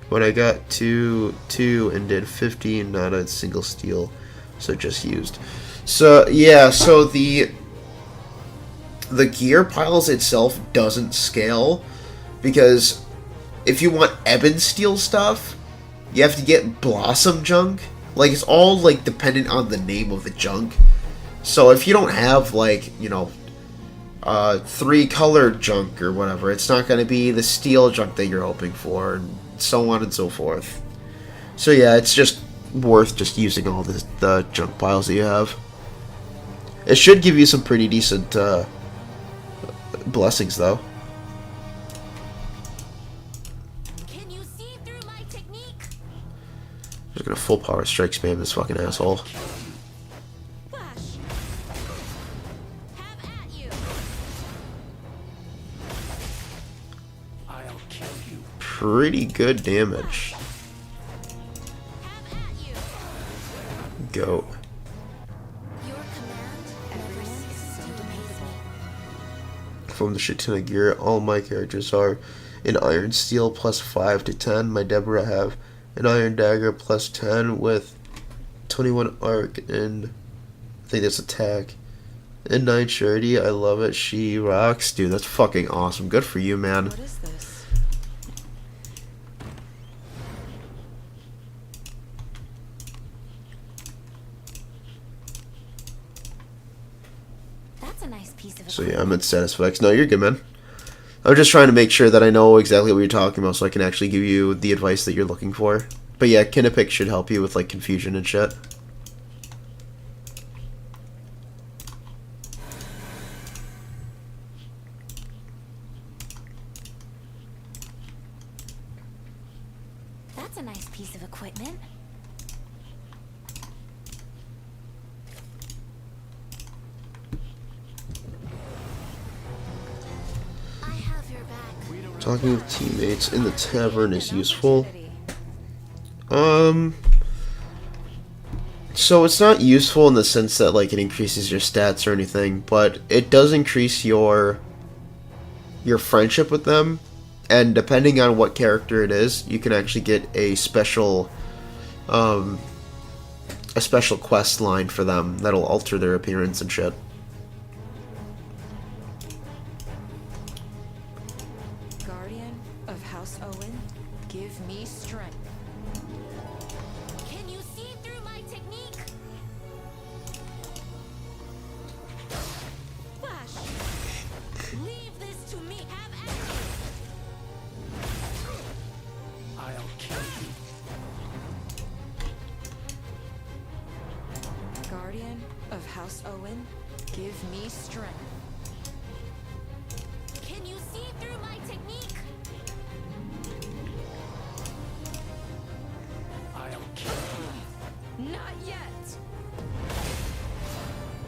when I got to 2 and did 50, not a single steal, so just used. So, yeah, so the gear piles itself doesn't scale, because if you want Ebon Steel stuff, you have to get Blossom Junk. Like, it's all, like, dependent on the name of the junk. So if you don't have, like, you know, 3-colored junk or whatever, it's not going to be the steel junk that you're hoping for, and so on and so forth. So yeah, it's just worth just using all the junk piles that you have. It should give you some pretty decent blessings, though. Can you see through my technique? I'm just gonna full power strike spam this fucking asshole. Flash. Have at you. I'll kill you. Pretty good damage. Have at you. Go. Your command never ceases to amaze me. From the shit ton of gear, all my characters are in Iron Steel plus 5 to 10. My Deborah have an Iron Dagger plus 10 with 21 arc and I think that's attack. And 9 Surety, I love it. She rocks. Dude, that's fucking awesome. Good for you, man. What is this? That's a nice piece of So yeah, I'm at status effects. No, you're good, man. I'm just trying to make sure that I know exactly what you're talking about so I can actually give you the advice that you're looking for. But yeah, Kinnepick should help you with like confusion and shit. That's a nice piece of equipment. I have your back. Talking with teammates in the tavern is useful. So it's not useful in the sense that like it increases your stats or anything, but it does increase your friendship with them, and depending on what character it is, you can actually get a special quest line for them that'll alter their appearance and shit. Guardian of House Owen, give me strength. Can you see through my technique? Flash! Leave this to me. Have at I'll kill you. Guardian of House Owen, give me strength. Can you see through my technique? I'll kill you. Not yet!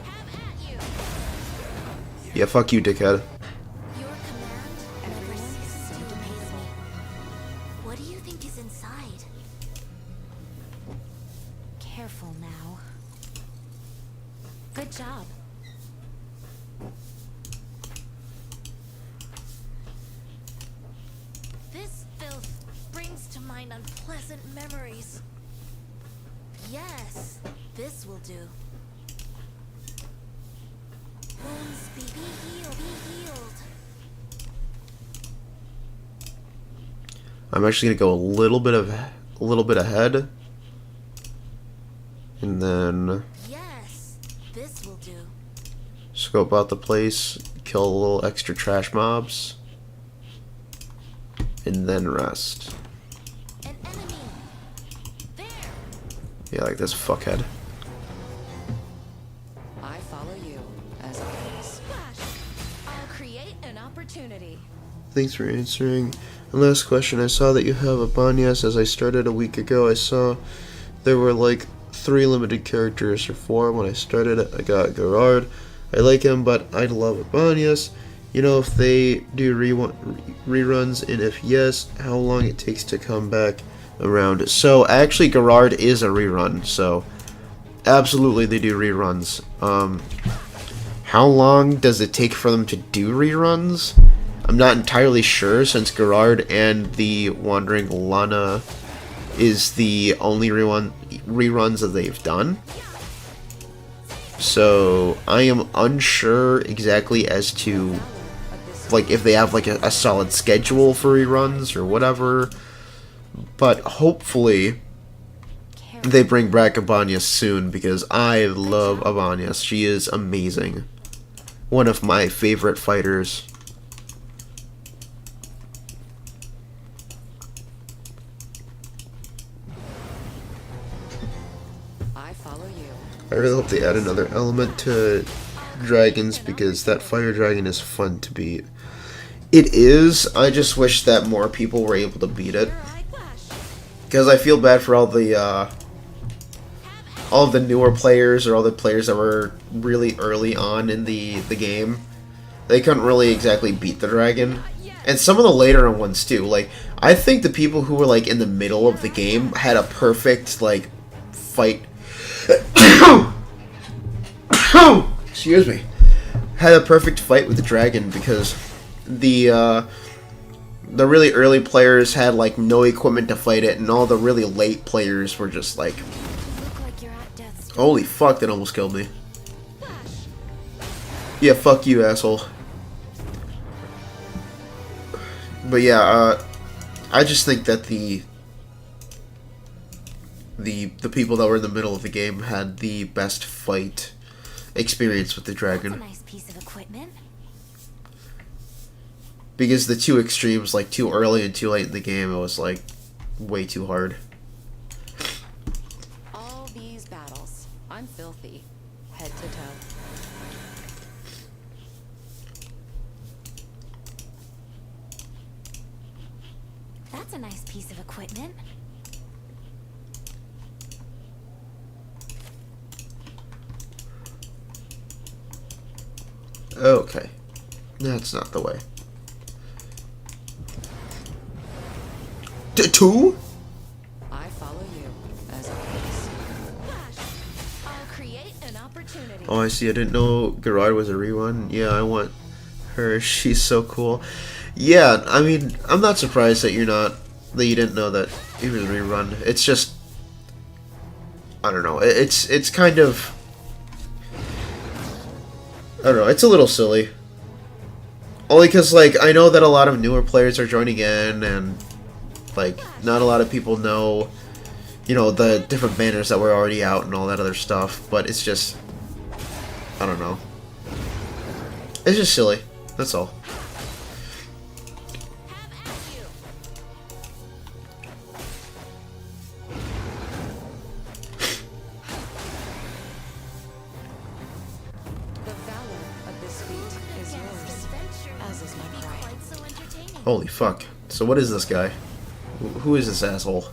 Have at you. Yeah, fuck you, dickhead. Your command never ceases to amaze me. What do you think is inside? Careful now. Good job. This filth brings to mind unpleasant memories. Yes, this will do. Wounds be healed, be healed. I'm actually gonna go a little bit ahead, and then Yes, this will do. scope out the place, kill a little extra trash mobs, and then rest. An enemy. There. Yeah, like this fuckhead. I follow you, as always. Flash! I'll create an opportunity. Thanks for answering. And last question, I saw that you have a Banyas. As I started a week ago, I saw there were like 3 limited characters, or 4. When I started it, I got Gerard. I like him, but I'd love a Banyas. You know if they do reruns, and if yes, how long it takes to come back around. So actually Gerard is a rerun, so absolutely they do reruns. How long does it take for them to do reruns? I'm not entirely sure, since Gerard and the Wandering Lana is the only reruns that they've done. So I am unsure exactly as to like if they have like a solid schedule for reruns or whatever. But hopefully they bring back Abanyas soon, because I love Abanyas. She is amazing. One of my favorite fighters. I follow you. I really hope they add another element to dragons, because that fire dragon is fun to beat. It is, I just wish that more people were able to beat it. I flash. Because I feel bad for all the newer players, or all the players that were really early on in the game. They couldn't really exactly beat the dragon. And some of the later ones too. Like, I think the people who were like in the middle of the game had a perfect like fight. Excuse me. Had a perfect fight with the dragon, because the really early players had like no equipment to fight it, and all the really late players were just like, Look like you're at death's door. holy fuck, that almost killed me. Yeah, fuck you, asshole. But yeah, I just think that the people that were in the middle of the game had the best fight experience with the That's a dragon. nice piece of equipment. Because the two extremes, like too early and too late in the game, it was like way too hard. All these battles, I'm filthy, head to toe. That's a nice piece of equipment. Okay. That's not the way. 2? I follow you, as always. Flash! I'll create an opportunity. Oh, I see. I didn't know Gerard was a rerun. Yeah, I want her. She's so cool. Yeah, I mean, I'm not surprised that you didn't know that he was a rerun. It's just, I don't know. It's kind of, I don't know. It's a little silly. Only because, like, I know that a lot of newer players are joining in, and, like, not a lot of people know, you know, the different banners that were already out and all that other stuff. But it's just, I don't know. It's just silly. That's all. The valor of this feat is yours, as is my pride. Quite so entertaining. Holy fuck. So what is this guy? Who is this asshole?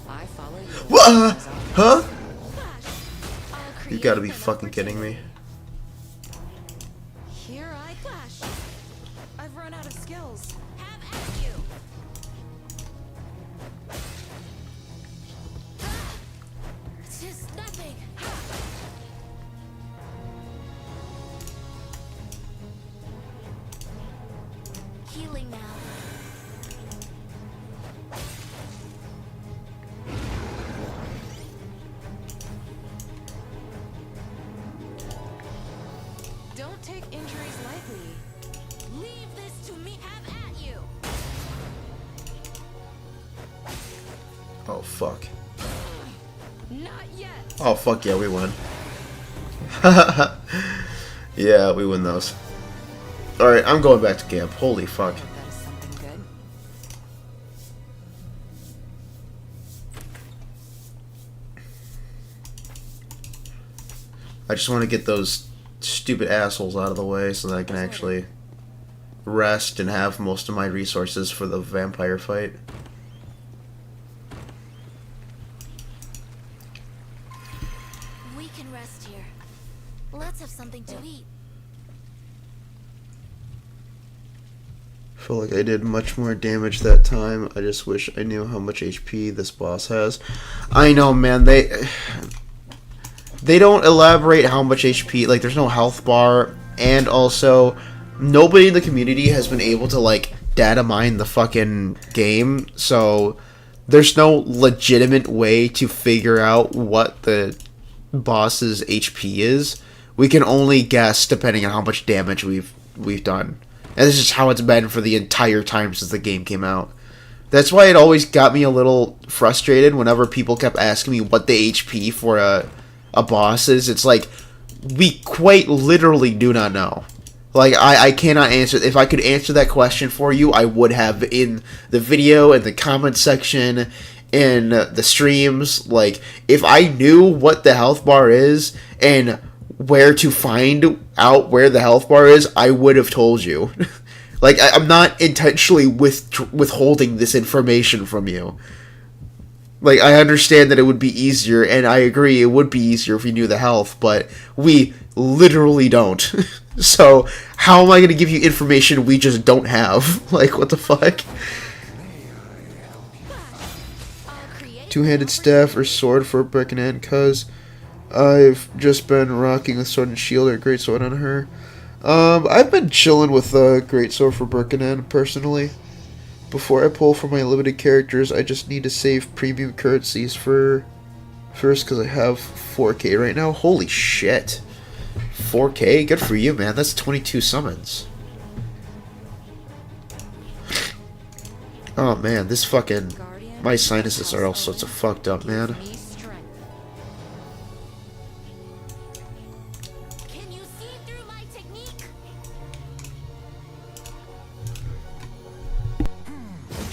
I follow you. What? as always. Huh? Flash! I'll You create gotta be an fucking kidding me. Here I flash. I've run out of skills. Have at you. It's just nothing. Healing now. Don't take injuries lightly. Leave this to me. Have at you. Oh fuck. Not yet. Oh fuck yeah, we won. Yeah, we win those. Alright, I'm going back to camp. Holy fuck. Hope that is something good. I just want to get those stupid assholes out of the way so that I can actually rest and have most of my resources for the vampire fight. We can rest here. Let's have something to eat. I feel like I did much more damage that time. I just wish I knew how much HP this boss has. I know, man, they don't elaborate how much HP, like there's no health bar, and also nobody in the community has been able to like data mine the fucking game, so there's no legitimate way to figure out what the boss's HP is. We can only guess depending on how much damage we've done. And this is how it's been for the entire time since the game came out. That's why it always got me a little frustrated whenever people kept asking me what the HP for a boss is. It's like, we quite literally do not know. Like, I cannot answer. If I could answer that question for you, I would have in the video, in the comment section, in the streams. Like, if I knew what the health bar is and where to find out where the health bar is, I would have told you. Like, I'm not intentionally withholding this information from you. Like, I understand that it would be easier, and I agree it would be easier if we knew the health, but we literally don't. So, how am I going to give you information we just don't have? Like, what the fuck? Two-handed staff or sword for breaking in, cuz I've just been rocking a sword and shield or great sword on her. I've been chilling with a great sword for Birkenan, personally. Before I pull for my limited characters, I just need to save premium currencies for first, because I have 4K right now. Holy shit. 4K? Good for you, man. That's 22 summons. Oh, man. This fucking... My sinuses are all sorts of fucked up, man. Can you see through my technique?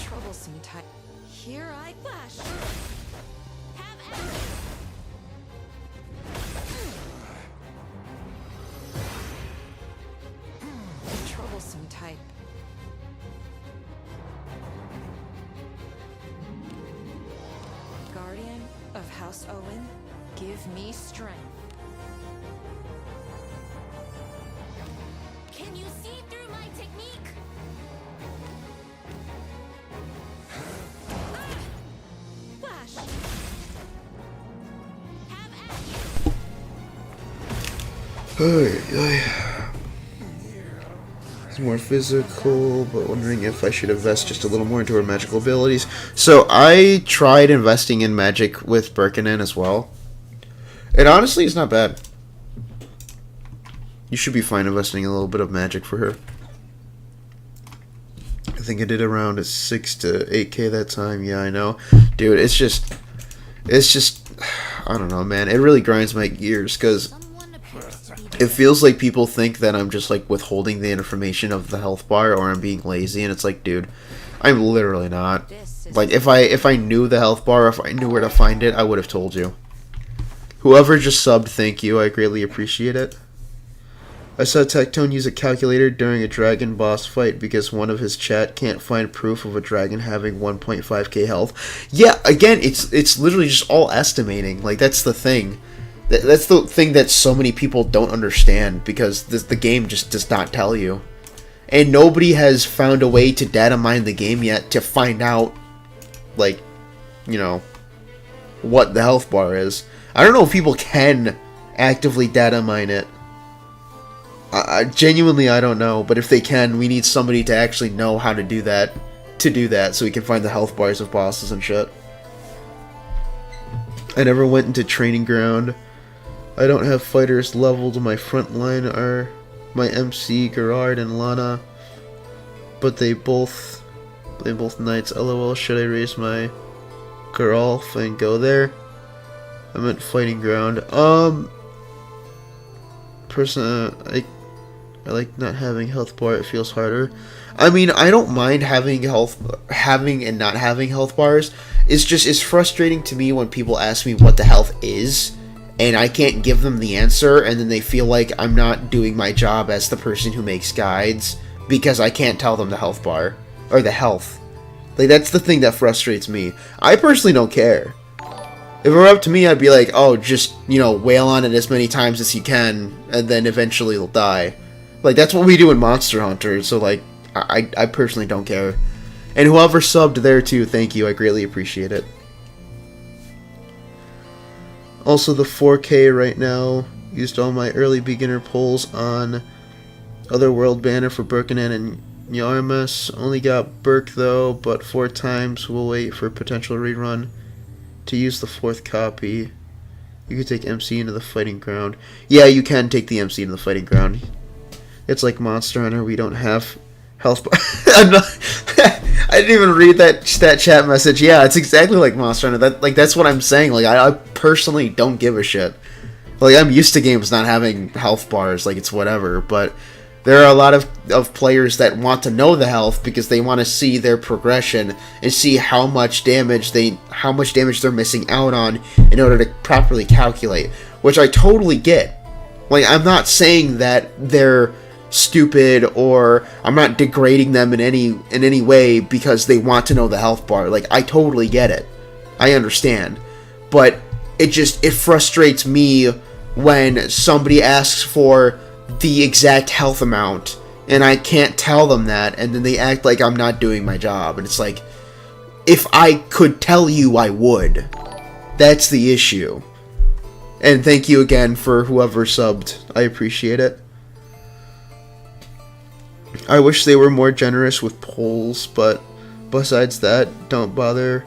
Troublesome type. Here I flash. Have at you. Troublesome type. Guardian of House Owen, give me strength. It's more physical, but wondering if I should invest just a little more into her magical abilities. So I tried investing in magic with Birkenin as well. It honestly is not bad. You should be fine investing a little bit of magic for her. I think I did around a 6 to 8k that time. Yeah, I know. Dude, it's just, I don't know, man. It really grinds my gears, because Someone appears to be it feels like people think that I'm just, like, withholding the information of the health bar, or I'm being lazy, and it's like, dude, I'm literally not. This is Like, if I knew the health bar, if I knew where to find it, I would have told you. Whoever just subbed, thank you. I greatly appreciate it. I saw Tectone use a calculator during a dragon boss fight because one of his chat can't find proof of a dragon having 1.5k health. Yeah, again, it's literally just all estimating. Like, that's the thing. That's the thing that so many people don't understand, because the game just does not tell you. And nobody has found a way to data mine the game yet to find out, like, you know, what the health bar is. I don't know if people can actively data mine it. Genuinely, I don't know, but if they can, we need somebody to actually know how to do that, so we can find the health bars of bosses and shit. I never went into training ground. I don't have fighters leveled. My front line are my MC, Gerard, and Lana, but they both knights. LOL, should I raise my Geralf and go there? I meant fighting ground. I like not having health bar. It feels harder. I mean, I don't mind having and not having health bars. It's frustrating to me when people ask me what the health is, and I can't give them the answer, and then they feel like I'm not doing my job as the person who makes guides because I can't tell them the health bar or the health. Like, that's the thing that frustrates me. I personally don't care. If it were up to me, I'd be like, oh, just, you know, wail on it as many times as you can, and then eventually it'll die. Like, that's what we do in Monster Hunter, so, like, I personally don't care. And whoever subbed there, too, thank you, I greatly appreciate it. Also, the 4K right now, used all my early beginner pulls on Otherworld banner for Birkenin and Yarmus. Only got Burke, though, but 4 times. We'll wait for potential rerun to use the 4th copy. You can take MC into the fighting ground. Yeah, you can take the MC into the fighting ground. It's like Monster Hunter, we don't have health bar. I didn't even read that chat message. Yeah, it's exactly like Monster Hunter. That's what I'm saying. Like, I personally don't give a shit. Like, I'm used to games not having health bars. Like, it's whatever. But there are a lot of players that want to know the health because they want to see their progression and see how much damage they're missing out on in order to properly calculate, which I totally get. Like, I'm not saying that they're stupid or I'm not degrading them in any way because they want to know the health bar. Like, I totally get it. I understand. But it frustrates me when somebody asks for the exact health amount and I can't tell them that, and then they act like I'm not doing my job. And it's like, if I could tell you, I would. That's the issue. And thank you again for whoever subbed. I appreciate it. I wish they were more generous with polls, but besides that, don't bother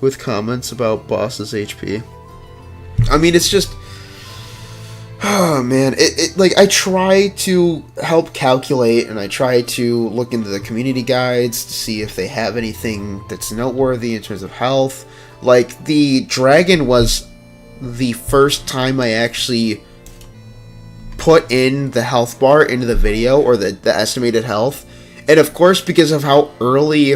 with comments about boss's HP. I mean, it's just, oh man, like, I try to help calculate, and I try to look into the community guides to see if they have anything that's noteworthy in terms of health. Like, the dragon was the first time I actually put in the health bar into the video, or the estimated health, and of course, because of how early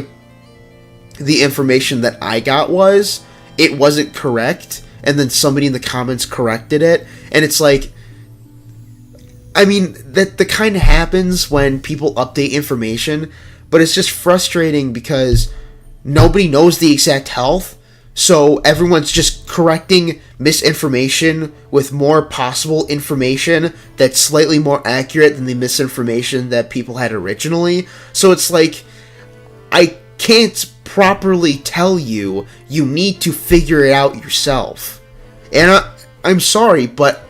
the information that I got was, it wasn't correct, and then somebody in the comments corrected it, and it's like, I mean, that the kind of happens when people update information, but it's just frustrating because nobody knows the exact health, so everyone's just correcting misinformation with more possible information that's slightly more accurate than the misinformation that people had originally. So it's like, I can't properly tell you. You need to figure it out yourself. And I'm sorry, but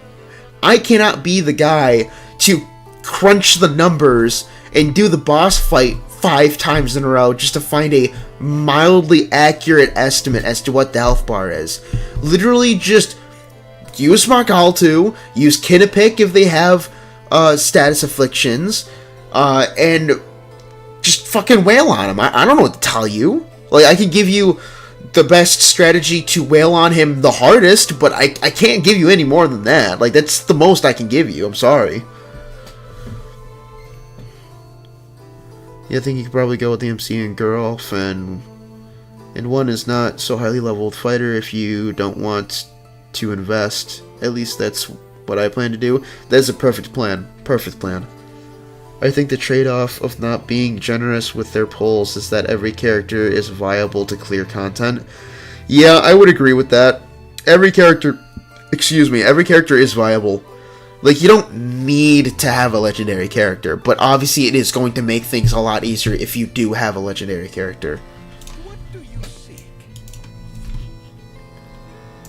I cannot be the guy to crunch the numbers and do the boss fight 5 times in a row just to find a mildly accurate estimate as to what the health bar is. Literally just use Markal 2, use Kinnepick if they have status afflictions, and just fucking wail on him. I don't know what to tell you. Like, I can give you the best strategy to wail on him the hardest, but I can't give you any more than that. Like, that's the most I can give you. I'm sorry. Yeah, I think you could probably go with the MC and Geralf, and one is not so highly leveled fighter if you don't want to invest. At least that's what I plan to do. That's a perfect plan. Perfect plan. I think the trade-off of not being generous with their polls is that every character is viable to clear content. Yeah, I would agree with that. Every character is viable. Like, you don't need to have a legendary character, but obviously it is going to make things a lot easier if you do have a legendary character. What do you seek?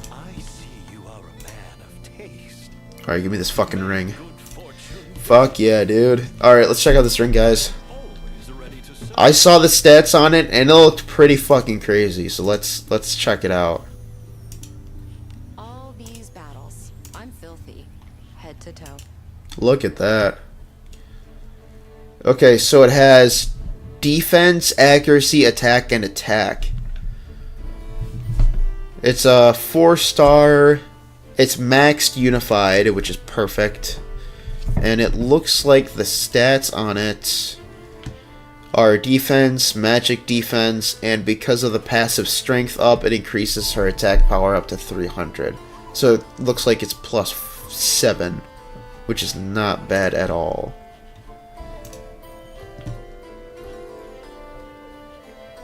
I see you are a man of taste. Alright, give me this fucking ring. Good fortune. Fuck yeah, dude. Alright, let's check out this ring, guys. Always ready to serve. I saw the stats on it, and it looked pretty fucking crazy, so let's check it out. All these battles, I'm filthy, head to toe. Look at that. Okay, so it has defense, accuracy, attack, and attack. It's a 4-star. It's maxed unified, which is perfect. And it looks like the stats on it are defense, magic defense, and because of the passive strength up, it increases her attack power up to 300. So it looks like it's plus 7, which is not bad at all.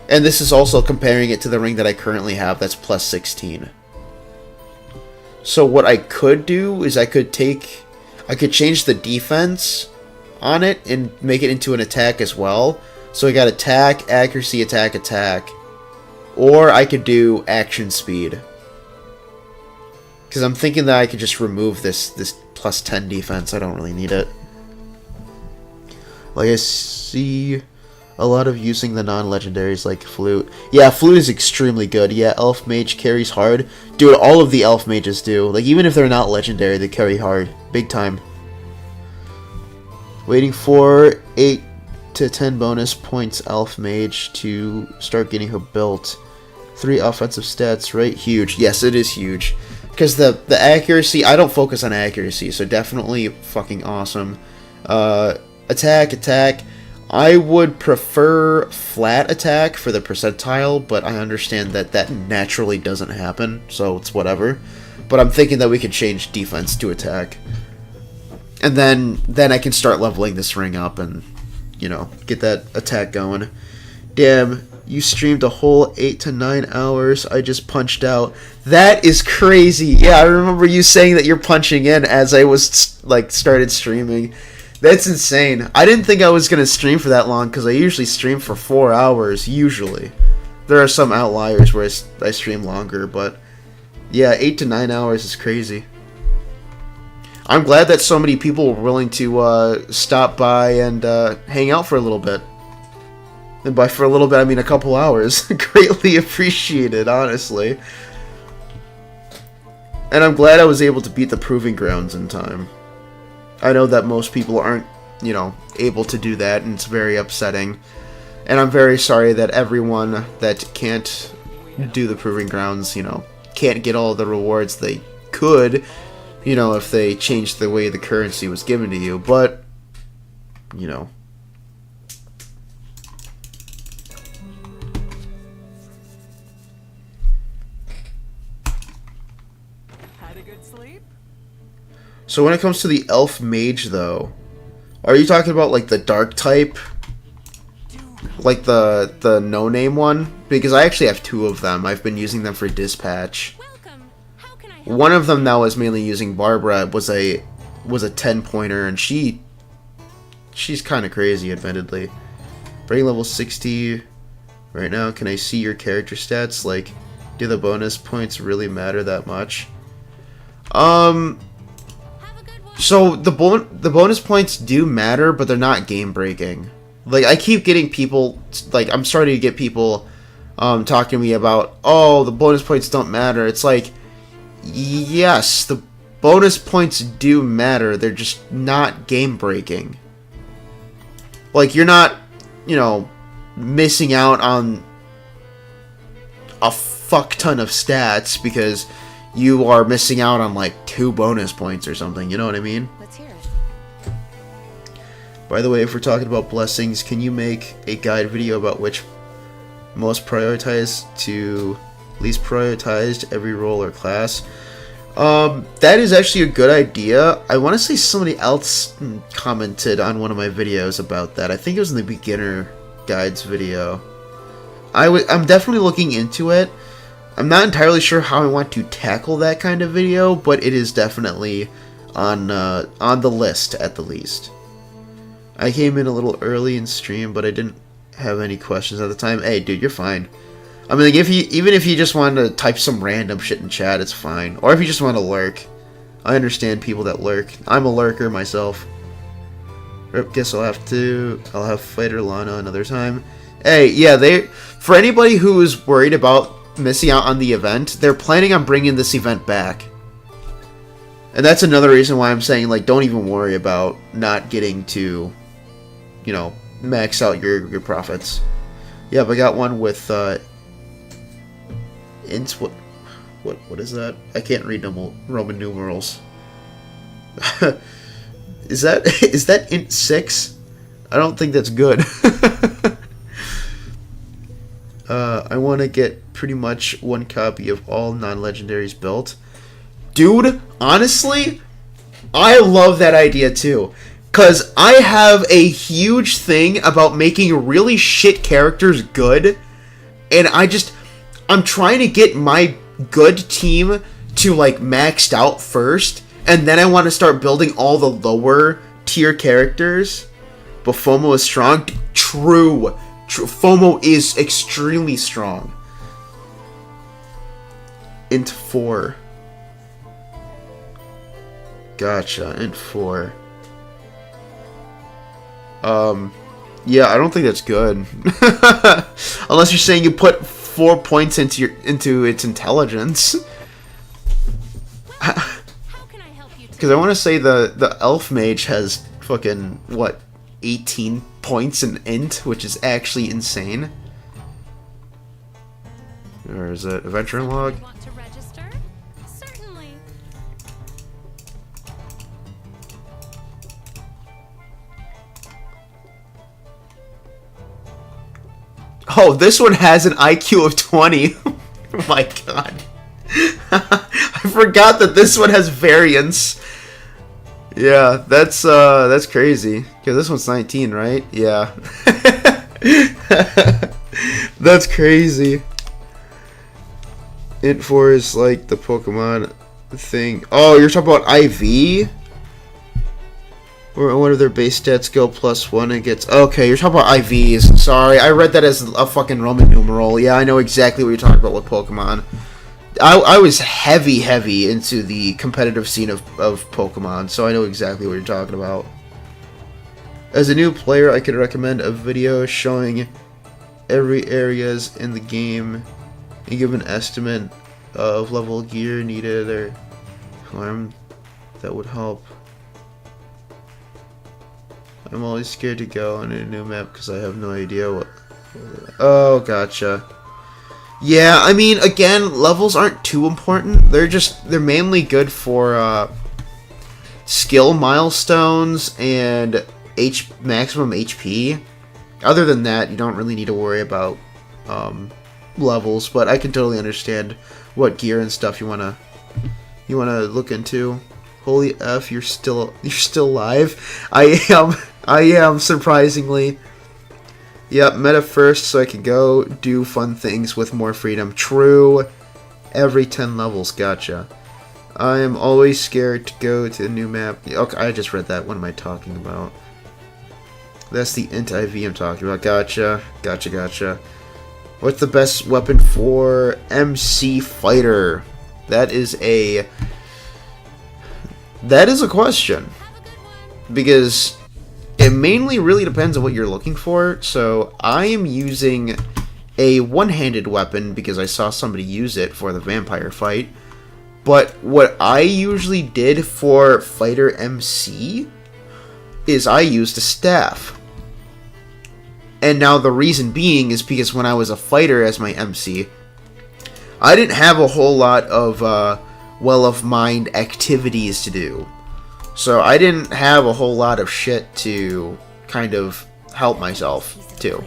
And this is also comparing it to the ring that I currently have, that's plus 16. So what I could do is I could change the defense on it and make it into an attack as well. So I got attack, accuracy, attack, attack. Or I could do action speed. Because I'm thinking that I could just remove this plus 10 defense. I don't really need it. Like, I see a lot of using the non-legendaries like Flute. Yeah, Flute is extremely good. Yeah, Elf Mage carries hard. Dude, all of the Elf Mages do. Like, even if they're not legendary, they carry hard. Big time. Waiting for 8 to 10 bonus points Elf Mage to start getting her built. 3 offensive stats, right? Huge. Yes, it is huge. Because the accuracy, I don't focus on accuracy, so definitely fucking awesome. Attack. I would prefer flat attack for the percentile, but I understand that that naturally doesn't happen, so it's whatever. But I'm thinking that we could change defense to attack. And then I can start leveling this ring up and, you know, get that attack going. Damn, you streamed a whole 8 to 9 hours. I just punched out. That is crazy. Yeah, I remember you saying that you're punching in as I was, like, started streaming. That's insane. I didn't think I was going to stream for that long because I usually stream for 4 hours, usually. There are some outliers where I stream longer, but yeah, 8 to 9 hours is crazy. I'm glad that so many people were willing to stop by and hang out for a little bit. And by for a little bit, I mean a couple hours. Greatly appreciated, honestly. And I'm glad I was able to beat the Proving Grounds in time. I know that most people aren't, you know, able to do that, and it's very upsetting. And I'm very sorry that everyone that can't do the Proving Grounds, you know, can't get all the rewards they could, you know, if they changed the way the currency was given to you. But, you know. Had a good sleep? So when it comes to the Elf Mage, though, are you talking about, like, the Dark type? Like the no-name one? Because I actually have 2 of them. I've been using them for dispatch. Welcome. How can I help? One of them now is mainly using Barbara. Was a 10-pointer, and she's kind of crazy, admittedly. Brain level 60 right now. Can I see your character stats? Like, do the bonus points really matter that much? Have a good So the bonus points do matter, but they're not game breaking. Like I keep getting people, like I'm starting to get people talking to me about, oh, the bonus points don't matter. It's like, yes, the bonus points do matter. They're just not game breaking. Like you're not, you know, missing out on a fuck ton of stats because you are missing out on like 2 bonus points or something. You know what I mean? Let's hear it. By the way, if we're talking about blessings, can you make a guide video about which most prioritized to least prioritized every role or class? That is actually a good idea. I want to say somebody else commented on one of my videos about that. I think it was in the beginner guides video. I'm definitely looking into it. I'm not entirely sure how I want to tackle that kind of video, but it is definitely on the list at the least. I came in a little early in stream, but I didn't have any questions at the time. Hey, dude, you're fine. I mean, like, even if you just wanted to type some random shit in chat, it's fine. Or if you just want to lurk. I understand people that lurk. I'm a lurker myself. Guess I'll have Fighter Lana another time. Hey, yeah, for anybody who is worried about missing out on the event, they're planning on bringing this event back. And that's another reason why I'm saying, like, don't even worry about not getting to, you know, max out your profits. Yeah, but I got one with, what is that? I can't read Roman numerals. Is that int 6? I don't think that's good. I want to get pretty much 1 copy of all non-legendaries built. Dude, honestly, I love that idea too. Because I have a huge thing about making really shit characters good. And I'm trying to get my good team to like maxed out first. And then I want to start building all the lower tier characters. But FOMO is strong. True. FOMO is extremely strong. Int 4. Gotcha, int 4. Yeah, I don't think that's good. Unless you're saying you put 4 points into its intelligence. Because I want to say the elf mage has fucking what, 18 points in int, which is actually insane. Or is it adventure log? Want to register? Certainly. Oh, this one has an IQ of 20. Oh my god. I forgot that this one has variance. Yeah, that's crazy. Because this one's 19, right? Yeah. That's crazy. Int 4 is like the Pokemon thing. Oh, you're talking about IV? Where one of their base stats go +1 and gets... Okay, you're talking about IVs. Sorry, I read that as a fucking Roman numeral. Yeah, I know exactly what you're talking about with Pokemon. I was heavy into the competitive scene of Pokemon, so I know exactly what you're talking about. As a new player, I could recommend a video showing every areas in the game and give an estimate of level gear needed or harm that would help. I'm always scared to go on a new map because I have no idea what... Oh, gotcha. Yeah, I mean, again, levels aren't too important. They're mainly good for skill milestones and maximum HP. Other than that, you don't really need to worry about levels, but I can totally understand what gear and stuff you wanna look into. Holy F, you're still alive. I am surprisingly. Yep, meta first so I can go do fun things with more freedom. True. Every 10 levels, gotcha. I am always scared to go to a new map. Okay, I just read that. What am I talking about? That's the int IV I'm talking about. Gotcha. What's the best weapon for MC Fighter? That is a That is a question. Because it mainly really depends on what you're looking for. So I am using a one-handed weapon because I saw somebody use it for the vampire fight. But what I usually did for Fighter MC is I used a staff. And now the reason being is because when I was a fighter as my MC, I didn't have a whole lot of well-of-mind activities to do. So I didn't have a whole lot of shit to kind of help myself to.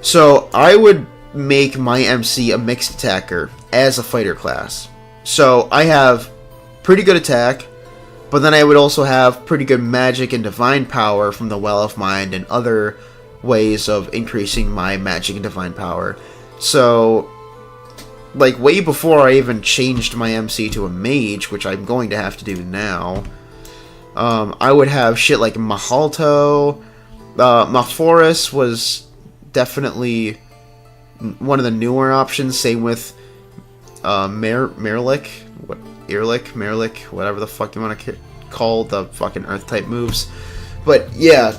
So I would make my MC a mixed attacker as a fighter class. So I have pretty good attack, but then I would also have pretty good magic and divine power from the Well of Mind and other ways of increasing my magic and divine power. So, like, way before I even changed my MC to a mage, which I'm going to have to do now, I would have shit like Mahalto. Maforus was definitely one of the newer options. Same with Merlik, whatever the fuck you want to call the fucking Earth type moves. But yeah,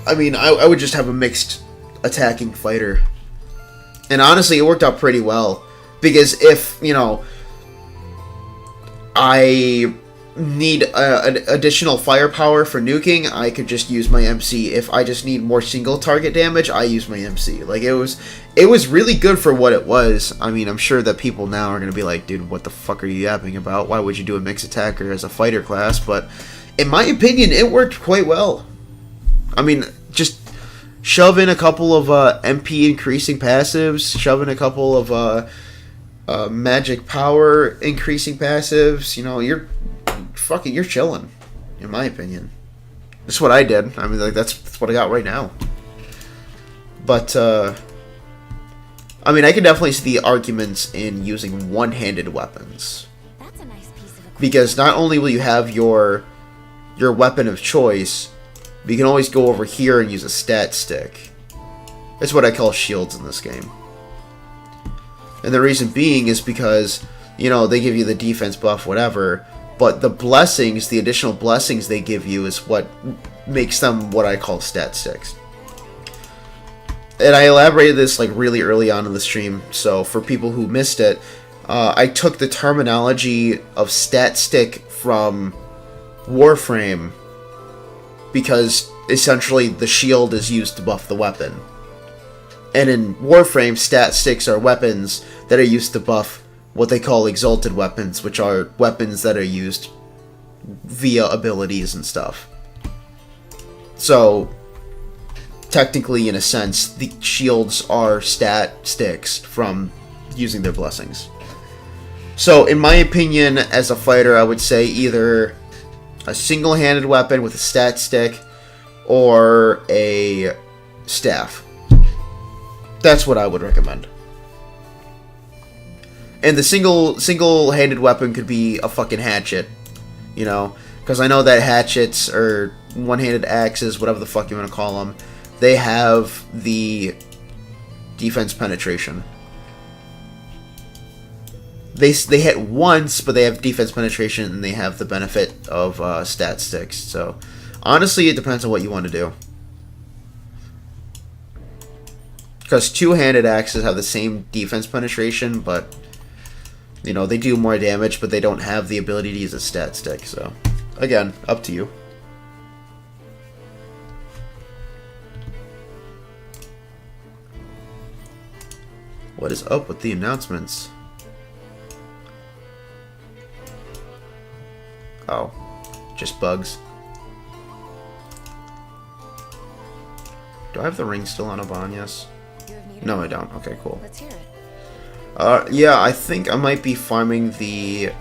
I would just have a mixed attacking fighter, and honestly, it worked out pretty well because if I need an additional firepower for nuking, I could just use my MC. If I just need more single target damage, I use my MC. Like, it was really good for what it was. I mean, I'm sure that people now are going to be like, dude, what the fuck are you yapping about? Why would you do a mixed attacker as a fighter class? But in my opinion, it worked quite well. I mean, just shove in a couple of MP increasing passives, shove in a couple of magic power increasing passives, you're chilling, in my opinion. That's what I did. I mean, like, that's what I got right now. But, I mean, I can definitely see the arguments in using one-handed weapons. That's a nice piece of equipment. Because not only will you have your weapon of choice, but you can always go over here and use a stat stick. That's what I call shields in this game. And the reason being is because, they give you the defense buff, whatever, but the blessings, the additional blessings they give you is what makes them what I call stat sticks. And I elaborated this like really early on in the stream, so for people who missed it, I took the terminology of stat stick from Warframe, because essentially the shield is used to buff the weapon. And in Warframe, stat sticks are weapons that are used to buff what they call exalted weapons, which are weapons that are used via abilities and stuff. So, technically, in a sense, the shields are stat sticks from using their blessings. So, in my opinion, as a fighter, I would say either a single-handed weapon with a stat stick or a staff. That's what I would recommend. And the single-handed weapon could be a fucking hatchet, because I know that hatchets or one-handed axes, whatever the fuck you want to call them, they have the defense penetration. They hit once, but they have defense penetration, and they have the benefit of stat sticks. So, honestly, it depends on what you want to do. Because two-handed axes have the same defense penetration, but they do more damage, but they don't have the ability to use a stat stick. So, again, up to you. What is up with the announcements? Oh, just bugs. Do I have the ring still on Abanyas? No, I don't. Okay, cool. Let's hear it. Yeah, I think I might be farming the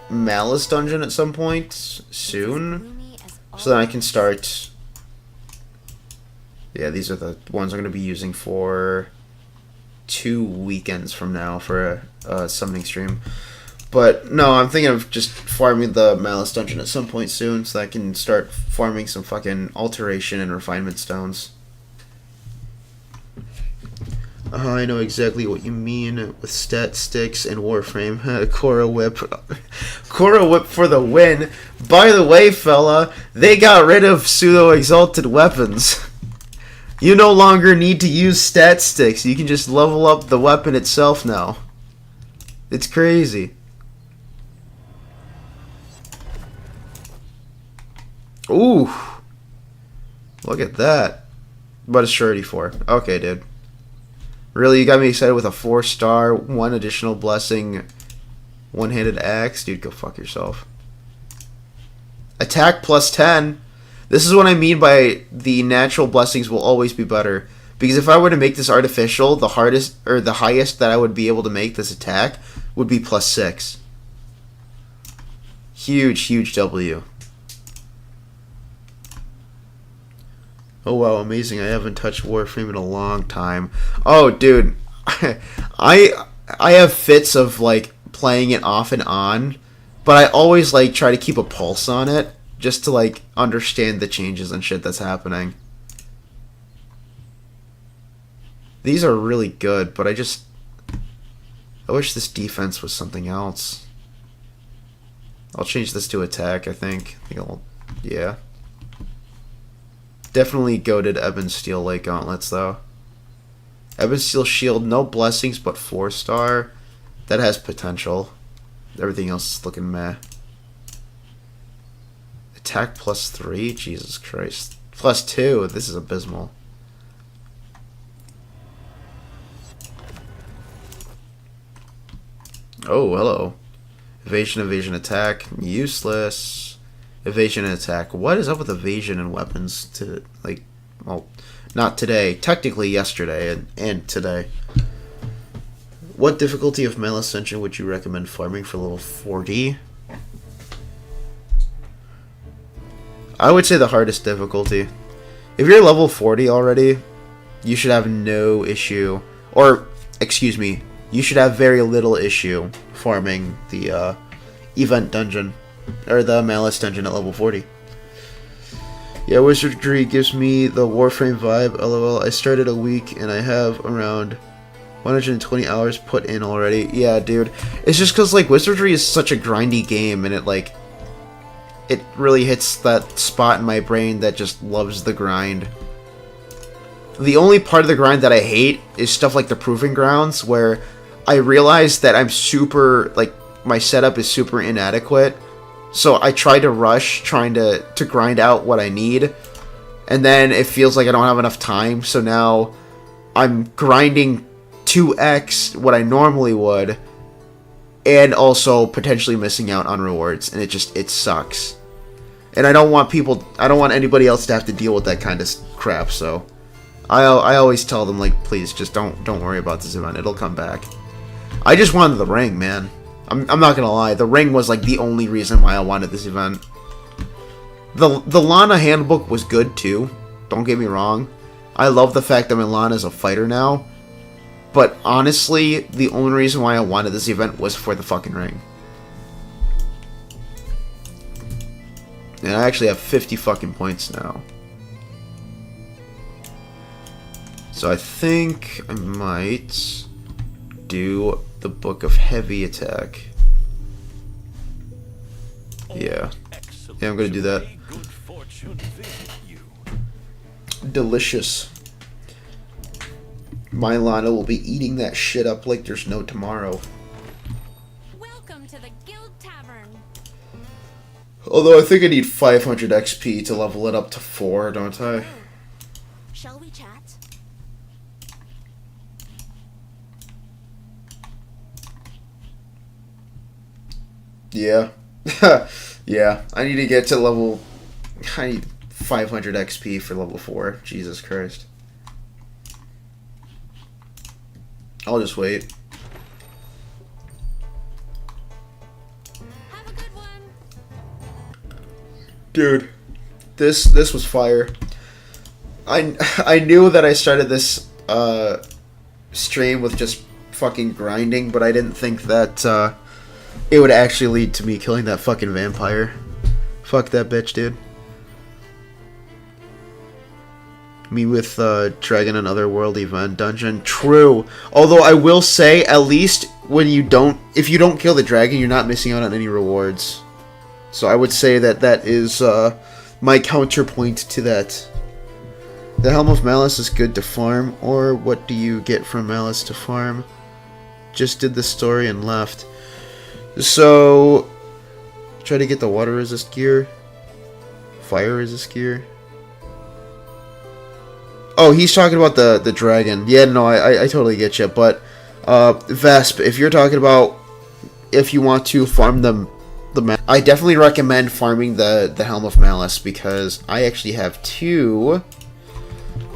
Malice dungeon at some point soon, so that I can start. Yeah, these are the ones I'm going to be using for 2 weekends from now for a summoning stream. But no, I'm thinking of just farming the Malice dungeon at some point soon, so that I can start farming some fucking alteration and refinement stones. I know exactly what you mean with stat sticks and Warframe. Korra Whip. Korra Whip for the win. By the way, fella, they got rid of pseudo-exalted weapons. You no longer need to use stat sticks. You can just level up the weapon itself now. It's crazy. Ooh. Look at that. But it's 34. Okay, dude. Really, you got me excited with a 4-star, 1 additional blessing, one-handed axe? Dude, go fuck yourself. Attack plus 10. This is what I mean by the natural blessings will always be better. Because if I were to make this artificial, the hardest, or the highest that I would be able to make this attack would be plus 6. Huge, huge W. Oh wow, amazing. I haven't touched Warframe in a long time. Oh dude, I have fits of like playing it off and on, but I always like try to keep a pulse on it just to like understand the changes and shit that's happening. These are really good, but I wish this defense was something else. I'll change this to attack, I think. Yeah. Definitely goated Ebon Steel Lake Gauntlets, though. Ebon Steel Shield, no blessings, but 4-star. That has potential. Everything else is looking meh. Attack plus 3? Jesus Christ. Plus 2? This is abysmal. Oh, hello. Evasion, evasion, attack. Useless. Evasion and attack. What is up with evasion and weapons to, like, well, not today. Technically yesterday and today. What difficulty of Mail Ascension would you recommend farming for level 40? I would say the hardest difficulty. If you're level 40 already, you should have no issue, or, excuse me, you should have very little issue farming the event dungeon. Or the Malice dungeon at level 40. Yeah, Wizardry gives me the Warframe vibe, lol. I started a week and I have around 120 hours put in already. Yeah, dude. It's just because, like, Wizardry is such a grindy game and it really hits that spot in my brain that just loves the grind. The only part of the grind that I hate is stuff like the Proving Grounds, where I realize that I'm super, like, my setup is super inadequate. So I try to rush, trying to grind out what I need, and then it feels like I don't have enough time, so now I'm grinding 2x what I normally would, and also potentially missing out on rewards, and it sucks. And I don't want anybody else to have to deal with that kind of crap, so I always tell them, like, please, just don't worry about this event, it'll come back. I just wanted the ring, man. I'm not gonna lie, the ring was like the only reason why I wanted this event. The Lana handbook was good too, don't get me wrong. I love the fact that Milan is a fighter now, but honestly, the only reason why I wanted this event was for the fucking ring. And I actually have 50 fucking points now. So I think I might do the Book of Heavy Attack. Yeah. Yeah, I'm gonna do that. Delicious. My Lana will be eating that shit up like there's no tomorrow. Welcome to the Guild Tavern. Although I think I need 500 XP to level it up to 4, don't I? Shall we chat? Yeah. Yeah. I need to get to level... I need 500 XP for level 4. Jesus Christ. I'll just wait. Have a good one. Dude, this was fire. I knew that I started this stream with just fucking grinding, but I didn't think that it would actually lead to me killing that fucking vampire. Fuck that bitch, dude. Me with Dragon and Otherworld event dungeon. True. Although I will say, at least when you don't, if you don't kill the dragon, you're not missing out on any rewards. So I would say that that is my counterpoint to that. The Helm of Malice is good to farm, or what do you get from Malice to farm? Just did the story and left. So, try to get the water resist gear. Fire resist gear. Oh, he's talking about the dragon. Yeah, no, I totally get you. But, Vesp, if you're talking about if you want to farm I definitely recommend farming the Helm of Malice, because I actually have 2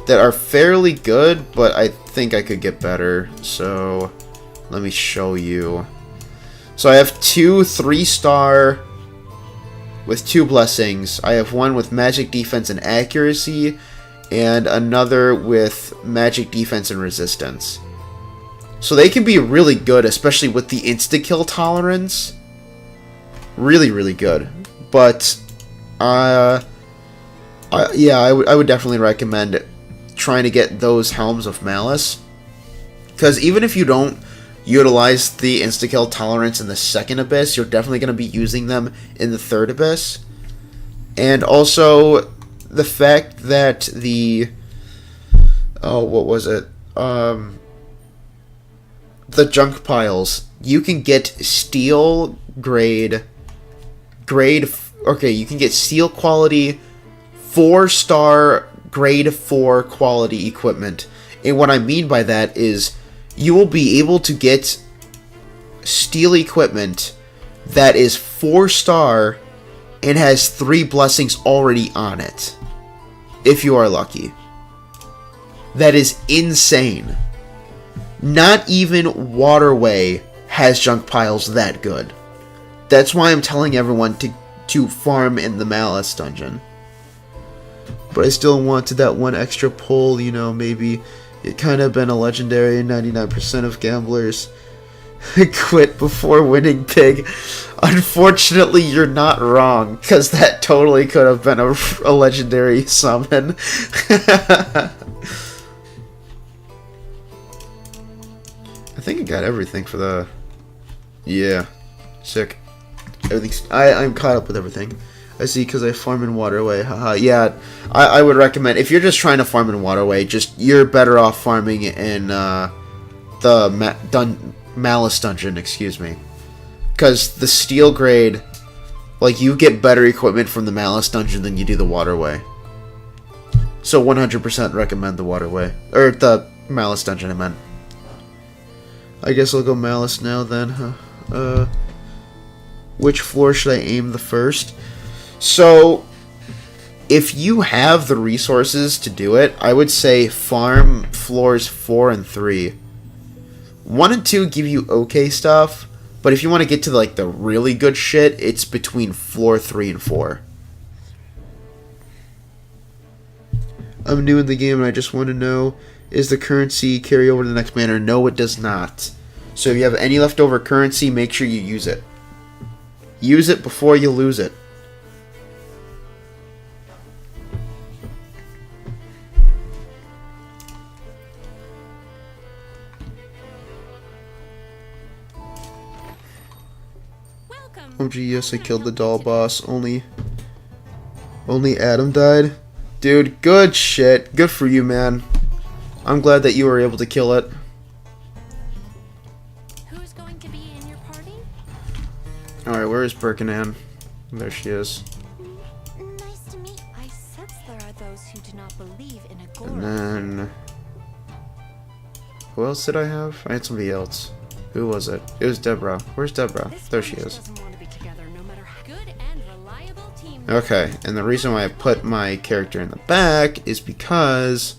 that are fairly good, but I think I could get better. So, let me show you. So I have 2 3-star with 2 blessings. I have one with magic defense and accuracy, and another with magic defense and resistance. So they can be really good, especially with the insta-kill tolerance. Really, really good. But, yeah, I would definitely recommend trying to get those Helms of Malice. Because even if you don't utilize the insta-kill tolerance in the second abyss, you're definitely going to be using them in the third abyss. And also, the fact that the... Oh, what was it? The junk piles. You can get steel grade... Okay, you can get steel quality 4-star grade 4 quality equipment. And what I mean by that is you will be able to get steel equipment that is 4-star and has 3 blessings already on it, if you are lucky. That is insane. Not even Waterway has junk piles that good. That's why I'm telling everyone to farm in the Malice dungeon. But I still wanted that one extra pull, you know, maybe it kind of been a legendary, 99% of gamblers quit before winning big. Unfortunately, you're not wrong, because that totally could have been a legendary summon. I think I got everything for the... Yeah. Sick. Everything's... I'm caught up with everything. I see, because I farm in Waterway. Haha. Yeah, I would recommend, if you're just trying to farm in Waterway, you're better off farming in the Malice dungeon, excuse me. Because the steel grade, like, you get better equipment from the Malice dungeon than you do the Waterway. So 100% recommend the Waterway. Or the Malice dungeon, I meant. I guess I'll go Malice now then, huh? Which floor should I aim the first? So, if you have the resources to do it, I would say farm floors 4 and 3. 1 and 2 give you okay stuff, but if you want to get to like the really good shit, it's between floor 3 and 4. I'm new in the game and I just want to know, is the currency carry over to the next banner? No, it does not. So if you have any leftover currency, make sure you use it. Use it before you lose it. Oh gee, yes, I killed the doll boss. Only Adam died. Dude, good shit. Good for you, man. I'm glad that you were able to kill it. Who's going to be in your party? Alright, where is Birkenann? There she is. Nice to meet. I sense there are those who do not believe in a And then... Who else did I have? I had somebody else. Who was it? It was Deborah. Where's Deborah? There she is. Good and reliable team. Okay, and the reason why I put my character in the back is because...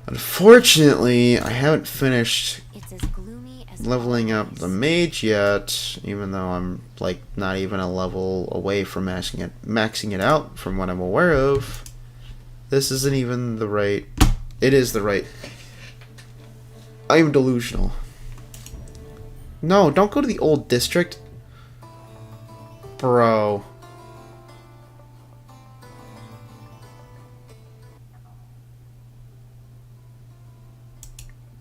Unfortunately, I haven't finished It's as gloomy as leveling up the mage yet, even though I'm like not even a level away from maxing it out from what I'm aware of. This isn't even the right... It is the right... I am delusional. No, don't go to the old district. Bro.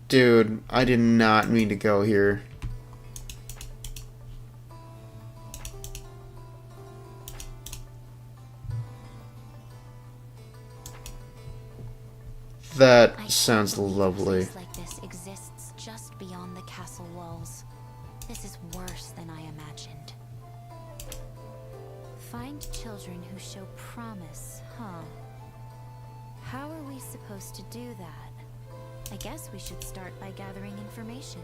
Dude, I did not mean to go here. That I sounds can't believe a lovely. place like this exists just beyond the castle walls. This is worse than I imagined. Find children who show promise, huh? How are we supposed to do that? I guess we should start by gathering information.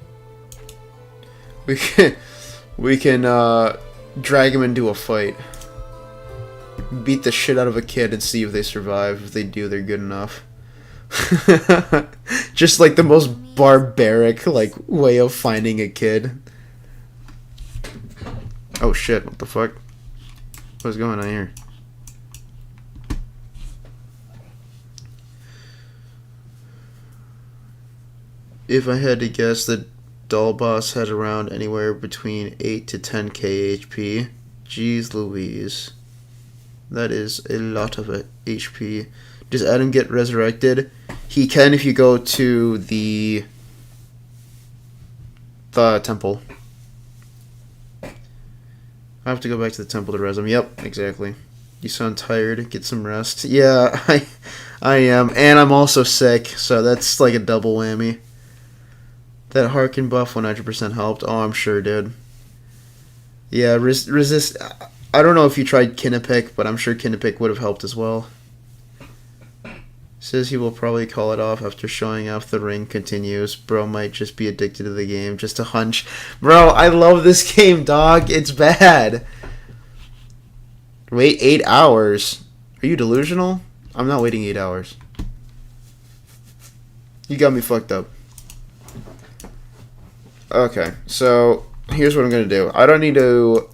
We can drag him into a fight. Beat the shit out of a kid and see if they survive. If they do, they're good enough. Just like the most barbaric like way of finding a kid. Oh shit, what the fuck? What's going on here? If I had to guess, the doll boss had around anywhere between 8 to 10k HP. Jeez Louise. That is a lot of HP. Does Adam get resurrected? He can if you go to the temple. I have to go back to the temple to res him. Yep, exactly. You sound tired. Get some rest. Yeah, I am. And I'm also sick, so that's like a double whammy. That Harkin buff 100% helped. Oh, I'm sure, dude. Yeah, resist... I don't know if you tried Kinnepick, but I'm sure Kinnepick would have helped as well. Says he will probably call it off after showing off the ring continues. Bro might just be addicted to the game. Just a hunch. Bro, I love this game, dog. It's bad. Wait 8 hours. Are you delusional? I'm not waiting 8 hours. You got me fucked up. Okay, so here's what I'm going to do. I don't need to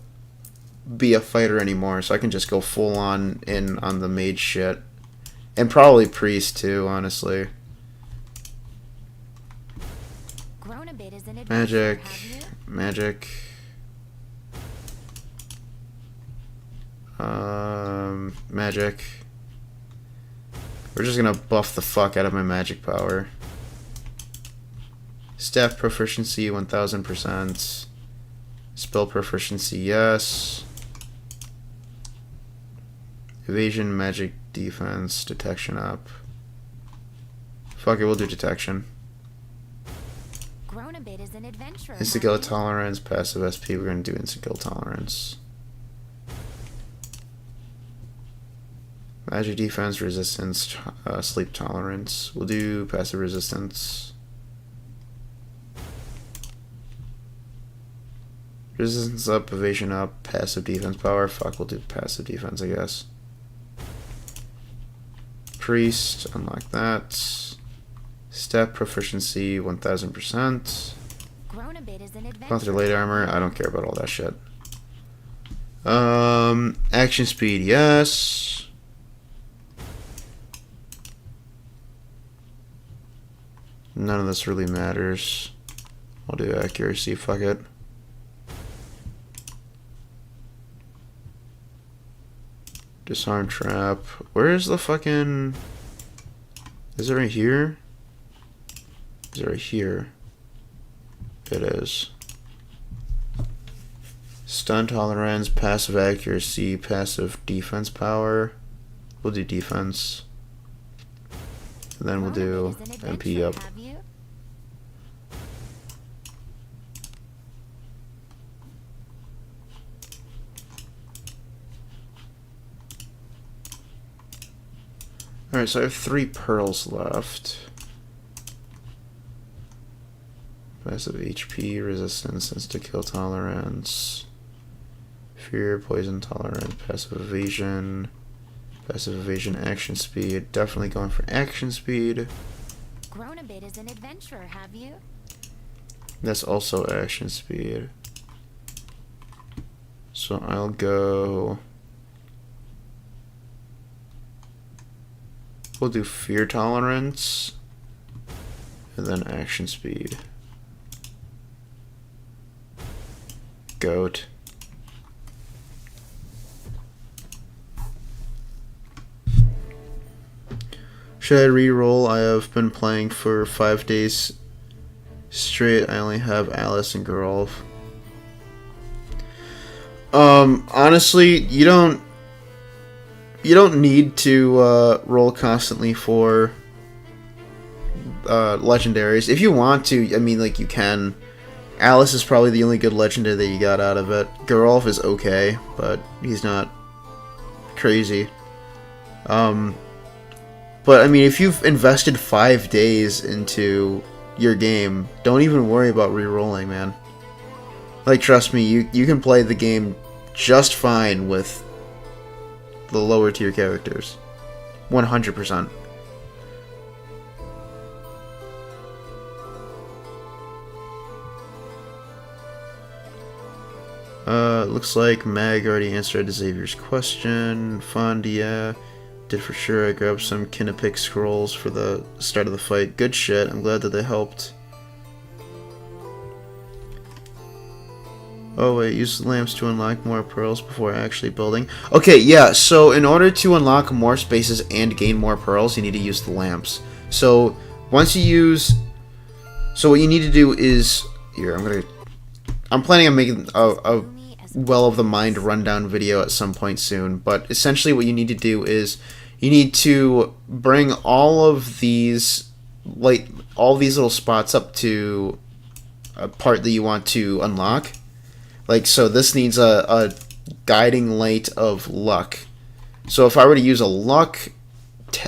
be a fighter anymore, so I can just go full on in on the mage shit. And probably priest too, honestly. Grown a bit as an adventurer, Magic. have you? Magic. Magic. We're just gonna buff the fuck out of my magic power. Staff proficiency 1000%. Spell proficiency, yes. Evasion, magic, defense, detection up. Fuck it, we'll do detection. Grown a bit as an adventurer. Instant kill tolerance, passive SP, we're gonna do instant kill tolerance. Magic defense, resistance, sleep tolerance. We'll do passive resistance. Resistance up, evasion up, passive defense power. Fuck, we'll do passive defense, I guess. Priest, unlock that. Step proficiency 1000%. Grown a bit as an adventurer. Monthly late armor, I don't care about all that shit. Action speed, yes. None of this really matters. I'll do accuracy, fuck it. Disarm trap. Where is the fucking... Is it right here? Is it right here? It is. Stun tolerance, passive accuracy, passive defense power. We'll do defense. And then we'll do MP up. Have you? Alright, so I have 3 pearls left. Passive HP, resistance, instant kill tolerance, fear, poison tolerance, passive evasion, action speed. Definitely going for action speed. Grown a bit as an adventurer, have you? That's also action speed. So I'll go... We'll do fear tolerance, and then action speed. Goat. Should I re-roll? I have been playing for 5 days Straight, I only have Alice and Geralt. Honestly, you don't need to roll constantly for legendaries. If you want to, I mean, like, you can. Alice is probably the only good legendary that you got out of it. Geralt is okay, but he's not crazy. But I mean, if you've invested 5 days into your game, don't even worry about re-rolling, man. Like, trust me, you can play the game just fine with the lower tier characters. 100%. Looks like Mag already answered Xavier's question. Fondia did for sure. I grabbed some Kinnepic scrolls for the start of the fight. Good shit. I'm glad that they helped. Oh wait, use the lamps to unlock more pearls before actually building. Okay, yeah, so in order to unlock more spaces and gain more pearls, you need to use the lamps. So once you use... So what you need to do is... Here, I'm planning on making a Well of the Mind rundown video at some point soon, but essentially what you need to do is you need to bring all of these, like, all these little spots up to a part that you want to unlock. Like, so this needs a guiding light of luck. So if I were to use a luck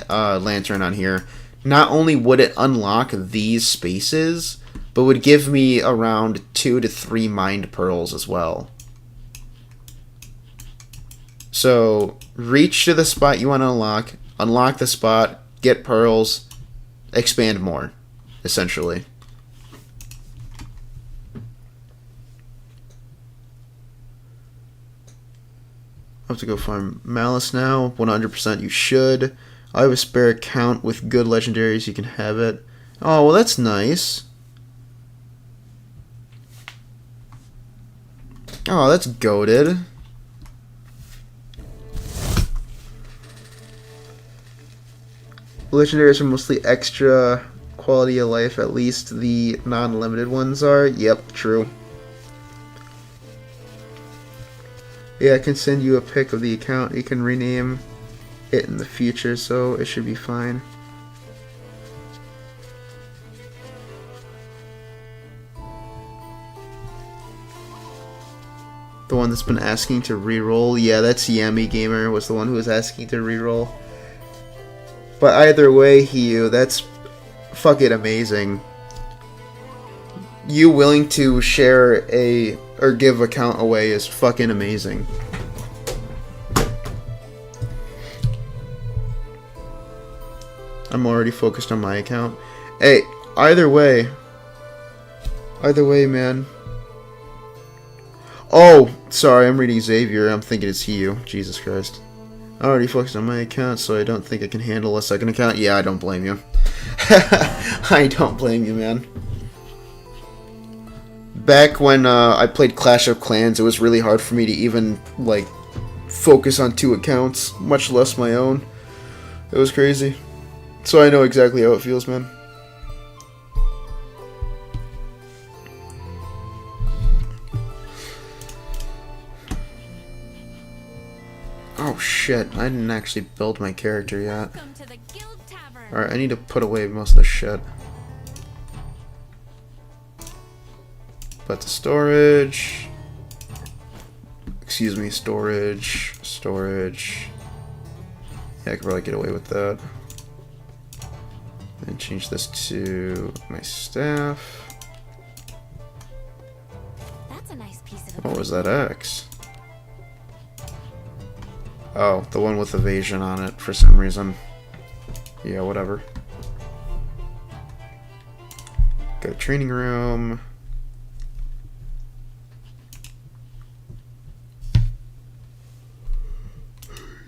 lantern on here, not only would it unlock these spaces, but would give me around 2 to 3 mind pearls as well. So reach to the spot you want to unlock the spot, get pearls, expand more, essentially. I have to go find Malice now. 100% you should. I have a spare account with good legendaries. You can have it. Oh, well, that's nice. Oh, that's goated. Legendaries are mostly extra quality of life, at least the non-limited ones are. Yep, true. Yeah, I can send you a pic of the account. You can rename it in the future, so it should be fine. The one that's been asking to reroll. Yeah, that's Yami Gamer was the one who was asking to reroll. But either way, Hiyu, that's fucking amazing. You willing to share or give account away is fucking amazing. I'm already focused on my account. Hey, either way, man. Oh, sorry, I'm reading Xavier. I'm thinking it's Hiyu. Jesus Christ. I already focused on my account, so I don't think I can handle a second account. Yeah, I don't blame you. I don't blame you, man. Back when I played Clash of Clans, it was really hard for me to even, like, focus on 2 accounts, much less my own. It was crazy. So I know exactly how it feels, man. Oh shit, I didn't actually build my character yet. Alright, I need to put away most of the shit. Put the storage. Excuse me, storage. Yeah, I could probably get away with that. And change this to my staff. That's a nice piece of What was that X? Oh, the one with evasion on it for some reason. Yeah, whatever. Go to training room.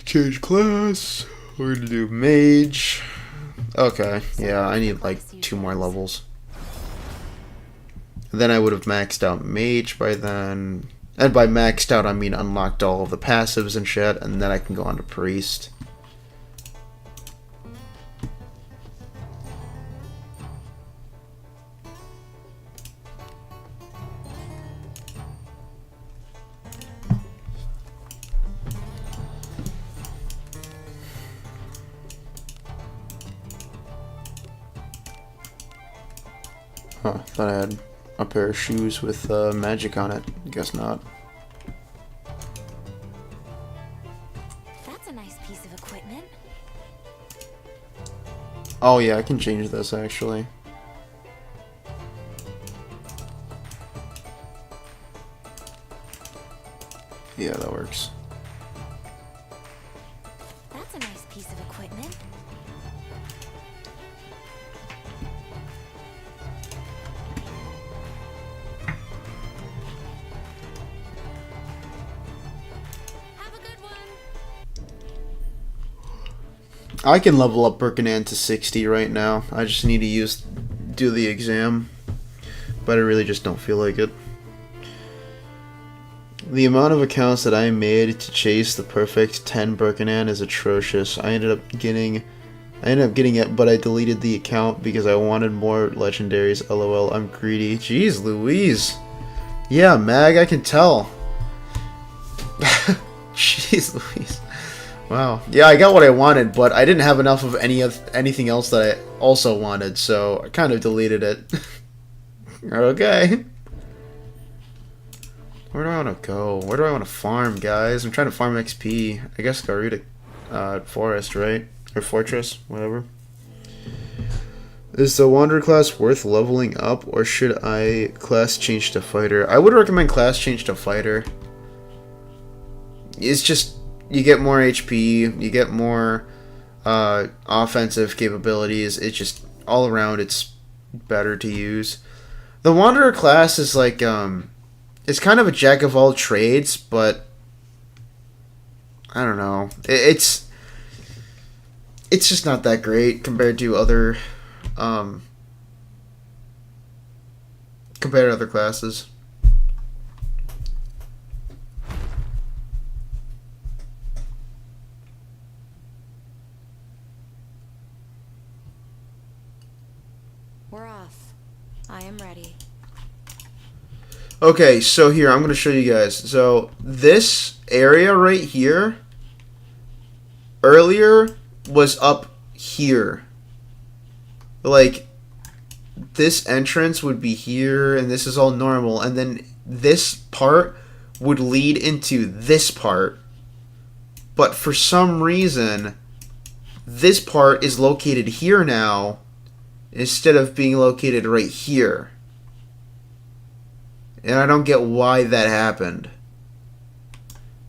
Change class. We're gonna do mage. Okay, yeah, I need like 2 more levels. Then I would have maxed out mage by then. And by maxed out, I mean unlocked all of the passives and shit, and then I can go on to priest. Huh, thought I had a pair of shoes with magic on it. Guess not. That's a nice piece of equipment. Oh yeah, I can change this actually. Yeah, that works. That's a nice piece of equipment. Have a good one. I can level up Birkanan to 60 right now. I just need to do the exam. But I really just don't feel like it. The amount of accounts that I made to chase the perfect 10 Birkanan is atrocious. I ended up getting it, but I deleted the account because I wanted more legendaries. LOL, I'm greedy. Jeez Louise. Yeah, Mag, I can tell. Jeez Louise. Wow. Yeah, I got what I wanted, but I didn't have enough of anything else that I also wanted, so I kind of deleted it. Okay. Where do I want to go? Where do I want to farm, guys? I'm trying to farm XP. I guess Garuda Forest, right? Or Fortress, whatever. Is the Wanderer class worth leveling up, or should I class change to Fighter? I would recommend class change to Fighter. It's just, you get more HP, you get more offensive capabilities. It's just, all around, it's better to use. The Wanderer class is like, it's kind of a jack of all trades, but I don't know. It's just not that great compared to other classes. We're off. I am ready. Okay, so here, I'm going to show you guys. So, this area right here, earlier, was up here. Like, this entrance would be here, and this is all normal. And then this part would lead into this part. But for some reason, this part is located here now, instead of being located right here. And I don't get why that happened.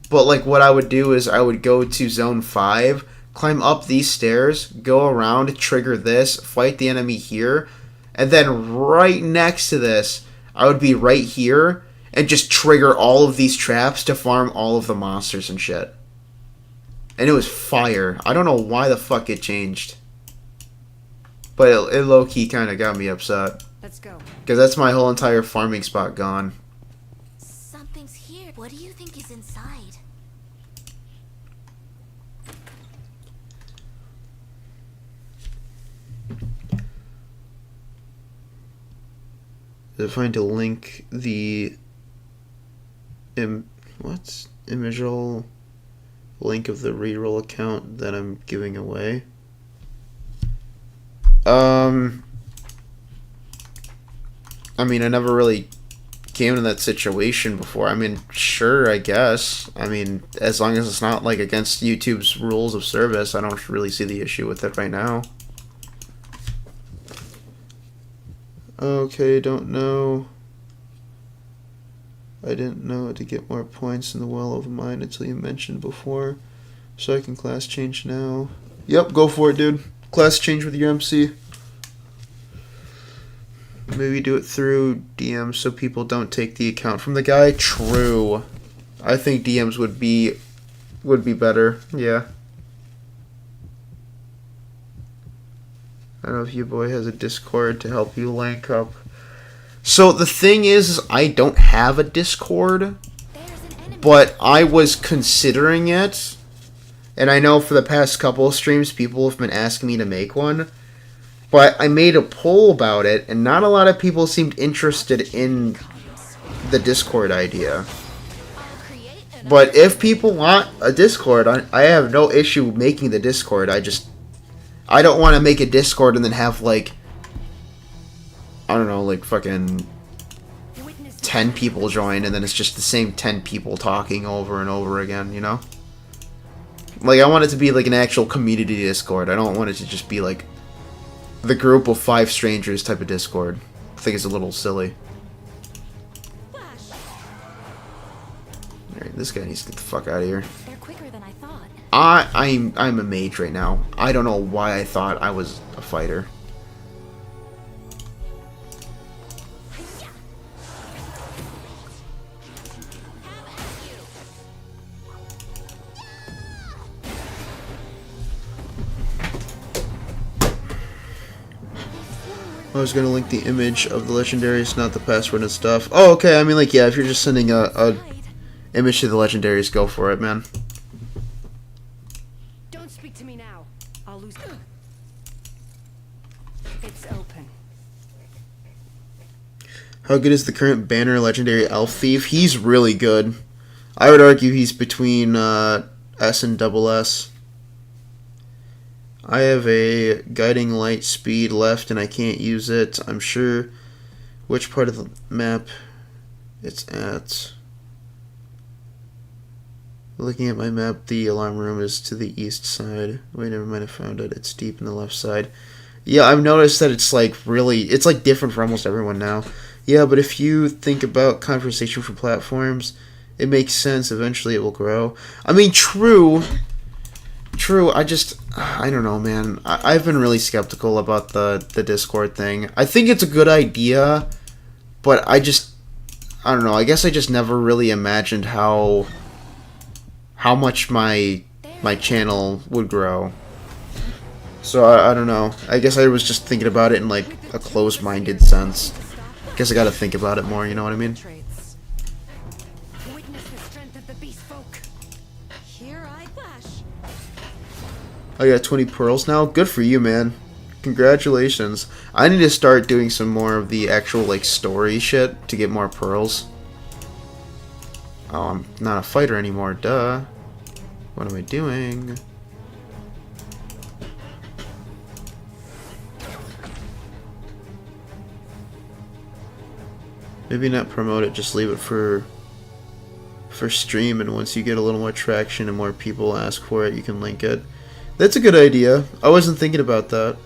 But like what I would do is I would go to zone 5, climb up these stairs, go around, trigger this, fight the enemy here, and then right next to this, I would be right here and just trigger all of these traps to farm all of the monsters and shit. And it was fire. I don't know why the fuck it changed. But it low-key kind of got me upset. Let's go. Because that's my whole entire farming spot gone. Something's here. What do you think is inside? If I find to link the imageal link of the reroll account that I'm giving away. I mean, I never really came in that situation before. I mean, sure, I guess. I mean, as long as it's not, like, against YouTube's rules of service, I don't really see the issue with it right now. Okay, don't know. I didn't know to get more points in the Well of Mine until you mentioned before. So I can class change now. Yep, go for it, dude. Class change with your MC. Maybe do it through DMs so people don't take the account from the guy. True. I think DMs would be better. Yeah. I don't know if you boy has a Discord to help you link up. So the thing is I don't have a Discord, but I was considering it. And I know for the past couple of streams people have been asking me to make one. But I made a poll about it, and not a lot of people seemed interested in the Discord idea. But if people want a Discord, I have no issue making the Discord. I don't want to make a Discord and then have, like, I don't know, like fucking 10 people join and then it's just the same 10 people talking over and over again, you know? Like, I want it to be like an actual community Discord. I don't want it to just be like the group of 5 strangers type of Discord. I think it's a little silly. Alright, this guy needs to get the fuck out of here. They're quicker than I thought. I'm a mage right now. I don't know why I thought I was a fighter. I was gonna link the image of the legendaries, not the password and stuff. Oh, okay. I mean, like, yeah. If you're just sending a image to the legendaries, go for it, man. Don't speak to me now. I'll lose. It's open. How good is the current banner legendary elf thief? He's really good. I would argue he's between S and double S. I have a guiding light speed left and I can't use it. I'm sure which part of the map it's at. Looking at my map, the alarm room is to the east side. Wait, never mind, I found it. It's deep in the left side. Yeah, I've noticed that it's like really, it's like different for almost everyone now. Yeah, but if you think about conversation for platforms, it makes sense. Eventually it will grow. I mean, true. I don't know, man. I've been really skeptical about the Discord thing. I think it's a good idea, but I don't know. I guess I just never really imagined how much my channel would grow. So I don't know. I guess I was just thinking about it in like a closed-minded sense. Guess I gotta think about it more, you know what I mean? Witness the strength of the beast folk. Here I flash. I got 20 pearls now? Good for you, man. Congratulations. I need to start doing some more of the actual, like, story shit to get more pearls. Oh, I'm not a fighter anymore, duh. What am I doing? Maybe not promote it, just leave it for stream, and once you get a little more traction and more people ask for it, you can link it. That's a good idea. I wasn't thinking about that.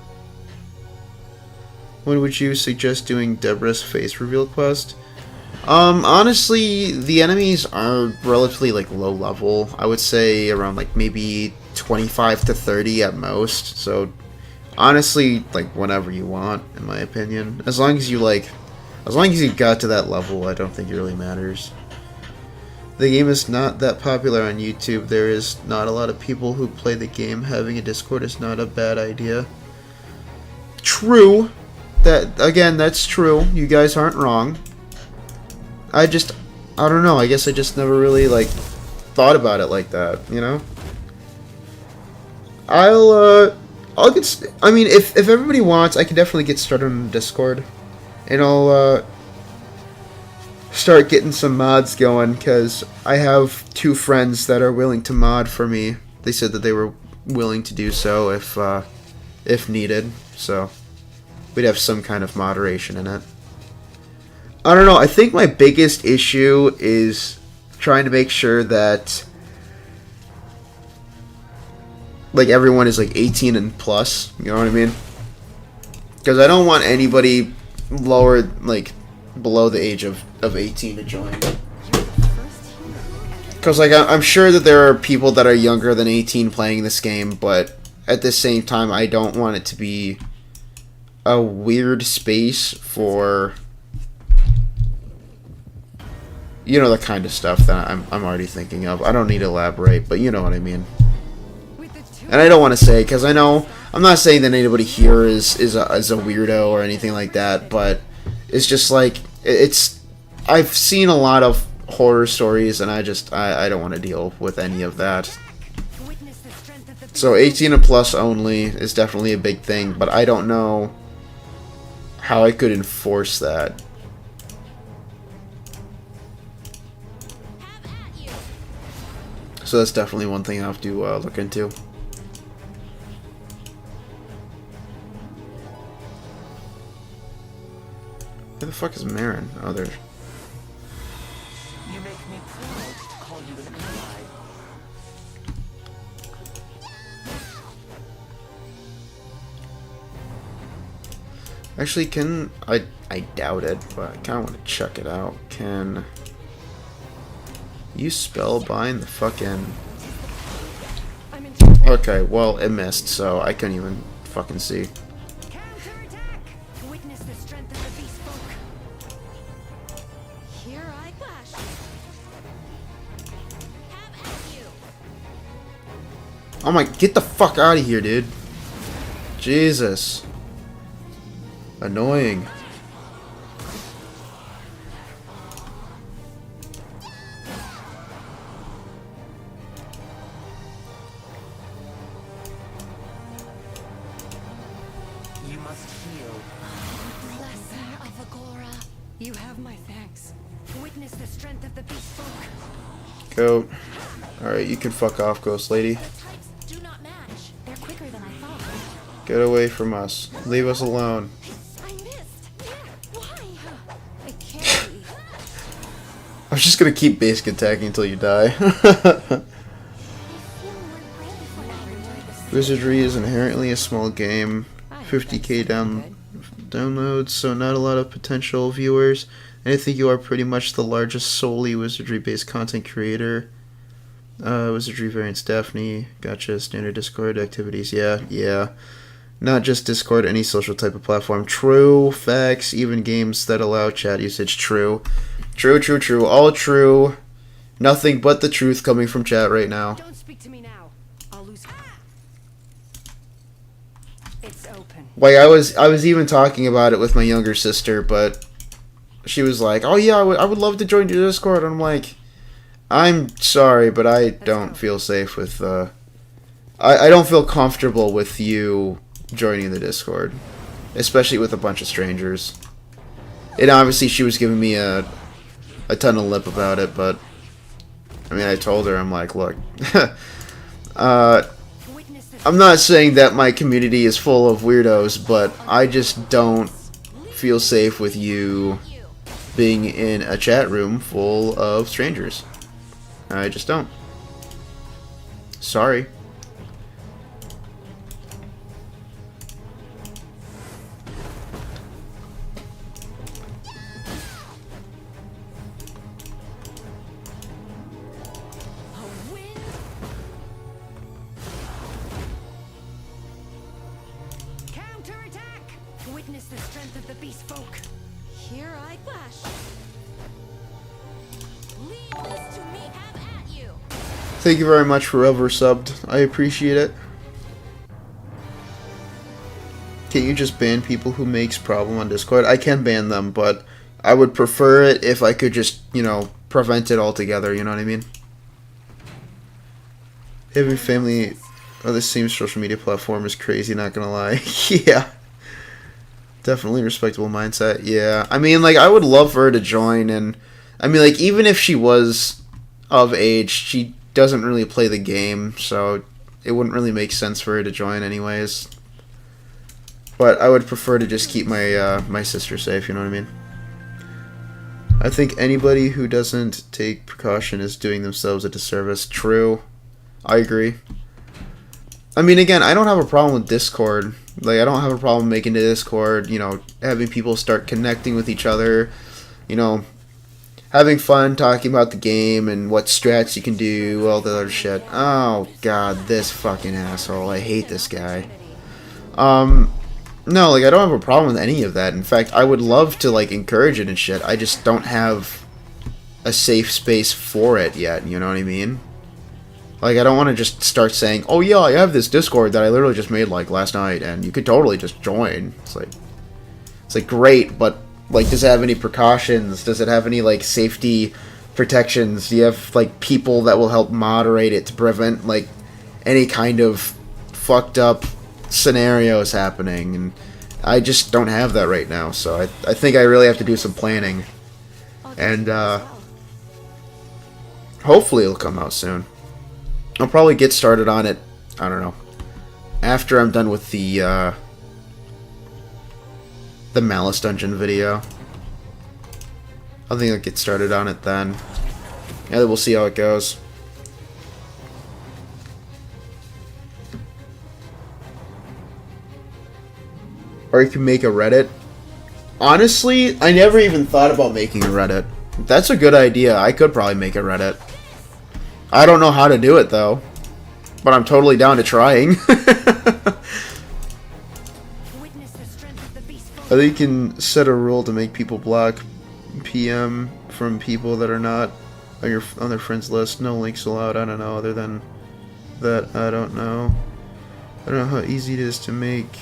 When would you suggest doing Deborah's face reveal quest? Honestly, the enemies are relatively, like, low level. I would say around, like, maybe 25 to 30 at most. So, honestly, like, whenever you want, in my opinion. As long as you got to that level, I don't think it really matters. The game is not that popular on YouTube. There is not a lot of people who play the game. Having a Discord is not a bad idea. True. That's true. You guys aren't wrong. I don't know. I guess I just never really, like, thought about it like that, you know? I'll get, I mean, if everybody wants, I can definitely get started on Discord. And I'll, start getting some mods going, because I have 2 friends that are willing to mod for me. They said that they were willing to do so if needed, so we'd have some kind of moderation in it. I don't know, I think my biggest issue is trying to make sure that, like, everyone is, like, 18 and plus, you know what I mean? Because I don't want anybody lower, like, below the age of 18 to join. Because, like, I'm sure that there are people that are younger than 18 playing this game, but at the same time, I don't want it to be a weird space for, you know, the kind of stuff that I'm already thinking of. I don't need to elaborate, but you know what I mean. And I don't want to say, because I know, I'm not saying that anybody here is a weirdo or anything like that, but it's just like, I've seen a lot of horror stories, and I don't want to deal with any of that. So 18 and plus only is definitely a big thing, but I don't know how I could enforce that. So that's definitely one thing I have to look into. Where the fuck is Marin? Oh, there. You make me proud to call you an ally. Actually, can I doubt it, but I kind of want to check it out. Can you spellbind the fucking? I'm in trouble. Okay, well it missed, so I couldn't even fucking see. Counterattack! Witness the strength of the beast folk. Here I flash. Have at you. Oh my, get the fuck out of here, dude. Jesus. Annoying. You must heal. Lesser of Agora. You have my thanks. Witness the strength of the beast folk. Goat. Alright, you can fuck off, ghost lady. The types do not match. They're quicker than I thought. Get away from us. Leave us alone. I missed. Why? It can't be. I'm just gonna keep basic attacking until you die. Wizardry is inherently a small game. 50k downloads, so not a lot of potential viewers. And I think you are pretty much the largest solely Wizardry-based content creator. Wizardry variants Daphne. Gotcha. Standard Discord activities. Yeah. Not just Discord, any social type of platform. True. Facts. Even games that allow chat usage. True. True. All true. Nothing but the truth coming from chat right now. Don't speak to me now. I'll lose. It's open. Like, I was even talking about it with my younger sister, but she was like, oh yeah, I would love to join your Discord. And I'm like, I'm sorry, but I don't feel safe with, I don't feel comfortable with you joining the Discord. Especially with a bunch of strangers. And obviously she was giving me a ton of lip about it, but I mean, I told her, I'm like, look, I'm not saying that my community is full of weirdos, but I just don't feel safe with you being in a chat room full of strangers. I just don't. Sorry. Counterattack! Witness the strength of the beast folk. Here I flash. Leave this to me. Have at you. Thank you very much for whoever subbed. I appreciate it. Can't you just ban people who makes problem on Discord? I can ban them, but I would prefer it if I could just, you know, prevent it altogether, you know what I mean? Having family on the same social media platform is crazy, not gonna lie. Yeah. Definitely respectable mindset, yeah. I mean, like, I would love for her to join, and I mean, like, even if she was of age, she doesn't really play the game, so it wouldn't really make sense for her to join anyways. But I would prefer to just keep my my sister safe, you know what I mean? I think anybody who doesn't take precaution is doing themselves a disservice. True. I agree. I mean, again, I don't have a problem with Discord. Like, I don't have a problem making the Discord, you know, having people start connecting with each other, you know, having fun talking about the game and what strats you can do, all the other shit. Oh, God, this fucking asshole. I hate this guy. No, like, I don't have a problem with any of that. In fact, I would love to, like, encourage it and shit. I just don't have a safe space for it yet, you know what I mean? Like, I don't want to just start saying, oh yeah, I have this Discord that I literally just made, like, last night, and you could totally just join. It's like, great, but, like, does it have any precautions? Does it have any, like, safety protections? Do you have, like, people that will help moderate it to prevent, like, any kind of fucked up scenarios happening? And I just don't have that right now, so I think I really have to do some planning. And, hopefully it'll come out soon. I'll probably get started on it, I don't know, after I'm done with the Malice Dungeon video. I think I'll get started on it then. And then we'll see how it goes. Or you can make a Reddit. Honestly, I never even thought about making a Reddit. That's a good idea. I could probably make a Reddit. I don't know how to do it though. But I'm totally down to trying. I think you can set a rule to make people block PM from people that are not on their friends list. No links allowed. I don't know. Other than that, I don't know. I don't know how easy it is to make.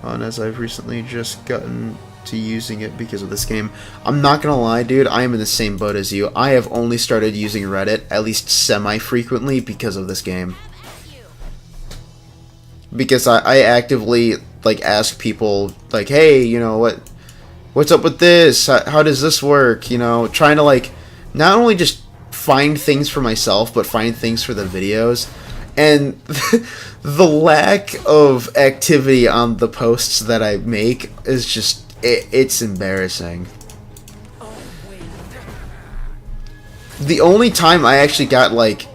As I've recently just gotten to using it because of this game. I'm not gonna lie, dude. I am in the same boat as you. I have only started using Reddit at least semi-frequently because of this game. Because I actively like ask people like, hey, you know what's up with this? How does this work? You know, trying to like not only just find things for myself, but find things for the videos. And the lack of activity on the posts that I make is just it's embarrassing. The only time I actually got like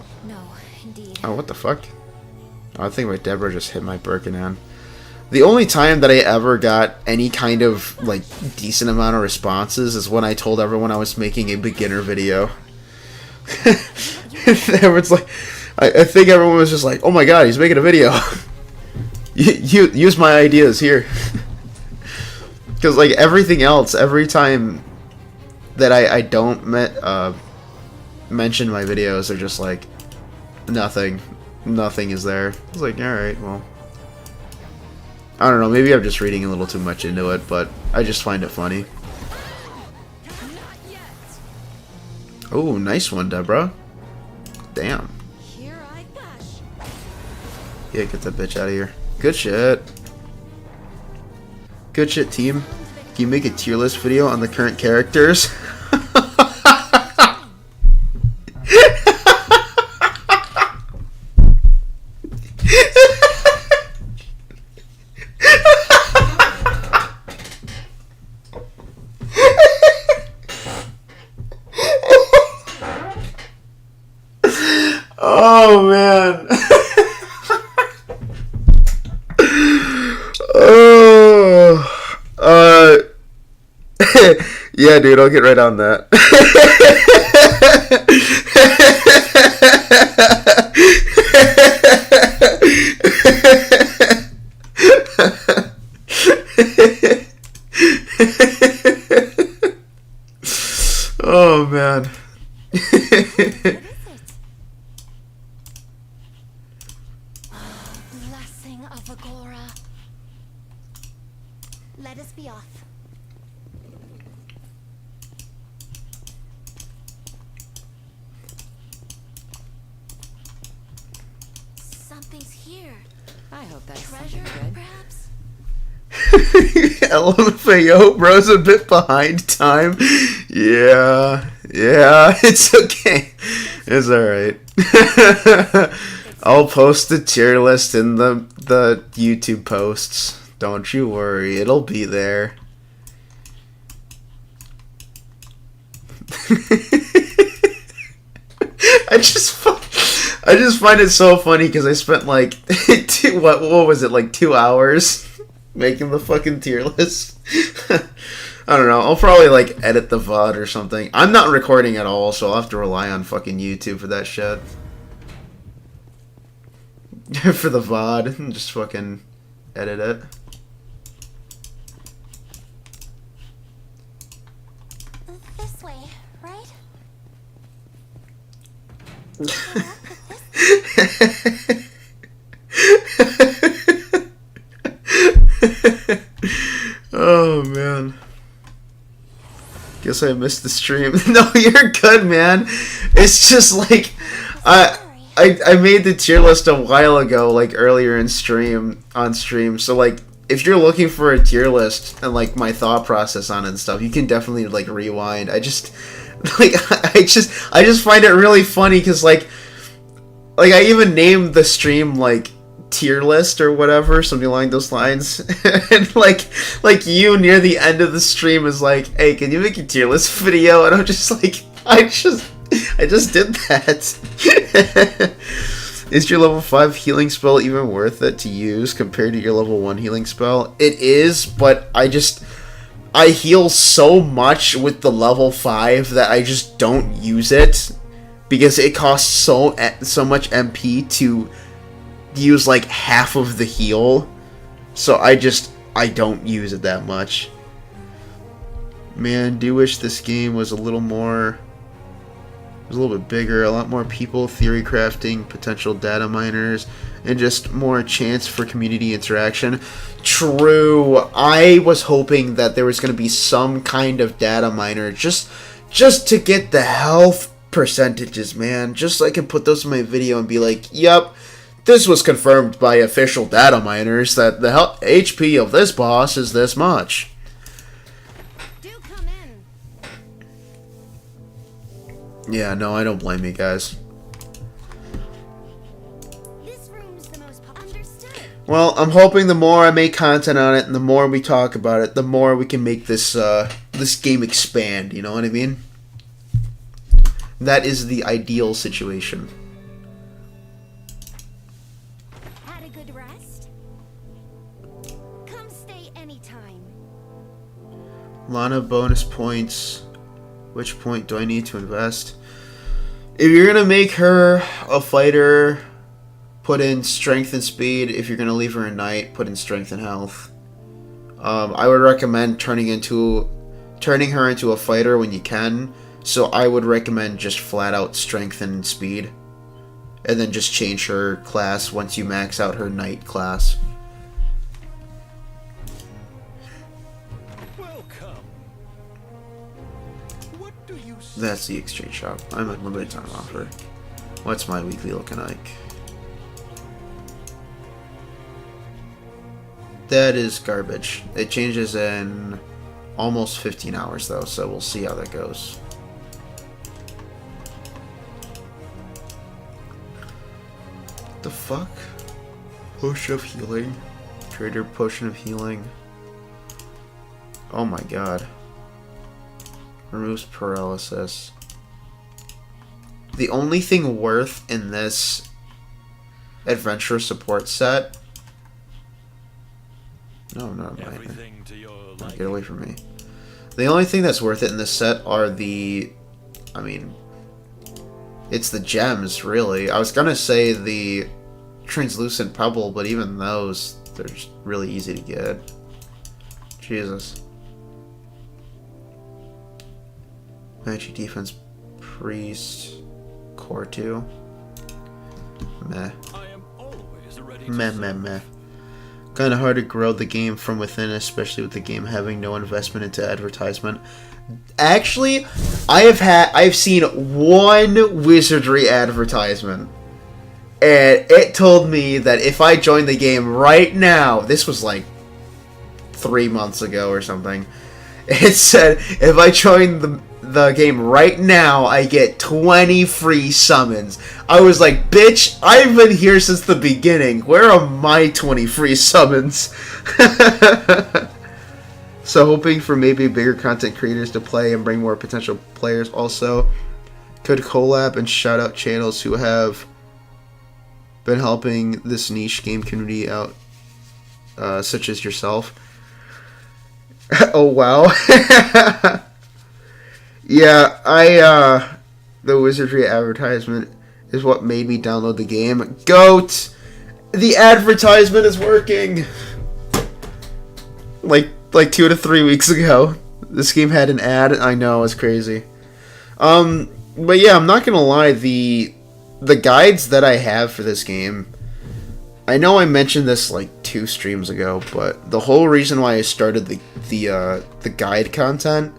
oh, what the fuck? Oh, I think my Deborah just hit my Birkenau. The only time that I ever got any kind of like decent amount of responses is when I told everyone I was making a beginner video. Everyone's like, I think everyone was just like, oh my god, he's making a video. you use my ideas here. Because like everything else, every time that I don't mention my videos, they're just like, nothing is there. It's like, alright, well, I don't know, maybe I'm just reading a little too much into it, but I just find it funny. Oh, nice one, Deborah. Damn. Yeah, get that bitch out of here. Good shit. Good shit, team. Can you make a tier list video on the current characters? Oh man. Yeah, dude, I'll get right on that. Oh man. Blessing of Agora. Let us be off. Something's here. I hope that's Treasure, something good. perhaps? LMFAO, bro's a bit behind time. Yeah, it's okay. It's alright. I'll post the tier list in the YouTube posts. Don't you worry, it'll be there. I just find it so funny because I spent like what was it, like 2 hours making the fucking tier list. I don't know. I'll probably like edit the VOD or something. I'm not recording at all, so I'll have to rely on fucking YouTube for that shit. For the VOD, and just fucking edit it. This way, right? Oh man. Guess I missed the stream. No, you're good, man. It's just like I made the tier list a while ago, like earlier in stream, so like if you're looking for a tier list and like my thought process on it and stuff, you can definitely like rewind. I just find it really funny because like I even named the stream like tier list or whatever, something along those lines. And like you near the end of the stream is like, hey, can you make a tier list video? And I'm just like, I just did that. Is your level 5 healing spell even worth it to use compared to your level 1 healing spell? It is, but I heal so much with the level 5 that I just don't use it because it costs so much MP to use like half of the heal. So I don't use it that much. Man, do wish this game was a little bit bigger, a lot more people theory crafting, potential data miners, and just more chance for community interaction. True, I was hoping that there was going to be some kind of data miner just to get the health percentages, man. Just so I can put those in my video and be like, yep, this was confirmed by official data miners that the HP of this boss is this much. Do come in. Yeah, no, I don't blame you guys. This room's the most understood. Well, I'm hoping the more I make content on it and the more we talk about it, the more we can make this this game expand, you know what I mean? That is the ideal situation. Had a good rest? Come stay anytime. Lana bonus points. Which point do I need to invest? If you're gonna make her a fighter, put in strength and speed. If you're gonna leave her a knight, put in strength and health. I would recommend turning her into a fighter when you can. So I would recommend just flat out strength and speed, and then just change her class once you max out her knight class. Welcome. What do you say? That's the exchange shop. I'm at limited time offer. What's my weekly looking like? That is garbage. It changes in almost 15 hours though, so we'll see how that goes. The fuck? Potion of healing? Trader potion of healing. Oh my god. Removes paralysis. The only thing worth in this adventure support set. No, not mine. Everything to your liking. Get away from me. The only thing that's worth it in this set are the, I mean, it's the gems, really. I was gonna say the translucent pebble, but even those, they're just really easy to get. Jesus. Magic defense, priest, core 2. Meh. I am always ready to Meh. Kinda hard to grow the game from within, especially with the game having no investment into advertisement. Actually, I've seen one Wizardry advertisement, and it told me that if I joined the game right now, this was like 3 months ago or something, it said if I joined the game right now, I get 20 free summons. I was like, bitch, I've been here since the beginning. Where are my 20 free summons? So hoping for maybe bigger content creators to play and bring more potential players. Also, could collab and shout out channels who have been helping this niche game community out, such as yourself. Oh wow. Yeah, the Wizardry advertisement is what made me download the game. GOAT! The advertisement is working! Like 2 to 3 weeks ago. This game had an ad. I know, it's crazy. But yeah, I'm not gonna lie, the guides that I have for this game, I know I mentioned this like 2 streams ago, but the whole reason why I started the guide content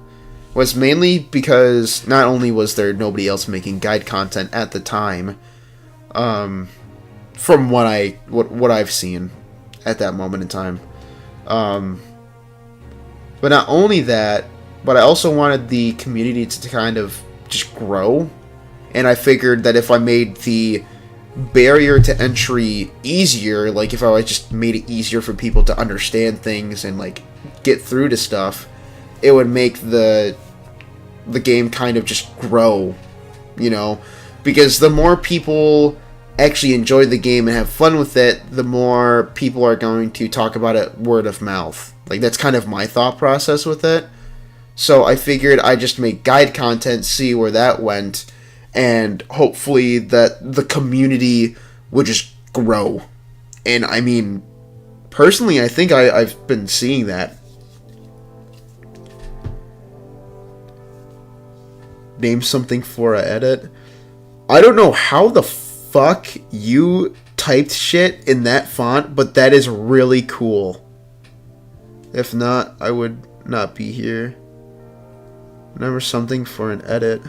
was mainly because not only was there nobody else making guide content at the time, from what I've seen at that moment in time, but not only that, but I also wanted the community to kind of just grow, and I figured that if I made the barrier to entry easier, like if I just made it easier for people to understand things and like get through to stuff, it would make the game kind of just grow, you know, because the more people actually enjoy the game and have fun with it, the more people are going to talk about it word of mouth. Like, that's kind of my thought process with it. So I figured I'd just make guide content, see where that went, and hopefully that the community would just grow. And I mean, personally, I think I've been seeing that. Name something for a edit. I don't know how the fuck you typed shit in that font, but that is really cool. If not, I would not be here. Remember something for an edit.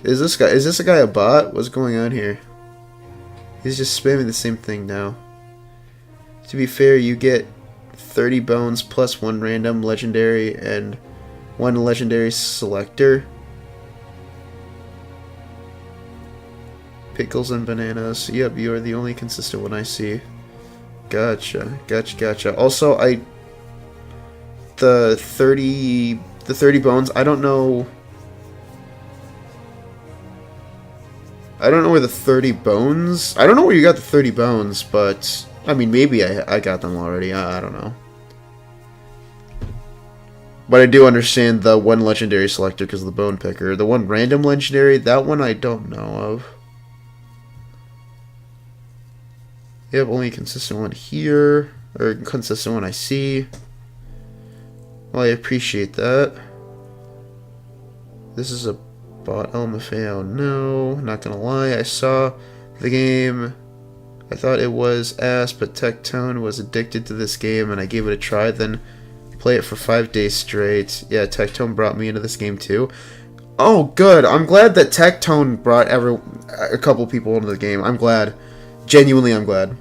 Is this a guy a bot? What's going on here? He's just spamming the same thing now. To be fair, you get 30 bones plus 1 random legendary and 1 legendary selector. Pickles and bananas. Yep, you are the only consistent one I see. Gotcha. Also, the 30 bones, I don't know where the 30 bones, I don't know where you got the 30 bones, but I mean, maybe I got them already. I don't know. But I do understand the 1 legendary selector because of the bone picker. The 1 random legendary, that one I don't know of. You have only a consistent one here, or consistent one I see. Well, I appreciate that. This is a bot LMFAO. No, not gonna lie. I saw the game. I thought it was ass, but Tectone was addicted to this game, and I gave it a try. Then play it for 5 days straight. Yeah, Tectone brought me into this game too. Oh, good. I'm glad that Tectone brought a couple people into the game. I'm glad. Genuinely, I'm glad.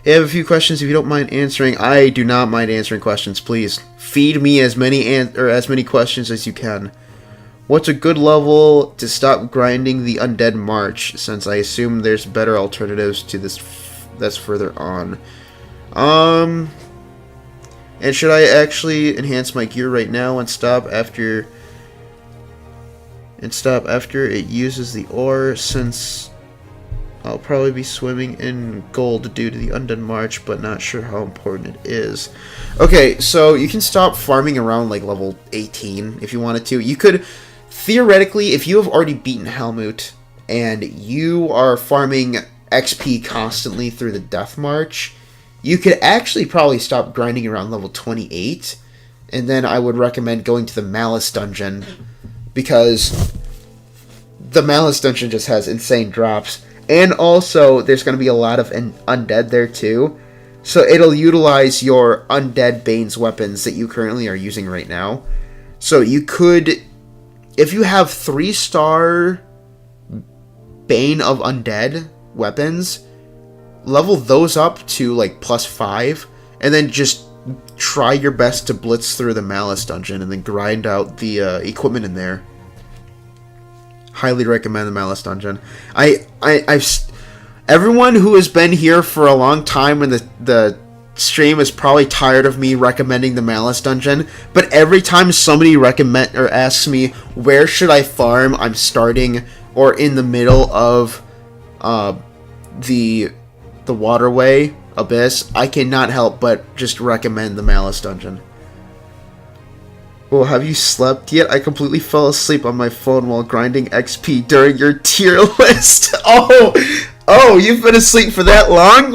I have a few questions if you don't mind answering. I do not mind answering questions, please. Feed me as many questions as you can. What's a good level to stop grinding the Undead March, since I assume there's better alternatives to this that's further on? And should I actually enhance my gear right now and stop after it uses the ore, since I'll probably be swimming in gold due to the Undead March, but not sure how important it is. Okay, so you can stop farming around like level 18 if you wanted to. You could, theoretically, if you have already beaten Helmut and you are farming XP constantly through the Death March, you could actually probably stop grinding around level 28, and then I would recommend going to the Malice Dungeon, because the Malice Dungeon just has insane drops. And also, there's going to be a lot of undead there too. So it'll utilize your undead Bane's weapons that you currently are using right now. So you could, if you have 3-star Bane of Undead weapons, level those up to like +5. And then just try your best to blitz through the Malice Dungeon and then grind out the equipment in there. Highly recommend the Malice Dungeon. Everyone who has been here for a long time in the stream is probably tired of me recommending the Malice Dungeon, but every time somebody asks me where should I farm, I'm starting or in the middle of the waterway abyss, I cannot help but just recommend the Malice Dungeon. Well, have you slept yet? I completely fell asleep on my phone while grinding XP during your tier list. Oh, you've been asleep for that long?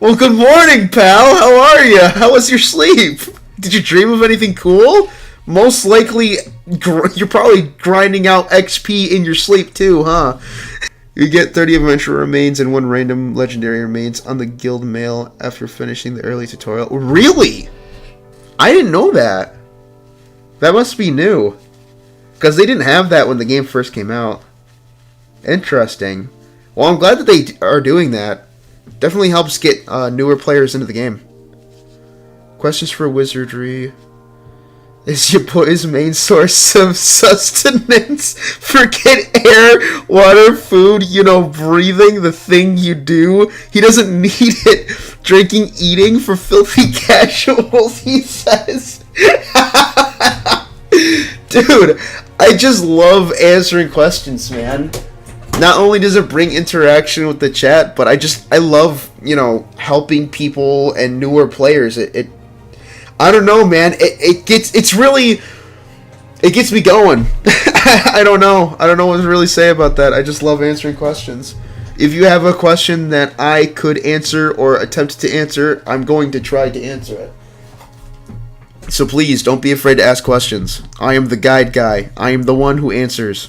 Well, good morning, pal. How are you? How was your sleep? Did you dream of anything cool? Most likely, you're probably grinding out XP in your sleep too, huh? You get 30 adventure remains and 1 random legendary remains on the guild mail after finishing the early tutorial. Really? I didn't know that. That must be new, because they didn't have that when the game first came out. Interesting. Well, I'm glad that they are doing that. Definitely helps get newer players into the game. Questions for Wizardry. Is your boy's main source of sustenance? Forget air, water, food, breathing, the thing you do. He doesn't need it. Drinking, eating for filthy casuals, he says. Dude, I just love answering questions, man. Not only does it bring interaction with the chat, but I love, helping people and newer players. I don't know, man. It gets me going. I don't know what to really say about that. I just love answering questions. If you have a question that I could answer or attempt to answer, I'm going to try to answer it. So please, don't be afraid to ask questions. I am the guide guy. I am the one who answers.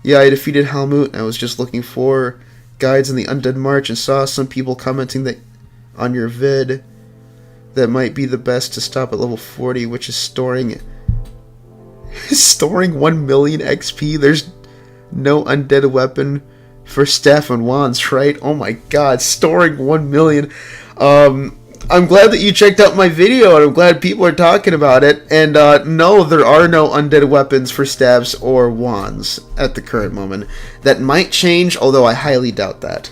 Yeah, I defeated Helmut. I was just looking for guides in the Undead March and saw some people commenting that on your vid that might be the best to stop at level 40, which is storing 1 million XP. There's no undead weapon for staff and wands, right? Oh my god, storing 1 million. I'm glad that you checked out my video, and I'm glad people are talking about it. And no, there are no undead weapons for staves or wands at the current moment. That might change, although I highly doubt that.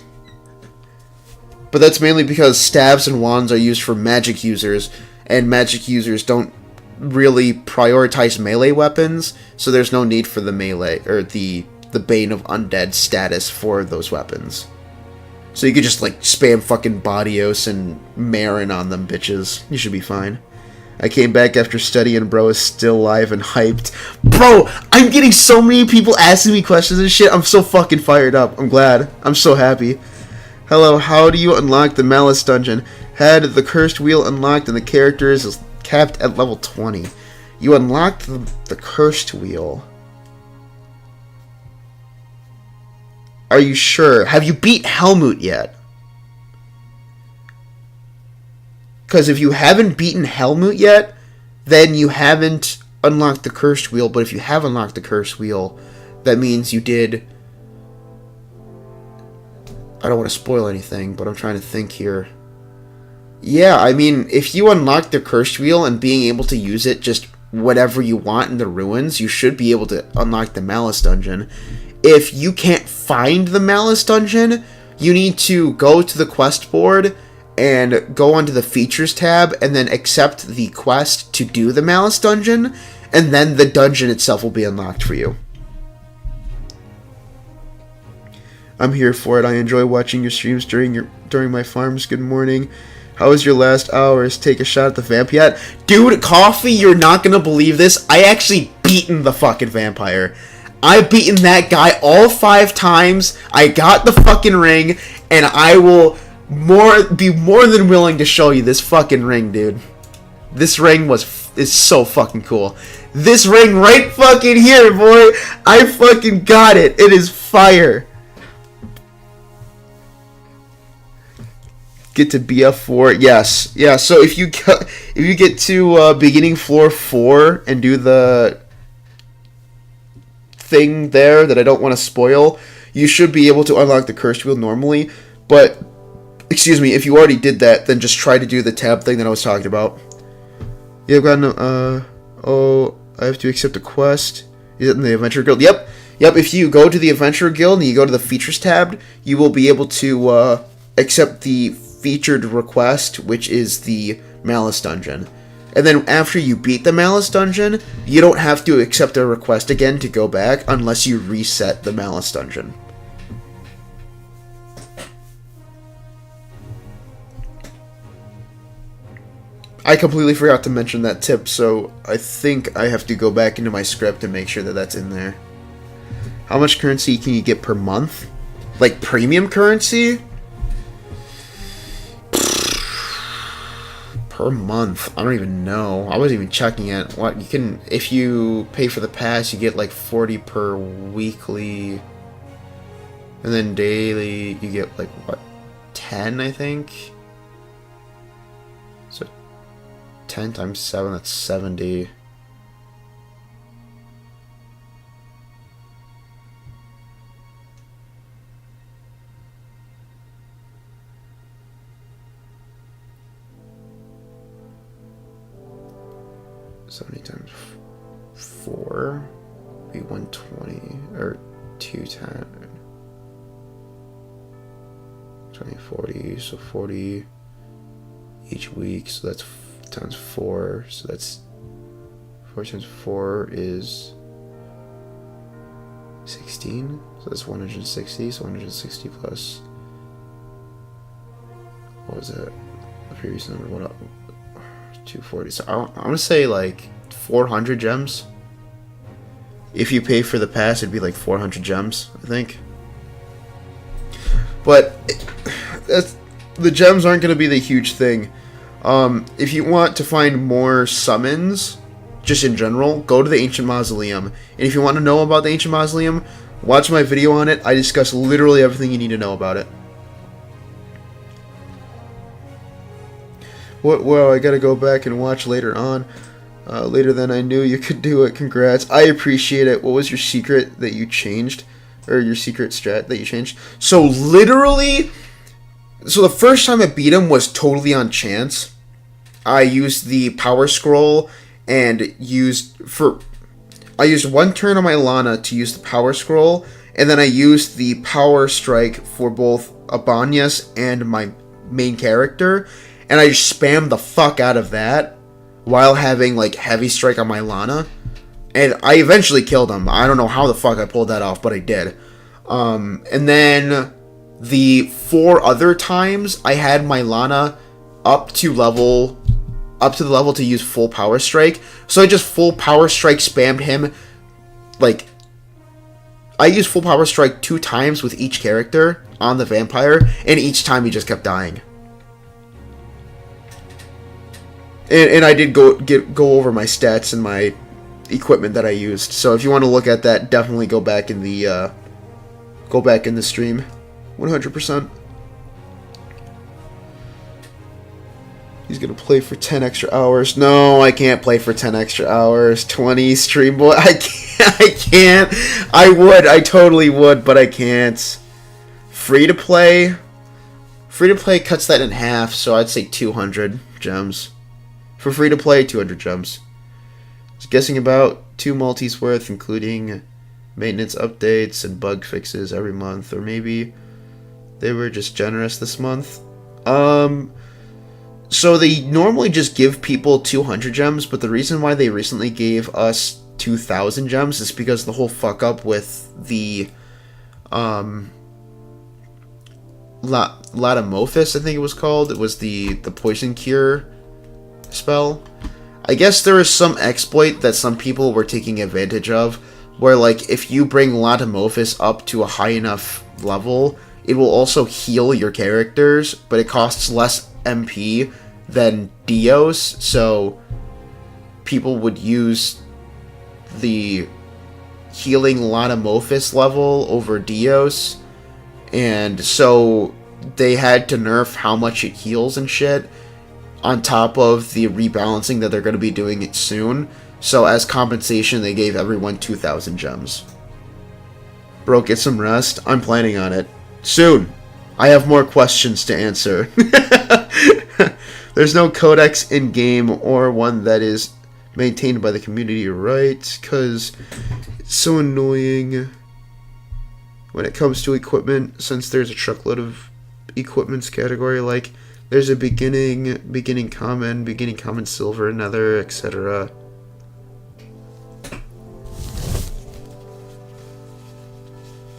But that's mainly because staves and wands are used for magic users, and magic users don't really prioritize melee weapons, so there's no need for the melee, or the Bane of Undead status for those weapons. So you could just, spam fucking Badios and Marin on them bitches. You should be fine. I came back after studying, bro is still live and hyped. Bro, I'm getting so many people asking me questions and shit. I'm so fucking fired up. I'm glad. I'm so happy. Hello, how do you unlock the Malice Dungeon? Had the Cursed Wheel unlocked and the character is capped at level 20. You unlocked the Cursed Wheel. Are you sure? Have you beat Helmut yet? Because if you haven't beaten Helmut yet, then you haven't unlocked the Cursed Wheel. But if you have unlocked the Cursed Wheel, that means you did... I don't want to spoil anything, but I'm trying to think here. Yeah, I mean, if you unlock the Cursed Wheel and being able to use it just whatever you want in the ruins, you should be able to unlock the Malice Dungeon. If you can't find the Malice Dungeon, you need to go to the quest board and go onto the Features tab and then accept the quest to do the Malice Dungeon, and then the dungeon itself will be unlocked for you. I'm here for it. I enjoy watching your streams during my farms. Good morning. How was your last hours? Take a shot at the vamp yet? Dude, Coffee, you're not gonna believe this. I actually beaten the fucking vampire. I've beaten that guy all 5 times. I got the fucking ring, and I will be more than willing to show you this fucking ring, dude. This ring is so fucking cool. This ring right fucking here, boy. I fucking got it. It is fire. Get to BF4. Yes. Yeah, so if you get to beginning floor 4 and do the thing there that I don't want to spoil, you should be able to unlock the Cursed Wheel normally. But, excuse me, if you already did that, then just try to do the tab thing that I was talking about. Yeah, I've gotten, I have to accept a quest. Is it in the Adventure Guild? Yep, if you go to the Adventure Guild and you go to the Features tab, you will be able to accept the featured request, which is the Malice Dungeon. And then after you beat the Malice Dungeon, you don't have to accept a request again to go back unless you reset the Malice Dungeon. I completely forgot to mention that tip, so I think I have to go back into my script and make sure that that's in there. How much currency can you get per month? Like premium currency? Per month, I don't even know. I wasn't even checking it. What you can, if you pay for the pass, you get like 40 per weekly, and then daily you get like what, 10, I think. So 10 times 7, that's 70. 70 times 4 be 120 or 210. 20, 40, so 40 each week, so that's times 4, so that's 4 times 4 is 16, so that's 160, so 160 plus, what was it, the previous number, what up, 240, so I'm gonna say like 400 gems. If you pay for the pass, it'd be like 400 gems, I think. But the gems aren't going to be the huge thing. If you want to find more summons, just in general, go to the Ancient Mausoleum. And if you want to know about the Ancient Mausoleum, watch my video on it. I discuss literally everything you need to know about it. Well, I gotta go back and watch later on. Later than I knew you could do it. Congrats. I appreciate it. What was your secret that you changed? Or your secret strat that you changed? So literally, so the first time I beat him was totally on chance. I used the power scroll and I used one turn on my Lana to use the power scroll, and then I used the power strike for both Abanyas and my main character, and I just spammed the fuck out of that while having like heavy strike on my Lana. And I eventually killed him. I don't know how the fuck I pulled that off, but I did. And then the 4 other times I had my Lana up to the level to use full power strike. So I just full power strike spammed him. Like, I used full power strike 2 times with each character on the vampire, and each time he just kept dying. And I did go over my stats and my equipment that I used. So if you want to look at that, definitely go back in the stream. 100%. He's gonna play for 10 extra hours. No, I can't play for 10 extra hours. 20 stream boy. I can't. I totally would, but I can't. Free to play cuts that in half, so I'd say 200 gems. For free to play, 200 gems. I was guessing about 2 multis worth, including maintenance updates and bug fixes every month, or maybe they were just generous this month. So they normally just give people 200 gems, but the reason why they recently gave us 2,000 gems is because the whole fuck up with the Latomorphis, I think it was called. It was the poison cure spell. I guess there is some exploit that some people were taking advantage of, where like if you bring Latomorphis up to a high enough level, it will also heal your characters, but it costs less MP than Dios, so people would use the healing Latomorphis level over Dios, and so they had to nerf how much it heals and shit, on top of the rebalancing that they're going to be doing it soon. So as compensation, they gave everyone 2,000 gems. Bro, get some rest. I'm planning on it. Soon. I have more questions to answer. There's no codex in-game or one that is maintained by the community, right? Because it's so annoying when it comes to equipment, since there's a truckload of equipments category, like there's a beginning common silver, nether, etc.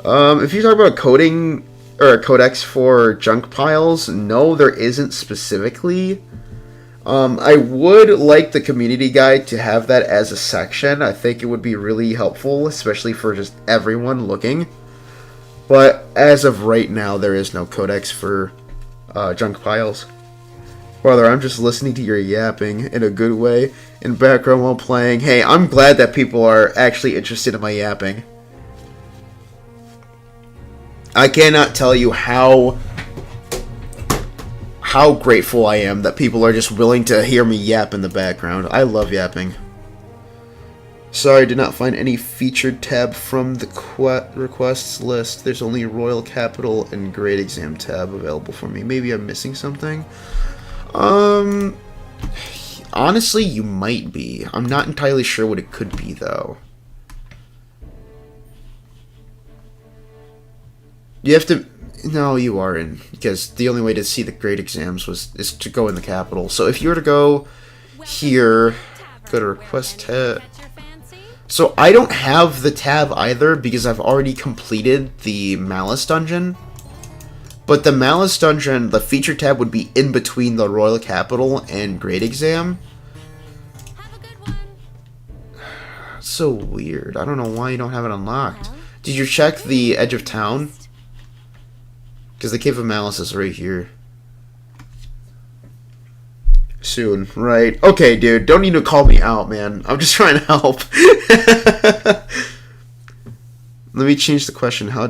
If you talk about coding or a codex for junk piles, no, there isn't specifically. I would like the community guide to have that as a section. I think it would be really helpful, especially for just everyone looking. But as of right now, there is no codex for junk piles. Brother, I'm just listening to your yapping in a good way in background while playing. Hey, I'm glad that people are actually interested in my yapping. I cannot tell you how grateful I am that people are just willing to hear me yap in the background. I love yapping. Sorry, I did not find any featured tab from the requests list. There's only Royal Capital and Grade Exam tab available for me. Maybe I'm missing something. I honestly, you might be. I'm not entirely sure what it could be, though. You have to... No, you are in. Because the only way to see the grade exams is to go in the capital. So if you were to go here, go to request tab. So I don't have the tab either because I've already completed the Malice Dungeon. But the Malice Dungeon, the feature tab would be in between the Royal Capital and grade exam. So weird. I don't know why you don't have it unlocked. Did you check the edge of town? Because the Cave of Malice is right here. Soon, right? Okay, dude, don't need to call me out, man. I'm just trying to help. Let me change the question. How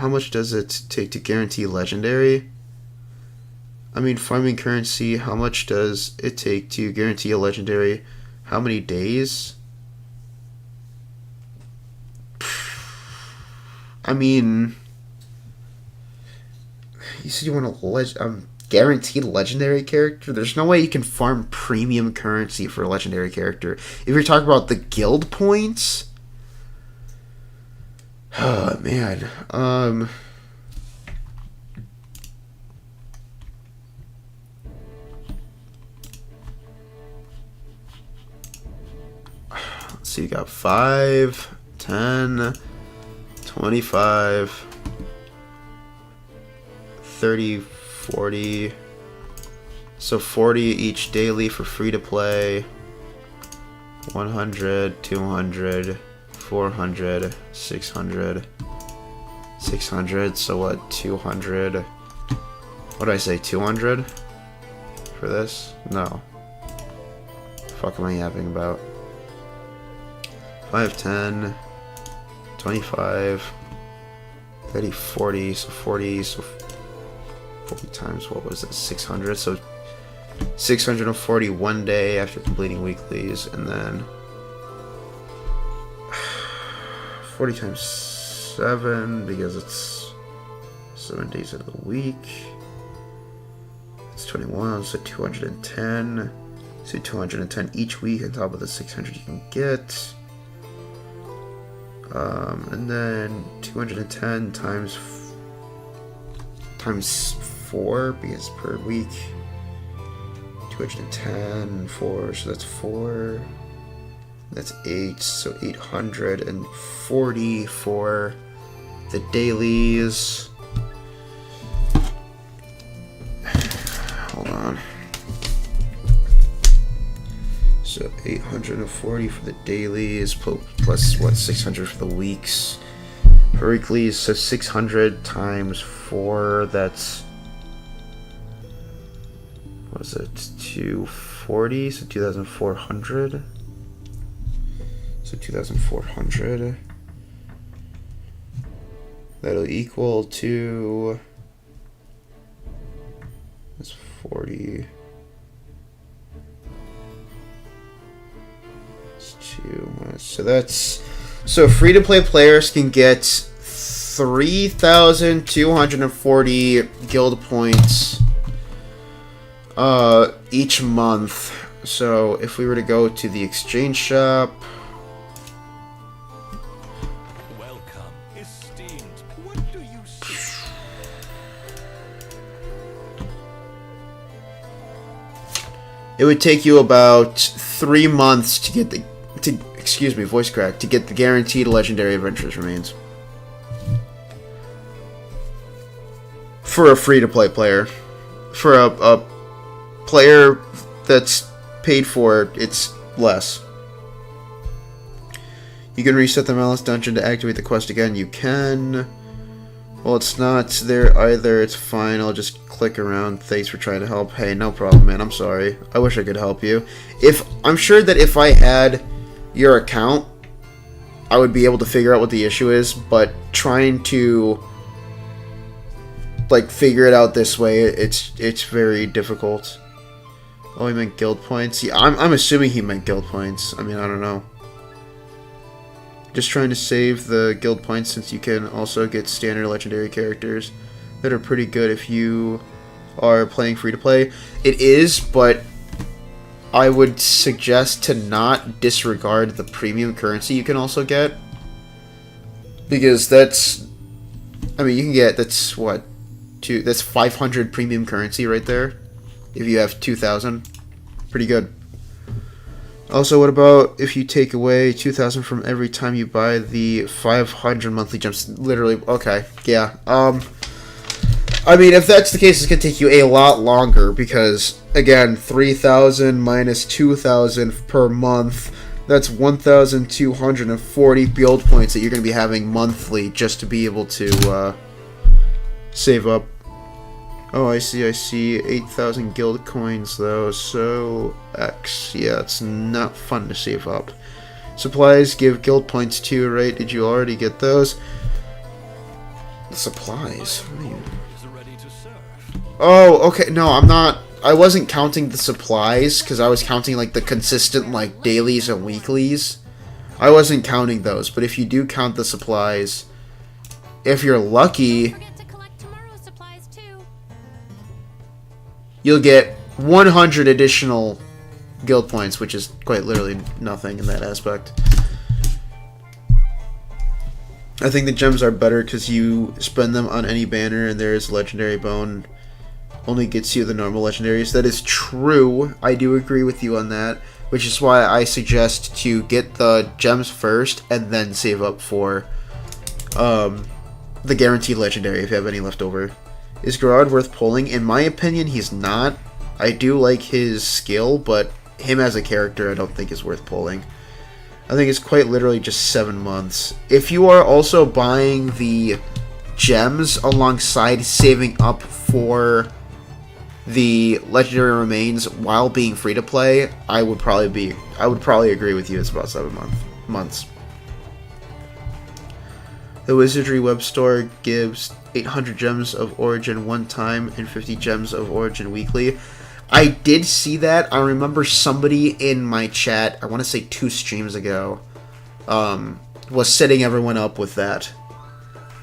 much does it take to guarantee legendary? I mean, farming currency, how much does it take to guarantee a legendary? How many days? I mean, you said you want a guaranteed legendary character? There's no way you can farm premium currency for a legendary character. If you're talking about the guild points... Oh, man. Let's see, you got 5, 10, 25, 30, 40. So 40 each daily for free to play. 100, 200, 400, 600, 600. So what? 200. What did I say? 200 for this? No. Fuck am I yapping about? 5, 10, 25, 30, 40. So 40. So 40 times, what was it, 600, so 640 one day after completing weeklies, and then 40 times 7, because it's 7 days of the week, it's 21, so 210, so 210 each week on top of the 600 you can get, and then 210 times 4, because per week. 210, 4, so that's 4. That's 8, so 840 for the dailies. Hold on. So 840 for the dailies, plus what, 600 for the weeks. For weeklies, so 600 times 4, that's, what is it, 240, so 2,400. So 2,400. That'll equal to, that's 40. It's 2, so that's, so free-to-play players can get 3,240 guild points each month. So if we were to go to the exchange shop, Welcome, esteemed. What do you see? it would take you about 3 months to get excuse me, voice crack, to get the guaranteed legendary adventures remains. For a free-to-play player. For a player that's paid for, it's less. You can reset the Malice Dungeon to activate the quest again. You can. Well, it's not there either. It's fine. I'll just click around. Thanks for trying to help. Hey, no problem, man. I'm sorry. I wish I could help you. I'm sure that if I had your account, I would be able to figure out what the issue is, but trying to like figure it out this way, it's very difficult. Oh, he meant guild points. Yeah, I'm assuming he meant guild points. I mean, I don't know. Just trying to save the guild points, since you can also get standard legendary characters that are pretty good if you are playing free to play. It is, but I would suggest to not disregard the premium currency you can also get. Because that's... I mean, you can get... That's, what? That's 500 premium currency right there. If you have 2,000. Pretty good. Also, what about if you take away 2,000 from every time you buy the 500 monthly gems? Literally, okay, yeah. I mean, if that's the case, it's going to take you a lot longer because, again, 3,000 minus 2,000 per month, that's 1,240 build points that you're going to be having monthly just to be able to save up. Oh, I see. 8,000 guild coins, though, so X. Yeah, it's not fun to save up. Supplies give guild points too, right? Did you already get those? The supplies? What do you... Oh, okay. No, I'm not... I wasn't counting the supplies, because I was counting, like, the consistent, like, dailies and weeklies. I wasn't counting those, but if you do count the supplies, if you're lucky... you'll get 100 additional guild points, which is quite literally nothing in that aspect. I think the gems are better because you spend them on any banner and there's legendary bone. Only gets you the normal legendaries. That is true. I do agree with you on that, which is why I suggest to get the gems first and then save up for the guaranteed legendary if you have any left over. Is Gerard worth pulling? In my opinion, he's not. I do like his skill, but him as a character I don't think is worth pulling. I think it's quite literally just 7 months. If you are also buying the gems alongside saving up for the legendary remains while being free to play, I would probably agree with you. It's about 7 months. The Wizardry web store gives 800 gems of origin one time and 50 gems of origin weekly. I did see that. I remember somebody in my chat, I want to say 2 streams ago, was setting everyone up with that.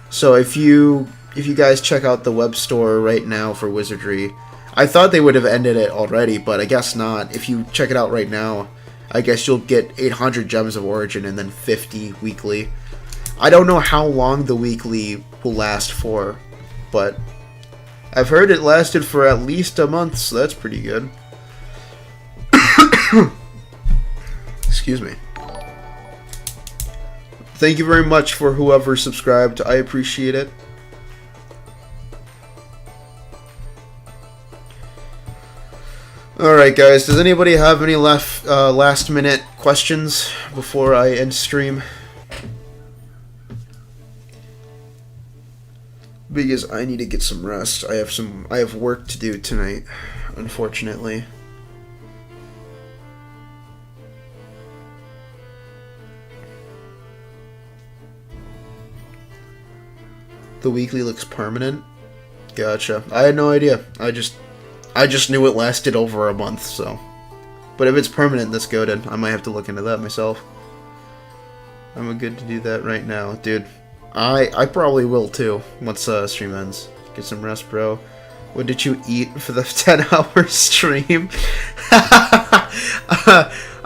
So if you guys check out the web store right now for Wizardry, I thought they would have ended it already, but I guess not. If you check it out right now, I guess you'll get 800 gems of origin and then 50 weekly. I don't know how long the weekly will last for, but I've heard it lasted for at least a month, so that's pretty good. Excuse me. Thank you very much for whoever subscribed. I appreciate it. Alright guys, does anybody have any last minute questions before I end stream? Because I need to get some rest. I have work to do tonight, unfortunately. The weekly looks permanent. Gotcha. I had no idea. I just knew it lasted over a month, so. But if it's permanent, that's good. I might have to look into that myself. I'm good to do that right now, dude. I probably will too once stream ends. Get some rest, bro. What did you eat for the 10-hour stream?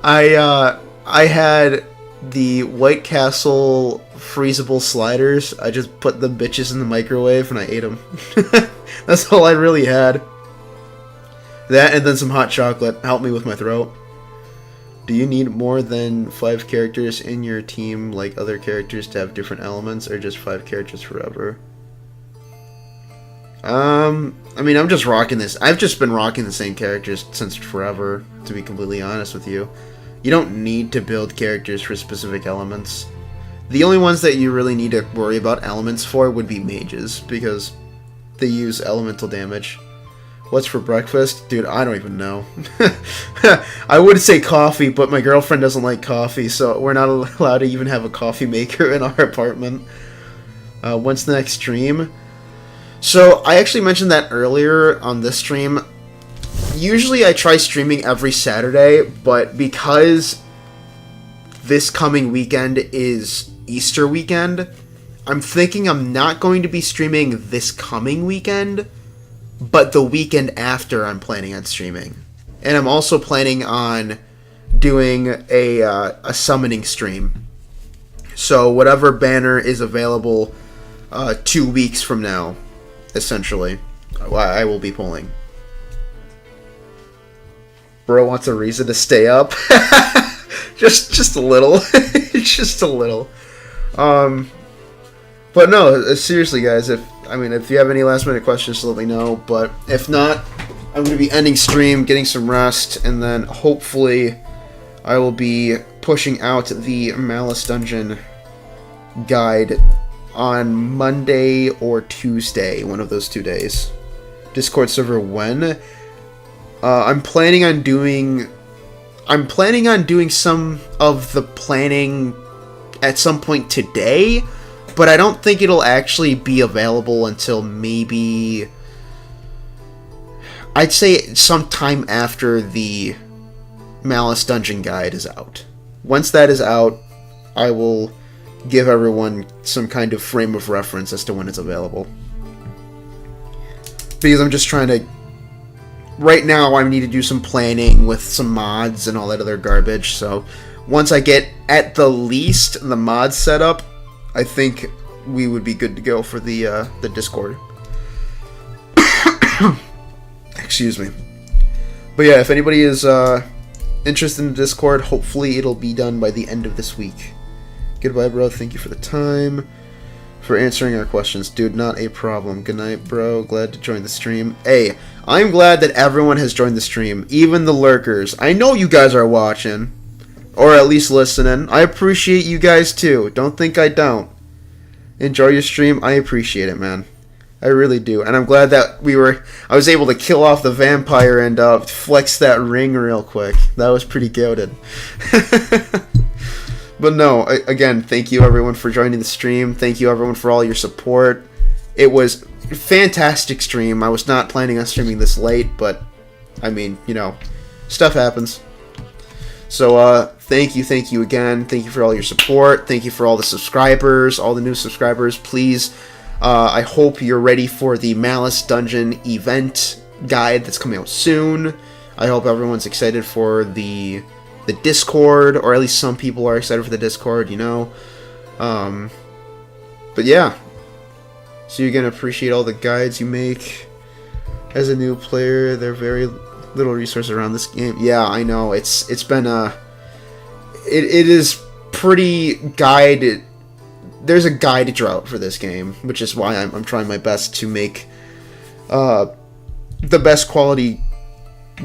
I had the White Castle freezable sliders. I just put the bitches in the microwave and I ate them. That's all I really had. That and then some hot chocolate. Helped me with my throat. Do you need more than 5 characters in your team like other characters to have different elements, or just 5 characters forever? I mean, I'm just rocking this. I've just been rocking the same characters since forever, to be completely honest with you. You don't need to build characters for specific elements. The only ones that you really need to worry about elements for would be mages, because they use elemental damage. What's for breakfast? Dude, I don't even know. I would say coffee, but my girlfriend doesn't like coffee, so we're not allowed to even have a coffee maker in our apartment. When's the next stream? So, I actually mentioned that earlier on this stream. Usually I try streaming every Saturday, but because this coming weekend is Easter weekend, I'm thinking I'm not going to be streaming this coming weekend, but the weekend after I'm planning on streaming. and I'm also planning on doing a summoning stream. So whatever banner is available 2 weeks from now, essentially, I will be pulling. Bro wants a reason to stay up. just a little. Just a little. But no, seriously, guys, if you have any last minute questions, let me know. But if not, I'm going to be ending stream, getting some rest, and then hopefully I will be pushing out the Malice Dungeon guide on Monday or Tuesday, one of those 2 days. Discord server when? I'm planning on doing some of the planning at some point today, but I don't think it'll actually be available until maybe, I'd say sometime after the Malice Dungeon Guide is out. Once that is out, I will give everyone some kind of frame of reference as to when it's available. Because I'm just trying to... Right now, I need to do some planning with some mods and all that other garbage, so once I get, at the least, the mods set up, I think we would be good to go for the Discord. Excuse me. But yeah, if anybody is interested in the Discord, hopefully it'll be done by the end of this week. Goodbye, bro. Thank you for the time. For answering our questions. Dude, not a problem. Good night, bro. Glad to join the stream. Hey, I'm glad that everyone has joined the stream. Even the lurkers. I know you guys are watching. Or at least listening. I appreciate you guys too. Don't think I don't. Enjoy your stream. I appreciate it, man. I really do. And I'm glad that I was able to kill off the vampire and flex that ring real quick. That was pretty goated. But no, again, thank you everyone for joining the stream. Thank you everyone for all your support. It was a fantastic stream. I was not planning on streaming this late, but I mean, you know, stuff happens. So thank you again. Thank you for all your support. Thank you for all the subscribers, all the new subscribers. Please, I hope you're ready for the Malice Dungeon event guide that's coming out soon. I hope everyone's excited for the Discord, or at least some people are excited for the Discord, you know. But yeah, so you're gonna appreciate all the guides you make as a new player. There are very little resources around this game. Yeah, I know, it's been it is pretty guided. There's a guide drought for this game, which is why I'm trying my best to make the best quality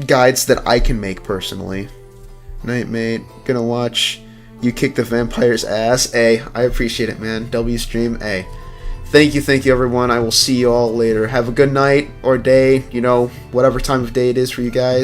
guides that I can make personally. Night, mate. Gonna watch you kick the vampire's ass. A, I appreciate it, man. W stream. A. Thank you, everyone. I will see you all later. Have a good night or day, you know, whatever time of day it is for you guys.